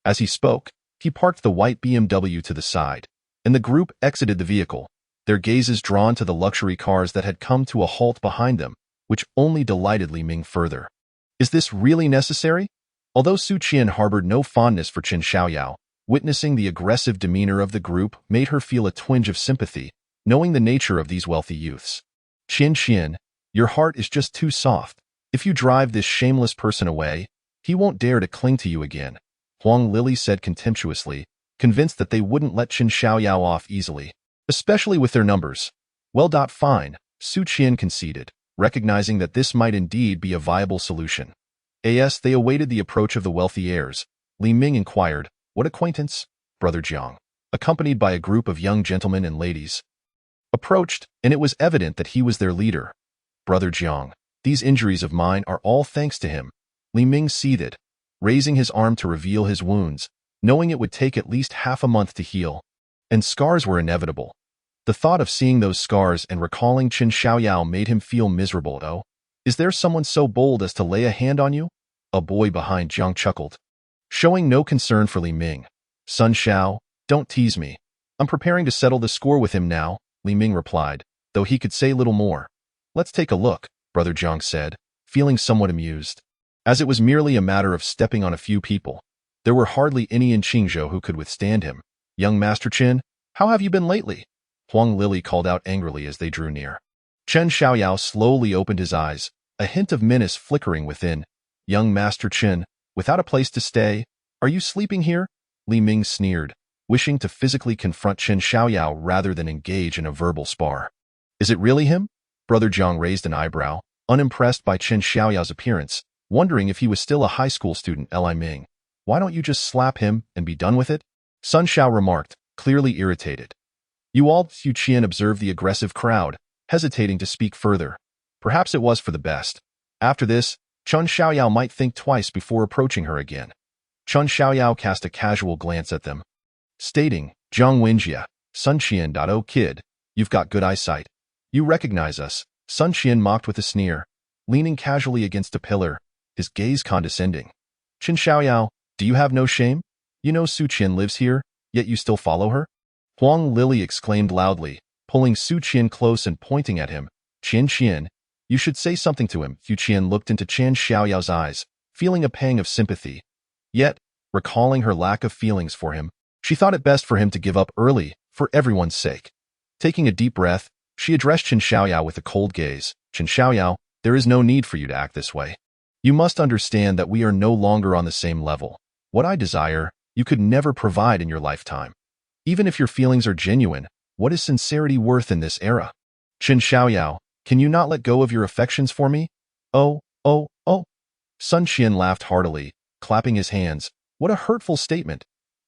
As he spoke, he parked the white BMW to the side, and the group exited the vehicle, their gazes drawn to the luxury cars that had come to a halt behind them, which only delighted Li Ming further. Is this really necessary? Although Su Qian harbored no fondness for Chen Xiaoyao, witnessing the aggressive demeanor of the group made her feel a twinge of sympathy, knowing the nature of these wealthy youths. Xin Qian, your heart is just too soft. If you drive this shameless person away, he won't dare to cling to you again, Huang Lili said contemptuously, convinced that they wouldn't let Chen Xiaoyao off easily, especially with their numbers. Well, fine, Su Qian conceded, recognizing that this might indeed be a viable solution. As they awaited the approach of the wealthy heirs, Li Ming inquired, what acquaintance? Brother Jiang, accompanied by a group of young gentlemen and ladies. approached, and it was evident that he was their leader. Brother Jiang, these injuries of mine are all thanks to him. Li Ming seethed, raising his arm to reveal his wounds, knowing it would take at least half a month to heal. And scars were inevitable. The thought of seeing those scars and recalling Qin Xiaoyao made him feel miserable. Oh, is there someone so bold as to lay a hand on you? A boy behind Jiang chuckled, showing no concern for Li Ming. Sun Xiao, don't tease me. I'm preparing to settle the score with him now, Li Ming replied, though he could say little more. Let's take a look, Brother Jiang said, feeling somewhat amused. As it was merely a matter of stepping on a few people, there were hardly any in Qingzhou who could withstand him. Young Master Qin, how have you been lately? Huang Lili called out angrily as they drew near. Chen Xiaoyao slowly opened his eyes, a hint of menace flickering within. Young Master Qin, without a place to stay, are you sleeping here? Li Ming sneered, wishing to physically confront Chen Xiaoyao rather than engage in a verbal spar. Is it really him? Brother Jiang raised an eyebrow, unimpressed by Chen Xiaoyao's appearance, wondering if he was still a high school student. Li Ming, why don't you just slap him and be done with it? Sun Xiao remarked, clearly irritated. You all, Xu Qian observed the aggressive crowd, hesitating to speak further. Perhaps it was for the best. After this, Chen Xiaoyao might think twice before approaching her again. Chen Xiaoyao cast a casual glance at them, stating, Zhang Wenjie, Sun Qian. Oh kid, you've got good eyesight. You recognize us, Sun Qian mocked with a sneer, leaning casually against a pillar, his gaze condescending. Qin Xiaoyao, do you have no shame? You know Su Qian lives here, yet you still follow her? Huang Lili exclaimed loudly, pulling Su Qian close and pointing at him. Qian, you should say something to him. Su Qian looked into Chen Xiaoyao's eyes, feeling a pang of sympathy. Yet, recalling her lack of feelings for him, she thought it best for him to give up early, for everyone's sake. Taking a deep breath, she addressed Chen Xiaoyao with a cold gaze. Chen Xiaoyao, there is no need for you to act this way. You must understand that we are no longer on the same level. What I desire, you could never provide in your lifetime. Even if your feelings are genuine, what is sincerity worth in this era? Chen Xiaoyao, can you not let go of your affections for me? Oh. Sun Qian laughed heartily, clapping his hands. What a hurtful statement.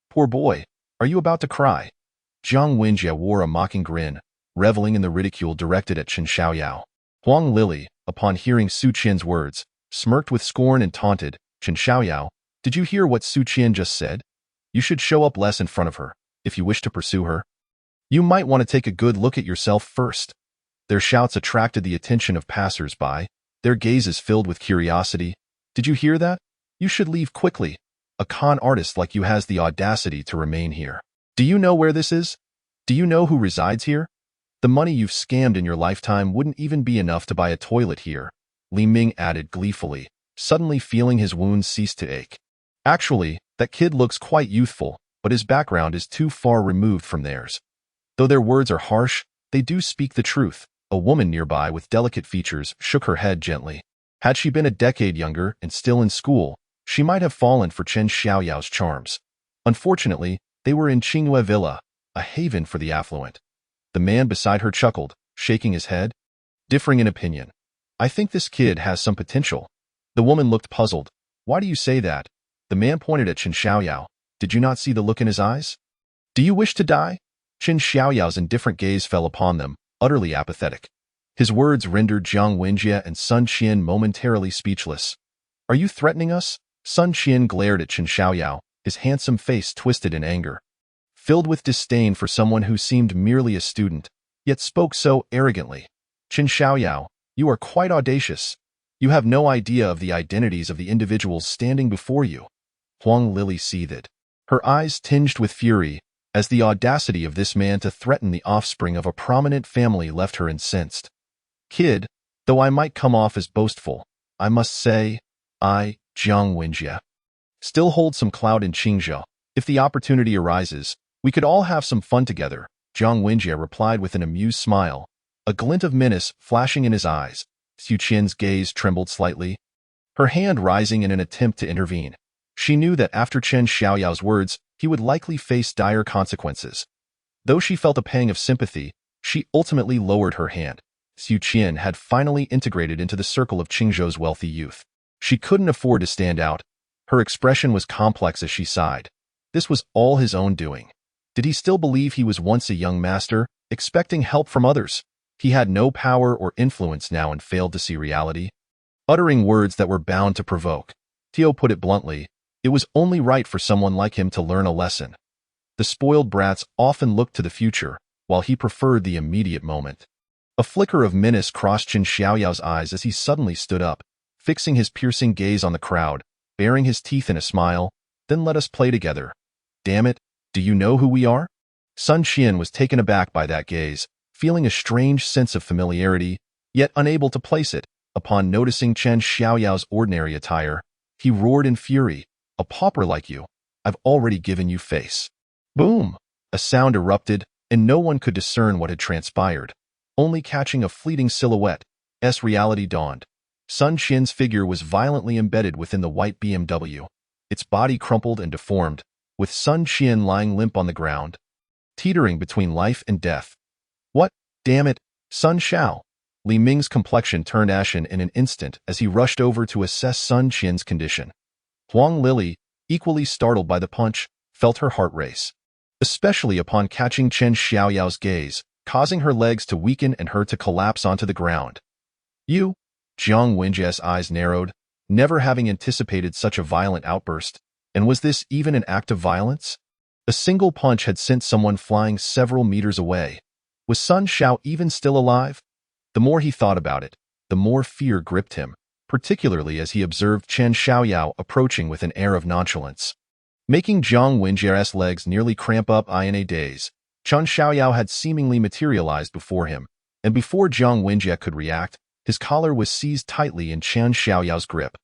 Poor boy, are you about to cry? Zhang Wenjie wore a mocking grin, reveling in the ridicule directed at Chen Xiaoyao. Huang Lili, upon hearing Su Qian's words, smirked with scorn and taunted, Chen Xiaoyao, did you hear what Su Qian just said? You should show up less in front of her, if you wish to pursue her. You might want to take a good look at yourself first. Their shouts attracted the attention of passers-by, their gazes filled with curiosity. Did you hear that? You should leave quickly. A con artist like you has the audacity to remain here. Do you know where this is? Do you know who resides here? The money you've scammed in your lifetime wouldn't even be enough to buy a toilet here, Li Ming added gleefully, suddenly feeling his wounds cease to ache. Actually, that kid looks quite youthful, but his background is too far removed from theirs. Though their words are harsh, they do speak the truth. A woman nearby with delicate features shook her head gently. Had she been a decade younger and still in school, she might have fallen for Chen Xiaoyao's charms. Unfortunately, they were in Qingyue Villa, a haven for the affluent. The man beside her chuckled, shaking his head. Differing in opinion. I think this kid has some potential. The woman looked puzzled. Why do you say that? The man pointed at Chen Xiaoyao. Did you not see the look in his eyes? Do you wish to die? Chen Xiaoyao's indifferent gaze fell upon them, utterly apathetic. His words rendered Zhang Wenjie and Sun Qian momentarily speechless. Are you threatening us? Sun Qian glared at Chen Xiaoyao, his handsome face twisted in anger. Filled with disdain for someone who seemed merely a student, yet spoke so arrogantly. Chen Xiaoyao, you are quite audacious. You have no idea of the identities of the individuals standing before you. Huang Lili seethed, her eyes tinged with fury, as the audacity of this man to threaten the offspring of a prominent family left her incensed. Kid, though I might come off as boastful, I must say, I, Zhang Wenjie, still hold some clout in Qingzhou. If the opportunity arises, we could all have some fun together, Zhang Wenjie replied with an amused smile, a glint of menace flashing in his eyes. Su Qian's gaze trembled slightly, her hand rising in an attempt to intervene. She knew that after Chen Xiaoyao's words, he would likely face dire consequences. Though she felt a pang of sympathy, she ultimately lowered her hand. Su Qian had finally integrated into the circle of Qingzhou's wealthy youth. She couldn't afford to stand out. Her expression was complex as she sighed. This was all his own doing. Did he still believe he was once a young master, expecting help from others? He had no power or influence now and failed to see reality. Uttering words that were bound to provoke, Tio put it bluntly, it was only right for someone like him to learn a lesson. The spoiled brats often looked to the future, while he preferred the immediate moment. A flicker of menace crossed Qin Xiaoyao's eyes as he suddenly stood up, fixing his piercing gaze on the crowd, baring his teeth in a smile. Then let us play together. Damn it, do you know who we are? Sun Qian was taken aback by that gaze, feeling a strange sense of familiarity, yet unable to place it. Upon noticing Chen Xiaoyao's ordinary attire, he roared in fury, a pauper like you, I've already given you face. Boom! A sound erupted, and no one could discern what had transpired. Only catching a fleeting silhouette, reality dawned. Sun Qian's figure was violently embedded within the white BMW. Its body crumpled and deformed, with Sun Qian lying limp on the ground, teetering between life and death. What? Damn it, Sun Xiao! Li Ming's complexion turned ashen in an instant as he rushed over to assess Sun Qian's condition. Huang Lily, equally startled by the punch, felt her heart race, especially upon catching Chen Xiaoyao's gaze, causing her legs to weaken and her to collapse onto the ground. You? Jiang Wenjie's eyes narrowed, never having anticipated such a violent outburst, and was this even an act of violence? A single punch had sent someone flying several meters away. Was Sun Xiao even still alive? The more he thought about it, the more fear gripped him, particularly as he observed Chen Xiaoyao approaching with an air of nonchalance. Making Jiang Wenjie's legs nearly cramp up in a daze, Chen Xiaoyao had seemingly materialized before him, and before Jiang Wenjie could react, his collar was seized tightly in Chen Xiaoyao's grip.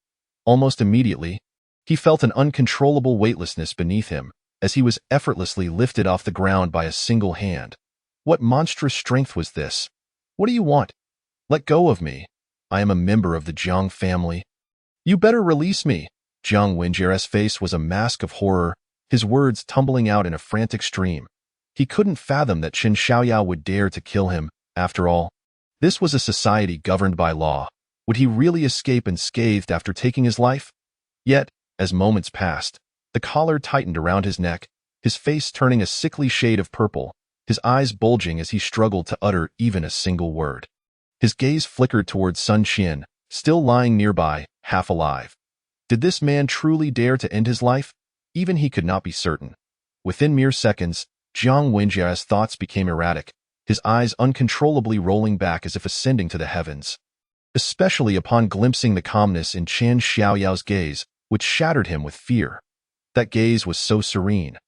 Almost immediately, he felt an uncontrollable weightlessness beneath him, as he was effortlessly lifted off the ground by a single hand. What monstrous strength was this? What do you want? Let go of me. I am a member of the Jiang family. You better release me. Jiang Wenjie's face was a mask of horror, his words tumbling out in a frantic stream. He couldn't fathom that Qin Xiaoyao would dare to kill him. After all, this was a society governed by law. Would he really escape unscathed after taking his life? Yet, as moments passed, the collar tightened around his neck, his face turning a sickly shade of purple, his eyes bulging as he struggled to utter even a single word. His gaze flickered towards Sun Qian, still lying nearby, half alive. Did this man truly dare to end his life? Even he could not be certain. Within mere seconds, Jiang Wenjie's thoughts became erratic, his eyes uncontrollably rolling back as if ascending to the heavens. Especially upon glimpsing the calmness in Chen Xiaoyao's gaze, which shattered him with fear. That gaze was so serene,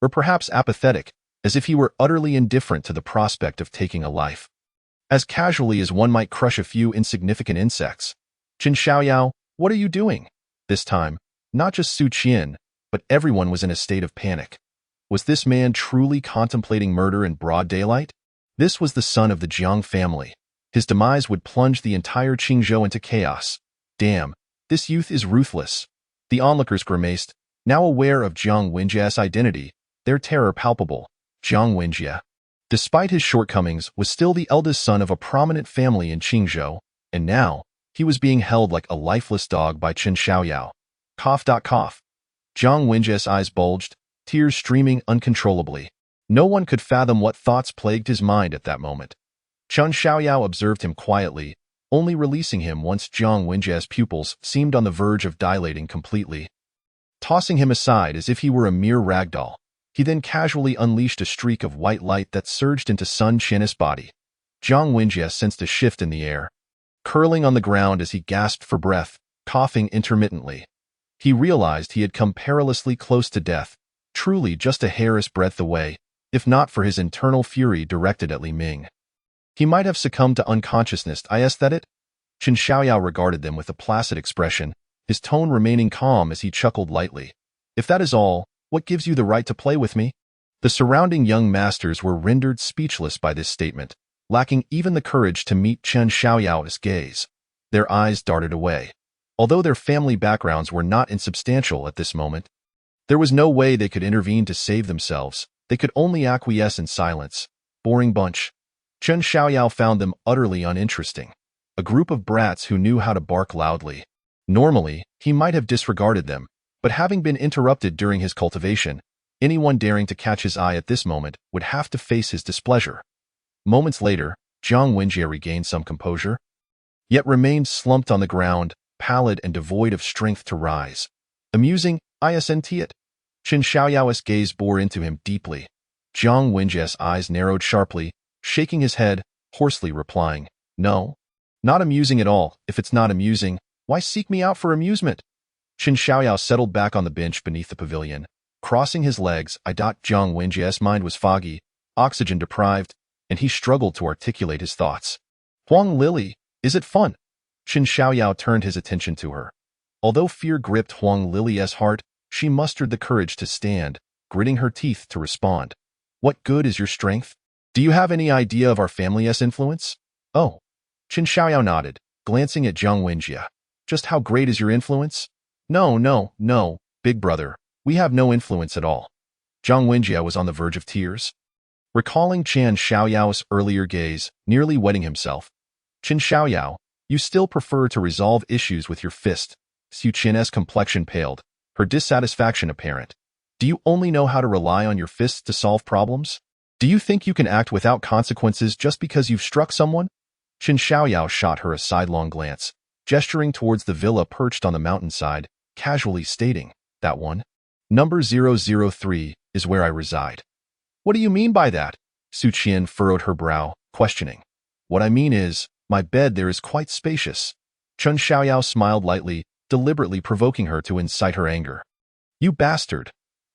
or perhaps apathetic, as if he were utterly indifferent to the prospect of taking a life. As casually as one might crush a few insignificant insects. Qin Xiaoyao, what are you doing? This time, not just Su Qian, but everyone was in a state of panic. Was this man truly contemplating murder in broad daylight? This was the son of the Jiang family. His demise would plunge the entire Qingzhou into chaos. Damn, this youth is ruthless. The onlookers grimaced, now aware of Jiang Wenjie's identity, their terror palpable. Jiang Wenjie, despite his shortcomings, was still the eldest son of a prominent family in Qingzhou, and now, he was being held like a lifeless dog by Qin Xiaoyao. Cough. Jiang Wenjie's eyes bulged, tears streaming uncontrollably. No one could fathom what thoughts plagued his mind at that moment. Qin Xiaoyao observed him quietly, only releasing him once Jiang Wenjie's pupils seemed on the verge of dilating completely. Tossing him aside as if he were a mere ragdoll, he then casually unleashed a streak of white light that surged into Sun Qian's body. Jiang Wenjie sensed a shift in the air, curling on the ground as he gasped for breath, coughing intermittently. He realized he had come perilously close to death, truly just a hair's breadth away, if not for his internal fury directed at Li Ming. He might have succumbed to unconsciousness, is that it? Qin Xiaoyao regarded them with a placid expression, his tone remaining calm as he chuckled lightly. If that is all, what gives you the right to play with me? The surrounding young masters were rendered speechless by this statement, lacking even the courage to meet Chen Xiaoyao's gaze. Their eyes darted away. Although their family backgrounds were not insubstantial at this moment, there was no way they could intervene to save themselves. They could only acquiesce in silence. Boring bunch. Chen Xiaoyao found them utterly uninteresting. A group of brats who knew how to bark loudly. Normally, he might have disregarded them, but having been interrupted during his cultivation, Anyone daring to catch his eye at this moment would have to face his displeasure. Moments later, Jiang Wenjie regained some composure, yet remained slumped on the ground, pallid and devoid of strength to rise. Amusing, isn't it? Qin Xiaoyao's gaze bore into him deeply. Jiang Wenjie's eyes narrowed sharply, shaking his head, hoarsely replying, "No. Not amusing at all. If it's not amusing, why seek me out for amusement?" Qin Xiaoyao settled back on the bench beneath the pavilion. Crossing his legs, Jiang Wenjie's mind was foggy, oxygen deprived, and he struggled to articulate his thoughts. "Huang Lily, is it fun?" Qin Xiaoyao turned his attention to her. Although fear gripped Huang Lily's heart, she mustered the courage to stand, gritting her teeth to respond. "What good is your strength? Do you have any idea of our family's influence?" "Oh." Qin Xiaoyao nodded, glancing at Jiang Wenjie. "Just how great is your influence?" No, big brother. We have no influence at all." Jiang Wenjie was on the verge of tears. Recalling Qin Xiaoyao's earlier gaze, nearly wetting himself. "Qin Xiaoyao, you still prefer to resolve issues with your fist." Su Qin's complexion paled, her dissatisfaction apparent. "Do you only know how to rely on your fists to solve problems? Do you think you can act without consequences just because you've struck someone?" Qin Xiaoyao shot her a sidelong glance, gesturing towards the villa perched on the mountainside, casually stating, "That one? Number 003 is where I reside." "What do you mean by that?" Su Qian furrowed her brow, questioning. "What I mean is, my bed there is quite spacious." Qin Xiaoyao smiled lightly, deliberately provoking her to incite her anger. "You bastard!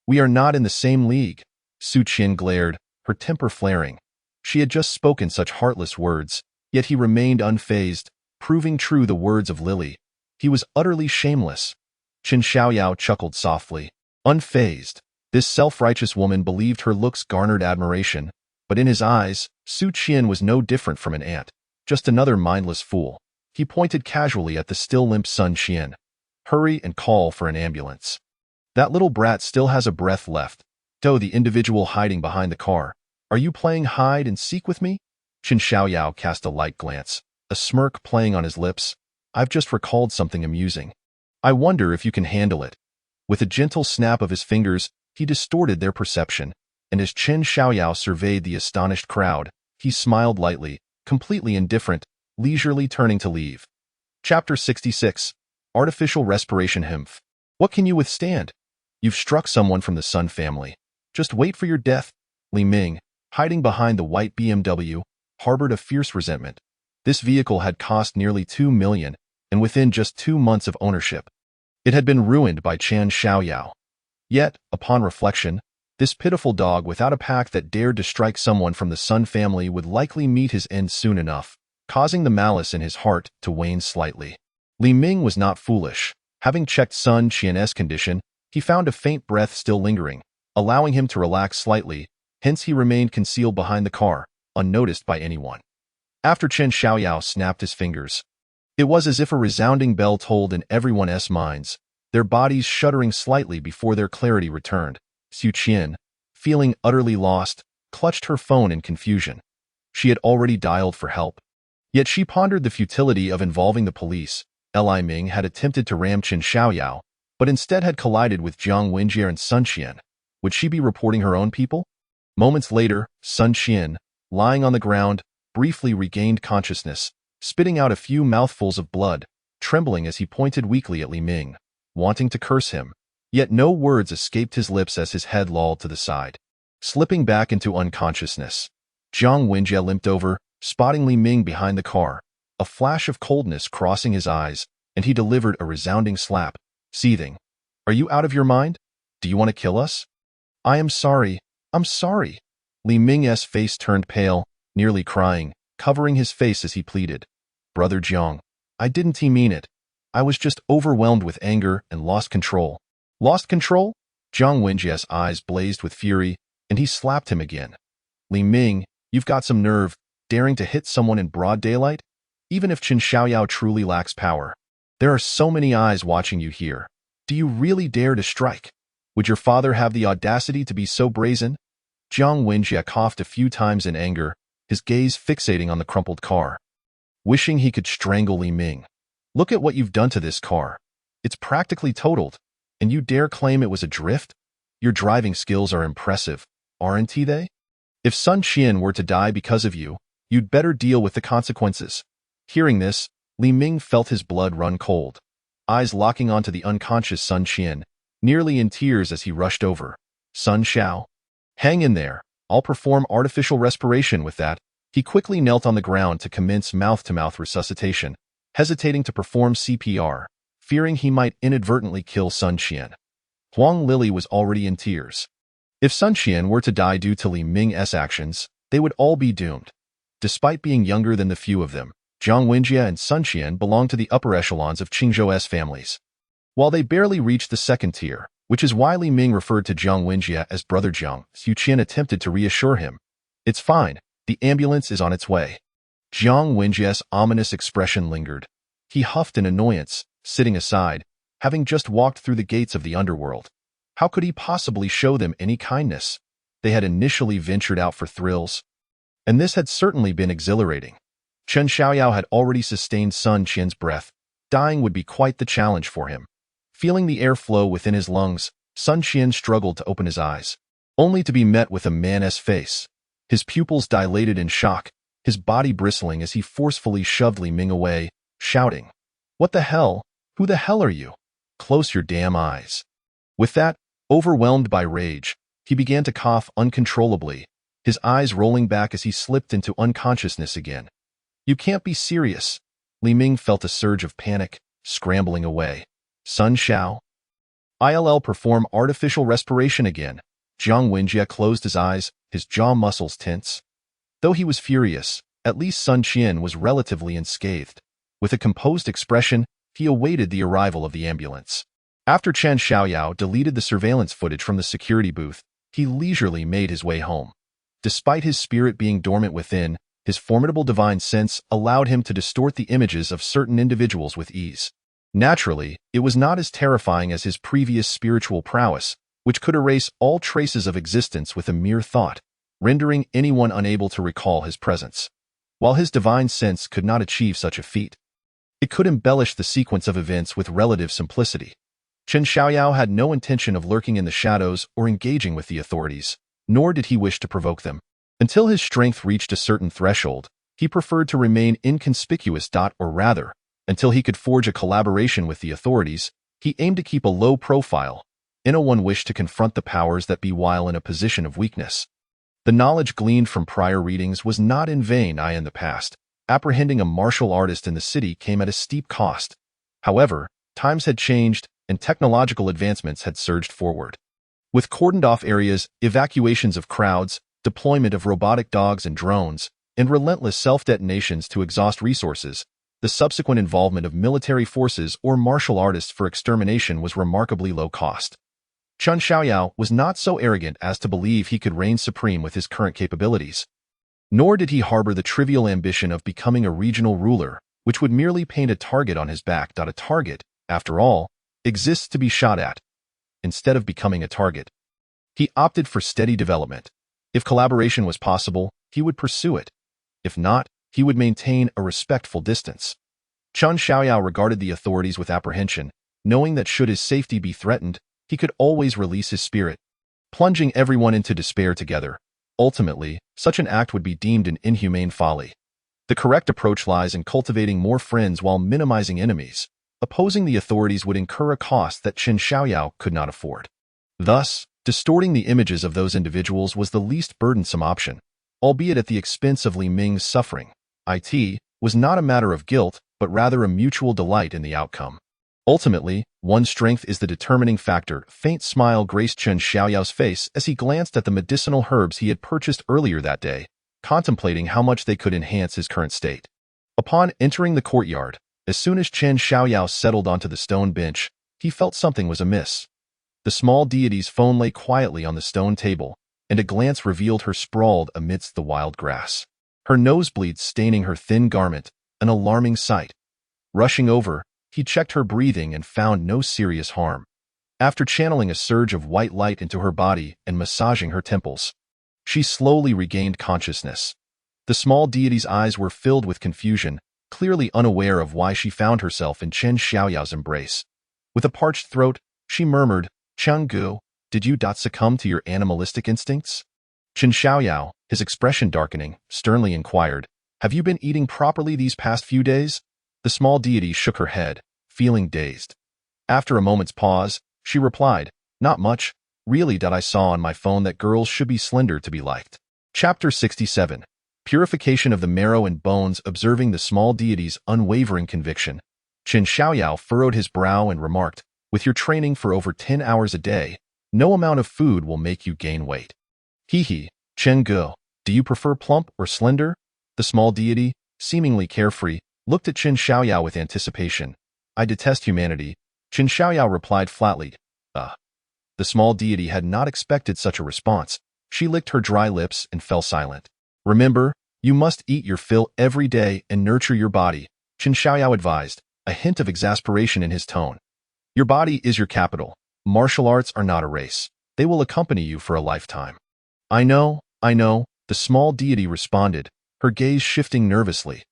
We are not in the same league." Su Qian glared, her temper flaring. She had just spoken such heartless words, yet he remained unfazed, proving true the words of Lily. He was utterly shameless. Qin Xiaoyao chuckled softly. Unfazed, this self-righteous woman believed her looks garnered admiration, but in his eyes, Su Qian was no different from an ant, just another mindless fool. He pointed casually at the still limp Sun Qian. "Hurry and call for an ambulance. That little brat still has a breath left." "Do the individual hiding behind the car. Are you playing hide and seek with me?" Qin Xiaoyao cast a light glance, a smirk playing on his lips. "I've just recalled something amusing. I wonder if you can handle it." With a gentle snap of his fingers, he distorted their perception, and as Qin Xiaoyao surveyed the astonished crowd, he smiled lightly, completely indifferent, leisurely turning to leave. Chapter 66. Artificial Respiration Hemph. "What can you withstand? You've struck someone from the Sun family. Just wait for your death." Li Ming, hiding behind the white BMW, harbored a fierce resentment. This vehicle had cost nearly 2 million, and within just 2 months of ownership, it had been ruined by Qin Xiaoyao. Yet, upon reflection, this pitiful dog without a pack that dared to strike someone from the Sun family would likely meet his end soon enough, causing the malice in his heart to wane slightly. Li Ming was not foolish. Having checked Sun Qian's condition, he found a faint breath still lingering, allowing him to relax slightly, hence he remained concealed behind the car, unnoticed by anyone. After Qin Xiaoyao snapped his fingers, it was as if a resounding bell tolled in everyone's minds, their bodies shuddering slightly before their clarity returned. Su Qian, feeling utterly lost, clutched her phone in confusion. She had already dialed for help. Yet she pondered the futility of involving the police. Li Ming had attempted to ram Qin Xiaoyao, but instead had collided with Jiang Wenjie and Sun Qian. Would she be reporting her own people? Moments later, Sun Qian, lying on the ground, briefly regained consciousness, spitting out a few mouthfuls of blood, trembling as he pointed weakly at Li Ming, wanting to curse him. Yet no words escaped his lips as his head lolled to the side. Slipping back into unconsciousness, Jiang Wenjie limped over, spotting Li Ming behind the car, a flash of coldness crossing his eyes, and he delivered a resounding slap, seething. "Are you out of your mind? Do you want to kill us?" "I am sorry. I'm sorry." Li Ming's face turned pale, nearly crying, covering his face as he pleaded. "Brother Jiang, I didn't mean it. I was just overwhelmed with anger and lost control." "Lost control?" Jiang Wenjie's eyes blazed with fury, and he slapped him again. "Li Ming, you've got some nerve, daring to hit someone in broad daylight? Even if Qin Xiaoyao truly lacks power, there are so many eyes watching you here. Do you really dare to strike? Would your father have the audacity to be so brazen?" Jiang Wenjie coughed a few times in anger, his gaze fixating on the crumpled car. Wishing he could strangle Li Ming. "Look at what you've done to this car. It's practically totaled, and you dare claim it was a drift?" your driving skills are impressive, aren't they? If Sun Qian were to die because of you, you'd better deal with the consequences." Hearing this, Li Ming felt his blood run cold, eyes locking onto the unconscious Sun Qian, nearly in tears as he rushed over. "Sun Xiao, hang in there. I'll perform artificial respiration with that." He quickly knelt on the ground to commence mouth-to-mouth resuscitation, hesitating to perform CPR, fearing he might inadvertently kill Sun Qian. Huang Lili was already in tears. If Sun Qian were to die due to Li Ming's actions, they would all be doomed. Despite being younger than the few of them, Jiang Wenjie and Sun Qian belonged to the upper echelons of Qingzhou's families. While they barely reached the second tier, which is why Li Ming referred to Jiang Wenjie as Brother Jiang, Xu Qian attempted to reassure him. "It's fine. The ambulance is on its way." Jiang Wenjie's ominous expression lingered. He huffed in annoyance, sitting aside, having just walked through the gates of the underworld. How could he possibly show them any kindness? They had initially ventured out for thrills, and this had certainly been exhilarating. Chen Xiaoyao had already sustained Sun Qian's breath. Dying would be quite the challenge for him. Feeling the air flow within his lungs, Sun Qian struggled to open his eyes, only to be met with a man's face. His pupils dilated in shock, his body bristling as he forcefully shoved Li Ming away, shouting, "What the hell? Who the hell are you? Close your damn eyes." With that, overwhelmed by rage, he began to cough uncontrollably, his eyes rolling back as he slipped into unconsciousness again. "You can't be serious." Li Ming felt a surge of panic, scrambling away. "Sun Xiao, I'll perform artificial respiration again." Jiang Wenjie closed his eyes, his jaw muscles tense. Though he was furious, at least Sun Qian was relatively unscathed. With a composed expression, he awaited the arrival of the ambulance. After Chen Xiaoyao deleted the surveillance footage from the security booth, he leisurely made his way home. Despite his spirit being dormant within, his formidable divine sense allowed him to distort the images of certain individuals with ease. Naturally, it was not as terrifying as his previous spiritual prowess, which could erase all traces of existence with a mere thought, rendering anyone unable to recall his presence. While his divine sense could not achieve such a feat, it could embellish the sequence of events with relative simplicity. Chen Xiaoyao had no intention of lurking in the shadows or engaging with the authorities, nor did he wish to provoke them. Until his strength reached a certain threshold, he preferred to remain inconspicuous. Or rather, until he could forge a collaboration with the authorities, he aimed to keep a low profile. No one wished to confront the powers that be while in a position of weakness. The knowledge gleaned from prior readings was not in vain. In the past, apprehending a martial artist in the city came at a steep cost. However, times had changed, and technological advancements had surged forward. With cordoned-off areas, evacuations of crowds, deployment of robotic dogs and drones, and relentless self-detonations to exhaust resources, the subsequent involvement of military forces or martial artists for extermination was remarkably low cost. Chen Xiaoyao was not so arrogant as to believe he could reign supreme with his current capabilities. Nor did he harbor the trivial ambition of becoming a regional ruler, which would merely paint a target on his back. A target, after all, exists to be shot at. Instead of becoming a target, he opted for steady development. If collaboration was possible, he would pursue it. If not, he would maintain a respectful distance. Chen Xiaoyao regarded the authorities with apprehension, knowing that should his safety be threatened, he could always release his spirit, plunging everyone into despair together. Ultimately, such an act would be deemed an inhumane folly. The correct approach lies in cultivating more friends while minimizing enemies. Opposing the authorities would incur a cost that Chen Xiaoyao could not afford. Thus, distorting the images of those individuals was the least burdensome option, albeit at the expense of Li Ming's suffering. It was not a matter of guilt, but rather a mutual delight in the outcome. Ultimately, one's strength is the determining factor. Faint smile graced Chen Xiaoyao's face as he glanced at the medicinal herbs he had purchased earlier that day, contemplating how much they could enhance his current state. Upon entering the courtyard, as soon as Chen Xiaoyao settled onto the stone bench, he felt something was amiss. The small deity's phone lay quietly on the stone table, and a glance revealed her sprawled amidst the wild grass, her nosebleeds staining her thin garment, an alarming sight. Rushing over, he checked her breathing and found no serious harm. After channeling a surge of white light into her body and massaging her temples, she slowly regained consciousness. The small deity's eyes were filled with confusion, clearly unaware of why she found herself in Chen Xiaoyao's embrace. With a parched throat, she murmured, "Changgu, Did you succumb to your animalistic instincts? Chen Xiaoyao, his expression darkening, sternly inquired, have you been eating properly these past few days? The small deity shook her head, feeling dazed. After a moment's pause, she replied, not much, really. I saw on my phone that girls should be slender to be liked. Chapter 67. Purification of the marrow and bones. Observing the small deity's unwavering conviction, Chen Xiaoyao furrowed his brow and remarked, with your training for over 10 hours a day, no amount of food will make you gain weight. Hee, Chen Ge, do you prefer plump or slender? The small deity, seemingly carefree, looked at Chen Xiaoyao with anticipation. I detest humanity, Chen Xiaoyao replied flatly. The small deity had not expected such a response. She licked her dry lips and fell silent. Remember, you must eat your fill every day and nurture your body, Chen Xiaoyao advised, a hint of exasperation in his tone. Your body is your capital. Martial arts are not a race. They will accompany you for a lifetime. I know, the small deity responded, her gaze shifting nervously.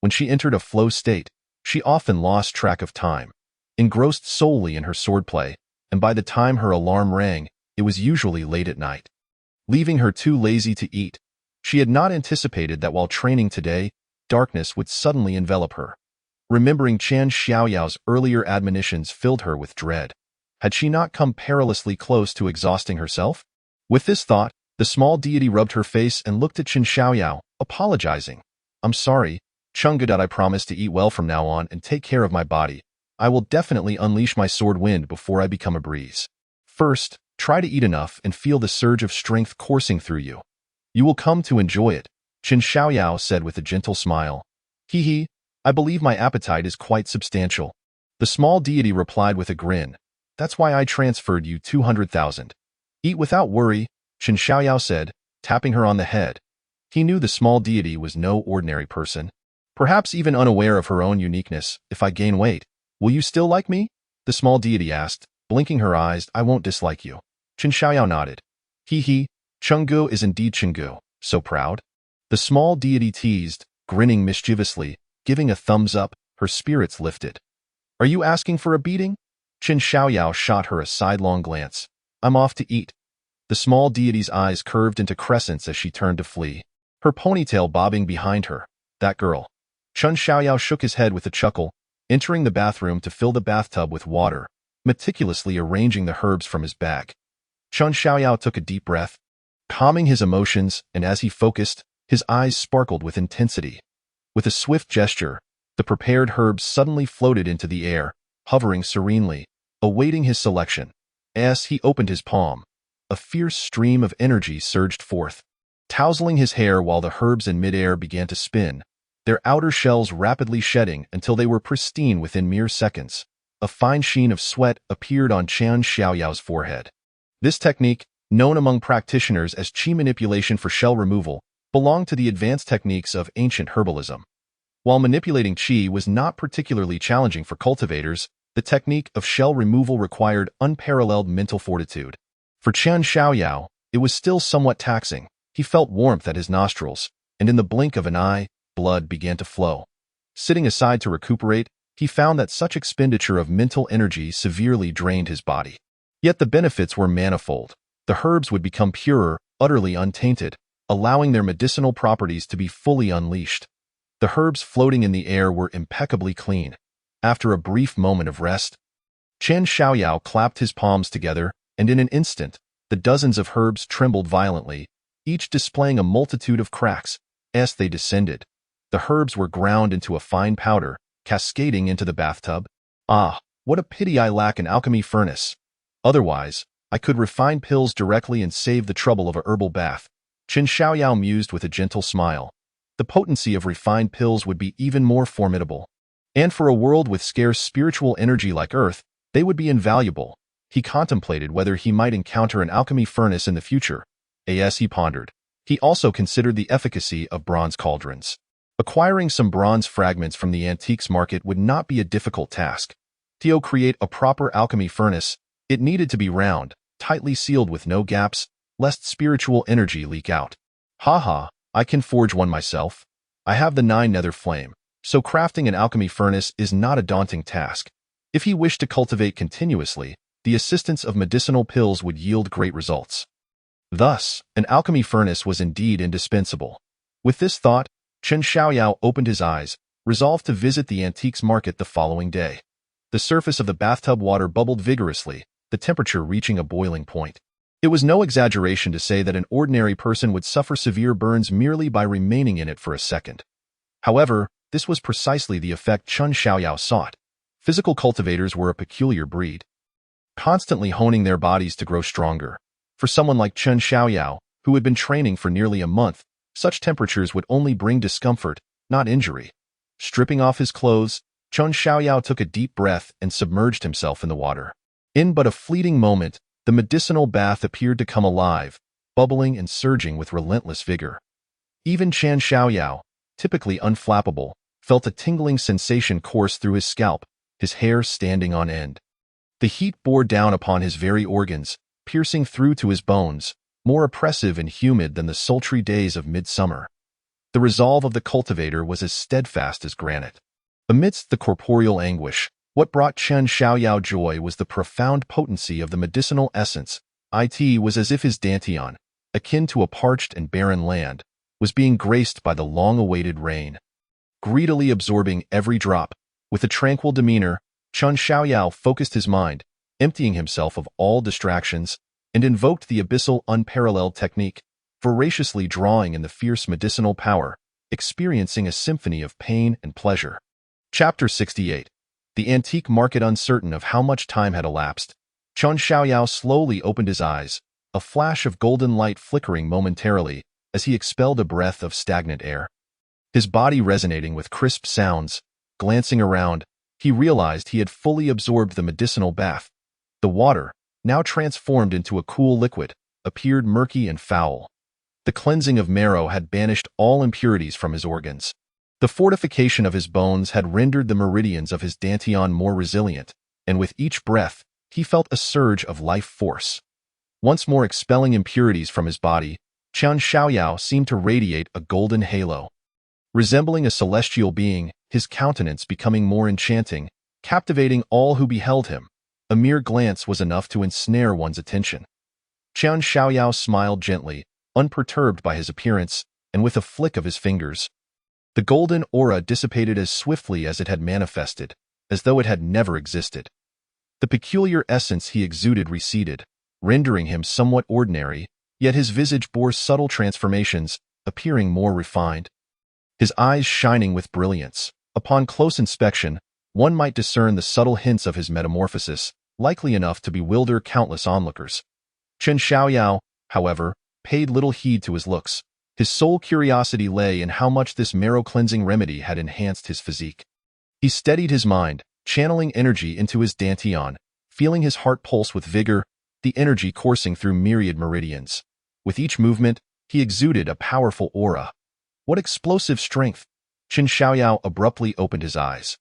When she entered a flow state, she often lost track of time, engrossed solely in her swordplay, and by the time her alarm rang, it was usually late at night, leaving her too lazy to eat. She had not anticipated that while training today, darkness would suddenly envelop her. Remembering Chen Xiaoyao's earlier admonitions filled her with dread. Had she not come perilously close to exhausting herself? With this thought, the small deity rubbed her face and looked at Chen Xiaoyao, apologizing. I'm sorry, Chang'e. I promise to eat well from now on and take care of my body. I will definitely unleash my sword wind before I become a breeze. First, try to eat enough and feel the surge of strength coursing through you. You will come to enjoy it, Chen Xiaoyao said with a gentle smile. Hee, I believe my appetite is quite substantial. The small deity replied with a grin. That's why I transferred you 200,000. Eat without worry, Chen Xiaoyao said, tapping her on the head. He knew the small deity was no ordinary person, perhaps even unaware of her own uniqueness. If I gain weight, will you still like me? The small deity asked, blinking her eyes. I won't dislike you. Chen Xiaoyao nodded. Hee, Chenggu is indeed Chenggu, so proud. The small deity teased, grinning mischievously, giving a thumbs up, her spirits lifted. Are you asking for a beating? Chen Xiaoyao shot her a sidelong glance. I'm off to eat. The small deity's eyes curved into crescents as she turned to flee, her ponytail bobbing behind her. That girl. Chen Xiaoyao shook his head with a chuckle, entering the bathroom to fill the bathtub with water, meticulously arranging the herbs from his bag. Chen Xiaoyao took a deep breath, calming his emotions, and as he focused, his eyes sparkled with intensity. With a swift gesture, the prepared herbs suddenly floated into the air, hovering serenely, awaiting his selection. As he opened his palm, a fierce stream of energy surged forth, tousling his hair while the herbs in midair began to spin, their outer shells rapidly shedding until they were pristine within mere seconds. A fine sheen of sweat appeared on Chen Xiaoyao's forehead. This technique, known among practitioners as qi manipulation for shell removal, belonged to the advanced techniques of ancient herbalism. While manipulating qi was not particularly challenging for cultivators, the technique of shell removal required unparalleled mental fortitude. For Chen Xiaoyao, it was still somewhat taxing. He felt warmth at his nostrils, and in the blink of an eye, blood began to flow. Sitting aside to recuperate, he found that such expenditure of mental energy severely drained his body. Yet the benefits were manifold. The herbs would become purer, utterly untainted, allowing their medicinal properties to be fully unleashed. The herbs floating in the air were impeccably clean. After a brief moment of rest, Chen Xiaoyao clapped his palms together, and in an instant, the dozens of herbs trembled violently, each displaying a multitude of cracks. As they descended, the herbs were ground into a fine powder, cascading into the bathtub. Ah, what a pity I lack an alchemy furnace. Otherwise, I could refine pills directly and save the trouble of a herbal bath. Chen Xiaoyao mused with a gentle smile. The potency of refined pills would be even more formidable. And for a world with scarce spiritual energy like Earth, they would be invaluable. He contemplated whether he might encounter an alchemy furnace in the future. As he pondered, he also considered the efficacy of bronze cauldrons. Acquiring some bronze fragments from the antiques market would not be a difficult task. To create a proper alchemy furnace, it needed to be round, tightly sealed with no gaps, lest spiritual energy leak out. I can forge one myself. I have the 9 nether flame, so crafting an alchemy furnace is not a daunting task. If he wished to cultivate continuously, the assistance of medicinal pills would yield great results. Thus, an alchemy furnace was indeed indispensable. With this thought, Chen Xiaoyao opened his eyes, resolved to visit the antiques market the following day. The surface of the bathtub water bubbled vigorously, the temperature reaching a boiling point. It was no exaggeration to say that an ordinary person would suffer severe burns merely by remaining in it for a second. However, this was precisely the effect Chen Xiaoyao sought. Physical cultivators were a peculiar breed, constantly honing their bodies to grow stronger. For someone like Chen Xiaoyao, who had been training for nearly a month, such temperatures would only bring discomfort, not injury. Stripping off his clothes, Chen Xiaoyao took a deep breath and submerged himself in the water. In but a fleeting moment, the medicinal bath appeared to come alive, bubbling and surging with relentless vigor. Even Chen Xiaoyao, typically unflappable, felt a tingling sensation course through his scalp, his hair standing on end. The heat bore down upon his very organs, piercing through to his bones, more oppressive and humid than the sultry days of midsummer. The resolve of the cultivator was as steadfast as granite. Amidst the corporeal anguish, what brought Chen Xiaoyao joy was the profound potency of the medicinal essence. It was as if his dantian, akin to a parched and barren land, was being graced by the long-awaited rain. Greedily absorbing every drop, with a tranquil demeanor, Chen Xiaoyao focused his mind, emptying himself of all distractions, and invoked the abyssal unparalleled technique, voraciously drawing in the fierce medicinal power, experiencing a symphony of pain and pleasure. Chapter 68. The antique market. Uncertain of how much time had elapsed, Chen Xiaoyao slowly opened his eyes, a flash of golden light flickering momentarily as he expelled a breath of stagnant air. His body resonating with crisp sounds, glancing around, he realized he had fully absorbed the medicinal bath. The water, now transformed into a cool liquid, appeared murky and foul. The cleansing of marrow had banished all impurities from his organs. The fortification of his bones had rendered the meridians of his dantian more resilient, and with each breath, he felt a surge of life force. Once more expelling impurities from his body, Chen Xiaoyao seemed to radiate a golden halo. Resembling a celestial being, his countenance becoming more enchanting, captivating all who beheld him. A mere glance was enough to ensnare one's attention. Chen Xiaoyao smiled gently, unperturbed by his appearance, and with a flick of his fingers, the golden aura dissipated as swiftly as it had manifested, as though it had never existed. The peculiar essence he exuded receded, rendering him somewhat ordinary, yet his visage bore subtle transformations, appearing more refined. His eyes shining with brilliance. Upon close inspection, one might discern the subtle hints of his metamorphosis, likely enough to bewilder countless onlookers. Chen Xiaoyao, however, paid little heed to his looks. His sole curiosity lay in how much this marrow-cleansing remedy had enhanced his physique. He steadied his mind, channeling energy into his dantian, feeling his heart pulse with vigor, the energy coursing through myriad meridians. With each movement, he exuded a powerful aura. What explosive strength! Chen Xiaoyao abruptly opened his eyes.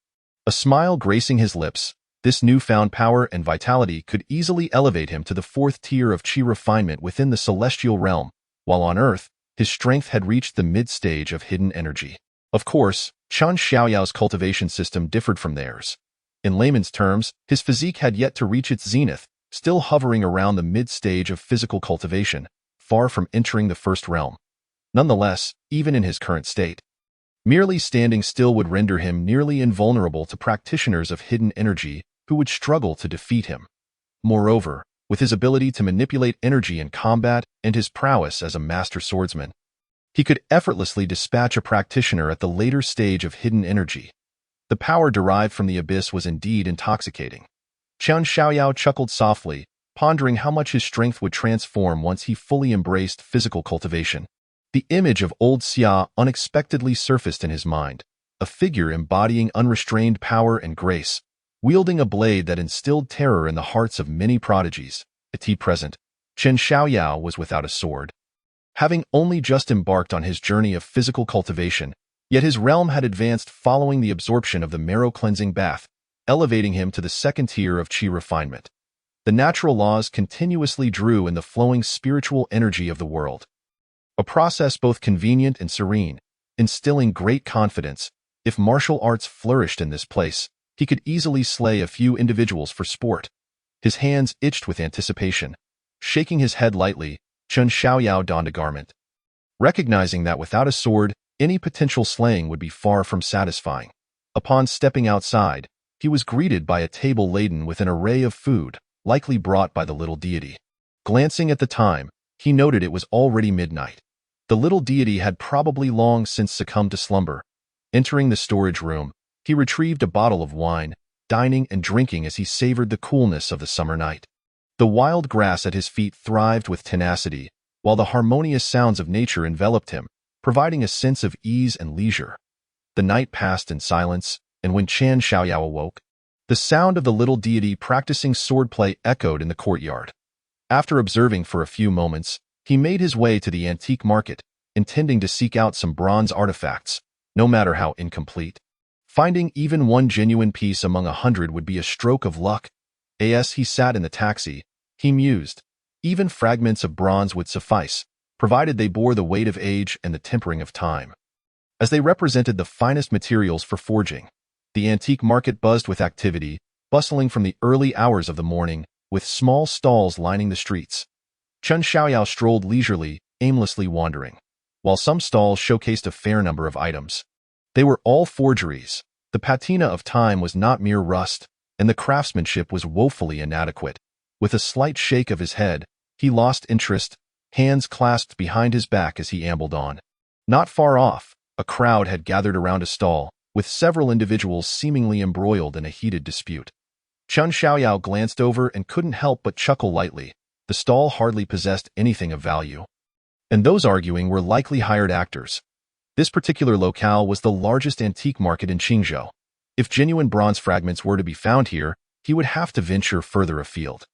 A smile gracing his lips, this newfound power and vitality could easily elevate him to the fourth tier of qi refinement within the celestial realm, while on Earth, his strength had reached the mid-stage of hidden energy. Of course, Chen Xiaoyao's cultivation system differed from theirs. In layman's terms, his physique had yet to reach its zenith, still hovering around the mid-stage of physical cultivation, far from entering the first realm. Nonetheless, even in his current state, merely standing still would render him nearly invulnerable to practitioners of hidden energy who would struggle to defeat him. Moreover, with his ability to manipulate energy in combat and his prowess as a master swordsman, he could effortlessly dispatch a practitioner at the later stage of hidden energy. The power derived from the abyss was indeed intoxicating. Chen Xiaoyao chuckled softly, pondering how much his strength would transform once he fully embraced physical cultivation. The image of old Xia unexpectedly surfaced in his mind, a figure embodying unrestrained power and grace, wielding a blade that instilled terror in the hearts of many prodigies. At present, Chen Xiaoyao was without a sword. Having only just embarked on his journey of physical cultivation, yet his realm had advanced following the absorption of the marrow-cleansing bath, elevating him to the second tier of qi refinement. The natural laws continuously drew in the flowing spiritual energy of the world, a process both convenient and serene, instilling great confidence. If martial arts flourished in this place, he could easily slay a few individuals for sport. His hands itched with anticipation. Shaking his head lightly, Chen Xiaoyao donned a garment. Recognizing that without a sword, any potential slaying would be far from satisfying. Upon stepping outside, he was greeted by a table laden with an array of food, likely brought by the little deity. Glancing at the time, he noted it was already midnight. The little deity had probably long since succumbed to slumber. Entering the storage room, he retrieved a bottle of wine, dining and drinking as he savored the coolness of the summer night. The wild grass at his feet thrived with tenacity, while the harmonious sounds of nature enveloped him, providing a sense of ease and leisure. The night passed in silence, and when Chen Xiaoyao awoke, the sound of the little deity practicing swordplay echoed in the courtyard. After observing for a few moments, he made his way to the antique market, intending to seek out some bronze artifacts, no matter how incomplete. Finding even one genuine piece among 100 would be a stroke of luck. As he sat in the taxi, he mused. Even fragments of bronze would suffice, provided they bore the weight of age and the tempering of time. As they represented the finest materials for forging, the antique market buzzed with activity, bustling from the early hours of the morning, with small stalls lining the streets. Chen Xiaoyao strolled leisurely, aimlessly wandering, while some stalls showcased a fair number of items. They were all forgeries. The patina of time was not mere rust, and the craftsmanship was woefully inadequate. With a slight shake of his head, he lost interest, hands clasped behind his back as he ambled on. Not far off, a crowd had gathered around a stall, with several individuals seemingly embroiled in a heated dispute. Chen Xiaoyao glanced over and couldn't help but chuckle lightly. The stall hardly possessed anything of value, and those arguing were likely hired actors. This particular locale was the largest antique market in Qingzhou. If genuine bronze fragments were to be found here, he would have to venture further afield.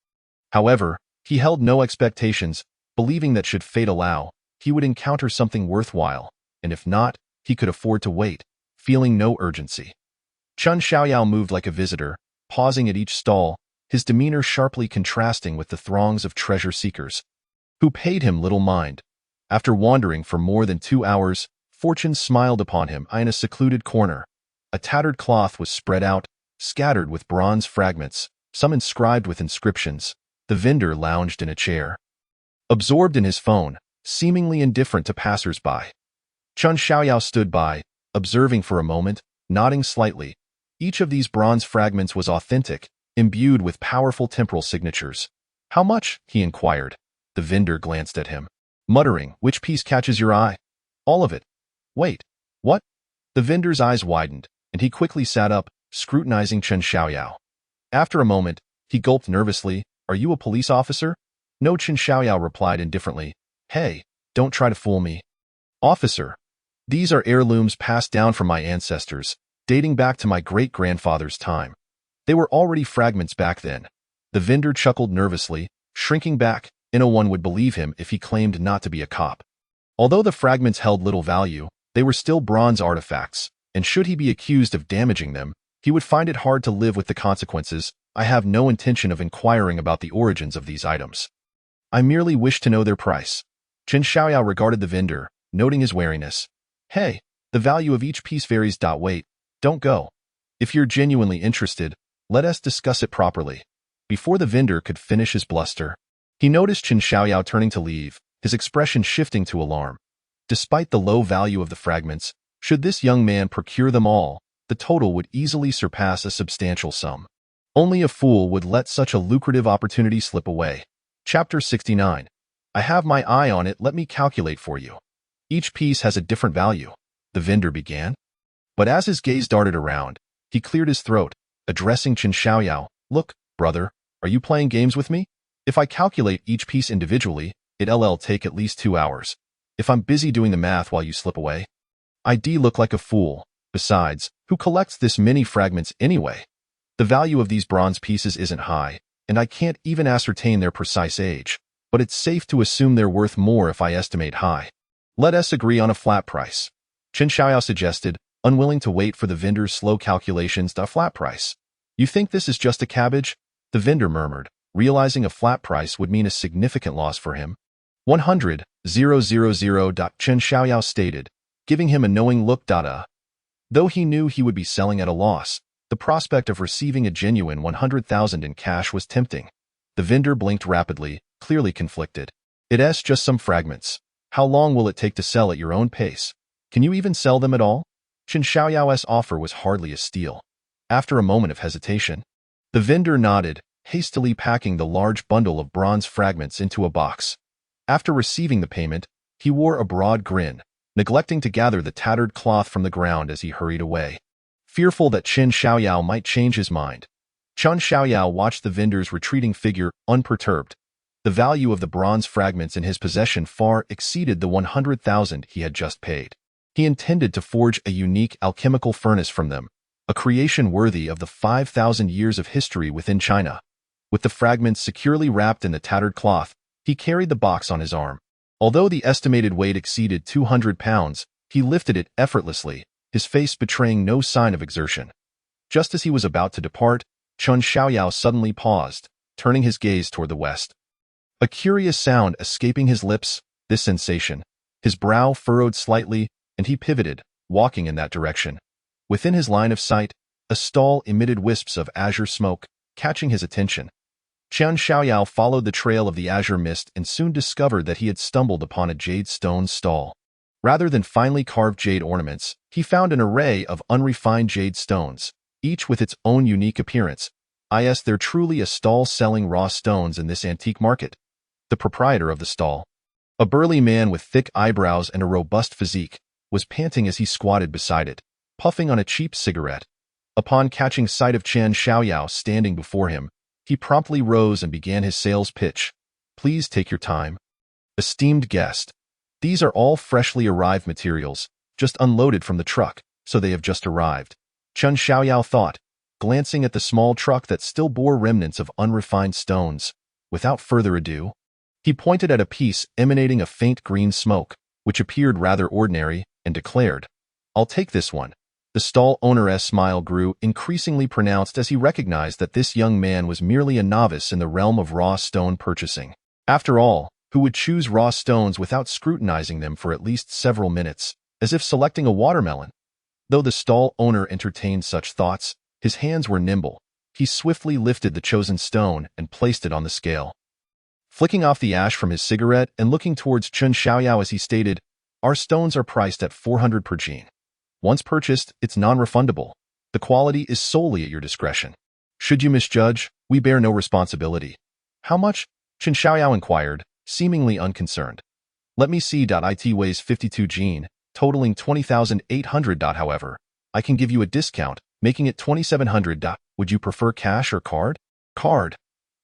However, he held no expectations, believing that should fate allow, he would encounter something worthwhile, and if not, he could afford to wait, feeling no urgency. Chen Xiaoyao moved like a visitor, pausing at each stall, his demeanor sharply contrasting with the throngs of treasure-seekers, who paid him little mind. After wandering for more than 2 hours, fortune smiled upon him in a secluded corner. A tattered cloth was spread out, scattered with bronze fragments, some inscribed with inscriptions. The vendor lounged in a chair, absorbed in his phone, seemingly indifferent to passers-by. Chen Xiaoyao stood by, observing for a moment, nodding slightly. Each of these bronze fragments was authentic, imbued with powerful temporal signatures. "How much?" he inquired. The vendor glanced at him, muttering, "Which piece catches your eye?" "All of it." "Wait, what?" The vendor's eyes widened, and he quickly sat up, scrutinizing Chen Xiaoyao. After a moment, he gulped nervously. "Are you a police officer?" "No," Chen Xiaoyao replied indifferently. "Hey, don't try to fool me." "Officer, these are heirlooms passed down from my ancestors, dating back to my great-grandfather's time. They were already fragments back then." The vendor chuckled nervously, shrinking back. No one would believe him if he claimed not to be a cop. Although the fragments held little value, they were still bronze artifacts, and should he be accused of damaging them, he would find it hard to live with the consequences. "I have no intention of inquiring about the origins of these items. I merely wish to know their price." Chen Xiaoyao regarded the vendor, noting his wariness. "Hey, the value of each piece varies. Wait, don't go. If you're genuinely interested, let us discuss it properly." Before the vendor could finish his bluster, he noticed Chen Xiaoyao turning to leave, his expression shifting to alarm. Despite the low value of the fragments, should this young man procure them all, the total would easily surpass a substantial sum. Only a fool would let such a lucrative opportunity slip away. Chapter 69. "I have my eye on it, let me calculate for you. Each piece has a different value," the vendor began. But as his gaze darted around, he cleared his throat, addressing Chen Xiaoyao. "Look, brother, are you playing games with me? If I calculate each piece individually, it'll take at least 2 hours. If I'm busy doing the math while you slip away, I'd look like a fool. Besides, who collects this many fragments anyway? The value of these bronze pieces isn't high, and I can't even ascertain their precise age, but it's safe to assume they're worth more if I estimate high. Let us agree on a flat price," Chen Xiaoyao suggested, unwilling to wait for the vendor's slow calculations. "A flat price? You think this is just a cabbage?" the vendor murmured, realizing a flat price would mean a significant loss for him. 100,000. Chen Xiaoyao stated, giving him a knowing look. Though he knew he would be selling at a loss, the prospect of receiving a genuine 100,000 in cash was tempting. The vendor blinked rapidly, clearly conflicted. It's just some fragments. How long will it take to sell at your own pace? Can you even sell them at all? Chen Xiaoyao's offer was hardly a steal. After a moment of hesitation, the vendor nodded, hastily packing the large bundle of bronze fragments into a box. After receiving the payment, he wore a broad grin, neglecting to gather the tattered cloth from the ground as he hurried away. Fearful that Chen Xiaoyao might change his mind, Chen Xiaoyao watched the vendor's retreating figure unperturbed. The value of the bronze fragments in his possession far exceeded the 100,000 he had just paid. He intended to forge a unique alchemical furnace from them, a creation worthy of the 5,000 years of history within China. With the fragments securely wrapped in the tattered cloth, he carried the box on his arm. Although the estimated weight exceeded 200 pounds, he lifted it effortlessly, his face betraying no sign of exertion. Just as he was about to depart, Chen Xiaoyao suddenly paused, turning his gaze toward the west. A curious sound escaping his lips, this sensation. His brow furrowed slightly, and he pivoted, walking in that direction. Within his line of sight, a stall emitted wisps of azure smoke, catching his attention. Chen Xiaoyao followed the trail of the azure mist and soon discovered that he had stumbled upon a jade stone stall. Rather than finely carved jade ornaments, he found an array of unrefined jade stones, each with its own unique appearance. They're truly a stall selling raw stones in this antique market. The proprietor of the stall, a burly man with thick eyebrows and a robust physique, was panting as he squatted beside it, puffing on a cheap cigarette. Upon catching sight of Chen Xiaoyao standing before him, he promptly rose and began his sales pitch. Please take your time. Esteemed guest, these are all freshly arrived materials, just unloaded from the truck, so they have just arrived. Chen Xiaoyao thought, glancing at the small truck that still bore remnants of unrefined stones. Without further ado, he pointed at a piece emanating a faint green smoke, which appeared rather ordinary, and declared, I'll take this one. The stall owner's smile grew increasingly pronounced as he recognized that this young man was merely a novice in the realm of raw stone purchasing. After all, who would choose raw stones without scrutinizing them for at least several minutes, as if selecting a watermelon? Though the stall owner entertained such thoughts, his hands were nimble. He swiftly lifted the chosen stone and placed it on the scale. Flicking off the ash from his cigarette and looking towards Chen Xiaoyao as he stated, Our stones are priced at 400 per jin. Once purchased, it's non-refundable. The quality is solely at your discretion. Should you misjudge, we bear no responsibility. How much? Chen Xiaoyao inquired, seemingly unconcerned. Let me see. It weighs 52 jin, totaling 20,800. However, I can give you a discount, making it 2,700. Would you prefer cash or card? Card.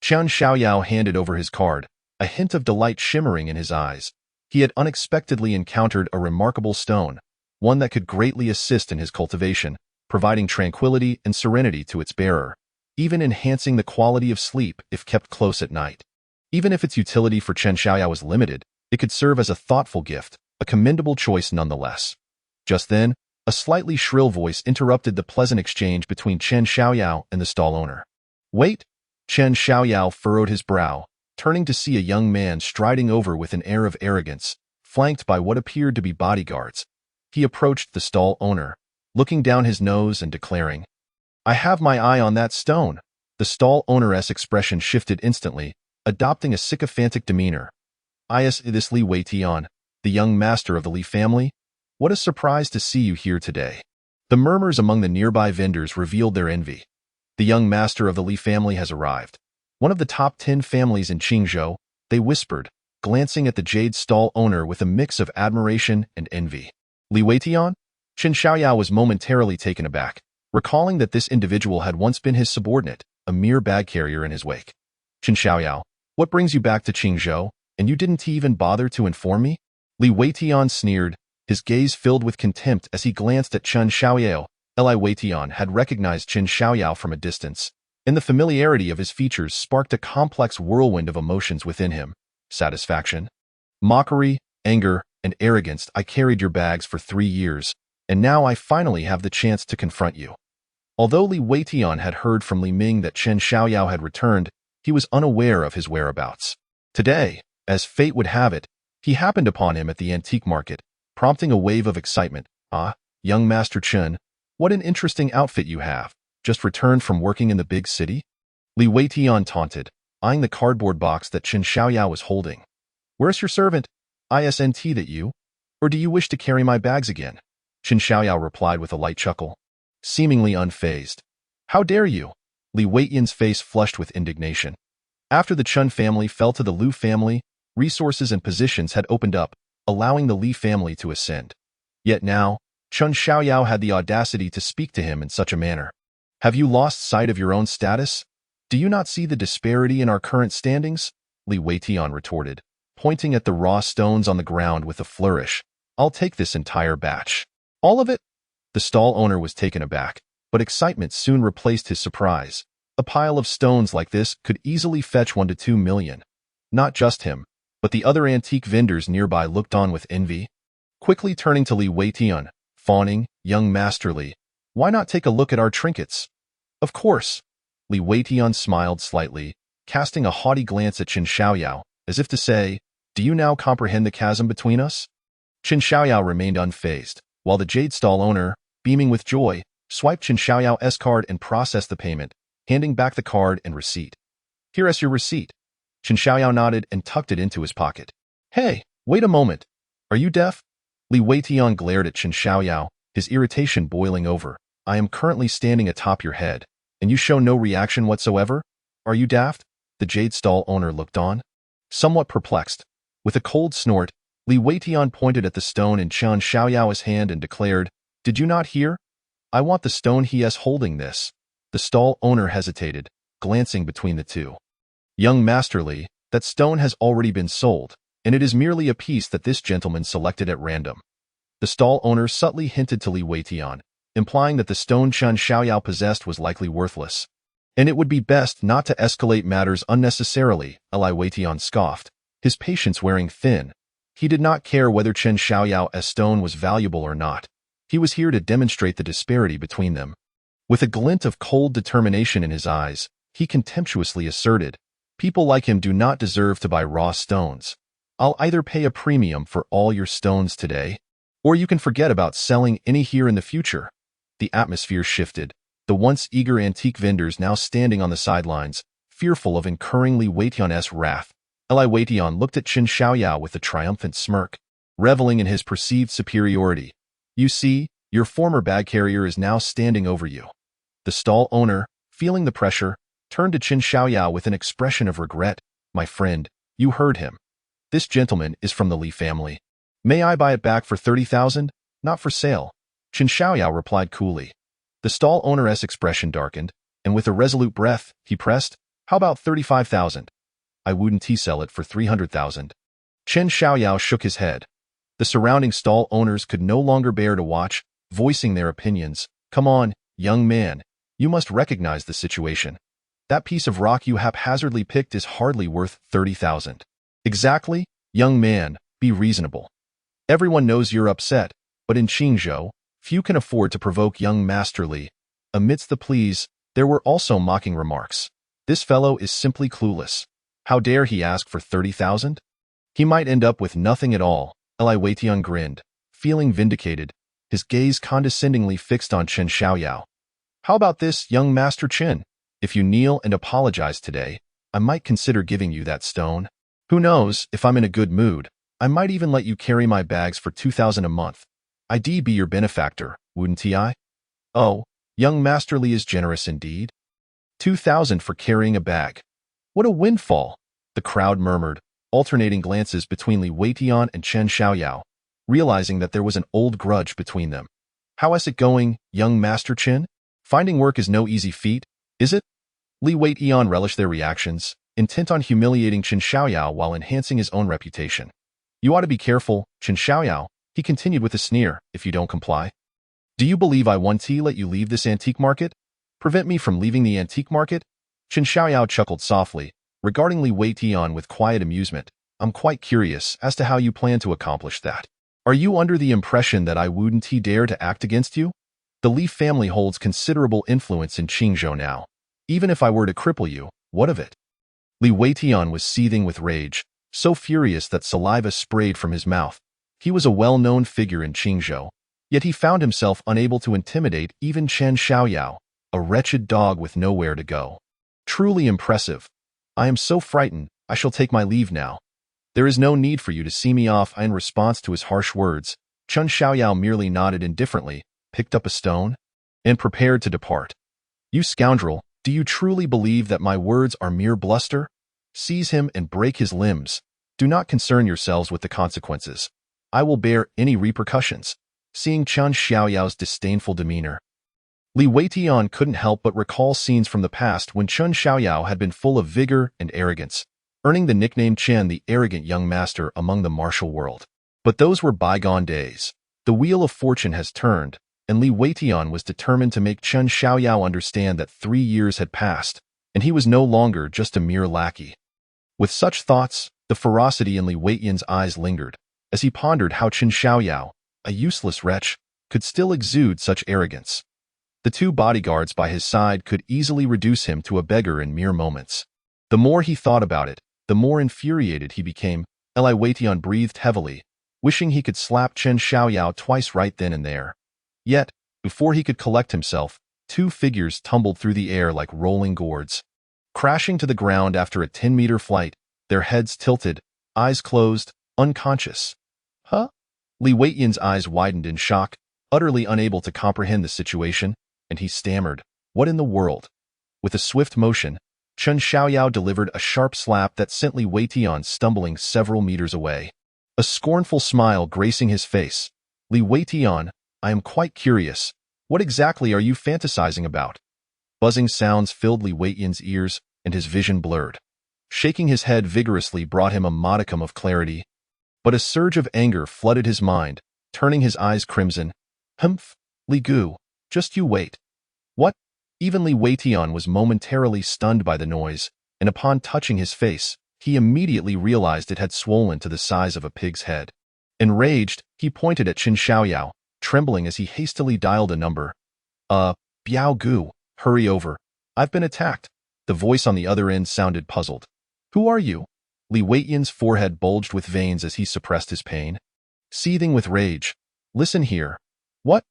Chen Xiaoyao handed over his card, a hint of delight shimmering in his eyes. He had unexpectedly encountered a remarkable stone, one that could greatly assist in his cultivation, providing tranquility and serenity to its bearer, even enhancing the quality of sleep if kept close at night. Even if its utility for Chen Xiaoyao was limited, it could serve as a thoughtful gift, a commendable choice nonetheless. Just then, a slightly shrill voice interrupted the pleasant exchange between Chen Xiaoyao and the stall owner. Wait! Chen Xiaoyao furrowed his brow, turning to see a young man striding over with an air of arrogance, flanked by what appeared to be bodyguards. He approached the stall owner, looking down his nose and declaring, I have my eye on that stone. The stall owner's expression shifted instantly, adopting a sycophantic demeanor. Is this Li Weitian, the young master of the Li family? What a surprise to see you here today. The murmurs among the nearby vendors revealed their envy. The young master of the Li family has arrived. One of the top 10 families in Qingzhou, they whispered, glancing at the jade stall owner with a mix of admiration and envy. Li Weitian? Chen Xiaoyao was momentarily taken aback, recalling that this individual had once been his subordinate, a mere bag carrier in his wake. Chen Xiaoyao, what brings you back to Qingzhou, and you didn't even bother to inform me? Li Weitian sneered, his gaze filled with contempt as he glanced at Chen Xiaoyao. Li Weitian had recognized Chen Xiaoyao from a distance, and the familiarity of his features sparked a complex whirlwind of emotions within him. Satisfaction, mockery, anger, and arrogance. I carried your bags for 3 years, and now I finally have the chance to confront you. Although Li Weitian had heard from Li Ming that Chen Xiaoyao had returned, he was unaware of his whereabouts. Today, as fate would have it, he happened upon him at the antique market, prompting a wave of excitement. Young Master Chen, what an interesting outfit you have. Just returned from working in the big city? Li Weitian taunted, eyeing the cardboard box that Chen Xiaoyao was holding. "Where's your servant? Isn't that you? Or do you wish to carry my bags again?" Chen Xiaoyao replied with a light chuckle, seemingly unfazed. "How dare you?" Li Weiyan's face flushed with indignation. After the Chen family fell to the Liu family, resources and positions had opened up, allowing the Li family to ascend. Yet now, Chen Xiaoyao had the audacity to speak to him in such a manner. "Have you lost sight of your own status? Do you not see the disparity in our current standings?" Li Weiyan retorted, pointing at the raw stones on the ground with a flourish. "I'll take this entire batch." "All of it?" The stall owner was taken aback, but excitement soon replaced his surprise. A pile of stones like this could easily fetch 1 to 2 million. Not just him, but the other antique vendors nearby looked on with envy. Quickly turning to Li Weiyan, fawning, "Young Master Li, why not take a look at our trinkets?" "Of course." Li Weiyan smiled slightly, casting a haughty glance at Chen Xiaoyao, as if to say, "Do you now comprehend the chasm between us?" Chen Xiaoyao remained unfazed, while the jade stall owner, beaming with joy, swiped Chen Xiaoyao's card and processed the payment, handing back the card and receipt. "Here is your receipt." Chen Xiaoyao nodded and tucked it into his pocket. "Hey, wait a moment. Are you deaf?" Li Weiyan glared at Chen Xiaoyao, his irritation boiling over. "I am currently standing atop your head, and you show no reaction whatsoever? Are you daft?" The jade stall owner looked on, somewhat perplexed. With a cold snort, Li Weiyan pointed at the stone in Chen Xiaoyao's hand and declared, "Did you not hear? I want the stone he is holding this." The stall owner hesitated, glancing between the two. "Young Master Li, that stone has already been sold, and it is merely a piece that this gentleman selected at random." The stall owner subtly hinted to Li Weiyan, implying that the stone Chen Xiaoyao possessed was likely worthless. "And it would be best not to escalate matters unnecessarily," Li Weiyan scoffed, his patience wearing thin. He did not care whether Chen Xiaoyao's stone was valuable or not. He was here to demonstrate the disparity between them. With a glint of cold determination in his eyes, he contemptuously asserted, "People like him do not deserve to buy raw stones. I'll either pay a premium for all your stones today, or you can forget about selling any here in the future." The atmosphere shifted, the once eager antique vendors now standing on the sidelines, fearful of incurring Li Weiyan's wrath. Li Weiyan looked at Chen Xiaoyao with a triumphant smirk, reveling in his perceived superiority. "You see, your former bag carrier is now standing over you." The stall owner, feeling the pressure, turned to Chen Xiaoyao with an expression of regret. "My friend, you heard him. This gentleman is from the Li family. May I buy it back for 30,000? Not for sale." Chen Xiaoyao replied coolly. The stall owner's expression darkened, and with a resolute breath, he pressed, "How about 35,000? I wouldn't sell it for 300,000. Chen Xiaoyao shook his head. The surrounding stall owners could no longer bear to watch, voicing their opinions. "Come on, young man, you must recognize the situation. That piece of rock you haphazardly picked is hardly worth 30,000. "Exactly, young man, be reasonable. Everyone knows you're upset, but in Qingzhou, few can afford to provoke young Master Li." Amidst the pleas, there were also mocking remarks. "This fellow is simply clueless. How dare he ask for 30,000? He might end up with nothing at all." Li Weiyan grinned, feeling vindicated, his gaze condescendingly fixed on Chen Xiaoyao. "How about this, young Master Chen? If you kneel and apologize today, I might consider giving you that stone. Who knows, if I'm in a good mood, I might even let you carry my bags for 2,000 a month. I'd be your benefactor, wouldn't I?" "Oh, young Master Li is generous indeed. 2,000 for carrying a bag. What a windfall!" The crowd murmured, alternating glances between Li Weiyan and Chen Xiaoyao, realizing that there was an old grudge between them. "How is it going, young Master Chen? Finding work is no easy feat, is it?" Li Weiyan relished their reactions, intent on humiliating Chen Xiaoyao while enhancing his own reputation. "You ought to be careful, Chen Xiaoyao," he continued with a sneer, "if you don't comply. Do you believe I want to let you leave this antique market? Prevent me from leaving the antique market?" Chen Xiaoyao chuckled softly, regarding Li Weiyan with quiet amusement. "I'm quite curious as to how you plan to accomplish that. Are you under the impression that I wouldn't dare to act against you? The Li family holds considerable influence in Qingzhou now. Even if I were to cripple you, what of it?" Li Weiyan was seething with rage, so furious that saliva sprayed from his mouth. He was a well-known figure in Qingzhou, yet he found himself unable to intimidate even Chen Xiaoyao, a wretched dog with nowhere to go. Truly impressive. I am so frightened, I shall take my leave now. There is no need for you to see me off. In response to his harsh words, Chen Xiaoyao merely nodded indifferently, picked up a stone, and prepared to depart. You scoundrel, do you truly believe that my words are mere bluster? Seize him and break his limbs. Do not concern yourselves with the consequences. I will bear any repercussions. Seeing Chen Xiaoyao's disdainful demeanor, Li Weitian couldn't help but recall scenes from the past when Chen Xiaoyao had been full of vigor and arrogance, earning the nickname Chen, the arrogant young master among the martial world. But those were bygone days. The wheel of fortune has turned, and Li Weitian was determined to make Chen Xiaoyao understand that 3 years had passed, and he was no longer just a mere lackey. With such thoughts, the ferocity in Li Weitian's eyes lingered, as he pondered how Chen Xiaoyao, a useless wretch, could still exude such arrogance. The 2 bodyguards by his side could easily reduce him to a beggar in mere moments. The more he thought about it, the more infuriated he became. Li Weitian breathed heavily, wishing he could slap Chen Xiaoyao twice right then and there. Yet, before he could collect himself, 2 figures tumbled through the air like rolling gourds, crashing to the ground after a 10-meter flight, their heads tilted, eyes closed, unconscious. Huh? Li Weitian's eyes widened in shock, utterly unable to comprehend the situation, and he stammered, "What in the world?" With a swift motion, Chen Xiaoyao delivered a sharp slap that sent Li Weitian stumbling several meters away. A scornful smile gracing his face. Li Weitian, I am quite curious. What exactly are you fantasizing about? Buzzing sounds filled Li Weitian's ears, and his vision blurred. Shaking his head vigorously brought him a modicum of clarity. But a surge of anger flooded his mind, turning his eyes crimson. Humph, Li Gu, just you wait. What? Even Li Weitian was momentarily stunned by the noise, and upon touching his face, he immediately realized it had swollen to the size of a pig's head. Enraged, he pointed at Chen Xiaoyao, trembling as he hastily dialed a number. Biao Gu, hurry over. I've been attacked. The voice on the other end sounded puzzled. Who are you? Li Weitian's forehead bulged with veins as he suppressed his pain. Seething with rage. Listen here. What?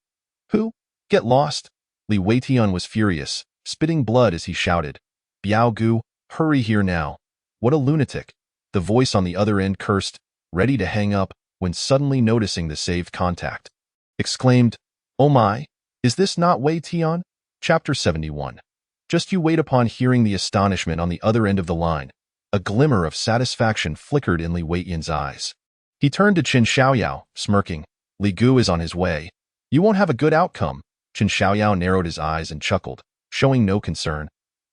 Who? Get lost. Li Weitian was furious, spitting blood as he shouted. Biao Gu, hurry here now. What a lunatic. The voice on the other end cursed, ready to hang up, when suddenly noticing the saved contact. Exclaimed, Oh my, is this not Wei Tian? Chapter 71. Just you wait. Upon hearing the astonishment on the other end of the line, a glimmer of satisfaction flickered in Li Weitian's eyes. He turned to Chen Xiaoyao, smirking. Li Gu is on his way. You won't have a good outcome. Chen Xiaoyao narrowed his eyes and chuckled, showing no concern.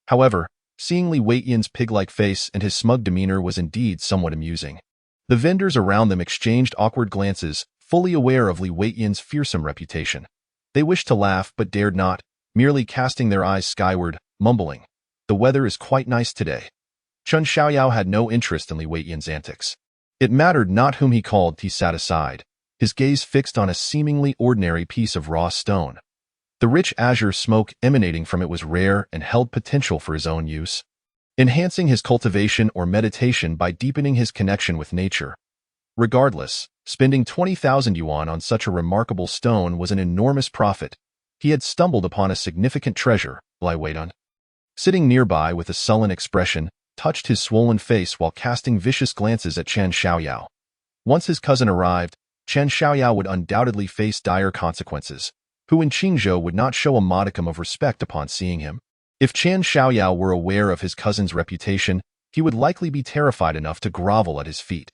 However, seeing Li Weitian's pig-like face and his smug demeanor was indeed somewhat amusing. The vendors around them exchanged awkward glances, fully aware of Li Weitian's fearsome reputation. They wished to laugh but dared not, merely casting their eyes skyward, mumbling, The weather is quite nice today. Chen Xiaoyao had no interest in Li Weitian's antics. It mattered not whom he called. He sat aside, his gaze fixed on a seemingly ordinary piece of raw stone. The rich azure smoke emanating from it was rare and held potential for his own use, enhancing his cultivation or meditation by deepening his connection with nature. Regardless, spending 20,000 yuan on such a remarkable stone was an enormous profit. He had stumbled upon a significant treasure. Li Weitian, sitting nearby with a sullen expression, touched his swollen face while casting vicious glances at Chen Xiaoyao. Once his cousin arrived, Chen Xiaoyao would undoubtedly face dire consequences. Hu in Qingzhou would not show a modicum of respect upon seeing him. If Chen Xiaoyao were aware of his cousin's reputation, he would likely be terrified enough to grovel at his feet.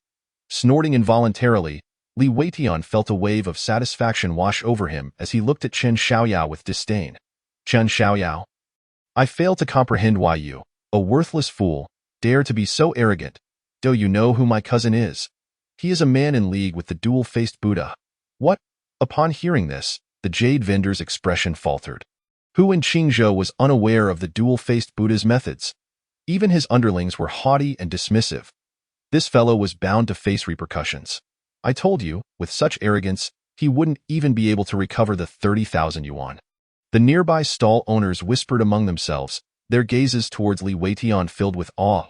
Snorting involuntarily, Li Weitian felt a wave of satisfaction wash over him as he looked at Chen Xiaoyao with disdain. Chen Xiaoyao, I fail to comprehend why you, a worthless fool, dare to be so arrogant. Do you know who my cousin is? He is a man in league with the dual-faced Buddha. What? Upon hearing this, the jade vendor's expression faltered. Hu in Qingzhou was unaware of the dual-faced Buddha's methods. Even his underlings were haughty and dismissive. This fellow was bound to face repercussions. I told you, with such arrogance, he wouldn't even be able to recover the 30,000 yuan. The nearby stall owners whispered among themselves, their gazes towards Li Weitian filled with awe.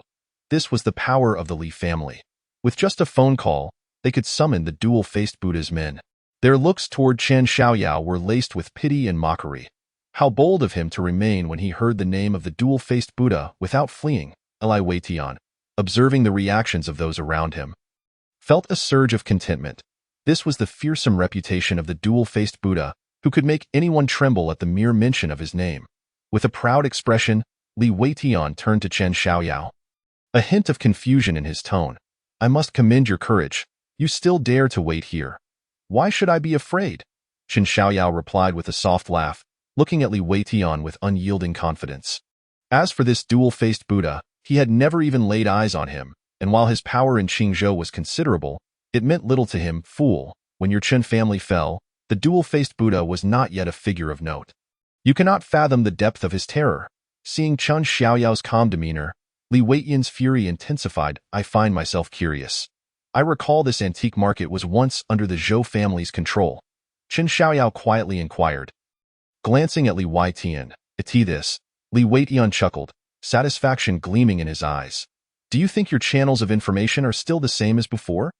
This was the power of the Li family. With just a phone call, they could summon the dual-faced Buddha's men. Their looks toward Chen Xiaoyao were laced with pity and mockery. How bold of him to remain when he heard the name of the dual-faced Buddha without fleeing. Li Weitian, observing the reactions of those around him, felt a surge of contentment. This was the fearsome reputation of the dual-faced Buddha, who could make anyone tremble at the mere mention of his name. With a proud expression, Li Weitian turned to Chen Xiaoyao. A hint of confusion in his tone. I must commend your courage. You still dare to wait here. Why should I be afraid? Chen Xiaoyao replied with a soft laugh, looking at Li Weitian with unyielding confidence. As for this dual-faced Buddha, he had never even laid eyes on him, and while his power in Qingzhou was considerable, it meant little to him. Fool, when your Chen family fell, the dual-faced Buddha was not yet a figure of note. You cannot fathom the depth of his terror. Seeing Chen Xiaoyao's calm demeanor, Li Weitian's fury intensified. I find myself curious. I recall this antique market was once under the Zhou family's control. Chen Xiaoyao quietly inquired. Glancing at Li Weitian, this, Li Weitian chuckled, satisfaction gleaming in his eyes. Do you think your channels of information are still the same as before?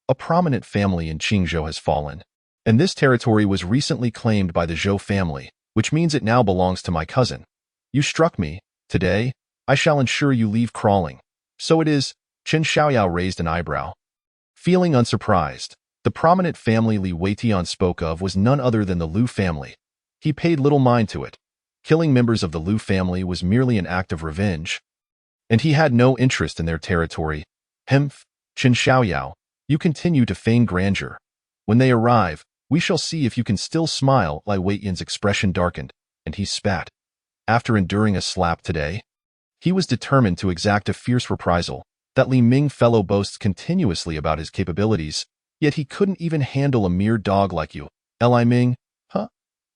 A prominent family in Qingzhou has fallen, and this territory was recently claimed by the Zhou family, which means it now belongs to my cousin. You struck me. Today, I shall ensure you leave crawling. So it is. Chen Xiaoyao raised an eyebrow. Feeling unsurprised, the prominent family Li Weitian spoke of was none other than the Liu family. He paid little mind to it. Killing members of the Liu family was merely an act of revenge, and he had no interest in their territory. Hemph, Chen Xiaoyao, you continue to feign grandeur. When they arrive, we shall see if you can still smile. Li Weitian's expression darkened, and he spat. After enduring a slap today, he was determined to exact a fierce reprisal. That Li Ming fellow boasts continuously about his capabilities, yet he couldn't even handle a mere dog like you. Li Ming, huh?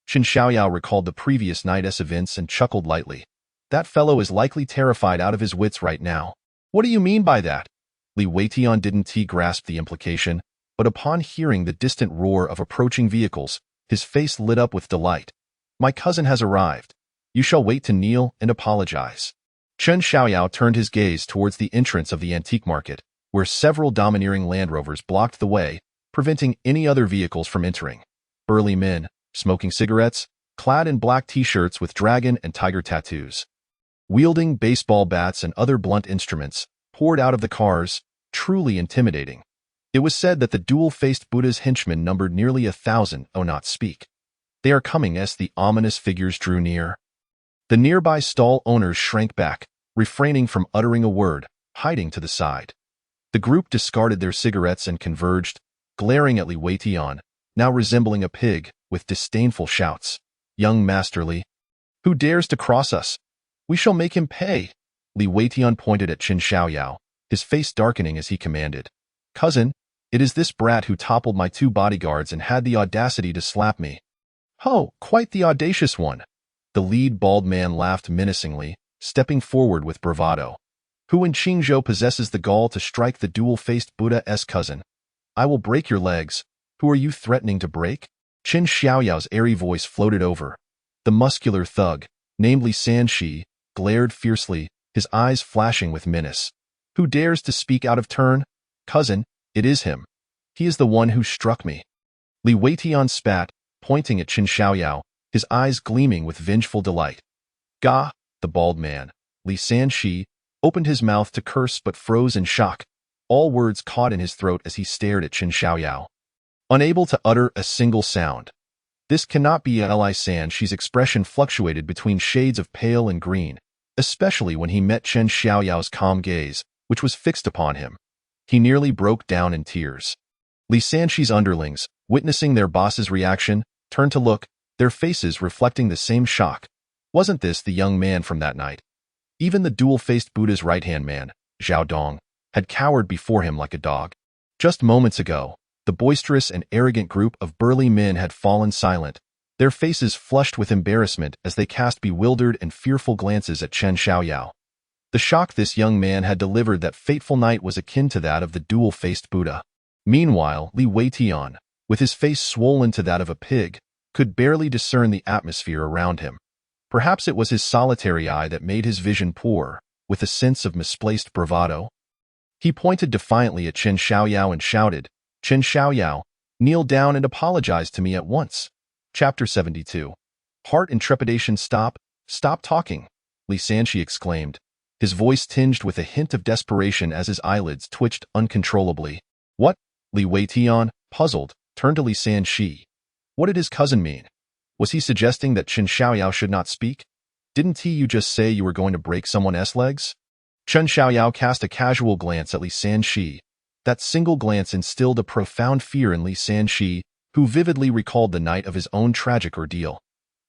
Chen Xiaoyao recalled the previous night's events and chuckled lightly. That fellow is likely terrified out of his wits right now. What do you mean by that? Li Weitian didn't grasp the implication, but upon hearing the distant roar of approaching vehicles, his face lit up with delight. My cousin has arrived. You shall wait to kneel and apologize. Chen Xiaoyao turned his gaze towards the entrance of the antique market, where several domineering Land Rovers blocked the way, preventing any other vehicles from entering. Burly men, smoking cigarettes, clad in black t-shirts with dragon and tiger tattoos, wielding baseball bats and other blunt instruments, poured out of the cars, truly intimidating. It was said that the dual-faced Buddha's henchmen numbered nearly 1,000. Oh, not speak. They are coming as the ominous figures drew near. The nearby stall owners shrank back, refraining from uttering a word, hiding to the side. The group discarded their cigarettes and converged, glaring at Li Weitian, now resembling a pig, with disdainful shouts. Young Master Li, who dares to cross us? We shall make him pay. Li Weitian pointed at Chen Xiaoyao, his face darkening as he commanded. Cousin, it is this brat who toppled my 2 bodyguards and had the audacity to slap me. Oh, quite the audacious one. The lead bald man laughed menacingly, stepping forward with bravado. Who in Qingzhou possesses the gall to strike the dual-faced Buddha's cousin? I will break your legs. Who are you threatening to break? Chen Xiaoyao's airy voice floated over. The muscular thug, namely Sanshi, glared fiercely, his eyes flashing with menace. Who dares to speak out of turn? Cousin, it is him. He is the one who struck me. Li Weitian spat, pointing at Chen Xiaoyao, his eyes gleaming with vengeful delight. Gah, the bald man, Li Sanshi, opened his mouth to curse but froze in shock, all words caught in his throat as he stared at Chen Xiaoyao. Unable to utter a single sound. This cannot be. Li Sanshi's expression fluctuated between shades of pale and green, especially when he met Chen Xiaoyao's calm gaze, which was fixed upon him. He nearly broke down in tears. Li Sanshi's underlings, witnessing their boss's reaction, turned to look, their faces reflecting the same shock. Wasn't this the young man from that night? Even the dual-faced Buddha's right-hand man, Zhao Dong, had cowered before him like a dog. Just moments ago, the boisterous and arrogant group of burly men had fallen silent, their faces flushed with embarrassment as they cast bewildered and fearful glances at Chen Xiaoyao. The shock this young man had delivered that fateful night was akin to that of the dual-faced Buddha. Meanwhile, Li Weitian, with his face swollen to that of a pig, could barely discern the atmosphere around him. Perhaps it was his solitary eye that made his vision poor, with a sense of misplaced bravado. He pointed defiantly at Chen Xiaoyao and shouted, Chen Xiaoyao, kneel down and apologize to me at once. Chapter 72. Heart and trepidation. Stop talking, Li Sanshi exclaimed. his voice tinged with a hint of desperation as his eyelids twitched uncontrollably. What? Li Weitian, puzzled, turned to Li Sanshi. What did his cousin mean? Was he suggesting that Chen Xiaoyao should not speak? Didn't you just say you were going to break someone's legs? Chen Xiaoyao cast a casual glance at Li Sanshi. That single glance instilled a profound fear in Li Sanshi, who vividly recalled the night of his own tragic ordeal.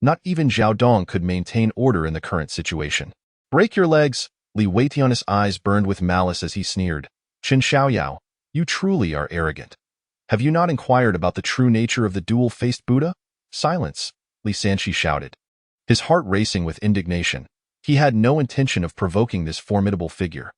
Not even Zhao Dong could maintain order in the current situation. Break your legs! Li Weitian's eyes burned with malice as he sneered. Chen Xiaoyao, you truly are arrogant. Have you not inquired about the true nature of the dual-faced Buddha? Silence, Li Sanshi shouted, his heart racing with indignation. He had no intention of provoking this formidable figure.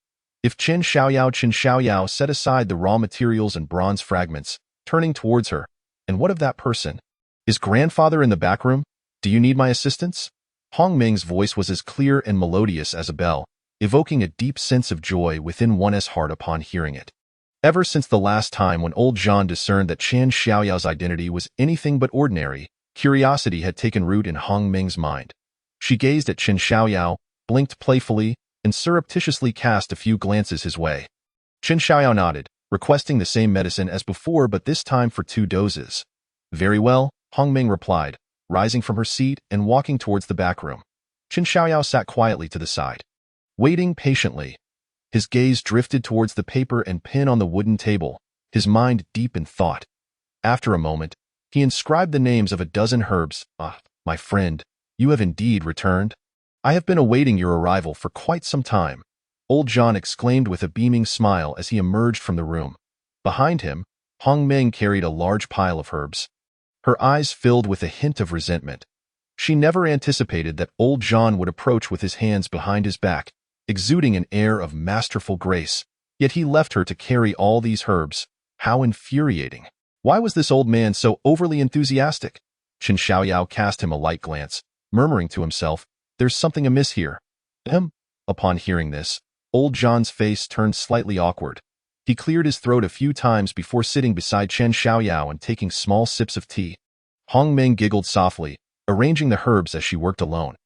If Chen Xiaoyao set aside the raw materials and bronze fragments, turning towards her, and what of that person? Is grandfather in the back room? Do you need my assistance? Hong Ming's voice was as clear and melodious as a bell, evoking a deep sense of joy within one's heart upon hearing it. Ever since the last time when old Zhan discerned that Chen Xiaoyao's identity was anything but ordinary, curiosity had taken root in Hong Ming's mind. She gazed at Chen Xiaoyao, blinked playfully, and surreptitiously cast a few glances his way. Chen Xiaoyao nodded, requesting the same medicine as before but this time for 2 doses. Very well, Hong Ming replied, rising from her seat and walking towards the back room. Chen Xiaoyao sat quietly to the side, waiting patiently. His gaze drifted towards the paper and pen on the wooden table, his mind deep in thought. After a moment, he inscribed the names of a dozen herbs. Ah, my friend, you have indeed returned. I have been awaiting your arrival for quite some time, old Zhan exclaimed with a beaming smile as he emerged from the room. Behind him, Hong Ming carried a large pile of herbs. Her eyes filled with a hint of resentment. She never anticipated that old Zhan would approach with his hands behind his back, exuding an air of masterful grace, yet he left her to carry all these herbs. How infuriating! Why was this old man so overly enthusiastic? Chen Xiaoyao cast him a light glance, murmuring to himself, there's something amiss here. Upon hearing this, old Zhan's face turned slightly awkward. He cleared his throat a few times before sitting beside Chen Xiaoyao and taking small sips of tea. Hong Ming giggled softly, arranging the herbs as she worked alone.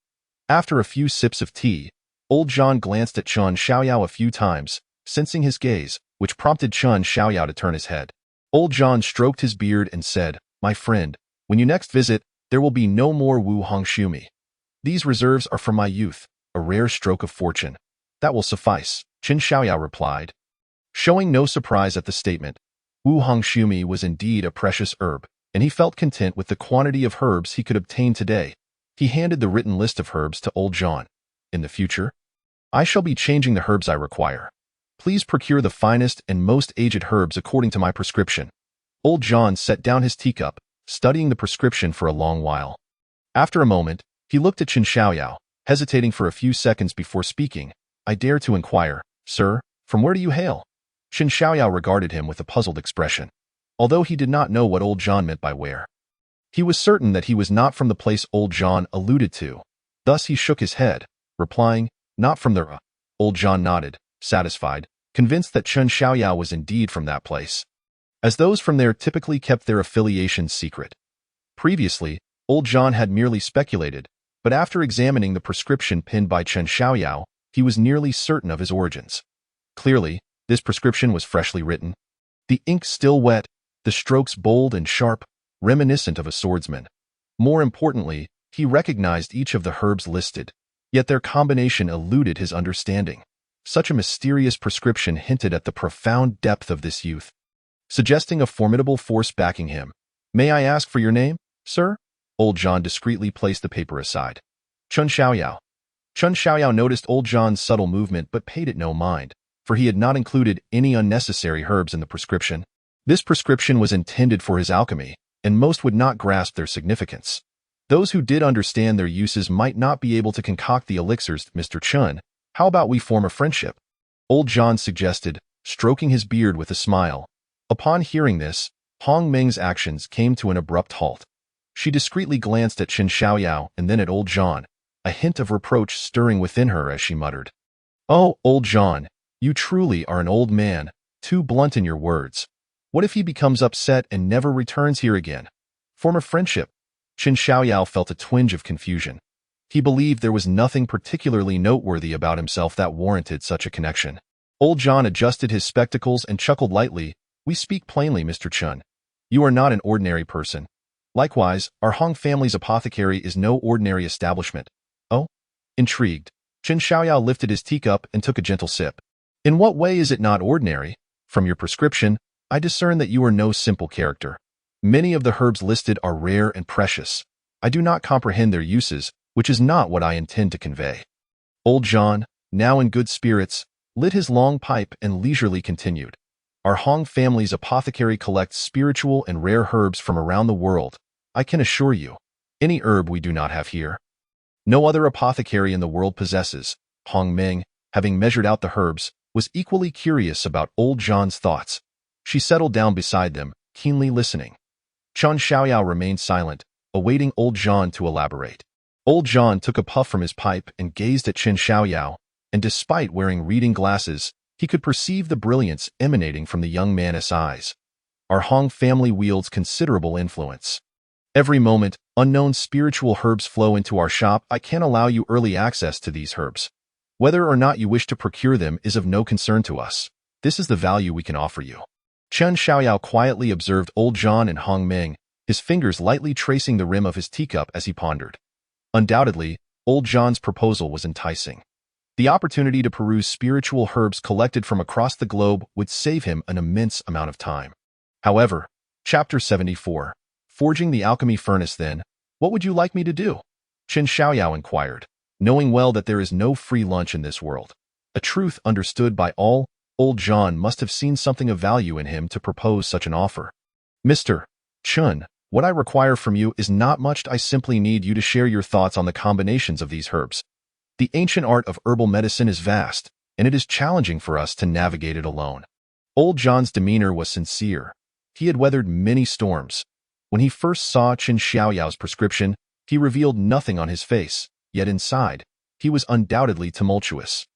After a few sips of tea, old Zhan glanced at Chen Xiaoyao a few times, sensing his gaze, which prompted Chen Xiaoyao to turn his head. Old Zhan stroked his beard and said, my friend, when you next visit, there will be no more Wu Hong Shumi. These reserves are from my youth, a rare stroke of fortune. That will suffice, Chen Xiaoyao replied. Showing no surprise at the statement, Wu Hong Shumi was indeed a precious herb, and he felt content with the quantity of herbs he could obtain today. He handed the written list of herbs to old Zhan. In the future, I shall be changing the herbs I require. Please procure the finest and most aged herbs according to my prescription. Old Zhan set down his teacup, studying the prescription for a long while. After a moment, he looked at Chen Xiaoyao, hesitating for a few seconds before speaking. I dare to inquire, sir, from where do you hail? Chen Xiaoyao regarded him with a puzzled expression, although he did not know what old Zhan meant by where. He was certain that he was not from the place old Zhan alluded to. Thus he shook his head, replying, not from there. Old Zhan nodded, satisfied, convinced that Chen Xiaoyao was indeed from that place, as those from there typically kept their affiliations secret. Previously, old Zhan had merely speculated, but after examining the prescription penned by Chen Xiaoyao, he was nearly certain of his origins. Clearly, this prescription was freshly written. The ink still wet, the strokes bold and sharp, reminiscent of a swordsman. More importantly, he recognized each of the herbs listed, yet their combination eluded his understanding. Such a mysterious prescription hinted at the profound depth of this youth, suggesting a formidable force backing him. May I ask for your name, sir? Old Zhan discreetly placed the paper aside. Chen Xiaoyao. Chen Xiaoyao noticed old Zhan's subtle movement but paid it no mind, for he had not included any unnecessary herbs in the prescription. This prescription was intended for his alchemy, and most would not grasp their significance. Those who did understand their uses might not be able to concoct the elixirs. Mr. Chen, how about we form a friendship? Old Zhan suggested, stroking his beard with a smile. Upon hearing this, Hong Ming's actions came to an abrupt halt. She discreetly glanced at Chen Xiaoyao and then at old Zhan, a hint of reproach stirring within her as she muttered, Oh, old Zhan, you truly are an old man, too blunt in your words. What if he becomes upset and never returns here again? Form a friendship. Chen Xiaoyao felt a twinge of confusion. He believed there was nothing particularly noteworthy about himself that warranted such a connection. Old John adjusted his spectacles and chuckled lightly. "We speak plainly, Mr. Chun. You are not an ordinary person. Likewise, our Hong family's apothecary is no ordinary establishment." "Oh?" Intrigued, Chen Xiaoyao lifted his teacup and took a gentle sip. "In what way is it not ordinary? From your prescription, I discern that you are no simple character. Many of the herbs listed are rare and precious. I do not comprehend their uses, which is not what I intend to convey." Old John, now in good spirits, lit his long pipe and leisurely continued. "Our Hong family's apothecary collects spiritual and rare herbs from around the world. I can assure you, any herb we do not have here, no other apothecary in the world possesses." Hong Ming, having measured out the herbs, was equally curious about Old John's thoughts. She settled down beside them, keenly listening. Chen Xiaoyao remained silent, awaiting Old John to elaborate. Old John took a puff from his pipe and gazed at Chen Xiaoyao, and despite wearing reading glasses, he could perceive the brilliance emanating from the young man's eyes. "Our Hong family wields considerable influence. Every moment, unknown spiritual herbs flow into our shop. I can allow you early access to these herbs. Whether or not you wish to procure them is of no concern to us. This is the value we can offer you." Chen Xiaoyao quietly observed Old John and Hong Ming, his fingers lightly tracing the rim of his teacup as he pondered. Undoubtedly, Old John's proposal was enticing. The opportunity to peruse spiritual herbs collected from across the globe would save him an immense amount of time. However, Chapter 74, Forging the Alchemy Furnace. "Then, what would you like me to do?" Chen Xiaoyao inquired, knowing well that there is no free lunch in this world. A truth understood by all, Old John must have seen something of value in him to propose such an offer. "Mr. Chun, what I require from you is not much. I simply need you to share your thoughts on the combinations of these herbs. The ancient art of herbal medicine is vast, and it is challenging for us to navigate it alone." Old John's demeanor was sincere. He had weathered many storms. When he first saw Chen Xiaoyao's prescription, he revealed nothing on his face, yet inside, he was undoubtedly tumultuous.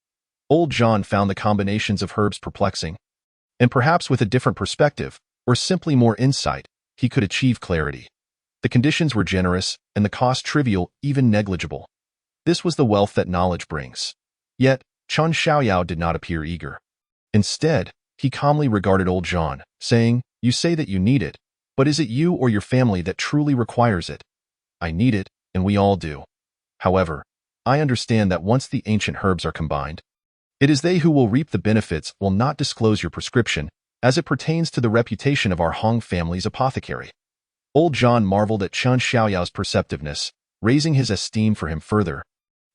Old John found the combinations of herbs perplexing, and perhaps with a different perspective, or simply more insight, he could achieve clarity. The conditions were generous, and the cost trivial, even negligible. This was the wealth that knowledge brings. Yet, Chen Xiaoyao did not appear eager. Instead, he calmly regarded Old John, saying, "You say that you need it, but is it you or your family that truly requires it?" "I need it, and we all do. However, I understand that once the ancient herbs are combined, it is they who will reap the benefits. Will not disclose your prescription, as it pertains to the reputation of our Hong family's apothecary." Old John marveled at Chen Xiaoyao's perceptiveness, raising his esteem for him further.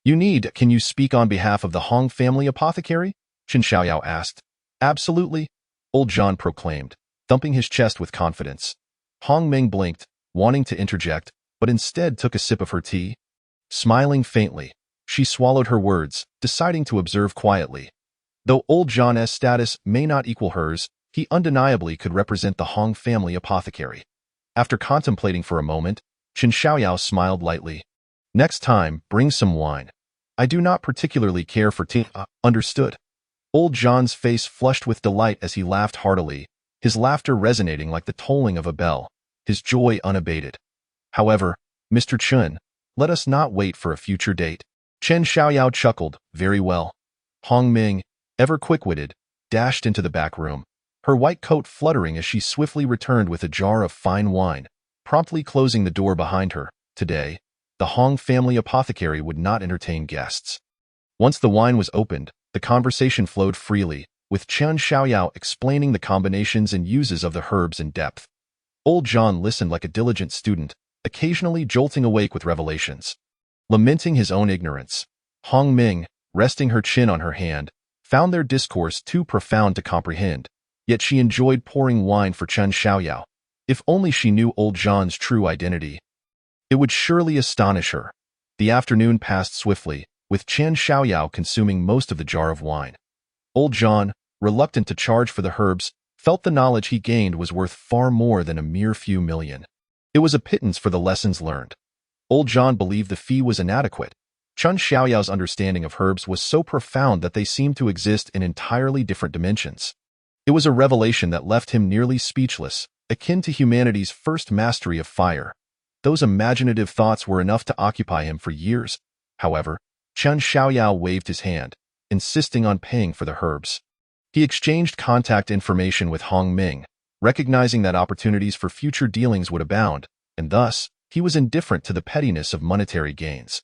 Can you speak on behalf of the Hong family apothecary?" Chen Xiaoyao asked. "Absolutely," Old John proclaimed, thumping his chest with confidence. Hong Ming blinked, wanting to interject, but instead took a sip of her tea. Smiling faintly, she swallowed her words, deciding to observe quietly. Though Old John's status may not equal hers, he undeniably could represent the Hong family apothecary. After contemplating for a moment, Chen Xiaoyao smiled lightly. "Next time, bring some wine. I do not particularly care for tea." Understood." Old John's face flushed with delight as he laughed heartily, his laughter resonating like the tolling of a bell, his joy unabated. "However, Mr. Chun, let us not wait for a future date." Chen Xiaoyao chuckled. "Very well." Hong Ming, ever quick-witted, dashed into the back room, her white coat fluttering as she swiftly returned with a jar of fine wine, promptly closing the door behind her. Today, the Hong family apothecary would not entertain guests. Once the wine was opened, the conversation flowed freely, with Chen Xiaoyao explaining the combinations and uses of the herbs in depth. Old John listened like a diligent student, occasionally jolting awake with revelations. Lamenting his own ignorance, Hong Ming, resting her chin on her hand, found their discourse too profound to comprehend, yet she enjoyed pouring wine for Chen Xiaoyao. If only she knew Old John's true identity, it would surely astonish her. The afternoon passed swiftly, with Chen Xiaoyao consuming most of the jar of wine. Old John, reluctant to charge for the herbs, felt the knowledge he gained was worth far more than a mere few million. It was a pittance for the lessons learned. Old John believed the fee was inadequate. Chen Xiaoyao's understanding of herbs was so profound that they seemed to exist in entirely different dimensions. It was a revelation that left him nearly speechless, akin to humanity's first mastery of fire. Those imaginative thoughts were enough to occupy him for years. However, Chen Xiaoyao waved his hand, insisting on paying for the herbs. He exchanged contact information with Hong Ming, recognizing that opportunities for future dealings would abound, and thus, he was indifferent to the pettiness of monetary gains.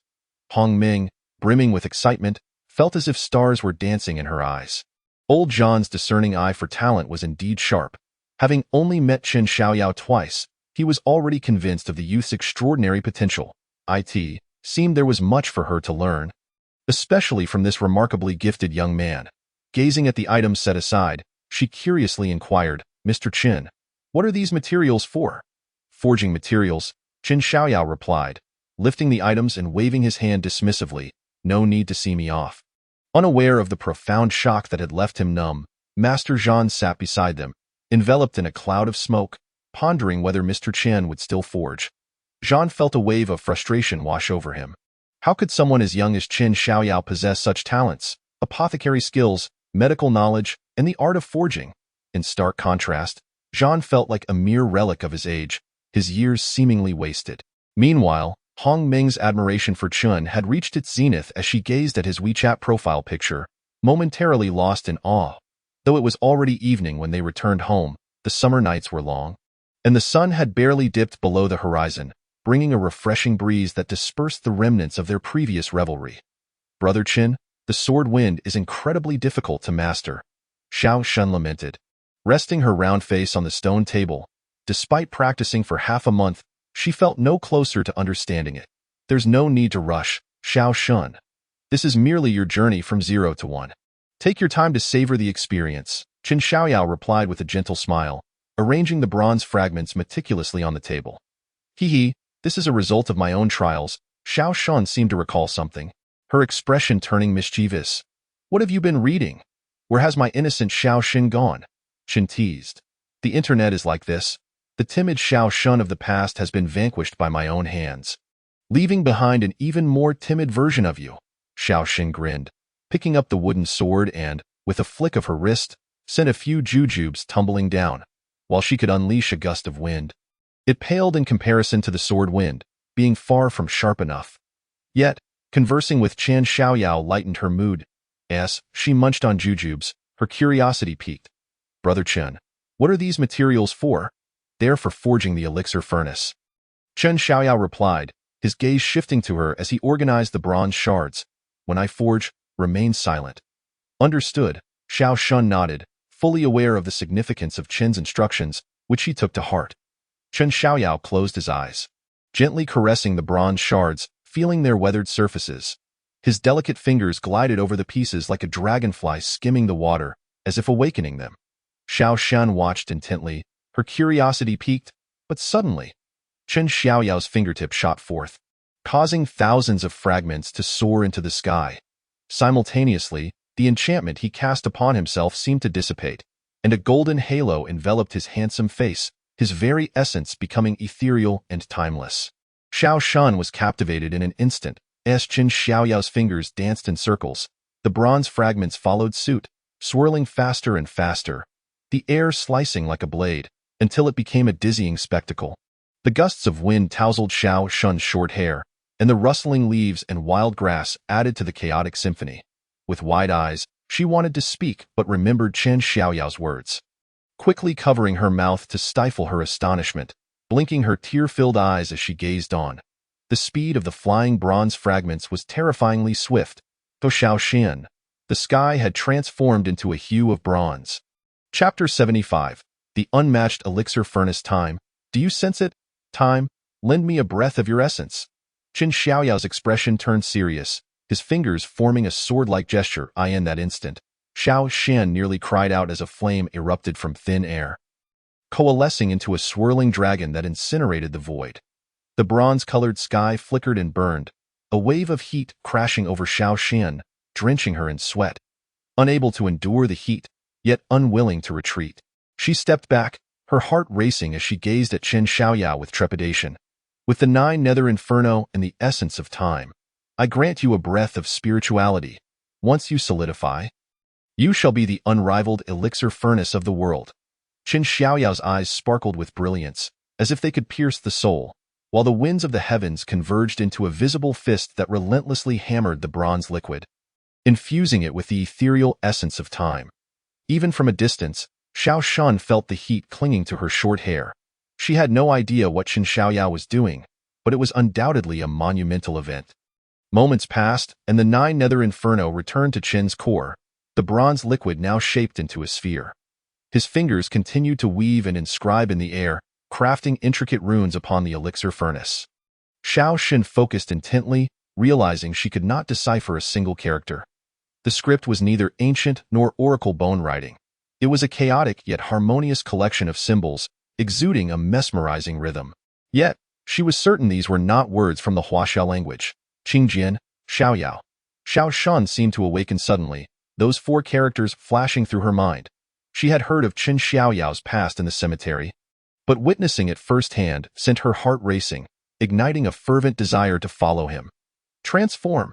Hong Ming, brimming with excitement, felt as if stars were dancing in her eyes. Old John's discerning eye for talent was indeed sharp. Having only met Chen Xiaoyao twice, he was already convinced of the youth's extraordinary potential. It seemed there was much for her to learn, especially from this remarkably gifted young man. Gazing at the items set aside, she curiously inquired, "Mr. Chen, what are these materials for?" "Forging materials," Chen Xiaoyao replied, lifting the items and waving his hand dismissively. "No need to see me off." Unaware of the profound shock that had left him numb, Master Jean sat beside them, enveloped in a cloud of smoke, pondering whether Mr. Chen would still forge. Jean felt a wave of frustration wash over him. How could someone as young as Chen Xiaoyao possess such talents, apothecary skills, medical knowledge, and the art of forging? In stark contrast, Jean felt like a mere relic of his age, his years seemingly wasted. Meanwhile, Hong Ming's admiration for Chen had reached its zenith as she gazed at his WeChat profile picture, momentarily lost in awe. Though it was already evening when they returned home, the summer nights were long, and the sun had barely dipped below the horizon, bringing a refreshing breeze that dispersed the remnants of their previous revelry. "Brother Chen, the sword wind is incredibly difficult to master," Xiao Shun lamented. Resting her round face on the stone table, despite practicing for half a month, she felt no closer to understanding it. "There's no need to rush, Xiao Shun. This is merely your journey from 0 to 1. Take your time to savor the experience," Chen Xiaoyao replied with a gentle smile, arranging the bronze fragments meticulously on the table. "Hee, this is a result of my own trials." Xiao Shun seemed to recall something, her expression turning mischievous. "What have you been reading? Where has my innocent Xiao Xin gone?" Chen teased. "The internet is like this. The timid Xiao Shun of the past has been vanquished by my own hands, leaving behind an even more timid version of you." Xiao Xin grinned, picking up the wooden sword and, with a flick of her wrist, sent a few jujubes tumbling down, while she could unleash a gust of wind. It paled in comparison to the sword wind, being far from sharp enough. Yet, conversing with Chen Xiaoyao lightened her mood. As she munched on jujubes, her curiosity piqued. "Brother Chen, what are these materials for?" "They're for forging the elixir furnace," Chen Xiaoyao replied, his gaze shifting to her as he organized the bronze shards. "When I forge, remain silent." "Understood," Xiao Shun nodded, fully aware of the significance of Chen's instructions, which he took to heart. Chen Xiaoyao closed his eyes, gently caressing the bronze shards, feeling their weathered surfaces. His delicate fingers glided over the pieces like a dragonfly skimming the water, as if awakening them. Xiao Shan watched intently, her curiosity piqued, but suddenly, Chen Xiaoyao's fingertip shot forth, causing thousands of fragments to soar into the sky. Simultaneously, the enchantment he cast upon himself seemed to dissipate, and a golden halo enveloped his handsome face, his very essence becoming ethereal and timeless. Xiao Shan was captivated in an instant, as Chen Xiaoyao's fingers danced in circles. The bronze fragments followed suit, swirling faster and faster, the air slicing like a blade, until it became a dizzying spectacle. The gusts of wind tousled Xiao Shan's short hair, and the rustling leaves and wild grass added to the chaotic symphony. With wide eyes, she wanted to speak but remembered Chen Xiaoyao's words. Quickly covering her mouth to stifle her astonishment, blinking her tear-filled eyes as she gazed on. The speed of the flying bronze fragments was terrifyingly swift, though Xiao Shan, the sky had transformed into a hue of bronze. Chapter 75. The Unmatched Elixir Furnace. Time. Do you sense it? Time, lend me a breath of your essence. Chen Xiaoyao's expression turned serious, his fingers forming a sword-like gesture. In that instant, Xiao Shan nearly cried out as a flame erupted from thin air, coalescing into a swirling dragon that incinerated the void. The bronze-colored sky flickered and burned, a wave of heat crashing over Xiao Shan, drenching her in sweat. Unable to endure the heat, yet unwilling to retreat, she stepped back, her heart racing as she gazed at Chen Xiaoyao with trepidation. "With the 9 nether inferno and the essence of time, I grant you a breath of spirituality. Once you solidify, you shall be the unrivaled elixir furnace of the world." Chen Xiaoyao's eyes sparkled with brilliance, as if they could pierce the soul. while the winds of the heavens converged into a visible fist that relentlessly hammered the bronze liquid, infusing it with the ethereal essence of time. Even from a distance, Xiao Shun felt the heat clinging to her short hair. She had no idea what Qin Xiaoyao was doing, but it was undoubtedly a monumental event. Moments passed, and the nine-nether inferno returned to Qin's core, the bronze liquid now shaped into a sphere. His fingers continued to weave and inscribe in the air, crafting intricate runes upon the elixir furnace. Xiao Xin focused intently, realizing she could not decipher a single character. The script was neither ancient nor oracle bone writing. It was a chaotic yet harmonious collection of symbols, exuding a mesmerizing rhythm. Yet, she was certain these were not words from the Huaxia language. Qingjian, Xiaoyao. Xiao Shun seemed to awaken suddenly, those four characters flashing through her mind. She had heard of Qin Xiaoyao's past in the cemetery, but witnessing it firsthand sent her heart racing, igniting a fervent desire to follow him. Transform!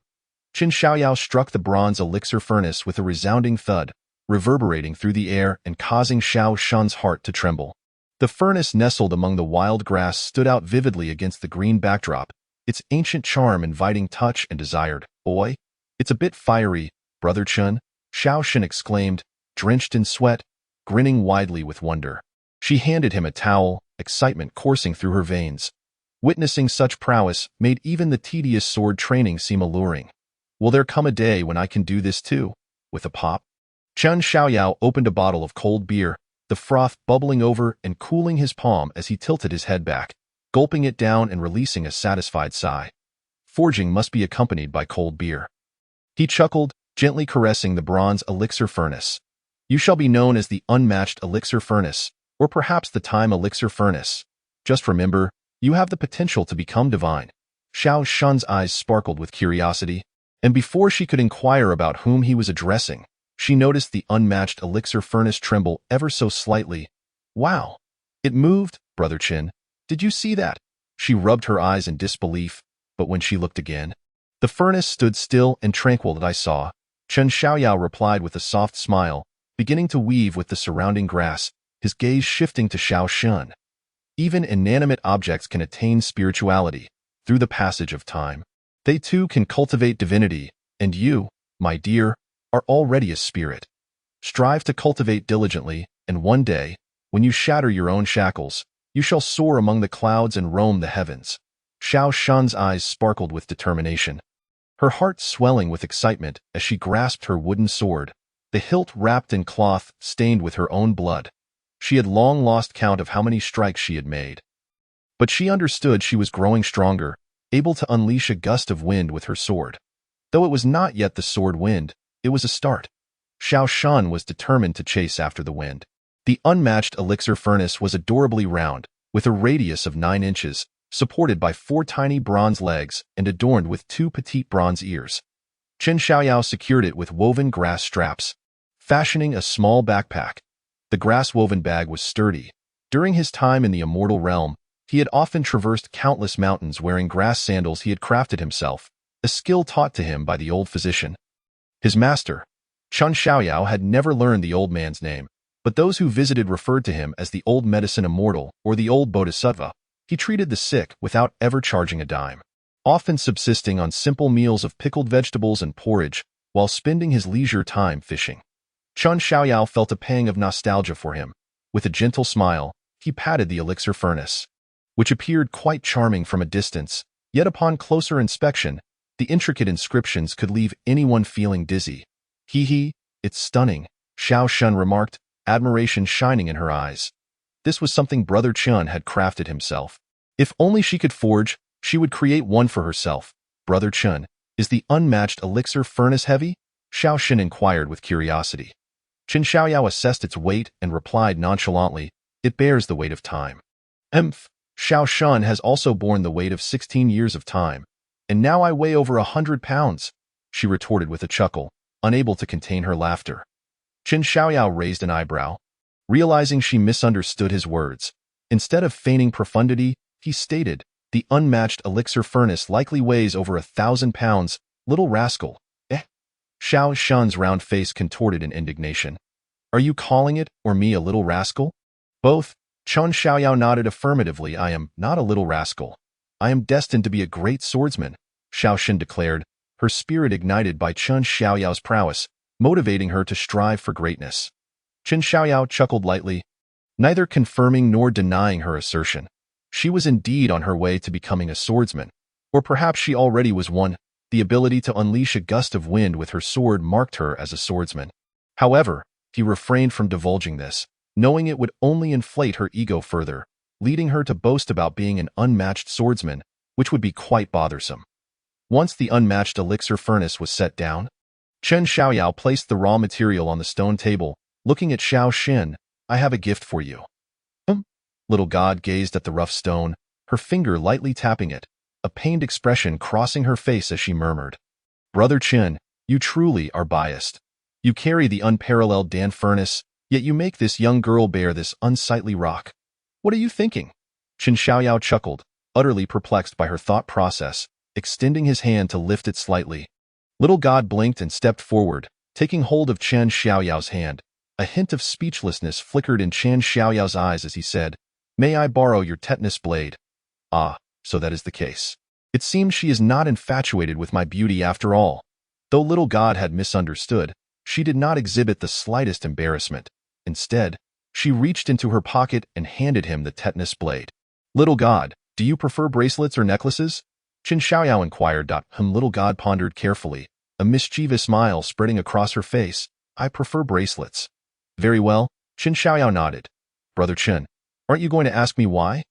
Qin Xiaoyao struck the bronze elixir furnace with a resounding thud, reverberating through the air and causing Xiao Shun's heart to tremble. The furnace nestled among the wild grass stood out vividly against the green backdrop, its ancient charm inviting touch and desired. Boy, it's a bit fiery, Brother Chun, Xiao Shun exclaimed, drenched in sweat, grinning widely with wonder. She handed him a towel, excitement coursing through her veins. Witnessing such prowess made even the tedious sword training seem alluring. Will there come a day when I can do this too? With a pop, Qin Xiaoyao opened a bottle of cold beer, the froth bubbling over and cooling his palm as he tilted his head back, gulping it down and releasing a satisfied sigh. Forging must be accompanied by cold beer. He chuckled, gently caressing the bronze elixir furnace. You shall be known as the unmatched elixir furnace, or perhaps the time elixir furnace. Just remember, you have the potential to become divine. Xiao Shun's eyes sparkled with curiosity, and before she could inquire about whom he was addressing, she noticed the unmatched elixir furnace tremble ever so slightly. Wow! It moved, Brother Qin. Did you see that? She rubbed her eyes in disbelief, but when she looked again, the furnace stood still and tranquil. That I saw, Qin Xiaoyao replied with a soft smile, beginning to weave with the surrounding grass, his gaze shifting to Xiao Shun. Even inanimate objects can attain spirituality through the passage of time. They too can cultivate divinity, and you, my dear, are already a spirit. Strive to cultivate diligently, and one day, when you shatter your own shackles, you shall soar among the clouds and roam the heavens. Xiao Shun's eyes sparkled with determination, her heart swelling with excitement as she grasped her wooden sword, the hilt wrapped in cloth stained with her own blood. She had long lost count of how many strikes she had made. But she understood she was growing stronger, able to unleash a gust of wind with her sword. Though it was not yet the sword wind, it was a start. Xiao Shun was determined to chase after the wind. The unmatched elixir furnace was adorably round, with a radius of 9 inches, supported by 4 tiny bronze legs and adorned with 2 petite bronze ears. Qin Xiaoyao secured it with woven grass straps, fashioning a small backpack. The grass-woven bag was sturdy. During his time in the immortal realm, he had often traversed countless mountains wearing grass sandals he had crafted himself, a skill taught to him by the old physician. His master, Qin Xiaoyao, had never learned the old man's name, but those who visited referred to him as the old medicine immortal or the old bodhisattva. He treated the sick without ever charging a dime, often subsisting on simple meals of pickled vegetables and porridge while spending his leisure time fishing. Qin Xiaoyao felt a pang of nostalgia for him. With a gentle smile, he patted the elixir furnace, which appeared quite charming from a distance, yet upon closer inspection, the intricate inscriptions could leave anyone feeling dizzy. Hee, it's stunning, Xiao Shun remarked, admiration shining in her eyes. This was something Brother Chun had crafted himself. If only she could forge, she would create one for herself. Brother Chun, is the unmatched elixir furnace heavy? Xiao Shun inquired with curiosity. Qin Xiaoyao assessed its weight and replied nonchalantly, it bears the weight of time. Xiao Shun has also borne the weight of 16 years of time, and now I weigh over 100 pounds, she retorted with a chuckle, unable to contain her laughter. Qin Xiaoyao raised an eyebrow, realizing she misunderstood his words. Instead of feigning profundity, he stated, the unmatched elixir furnace likely weighs over 1,000 pounds, little rascal. Xiao Shun's round face contorted in indignation. Are you calling it, or me, a little rascal? Both. Qin Xiaoyao nodded affirmatively. I am not a little rascal. I am destined to be a great swordsman, Xiao Xin declared, her spirit ignited by Chen Xiaoyao's prowess, motivating her to strive for greatness. Chen Xiaoyao chuckled lightly, neither confirming nor denying her assertion. She was indeed on her way to becoming a swordsman, or perhaps she already was one. The ability to unleash a gust of wind with her sword marked her as a swordsman. However, he refrained from divulging this, knowing it would only inflate her ego further, leading her to boast about being an unmatched swordsman, which would be quite bothersome. Once the unmatched elixir furnace was set down, Chen Xiaoyao placed the raw material on the stone table, looking at Xiao Xin. I have a gift for you. Little god gazed at the rough stone, her finger lightly tapping it, a pained expression crossing her face as she murmured, Brother Chen, you truly are biased. You carry the unparalleled Dan furnace, yet you make this young girl bear this unsightly rock. What are you thinking? Chen Xiaoyao chuckled, utterly perplexed by her thought process, extending his hand to lift it slightly. Little god blinked and stepped forward, taking hold of Chen Xiaoyao's hand. A hint of speechlessness flickered in Chen Xiaoyao's eyes as he said, May I borrow your tetanus blade? Ah, so that is the case. It seems she is not infatuated with my beauty after all. Though little god had misunderstood, she did not exhibit the slightest embarrassment. Instead, she reached into her pocket and handed him the tetanus blade. Little god, do you prefer bracelets or necklaces? Chen Xiaoyao inquired. Little god pondered carefully, a mischievous smile spreading across her face. I prefer bracelets. Very well, Chen Xiaoyao nodded. Brother Chen, aren't you going to ask me why?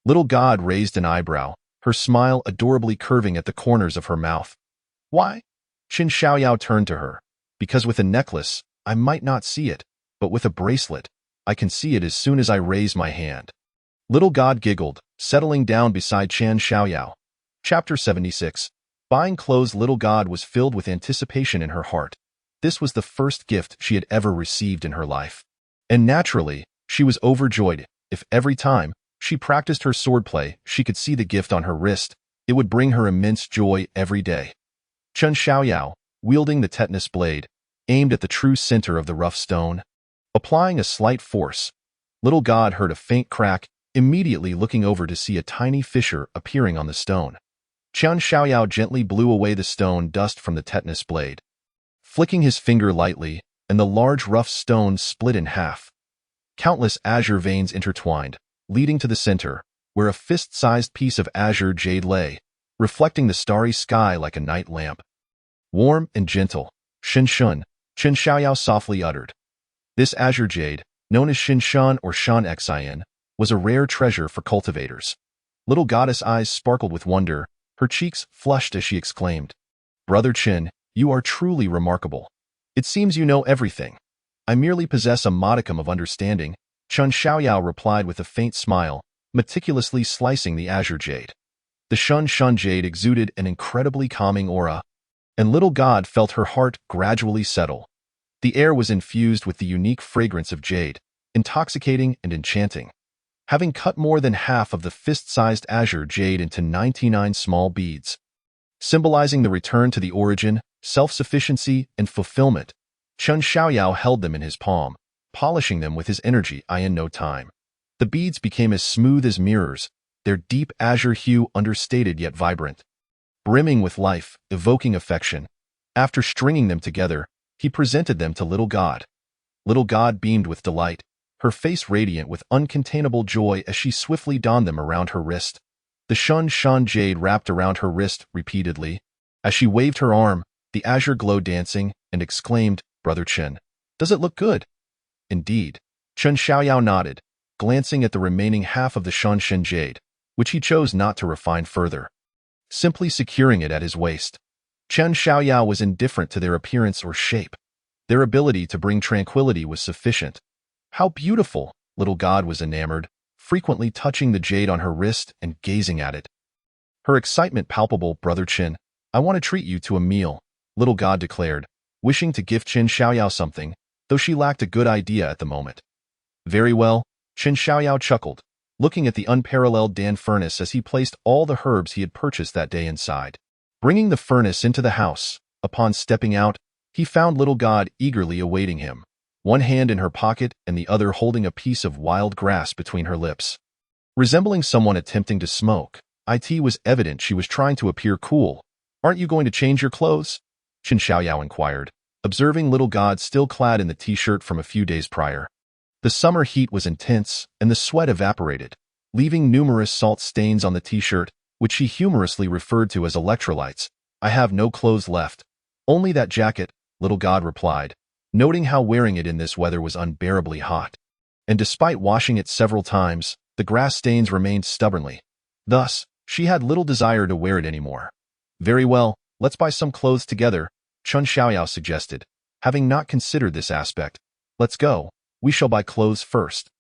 Little god raised an eyebrow, her smile adorably curving at the corners of her mouth. Why? Chen Xiaoyao turned to her. Because with a necklace, I might not see it, but with a bracelet, I can see it as soon as I raise my hand. Little god giggled, settling down beside Chen Xiaoyao. Chapter 76. Buying clothes. Little god was filled with anticipation in her heart. This was the first gift she had ever received in her life. And naturally, she was overjoyed. If every time she practiced her swordplay, she could see the gift on her wrist, it would bring her immense joy every day. Chen Xiaoyao, wielding the tetanus blade, aimed at the true center of the rough stone. Applying a slight force, little god heard a faint crack, immediately looking over to see a tiny fissure appearing on the stone. Chen Xiaoyao gently blew away the stone dust from the tetanus blade, flicking his finger lightly, and the large rough stone split in half. Countless azure veins intertwined, leading to the center, where a fist-sized piece of azure jade lay, reflecting the starry sky like a night lamp. Warm and gentle, Shin Shun, Chen Xiaoyao softly uttered. This azure jade, known as Shin Shun or Shan Xin, was a rare treasure for cultivators. Little goddess eyes sparkled with wonder, her cheeks flushed as she exclaimed, Brother Chen, you are truly remarkable. It seems you know everything. I merely possess a modicum of understanding, Chen Xiaoyao replied with a faint smile, meticulously slicing the azure jade. The Shun Shun jade exuded an incredibly calming aura, and little god felt her heart gradually settle. The air was infused with the unique fragrance of jade, intoxicating and enchanting. Having cut more than half of the fist-sized azure jade into 99 small beads, symbolizing the return to the origin, self-sufficiency, and fulfillment, Chen Xiaoyao held them in his palm, polishing them with his energy in no time. The beads became as smooth as mirrors, their deep azure hue understated yet vibrant, brimming with life, evoking affection. After stringing them together, he presented them to little god. Little god beamed with delight, her face radiant with uncontainable joy as she swiftly donned them around her wrist. The Shun Shun jade wrapped around her wrist repeatedly. As she waved her arm, the azure glow dancing, and exclaimed, Brother Chen, does it look good? Indeed. Chen Xiaoyao nodded, glancing at the remaining half of the Shun Shin jade, which he chose not to refine further, simply securing it at his waist. Chen Xiaoyao was indifferent to their appearance or shape. Their ability to bring tranquility was sufficient. How beautiful! Little god was enamored, frequently touching the jade on her wrist and gazing at it. Her excitement palpable. Brother Chen, I want to treat you to a meal, little god declared, wishing to gift Chen Xiaoyao something, though she lacked a good idea at the moment. Very well, Chen Xiaoyao chuckled, looking at the unparalleled Dan furnace as he placed all the herbs he had purchased that day inside. Bringing the furnace into the house, upon stepping out, he found little god eagerly awaiting him, one hand in her pocket and the other holding a piece of wild grass between her lips. Resembling someone attempting to smoke, It was evident she was trying to appear cool. "Aren't you going to change your clothes?" Chen Xiaoyao inquired, observing little god still clad in the t-shirt from a few days prior. The summer heat was intense, and the sweat evaporated, leaving numerous salt stains on the t-shirt, which she humorously referred to as electrolytes. "I have no clothes left. Only that jacket," little god replied, noting how wearing it in this weather was unbearably hot. And despite washing it several times, the grass stains remained stubbornly. Thus, she had little desire to wear it anymore. "Very well, let's buy some clothes together," Chen Xiaoyao suggested, having not considered this aspect. "Let's go. We shall buy clothes first."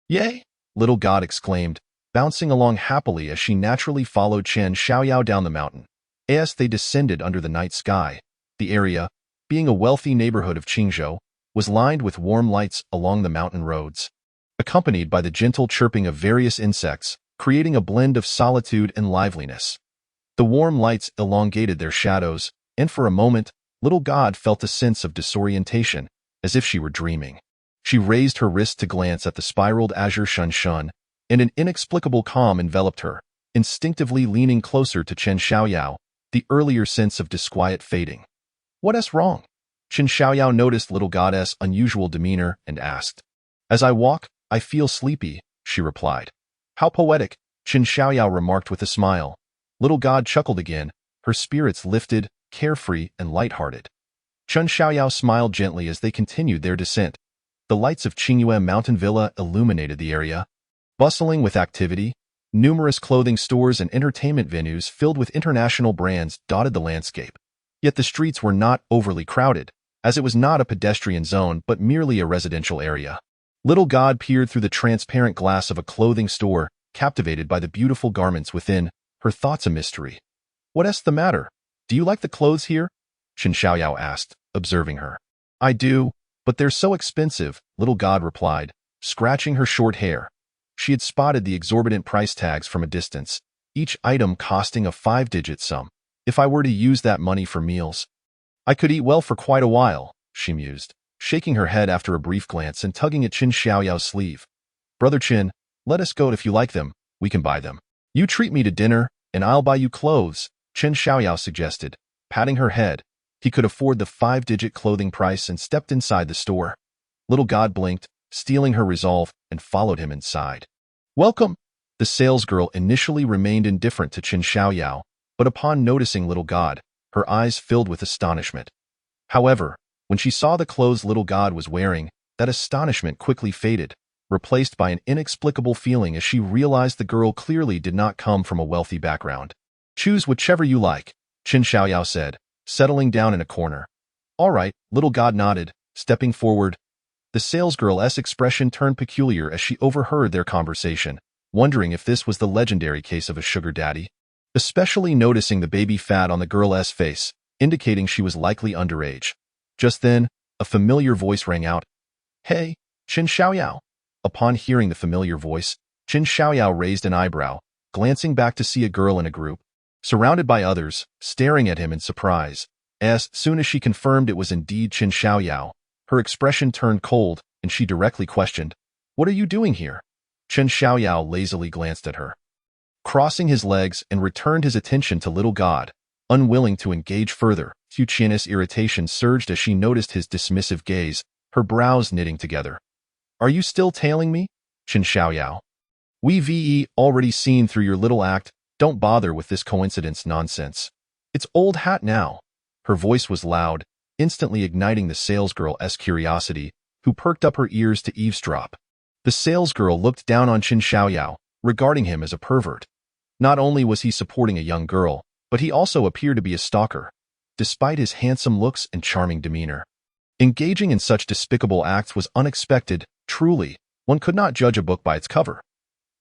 "Yay!" little god exclaimed, bouncing along happily as she naturally followed Chen Xiaoyao down the mountain. As they descended under the night sky, the area, being a wealthy neighborhood of Qingzhou, was lined with warm lights along the mountain roads, accompanied by the gentle chirping of various insects, creating a blend of solitude and liveliness. The warm lights elongated their shadows, and for a moment, little god felt a sense of disorientation, as if she were dreaming. She raised her wrist to glance at the spiraled azure shun, and an inexplicable calm enveloped her, instinctively leaning closer to Chen Xiaoyao, the earlier sense of disquiet fading. "What's wrong?" Chen Xiaoyao noticed little god's unusual demeanor and asked. "As I walk, I feel sleepy," she replied. "How poetic," Chen Xiaoyao remarked with a smile. Little god chuckled again, her spirits lifted, carefree and lighthearted. Chen Xiaoyao smiled gently as they continued their descent. The lights of Qingyue Mountain Villa illuminated the area, bustling with activity. Numerous clothing stores and entertainment venues filled with international brands dotted the landscape. Yet the streets were not overly crowded, as it was not a pedestrian zone but merely a residential area. Little god peered through the transparent glass of a clothing store, captivated by the beautiful garments within, her thoughts a mystery. "What's the matter? Do you like the clothes here?" Chen Xiaoyao asked, observing her. "I do, but they're so expensive," little god replied, scratching her short hair. She had spotted the exorbitant price tags from a distance, each item costing a 5-digit sum. "If I were to use that money for meals, I could eat well for quite a while," she mused, shaking her head after a brief glance and tugging at Chen Xiaoyao's sleeve. "Brother Chen, let us go. If you like them, we can buy them. You treat me to dinner, and I'll buy you clothes," Chen Xiaoyao suggested, patting her head. He could afford the 5-digit clothing price and stepped inside the store. Little god blinked, stealing her resolve, and followed him inside. "Welcome!" The salesgirl initially remained indifferent to Chen Xiaoyao, but upon noticing little god, her eyes filled with astonishment. However, when she saw the clothes little god was wearing, that astonishment quickly faded, replaced by an inexplicable feeling as she realized the girl clearly did not come from a wealthy background. "Choose whichever you like," Chen Xiaoyao said, settling down in a corner. "All right," little god nodded, stepping forward. The salesgirl's expression turned peculiar as she overheard their conversation, wondering if this was the legendary case of a sugar daddy, especially noticing the baby fat on the girl's face, indicating she was likely underage. Just then, a familiar voice rang out. "Hey, Chen Xiaoyao." Upon hearing the familiar voice, Chen Xiaoyao raised an eyebrow, glancing back to see a girl in a group, surrounded by others, staring at him in surprise. As soon as she confirmed it was indeed Chen Xiaoyao, her expression turned cold, and she directly questioned, "What are you doing here?" Chen Xiaoyao lazily glanced at her, crossing his legs, and returned his attention to little god, unwilling to engage further. Fu Qian's irritation surged as she noticed his dismissive gaze, her brows knitting together. "Are you still tailing me, Chen Xiaoyao? We've already seen through your little act. Don't bother with this coincidence nonsense. It's old hat now." Her voice was loud, instantly igniting the salesgirl's curiosity, who perked up her ears to eavesdrop. The salesgirl looked down on Chen Xiaoyao, regarding him as a pervert. Not only was he supporting a young girl, but he also appeared to be a stalker, despite his handsome looks and charming demeanor. Engaging in such despicable acts was unexpected. Truly, one could not judge a book by its cover.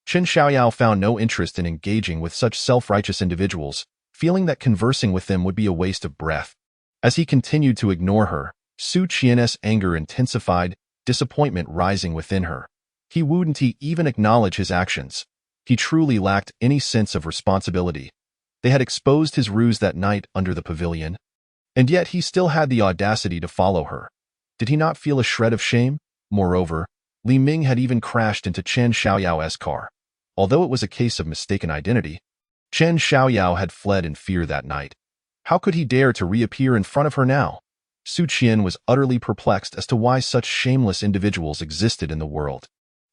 Chen Xiaoyao found no interest in engaging with such self-righteous individuals, feeling that conversing with them would be a waste of breath. As he continued to ignore her, Su Qian's anger intensified, disappointment rising within her. He wouldn't even acknowledge his actions. He truly lacked any sense of responsibility. They had exposed his ruse that night under the pavilion, and yet he still had the audacity to follow her. Did he not feel a shred of shame? Moreover, Li Ming had even crashed into Chen Xiaoyao's car. Although it was a case of mistaken identity, Chen Xiaoyao had fled in fear that night. How could he dare to reappear in front of her now? Su Qian was utterly perplexed as to why such shameless individuals existed in the world.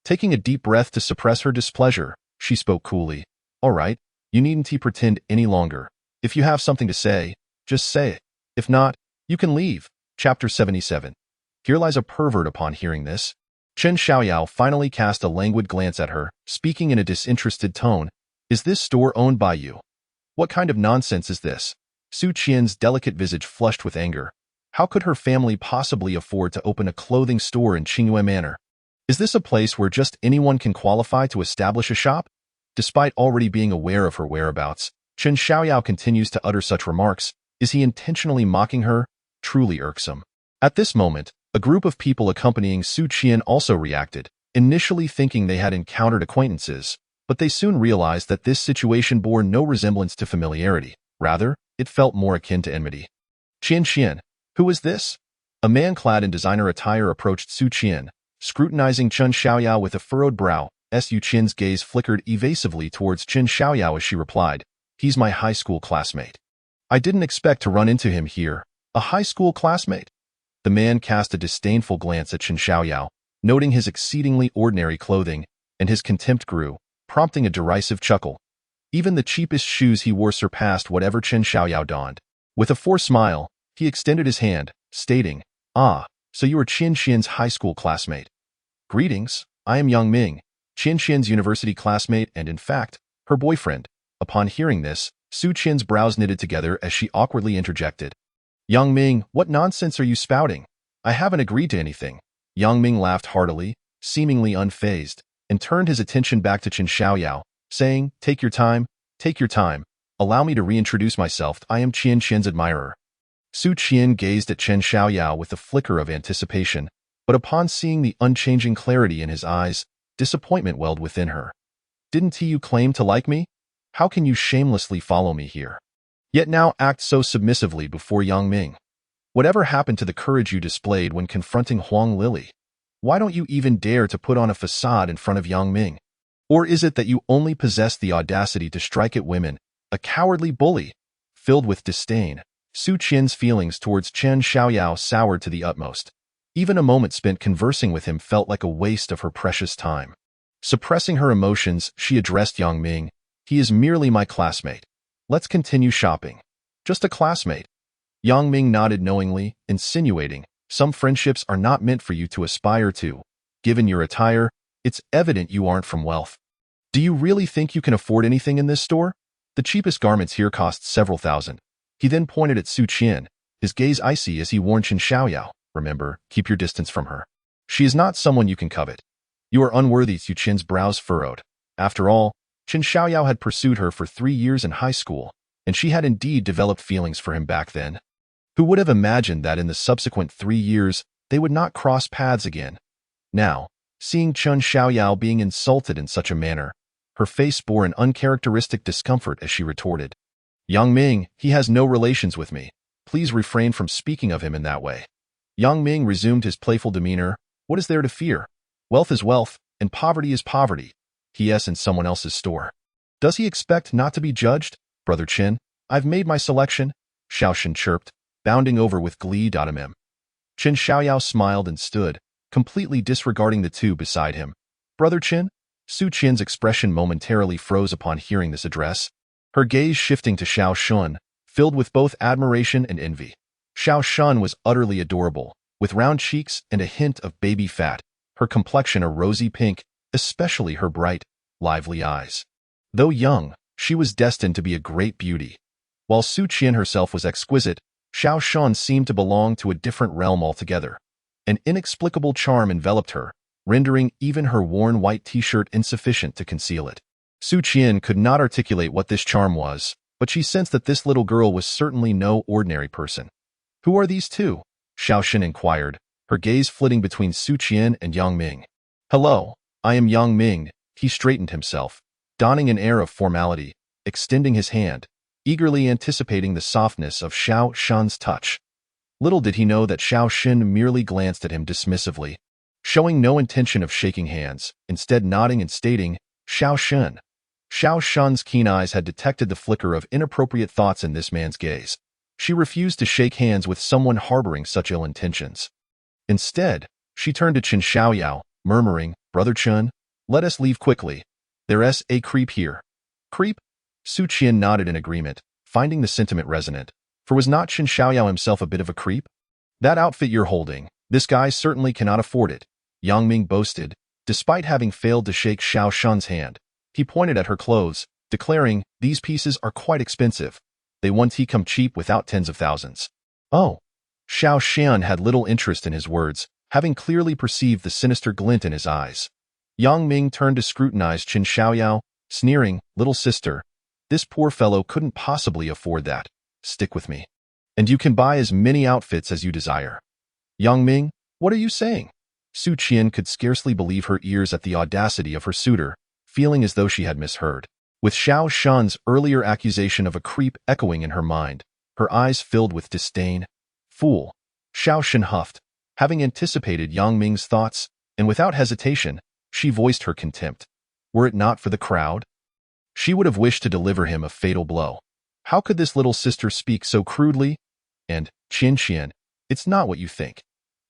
Taking a deep breath to suppress her displeasure, she spoke coolly. All right, you needn't pretend any longer. If you have something to say, just say it. If not, you can leave. Chapter 77. Here lies a pervert. Upon hearing this, Chen Xiaoyao finally cast a languid glance at her, speaking in a disinterested tone. Is this store owned by you? What kind of nonsense is this? Su Qian's delicate visage flushed with anger. How could her family possibly afford to open a clothing store in Qingyue Manor? Is this a place where just anyone can qualify to establish a shop? Despite already being aware of her whereabouts, Chen Xiaoyao continues to utter such remarks. Is he intentionally mocking her? Truly irksome. At this moment, a group of people accompanying Su Qian also reacted, initially thinking they had encountered acquaintances, but they soon realized that this situation bore no resemblance to familiarity. Rather, it felt more akin to enmity. Qian, who is this? A man clad in designer attire approached Su Qian, scrutinizing Chen Xiaoyao with a furrowed brow. Su Qian's gaze flickered evasively towards Chen Xiaoyao as she replied, He's my high school classmate. I didn't expect to run into him here. A high school classmate? The man cast a disdainful glance at Chen Xiaoyao, noting his exceedingly ordinary clothing, and his contempt grew, prompting a derisive chuckle. Even the cheapest shoes he wore surpassed whatever Chen Xiaoyao donned. With a forced smile, he extended his hand, stating, Ah, so you are Qian's high school classmate. Greetings, I am Yang Ming, Qian's university classmate and, in fact, her boyfriend. Upon hearing this, Su Qian's brows knitted together as she awkwardly interjected. Yang Ming, what nonsense are you spouting? I haven't agreed to anything. Yang Ming laughed heartily, seemingly unfazed, and turned his attention back to Chen Xiaoyao, saying, Take your time. Allow me to reintroduce myself. I am Qian's admirer. Su Qian gazed at Chen Xiaoyao with a flicker of anticipation, but upon seeing the unchanging clarity in his eyes, disappointment welled within her. Didn't you claim to like me? How can you shamelessly follow me here? Yet now act so submissively before Yang Ming. Whatever happened to the courage you displayed when confronting Huang Lily? Why don't you even dare to put on a facade in front of Yang Ming? Or is it that you only possess the audacity to strike at women, a cowardly bully? Filled with disdain, Su Qian's feelings towards Chen Xiaoyao soured to the utmost. Even a moment spent conversing with him felt like a waste of her precious time. Suppressing her emotions, she addressed Yang Ming. He is merely my classmate. Let's continue shopping. Just a classmate. Yang Ming nodded knowingly, insinuating, some friendships are not meant for you to aspire to. Given your attire, it's evident you aren't from wealth. Do you really think you can afford anything in this store? The cheapest garments here cost several thousand. He then pointed at Su Qian, his gaze icy as he warned Chen Xiaoyao, remember, keep your distance from her. She is not someone you can covet. You are unworthy. Su Qian's brows furrowed. After all, Chen Xiaoyao had pursued her for 3 years in high school, and she had indeed developed feelings for him back then. Who would have imagined that in the subsequent 3 years, they would not cross paths again? Now, seeing Chen Xiaoyao being insulted in such a manner, her face bore an uncharacteristic discomfort as she retorted, Yang Ming, he has no relations with me. Please refrain from speaking of him in that way. Yang Ming resumed his playful demeanor. What is there to fear? Wealth is wealth, and poverty is poverty. He is in someone else's store. Does he expect not to be judged? Brother Chen, I've made my selection, Xiaoshan chirped, bounding over with glee. Chen Xiaoyao smiled and stood, completely disregarding the two beside him. Brother Chen? Su Qian's expression momentarily froze upon hearing this address, her gaze shifting to Xiao Shun, filled with both admiration and envy. Xiao Shun was utterly adorable, with round cheeks and a hint of baby fat, her complexion a rosy pink, especially her bright, lively eyes. Though young, she was destined to be a great beauty. While Su Qian herself was exquisite, Xiao Shun seemed to belong to a different realm altogether. An inexplicable charm enveloped her, rendering even her worn white t-shirt insufficient to conceal it. Su Qian could not articulate what this charm was, but she sensed that this little girl was certainly no ordinary person. Who are these two? Xiaoshan inquired, her gaze flitting between Su Qian and Yang Ming. Hello, I am Yang Ming. He straightened himself, donning an air of formality, extending his hand, eagerly anticipating the softness of Xiao Shan's touch. Little did he know that Xiao Shan merely glanced at him dismissively, showing no intention of shaking hands, instead nodding and stating, Xiao Shan. Xiao Shun's keen eyes had detected the flicker of inappropriate thoughts in this man's gaze. She refused to shake hands with someone harboring such ill intentions. Instead, she turned to Chen Xiaoyao, murmuring, "Brother Chen, let us leave quickly. There's a creep here." "Creep?" Su Qian nodded in agreement, finding the sentiment resonant. For was not Chen Xiaoyao himself a bit of a creep? "That outfit you're holding, this guy certainly cannot afford it," Yang Ming boasted, despite having failed to shake Xiao Shun's hand. He pointed at her clothes, declaring, "These pieces are quite expensive. They won't come cheap without tens of thousands." "Oh." Xiao Shan had little interest in his words, having clearly perceived the sinister glint in his eyes. Yang Ming turned to scrutinize Chen Xiaoyao, sneering, "Little sister, this poor fellow couldn't possibly afford that. Stick with me. And you can buy as many outfits as you desire." "Yang Ming, what are you saying?" Su Qian could scarcely believe her ears at the audacity of her suitor, feeling as though she had misheard. With Xiao Shun's earlier accusation of a creep echoing in her mind, her eyes filled with disdain. "Fool." Xiao Shun huffed, having anticipated Yang Ming's thoughts, and without hesitation, she voiced her contempt. Were it not for the crowd, she would have wished to deliver him a fatal blow. How could this little sister speak so crudely? And, Qian Qian, it's not what you think.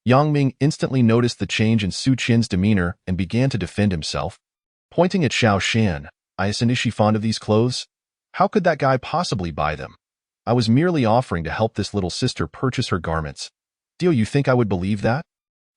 Yang Ming instantly noticed the change in Su Qian's demeanor and began to defend himself. Pointing at Xiao Shan, "Isn't she fond of these clothes? How could that guy possibly buy them? I was merely offering to help this little sister purchase her garments. Do you think I would believe that?"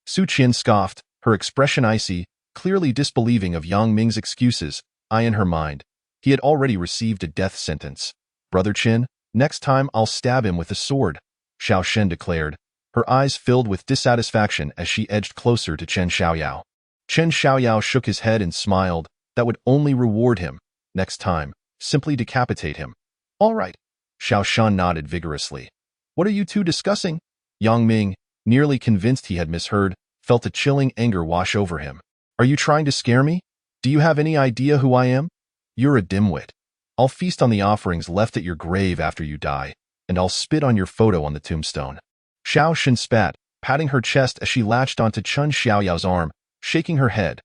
Su Qian scoffed, her expression icy, clearly disbelieving of Yang Ming's excuses. In her mind, he had already received a death sentence. "Brother Chen, next time I'll stab him with a sword," Xiao Shen declared, her eyes filled with dissatisfaction as she edged closer to Chen Xiaoyao. Chen Xiaoyao shook his head and smiled. That would only reward him. Next time, simply decapitate him. "All right." Xiao Shan nodded vigorously. "What are you two discussing?" Yang Ming, nearly convinced he had misheard, felt a chilling anger wash over him. "Are you trying to scare me? Do you have any idea who I am? You're a dimwit. I'll feast on the offerings left at your grave after you die, and I'll spit on your photo on the tombstone." Xiao Shan spat, patting her chest as she latched onto Chen Xiaoyao's arm, shaking her head.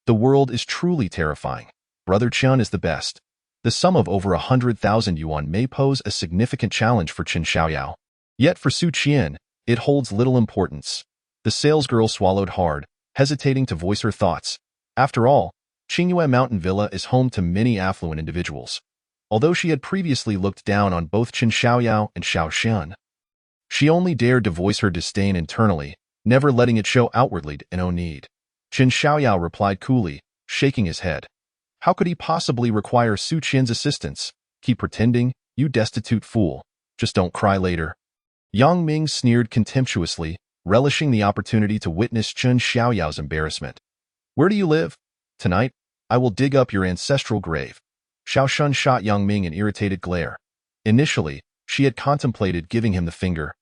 "The world is truly terrifying. Brother Chen is the best. The sum of over 100,000 yuan may pose a significant challenge for Chen Xiaoyao. Yet for Su Qian, it holds little importance." The salesgirl swallowed hard, hesitating to voice her thoughts. After all, Qingyue Mountain Villa is home to many affluent individuals. Although she had previously looked down on both Chen Xiaoyao and Xiao Shan, she only dared to voice her disdain internally, never letting it show outwardly in no need. Chen Xiaoyao replied coolly, shaking his head. How could he possibly require Su Qian's assistance? Keep pretending, you destitute fool. Just don't cry later. Yang Ming sneered contemptuously, relishing the opportunity to witness Chen Xiaoyao's embarrassment. "Where do you live? Tonight, I will dig up your ancestral grave." Xiao Shun shot Yang Ming an irritated glare. Initially, she had contemplated giving him the finger,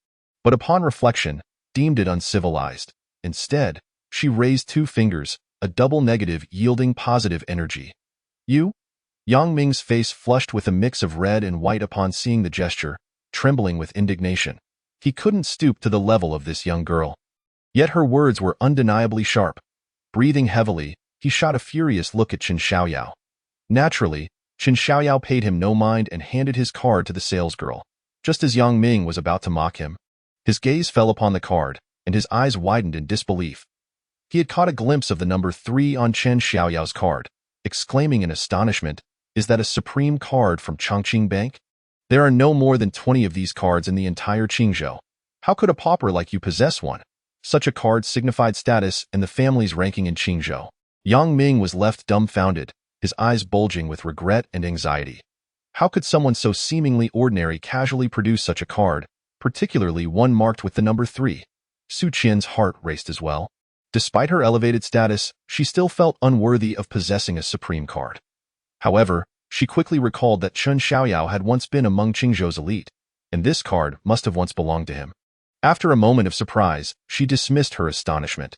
but upon reflection, deemed it uncivilized. Instead, she raised two fingers, a double negative yielding positive energy. "You?" Yang Ming's face flushed with a mix of red and white upon seeing the gesture, trembling with indignation. He couldn't stoop to the level of this young girl. Yet her words were undeniably sharp. Breathing heavily, he shot a furious look at Chen Xiaoyao. Naturally, Chen Xiaoyao paid him no mind and handed his card to the salesgirl, just as Yang Ming was about to mock him. His gaze fell upon the card, and his eyes widened in disbelief. He had caught a glimpse of the number 3 on Chen Xiaoyao's card, exclaiming in astonishment, "Is that a supreme card from Chongqing Bank? There are no more than 20 of these cards in the entire Qingzhou. How could a pauper like you possess one?" Such a card signified status and the family's ranking in Qingzhou. Yang Ming was left dumbfounded, his eyes bulging with regret and anxiety. How could someone so seemingly ordinary casually produce such a card, particularly one marked with the number 3? Su Qian's heart raced as well. Despite her elevated status, she still felt unworthy of possessing a supreme card. However, she quickly recalled that Chen Xiaoyao had once been among Qingzhou's elite, and this card must have once belonged to him. After a moment of surprise, she dismissed her astonishment.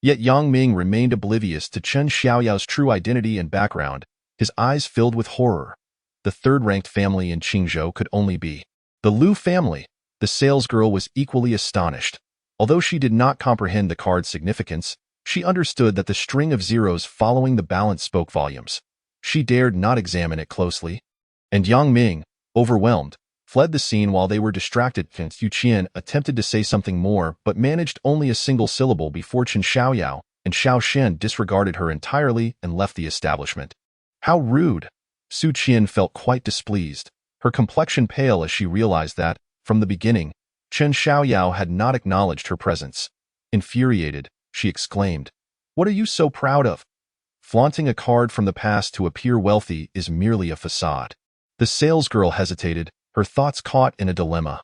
Yet Yang Ming remained oblivious to Chen Xiaoyao's true identity and background, his eyes filled with horror. The third-ranked family in Qingzhou could only be the Liu family. The salesgirl was equally astonished. Although she did not comprehend the card's significance, she understood that the string of zeros following the balance spoke volumes. She dared not examine it closely. And Yang Ming, overwhelmed, fled the scene while they were distracted. Yu Qian attempted to say something more but managed only a single syllable before Chen Xiaoyao and Xiao Shen disregarded her entirely and left the establishment. How rude! Su Qian felt quite displeased, her complexion pale as she realized that, from the beginning, Chen Xiaoyao had not acknowledged her presence. Infuriated, she exclaimed, "What are you so proud of? Flaunting a card from the past to appear wealthy is merely a facade." The salesgirl hesitated, her thoughts caught in a dilemma.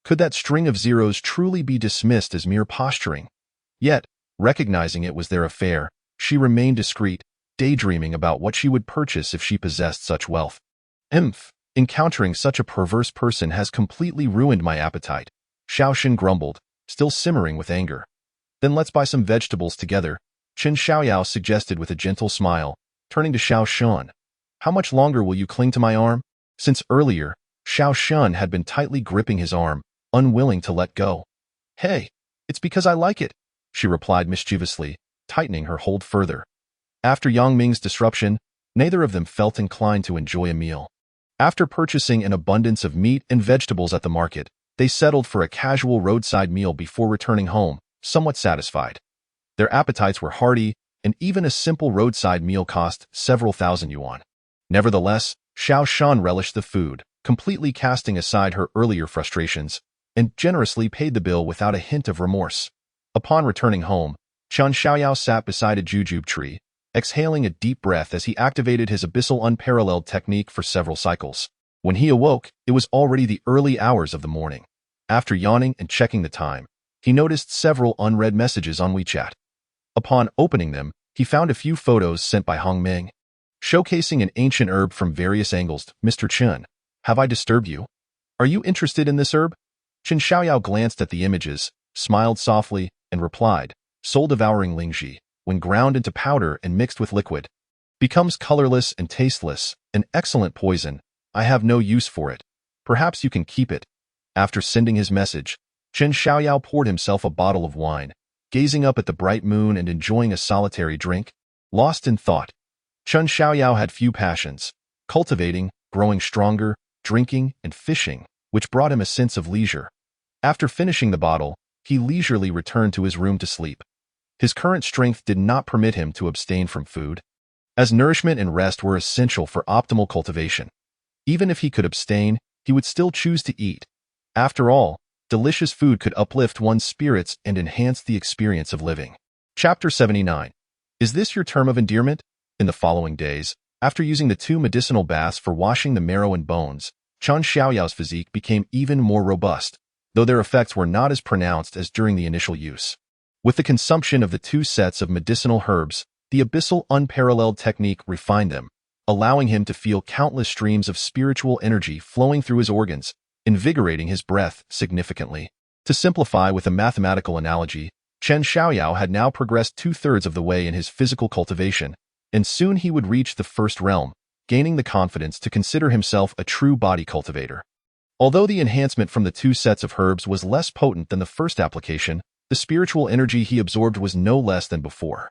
Could that string of zeros truly be dismissed as mere posturing? Yet, recognizing it was their affair, she remained discreet, daydreaming about what she would purchase if she possessed such wealth. Encountering such a perverse person has completely ruined my appetite, Xiao Shen grumbled, still simmering with anger. Then let's buy some vegetables together, Chen Xiaoyao suggested with a gentle smile, turning to Xiao Shen. How much longer will you cling to my arm? Since earlier, Xiao Shen had been tightly gripping his arm, unwilling to let go. Hey, it's because I like it, she replied mischievously, tightening her hold further. After Yang Ming's disruption, neither of them felt inclined to enjoy a meal. After purchasing an abundance of meat and vegetables at the market, they settled for a casual roadside meal before returning home, somewhat satisfied. Their appetites were hearty, and even a simple roadside meal cost several thousand yuan. Nevertheless, Xiao Shen relished the food, completely casting aside her earlier frustrations, and generously paid the bill without a hint of remorse. Upon returning home, Chen Xiaoyao sat beside a jujube tree, exhaling a deep breath as he activated his abyssal unparalleled technique for several cycles. When he awoke, it was already the early hours of the morning. After yawning and checking the time, he noticed several unread messages on WeChat. Upon opening them, he found a few photos sent by Hong Ming, showcasing an ancient herb from various angles. Mr. Chen, have I disturbed you? Are you interested in this herb? Chen Xiaoyao glanced at the images, smiled softly, and replied, soul-devouring Lingji, when ground into powder and mixed with liquid, becomes colorless and tasteless, an excellent poison. I have no use for it. Perhaps you can keep it. After sending his message, Chen Xiaoyao poured himself a bottle of wine, gazing up at the bright moon and enjoying a solitary drink. Lost in thought, Chen Xiaoyao had few passions: cultivating, growing stronger, drinking, and fishing, which brought him a sense of leisure. After finishing the bottle, he leisurely returned to his room to sleep. His current strength did not permit him to abstain from food, as nourishment and rest were essential for optimal cultivation. Even if he could abstain, he would still choose to eat. After all, delicious food could uplift one's spirits and enhance the experience of living. Chapter 79. Is this your term of endearment? In the following days, after using the 2 medicinal baths for washing the marrow and bones, Chen Xiaoyao's physique became even more robust, though their effects were not as pronounced as during the initial use. With the consumption of the 2 sets of medicinal herbs, the abyssal unparalleled technique refined them, allowing him to feel countless streams of spiritual energy flowing through his organs, invigorating his breath significantly. To simplify with a mathematical analogy, Chen Xiaoyao had now progressed 2/3 of the way in his physical cultivation, and soon he would reach the first realm, gaining the confidence to consider himself a true body cultivator. Although the enhancement from the 2 sets of herbs was less potent than the first application, the spiritual energy he absorbed was no less than before.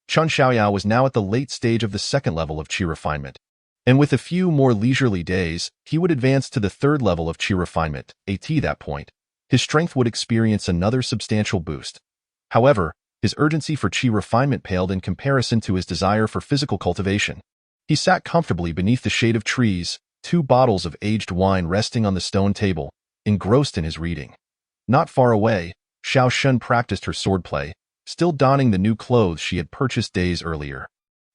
Chen Xiaoyao was now at the late stage of the second level of qi refinement, and with a few more leisurely days, he would advance to the 3rd level of qi refinement. At that point, his strength would experience another substantial boost. However, his urgency for qi refinement paled in comparison to his desire for physical cultivation. He sat comfortably beneath the shade of trees, 2 bottles of aged wine resting on the stone table, engrossed in his reading. Not far away, Xiao Shen practiced her swordplay, still donning the new clothes she had purchased days earlier.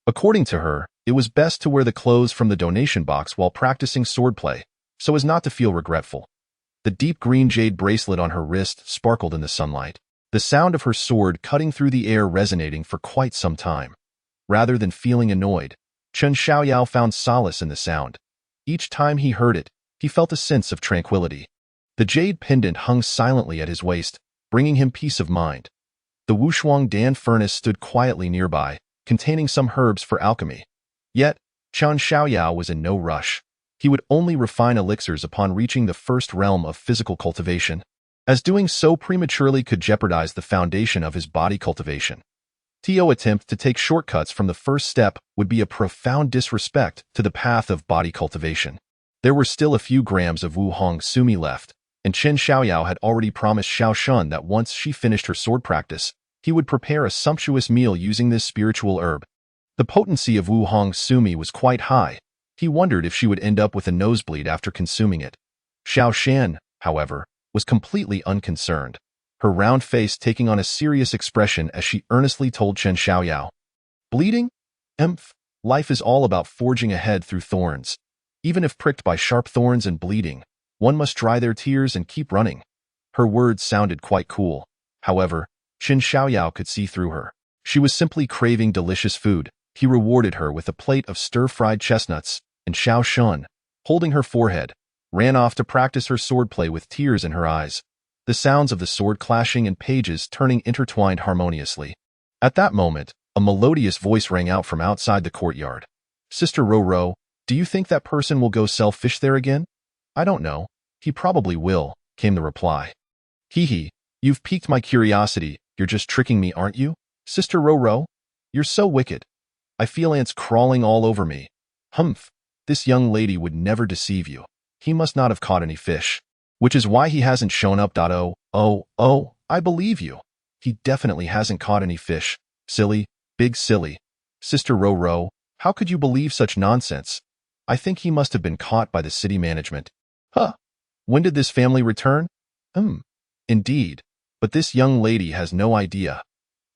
According to her, it was best to wear the clothes from the donation box while practicing swordplay, so as not to feel regretful. The deep green jade bracelet on her wrist sparkled in the sunlight, the sound of her sword cutting through the air resonating for quite some time. Rather than feeling annoyed, Chen Xiaoyao found solace in the sound. Each time he heard it, he felt a sense of tranquility. The jade pendant hung silently at his waist, bringing him peace of mind. The Wushuang Dan furnace stood quietly nearby, containing some herbs for alchemy. Yet, Chen Xiaoyao was in no rush. He would only refine elixirs upon reaching the first realm of physical cultivation, as doing so prematurely could jeopardize the foundation of his body cultivation. Tio's attempt to take shortcuts from the first step would be a profound disrespect to the path of body cultivation. There were still a few grams of Wuhong Sumi left, and Chen Xiaoyao had already promised Xiao Shun that once she finished her sword practice, he would prepare a sumptuous meal using this spiritual herb. The potency of Wuhong Sumi was quite high. He wondered if she would end up with a nosebleed after consuming it. Xiao Shan, however, was completely unconcerned, her round face taking on a serious expression as she earnestly told Chen Xiaoyao, "Bleeding? Emph, life is all about forging ahead through thorns. Even if pricked by sharp thorns and bleeding, one must dry their tears and keep running." Her words sounded quite cool. However, Chen Xiaoyao could see through her. She was simply craving delicious food. He rewarded her with a plate of stir-fried chestnuts, and Xiao Shun, holding her forehead, ran off to practice her swordplay with tears in her eyes, the sounds of the sword clashing and pages turning intertwined harmoniously. At that moment, a melodious voice rang out from outside the courtyard. "Sister Ro, do you think that person will go sell fish there again?" "I don't know. He probably will," came the reply. "Hee, you've piqued my curiosity. You're just tricking me, aren't you? Sister Ro, you're so wicked. I feel ants crawling all over me. Humph, this young lady would never deceive you. He must not have caught any fish, which is why he hasn't shown up. Oh, I believe you. He definitely hasn't caught any fish. Silly, big silly. Sister Ro, how could you believe such nonsense? I think he must have been caught by the city management." "Huh. When did this family return?" Indeed, but this young lady has no idea.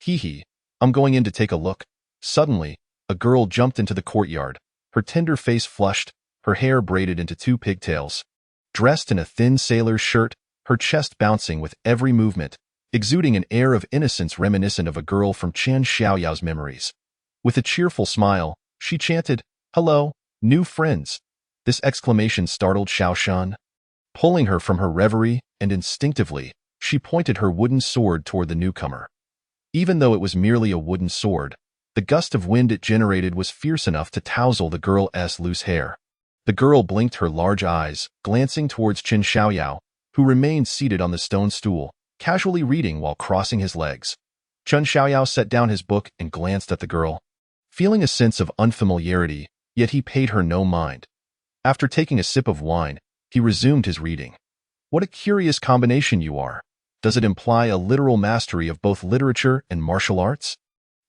Hee, I'm going in to take a look." Suddenly, a girl jumped into the courtyard, her tender face flushed, her hair braided into two pigtails. Dressed in a thin sailor's shirt, her chest bouncing with every movement, exuding an air of innocence reminiscent of a girl from Chen Xiaoyao's memories. With a cheerful smile, she chanted, "Hello, new friends." This exclamation startled Xiao Shun, pulling her from her reverie, and instinctively, she pointed her wooden sword toward the newcomer. Even though it was merely a wooden sword, the gust of wind it generated was fierce enough to touzle the girl's loose hair. The girl blinked her large eyes, glancing towards Chen Xiaoyao, who remained seated on the stone stool, casually reading while crossing his legs. Chen Xiaoyao set down his book and glanced at the girl, feeling a sense of unfamiliarity, yet he paid her no mind. After taking a sip of wine, he resumed his reading. "What a curious combination you are. Does it imply a literal mastery of both literature and martial arts?"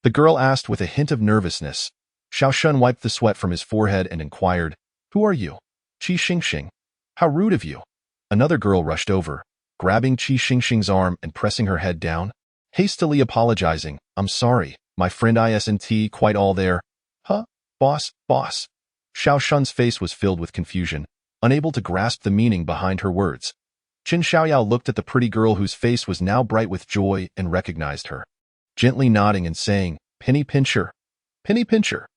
the girl asked with a hint of nervousness. Xiao Shun wiped the sweat from his forehead and inquired, "Who are you?" "Qi Xingxing." "How rude of you." Another girl rushed over, grabbing Qi Xingxing's arm and pressing her head down, hastily apologizing. "I'm sorry, my friend isn't quite all there." "Huh? Boss." Xiao Shun's face was filled with confusion, unable to grasp the meaning behind her words. Chen Xiaoyao looked at the pretty girl whose face was now bright with joy and recognized her, gently nodding and saying, "Penny Pincher." "Penny Pincher."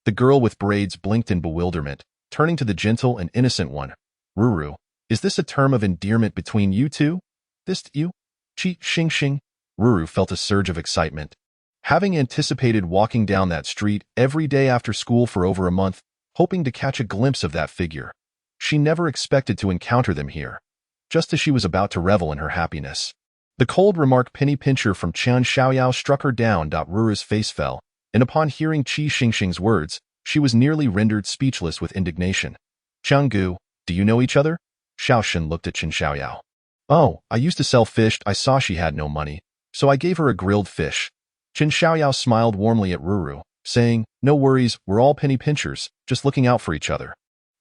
The girl with braids blinked in bewilderment, turning to the gentle and innocent one. "Ruru, is this a term of endearment between you two?" "This you? Qi Xingxing." Ruru felt a surge of excitement. Having anticipated walking down that street every day after school for over a month, hoping to catch a glimpse of that figure, she never expected to encounter them here, just as she was about to revel in her happiness. The cold remark "Penny Pincher" from Chen Xiaoyao struck her down. Ruru's face fell, and upon hearing Qi Xingxing's words, she was nearly rendered speechless with indignation. "Changgu, do you know each other?" Xiao Shun looked at Chen Xiaoyao. "Oh, I used to sell fish. I saw she had no money, so I gave her a grilled fish." Chen Xiaoyao smiled warmly at Ruru, saying, "No worries, we're all penny pinchers, just looking out for each other."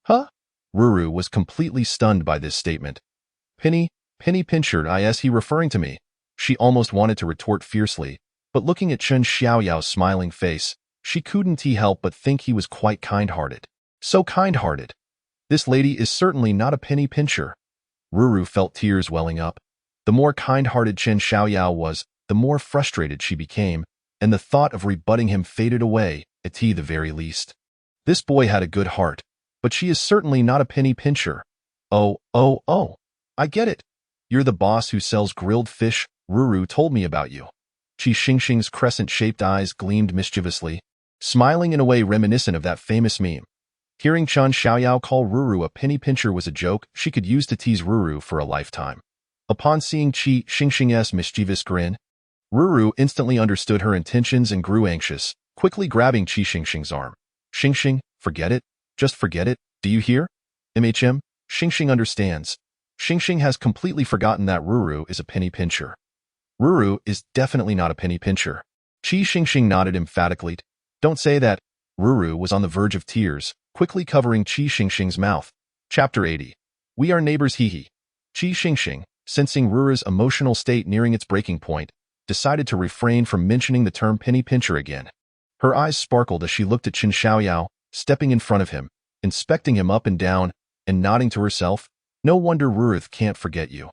"Huh?" Ruru was completely stunned by this statement. Penny pincher, is he referring to me?" She almost wanted to retort fiercely, but looking at Chen Xiaoyao's smiling face, she couldn't help but think he was quite kind-hearted. So kind-hearted. This lady is certainly not a penny pincher. Ruru felt tears welling up. The more kind-hearted Chen Xiaoyao was, the more frustrated she became, and the thought of rebutting him faded away, at the very least. This boy had a good heart, but she is certainly not a penny pincher. Oh, I get it. You're the boss who sells grilled fish. Ruru told me about you. Qi Xingxing's crescent-shaped eyes gleamed mischievously, smiling in a way reminiscent of that famous meme. Hearing Chen Xiaoyao call Ruru a penny pincher was a joke she could use to tease Ruru for a lifetime. Upon seeing Qi Xingxing's mischievous grin, Ruru instantly understood her intentions and grew anxious, quickly grabbing Qi Xingxing's arm. Xingxing, forget it. Just forget it. Do you hear? MHM, Xingxing understands. Xingxing has completely forgotten that Ruru is a penny pincher. Ruru is definitely not a penny pincher. Qi Xingxing nodded emphatically. Don't say that. Ruru was on the verge of tears, quickly covering Qi Xingxing's mouth. Chapter 80. We are neighbors hee. Qi Xingxing, sensing Ruru's emotional state nearing its breaking point, decided to refrain from mentioning the term penny pincher again. Her eyes sparkled as she looked at Chen Xiaoyao, stepping in front of him, inspecting him up and down, and nodding to herself. No wonder Ruru can't forget you.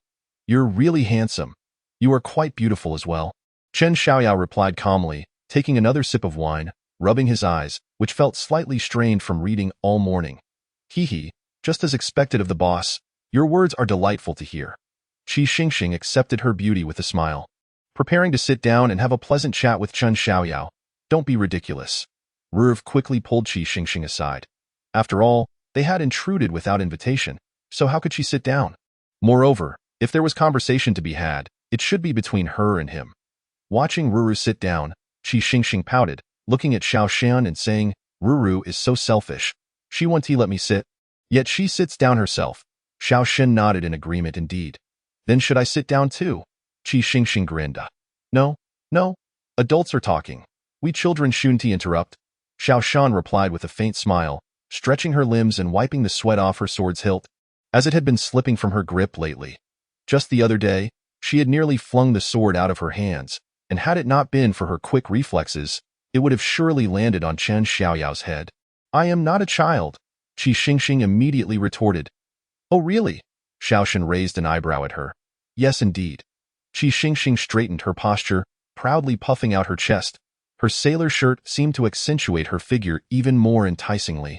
You're really handsome. You are quite beautiful as well. Chen Xiaoyao replied calmly, taking another sip of wine, rubbing his eyes, which felt slightly strained from reading all morning. Hee, just as expected of the boss, your words are delightful to hear. Qi Xingxing accepted her beauty with a smile, preparing to sit down and have a pleasant chat with Chen Xiaoyao. Don't be ridiculous. Ruru quickly pulled Qi Xingxing aside. After all, they had intruded without invitation, so how could she sit down? Moreover, if there was conversation to be had, it should be between her and him. Watching Ruru sit down, Qi Xingxing pouted, looking at Xiao Shan and saying, Ruru is so selfish. She won't let me sit. Yet she sits down herself. Xiao Shan nodded in agreement indeed. Then should I sit down too? Qi Xingxing grinned. No. Adults are talking. We children shouldn't interrupt. Xiao Shan replied with a faint smile, stretching her limbs and wiping the sweat off her sword's hilt, as it had been slipping from her grip lately. Just the other day, she had nearly flung the sword out of her hands, and had it not been for her quick reflexes, it would have surely landed on Chen Xiaoyao's head. I am not a child, Qi Xingxing immediately retorted. Oh really? Xiao Shan raised an eyebrow at her. Yes indeed. Qi Xingxing straightened her posture, proudly puffing out her chest. Her sailor shirt seemed to accentuate her figure even more enticingly.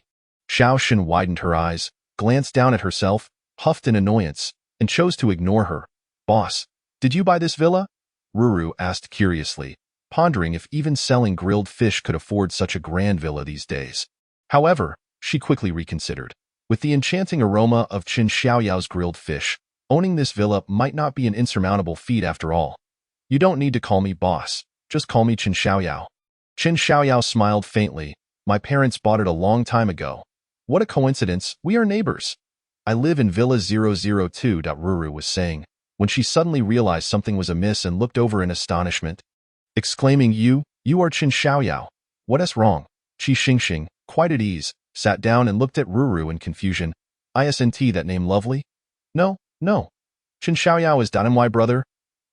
Xiao Shan widened her eyes, glanced down at herself, huffed in annoyance, and chose to ignore her. Boss, did you buy this villa? Ruru asked curiously, pondering if even selling grilled fish could afford such a grand villa these days. However, she quickly reconsidered. With the enchanting aroma of Chen Xiaoyao's grilled fish, owning this villa might not be an insurmountable feat after all. You don't need to call me boss. Just call me Chen Xiaoyao. Chen Xiaoyao smiled faintly. My parents bought it a long time ago. What a coincidence, we are neighbors. I live in Villa 002. Ruru was saying, when she suddenly realized something was amiss and looked over in astonishment, exclaiming, You are Chen Xiaoyao. What is wrong? Qi Xingxing, quite at ease, sat down and looked at Ruru in confusion. Isn't that name lovely? No. Chen Xiaoyao is my brother?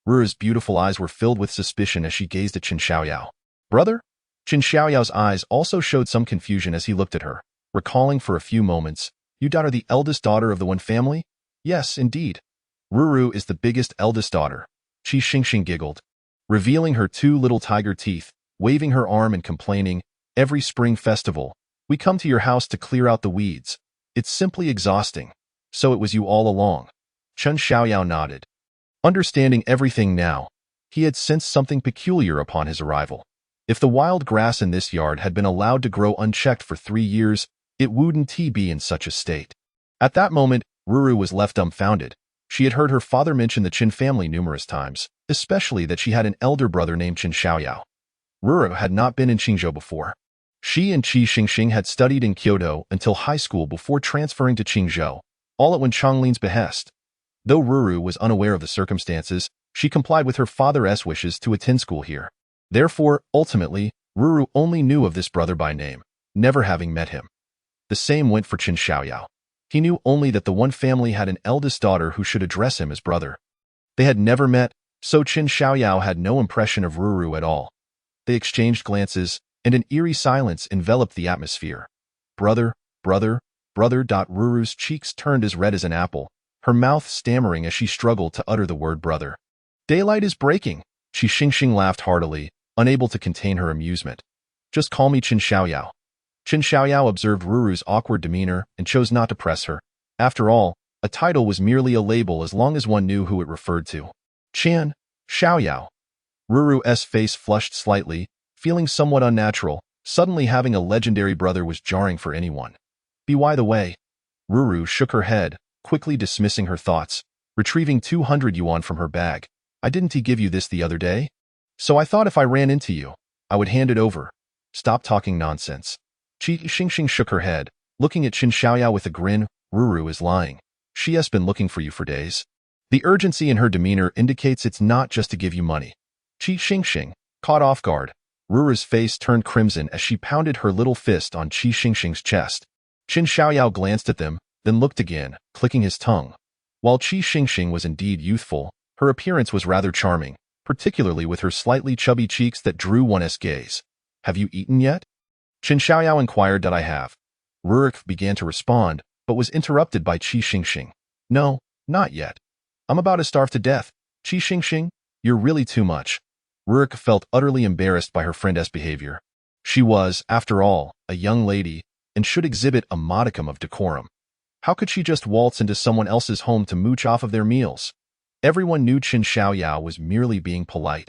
Ruru's beautiful eyes were filled with suspicion as she gazed at Chen Xiaoyao. Brother? Chen Xiaoyao's eyes also showed some confusion as he looked at her, recalling for a few moments, You are the eldest daughter of the one family? Yes, indeed. Ruru is the biggest eldest daughter. Qi Xingxing giggled, revealing her two little tiger teeth, waving her arm and complaining, Every spring festival, we come to your house to clear out the weeds. It's simply exhausting. So it was you all along. Chen Xiaoyao nodded. Understanding everything now, he had sensed something peculiar upon his arrival. If the wild grass in this yard had been allowed to grow unchecked for 3 years, it wouldn't be in such a state. At that moment, Ruru was left dumbfounded. She had heard her father mention the Qin family numerous times, especially that she had an elder brother named Chen Xiaoyao. Ruru had not been in Qingzhou before. She and Qi Xingxing had studied in Kyoto until high school before transferring to Qingzhou, all at Wen Chonglin's behest. Though Ruru was unaware of the circumstances, she complied with her father's wishes to attend school here. Therefore, ultimately, Ruru only knew of this brother by name, never having met him. The same went for Chen Xiaoyao. He knew only that the one family had an eldest daughter who should address him as brother. They had never met, so Chen Xiaoyao had no impression of Ruru at all. They exchanged glances, and an eerie silence enveloped the atmosphere. Brother. Ruru's cheeks turned as red as an apple, her mouth stammering as she struggled to utter the word brother. Daylight is breaking. Qi Xingxing laughed heartily, unable to contain her amusement. Just call me Chen Xiaoyao. Chen Xiaoyao observed Ruru's awkward demeanor and chose not to press her. After all, a title was merely a label as long as one knew who it referred to. Chen Xiaoyao. Ruru's face flushed slightly, feeling somewhat unnatural. Suddenly having a legendary brother was jarring for anyone. By the way, Ruru shook her head, quickly dismissing her thoughts, retrieving 200 yuan from her bag. I didn't give you this the other day? So I thought if I ran into you, I would hand it over. Stop talking nonsense. Qi Xingxing shook her head, looking at Qin Xiaoyao with a grin. Ruru is lying. She has been looking for you for days. The urgency in her demeanor indicates it's not just to give you money. Qi Xingxing, caught off guard, Ruru's face turned crimson as she pounded her little fist on Qi Xingxing's chest. Qin Xiaoyao glanced at them, then looked again, clicking his tongue. While Qi Xingxing was indeed youthful, her appearance was rather charming, particularly with her slightly chubby cheeks that drew one's gaze. Have you eaten yet? Qin Xiaoyao inquired. Did I have? Rurik began to respond, but was interrupted by Qi Xingxing. No, not yet. I'm about to starve to death. Qi Xingxing, you're really too much. Rurik felt utterly embarrassed by her friend's behavior. She was, after all, a young lady, and should exhibit a modicum of decorum. How could she just waltz into someone else's home to mooch off of their meals? Everyone knew Qin Xiaoyao was merely being polite.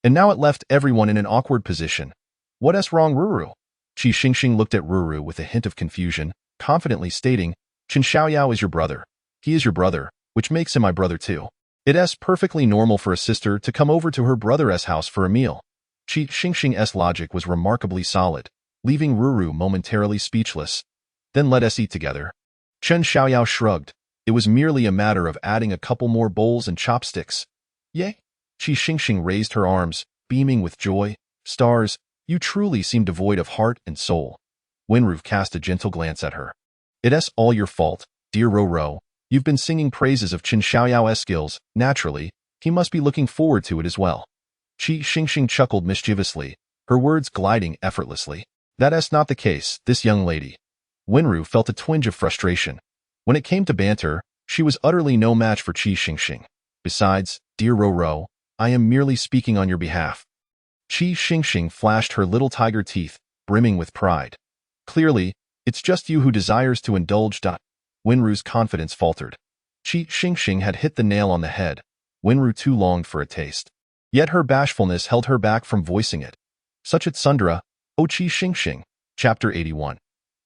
And now it left everyone in an awkward position. What's wrong, Ruru? Qi Xingxing looked at Ruru with a hint of confusion, confidently stating, Qin Xiaoyao is your brother. He is your brother, which makes him my brother too. It's perfectly normal for a sister to come over to her brother's house for a meal. Qi Xingxing's logic was remarkably solid, leaving Ruru momentarily speechless. Then let us eat together. Qin Xiaoyao shrugged. It was merely a matter of adding a couple more bowls and chopsticks. Yay! Qi Xingxing raised her arms, beaming with joy. Stars, you truly seem devoid of heart and soul. Wenru cast a gentle glance at her. It's all your fault, dear Ro. You've been singing praises of Qin Xiaoyao's skills. Naturally, he must be looking forward to it as well. Qi Xingxing chuckled mischievously, her words gliding effortlessly. That's not the case, this young lady. Wenru felt a twinge of frustration. When it came to banter, she was utterly no match for Qi Xingxing. Besides, dear Ro, I am merely speaking on your behalf. Qi Xingxing flashed her little tiger teeth, brimming with pride. Clearly, it's just you who desires to indulge. Wenru's confidence faltered. Qi Xingxing had hit the nail on the head. Wenru too longed for a taste. Yet her bashfulness held her back from voicing it. Such at Sundra, O Qi Xingxing, Chapter 81.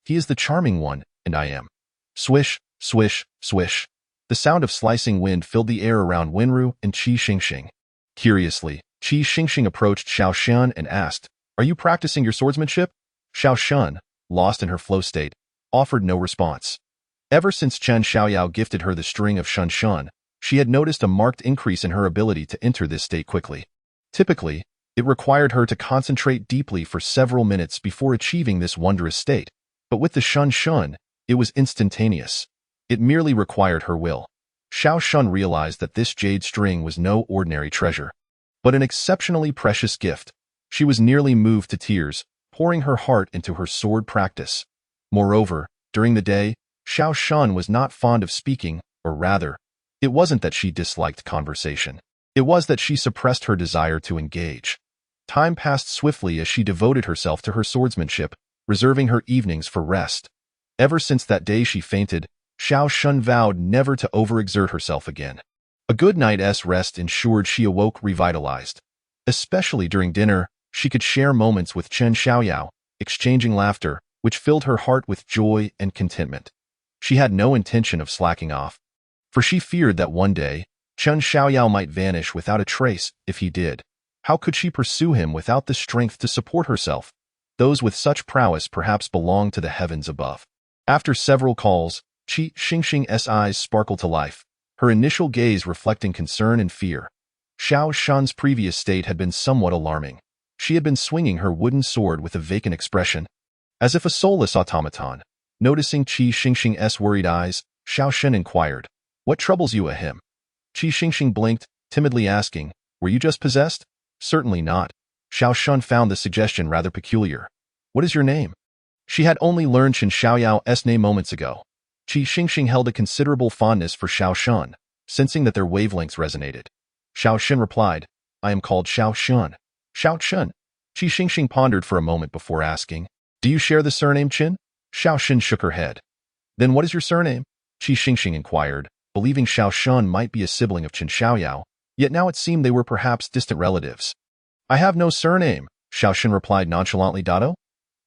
He is the charming one, and I am. Swish, swish, swish. The sound of slicing wind filled the air around Wenru and Qi Xingxing. Curiously, Qi Xingxing approached Xiao Shun and asked, Are you practicing your swordsmanship? Xiao Shun, lost in her flow state, offered no response. Ever since Qin Xiaoyao gifted her the string of Shun Shun, she had noticed a marked increase in her ability to enter this state quickly. Typically, it required her to concentrate deeply for several minutes before achieving this wondrous state. But with the Shun Shun, it was instantaneous. It merely required her will. Xiao Shun realized that this jade string was no ordinary treasure, but an exceptionally precious gift. She was nearly moved to tears, pouring her heart into her sword practice. Moreover, during the day, Xiao Shun was not fond of speaking, or rather, it wasn't that she disliked conversation. It was that she suppressed her desire to engage. Time passed swiftly as she devoted herself to her swordsmanship, reserving her evenings for rest. Ever since that day she fainted, Xiao Shun vowed never to overexert herself again. A good night's rest ensured she awoke revitalized. Especially during dinner, she could share moments with Qin Xiaoyao, exchanging laughter, which filled her heart with joy and contentment. She had no intention of slacking off, for she feared that one day, Qin Xiaoyao might vanish without a trace. If he did, how could she pursue him without the strength to support herself? Those with such prowess perhaps belong to the heavens above. After several calls, Qi Xingxing's eyes sparkled to life, her initial gaze reflecting concern and fear. Xiao Shun's previous state had been somewhat alarming. She had been swinging her wooden sword with a vacant expression, as if a soulless automaton. Noticing Qi Xingxing's worried eyes, Xiao Shun inquired, What troubles you a him? Qi Xingxing blinked, timidly asking, Were you just possessed? Certainly not. Xiao Shun found the suggestion rather peculiar. What is your name? She had only learned Qin Xiaoyao's name moments ago. Qi Xingxing held a considerable fondness for Xiao Shun, sensing that their wavelengths resonated. Xiao Shun replied, I am called Xiao Shun. Xiao Shun. Qi Xingxing pondered for a moment before asking, Do you share the surname Qin? Xiao Shun shook her head. Then what is your surname? Qi Xingxing inquired, believing Xiao Shun might be a sibling of Qin Xiaoyao, yet now it seemed they were perhaps distant relatives. I have no surname, Xiao Shun replied nonchalantly. Qi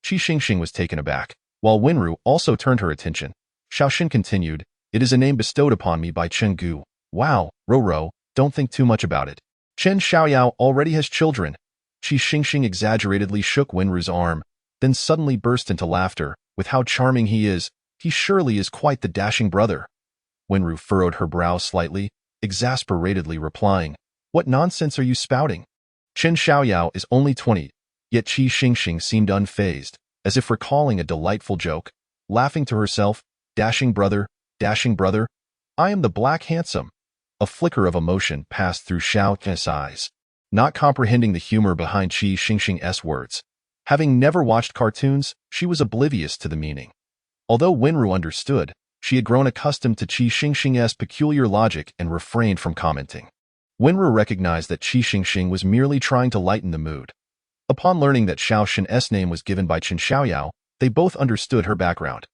Xingxing was taken aback, while Wenru also turned her attention. Xiao Shun continued, It is a name bestowed upon me by Chen Gu. Wow, Ro, don't think too much about it. Chen Xiaoyao already has children. Qi Xingxing exaggeratedly shook Wenru's arm, then suddenly burst into laughter. With how charming he is, he surely is quite the dashing brother. Wenru furrowed her brow slightly, exasperatedly replying, "What nonsense are you spouting? Chen Xiaoyao is only 20, yet Qi Xingxing seemed unfazed, as if recalling a delightful joke, laughing to herself, dashing brother, I am the black handsome." A flicker of emotion passed through Xiao Tian's eyes, not comprehending the humor behind Qi Xingxing's words. Having never watched cartoons, she was oblivious to the meaning. Although Wenru understood, she had grown accustomed to Qi Xingxing's peculiar logic and refrained from commenting. Wenru recognized that Qi Xingxing was merely trying to lighten the mood. Upon learning that Xiao Shen's name was given by Chen Xiaoyao, they both understood her background.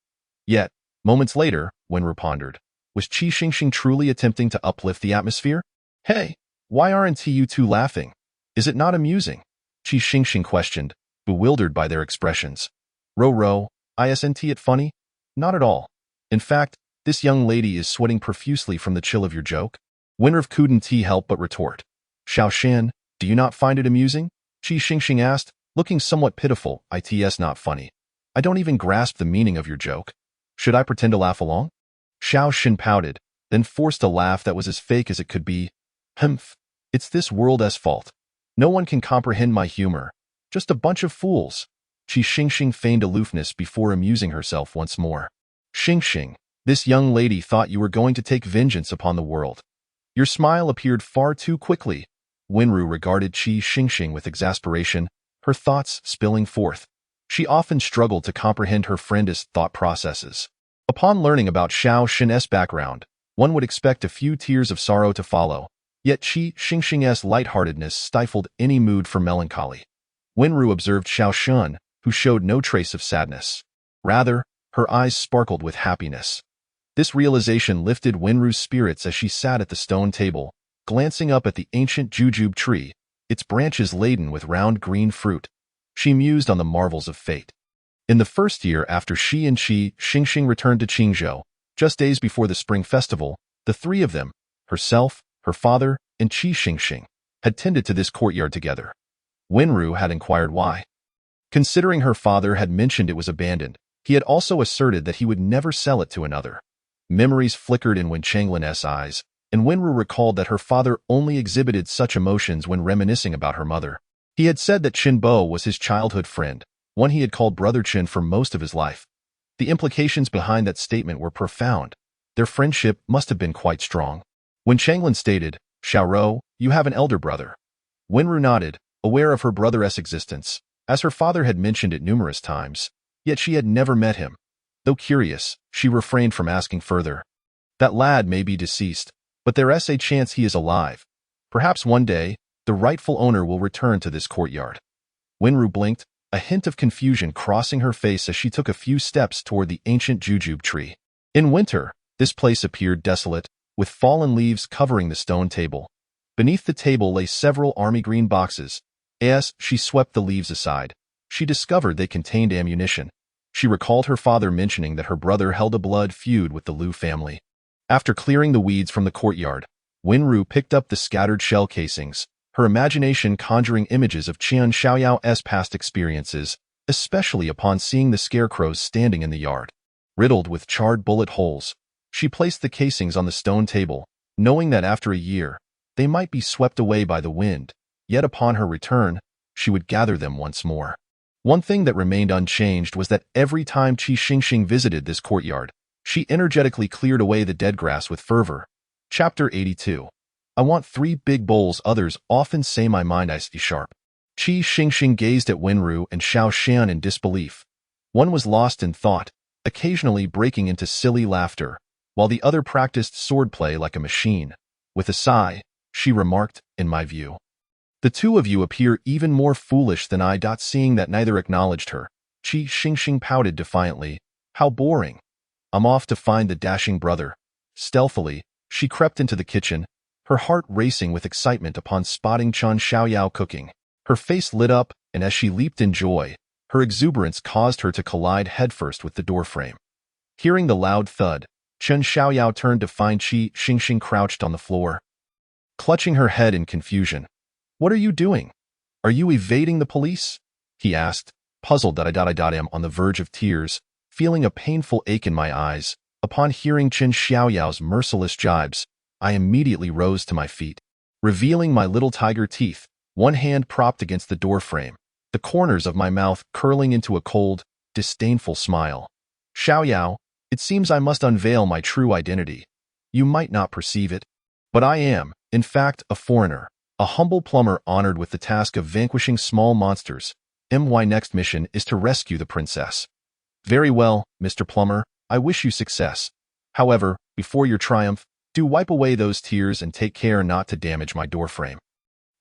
Yet, moments later, Wenru pondered, was Qi Xingxing truly attempting to uplift the atmosphere? "Hey, why aren't you two laughing? Is it not amusing?" Qi Xingxing questioned, bewildered by their expressions. Ro, isn't it funny? Not at all. In fact, this young lady is sweating profusely from the chill of your joke. Wenru couldn't help but retort. "Xiao Shan, do you not find it amusing?" Qi Xingxing asked, looking somewhat pitiful. "It's not funny. I don't even grasp the meaning of your joke. Should I pretend to laugh along?" Xiao Shan pouted, then forced a laugh that was as fake as it could be. "Humph, it's this world's fault. No one can comprehend my humor. Just a bunch of fools." Qi Xingxing feigned aloofness before amusing herself once more. "Xingxing, this young lady thought you were going to take vengeance upon the world. Your smile appeared far too quickly." Wenru regarded Qi Xingxing with exasperation, her thoughts spilling forth. She often struggled to comprehend her friend's thought processes. Upon learning about Xiao Shen's background, one would expect a few tears of sorrow to follow, yet Qi Xingxing's lightheartedness stifled any mood for melancholy. Wenru observed Xiao Shen, who showed no trace of sadness. Rather, her eyes sparkled with happiness. This realization lifted Wenru's spirits as she sat at the stone table, glancing up at the ancient jujube tree, its branches laden with round green fruit. She mused on the marvels of fate. In the first year after she and Qi Xingxing returned to Qingzhou, just days before the Spring Festival, the three of them, herself, her father, and Qi Xingxing, had tended to this courtyard together. Wenru had inquired why. Considering her father had mentioned it was abandoned, he had also asserted that he would never sell it to another. Memories flickered in Wen Changlin's eyes, and Wenru recalled that her father only exhibited such emotions when reminiscing about her mother. He had said that Chen Bo was his childhood friend, one he had called Brother Chen for most of his life. The implications behind that statement were profound. Their friendship must have been quite strong. When Changlin stated, "Xiaoro, you have an elder brother." Wenru nodded, aware of her brother's existence, as her father had mentioned it numerous times, yet she had never met him. Though curious, she refrained from asking further. "That lad may be deceased, but there's a chance he is alive. Perhaps one day, the rightful owner will return to this courtyard." Wenru blinked, a hint of confusion crossing her face as she took a few steps toward the ancient jujube tree. In winter, this place appeared desolate, with fallen leaves covering the stone table. Beneath the table lay several army green boxes. As she swept the leaves aside, she discovered they contained ammunition. She recalled her father mentioning that her brother held a blood feud with the Liu family. After clearing the weeds from the courtyard, Wenru picked up the scattered shell casings, her imagination conjuring images of Qian Xiaoyao's past experiences, especially upon seeing the scarecrows standing in the yard. Riddled with charred bullet holes, she placed the casings on the stone table, knowing that after a year, they might be swept away by the wind, yet upon her return, she would gather them once more. One thing that remained unchanged was that every time Qi Xingxing visited this courtyard, she energetically cleared away the dead grass with fervor. Chapter 82. I want 3 big bowls. Others often say my mind is sharp. Qi Xingxing gazed at Wenru and Xiao Shan in disbelief. One was lost in thought, occasionally breaking into silly laughter, while the other practiced swordplay like a machine. With a sigh, she remarked, "In my view, the two of you appear even more foolish than I." Seeing that neither acknowledged her, Qi Xingxing pouted defiantly. "How boring. I'm off to find the dashing brother." Stealthily, she crept into the kitchen, her heart racing with excitement upon spotting Chen Xiaoyao cooking. Her face lit up, and as she leaped in joy, her exuberance caused her to collide headfirst with the doorframe. Hearing the loud thud, Chen Xiaoyao turned to find Qi Xingxing crouched on the floor. clutching her head in confusion. "What are you doing? Are you evading the police?" he asked, puzzled that I am on the verge of tears, feeling a painful ache in my eyes. Upon hearing Chen Xiaoyao's merciless jibes, I immediately rose to my feet, revealing my little tiger teeth, one hand propped against the doorframe, the corners of my mouth curling into a cold, disdainful smile. "Xiaoyao, it seems I must unveil my true identity. You might not perceive it, but I am, in fact, a foreigner, a humble plumber honored with the task of vanquishing small monsters. My next mission is to rescue the princess." "Very well, Mr. Plumber, I wish you success. However, before your triumph, do wipe away those tears and take care not to damage my doorframe.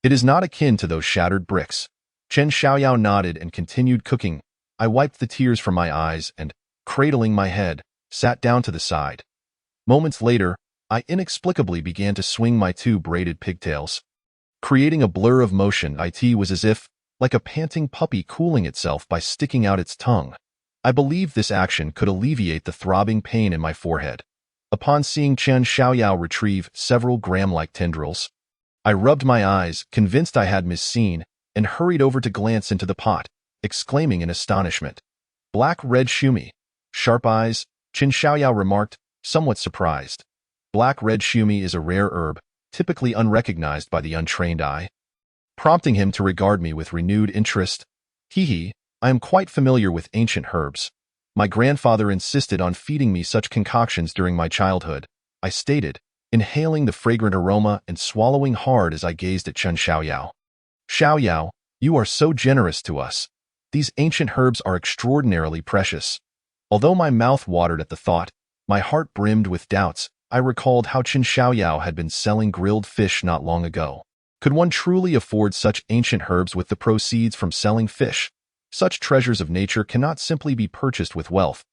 It is not akin to those shattered bricks." Chen Xiaoyao nodded and continued cooking. I wiped the tears from my eyes and, cradling my head, sat down to the side. Moments later, I inexplicably began to swing my two braided pigtails, creating a blur of motion. It was as if, like a panting puppy cooling itself by sticking out its tongue. I believed this action could alleviate the throbbing pain in my forehead. Upon seeing Chen Xiaoyao retrieve several gram-like tendrils, I rubbed my eyes, convinced I had misseen, and hurried over to glance into the pot, exclaiming in astonishment. "Black red shumi. Sharp eyes," Chen Xiaoyao remarked, somewhat surprised. Black red shumi is a rare herb, typically unrecognized by the untrained eye, prompting him to regard me with renewed interest. "Hee, I am quite familiar with ancient herbs. My grandfather insisted on feeding me such concoctions during my childhood," I stated, inhaling the fragrant aroma and swallowing hard as I gazed at Chen Xiaoyao. "Xiaoyao, you are so generous to us. These ancient herbs are extraordinarily precious." Although my mouth watered at the thought, my heart brimmed with doubts. I recalled how Chen Xiaoyao had been selling grilled fish not long ago. Could one truly afford such ancient herbs with the proceeds from selling fish? Such treasures of nature cannot simply be purchased with wealth.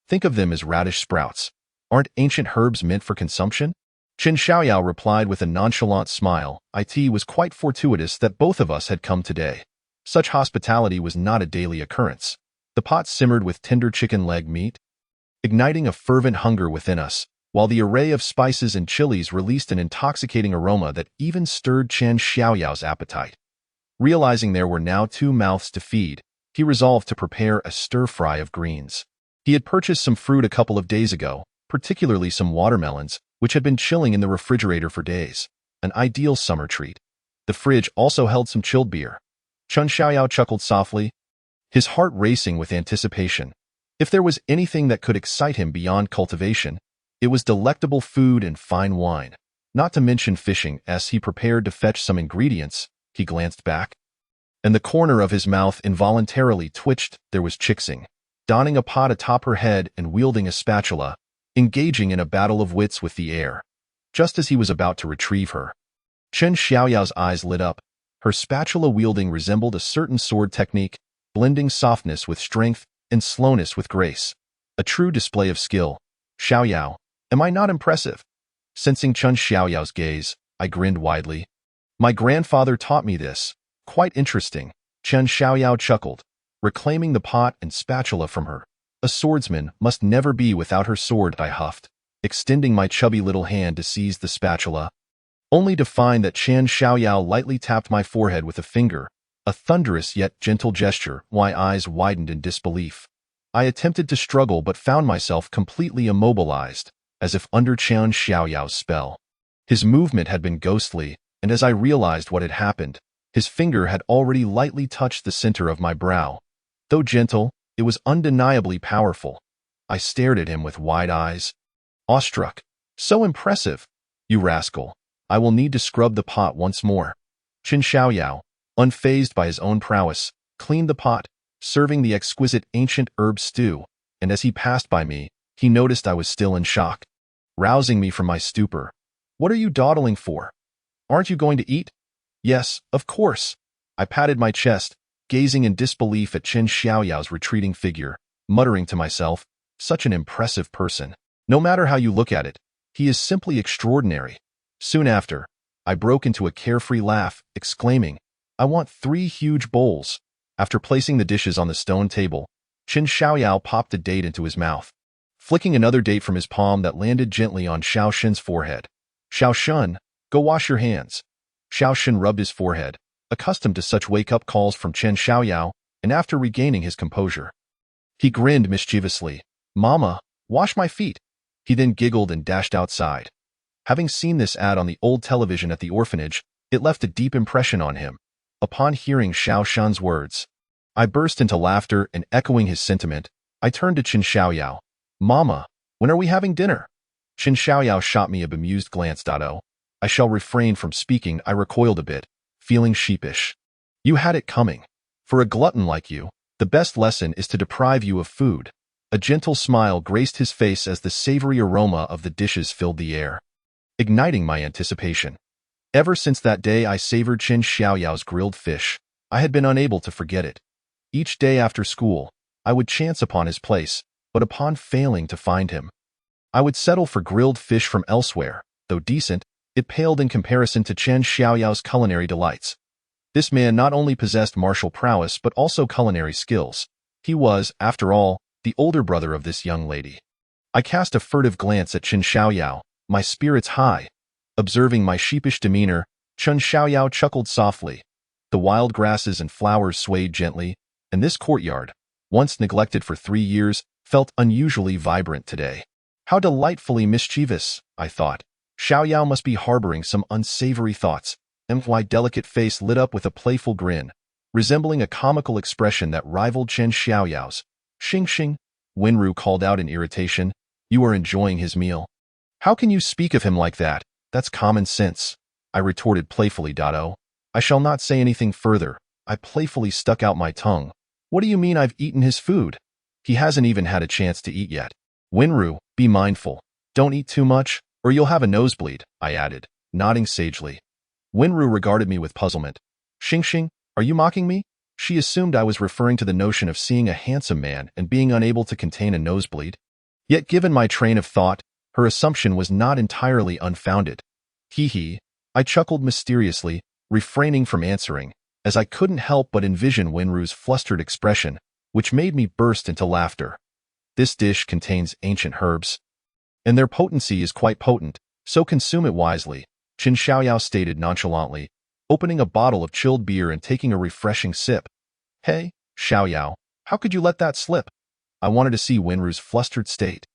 Think of them as radish sprouts. Aren't ancient herbs meant for consumption? Chen Xiaoyao replied with a nonchalant smile. It was quite fortuitous that both of us had come today. Such hospitality was not a daily occurrence. The pot simmered with tender chicken leg meat, igniting a fervent hunger within us, while the array of spices and chilies released an intoxicating aroma that even stirred Chen Xiaoyao's appetite. Realizing there were now 2 mouths to feed, he resolved to prepare a stir-fry of greens. He had purchased some fruit a couple of days ago, particularly some watermelons, which had been chilling in the refrigerator for days, an ideal summer treat. The fridge also held some chilled beer. Chen Xiaoyao chuckled softly, his heart racing with anticipation. If there was anything that could excite him beyond cultivation, it was delectable food and fine wine. Not to mention fishing. As he prepared to fetch some ingredients, he glanced back, and the corner of his mouth involuntarily twitched. There was Chixing, donning a pot atop her head and wielding a spatula, engaging in a battle of wits with the air. Just as he was about to retrieve her, Chen Xiaoyao's eyes lit up. Her spatula wielding resembled a certain sword technique, blending softness with strength and slowness with grace. A true display of skill. "Xiaoyao, am I not impressive?" Sensing Chen Xiaoyao's gaze, I grinned widely. "My grandfather taught me this. Quite interesting." Chen Xiaoyao chuckled, reclaiming the pot and spatula from her. "A swordsman must never be without her sword," I huffed, extending my chubby little hand to seize the spatula, only to find that Chen Xiaoyao lightly tapped my forehead with a finger, a thunderous yet gentle gesture. My eyes widened in disbelief. I attempted to struggle but found myself completely immobilized, as if under Chen Xiaoyao's spell. His movement had been ghostly, and as I realized what had happened, his finger had already lightly touched the center of my brow. Though gentle, it was undeniably powerful. I stared at him with wide eyes, awestruck. "So impressive, you rascal. I will need to scrub the pot once more." Chen Xiaoyao, unfazed by his own prowess, cleaned the pot, serving the exquisite ancient herb stew, and as he passed by me, he noticed I was still in shock, rousing me from my stupor. "What are you dawdling for? Aren't you going to eat?" "Yes, of course." I patted my chest, gazing in disbelief at Chen Xiaoyao's retreating figure, muttering to myself, such an impressive person. No matter how you look at it, he is simply extraordinary. Soon after, I broke into a carefree laugh, exclaiming, "I want 3 huge bowls." After placing the dishes on the stone table, Chen Xiaoyao popped a date into his mouth, flicking another date from his palm that landed gently on Xiao Shen's forehead. "Xiao Shen, Go wash your hands. Xiao Shen rubbed his forehead, accustomed to such wake-up calls from Chen Xiaoyao, and after regaining his composure, he grinned mischievously. Mama, wash my feet. He then giggled and dashed outside. Having seen this ad on the old television at the orphanage, it left a deep impression on him. Upon hearing Xiao Shen's words, I burst into laughter, and echoing his sentiment, I turned to Chen Xiaoyao. Mama, when are we having dinner? Chen Xiaoyao shot me a bemused glance. Oh, I shall refrain from speaking. I recoiled a bit, feeling sheepish. You had it coming. For a glutton like you, the best lesson is to deprive you of food. A gentle smile graced his face as the savory aroma of the dishes filled the air, igniting my anticipation. Ever since that day I savored Chen Xiaoyao's grilled fish. I had been unable to forget it. Each day after school, I would chance upon his place, but upon failing to find him, I would settle for grilled fish from elsewhere. Though decent, it paled in comparison to Chen Xiaoyao's culinary delights. This man not only possessed martial prowess but also culinary skills. He was, after all, the older brother of this young lady. I cast a furtive glance at Chen Xiaoyao, my spirits high. Observing my sheepish demeanor, Chen Xiaoyao chuckled softly. The wild grasses and flowers swayed gently, and this courtyard, once neglected for 3 years, felt unusually vibrant today. How delightfully mischievous, I thought. Xiaoyao must be harboring some unsavory thoughts. My delicate face lit up with a playful grin, resembling a comical expression that rivaled Chen Xiaoyao's. Xing, Wenru called out in irritation. You are enjoying his meal. How can you speak of him like that? That's common sense, I retorted playfully. Oh, I shall not say anything further. I playfully stuck out my tongue. What do you mean I've eaten his food? He hasn't even had a chance to eat yet. Wenru, be mindful. Don't eat too much, or you'll have a nosebleed, I added, nodding sagely. Wenru regarded me with puzzlement. Xing, are you mocking me? She assumed I was referring to the notion of seeing a handsome man and being unable to contain a nosebleed. Yet given my train of thought, her assumption was not entirely unfounded. Hee, I chuckled mysteriously, refraining from answering, as I couldn't help but envision Wenru's flustered expression, which made me burst into laughter. This dish contains ancient herbs, and their potency is quite potent, so consume it wisely, Chen Xiaoyao stated nonchalantly, opening a bottle of chilled beer and taking a refreshing sip. Hey, Xiaoyao, how could you let that slip? I wanted to see Wenru's flustered state.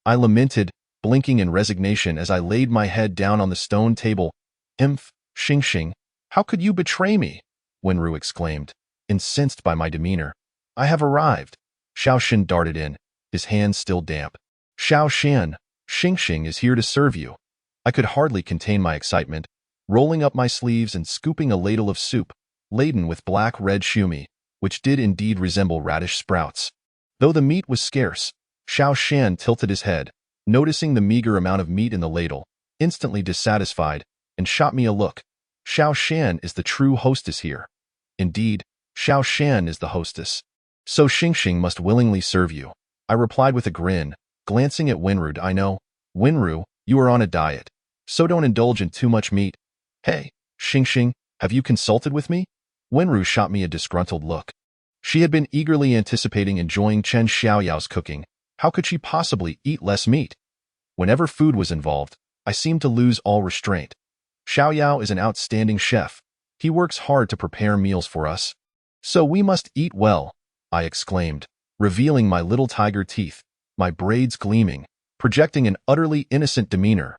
I lamented, blinking in resignation as I laid my head down on the stone table. Xing, how could you betray me? Wenru exclaimed, incensed by my demeanor. I have arrived. Xiao Shen darted in, his hands still damp. Xiao Shen, Xing is here to serve you. I could hardly contain my excitement, rolling up my sleeves and scooping a ladle of soup, laden with black-red shumi, which did indeed resemble radish sprouts. Though the meat was scarce, Xiao Shen tilted his head, noticing the meager amount of meat in the ladle, instantly dissatisfied, and shot me a look. Xiao Shen is the true hostess here. Indeed, Xiao Shen is the hostess. So Xing must willingly serve you. I replied with a grin, glancing at Wenru. I know, Wenru, you are on a diet, so don't indulge in too much meat. Hey, Xing, have you consulted with me? Wenru shot me a disgruntled look. She had been eagerly anticipating enjoying Chen Xiaoyao's cooking. How could she possibly eat less meat? Whenever food was involved, I seemed to lose all restraint. Xiaoyao is an outstanding chef. He works hard to prepare meals for us. So we must eat well, I exclaimed, revealing my little tiger teeth, my braids gleaming, projecting an utterly innocent demeanor.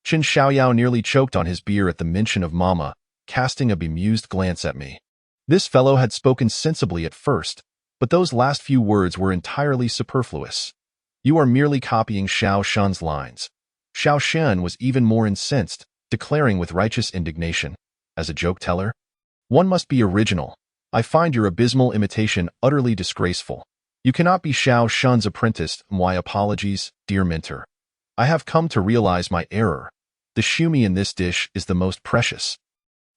Chen Xiaoyao nearly choked on his beer at the mention of Mama, casting a bemused glance at me. This fellow had spoken sensibly at first, but those last few words were entirely superfluous. You are merely copying Xiao Shen's lines. Xiao Shen was even more incensed, declaring with righteous indignation, as a joke-teller, one must be original. I find your abysmal imitation utterly disgraceful. You cannot be Xiao Shen's apprentice. My apologies, dear mentor. I have come to realize my error. The shumi in this dish is the most precious.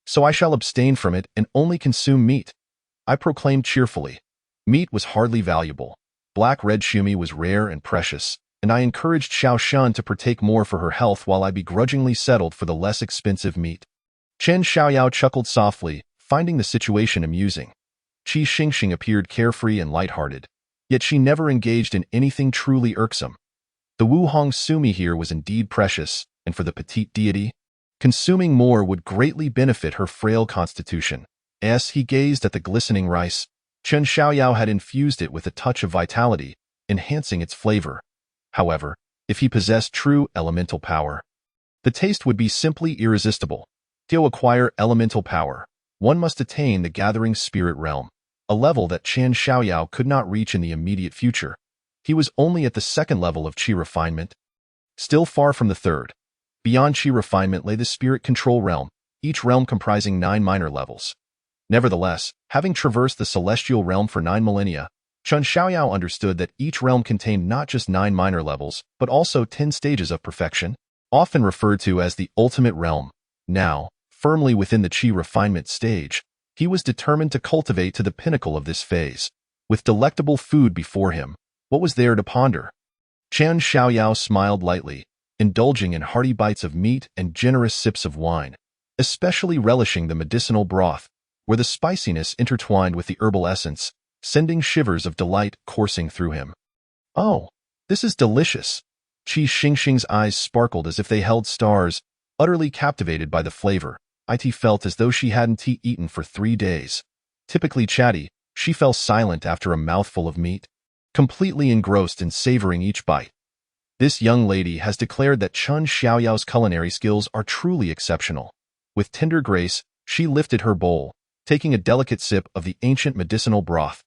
So I shall abstain from it and only consume meat. I proclaimed cheerfully. Meat was hardly valuable. Black-red shumi was rare and precious, and I encouraged Xiao Shen to partake more for her health while I begrudgingly settled for the less expensive meat. Chen Xiaoyao chuckled softly, finding the situation amusing. Qi Xing appeared carefree and light-hearted, yet she never engaged in anything truly irksome. The Wuhong sumi here was indeed precious, and for the petite deity, Consuming more would greatly benefit her frail constitution. As he gazed at the glistening rice, Chen Xiaoyao had infused it with a touch of vitality, enhancing its flavor. However, if he possessed true elemental power, the taste would be simply irresistible. To acquire elemental power, one must attain the gathering spirit realm, a level that Chen Xiaoyao could not reach in the immediate future. He was only at the second level of qi refinement, still far from the third. Beyond qi refinement lay the spirit control realm, each realm comprising 9 minor levels. Nevertheless, having traversed the celestial realm for 9 millennia, Chen Xiaoyao understood that each realm contained not just 9 minor levels, but also 10 stages of perfection, often referred to as the ultimate realm. Now, firmly within the qi refinement stage, he was determined to cultivate to the pinnacle of this phase. With delectable food before him, what was there to ponder? Chen Xiaoyao smiled lightly, indulging in hearty bites of meat and generous sips of wine, especially relishing the medicinal broth, where the spiciness intertwined with the herbal essence, sending shivers of delight coursing through him. Oh, this is delicious. Qi Xingxing's eyes sparkled as if they held stars, utterly captivated by the flavor. It felt as though she hadn't eaten for 3 days. Typically chatty, she fell silent after a mouthful of meat, completely engrossed in savoring each bite. This young lady has declared that Chen Xiaoyao's culinary skills are truly exceptional. With tender grace, she lifted her bowl, taking a delicate sip of the ancient medicinal broth.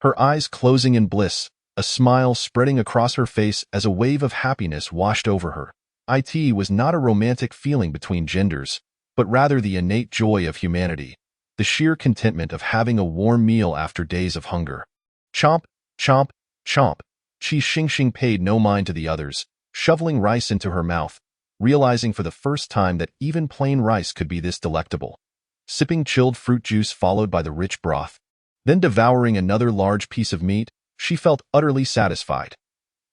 Her eyes closing in bliss, a smile spreading across her face as a wave of happiness washed over her. It was not a romantic feeling between genders, but rather the innate joy of humanity, the sheer contentment of having a warm meal after days of hunger. Chomp, chomp, chomp. Qi Xingxing paid no mind to the others, shoveling rice into her mouth, realizing for the first time that even plain rice could be this delectable. Sipping chilled fruit juice followed by the rich broth, then devouring another large piece of meat, she felt utterly satisfied.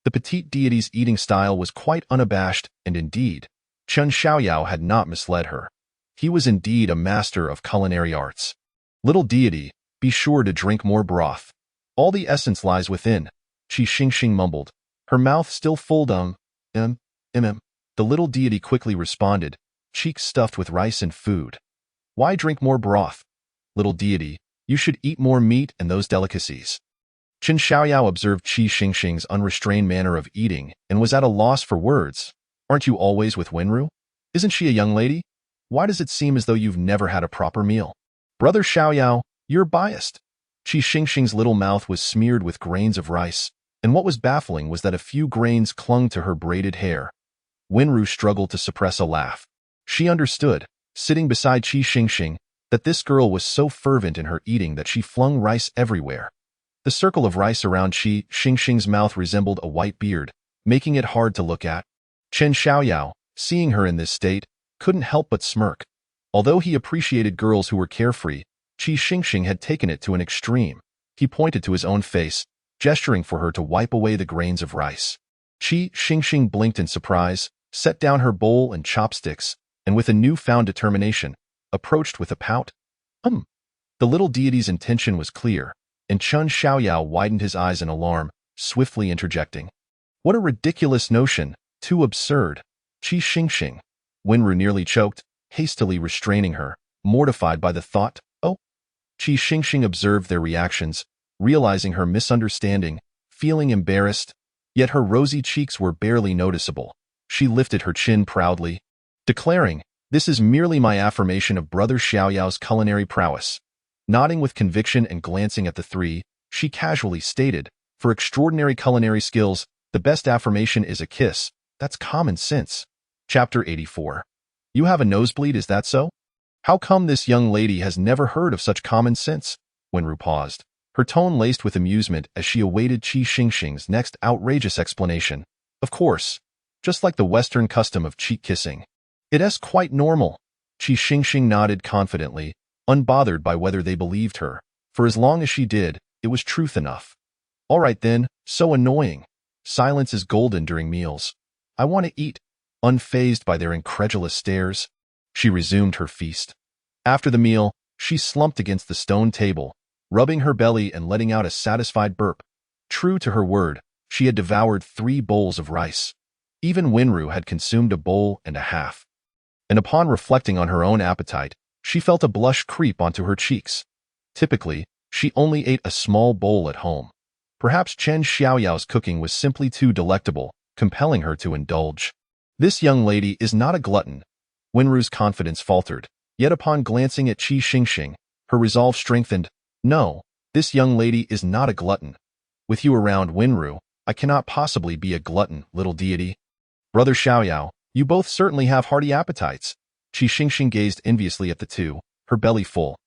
The petite deity's eating style was quite unabashed, and indeed, Chen Xiaoyao had not misled her. He was indeed a master of culinary arts. Little deity, be sure to drink more broth. All the essence lies within, Qi Xingxing mumbled, her mouth still full. The little deity quickly responded, cheeks stuffed with rice and food. Why drink more broth? Little deity, you should eat more meat and those delicacies. Chen Xiaoyao observed Qi Xingxing's unrestrained manner of eating and was at a loss for words. Aren't you always with Wenru? Isn't she a young lady? Why does it seem as though you've never had a proper meal? Brother Xiaoyao, you're biased. Qi Xingxing's little mouth was smeared with grains of rice, and what was baffling was that a few grains clung to her braided hair. Wenru struggled to suppress a laugh. She understood, sitting beside Qi Xingxing, that this girl was so fervent in her eating that she flung rice everywhere. The circle of rice around Qi Xingxing's mouth resembled a white beard, making it hard to look at. Chen Xiaoyao, seeing her in this state, couldn't help but smirk. Although he appreciated girls who were carefree, Qi Xingxing had taken it to an extreme. He pointed to his own face, gesturing for her to wipe away the grains of rice. Qi Xingxing blinked in surprise, set down her bowl and chopsticks, and with a newfound determination, approached with a pout. The little deity's intention was clear, and Chen Xiaoyao widened his eyes in alarm, swiftly interjecting. What a ridiculous notion, too absurd. Qi Xingxing. Wenru nearly choked, hastily restraining her, mortified by the thought. Oh! Qi Xingxing observed their reactions, realizing her misunderstanding, feeling embarrassed, yet her rosy cheeks were barely noticeable. She lifted her chin proudly, declaring, this is merely my affirmation of Brother Xiaoyao's culinary prowess. Nodding with conviction and glancing at the three, she casually stated, for extraordinary culinary skills, the best affirmation is a kiss. That's common sense. Chapter 84. You have a nosebleed, is that so? How come this young lady has never heard of such common sense? Wenru paused, her tone laced with amusement as she awaited Qi Xingxing's next outrageous explanation. Of course, just like the Western custom of cheek kissing. It's quite normal. Qi Xingxing nodded confidently, unbothered by whether they believed her. For as long as she did, it was truth enough. All right then, so annoying. Silence is golden during meals. I want to eat. Unfazed by their incredulous stares, she resumed her feast. After the meal, she slumped against the stone table, rubbing her belly and letting out a satisfied burp. True to her word, she had devoured 3 bowls of rice. Even Wenru had consumed a bowl and a half. and upon reflecting on her own appetite, she felt a blush creep onto her cheeks. Typically, she only ate a small bowl at home. Perhaps Chen Xiaoyao's cooking was simply too delectable, compelling her to indulge. This young lady is not a glutton. Wenru's confidence faltered, yet upon glancing at Qi Xingxing, her resolve strengthened. No, this young lady is not a glutton. With you around, Wenru, I cannot possibly be a glutton, little deity. Brother Xiaoyao, you both certainly have hearty appetites. Qi Xingxing gazed enviously at the two, her belly full.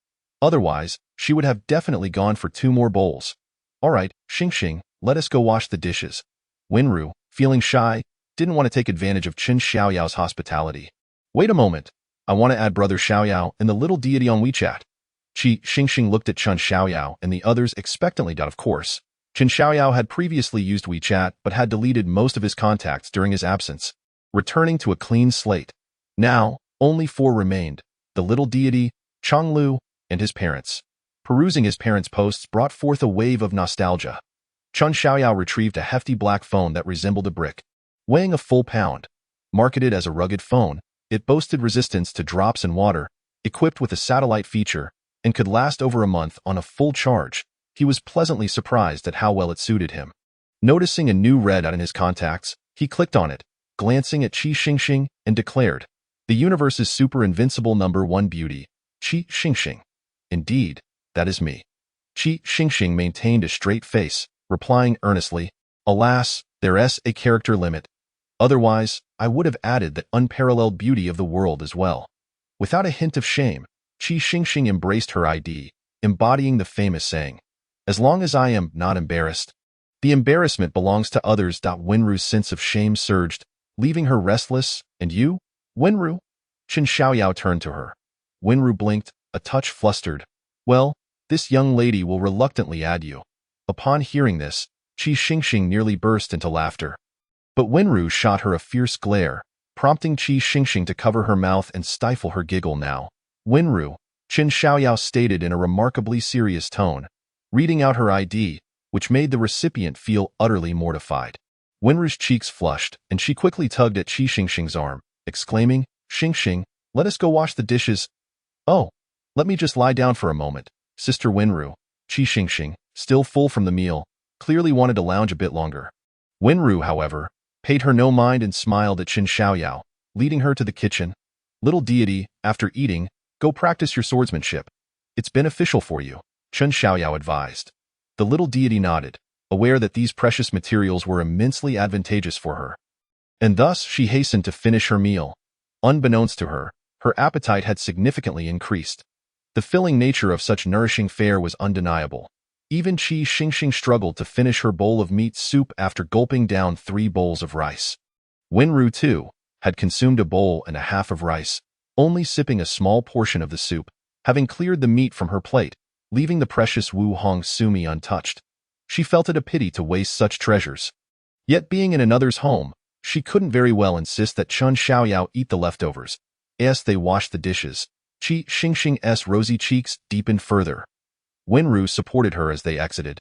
Otherwise, she would have definitely gone for 2 more bowls. All right, Xingxing, let us go wash the dishes. Wenru, feeling shy, didn't want to take advantage of Chen Xiaoyao's hospitality. Wait a moment. I want to add Brother Xiaoyao and the little deity on WeChat. Qi Xingxing looked at Chen Xiaoyao and the others expectantly. Of course, Chen Xiaoyao had previously used WeChat but had deleted most of his contacts during his absence, returning to a clean slate. Now, only 4 remained: the little deity, Changlu, and his parents. Perusing his parents' posts brought forth a wave of nostalgia. Chen Xiaoyao retrieved a hefty black phone that resembled a brick, weighing a full pound. Marketed as a rugged phone, it boasted resistance to drops and water, equipped with a satellite feature, and could last over a month on a full charge. He was pleasantly surprised at how well it suited him. Noticing a new red dot in his contacts, he clicked on it, glancing at Qi Xingxing, and declared, "The universe's super invincible #1 beauty, Qi Xingxing. Indeed, that is me." Qi Xingxing maintained a straight face, replying earnestly, "Alas, there's a character limit. Otherwise, I would have added the unparalleled beauty of the world as well." Without a hint of shame, Qi Xingxing embraced her ID, embodying the famous saying, "As long as I am not embarrassed, the embarrassment belongs to others." Wenru's sense of shame surged, leaving her restless. "And you, Wenru?" Chen Xiaoyao turned to her. Wenru blinked, a touch flustered. "Well, this young lady will reluctantly add you." Upon hearing this, Qi Xingxing nearly burst into laughter. But Wenru shot her a fierce glare, prompting Qi Xingxing to cover her mouth and stifle her giggle. "Now, Wenru," Chen Xiaoyao stated in a remarkably serious tone, reading out her ID, which made the recipient feel utterly mortified. Wenru's cheeks flushed, and she quickly tugged at Qi Xingxing's arm, exclaiming, "Xingxing, let us go wash the dishes." "Oh, let me just lie down for a moment, Sister Wenru." Qi Xingxing, still full from the meal, clearly wanted to lounge a bit longer. Wenru, however, paid her no mind and smiled at Chen Xiaoyao, leading her to the kitchen. "Little deity, after eating, go practice your swordsmanship. It's beneficial for you," Chen Xiaoyao advised. The little deity nodded, aware that these precious materials were immensely advantageous for her. And thus she hastened to finish her meal. Unbeknownst to her, her appetite had significantly increased. The filling nature of such nourishing fare was undeniable. Even Qi Xingxing struggled to finish her bowl of meat soup after gulping down 3 bowls of rice. Wenru, too, had consumed a bowl and a half of rice, only sipping a small portion of the soup, having cleared the meat from her plate, leaving the precious Wu Hong Sumi untouched. She felt it a pity to waste such treasures. Yet being in another's home, she couldn't very well insist that Chen Xiaoyao eat the leftovers. As they washed the dishes, Qi Xingxing's rosy cheeks deepened further. Wenru supported her as they exited,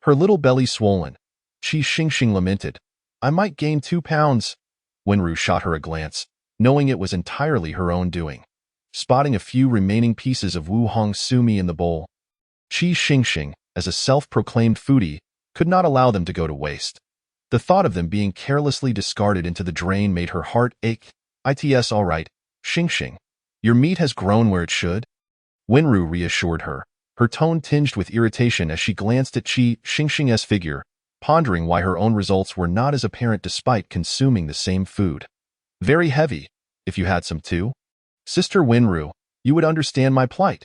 her little belly swollen. Qi Xingxing lamented, "I might gain 2 pounds." Wenru shot her a glance, knowing it was entirely her own doing. Spotting a few remaining pieces of Wu Hong Sumi in the bowl, Qi Xingxing, as a self-proclaimed foodie, could not allow them to go to waste. The thought of them being carelessly discarded into the drain made her heart ache. "It's all right, Xingxing. Your meat has grown where it should." Wenru reassured her, her tone tinged with irritation as she glanced at Qi Xingxing's figure, pondering why her own results were not as apparent despite consuming the same food. "Very heavy. If you had some too, Sister Wenru, you would understand my plight,"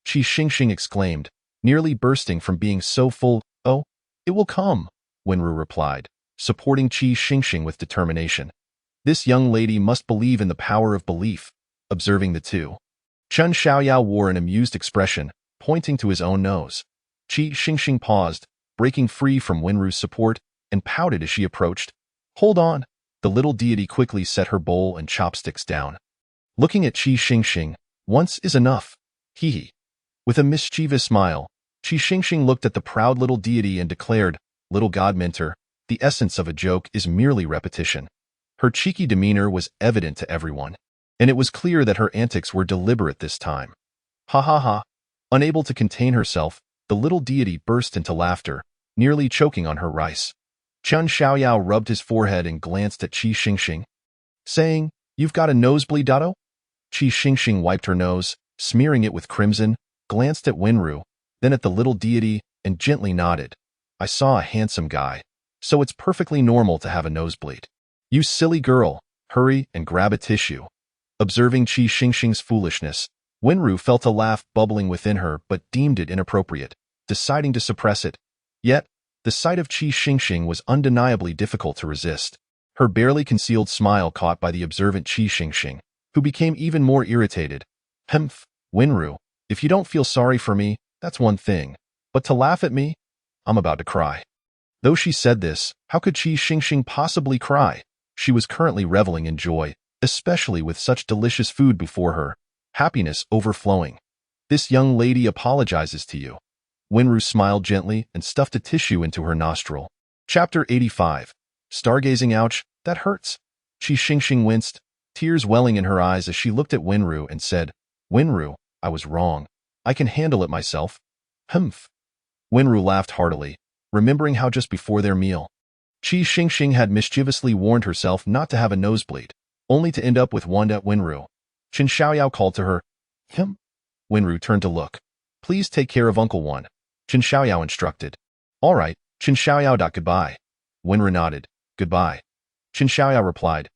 Qi Xingxing exclaimed, nearly bursting from being so full. "Oh, it will come," Wenru replied, supporting Qi Xingxing with determination. "This young lady must believe in the power of belief." Observing the two, Chen Xiaoyao wore an amused expression, pointing to his own nose. Qi Xingxing paused, breaking free from Wenru's support, and pouted as she approached. "Hold on." The little deity quickly set her bowl and chopsticks down. Looking at Qi Xingxing, "Once is enough. Hee." With a mischievous smile, Qi Xingxing looked at the proud little deity and declared, "Little god mentor, the essence of a joke is merely repetition." Her cheeky demeanor was evident to everyone. and it was clear that her antics were deliberate this time. Ha ha ha. Unable to contain herself, the little deity burst into laughter, nearly choking on her rice. Chen Xiaoyao rubbed his forehead and glanced at Qi Xingxing, saying, "You've got a nosebleed, Dato?" Qi Xingxing wiped her nose, smearing it with crimson, glanced at Wenru, then at the little deity, and gently nodded. "I saw a handsome guy, so it's perfectly normal to have a nosebleed. You silly girl, hurry and grab a tissue." Observing Qi Xingxing's foolishness, Wenru felt a laugh bubbling within her but deemed it inappropriate, deciding to suppress it. Yet, the sight of Qi Xingxing was undeniably difficult to resist. Her barely concealed smile caught by the observant Qi Xingxing, who became even more irritated. "Humph, Wenru, if you don't feel sorry for me, that's one thing. But to laugh at me? I'm about to cry." Though she said this, how could Qi Xingxing possibly cry? She was currently reveling in joy, especially with such delicious food before her, happiness overflowing. "This young lady apologizes to you." Wenru smiled gently and stuffed a tissue into her nostril. Chapter 85. Stargazing. Ouch, that hurts. Qi Xingxing winced, tears welling in her eyes as she looked at Wenru and said, "Wenru, I was wrong. I can handle it myself." "Humph." Wenru laughed heartily, remembering how just before their meal, Qi Xingxing had mischievously warned herself not to have a nosebleed, only to end up with one at Wenru. Chen Xiaoyao called to her. "Him?" Wenru turned to look. "Please take care of Uncle One," Chen Xiaoyao instructed. "All right, Chen Xiaoyao. Goodbye." Wenru nodded. "Goodbye." Chen Xiaoyao replied.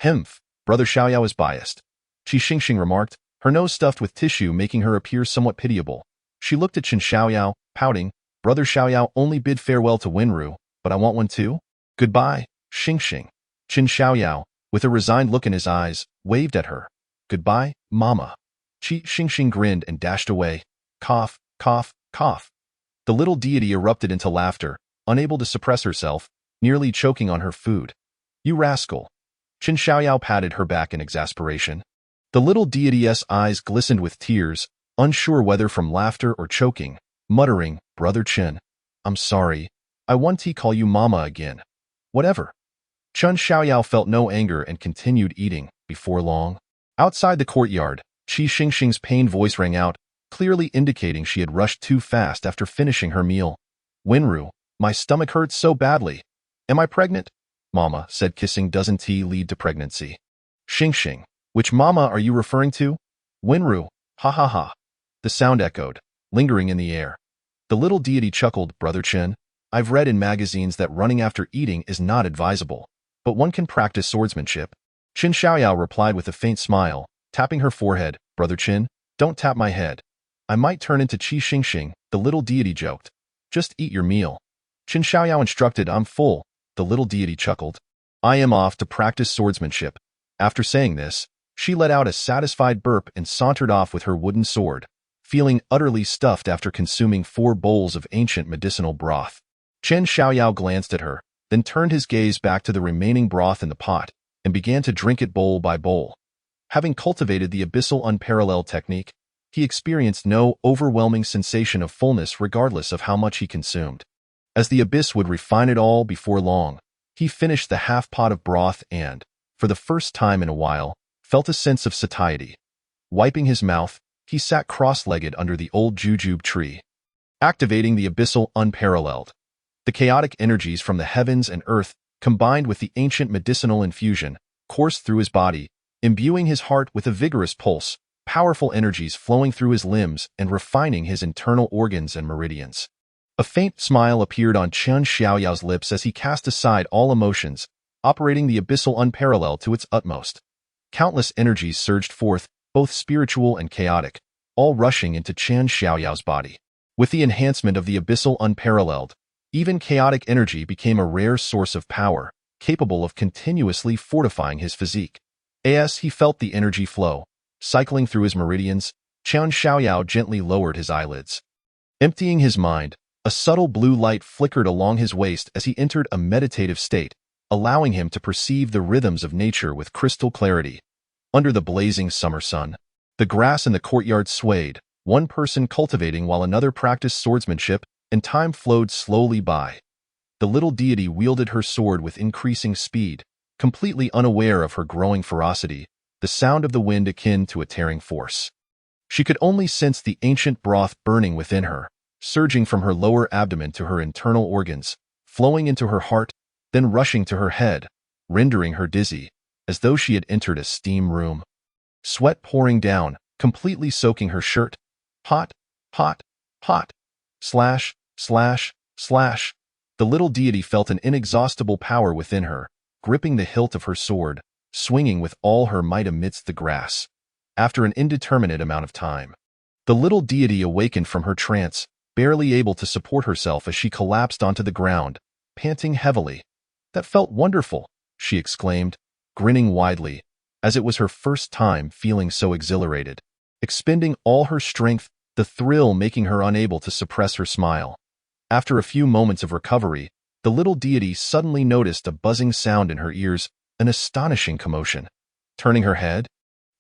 "Humph, Brother Xiaoyao is biased," Qi Xingxing remarked, her nose stuffed with tissue making her appear somewhat pitiable. She looked at Chen Xiaoyao, pouting. "Brother Xiaoyao only bid farewell to Wenru, but I want one too." "Goodbye, Xingxing." Chen Xiaoyao, with a resigned look in his eyes, waved at her. "Goodbye, Mama." Qi Xingxing grinned and dashed away. Cough, cough, cough. The little deity erupted into laughter, unable to suppress herself, nearly choking on her food. "You rascal." Chen Xiaoyao patted her back in exasperation. The little deity's eyes glistened with tears, unsure whether from laughter or choking, muttering, "Brother Chen, I'm sorry. I want to call you Mama again." "Whatever." Chen Xiaoyao felt no anger and continued eating. Before long, outside the courtyard, Qi Xingxing's pained voice rang out, clearly indicating she had rushed too fast after finishing her meal. "Wenru, my stomach hurts so badly. Am I pregnant?" "Mama," said kissing, "doesn't tea lead to pregnancy?" "Xingxing, which mama are you referring to?" "Wenru, ha ha ha." The sound echoed, lingering in the air. The little deity chuckled. "Brother Chen, I've read in magazines that running after eating is not advisable, but one can practice swordsmanship." Chen Xiaoyao replied with a faint smile, tapping her forehead. "Brother Chen, don't tap my head. I might turn into Qi Xingxing," the little deity joked. "Just eat your meal." Chen Xiaoyao instructed. "I'm full." The little deity chuckled. "I am off to practice swordsmanship." After saying this, she let out a satisfied burp and sauntered off with her wooden sword, feeling utterly stuffed after consuming 4 bowls of ancient medicinal broth. Chen Xiaoyao glanced at her, then turned his gaze back to the remaining broth in the pot, and began to drink it bowl by bowl. Having cultivated the abyssal unparalleled technique, he experienced no overwhelming sensation of fullness regardless of how much he consumed. As the abyss would refine it all before long, he finished the half pot of broth and, for the first time in a while, felt a sense of satiety. Wiping his mouth, he sat cross-legged under the old jujube tree, activating the abyssal unparalleled. The chaotic energies from the heavens and earth, combined with the ancient medicinal infusion, coursed through his body, imbuing his heart with a vigorous pulse, powerful energies flowing through his limbs and refining his internal organs and meridians. A faint smile appeared on Chen Xiaoyao's lips as he cast aside all emotions, operating the abyssal unparalleled to its utmost. Countless energies surged forth, both spiritual and chaotic, all rushing into Chen Xiaoyao's body. With the enhancement of the abyssal unparalleled, even chaotic energy became a rare source of power, capable of continuously fortifying his physique. As he felt the energy flow, cycling through his meridians, Chen Xiaoyao gently lowered his eyelids. Emptying his mind, a subtle blue light flickered along his waist as he entered a meditative state, allowing him to perceive the rhythms of nature with crystal clarity. Under the blazing summer sun, the grass in the courtyard swayed, one person cultivating while another practiced swordsmanship, and time flowed slowly by. The little deity wielded her sword with increasing speed, completely unaware of her growing ferocity, the sound of the wind akin to a tearing force. She could only sense the ancient broth burning within her, surging from her lower abdomen to her internal organs, flowing into her heart, then rushing to her head, rendering her dizzy, as though she had entered a steam room. Sweat pouring down, completely soaking her shirt. Hot, hot, hot. Slash, slash, slash. The little deity felt an inexhaustible power within her, gripping the hilt of her sword, swinging with all her might amidst the grass. After an indeterminate amount of time, the little deity awakened from her trance, barely able to support herself as she collapsed onto the ground, panting heavily. "That felt wonderful," she exclaimed, grinning widely, as it was her first time feeling so exhilarated. Expending all her strength, the thrill making her unable to suppress her smile. After a few moments of recovery, the little deity suddenly noticed a buzzing sound in her ears, an astonishing commotion. Turning her head,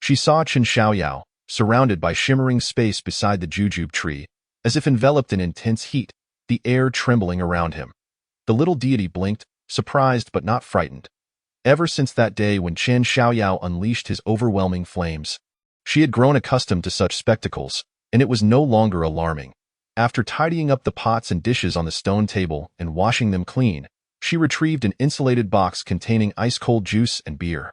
she saw Chen Xiaoyao, surrounded by shimmering space beside the jujube tree, as if enveloped in intense heat, the air trembling around him. The little deity blinked, surprised but not frightened. Ever since that day when Chen Xiaoyao unleashed his overwhelming flames, she had grown accustomed to such spectacles, and it was no longer alarming. After tidying up the pots and dishes on the stone table and washing them clean, she retrieved an insulated box containing ice-cold juice and beer.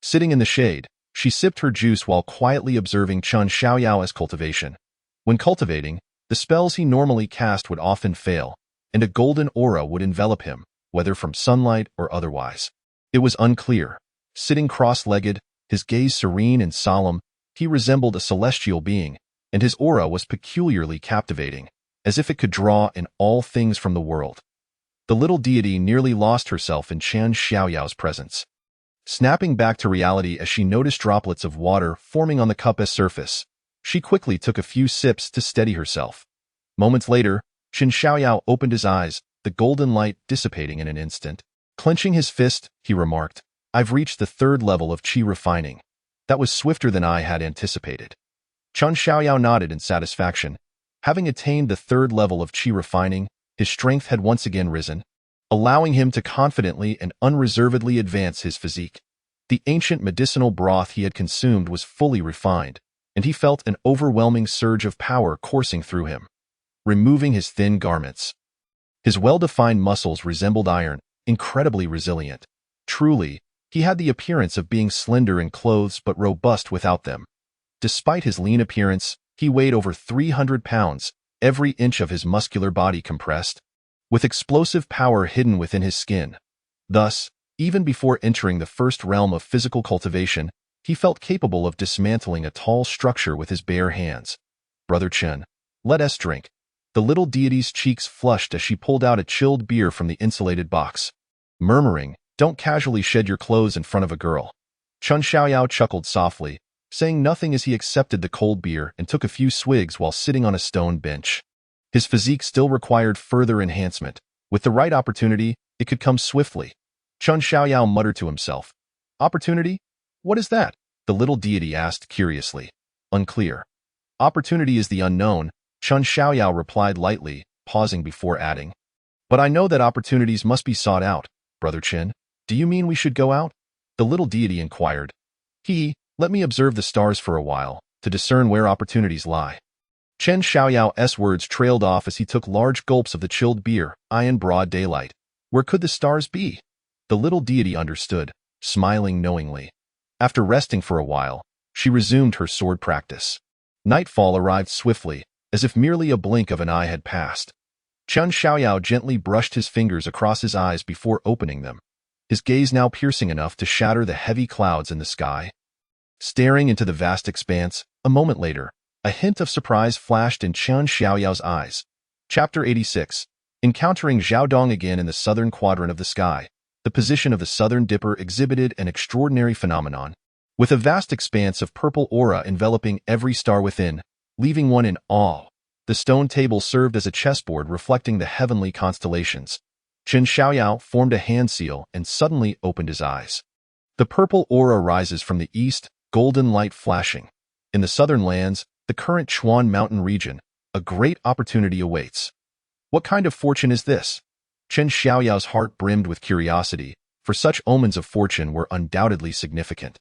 Sitting in the shade, she sipped her juice while quietly observing Chen Xiaoyao's cultivation. When cultivating, the spells he normally cast would often fail, and a golden aura would envelop him, whether from sunlight or otherwise. It was unclear. Sitting cross-legged, his gaze serene and solemn, he resembled a celestial being, and his aura was peculiarly captivating, as if it could draw in all things from the world. The little deity nearly lost herself in Chen Xiaoyao's presence. Snapping back to reality as she noticed droplets of water forming on the cup's surface, she quickly took a few sips to steady herself. Moments later, Chen Xiaoyao opened his eyes, the golden light dissipating in an instant. Clenching his fist, he remarked, "I've reached the 3rd level of qi refining. That was swifter than I had anticipated." Chen Xiaoyao nodded in satisfaction. Having attained the 3rd level of qi refining, his strength had once again risen, allowing him to confidently and unreservedly advance his physique. The ancient medicinal broth he had consumed was fully refined, and he felt an overwhelming surge of power coursing through him. Removing his thin garments, his well-defined muscles resembled iron, incredibly resilient. Truly, he had the appearance of being slender in clothes but robust without them. Despite his lean appearance, he weighed over 300 pounds, every inch of his muscular body compressed, with explosive power hidden within his skin. Thus, even before entering the first realm of physical cultivation, he felt capable of dismantling a tall structure with his bare hands. "Brother Chen, let us drink." The little deity's cheeks flushed as she pulled out a chilled beer from the insulated box, murmuring, "Don't casually shed your clothes in front of a girl." Chen Xiaoyao chuckled softly, saying nothing as he accepted the cold beer and took a few swigs while sitting on a stone bench. His physique still required further enhancement. With the right opportunity, it could come swiftly. Chen Xiaoyao muttered to himself. "Opportunity? What is that?" the little deity asked curiously. "Unclear." "Opportunity is the unknown," Chen Xiaoyao replied lightly, pausing before adding. "But I know that opportunities must be sought out, Brother Chen. Do you mean we should go out?" the little deity inquired. "Let me observe the stars for a while, to discern where opportunities lie." Chen Xiaoyao's words trailed off as he took large gulps of the chilled beer, in broad daylight. Where could the stars be? The little deity understood, smiling knowingly. After resting for a while, she resumed her sword practice. Nightfall arrived swiftly, as if merely a blink of an eye had passed. Chen Xiaoyao gently brushed his fingers across his eyes before opening them, his gaze now piercing enough to shatter the heavy clouds in the sky. Staring into the vast expanse, a moment later, a hint of surprise flashed in Chen Xiaoyao's eyes. Chapter 86. Encountering Zhaodong again in the southern quadrant of the sky, the position of the southern dipper exhibited an extraordinary phenomenon, with a vast expanse of purple aura enveloping every star within, leaving one in awe. The stone table served as a chessboard reflecting the heavenly constellations. Chen Xiaoyao formed a hand seal and suddenly opened his eyes. The purple aura rises from the east, golden light flashing. In the southern lands, the current Chuan mountain region, a great opportunity awaits. What kind of fortune is this? Chen Xiaoyao's heart brimmed with curiosity, for such omens of fortune were undoubtedly significant.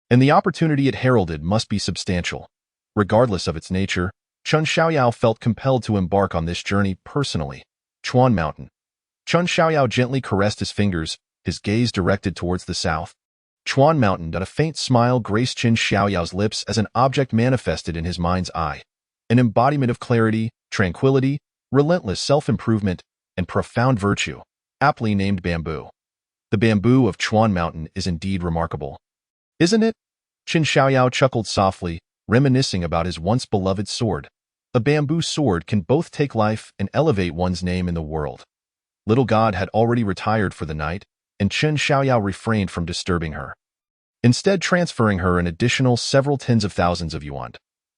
and the opportunity it heralded must be substantial. Regardless of its nature, Chen Xiaoyao felt compelled to embark on this journey personally. Chuan Mountain. Chen Xiaoyao gently caressed his fingers, his gaze directed towards the south. Chuan Mountain. A faint smile graced Chen Xiaoyao's lips as an object manifested in his mind's eye. An embodiment of clarity, tranquility, relentless self-improvement, and profound virtue, aptly named bamboo. The bamboo of Chuan Mountain is indeed remarkable. Isn't it? Chen Xiaoyao chuckled softly, reminiscing about his once beloved sword. A bamboo sword can both take life and elevate one's name in the world. Little God had already retired for the night, and Chen Xiaoyao refrained from disturbing her, instead transferring her an additional several tens of thousands of yuan.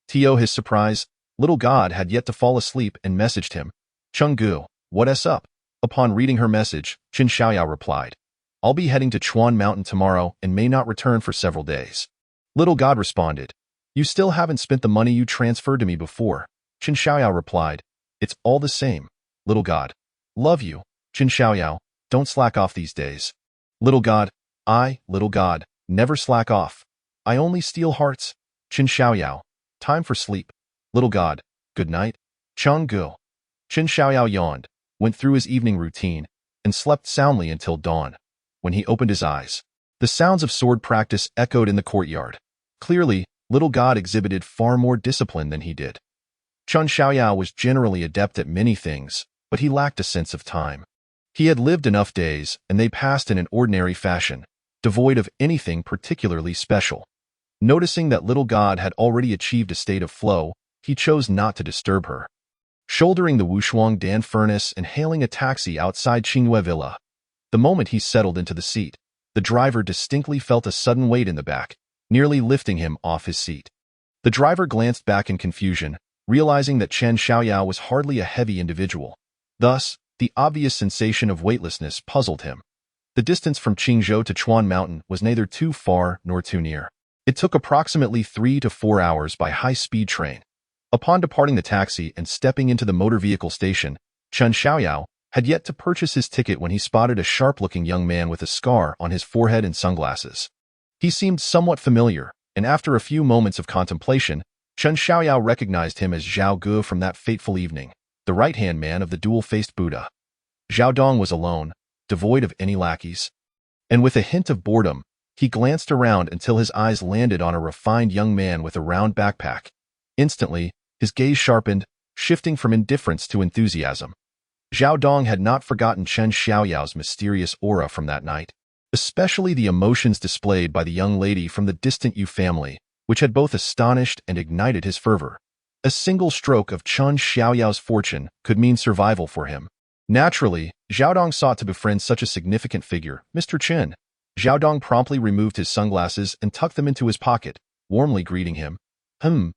To his surprise, Little God had yet to fall asleep and messaged him, "Chenggu, what's up?" Upon reading her message, Chen Xiaoyao replied, "I'll be heading to Chuan Mountain tomorrow and may not return for several days." Little God responded, "You still haven't spent the money you transferred to me before." Chen Xiaoyao replied, "It's all the same, Little God. Love you, Chen Xiaoyao, don't slack off these days." Little God, Little God, never slack off. I only steal hearts. Chen Xiaoyao, time for sleep. Little God, good night. Chenggu. Chen Xiaoyao yawned, went through his evening routine, and slept soundly until dawn. When he opened his eyes, the sounds of sword practice echoed in the courtyard. Clearly, Little God exhibited far more discipline than he did. Chen Xiaoyao was generally adept at many things, but he lacked a sense of time. He had lived enough days, and they passed in an ordinary fashion, devoid of anything particularly special. Noticing that Little God had already achieved a state of flow, he chose not to disturb her. Shouldering the Wushuang Dan furnace and hailing a taxi outside Qingyue Villa, the moment he settled into the seat, the driver distinctly felt a sudden weight in the back, nearly lifting him off his seat. The driver glanced back in confusion, realizing that Chen Xiaoyao was hardly a heavy individual. Thus, the obvious sensation of weightlessness puzzled him. The distance from Qingzhou to Chuan Mountain was neither too far nor too near. It took approximately 3 to 4 hours by high-speed train. Upon departing the taxi and stepping into the motor vehicle station, Chen Xiaoyao had yet to purchase his ticket when he spotted a sharp-looking young man with a scar on his forehead and sunglasses. He seemed somewhat familiar, and after a few moments of contemplation, Chen Xiaoyao recognized him as Zhao Gu from that fateful evening, the right-hand man of the dual-faced Buddha. Zhao Dong was alone, devoid of any lackeys. And with a hint of boredom, he glanced around until his eyes landed on a refined young man with a round backpack. Instantly, his gaze sharpened, shifting from indifference to enthusiasm. Zhao Dong had not forgotten Chen Xiaoyao's mysterious aura from that night, especially the emotions displayed by the young lady from the distant Yu family, which had both astonished and ignited his fervor. A single stroke of Chen Xiaoyao's fortune could mean survival for him. Naturally, Zhao Dong sought to befriend such a significant figure, Mr. Chen. Zhao Dong promptly removed his sunglasses and tucked them into his pocket, warmly greeting him. Chen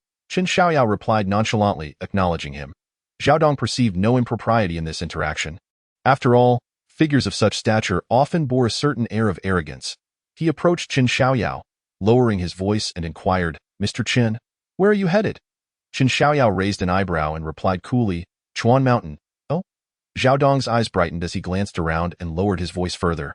Xiaoyao replied nonchalantly, acknowledging him. Zhao Dong perceived no impropriety in this interaction. After all, figures of such stature often bore a certain air of arrogance. He approached Chen Xiaoyao, lowering his voice and inquired, "Mr. Chen, where are you headed?" Chen Xiaoyao raised an eyebrow and replied coolly, "Chuan Mountain." "Oh?" Zhao Dong's eyes brightened as he glanced around and lowered his voice further.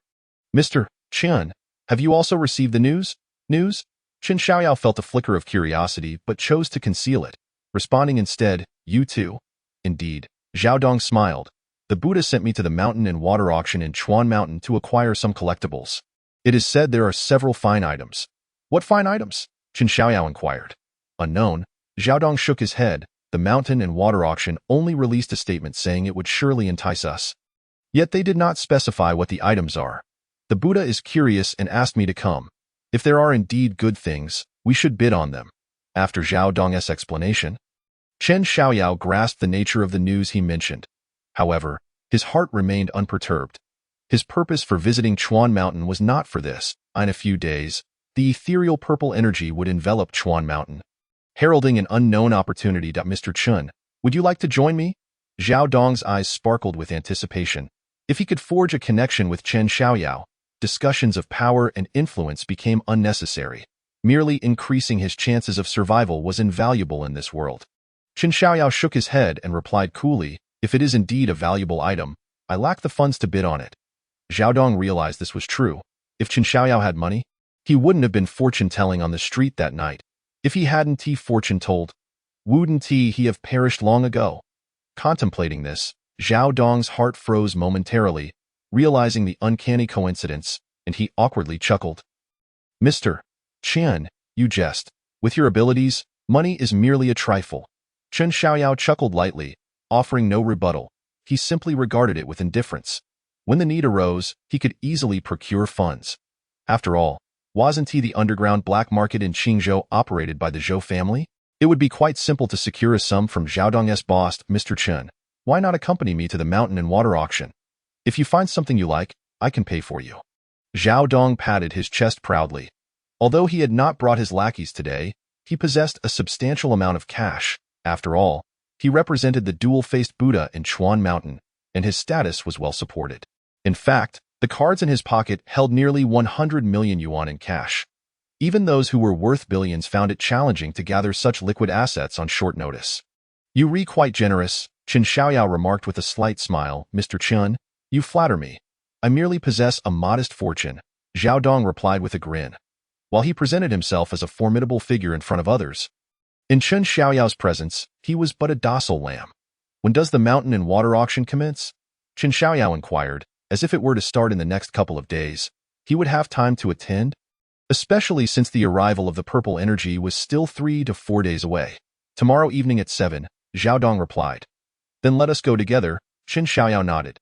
"Mr. Chen, have you also received the news?" "News?" Chen Xiaoyao felt a flicker of curiosity but chose to conceal it, responding instead, "You too?" "Indeed." Zhao Dong smiled. "The Buddha sent me to the mountain and water auction in Chuan Mountain to acquire some collectibles. It is said there are several fine items." "What fine items?" Chen Xiaoyao inquired. Unknown, Zhao Dong shook his head. The mountain and water auction only released a statement saying it would surely entice us. Yet they did not specify what the items are. The Buddha is curious and asked me to come. If there are indeed good things, we should bid on them. After Zhao Dong's explanation, Chen Xiaoyao grasped the nature of the news he mentioned. However, his heart remained unperturbed. His purpose for visiting Chuan Mountain was not for this. In a few days, the ethereal purple energy would envelop Chuan Mountain, heralding an unknown opportunity. "Mr. Chen, would you like to join me?" Zhao Dong's eyes sparkled with anticipation. If he could forge a connection with Chen Xiaoyao, discussions of power and influence became unnecessary. Merely increasing his chances of survival was invaluable in this world. Chen Xiaoyao shook his head and replied coolly, "If it is indeed a valuable item, I lack the funds to bid on it." Zhao Dong realized this was true. If Chen Xiaoyao had money, He wouldn't have been fortune-telling on the street that night. If he hadn't fortune-told, wouldn't he have perished long ago? Contemplating this, Zhao Dong's heart froze momentarily, realizing the uncanny coincidence, and he awkwardly chuckled. Mr. Chen, you jest. With your abilities, money is merely a trifle. Chen Xiaoyao chuckled lightly, offering no rebuttal. He simply regarded it with indifference. When the need arose, he could easily procure funds. After all, wasn't he the underground black market in Qingzhou operated by the Zhou family? It would be quite simple to secure a sum from Zhaodong's boss, Mr. Chen. Why not accompany me to the mountain and water auction? If you find something you like, I can pay for you. Zhao Dong patted his chest proudly. Although he had not brought his lackeys today, he possessed a substantial amount of cash. After all, he represented the dual-faced Buddha in Chuan Mountain, and his status was well supported. In fact, the cards in his pocket held nearly 100 million yuan in cash. Even those who were worth billions found it challenging to gather such liquid assets on short notice. You re quite generous, Chen Xiaoyao remarked with a slight smile. Mr. Chen, you flatter me. I merely possess a modest fortune, Zhao Dong replied with a grin. While he presented himself as a formidable figure in front of others, in Chen Xiaoyao's presence, he was but a docile lamb. When does the mountain and water auction commence? Chen Xiaoyao inquired, as if it were to start in the next couple of days. He would have time to attend? Especially since the arrival of the purple energy was still 3 to 4 days away. Tomorrow evening at 7, Zhao Dong replied. Then let us go together, Chen Xiaoyao nodded.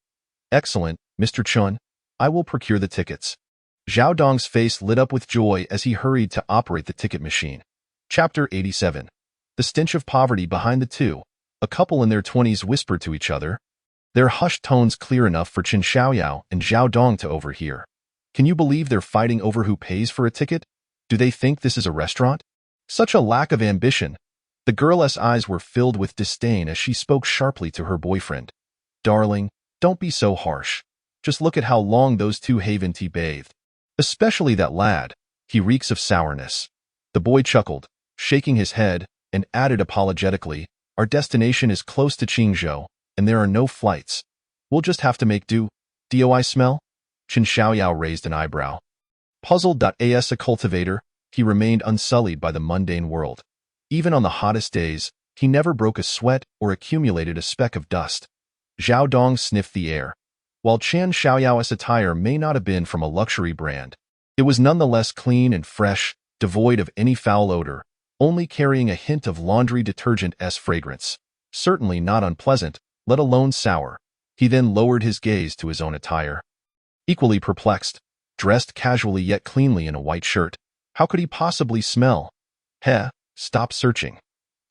Excellent, Mr. Chen. I will procure the tickets. Zhao Dong's face lit up with joy as he hurried to operate the ticket machine. Chapter 87. The stench of poverty behind the two. A couple in their 20s whispered to each other, their hushed tones clear enough for Chen Xiaoyao and Zhao Dong to overhear. Can you believe they're fighting over who pays for a ticket? Do they think this is a restaurant? Such a lack of ambition. The girl's eyes were filled with disdain as she spoke sharply to her boyfriend. Darling, don't be so harsh. Just look at how long those two haven't bathed. Especially that lad. He reeks of sourness. The boy chuckled, shaking his head, and added apologetically, our destination is close to Qingzhou, and there are no flights. We'll just have to make do. Do I smell? Chen Xiaoyao raised an eyebrow. Puzzled. As a cultivator, he remained unsullied by the mundane world. Even on the hottest days, he never broke a sweat or accumulated a speck of dust. Zhao Dong sniffed the air. While Chen Xiaoyao's attire may not have been from a luxury brand, it was nonetheless clean and fresh, devoid of any foul odor, only carrying a hint of laundry detergent's fragrance. Certainly not unpleasant, let alone sour. He then lowered his gaze to his own attire. Equally perplexed, dressed casually yet cleanly in a white shirt, how could he possibly smell? Stop searching.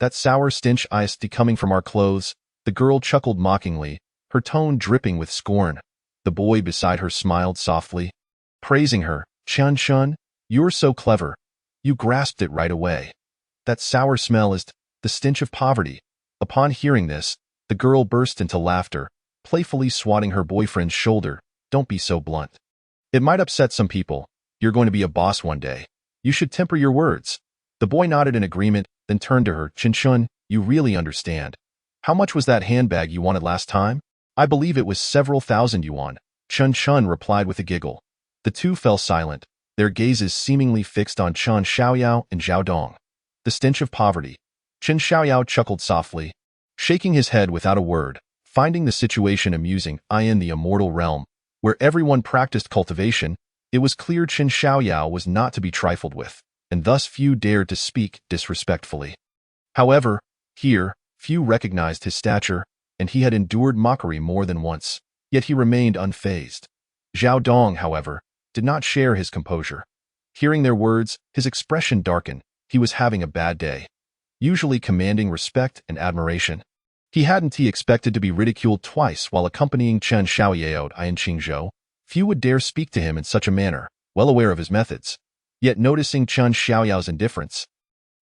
That sour stench iced coming from our clothes, the girl chuckled mockingly, her tone dripping with scorn. The boy beside her smiled softly, praising her. Chen, you're so clever. You grasped it right away. That sour smell is the stench of poverty. Upon hearing this, the girl burst into laughter, playfully swatting her boyfriend's shoulder. Don't be so blunt. It might upset some people. You're going to be a boss one day. You should temper your words. The boy nodded in agreement, then turned to her. Chen, you really understand. How much was that handbag you wanted last time? I believe it was several thousand yuan. Chen replied with a giggle. The two fell silent, their gazes seemingly fixed on Chen Xiaoyao and Zhao Dong. The stench of poverty. Chen Xiaoyao chuckled softly, shaking his head without a word, finding the situation amusing. In the immortal realm, where everyone practiced cultivation, it was clear Chen Xiaoyao was not to be trifled with, and thus few dared to speak disrespectfully. However, here, few recognized his stature, and he had endured mockery more than once, yet he remained unfazed. Zhao Dong, however, did not share his composure. Hearing their words, his expression darkened. He was having a bad day. Usually commanding respect and admiration, he hadn't expected to be ridiculed twice while accompanying Chen Xiaoyao in Qingzhou. Few would dare speak to him in such a manner, well aware of his methods. Yet noticing Chen Xiaoyao's indifference,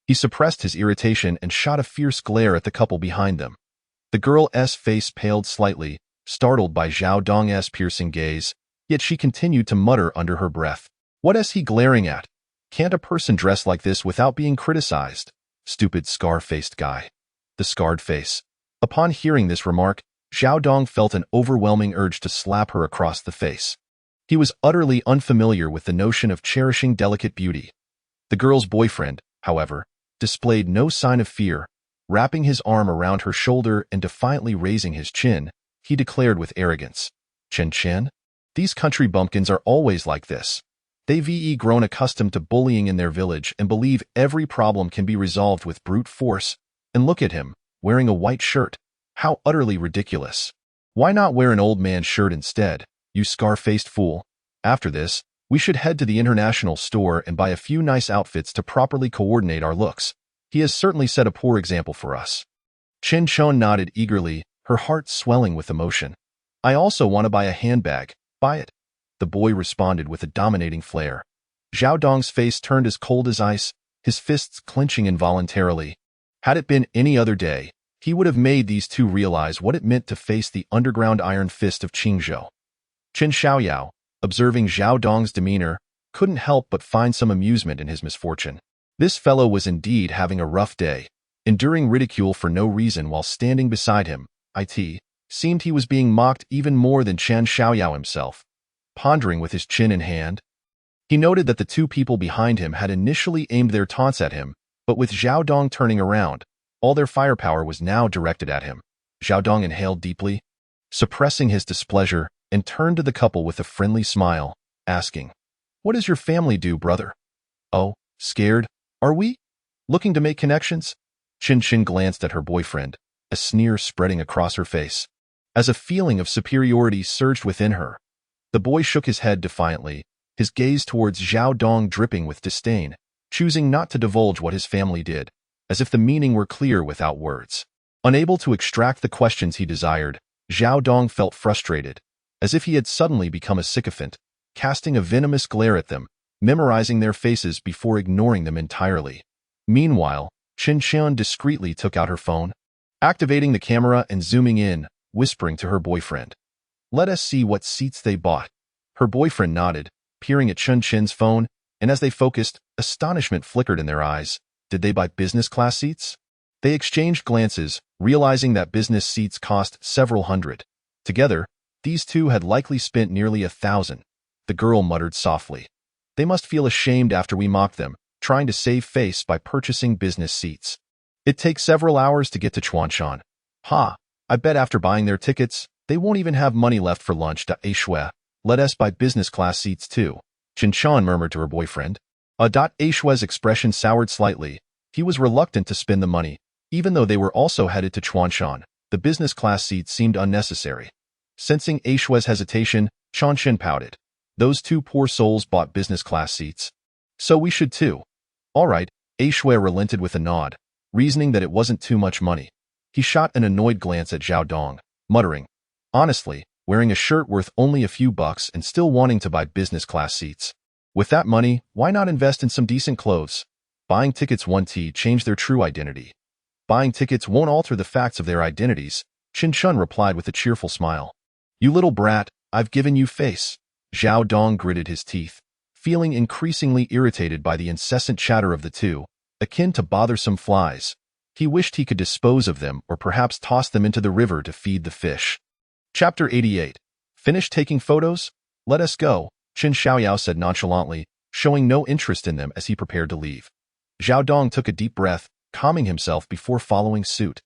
he suppressed his irritation and shot a fierce glare at the couple behind them. The girl's face paled slightly, startled by Zhao Dong's piercing gaze, yet she continued to mutter under her breath. What is he glaring at? Can't a person dress like this without being criticized? Stupid scar-faced guy. The scarred face. Upon hearing this remark, Zhao Dong felt an overwhelming urge to slap her across the face. He was utterly unfamiliar with the notion of cherishing delicate beauty. The girl's boyfriend, however, displayed no sign of fear. Wrapping his arm around her shoulder and defiantly raising his chin, he declared with arrogance, "Chen Chen? These country bumpkins are always like this. They've grown accustomed to bullying in their village and believe every problem can be resolved with brute force. And look at him, wearing a white shirt. How utterly ridiculous. Why not wear an old man's shirt instead, you scar-faced fool? After this, we should head to the international store and buy a few nice outfits to properly coordinate our looks. He has certainly set a poor example for us." Chen Chen nodded eagerly, her heart swelling with emotion. "I also want to buy a handbag. Buy it," the boy responded with a dominating flair. Zhao Dong's face turned as cold as ice, his fists clenching involuntarily. Had it been any other day, he would have made these two realize what it meant to face the underground iron fist of Qingzhou. Chen Xiaoyao, observing Zhao Dong's demeanor, couldn't help but find some amusement in his misfortune. This fellow was indeed having a rough day, enduring ridicule for no reason while standing beside him. It seemed he was being mocked even more than Chen Xiaoyao himself. Pondering with his chin in hand, he noted that the two people behind him had initially aimed their taunts at him, but with Zhao Dong turning around, all their firepower was now directed at him. Zhao Dong inhaled deeply, suppressing his displeasure, and turned to the couple with a friendly smile, asking, "What does your family do, brother?" "Oh, scared, are we? Looking to make connections?" Chin Chin glanced at her boyfriend, a sneer spreading across her face. As a feeling of superiority surged within her, the boy shook his head defiantly, his gaze towards Zhao Dong dripping with disdain, choosing not to divulge what his family did, as if the meaning were clear without words. Unable to extract the questions he desired, Zhao Dong felt frustrated, as if he had suddenly become a sycophant, casting a venomous glare at them, memorizing their faces before ignoring them entirely. Meanwhile, Chen Chen discreetly took out her phone, activating the camera and zooming in, whispering to her boyfriend, "Let us see what seats they bought." Her boyfriend nodded, peering at Chen Chen's phone, and as they focused, astonishment flickered in their eyes. Did they buy business class seats? They exchanged glances, realizing that business seats cost several hundred. Together, these two had likely spent nearly 1,000. The girl muttered softly, "They must feel ashamed after we mocked them, trying to save face by purchasing business seats. It takes several hours to get to Chuanshan. Ha, I bet after buying their tickets, they won't even have money left for lunch. Shui, let us buy business class seats too," Chen Chan murmured to her boyfriend. Shui's expression soured slightly. He was reluctant to spend the money, even though they were also headed to Chuanshan. The business class seats seemed unnecessary. Sensing Shui's hesitation, Chanshin pouted. "Those two poor souls bought business class seats. So we should too." "All right," Shui relented with a nod, reasoning that it wasn't too much money. He shot an annoyed glance at Zhao Dong, muttering, "Honestly, wearing a shirt worth only a few bucks and still wanting to buy business class seats. With that money, why not invest in some decent clothes? Buying tickets won't change their true identity. Buying tickets won't alter the facts of their identities," Chin Chun replied with a cheerful smile. "You little brat, I've given you face." Zhao Dong gritted his teeth, feeling increasingly irritated by the incessant chatter of the two, akin to bothersome flies. He wished he could dispose of them or perhaps toss them into the river to feed the fish. Chapter 88. Finished taking photos? Let us go, Chen Xiaoyao said nonchalantly, showing no interest in them as he prepared to leave. Zhao Dong took a deep breath, calming himself before following suit.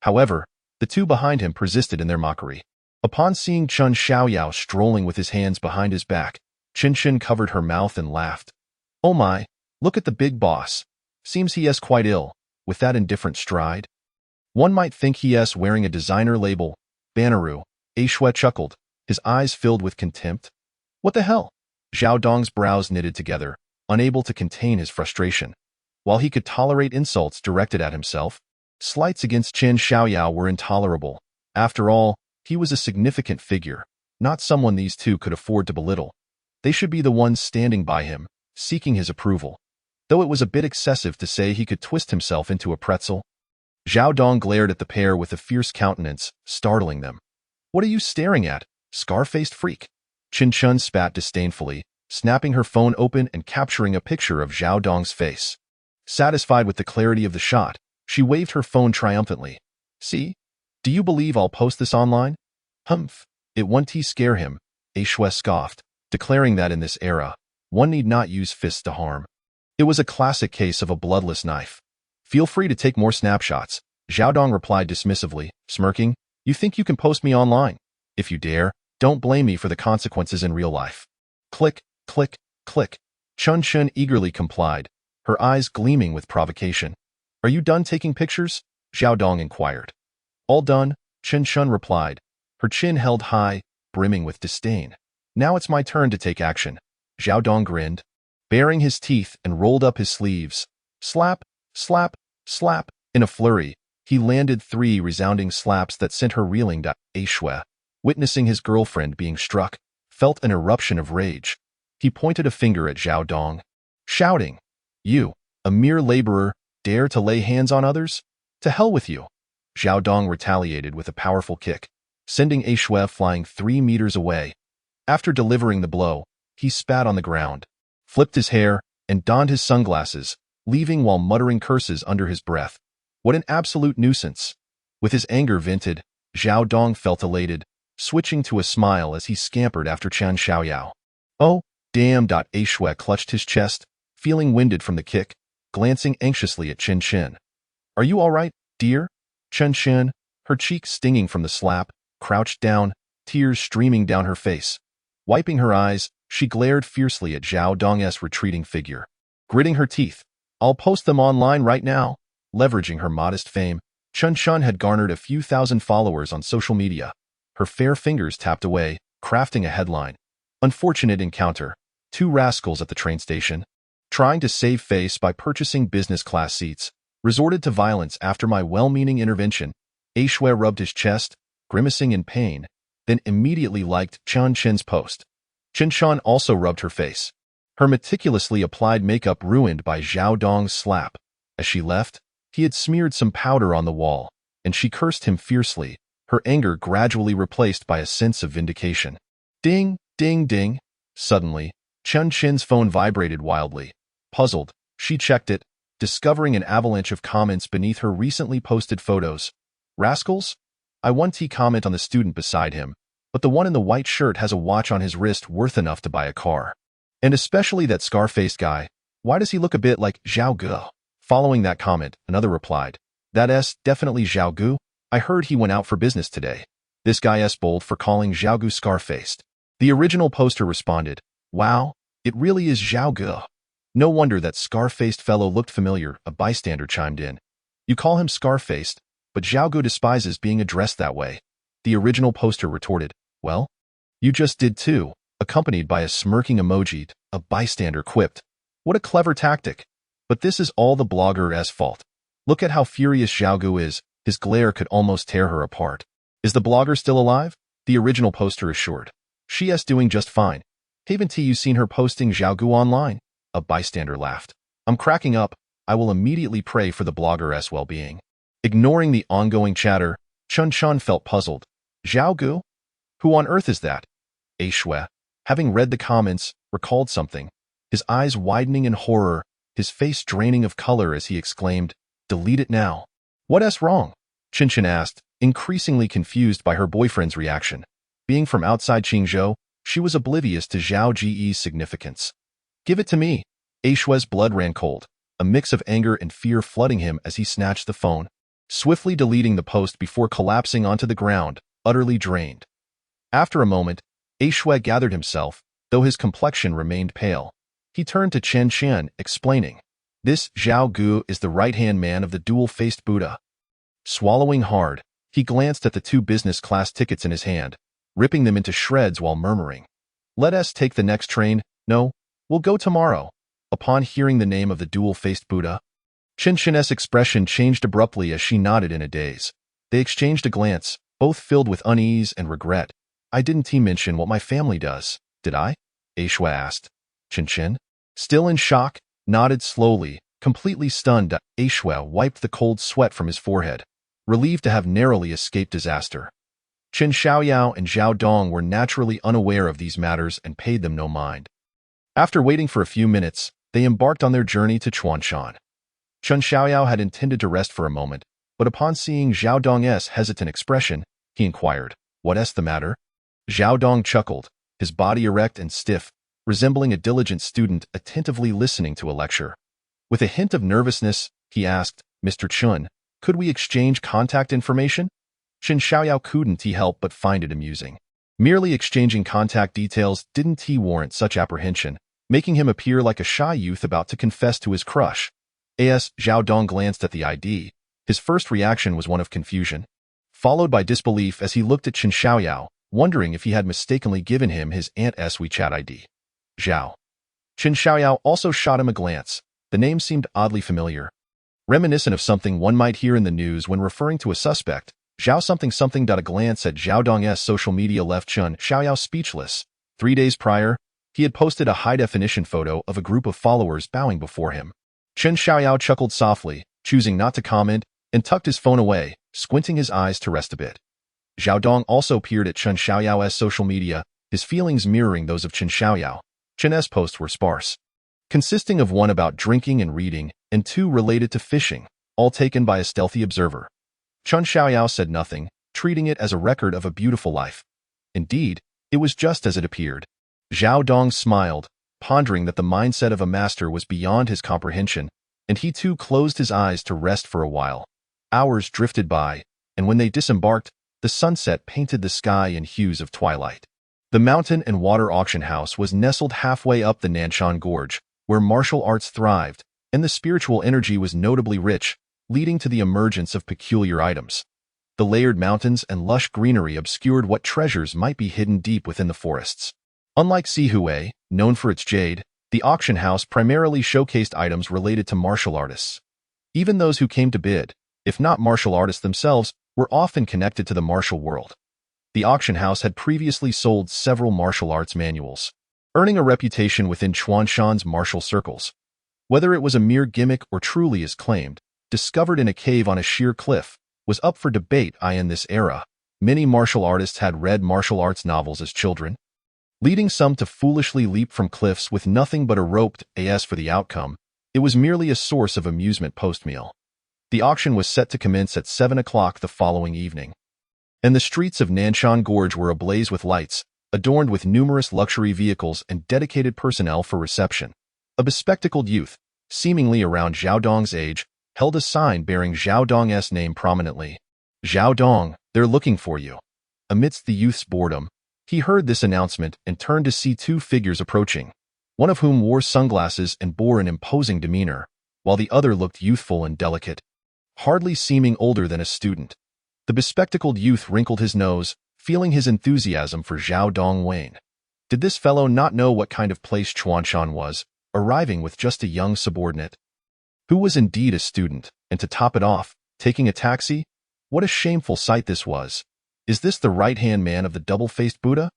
However, the two behind him persisted in their mockery. Upon seeing Chen Xiaoyao strolling with his hands behind his back, Chin Chin covered her mouth and laughed. "Oh my, look at the big boss. Seems he is quite ill, with that indifferent stride. One might think he is wearing a designer label." Banneroo, Shui chuckled, his eyes filled with contempt. "What the hell?" Zhao Dong's brows knitted together, unable to contain his frustration. While he could tolerate insults directed at himself, slights against Chen Xiaoyao were intolerable. After all, he was a significant figure, not someone these two could afford to belittle. They should be the ones standing by him, seeking his approval. Though it was a bit excessive to say he could twist himself into a pretzel. Zhao Dong glared at the pair with a fierce countenance, startling them. "What are you staring at, scar-faced freak?" Chin Chun spat disdainfully, snapping her phone open and capturing a picture of Zhao Dong's face. Satisfied with the clarity of the shot, she waved her phone triumphantly. "See? Do you believe I'll post this online?" "Humph, it won't scare him," Shui scoffed, declaring that in this era, one need not use fists to harm. It was a classic case of a bloodless knife. Feel free to take more snapshots, Zhao Dong replied dismissively, smirking. You think you can post me online? If you dare, don't blame me for the consequences in real life. Click, click, click. Chun Shun eagerly complied, her eyes gleaming with provocation. Are you done taking pictures? Zhao Dong inquired. All done, Chun Shun replied, her chin held high, brimming with disdain. Now it's my turn to take action. Zhao Dong grinned, baring his teeth and rolled up his sleeves. Slap, slap, slap. In a flurry, he landed 3 resounding slaps that sent her reeling. A Shui, witnessing his girlfriend being struck, felt an eruption of rage. He pointed a finger at Zhao Dong, shouting, You, a mere laborer, dare to lay hands on others? To hell with you. Zhao Dong retaliated with a powerful kick, sending A Shui flying 3 meters away. After delivering the blow, he spat on the ground, flipped his hair, and donned his sunglasses, leaving while muttering curses under his breath. What an absolute nuisance. With his anger vented, Zhao Dong felt elated, switching to a smile as he scampered after Chen Xiaoyao. Oh, damn! A Shui clutched his chest, feeling winded from the kick, glancing anxiously at Chen Chen. Are you all right, dear? Chen Chen, her cheeks stinging from the slap, crouched down, tears streaming down her face. Wiping her eyes, she glared fiercely at Zhao Dong's retreating figure. Gritting her teeth, I'll post them online right now. Leveraging her modest fame, Chun Shun had garnered a few thousand followers on social media. Her fair fingers tapped away, crafting a headline. Unfortunate encounter. 2 rascals at the train station, trying to save face by purchasing business class seats, resorted to violence after my well-meaning intervention. A Shui rubbed his chest, grimacing in pain, then immediately liked Chun Chen's post. Chen Shan also rubbed her face, her meticulously applied makeup ruined by Zhao Dong's slap. As she left, he had smeared some powder on the wall, and she cursed him fiercely, her anger gradually replaced by a sense of vindication. Ding, ding, ding. Suddenly, Chun Chen's phone vibrated wildly. Puzzled, she checked it, discovering an avalanche of comments beneath her recently posted photos. Rascals? I want to comment on the student beside him, but the one in the white shirt has a watch on his wrist worth enough to buy a car. And especially that scar-faced guy. Why does he look a bit like Zhao Gu? Following that comment, another replied, That's definitely Zhao Gu. I heard he went out for business today. This guy's bold for calling Zhao Gu scar-faced. The original poster responded, Wow, it really is Zhao Gu. No wonder that scar-faced fellow looked familiar, a bystander chimed in. You call him scar-faced, but Zhao Gu despises being addressed that way. The original poster retorted, Well, you just did too, accompanied by a smirking emoji. A bystander quipped, What a clever tactic. But this is all the blogger's fault. Look at how furious Zhao Gu is, his glare could almost tear her apart. Is the blogger still alive? The original poster assured. She is doing just fine. Haven't you seen her posting Zhao Gu online? A bystander laughed. I'm cracking up. I will immediately pray for the blogger's well-being. Ignoring the ongoing chatter, Chun Shun felt puzzled. Zhao Gu? Who on earth is that? A Shui, having read the comments, recalled something. His eyes widening in horror, his face draining of color as he exclaimed, Delete it now. What's wrong? Chin Chin asked, increasingly confused by her boyfriend's reaction. Being from outside Qingzhou, she was oblivious to Zhao Ji's significance. Give it to me. A Shui's blood ran cold, a mix of anger and fear flooding him as he snatched the phone, swiftly deleting the post before collapsing onto the ground, utterly drained. After a moment, A Shui gathered himself, though his complexion remained pale. He turned to Chen Chen, explaining, This Zhao Gu is the right-hand man of the dual-faced Buddha. Swallowing hard, he glanced at the 2 business-class tickets in his hand, ripping them into shreds while murmuring, Let us take the next train. No, we'll go tomorrow. Upon hearing the name of the dual-faced Buddha, Chen Chen's expression changed abruptly as she nodded in a daze. They exchanged a glance, both filled with unease and regret. I didn't mention what my family does, did I? A Shui asked. Chen Chen, still in shock, nodded slowly, completely stunned. A Shui wiped the cold sweat from his forehead, relieved to have narrowly escaped disaster. Chen Xiaoyao and Zhao Dong were naturally unaware of these matters and paid them no mind. After waiting for a few minutes, they embarked on their journey to Chuanshan. Chen Xiaoyao had intended to rest for a moment, but upon seeing Zhao Dong's hesitant expression, he inquired, What's the matter? Zhao Dong chuckled, his body erect and stiff, resembling a diligent student attentively listening to a lecture. With a hint of nervousness, he asked, "Mr. Chun, could we exchange contact information?" Chen Xiaoyao couldn't he help but find it amusing. Merely exchanging contact details didn't he warrant such apprehension, making him appear like a shy youth about to confess to his crush. As Zhao Dong glanced at the ID, his first reaction was one of confusion, followed by disbelief as he looked at Chen Xiaoyao, wondering if he had mistakenly given him his aunt's WeChat ID. Zhao. Chen Xiaoyao also shot him a glance. The name seemed oddly familiar, reminiscent of something one might hear in the news when referring to a suspect. Zhao something something. A glance at Zhao Dong's social media left Chen Xiaoyao speechless. 3 days prior, he had posted a high-definition photo of a group of followers bowing before him. Chen Xiaoyao chuckled softly, choosing not to comment, and tucked his phone away, squinting his eyes to rest a bit. Zhao Dong also peered at Chen Xiaoyao's social media, his feelings mirroring those of Chen Xiaoyao. Chen's posts were sparse, consisting of one about drinking and reading, and 2 related to fishing, all taken by a stealthy observer. Chen Xiaoyao said nothing, treating it as a record of a beautiful life. Indeed, it was just as it appeared. Zhao Dong smiled, pondering that the mindset of a master was beyond his comprehension, and he too closed his eyes to rest for a while. Hours drifted by, and when they disembarked, the sunset painted the sky in hues of twilight. The mountain and water auction house was nestled halfway up the Nanshan Gorge, where martial arts thrived, and the spiritual energy was notably rich, leading to the emergence of peculiar items. The layered mountains and lush greenery obscured what treasures might be hidden deep within the forests. Unlike Sihui, known for its jade, the auction house primarily showcased items related to martial artists. Even those who came to bid, if not martial artists themselves, were often connected to the martial world. The auction house had previously sold several martial arts manuals, earning a reputation within Chuanshan's martial circles. Whether it was a mere gimmick or truly as claimed, discovered in a cave on a sheer cliff, was up for debate. In this era, many martial artists had read martial arts novels as children, leading some to foolishly leap from cliffs with nothing but a rope. As for the outcome, it was merely a source of amusement post-meal. The auction was set to commence at 7 o'clock the following evening, and the streets of Nanshan Gorge were ablaze with lights, adorned with numerous luxury vehicles and dedicated personnel for reception. A bespectacled youth, seemingly around Zhao Dong's age, held a sign bearing Zhao Dong's name prominently. "Zhao Dong, they're looking for you." Amidst the youth's boredom, he heard this announcement and turned to see 2 figures approaching, one of whom wore sunglasses and bore an imposing demeanor, while the other looked youthful and delicate, hardly seeming older than a student. The bespectacled youth wrinkled his nose, feeling his enthusiasm for Zhao Dong wane. Did this fellow not know what kind of place Chuanshan was, arriving with just a young subordinate, who was indeed a student, and to top it off, taking a taxi? What a shameful sight this was. Is this the right-hand man of the double-faced Buddha?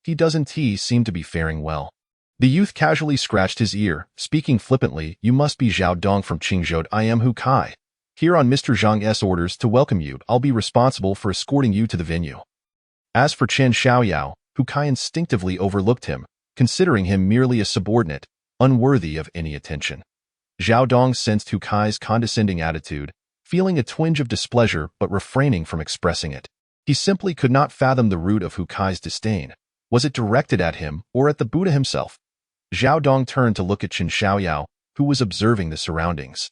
He doesn't seem to be faring well. The youth casually scratched his ear, speaking flippantly. "You must be Zhao Dong from Qingzhou. I am Hu Kai. Here on Mr. Zhang's orders to welcome you. I'll be responsible for escorting you to the venue." As for Chen Xiaoyao, Hu Kai instinctively overlooked him, considering him merely a subordinate, unworthy of any attention. Zhao Dong sensed Hu Kai's condescending attitude, feeling a twinge of displeasure but refraining from expressing it. He simply could not fathom the root of Hu Kai's disdain. Was it directed at him or at the Buddha himself? Zhao Dong turned to look at Chen Xiaoyao, who was observing the surroundings.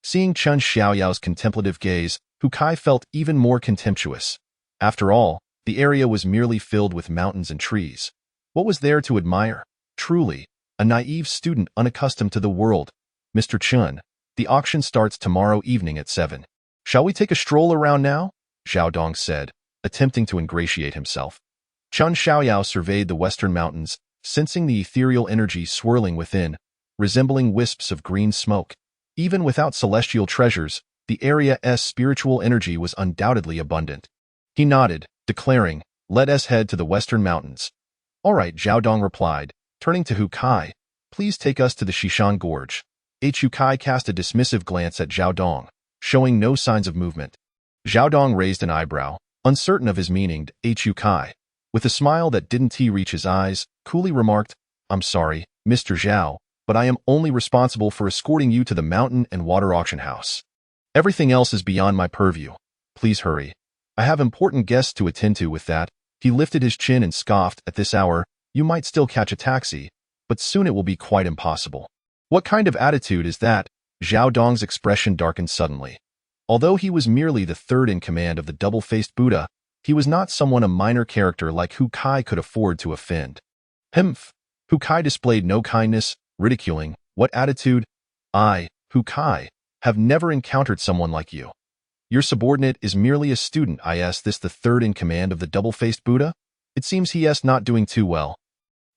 Seeing Chen Xiaoyao's contemplative gaze, Hu Kai felt even more contemptuous. After all, the area was merely filled with mountains and trees. What was there to admire? Truly, a naive student unaccustomed to the world. "Mr. Chen, the auction starts tomorrow evening at 7. Shall we take a stroll around now?" Zhao Dong said, attempting to ingratiate himself. Chen Xiaoyao surveyed the western mountains, sensing the ethereal energy swirling within, resembling wisps of green smoke. Even without celestial treasures, the area's spiritual energy was undoubtedly abundant. He nodded, declaring, "Let us head to the western mountains." "All right," Zhao Dong replied, turning to Hu Kai. "Please take us to the Shishan Gorge." Hu Kai cast a dismissive glance at Zhao Dong, showing no signs of movement. Zhao Dong raised an eyebrow, uncertain of his meaning. Hu Kai, with a smile that didn't reach his eyes, coolly remarked, "I'm sorry, Mr. Zhao, but I am only responsible for escorting you to the mountain and water auction house. Everything else is beyond my purview. Please hurry. I have important guests to attend to." With that, he lifted his chin and scoffed. At this hour, You might still catch a taxi, but soon it will be quite impossible. What kind of attitude is that? Zhao Dong's expression darkened suddenly. Although he was merely the third in command of the double-faced Buddha, he was not someone a minor character like Hu Kai could afford to offend. Humph! Hu Kai displayed no kindness, ridiculing. What attitude? I, Hu Kai, have never encountered someone like you. Your subordinate is merely a student. Is this the third in command of the double-faced Buddha? It seems he is not doing too well.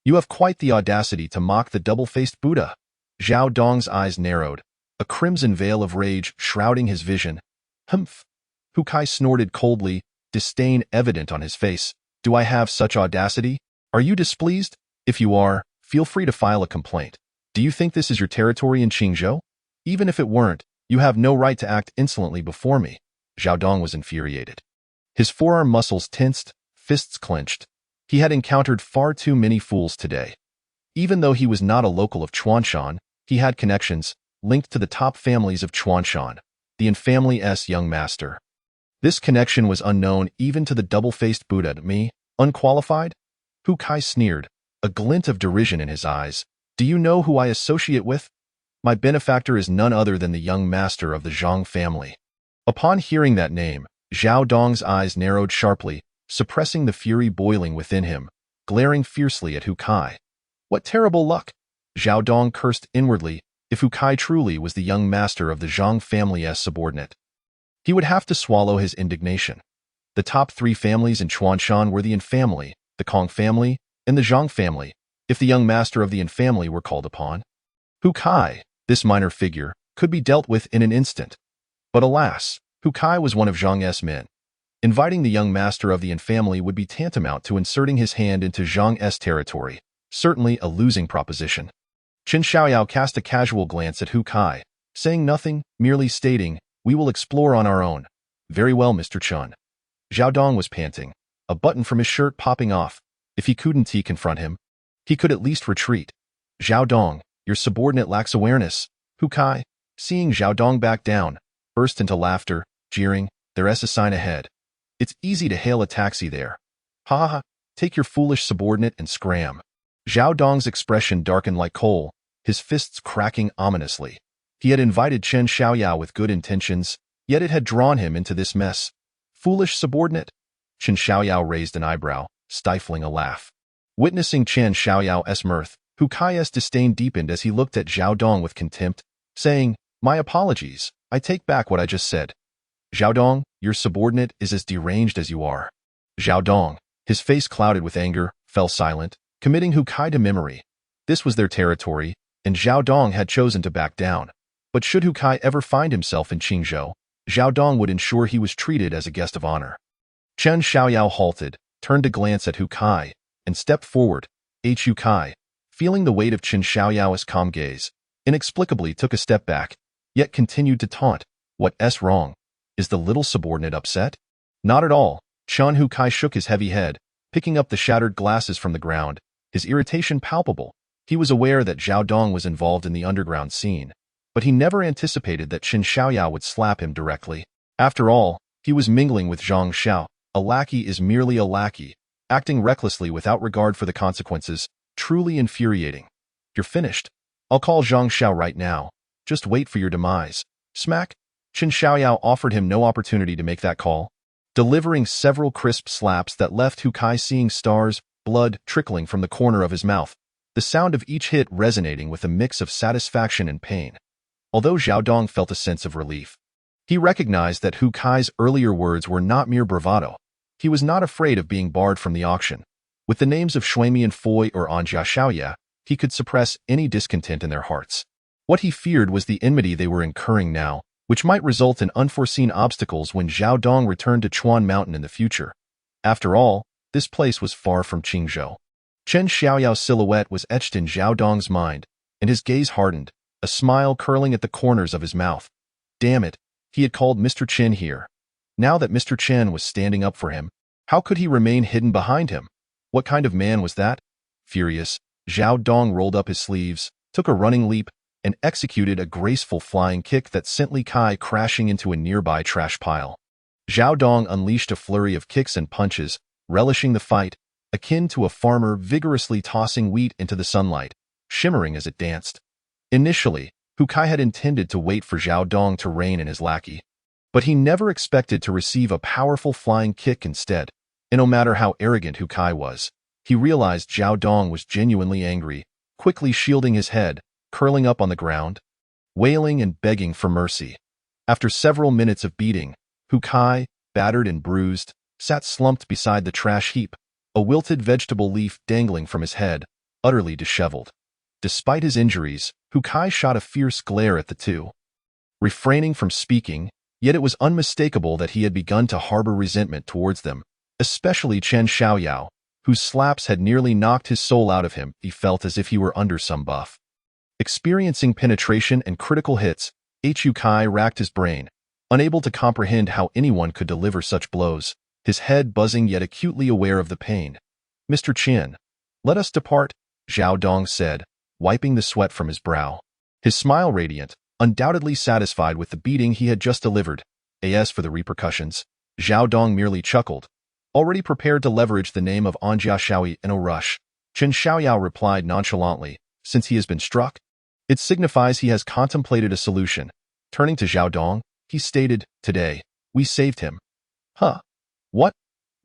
You have quite the audacity to mock the double-faced Buddha. Zhao Dong's eyes narrowed, a crimson veil of rage shrouding his vision. Humph! Hu Kai snorted coldly, disdain evident on his face. Do I have such audacity? Are you displeased? If you are, feel free to file a complaint. Do you think this is your territory in Qingzhou? Even if it weren't, you have no right to act insolently before me. Zhao Dong was infuriated. His forearm muscles tensed, fists clenched. He had encountered far too many fools today. Even though he was not a local of Chuanshan, he had connections linked to the top families of Chuanshan, the infamily's young master. This connection was unknown even to the double-faced Buddha. Me, unqualified? Hu Kai sneered, a glint of derision in his eyes. Do you know who I associate with? My benefactor is none other than the young master of the Zhang family. Upon hearing that name, Zhao Dong's eyes narrowed sharply, suppressing the fury boiling within him, glaring fiercely at Hu Kai. What terrible luck! Zhao Dong cursed inwardly. If Hu Kai truly was the young master of the Zhang family's subordinate, he would have to swallow his indignation. The top three families in Chuanshan were the Yin family, the Kong family, and the Zhang family, if the young master of the Yin family were called upon. Hu Kai, this minor figure, could be dealt with in an instant. But alas, Hu Kai was one of Zhang's men. Inviting the young master of the Yin family would be tantamount to inserting his hand into Zhang's territory, certainly a losing proposition. Qin Xiaoyao cast a casual glance at Hu Kai, saying nothing, merely stating, "We will explore on our own." "Very well, Mr. Chun." Zhao Dong was panting, a button from his shirt popping off. If he couldn't confront him, he could at least retreat. "Zhao Dong, your subordinate lacks awareness." Hu Kai, seeing Zhao Dong back down, burst into laughter, jeering, "There's a sign ahead. It's easy to hail a taxi there. Ha ha ha, take your foolish subordinate and scram." Zhao Dong's expression darkened like coal, his fists cracking ominously. He had invited Chen Xiaoyao with good intentions, yet it had drawn him into this mess. Foolish subordinate? Chen Xiaoyao raised an eyebrow, stifling a laugh. Witnessing Chen Xiaoyao's mirth, Hu Kai's disdain deepened as he looked at Zhao Dong with contempt, saying, "My apologies, I take back what I just said. Zhao Dong, your subordinate is as deranged as you are." Zhao Dong, his face clouded with anger, fell silent, committing Hu Kai to memory. This was their territory, and Zhao Dong had chosen to back down. But should Hu Kai ever find himself in Qingzhou, Zhao Dong would ensure he was treated as a guest of honor. Chen Xiaoyao halted, turned to glance at Hu Kai, and stepped forward. Hu Kai, feeling the weight of Chen Xiaoyao's calm gaze, inexplicably took a step back, yet continued to taunt. "What's wrong? Is the little subordinate upset?" "Not at all." Chen Hu Kai shook his heavy head, picking up the shattered glasses from the ground, his irritation palpable. He was aware that Zhao Dong was involved in the underground scene, but he never anticipated that Chen Xiaoyao would slap him directly. After all, he was mingling with Zhang Xiao. A lackey is merely a lackey, acting recklessly without regard for the consequences, truly infuriating. "You're finished. I'll call Zhang Xiao right now. Just wait for your demise." Smack! Chen Xiaoyao offered him no opportunity to make that call, delivering several crisp slaps that left Hu Kai seeing stars, blood trickling from the corner of his mouth, the sound of each hit resonating with a mix of satisfaction and pain. Although Zhao Dong felt a sense of relief, he recognized that Hu Kai's earlier words were not mere bravado. He was not afraid of being barred from the auction. With the names of Shuimian Foy or Anjia Xiaoya, he could suppress any discontent in their hearts. What he feared was the enmity they were incurring now, which might result in unforeseen obstacles when Zhao Dong returned to Chuan Mountain in the future. After all, this place was far from Qingzhou. Chen Xiaoyao's silhouette was etched in Zhao Dong's mind, and his gaze hardened, a smile curling at the corners of his mouth. Damn it, he had called Mr. Chen here. Now that Mr. Chen was standing up for him, how could he remain hidden behind him? What kind of man was that? Furious, Zhao Dong rolled up his sleeves, took a running leap, and executed a graceful flying kick that sent Li Kai crashing into a nearby trash pile. Zhao Dong unleashed a flurry of kicks and punches, relishing the fight, akin to a farmer vigorously tossing wheat into the sunlight, shimmering as it danced. Initially, Hu Kai had intended to wait for Zhao Dong to rein in his lackey, but he never expected to receive a powerful flying kick instead. And no matter how arrogant Hu Kai was, he realized Zhao Dong was genuinely angry, quickly shielding his head, curling up on the ground, wailing and begging for mercy. After several minutes of beating, Hu Kai, battered and bruised, sat slumped beside the trash heap, a wilted vegetable leaf dangling from his head, utterly disheveled. Despite his injuries, Hu Kai shot a fierce glare at the two, refraining from speaking, yet it was unmistakable that he had begun to harbor resentment towards them, especially Chen Xiaoyao, whose slaps had nearly knocked his soul out of him. He felt as if he were under some buff. Experiencing penetration and critical hits, Hu Kai racked his brain, unable to comprehend how anyone could deliver such blows, his head buzzing yet acutely aware of the pain. "Mr. Chen, let us depart," Zhao Dong said, wiping the sweat from his brow. His smile radiant, undoubtedly satisfied with the beating he had just delivered. As for the repercussions, Zhao Dong merely chuckled, already prepared to leverage the name of Anjia Shaoi in a rush. Chen Xiaoyao replied nonchalantly, "Since he has been struck, it signifies he has contemplated a solution." Turning to Zhao Dong, he stated, "Today, we saved him." "Huh? What?"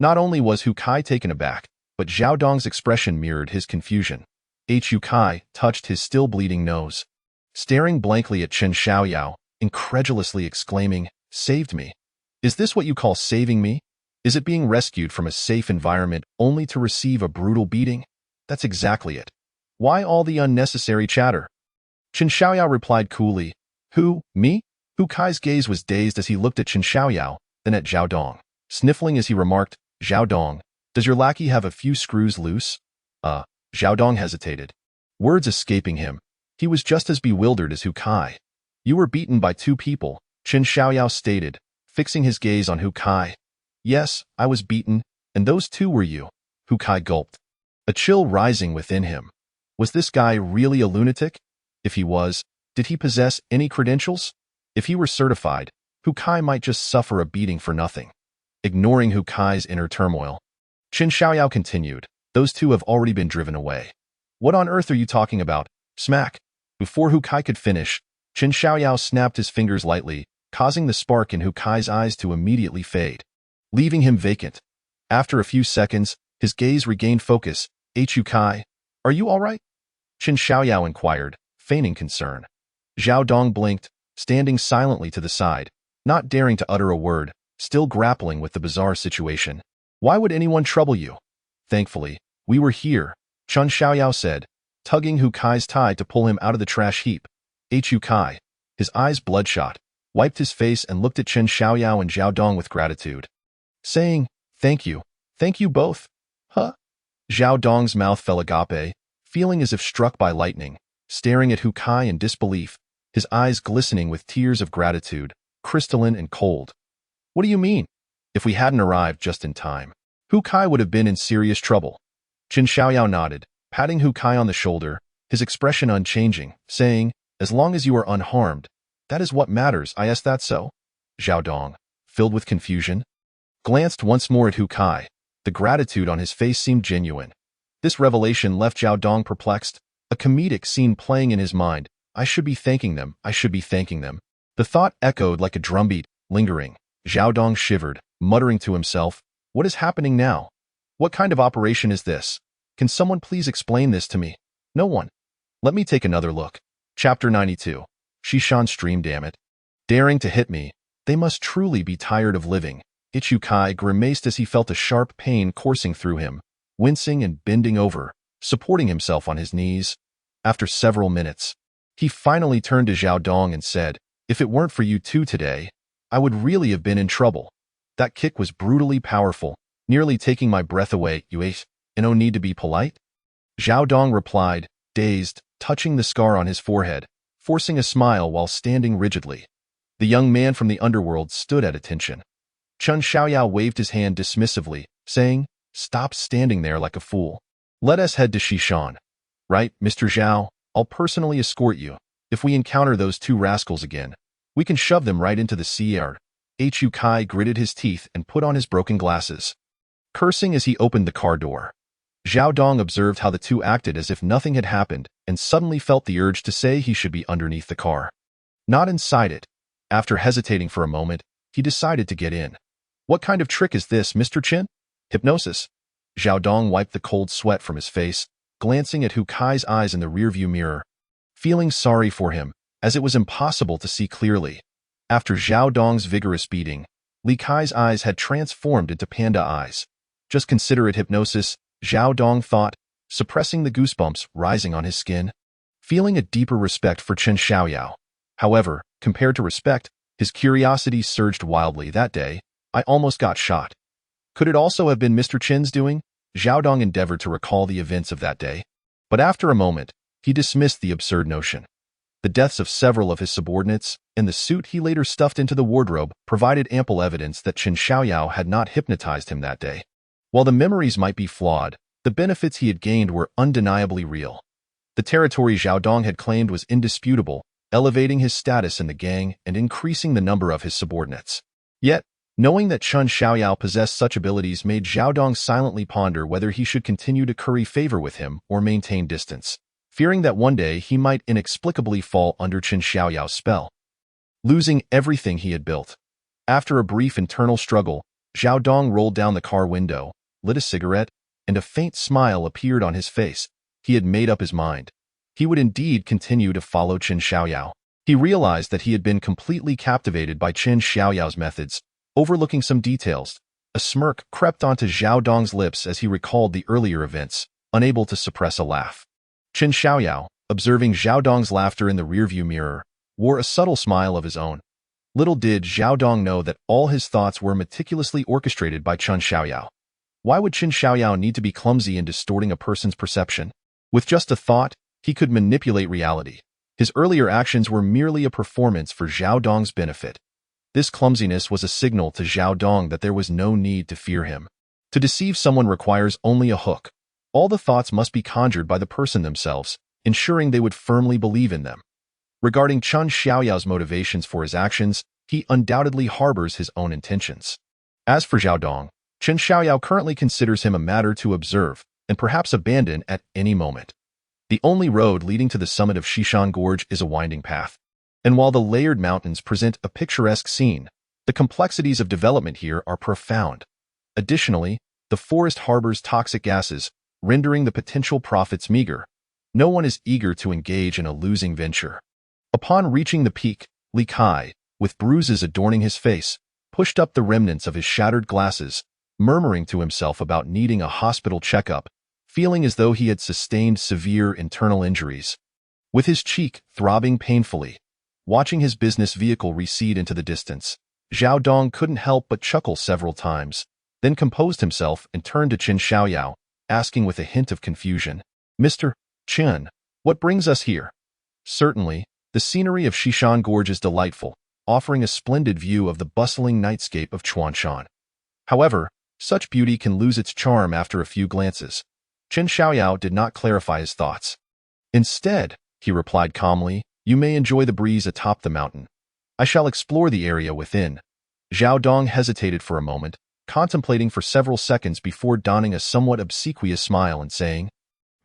Not only was Hu Kai taken aback, but Zhao Dong's expression mirrored his confusion. Hu Kai touched his still bleeding nose, staring blankly at Chen Xiaoyao, incredulously exclaiming, "Saved me? Is this what you call saving me? Is it being rescued from a safe environment only to receive a brutal beating? That's exactly it. Why all the unnecessary chatter?" Chen Xiaoyao replied coolly, "Who, me?" Hu Kai's gaze was dazed as he looked at Chen Xiaoyao, then at Zhao Dong, sniffling as he remarked, "Zhao Dong, does your lackey have a few screws loose?" Zhao Dong hesitated, words escaping him. He was just as bewildered as Hu Kai. "You were beaten by two people," Chen Xiaoyao stated, fixing his gaze on Hu Kai. "Yes, I was beaten, and those two were you." Hu Kai gulped, a chill rising within him. Was this guy really a lunatic? If he was, did he possess any credentials? If he were certified, Hu Kai might just suffer a beating for nothing. Ignoring Hu Kai's inner turmoil, Chen Xiaoyao continued, "Those two have already been driven away." "What on earth are you talking about?" Smack! Before Hu Kai could finish, Chen Xiaoyao snapped his fingers lightly, causing the spark in Hu Kai's eyes to immediately fade, leaving him vacant. After a few seconds, his gaze regained focus. "Hu Kai, are you all right?" Chen Xiaoyao inquired, feigning concern. Zhao Dong blinked, standing silently to the side, not daring to utter a word, still grappling with the bizarre situation. "Why would anyone trouble you?" "Thankfully, we were here," Chen Xiaoyao said, tugging Hu Kai's tie to pull him out of the trash heap. Hu Kai, his eyes bloodshot, wiped his face and looked at Chen Xiaoyao and Zhao Dong with gratitude, saying, thank you both." "Huh?" Zhao Dong's mouth fell agape, feeling as if struck by lightning, staring at Hu Kai in disbelief, his eyes glistening with tears of gratitude, crystalline and cold. "What do you mean? If we hadn't arrived just in time, Hu Kai would have been in serious trouble." Chen Xiaoyao nodded, patting Hu Kai on the shoulder, his expression unchanging, saying, "As long as you are unharmed, that is what matters." "Is that so?" Zhao Dong, filled with confusion, glanced once more at Hu Kai. The gratitude on his face seemed genuine. This revelation left Zhao Dong perplexed, a comedic scene playing in his mind. I should be thanking them. The thought echoed like a drumbeat, lingering. Zhao Dong shivered, muttering to himself, "What is happening now? What kind of operation is this? Can someone please explain this to me?" "No one." "Let me take another look." Chapter 92. Shishan stream, damn it. Daring to hit me. They must truly be tired of living. Hu Kai grimaced as he felt a sharp pain coursing through him, wincing and bending over, supporting himself on his knees. After several minutes, he finally turned to Zhao Dong and said, "If it weren't for you two today, I would really have been in trouble. That kick was brutally powerful, nearly taking my breath away. You ain't no need to be polite." Zhao Dong replied, dazed, touching the scar on his forehead, forcing a smile while standing rigidly. The young man from the underworld stood at attention. Chen Xiaoyao waved his hand dismissively, saying, "Stop standing there like a fool. Let us head to Shishan." "Right, Mr. Zhao, I'll personally escort you. If we encounter those two rascals again, we can shove them right into the sea air." Hu Kai gritted his teeth and put on his broken glasses, cursing as he opened the car door. Zhao Dong observed how the two acted as if nothing had happened and suddenly felt the urge to say he should be underneath the car. Not inside it. After hesitating for a moment, he decided to get in. What kind of trick is this, Mr. Chen? Hypnosis. Zhao Dong wiped the cold sweat from his face, glancing at Hu Kai's eyes in the rearview mirror, feeling sorry for him, as it was impossible to see clearly. After Zhao Dong's vigorous beating, Li Kai's eyes had transformed into panda eyes. Just consider it hypnosis, Zhao Dong thought, suppressing the goosebumps rising on his skin, feeling a deeper respect for Chen Xiaoyao. However, compared to respect, his curiosity surged wildly that day. I almost got shot. Could it also have been Mr. Chen's doing? Zhao Dong endeavored to recall the events of that day. But after a moment, he dismissed the absurd notion. The deaths of several of his subordinates and the suit he later stuffed into the wardrobe provided ample evidence that Chen Xiaoyao had not hypnotized him that day. While the memories might be flawed, the benefits he had gained were undeniably real. The territory Zhao Dong had claimed was indisputable, elevating his status in the gang and increasing the number of his subordinates. Yet, knowing that Chen Xiaoyao possessed such abilities made Zhao Dong silently ponder whether he should continue to curry favor with him or maintain distance, fearing that one day he might inexplicably fall under Chen Xiaoyao's spell, losing everything he had built. After a brief internal struggle, Zhao Dong rolled down the car window, lit a cigarette, and a faint smile appeared on his face. He had made up his mind. He would indeed continue to follow Chen Xiaoyao. He realized that he had been completely captivated by Chen Xiaoyao's methods. Overlooking some details, a smirk crept onto Zhao Dong's lips as he recalled the earlier events, unable to suppress a laugh. Chen Xiaoyao, observing Zhao Dong's laughter in the rearview mirror, wore a subtle smile of his own. Little did Zhao Dong know that all his thoughts were meticulously orchestrated by Chen Xiaoyao. Why would Chen Xiaoyao need to be clumsy in distorting a person's perception? With just a thought, he could manipulate reality. His earlier actions were merely a performance for Zhao Dong's benefit. This clumsiness was a signal to Zhao Dong that there was no need to fear him. To deceive someone requires only a hook. All the thoughts must be conjured by the person themselves, ensuring they would firmly believe in them. Regarding Chen Xiaoyao's motivations for his actions, he undoubtedly harbors his own intentions. As for Zhao Dong, Chen Xiaoyao currently considers him a matter to observe and perhaps abandon at any moment. The only road leading to the summit of Xishan Gorge is a winding path. And while the layered mountains present a picturesque scene, the complexities of development here are profound. Additionally, the forest harbors toxic gases, rendering the potential profits meager. No one is eager to engage in a losing venture. Upon reaching the peak, Li Kai, with bruises adorning his face, pushed up the remnants of his shattered glasses, murmuring to himself about needing a hospital checkup, feeling as though he had sustained severe internal injuries. With his cheek throbbing painfully, watching his business vehicle recede into the distance, Zhao Dong couldn't help but chuckle several times, then composed himself and turned to Chen Xiaoyao, asking with a hint of confusion, "Mr. Chen, what brings us here?" Certainly, the scenery of Xishan Gorge is delightful, offering a splendid view of the bustling nightscape of Chuanshan. However, such beauty can lose its charm after a few glances. Chen Xiaoyao did not clarify his thoughts. Instead, he replied calmly, "You may enjoy the breeze atop the mountain. I shall explore the area within." Zhao Dong hesitated for a moment, contemplating for several seconds before donning a somewhat obsequious smile and saying,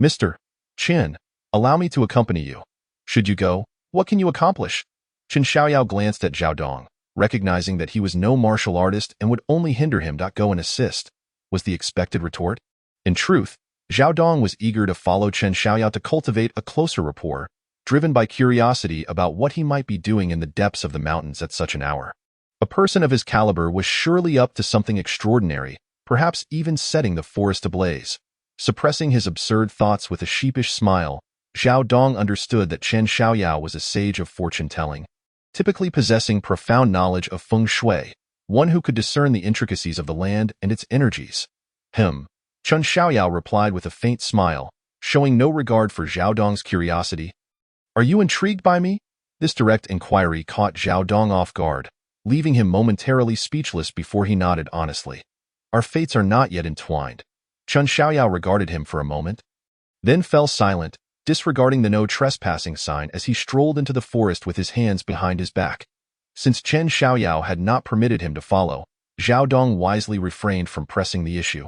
"Mr. Chen, allow me to accompany you. Should you go, what can you accomplish?" Chen Xiaoyao glanced at Zhao Dong, recognizing that he was no martial artist and would only hinder him. "Go and assist," was the expected retort. In truth, Zhao Dong was eager to follow Chen Xiaoyao to cultivate a closer rapport, driven by curiosity about what he might be doing in the depths of the mountains at such an hour. A person of his caliber was surely up to something extraordinary, perhaps even setting the forest ablaze. Suppressing his absurd thoughts with a sheepish smile, Zhao Dong understood that Chen Xiaoyao was a sage of fortune-telling, typically possessing profound knowledge of feng shui, one who could discern the intricacies of the land and its energies. Chen Xiaoyao replied with a faint smile, showing no regard for Zhao Dong's curiosity. "Are you intrigued by me?" This direct inquiry caught Zhao Dong off guard, leaving him momentarily speechless before he nodded honestly. "Our fates are not yet entwined." Chen Xiaoyao regarded him for a moment, then fell silent, disregarding the no trespassing sign as he strolled into the forest with his hands behind his back. Since Chen Xiaoyao had not permitted him to follow, Zhao Dong wisely refrained from pressing the issue.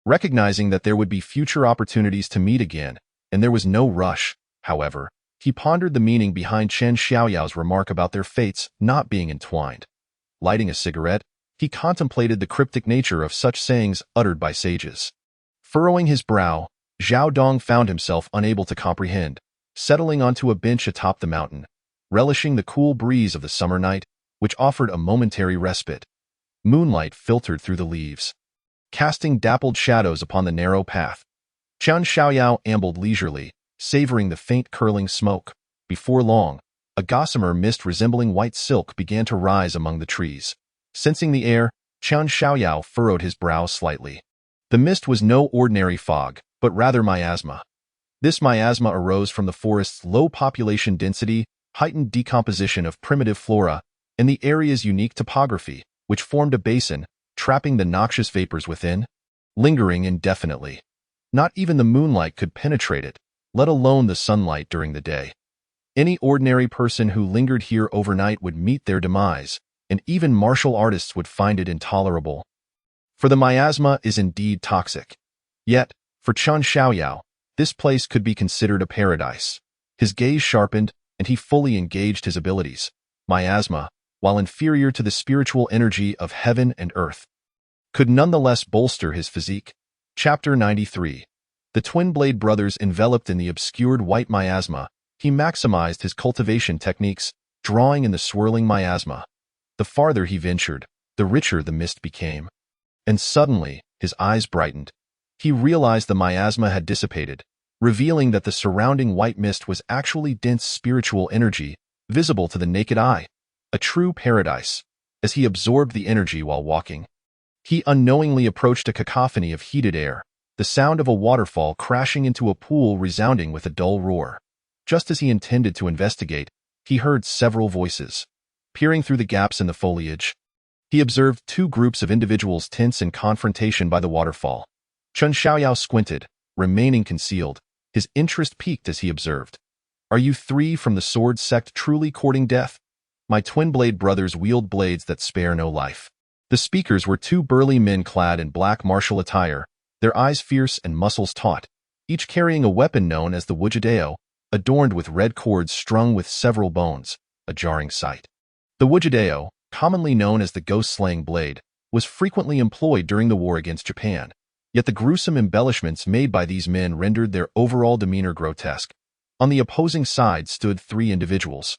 Recognizing that there would be future opportunities to meet again, and there was no rush, however, he pondered the meaning behind Chen Xiaoyao's remark about their fates not being entwined. Lighting a cigarette, he contemplated the cryptic nature of such sayings uttered by sages. Furrowing his brow, Zhao Dong found himself unable to comprehend, settling onto a bench atop the mountain, relishing the cool breeze of the summer night, which offered a momentary respite. Moonlight filtered through the leaves, casting dappled shadows upon the narrow path. Chen Xiaoyao ambled leisurely, savoring the faint curling smoke. Before long, a gossamer mist resembling white silk began to rise among the trees. Sensing the air, Chen Xiaoyao furrowed his brow slightly. The mist was no ordinary fog, but rather miasma. This miasma arose from the forest's low population density, heightened decomposition of primitive flora, and the area's unique topography, which formed a basin, trapping the noxious vapors within, lingering indefinitely. Not even the moonlight could penetrate it, let alone the sunlight during the day. Any ordinary person who lingered here overnight would meet their demise, and even martial artists would find it intolerable. For the miasma is indeed toxic. Yet, for Chen Xiaoyao, this place could be considered a paradise. His gaze sharpened, and he fully engaged his abilities. Miasma, while inferior to the spiritual energy of heaven and earth, could nonetheless bolster his physique. Chapter 93. The twin-blade brothers enveloped in the obscured white miasma, he maximized his cultivation techniques, drawing in the swirling miasma. The farther he ventured, the richer the mist became. And suddenly, his eyes brightened. He realized the miasma had dissipated, revealing that the surrounding white mist was actually dense spiritual energy, visible to the naked eye. A true paradise. As he absorbed the energy while walking, he unknowingly approached a cacophony of heated air, the sound of a waterfall crashing into a pool resounding with a dull roar. Just as he intended to investigate, he heard several voices. Peering through the gaps in the foliage, he observed two groups of individuals tense in confrontation by the waterfall. Chen Xiaoyao squinted, remaining concealed. His interest piqued as he observed. "Are you three from the sword sect truly courting death?" My twin-blade brothers wield blades that spare no life. The speakers were two burly men clad in black martial attire, their eyes fierce and muscles taut, each carrying a weapon known as the wujidao, adorned with red cords strung with several bones, a jarring sight. The wujidao, commonly known as the ghost-slaying blade, was frequently employed during the war against Japan, yet the gruesome embellishments made by these men rendered their overall demeanor grotesque. On the opposing side stood three individuals.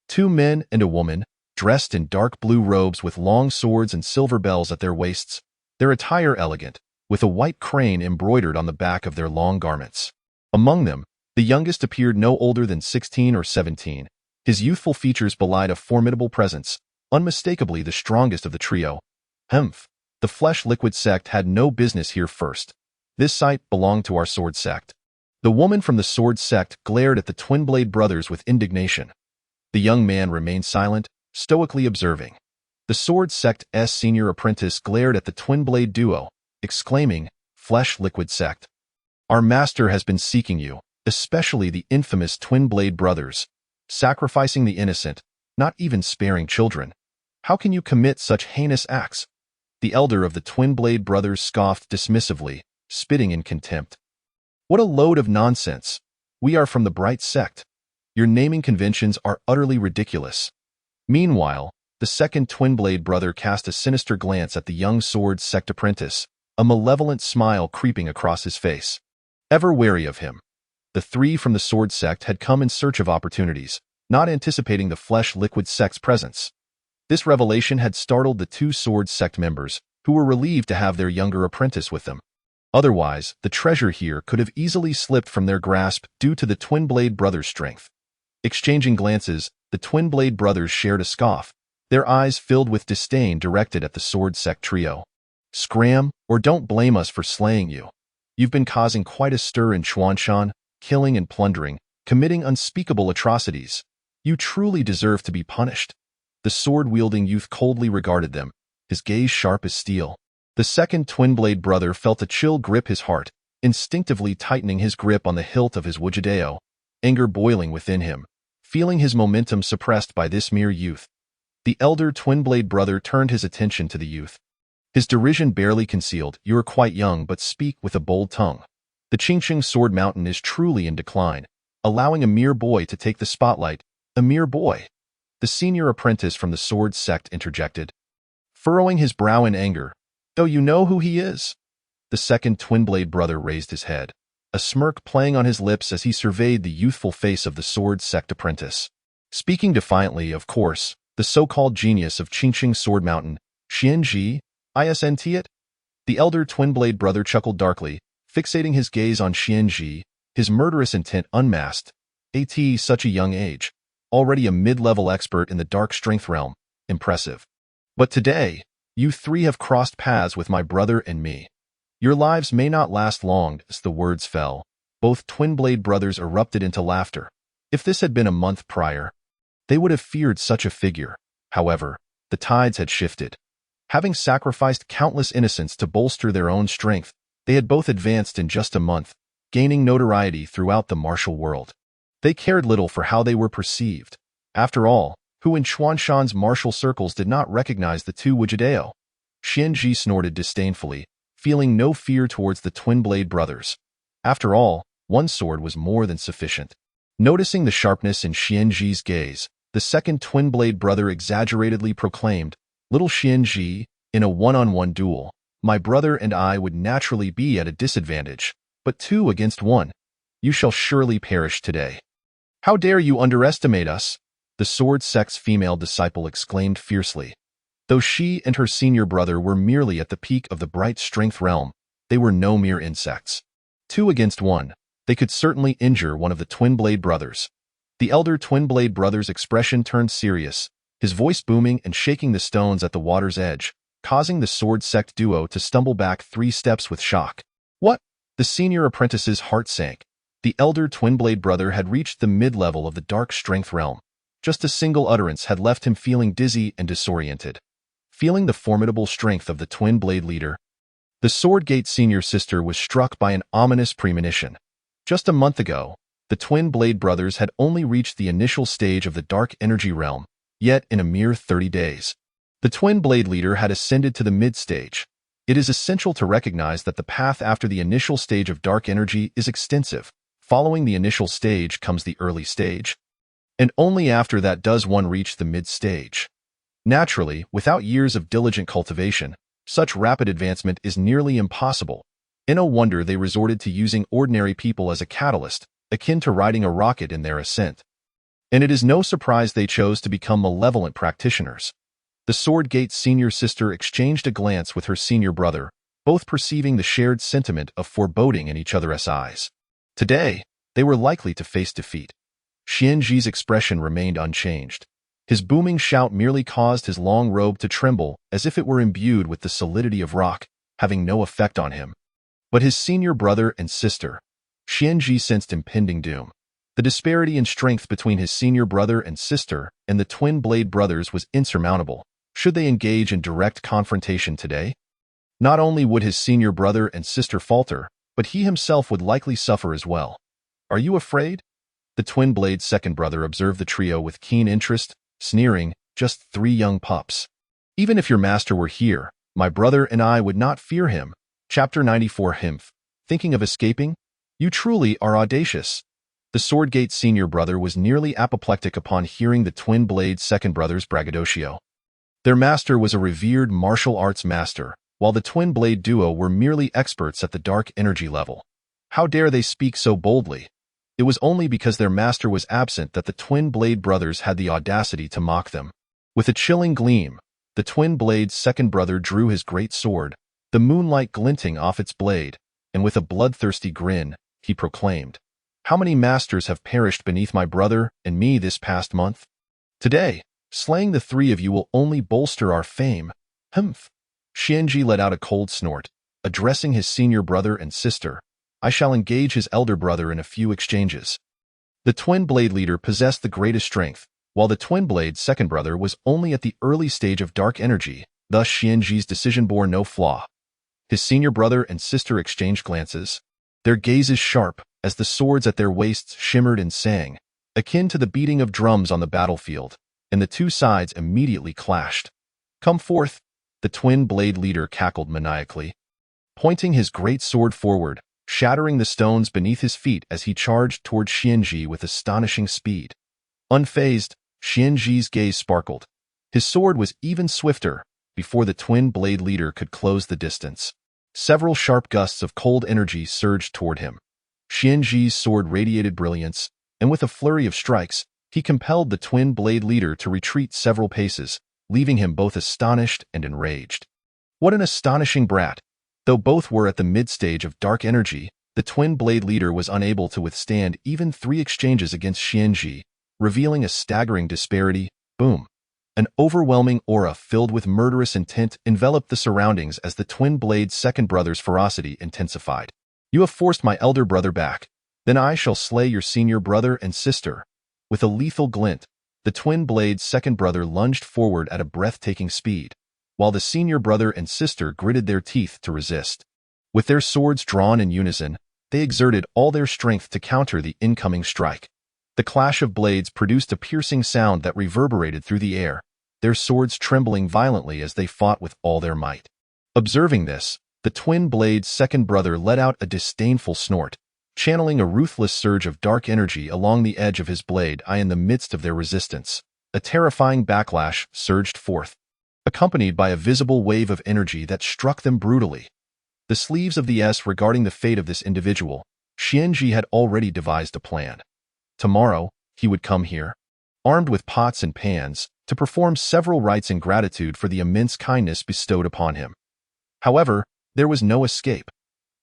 Two men and a woman, dressed in dark blue robes with long swords and silver bells at their waists, their attire elegant, with a white crane embroidered on the back of their long garments. Among them, the youngest appeared no older than 16 or 17. His youthful features belied a formidable presence, unmistakably the strongest of the trio. Humph! The flesh-liquid sect had no business here first. This site belonged to our sword sect. The woman from the sword sect glared at the twin-blade brothers with indignation. The young man remained silent, stoically observing. The sword sect's senior apprentice glared at the twin-blade duo, exclaiming, "Flesh-liquid sect. Our master has been seeking you, especially the infamous twin-blade brothers, sacrificing the innocent, not even sparing children. How can you commit such heinous acts?" The elder of the twin-blade brothers scoffed dismissively, spitting in contempt. "What a load of nonsense! We are from the bright sect. Your naming conventions are utterly ridiculous." Meanwhile, the second twin-blade brother cast a sinister glance at the young sword sect apprentice, a malevolent smile creeping across his face. Ever wary of him, the three from the sword sect had come in search of opportunities, not anticipating the flesh-liquid sect's presence. This revelation had startled the two sword sect members, who were relieved to have their younger apprentice with them. Otherwise, the treasure here could have easily slipped from their grasp due to the twin-blade brothers' strength. Exchanging glances, the twin-blade brothers shared a scoff, their eyes filled with disdain directed at the sword sect trio. "Scram, or don't blame us for slaying you. You've been causing quite a stir in Chuanshan, killing and plundering, committing unspeakable atrocities. You truly deserve to be punished." The sword-wielding youth coldly regarded them, his gaze sharp as steel. The second twin-blade brother felt a chill grip his heart, instinctively tightening his grip on the hilt of his wujidao, anger boiling within him, feeling his momentum suppressed by this mere youth. The elder twin-blade brother turned his attention to the youth. His derision barely concealed. "You are quite young, but speak with a bold tongue. The Qingqing Sword Mountain is truly in decline, allowing a mere boy to take the spotlight." "A mere boy?" the senior apprentice from the sword sect interjected, furrowing his brow in anger. "Though you know who he is?" The second twin-blade brother raised his head, a smirk playing on his lips as he surveyed the youthful face of the sword sect apprentice. Speaking defiantly, of course, the so-called genius of Qingqing Sword Mountain, Xianji, isn't it? The elder twin-blade brother chuckled darkly, fixating his gaze on Xianji, his murderous intent unmasked. At such a young age, already a mid-level expert in the dark strength realm. Impressive. But today, you three have crossed paths with my brother and me. Your lives may not last long. As the words fell, both twin-blade brothers erupted into laughter. If this had been a month prior, they would have feared such a figure. However, the tides had shifted. Having sacrificed countless innocents to bolster their own strength, they had both advanced in just a month, gaining notoriety throughout the martial world. They cared little for how they were perceived. After all, who in Chuanshan's martial circles did not recognize the two Wujidao? Xianji snorted disdainfully, feeling no fear towards the twin-blade brothers. After all, one sword was more than sufficient. Noticing the sharpness in Xianji's gaze, the second twin-blade brother exaggeratedly proclaimed, "Little Xianji, in a one-on-one duel, my brother and I would naturally be at a disadvantage, but 2 against 1. You shall surely perish today." "How dare you underestimate us?" the sword sect's female disciple exclaimed fiercely. Though she and her senior brother were merely at the peak of the bright strength realm, they were no mere insects. 2 against 1, they could certainly injure one of the twin-blade brothers. The elder twin-blade brother's expression turned serious, his voice booming and shaking the stones at the water's edge, causing the sword sect duo to stumble back 3 steps with shock. "What?" The senior apprentice's heart sank. The elder twin-blade brother had reached the mid-level of the dark strength realm. Just a single utterance had left him feeling dizzy and disoriented. Feeling the formidable strength of the twin-blade leader, the Swordgate senior sister was struck by an ominous premonition. Just a month ago, the twin-blade brothers had only reached the initial stage of the dark energy realm, yet in a mere 30 days, the twin-blade leader had ascended to the mid-stage. It is essential to recognize that the path after the initial stage of dark energy is extensive. Following the initial stage comes the early stage, and only after that does one reach the mid-stage. Naturally, without years of diligent cultivation, such rapid advancement is nearly impossible. No wonder they resorted to using ordinary people as a catalyst, akin to riding a rocket in their ascent. And it is no surprise they chose to become malevolent practitioners. The Swordgate senior sister exchanged a glance with her senior brother, both perceiving the shared sentiment of foreboding in each other's eyes. Today, they were likely to face defeat. Xianji's expression remained unchanged. His booming shout merely caused his long robe to tremble as if it were imbued with the solidity of rock, having no effect on him. But his senior brother and sister, Xianji sensed impending doom. The disparity in strength between his senior brother and sister and the twin-blade brothers was insurmountable. Should they engage in direct confrontation today? Not only would his senior brother and sister falter, but he himself would likely suffer as well. "Are you afraid?" The twin-blade second brother observed the trio with keen interest, sneering, "Just 3 young pups. Even if your master were here, my brother and I would not fear him." Chapter 94 Himph. Thinking of escaping? You truly are audacious. The Swordgate senior brother was nearly apoplectic upon hearing the twin-blade second brother's braggadocio. Their master was a revered martial arts master, while the twin-blade duo were merely experts at the dark energy level. How dare they speak so boldly? It was only because their master was absent that the twin-blade brothers had the audacity to mock them. With a chilling gleam, the twin-blade's second brother drew his great sword, the moonlight glinting off its blade, and with a bloodthirsty grin, he proclaimed, "How many masters have perished beneath my brother and me this past month? Today, slaying the 3 of you will only bolster our fame." Humph. Xianji let out a cold snort, addressing his senior brother and sister. "I shall engage his elder brother in a few exchanges." The twin-blade leader possessed the greatest strength, while the twin-blade second brother was only at the early stage of dark energy, thus Xianji's decision bore no flaw. His senior brother and sister exchanged glances, their gazes sharp as the swords at their waists shimmered and sang, akin to the beating of drums on the battlefield, and the 2 sides immediately clashed. "Come forth." The twin blade leader cackled maniacally, pointing his great sword forward, shattering the stones beneath his feet as he charged toward Xianji with astonishing speed. Unfazed, Xianji's gaze sparkled. His sword was even swifter. Before the twin blade leader could close the distance, several sharp gusts of cold energy surged toward him. Xianji's sword radiated brilliance, and with a flurry of strikes, he compelled the twin blade leader to retreat several paces, leaving him both astonished and enraged. What an astonishing brat! Though both were at the mid-stage of dark energy, the twin blade leader was unable to withstand even 3 exchanges against Xianji, revealing a staggering disparity. Boom! An overwhelming aura filled with murderous intent enveloped the surroundings as the twin blade's second brother's ferocity intensified. You have forced my elder brother back. Then I shall slay your senior brother and sister. With a lethal glint, the twin blade's second brother lunged forward at a breathtaking speed, while the senior brother and sister gritted their teeth to resist. With their swords drawn in unison, they exerted all their strength to counter the incoming strike. The clash of blades produced a piercing sound that reverberated through the air, their swords trembling violently as they fought with all their might. Observing this, the twin blade's second brother let out a disdainful snort, channeling a ruthless surge of dark energy along the edge of his blade. In the midst of their resistance, a terrifying backlash surged forth, accompanied by a visible wave of energy that struck them brutally. The sleeves of the S regarding the fate of this individual, Xianji had already devised a plan. Tomorrow, he would come here, armed with pots and pans, to perform several rites in gratitude for the immense kindness bestowed upon him. However, there was no escape.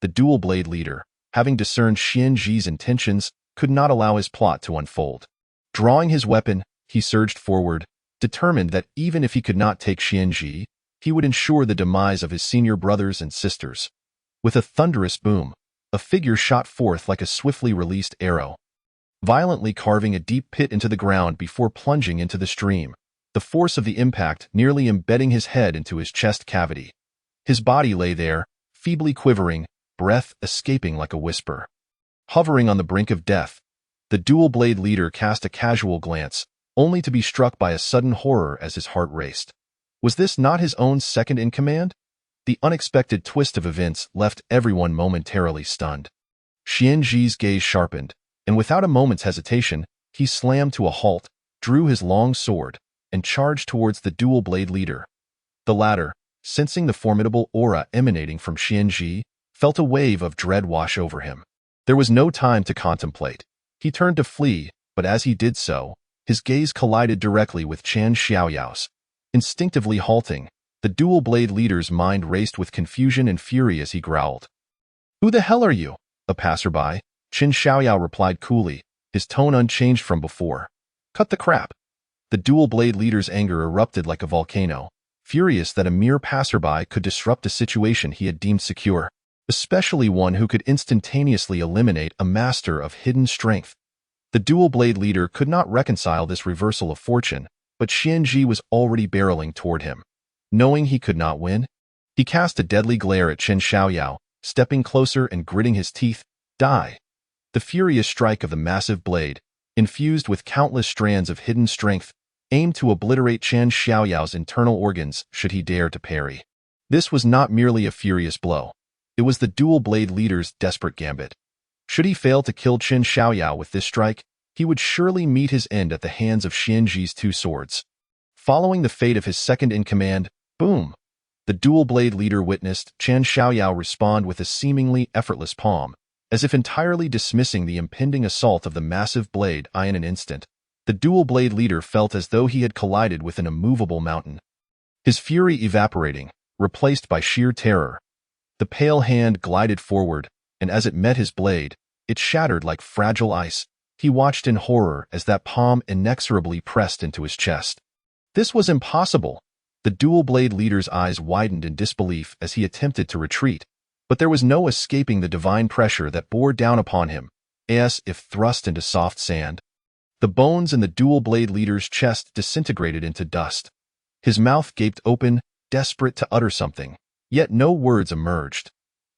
The dual blade leader, having discerned Xianji's intentions, could not allow his plot to unfold. Drawing his weapon, he surged forward, determined that even if he could not take Xianji, he would ensure the demise of his senior brothers and sisters. With a thunderous boom, a figure shot forth like a swiftly released arrow, violently carving a deep pit into the ground before plunging into the stream, the force of the impact nearly embedding his head into his chest cavity. His body lay there, feebly quivering, breath escaping like a whisper. Hovering on the brink of death, the dual blade leader cast a casual glance, only to be struck by a sudden horror as his heart raced. Was this not his own second in command? The unexpected twist of events left everyone momentarily stunned. Xianji's gaze sharpened, and without a moment's hesitation, he slammed to a halt, drew his long sword, and charged towards the dual blade leader. The latter, sensing the formidable aura emanating from Xianji, felt a wave of dread wash over him. There was no time to contemplate. He turned to flee, but as he did so, his gaze collided directly with Chen Xiaoyao's. Instinctively halting, the dual blade leader's mind raced with confusion and fury as he growled. "Who the hell are you?" A passerby, Chen Xiaoyao replied coolly, his tone unchanged from before. "Cut the crap." The dual blade leader's anger erupted like a volcano, furious that a mere passerby could disrupt a situation he had deemed secure, especially one who could instantaneously eliminate a master of hidden strength. The dual blade leader could not reconcile this reversal of fortune, but Xianji was already barreling toward him. Knowing he could not win, he cast a deadly glare at Chen Xiaoyao, stepping closer and gritting his teeth. Die! The furious strike of the massive blade, infused with countless strands of hidden strength, aimed to obliterate Chen Xiaoyao's internal organs should he dare to parry. This was not merely a furious blow. It was the dual blade leader's desperate gambit. Should he fail to kill Chen Xiaoyao with this strike, he would surely meet his end at the hands of Xianji's 2 swords. Following the fate of his second in command, boom! The dual blade leader witnessed Chen Xiaoyao respond with a seemingly effortless palm, as if entirely dismissing the impending assault of the massive blade. In an instant, the dual blade leader felt as though he had collided with an immovable mountain. His fury evaporating, replaced by sheer terror. The pale hand glided forward, and as it met his blade, it shattered like fragile ice. He watched in horror as that palm inexorably pressed into his chest. This was impossible. The dual blade leader's eyes widened in disbelief as he attempted to retreat, but there was no escaping the divine pressure that bore down upon him, as if thrust into soft sand. The bones in the dual blade leader's chest disintegrated into dust. His mouth gaped open, desperate to utter something, yet no words emerged.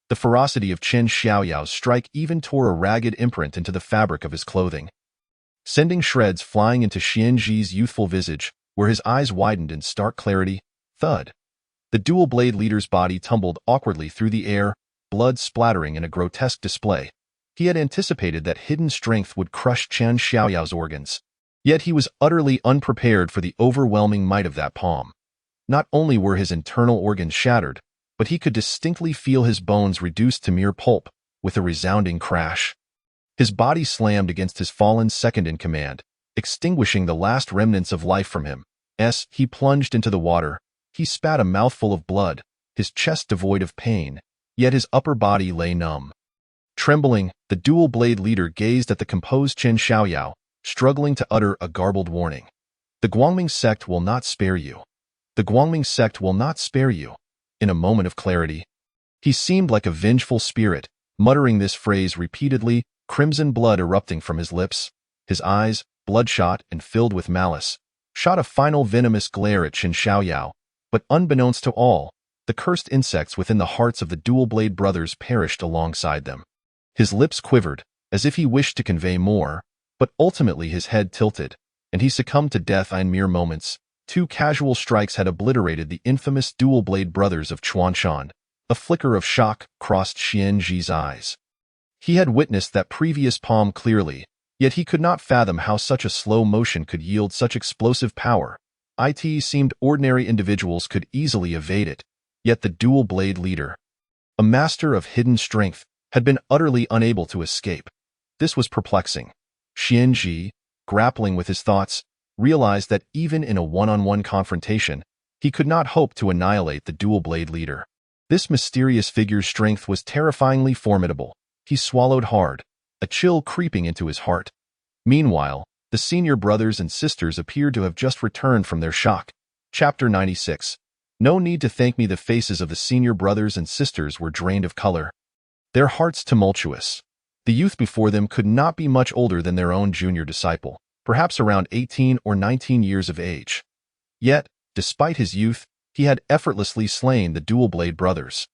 The ferocity of Chen Xiaoyao's strike even tore a ragged imprint into the fabric of his clothing, sending shreds flying into Xianji's youthful visage, where his eyes widened in stark clarity. Thud! The dual-blade leader's body tumbled awkwardly through the air, blood splattering in a grotesque display. He had anticipated that hidden strength would crush Chen Xiaoyao's organs. Yet he was utterly unprepared for the overwhelming might of that palm. Not only were his internal organs shattered, but he could distinctly feel his bones reduced to mere pulp, with a resounding crash. His body slammed against his fallen second-in-command, extinguishing the last remnants of life from him. He plunged into the water. He spat a mouthful of blood, his chest devoid of pain, yet his upper body lay numb. Trembling, the dual-blade leader gazed at the composed Chen Xiaoyao, struggling to utter a garbled warning. The Guangming sect will not spare you. The Guangming sect will not spare you. In a moment of clarity, he seemed like a vengeful spirit, muttering this phrase repeatedly, crimson blood erupting from his lips. His eyes, bloodshot and filled with malice, shot a final venomous glare at Chen Xiaoyao, but unbeknownst to all, the cursed insects within the hearts of the dual-blade brothers perished alongside them. His lips quivered, as if he wished to convey more, but ultimately his head tilted, and he succumbed to death in mere moments. 2 casual strikes had obliterated the infamous dual-blade brothers of Chuanshan. A flicker of shock crossed Xianji's eyes. He had witnessed that previous palm clearly, yet he could not fathom how such a slow motion could yield such explosive power. It seemed ordinary individuals could easily evade it, yet the dual-blade leader, a master of hidden strength, had been utterly unable to escape. This was perplexing. Xianji, grappling with his thoughts, realized that even in a one-on-one confrontation, he could not hope to annihilate the dual-blade leader. This mysterious figure's strength was terrifyingly formidable. He swallowed hard, a chill creeping into his heart. Meanwhile, the senior brothers and sisters appeared to have just returned from their shock. Chapter 96. No need to thank me. The faces of the senior brothers and sisters were drained of color, their hearts tumultuous. The youth before them could not be much older than their own junior disciple, perhaps around 18 or 19 years of age. Yet, despite his youth, he had effortlessly slain the dual-blade brothers.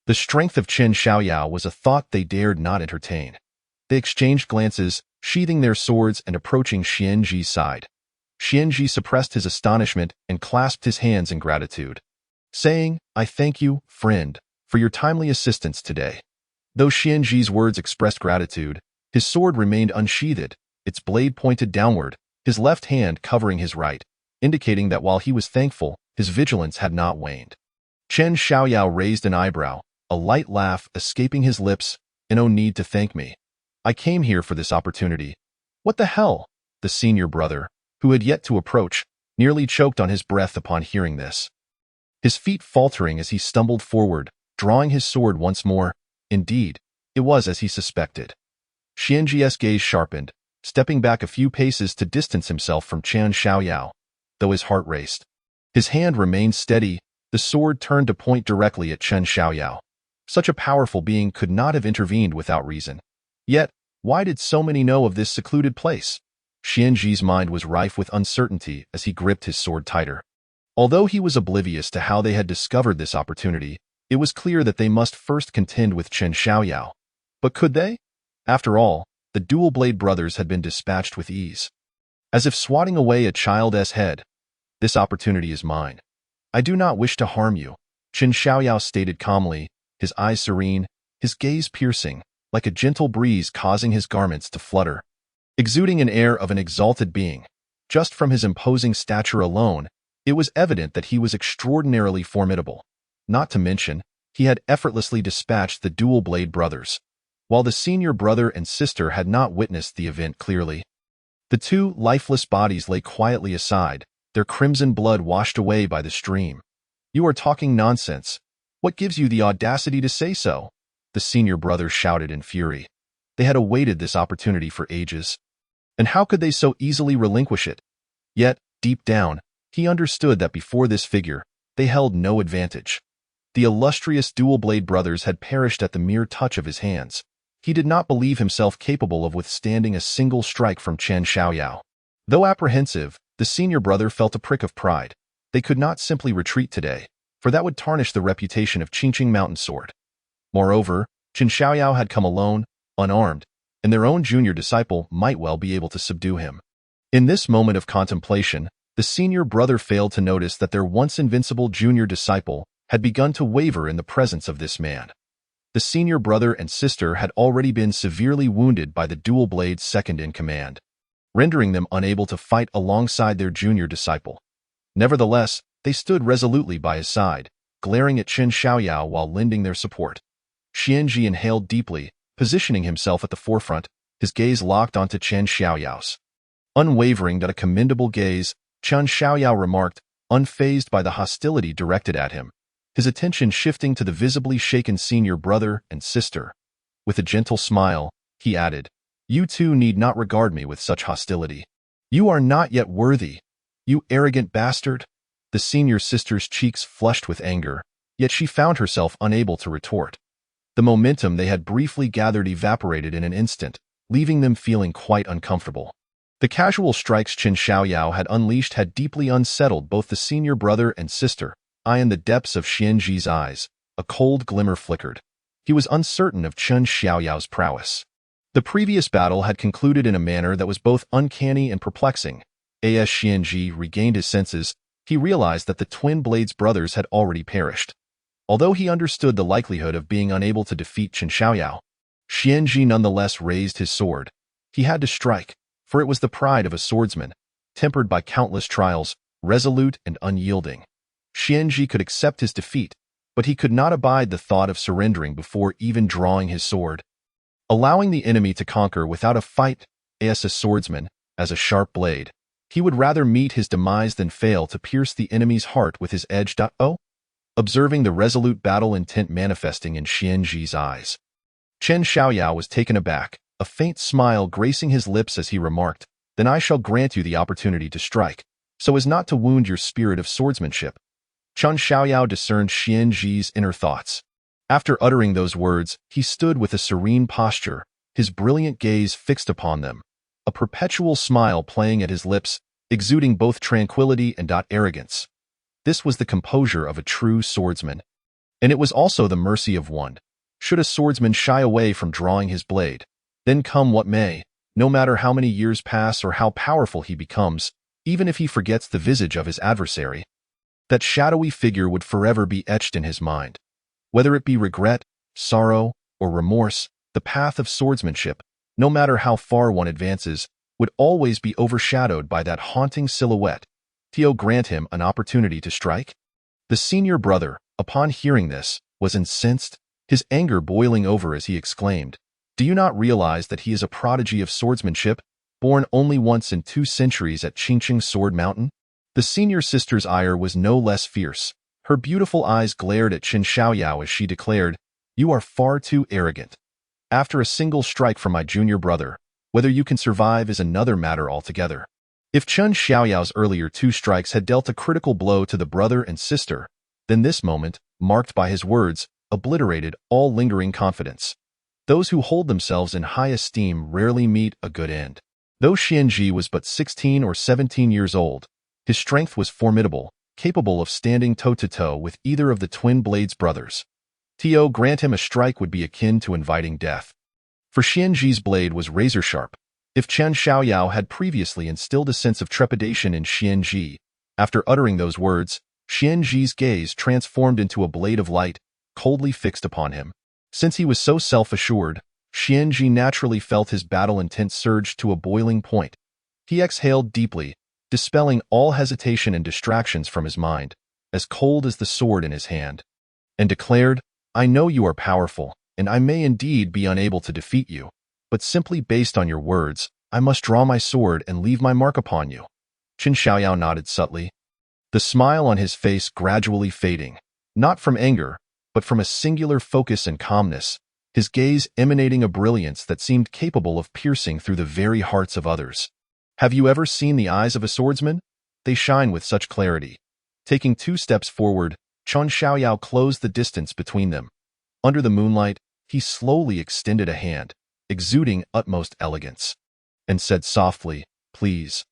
The strength of Chen Xiaoyao was a thought they dared not entertain. They exchanged glances, sheathing their swords and approaching Xianji's side. Xianji suppressed his astonishment and clasped his hands in gratitude, saying, "I thank you, friend, for your timely assistance today." Though Xianji's words expressed gratitude, his sword remained unsheathed, its blade pointed downward, his left hand covering his right, indicating that while he was thankful, his vigilance had not waned. Chen Xiaoyao raised an eyebrow, a light laugh escaping his lips. "No need to thank me. I came here for this opportunity." "What the hell?" The senior brother, who had yet to approach, nearly choked on his breath upon hearing this. His feet faltering as he stumbled forward, drawing his sword once more. Indeed, it was as he suspected. Xianji's gaze sharpened, stepping back a few paces to distance himself from Chen Xiaoyao, though his heart raced. His hand remained steady, the sword turned to point directly at Chen Xiaoyao. Such a powerful being could not have intervened without reason. Yet, why did so many know of this secluded place? Xianji's mind was rife with uncertainty as he gripped his sword tighter. Although he was oblivious to how they had discovered this opportunity, it was clear that they must first contend with Chen Xiaoyao. But could they? After all, the dual-blade brothers had been dispatched with ease. As if swatting away a child's head. "This opportunity is mine. I do not wish to harm you," Chen Xiaoyao stated calmly, his eyes serene, his gaze piercing, like a gentle breeze causing his garments to flutter. Exuding an air of an exalted being. Just from his imposing stature alone, it was evident that he was extraordinarily formidable. Not to mention, he had effortlessly dispatched the dual-blade brothers, while the senior brother and sister had not witnessed the event clearly. The 2 lifeless bodies lay quietly aside, their crimson blood washed away by the stream. "You are talking nonsense. What gives you the audacity to say so?" the senior brother shouted in fury. They had awaited this opportunity for ages. And how could they so easily relinquish it? Yet, deep down, he understood that before this figure, they held no advantage. The illustrious dual-blade brothers had perished at the mere touch of his hands. He did not believe himself capable of withstanding a single strike from Chen Xiaoyao. Though apprehensive, the senior brother felt a prick of pride. They could not simply retreat today, for that would tarnish the reputation of Qingqing Mountain Sword. Moreover, Chen Xiaoyao had come alone, unarmed, and their own junior disciple might well be able to subdue him. In this moment of contemplation, the senior brother failed to notice that their once invincible junior disciple had begun to waver in the presence of this man. The senior brother and sister had already been severely wounded by the dual-blade second-in-command, rendering them unable to fight alongside their junior disciple. Nevertheless, they stood resolutely by his side, glaring at Chen Xiaoyao while lending their support. Xianji inhaled deeply, positioning himself at the forefront, his gaze locked onto Chen Xiaoyao's. Unwavering but a commendable gaze, Chen Xiaoyao remarked, unfazed by the hostility directed at him, his attention shifting to the visibly shaken senior brother and sister. With a gentle smile, he added, "You two need not regard me with such hostility. You are not yet worthy, you arrogant bastard." The senior sister's cheeks flushed with anger, yet she found herself unable to retort. The momentum they had briefly gathered evaporated in an instant, leaving them feeling quite uncomfortable. The casual strikes Chen Xiaoyao had unleashed had deeply unsettled both the senior brother and sister. In the depths of Xianji's eyes, a cold glimmer flickered. He was uncertain of Chen Xiaoyao's prowess. The previous battle had concluded in a manner that was both uncanny and perplexing. As Xianji regained his senses, he realized that the twin Blades brothers had already perished. Although he understood the likelihood of being unable to defeat Chen Xiaoyao, Xianji nonetheless raised his sword. He had to strike, for it was the pride of a swordsman, tempered by countless trials, resolute and unyielding. Xianji could accept his defeat, but he could not abide the thought of surrendering before even drawing his sword. Allowing the enemy to conquer without a fight, as a swordsman, as a sharp blade, he would rather meet his demise than fail to pierce the enemy's heart with his edge. Observing the resolute battle intent manifesting in Xianji's eyes, Chen Xiaoyao was taken aback, a faint smile gracing his lips as he remarked, "Then I shall grant you the opportunity to strike, so as not to wound your spirit of swordsmanship." Chen Xiaoyao discerned Xianji's inner thoughts. After uttering those words, he stood with a serene posture, his brilliant gaze fixed upon them, a perpetual smile playing at his lips, exuding both tranquility and arrogance. This was the composure of a true swordsman. And it was also the mercy of one. Should a swordsman shy away from drawing his blade, then come what may, no matter how many years pass or how powerful he becomes, even if he forgets the visage of his adversary, that shadowy figure would forever be etched in his mind. Whether it be regret, sorrow, or remorse, the path of swordsmanship, no matter how far one advances, would always be overshadowed by that haunting silhouette. Grant him an opportunity to strike? The senior brother, upon hearing this, was incensed, his anger boiling over as he exclaimed, "Do you not realize that he is a prodigy of swordsmanship, born only once in 2 centuries at Qingqing Sword Mountain?" The senior sister's ire was no less fierce. Her beautiful eyes glared at Chen Xiaoyao as she declared, "You are far too arrogant. After a single strike from my junior brother, whether you can survive is another matter altogether." If Chen Xiaoyao's earlier 2 strikes had dealt a critical blow to the brother and sister, then this moment, marked by his words, obliterated all lingering confidence. Those who hold themselves in high esteem rarely meet a good end. Though Xianji was but 16 or 17 years old, his strength was formidable, capable of standing toe-to-toe with either of the twin Blades brothers. Grant him a strike would be akin to inviting death. For Xianji's blade was razor-sharp. If Chen Xiaoyao had previously instilled a sense of trepidation in Xianji, after uttering those words, Xianji's gaze transformed into a blade of light, coldly fixed upon him. Since he was so self-assured, Xianji naturally felt his battle intent surge to a boiling point. He exhaled deeply, dispelling all hesitation and distractions from his mind, as cold as the sword in his hand, and declared, "I know you are powerful, and I may indeed be unable to defeat you, but simply based on your words, I must draw my sword and leave my mark upon you." Chen Xiaoyao nodded subtly, the smile on his face gradually fading, not from anger, but from a singular focus and calmness, his gaze emanating a brilliance that seemed capable of piercing through the very hearts of others. Have you ever seen the eyes of a swordsman? They shine with such clarity. Taking 2 steps forward, Chen Xiaoyao closed the distance between them. Under the moonlight, he slowly extended a hand, exuding utmost elegance, and said softly, "Please."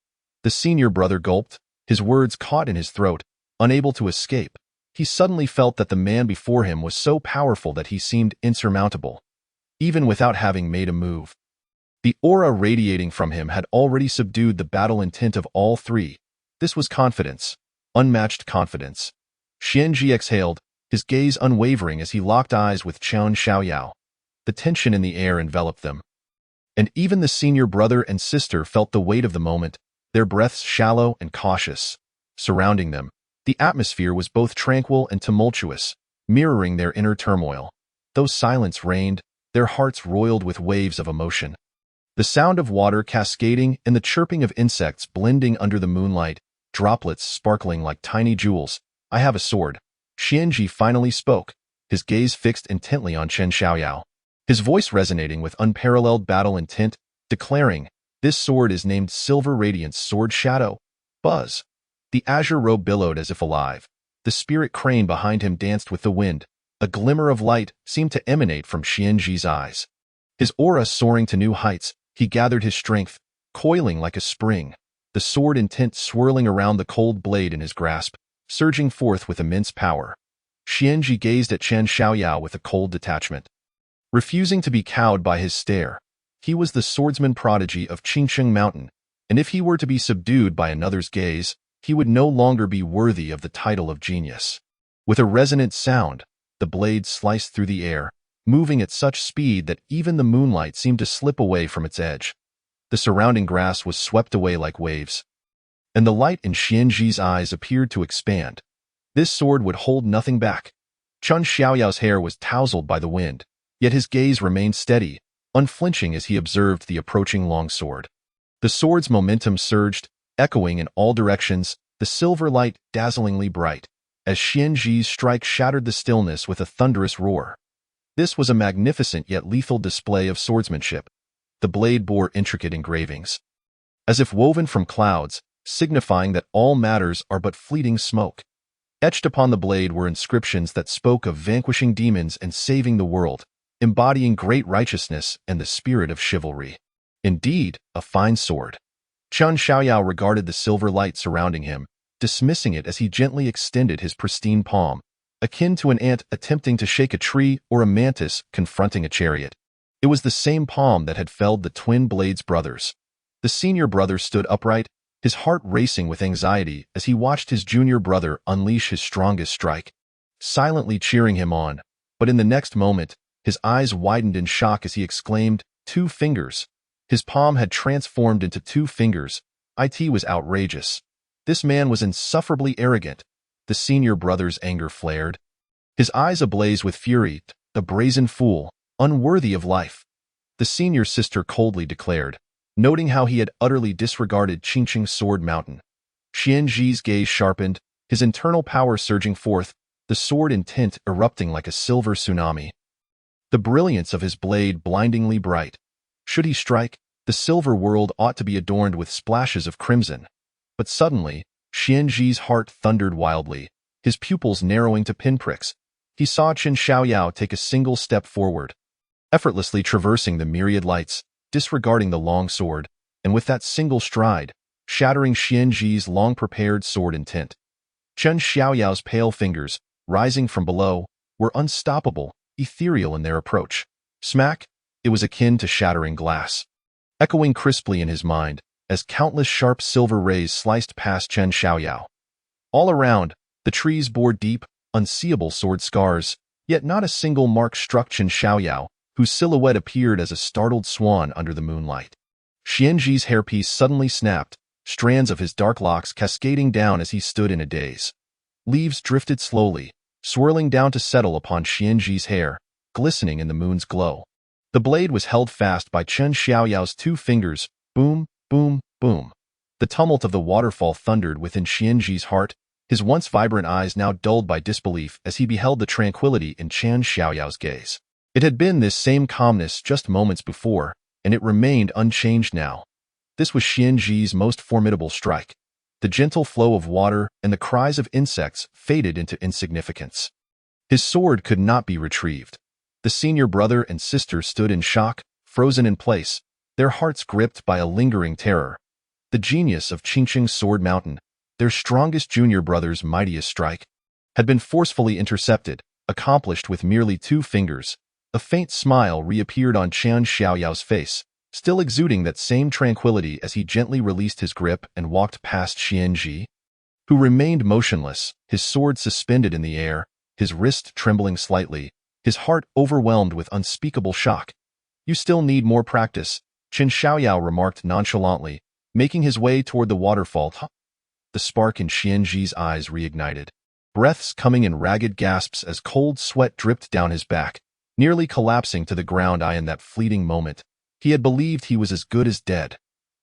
The senior brother gulped, his words caught in his throat, unable to escape. He suddenly felt that the man before him was so powerful that he seemed insurmountable, even without having made a move. The aura radiating from him had already subdued the battle intent of all 3. This was confidence, unmatched confidence. Xianji exhaled, his gaze unwavering as he locked eyes with Qian Xiaoyao. The tension in the air enveloped them. And even the senior brother and sister felt the weight of the moment, their breaths shallow and cautious. Surrounding them, the atmosphere was both tranquil and tumultuous, mirroring their inner turmoil. Though silence reigned, their hearts roiled with waves of emotion. The sound of water cascading and the chirping of insects blending under the moonlight, droplets sparkling like tiny jewels. "I have a sword." Xianji finally spoke, his gaze fixed intently on Chen Xiaoyao. His voice resonating with unparalleled battle intent, declaring, "This sword is named Silver Radiance Sword Shadow." Buzz. The azure robe billowed as if alive. The spirit crane behind him danced with the wind. A glimmer of light seemed to emanate from Xianji's eyes. His aura soaring to new heights, he gathered his strength, coiling like a spring, the sword intent swirling around the cold blade in his grasp, surging forth with immense power. Xianji gazed at Chen Xiaoyao with a cold detachment, refusing to be cowed by his stare. He was the swordsman prodigy of Qingsheng Mountain, and if he were to be subdued by another's gaze, he would no longer be worthy of the title of genius. With a resonant sound, the blade sliced through the air, moving at such speed that even the moonlight seemed to slip away from its edge. The surrounding grass was swept away like waves, and the light in Xianji's eyes appeared to expand. This sword would hold nothing back. Chen Xiaoyao's hair was tousled by the wind, yet his gaze remained steady, unflinching as he observed the approaching longsword. The sword's momentum surged, echoing in all directions, the silver light dazzlingly bright, as Xianji's strike shattered the stillness with a thunderous roar. This was a magnificent yet lethal display of swordsmanship. The blade bore intricate engravings, as if woven from clouds, signifying that all matters are but fleeting smoke. Etched upon the blade were inscriptions that spoke of vanquishing demons and saving the world, embodying great righteousness and the spirit of chivalry. Indeed, a fine sword. Chen Xiaoyao regarded the silver light surrounding him, dismissing it as he gently extended his pristine palm, akin to an ant attempting to shake a tree or a mantis confronting a chariot. It was the same palm that had felled the twin Blades brothers. The senior brother stood upright, his heart racing with anxiety as he watched his junior brother unleash his strongest strike, silently cheering him on. But in the next moment, his eyes widened in shock as he exclaimed, "2 fingers." His palm had transformed into 2 fingers. It was outrageous. This man was insufferably arrogant. The senior brother's anger flared, his eyes ablaze with fury. "A brazen fool, unworthy of life," the senior sister coldly declared, noting how he had utterly disregarded Qingqing Sword Mountain. Xianji's gaze sharpened, his internal power surging forth, the sword intent erupting like a silver tsunami. The brilliance of his blade blindingly bright. Should he strike, the silver world ought to be adorned with splashes of crimson. But suddenly, Xianji's heart thundered wildly, his pupils narrowing to pinpricks. He saw Chen Xiaoyao take a single step forward, effortlessly traversing the myriad lights, disregarding the long sword, and with that single stride, shattering Xianji's long-prepared sword intent. Chen Xiaoyao's pale fingers, rising from below, were unstoppable, ethereal in their approach. Smack! It was akin to shattering glass, echoing crisply in his mind, as countless sharp silver rays sliced past Chen Xiaoyao. All around, the trees bore deep, unseeable sword scars, yet not a single mark struck Chen Xiaoyao, whose silhouette appeared as a startled swan under the moonlight. Xianji's hairpiece suddenly snapped, strands of his dark locks cascading down as he stood in a daze. Leaves drifted slowly, swirling down to settle upon Xianji's hair, glistening in the moon's glow. The blade was held fast by Chen Xiaoyao's 2 fingers. Boom, boom, boom. The tumult of the waterfall thundered within Xianji's heart, his once vibrant eyes now dulled by disbelief as he beheld the tranquility in Chen Xiaoyao's gaze. It had been this same calmness just moments before, and it remained unchanged now. This was Xianji's most formidable strike. The gentle flow of water and the cries of insects faded into insignificance. His sword could not be retrieved. The senior brother and sister stood in shock, frozen in place, their hearts gripped by a lingering terror. The genius of Qingqing Sword Mountain, their strongest junior brother's mightiest strike, had been forcefully intercepted, accomplished with merely 2 fingers. A faint smile reappeared on Chen Xiaoyao's face, still exuding that same tranquility as he gently released his grip and walked past Xianji, who remained motionless, his sword suspended in the air, his wrist trembling slightly, his heart overwhelmed with unspeakable shock. "You still need more practice," Chen Xiaoyao remarked nonchalantly, making his way toward the waterfall. The spark in Xianji's eyes reignited. Breaths coming in ragged gasps as cold sweat dripped down his back, nearly collapsing to the ground. In that fleeting moment, he had believed he was as good as dead.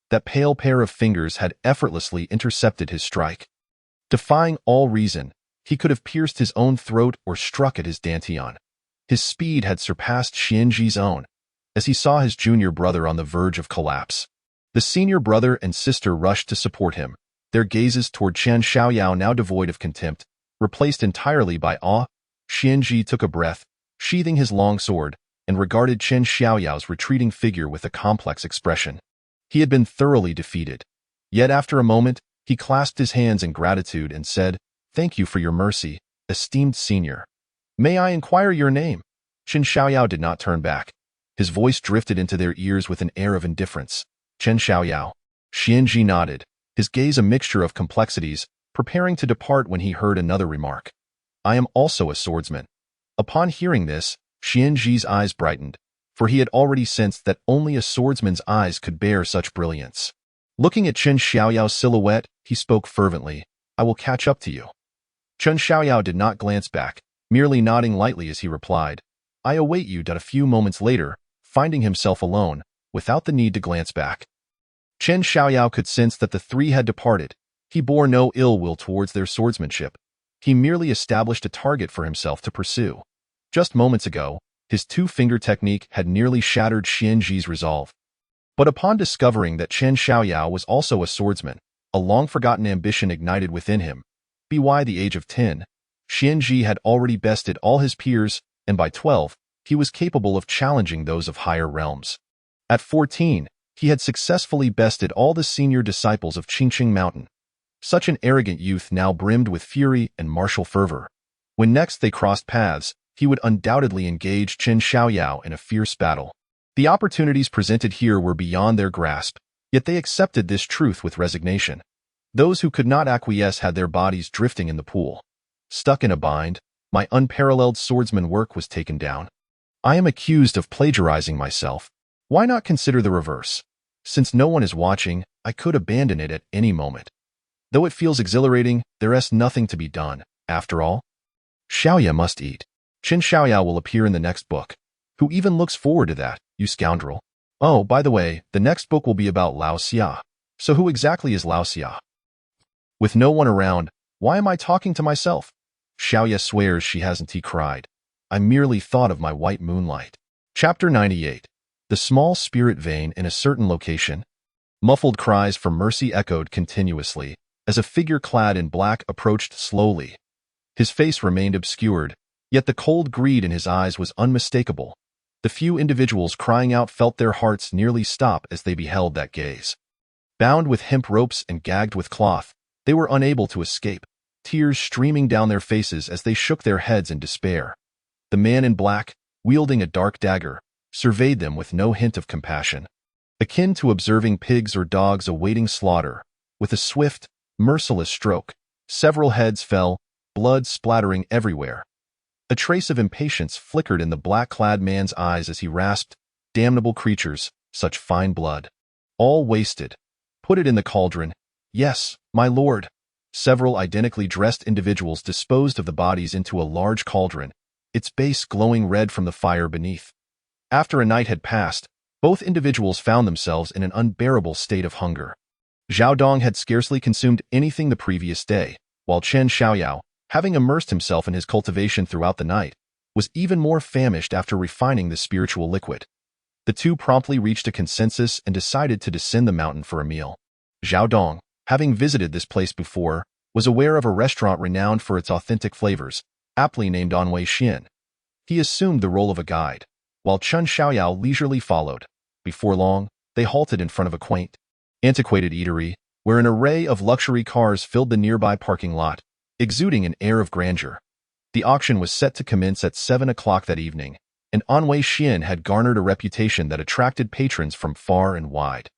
That pale pair of fingers had effortlessly intercepted his strike. Defying all reason, he could have pierced his own throat or struck at his dantian. His speed had surpassed Xianji's own, as he saw his junior brother on the verge of collapse. The senior brother and sister rushed to support him, their gazes toward Chen Xiaoyao now devoid of contempt, replaced entirely by awe. Xianji took a breath, sheathing his long sword, and regarded Chen Xiaoyao's retreating figure with a complex expression. He had been thoroughly defeated. Yet after a moment, he clasped his hands in gratitude and said, "Thank you for your mercy, esteemed senior. May I inquire your name?" Chen Xiaoyao did not turn back. His voice drifted into their ears with an air of indifference. "Chen Xiaoyao." Xianji nodded, his gaze a mixture of complexities, preparing to depart when he heard another remark. "I am also a swordsman." Upon hearing this, Xianji's eyes brightened, for he had already sensed that only a swordsman's eyes could bear such brilliance. Looking at Chen Xiaoyao's silhouette, he spoke fervently, "I will catch up to you." Chen Xiaoyao did not glance back, merely nodding lightly as he replied, "I await you." A few moments later, finding himself alone, without the need to glance back, Chen Xiaoyao could sense that the three had departed. He bore no ill will towards their swordsmanship. He merely established a target for himself to pursue. Just moments ago, his two-finger technique had nearly shattered Xianji's resolve. But upon discovering that Chen Xiaoyao was also a swordsman, a long-forgotten ambition ignited within him. By the age of 10, Xianji had already bested all his peers, and by 12, he was capable of challenging those of higher realms. At 14, he had successfully bested all the senior disciples of Qingqing Mountain. Such an arrogant youth now brimmed with fury and martial fervor. When next they crossed paths, he would undoubtedly engage Chen Xiaoyao in a fierce battle. The opportunities presented here were beyond their grasp, yet they accepted this truth with resignation. Those who could not acquiesce had their bodies drifting in the pool. Stuck in a bind, my unparalleled swordsman work was taken down. I am accused of plagiarizing myself. Why not consider the reverse? Since no one is watching, I could abandon it at any moment. Though it feels exhilarating, there is nothing to be done. After all, Xiaoya must eat. Chen Xiaoyao will appear in the next book. Who even looks forward to that, you scoundrel? Oh, by the way, the next book will be about Lao Xia. So who exactly is Lao Xia? With no one around, why am I talking to myself? Xiaoya swears she hasn't. He cried. I merely thought of my white moonlight. Chapter 98. The small spirit vein in a certain location. Muffled cries for mercy echoed continuously, as a figure clad in black approached slowly. His face remained obscured, yet the cold greed in his eyes was unmistakable. The few individuals crying out felt their hearts nearly stop as they beheld that gaze. Bound with hemp ropes and gagged with cloth, they were unable to escape, tears streaming down their faces as they shook their heads in despair. The man in black, wielding a dark dagger, surveyed them with no hint of compassion. Akin to observing pigs or dogs awaiting slaughter, with a swift, merciless stroke, several heads fell, blood splattering everywhere. A trace of impatience flickered in the black-clad man's eyes as he rasped, "Damnable creatures, such fine blood. All wasted. Put it in the cauldron." "Yes, my lord." Several identically dressed individuals disposed of the bodies into a large cauldron, its base glowing red from the fire beneath. After a night had passed, both individuals found themselves in an unbearable state of hunger. Zhao Dong had scarcely consumed anything the previous day, while Chen Xiaoyao, having immersed himself in his cultivation throughout the night, was even more famished after refining the spiritual liquid. The two promptly reached a consensus and decided to descend the mountain for a meal. Zhao Dong, having visited this place before, was aware of a restaurant renowned for its authentic flavors, aptly named Anwei Xian. He assumed the role of a guide, while Chen Xiaoyao leisurely followed. Before long, they halted in front of a quaint, antiquated eatery, where an array of luxury cars filled the nearby parking lot, exuding an air of grandeur. The auction was set to commence at 7 o'clock that evening, and Anwei Xian had garnered a reputation that attracted patrons from far and wide,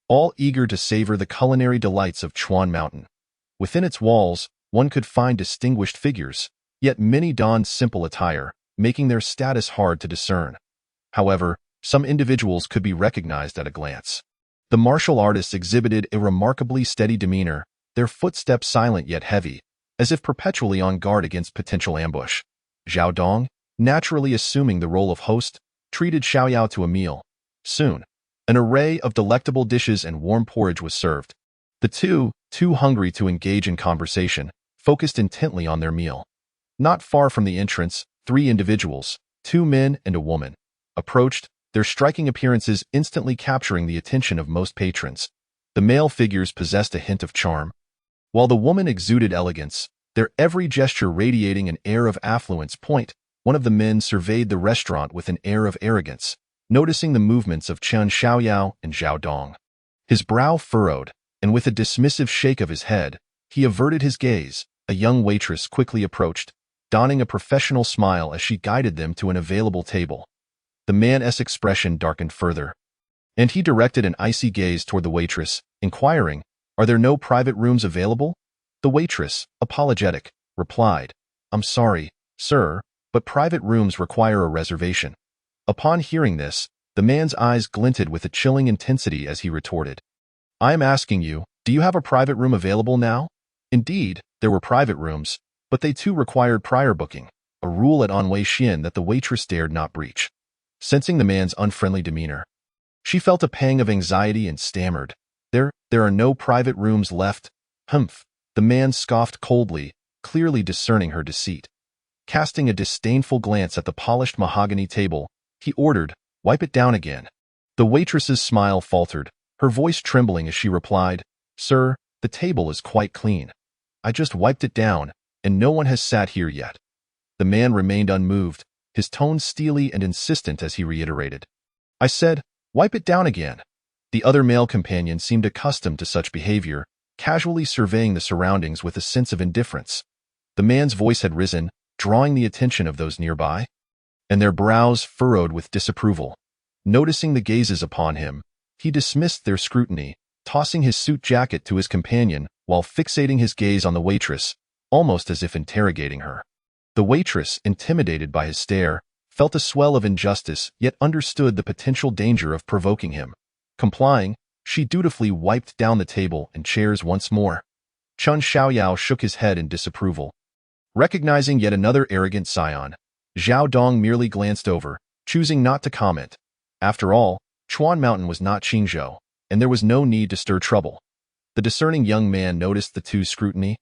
all eager to savor the culinary delights of Chuan Mountain. Within its walls, one could find distinguished figures, yet many donned simple attire, making their status hard to discern. However, some individuals could be recognized at a glance. The martial artists exhibited a remarkably steady demeanor, their footsteps silent yet heavy, as if perpetually on guard against potential ambush. Zhao Dong, naturally assuming the role of host, treated Xiaoyao to a meal. Soon, an array of delectable dishes and warm porridge was served. The two, too hungry to engage in conversation, focused intently on their meal. Not far from the entrance, 3 individuals, 2 men and a woman, approached, their striking appearances instantly capturing the attention of most patrons. The male figures possessed a hint of charm, while the woman exuded elegance, their every gesture radiating an air of affluence. One of the men surveyed the restaurant with an air of arrogance, noticing the movements of Chen Xiaoyao and Zhao Dong. His brow furrowed, and with a dismissive shake of his head, he averted his gaze. A young waitress quickly approached, donning a professional smile as she guided them to an available table. The man's expression darkened further, and he directed an icy gaze toward the waitress, inquiring, "Are there no private rooms available?" The waitress, apologetic, replied, "I'm sorry, sir, but private rooms require a reservation." Upon hearing this, the man's eyes glinted with a chilling intensity as he retorted, "I am asking you, do you have a private room available now?" Indeed, there were private rooms, but they too required prior booking, a rule at Anwei Xian that the waitress dared not breach. Sensing the man's unfriendly demeanor, she felt a pang of anxiety and stammered, There are no private rooms left." "Humph." The man scoffed coldly, clearly discerning her deceit. Casting a disdainful glance at the polished mahogany table, he ordered, "Wipe it down again." The waitress's smile faltered, her voice trembling as she replied, "Sir, the table is quite clean. I just wiped it down, and no one has sat here yet." The man remained unmoved, his tone steely and insistent as he reiterated, "I said, wipe it down again." The other male companion seemed accustomed to such behavior, casually surveying the surroundings with a sense of indifference. The man's voice had risen, drawing the attention of those nearby, and their brows furrowed with disapproval. Noticing the gazes upon him, he dismissed their scrutiny, tossing his suit jacket to his companion while fixating his gaze on the waitress, almost as if interrogating her. The waitress, intimidated by his stare, felt a swell of injustice yet understood the potential danger of provoking him. Complying, she dutifully wiped down the table and chairs once more. Chen Xiaoyao shook his head in disapproval. Recognizing yet another arrogant scion, Zhao Dong merely glanced over, choosing not to comment. After all, Chuan Mountain was not Qingzhou, and there was no need to stir trouble. The discerning young man noticed the two's scrutiny,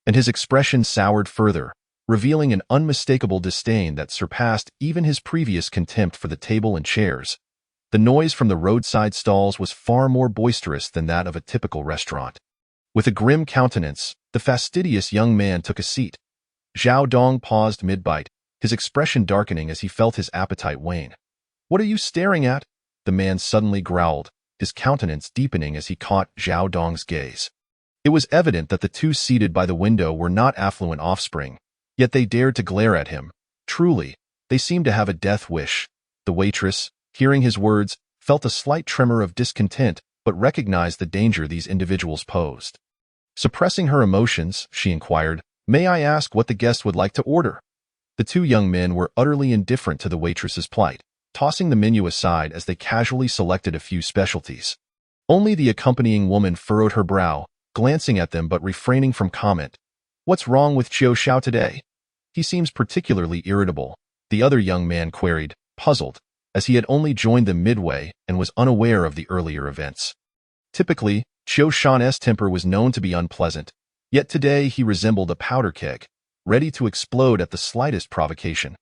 and his expression soured further, revealing an unmistakable disdain that surpassed even his previous contempt for the table and chairs. The noise from the roadside stalls was far more boisterous than that of a typical restaurant. With a grim countenance, the fastidious young man took a seat. Zhao Dong paused mid-bite, his expression darkening as he felt his appetite wane. "What are you staring at?" the man suddenly growled, his countenance deepening as he caught Zhao Dong's gaze. It was evident that the two seated by the window were not affluent offspring, yet they dared to glare at him. Truly, they seemed to have a death wish. The waitress, hearing his words, felt a slight tremor of discontent but recognized the danger these individuals posed. Suppressing her emotions, she inquired, "May I ask what the guest would like to order?" The two young men were utterly indifferent to the waitress's plight, tossing the menu aside as they casually selected a few specialties. Only the accompanying woman furrowed her brow, glancing at them but refraining from comment. "What's wrong with Qiu Xiao today? He seems particularly irritable," the other young man queried, puzzled, as he had only joined them midway and was unaware of the earlier events. Typically, Qiu Shan's temper was known to be unpleasant, yet today he resembled a powder keg, ready to explode at the slightest provocation.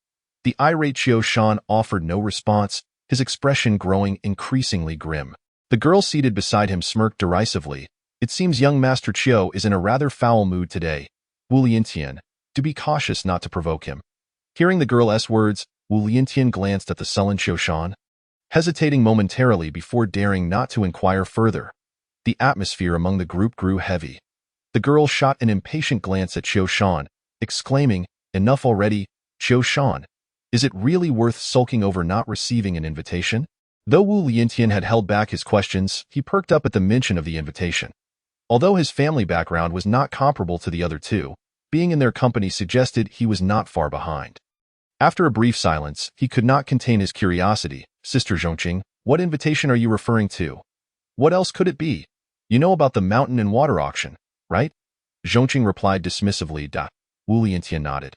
The irate Qiu Shan offered no response, his expression growing increasingly grim. The girl seated beside him smirked derisively. "It seems young Master Qiu is in a rather foul mood today. Wu Liantian, do be cautious not to provoke him." Hearing the girl's words, Wu Liantian glanced at the sullen Qiu Shan, hesitating momentarily before daring not to inquire further. The atmosphere among the group grew heavy. The girl shot an impatient glance at Qiu Shan, exclaiming, "Enough already, Qiu Shan. Is it really worth sulking over not receiving an invitation?" Though Wu Liantian had held back his questions, he perked up at the mention of the invitation. Although his family background was not comparable to the other two, being in their company suggested he was not far behind. After a brief silence, he could not contain his curiosity. Sister Zhongqing, what invitation are you referring to? What else could it be? You know about the mountain and water auction, right? Zhongqing replied dismissively. Wu Liantian nodded.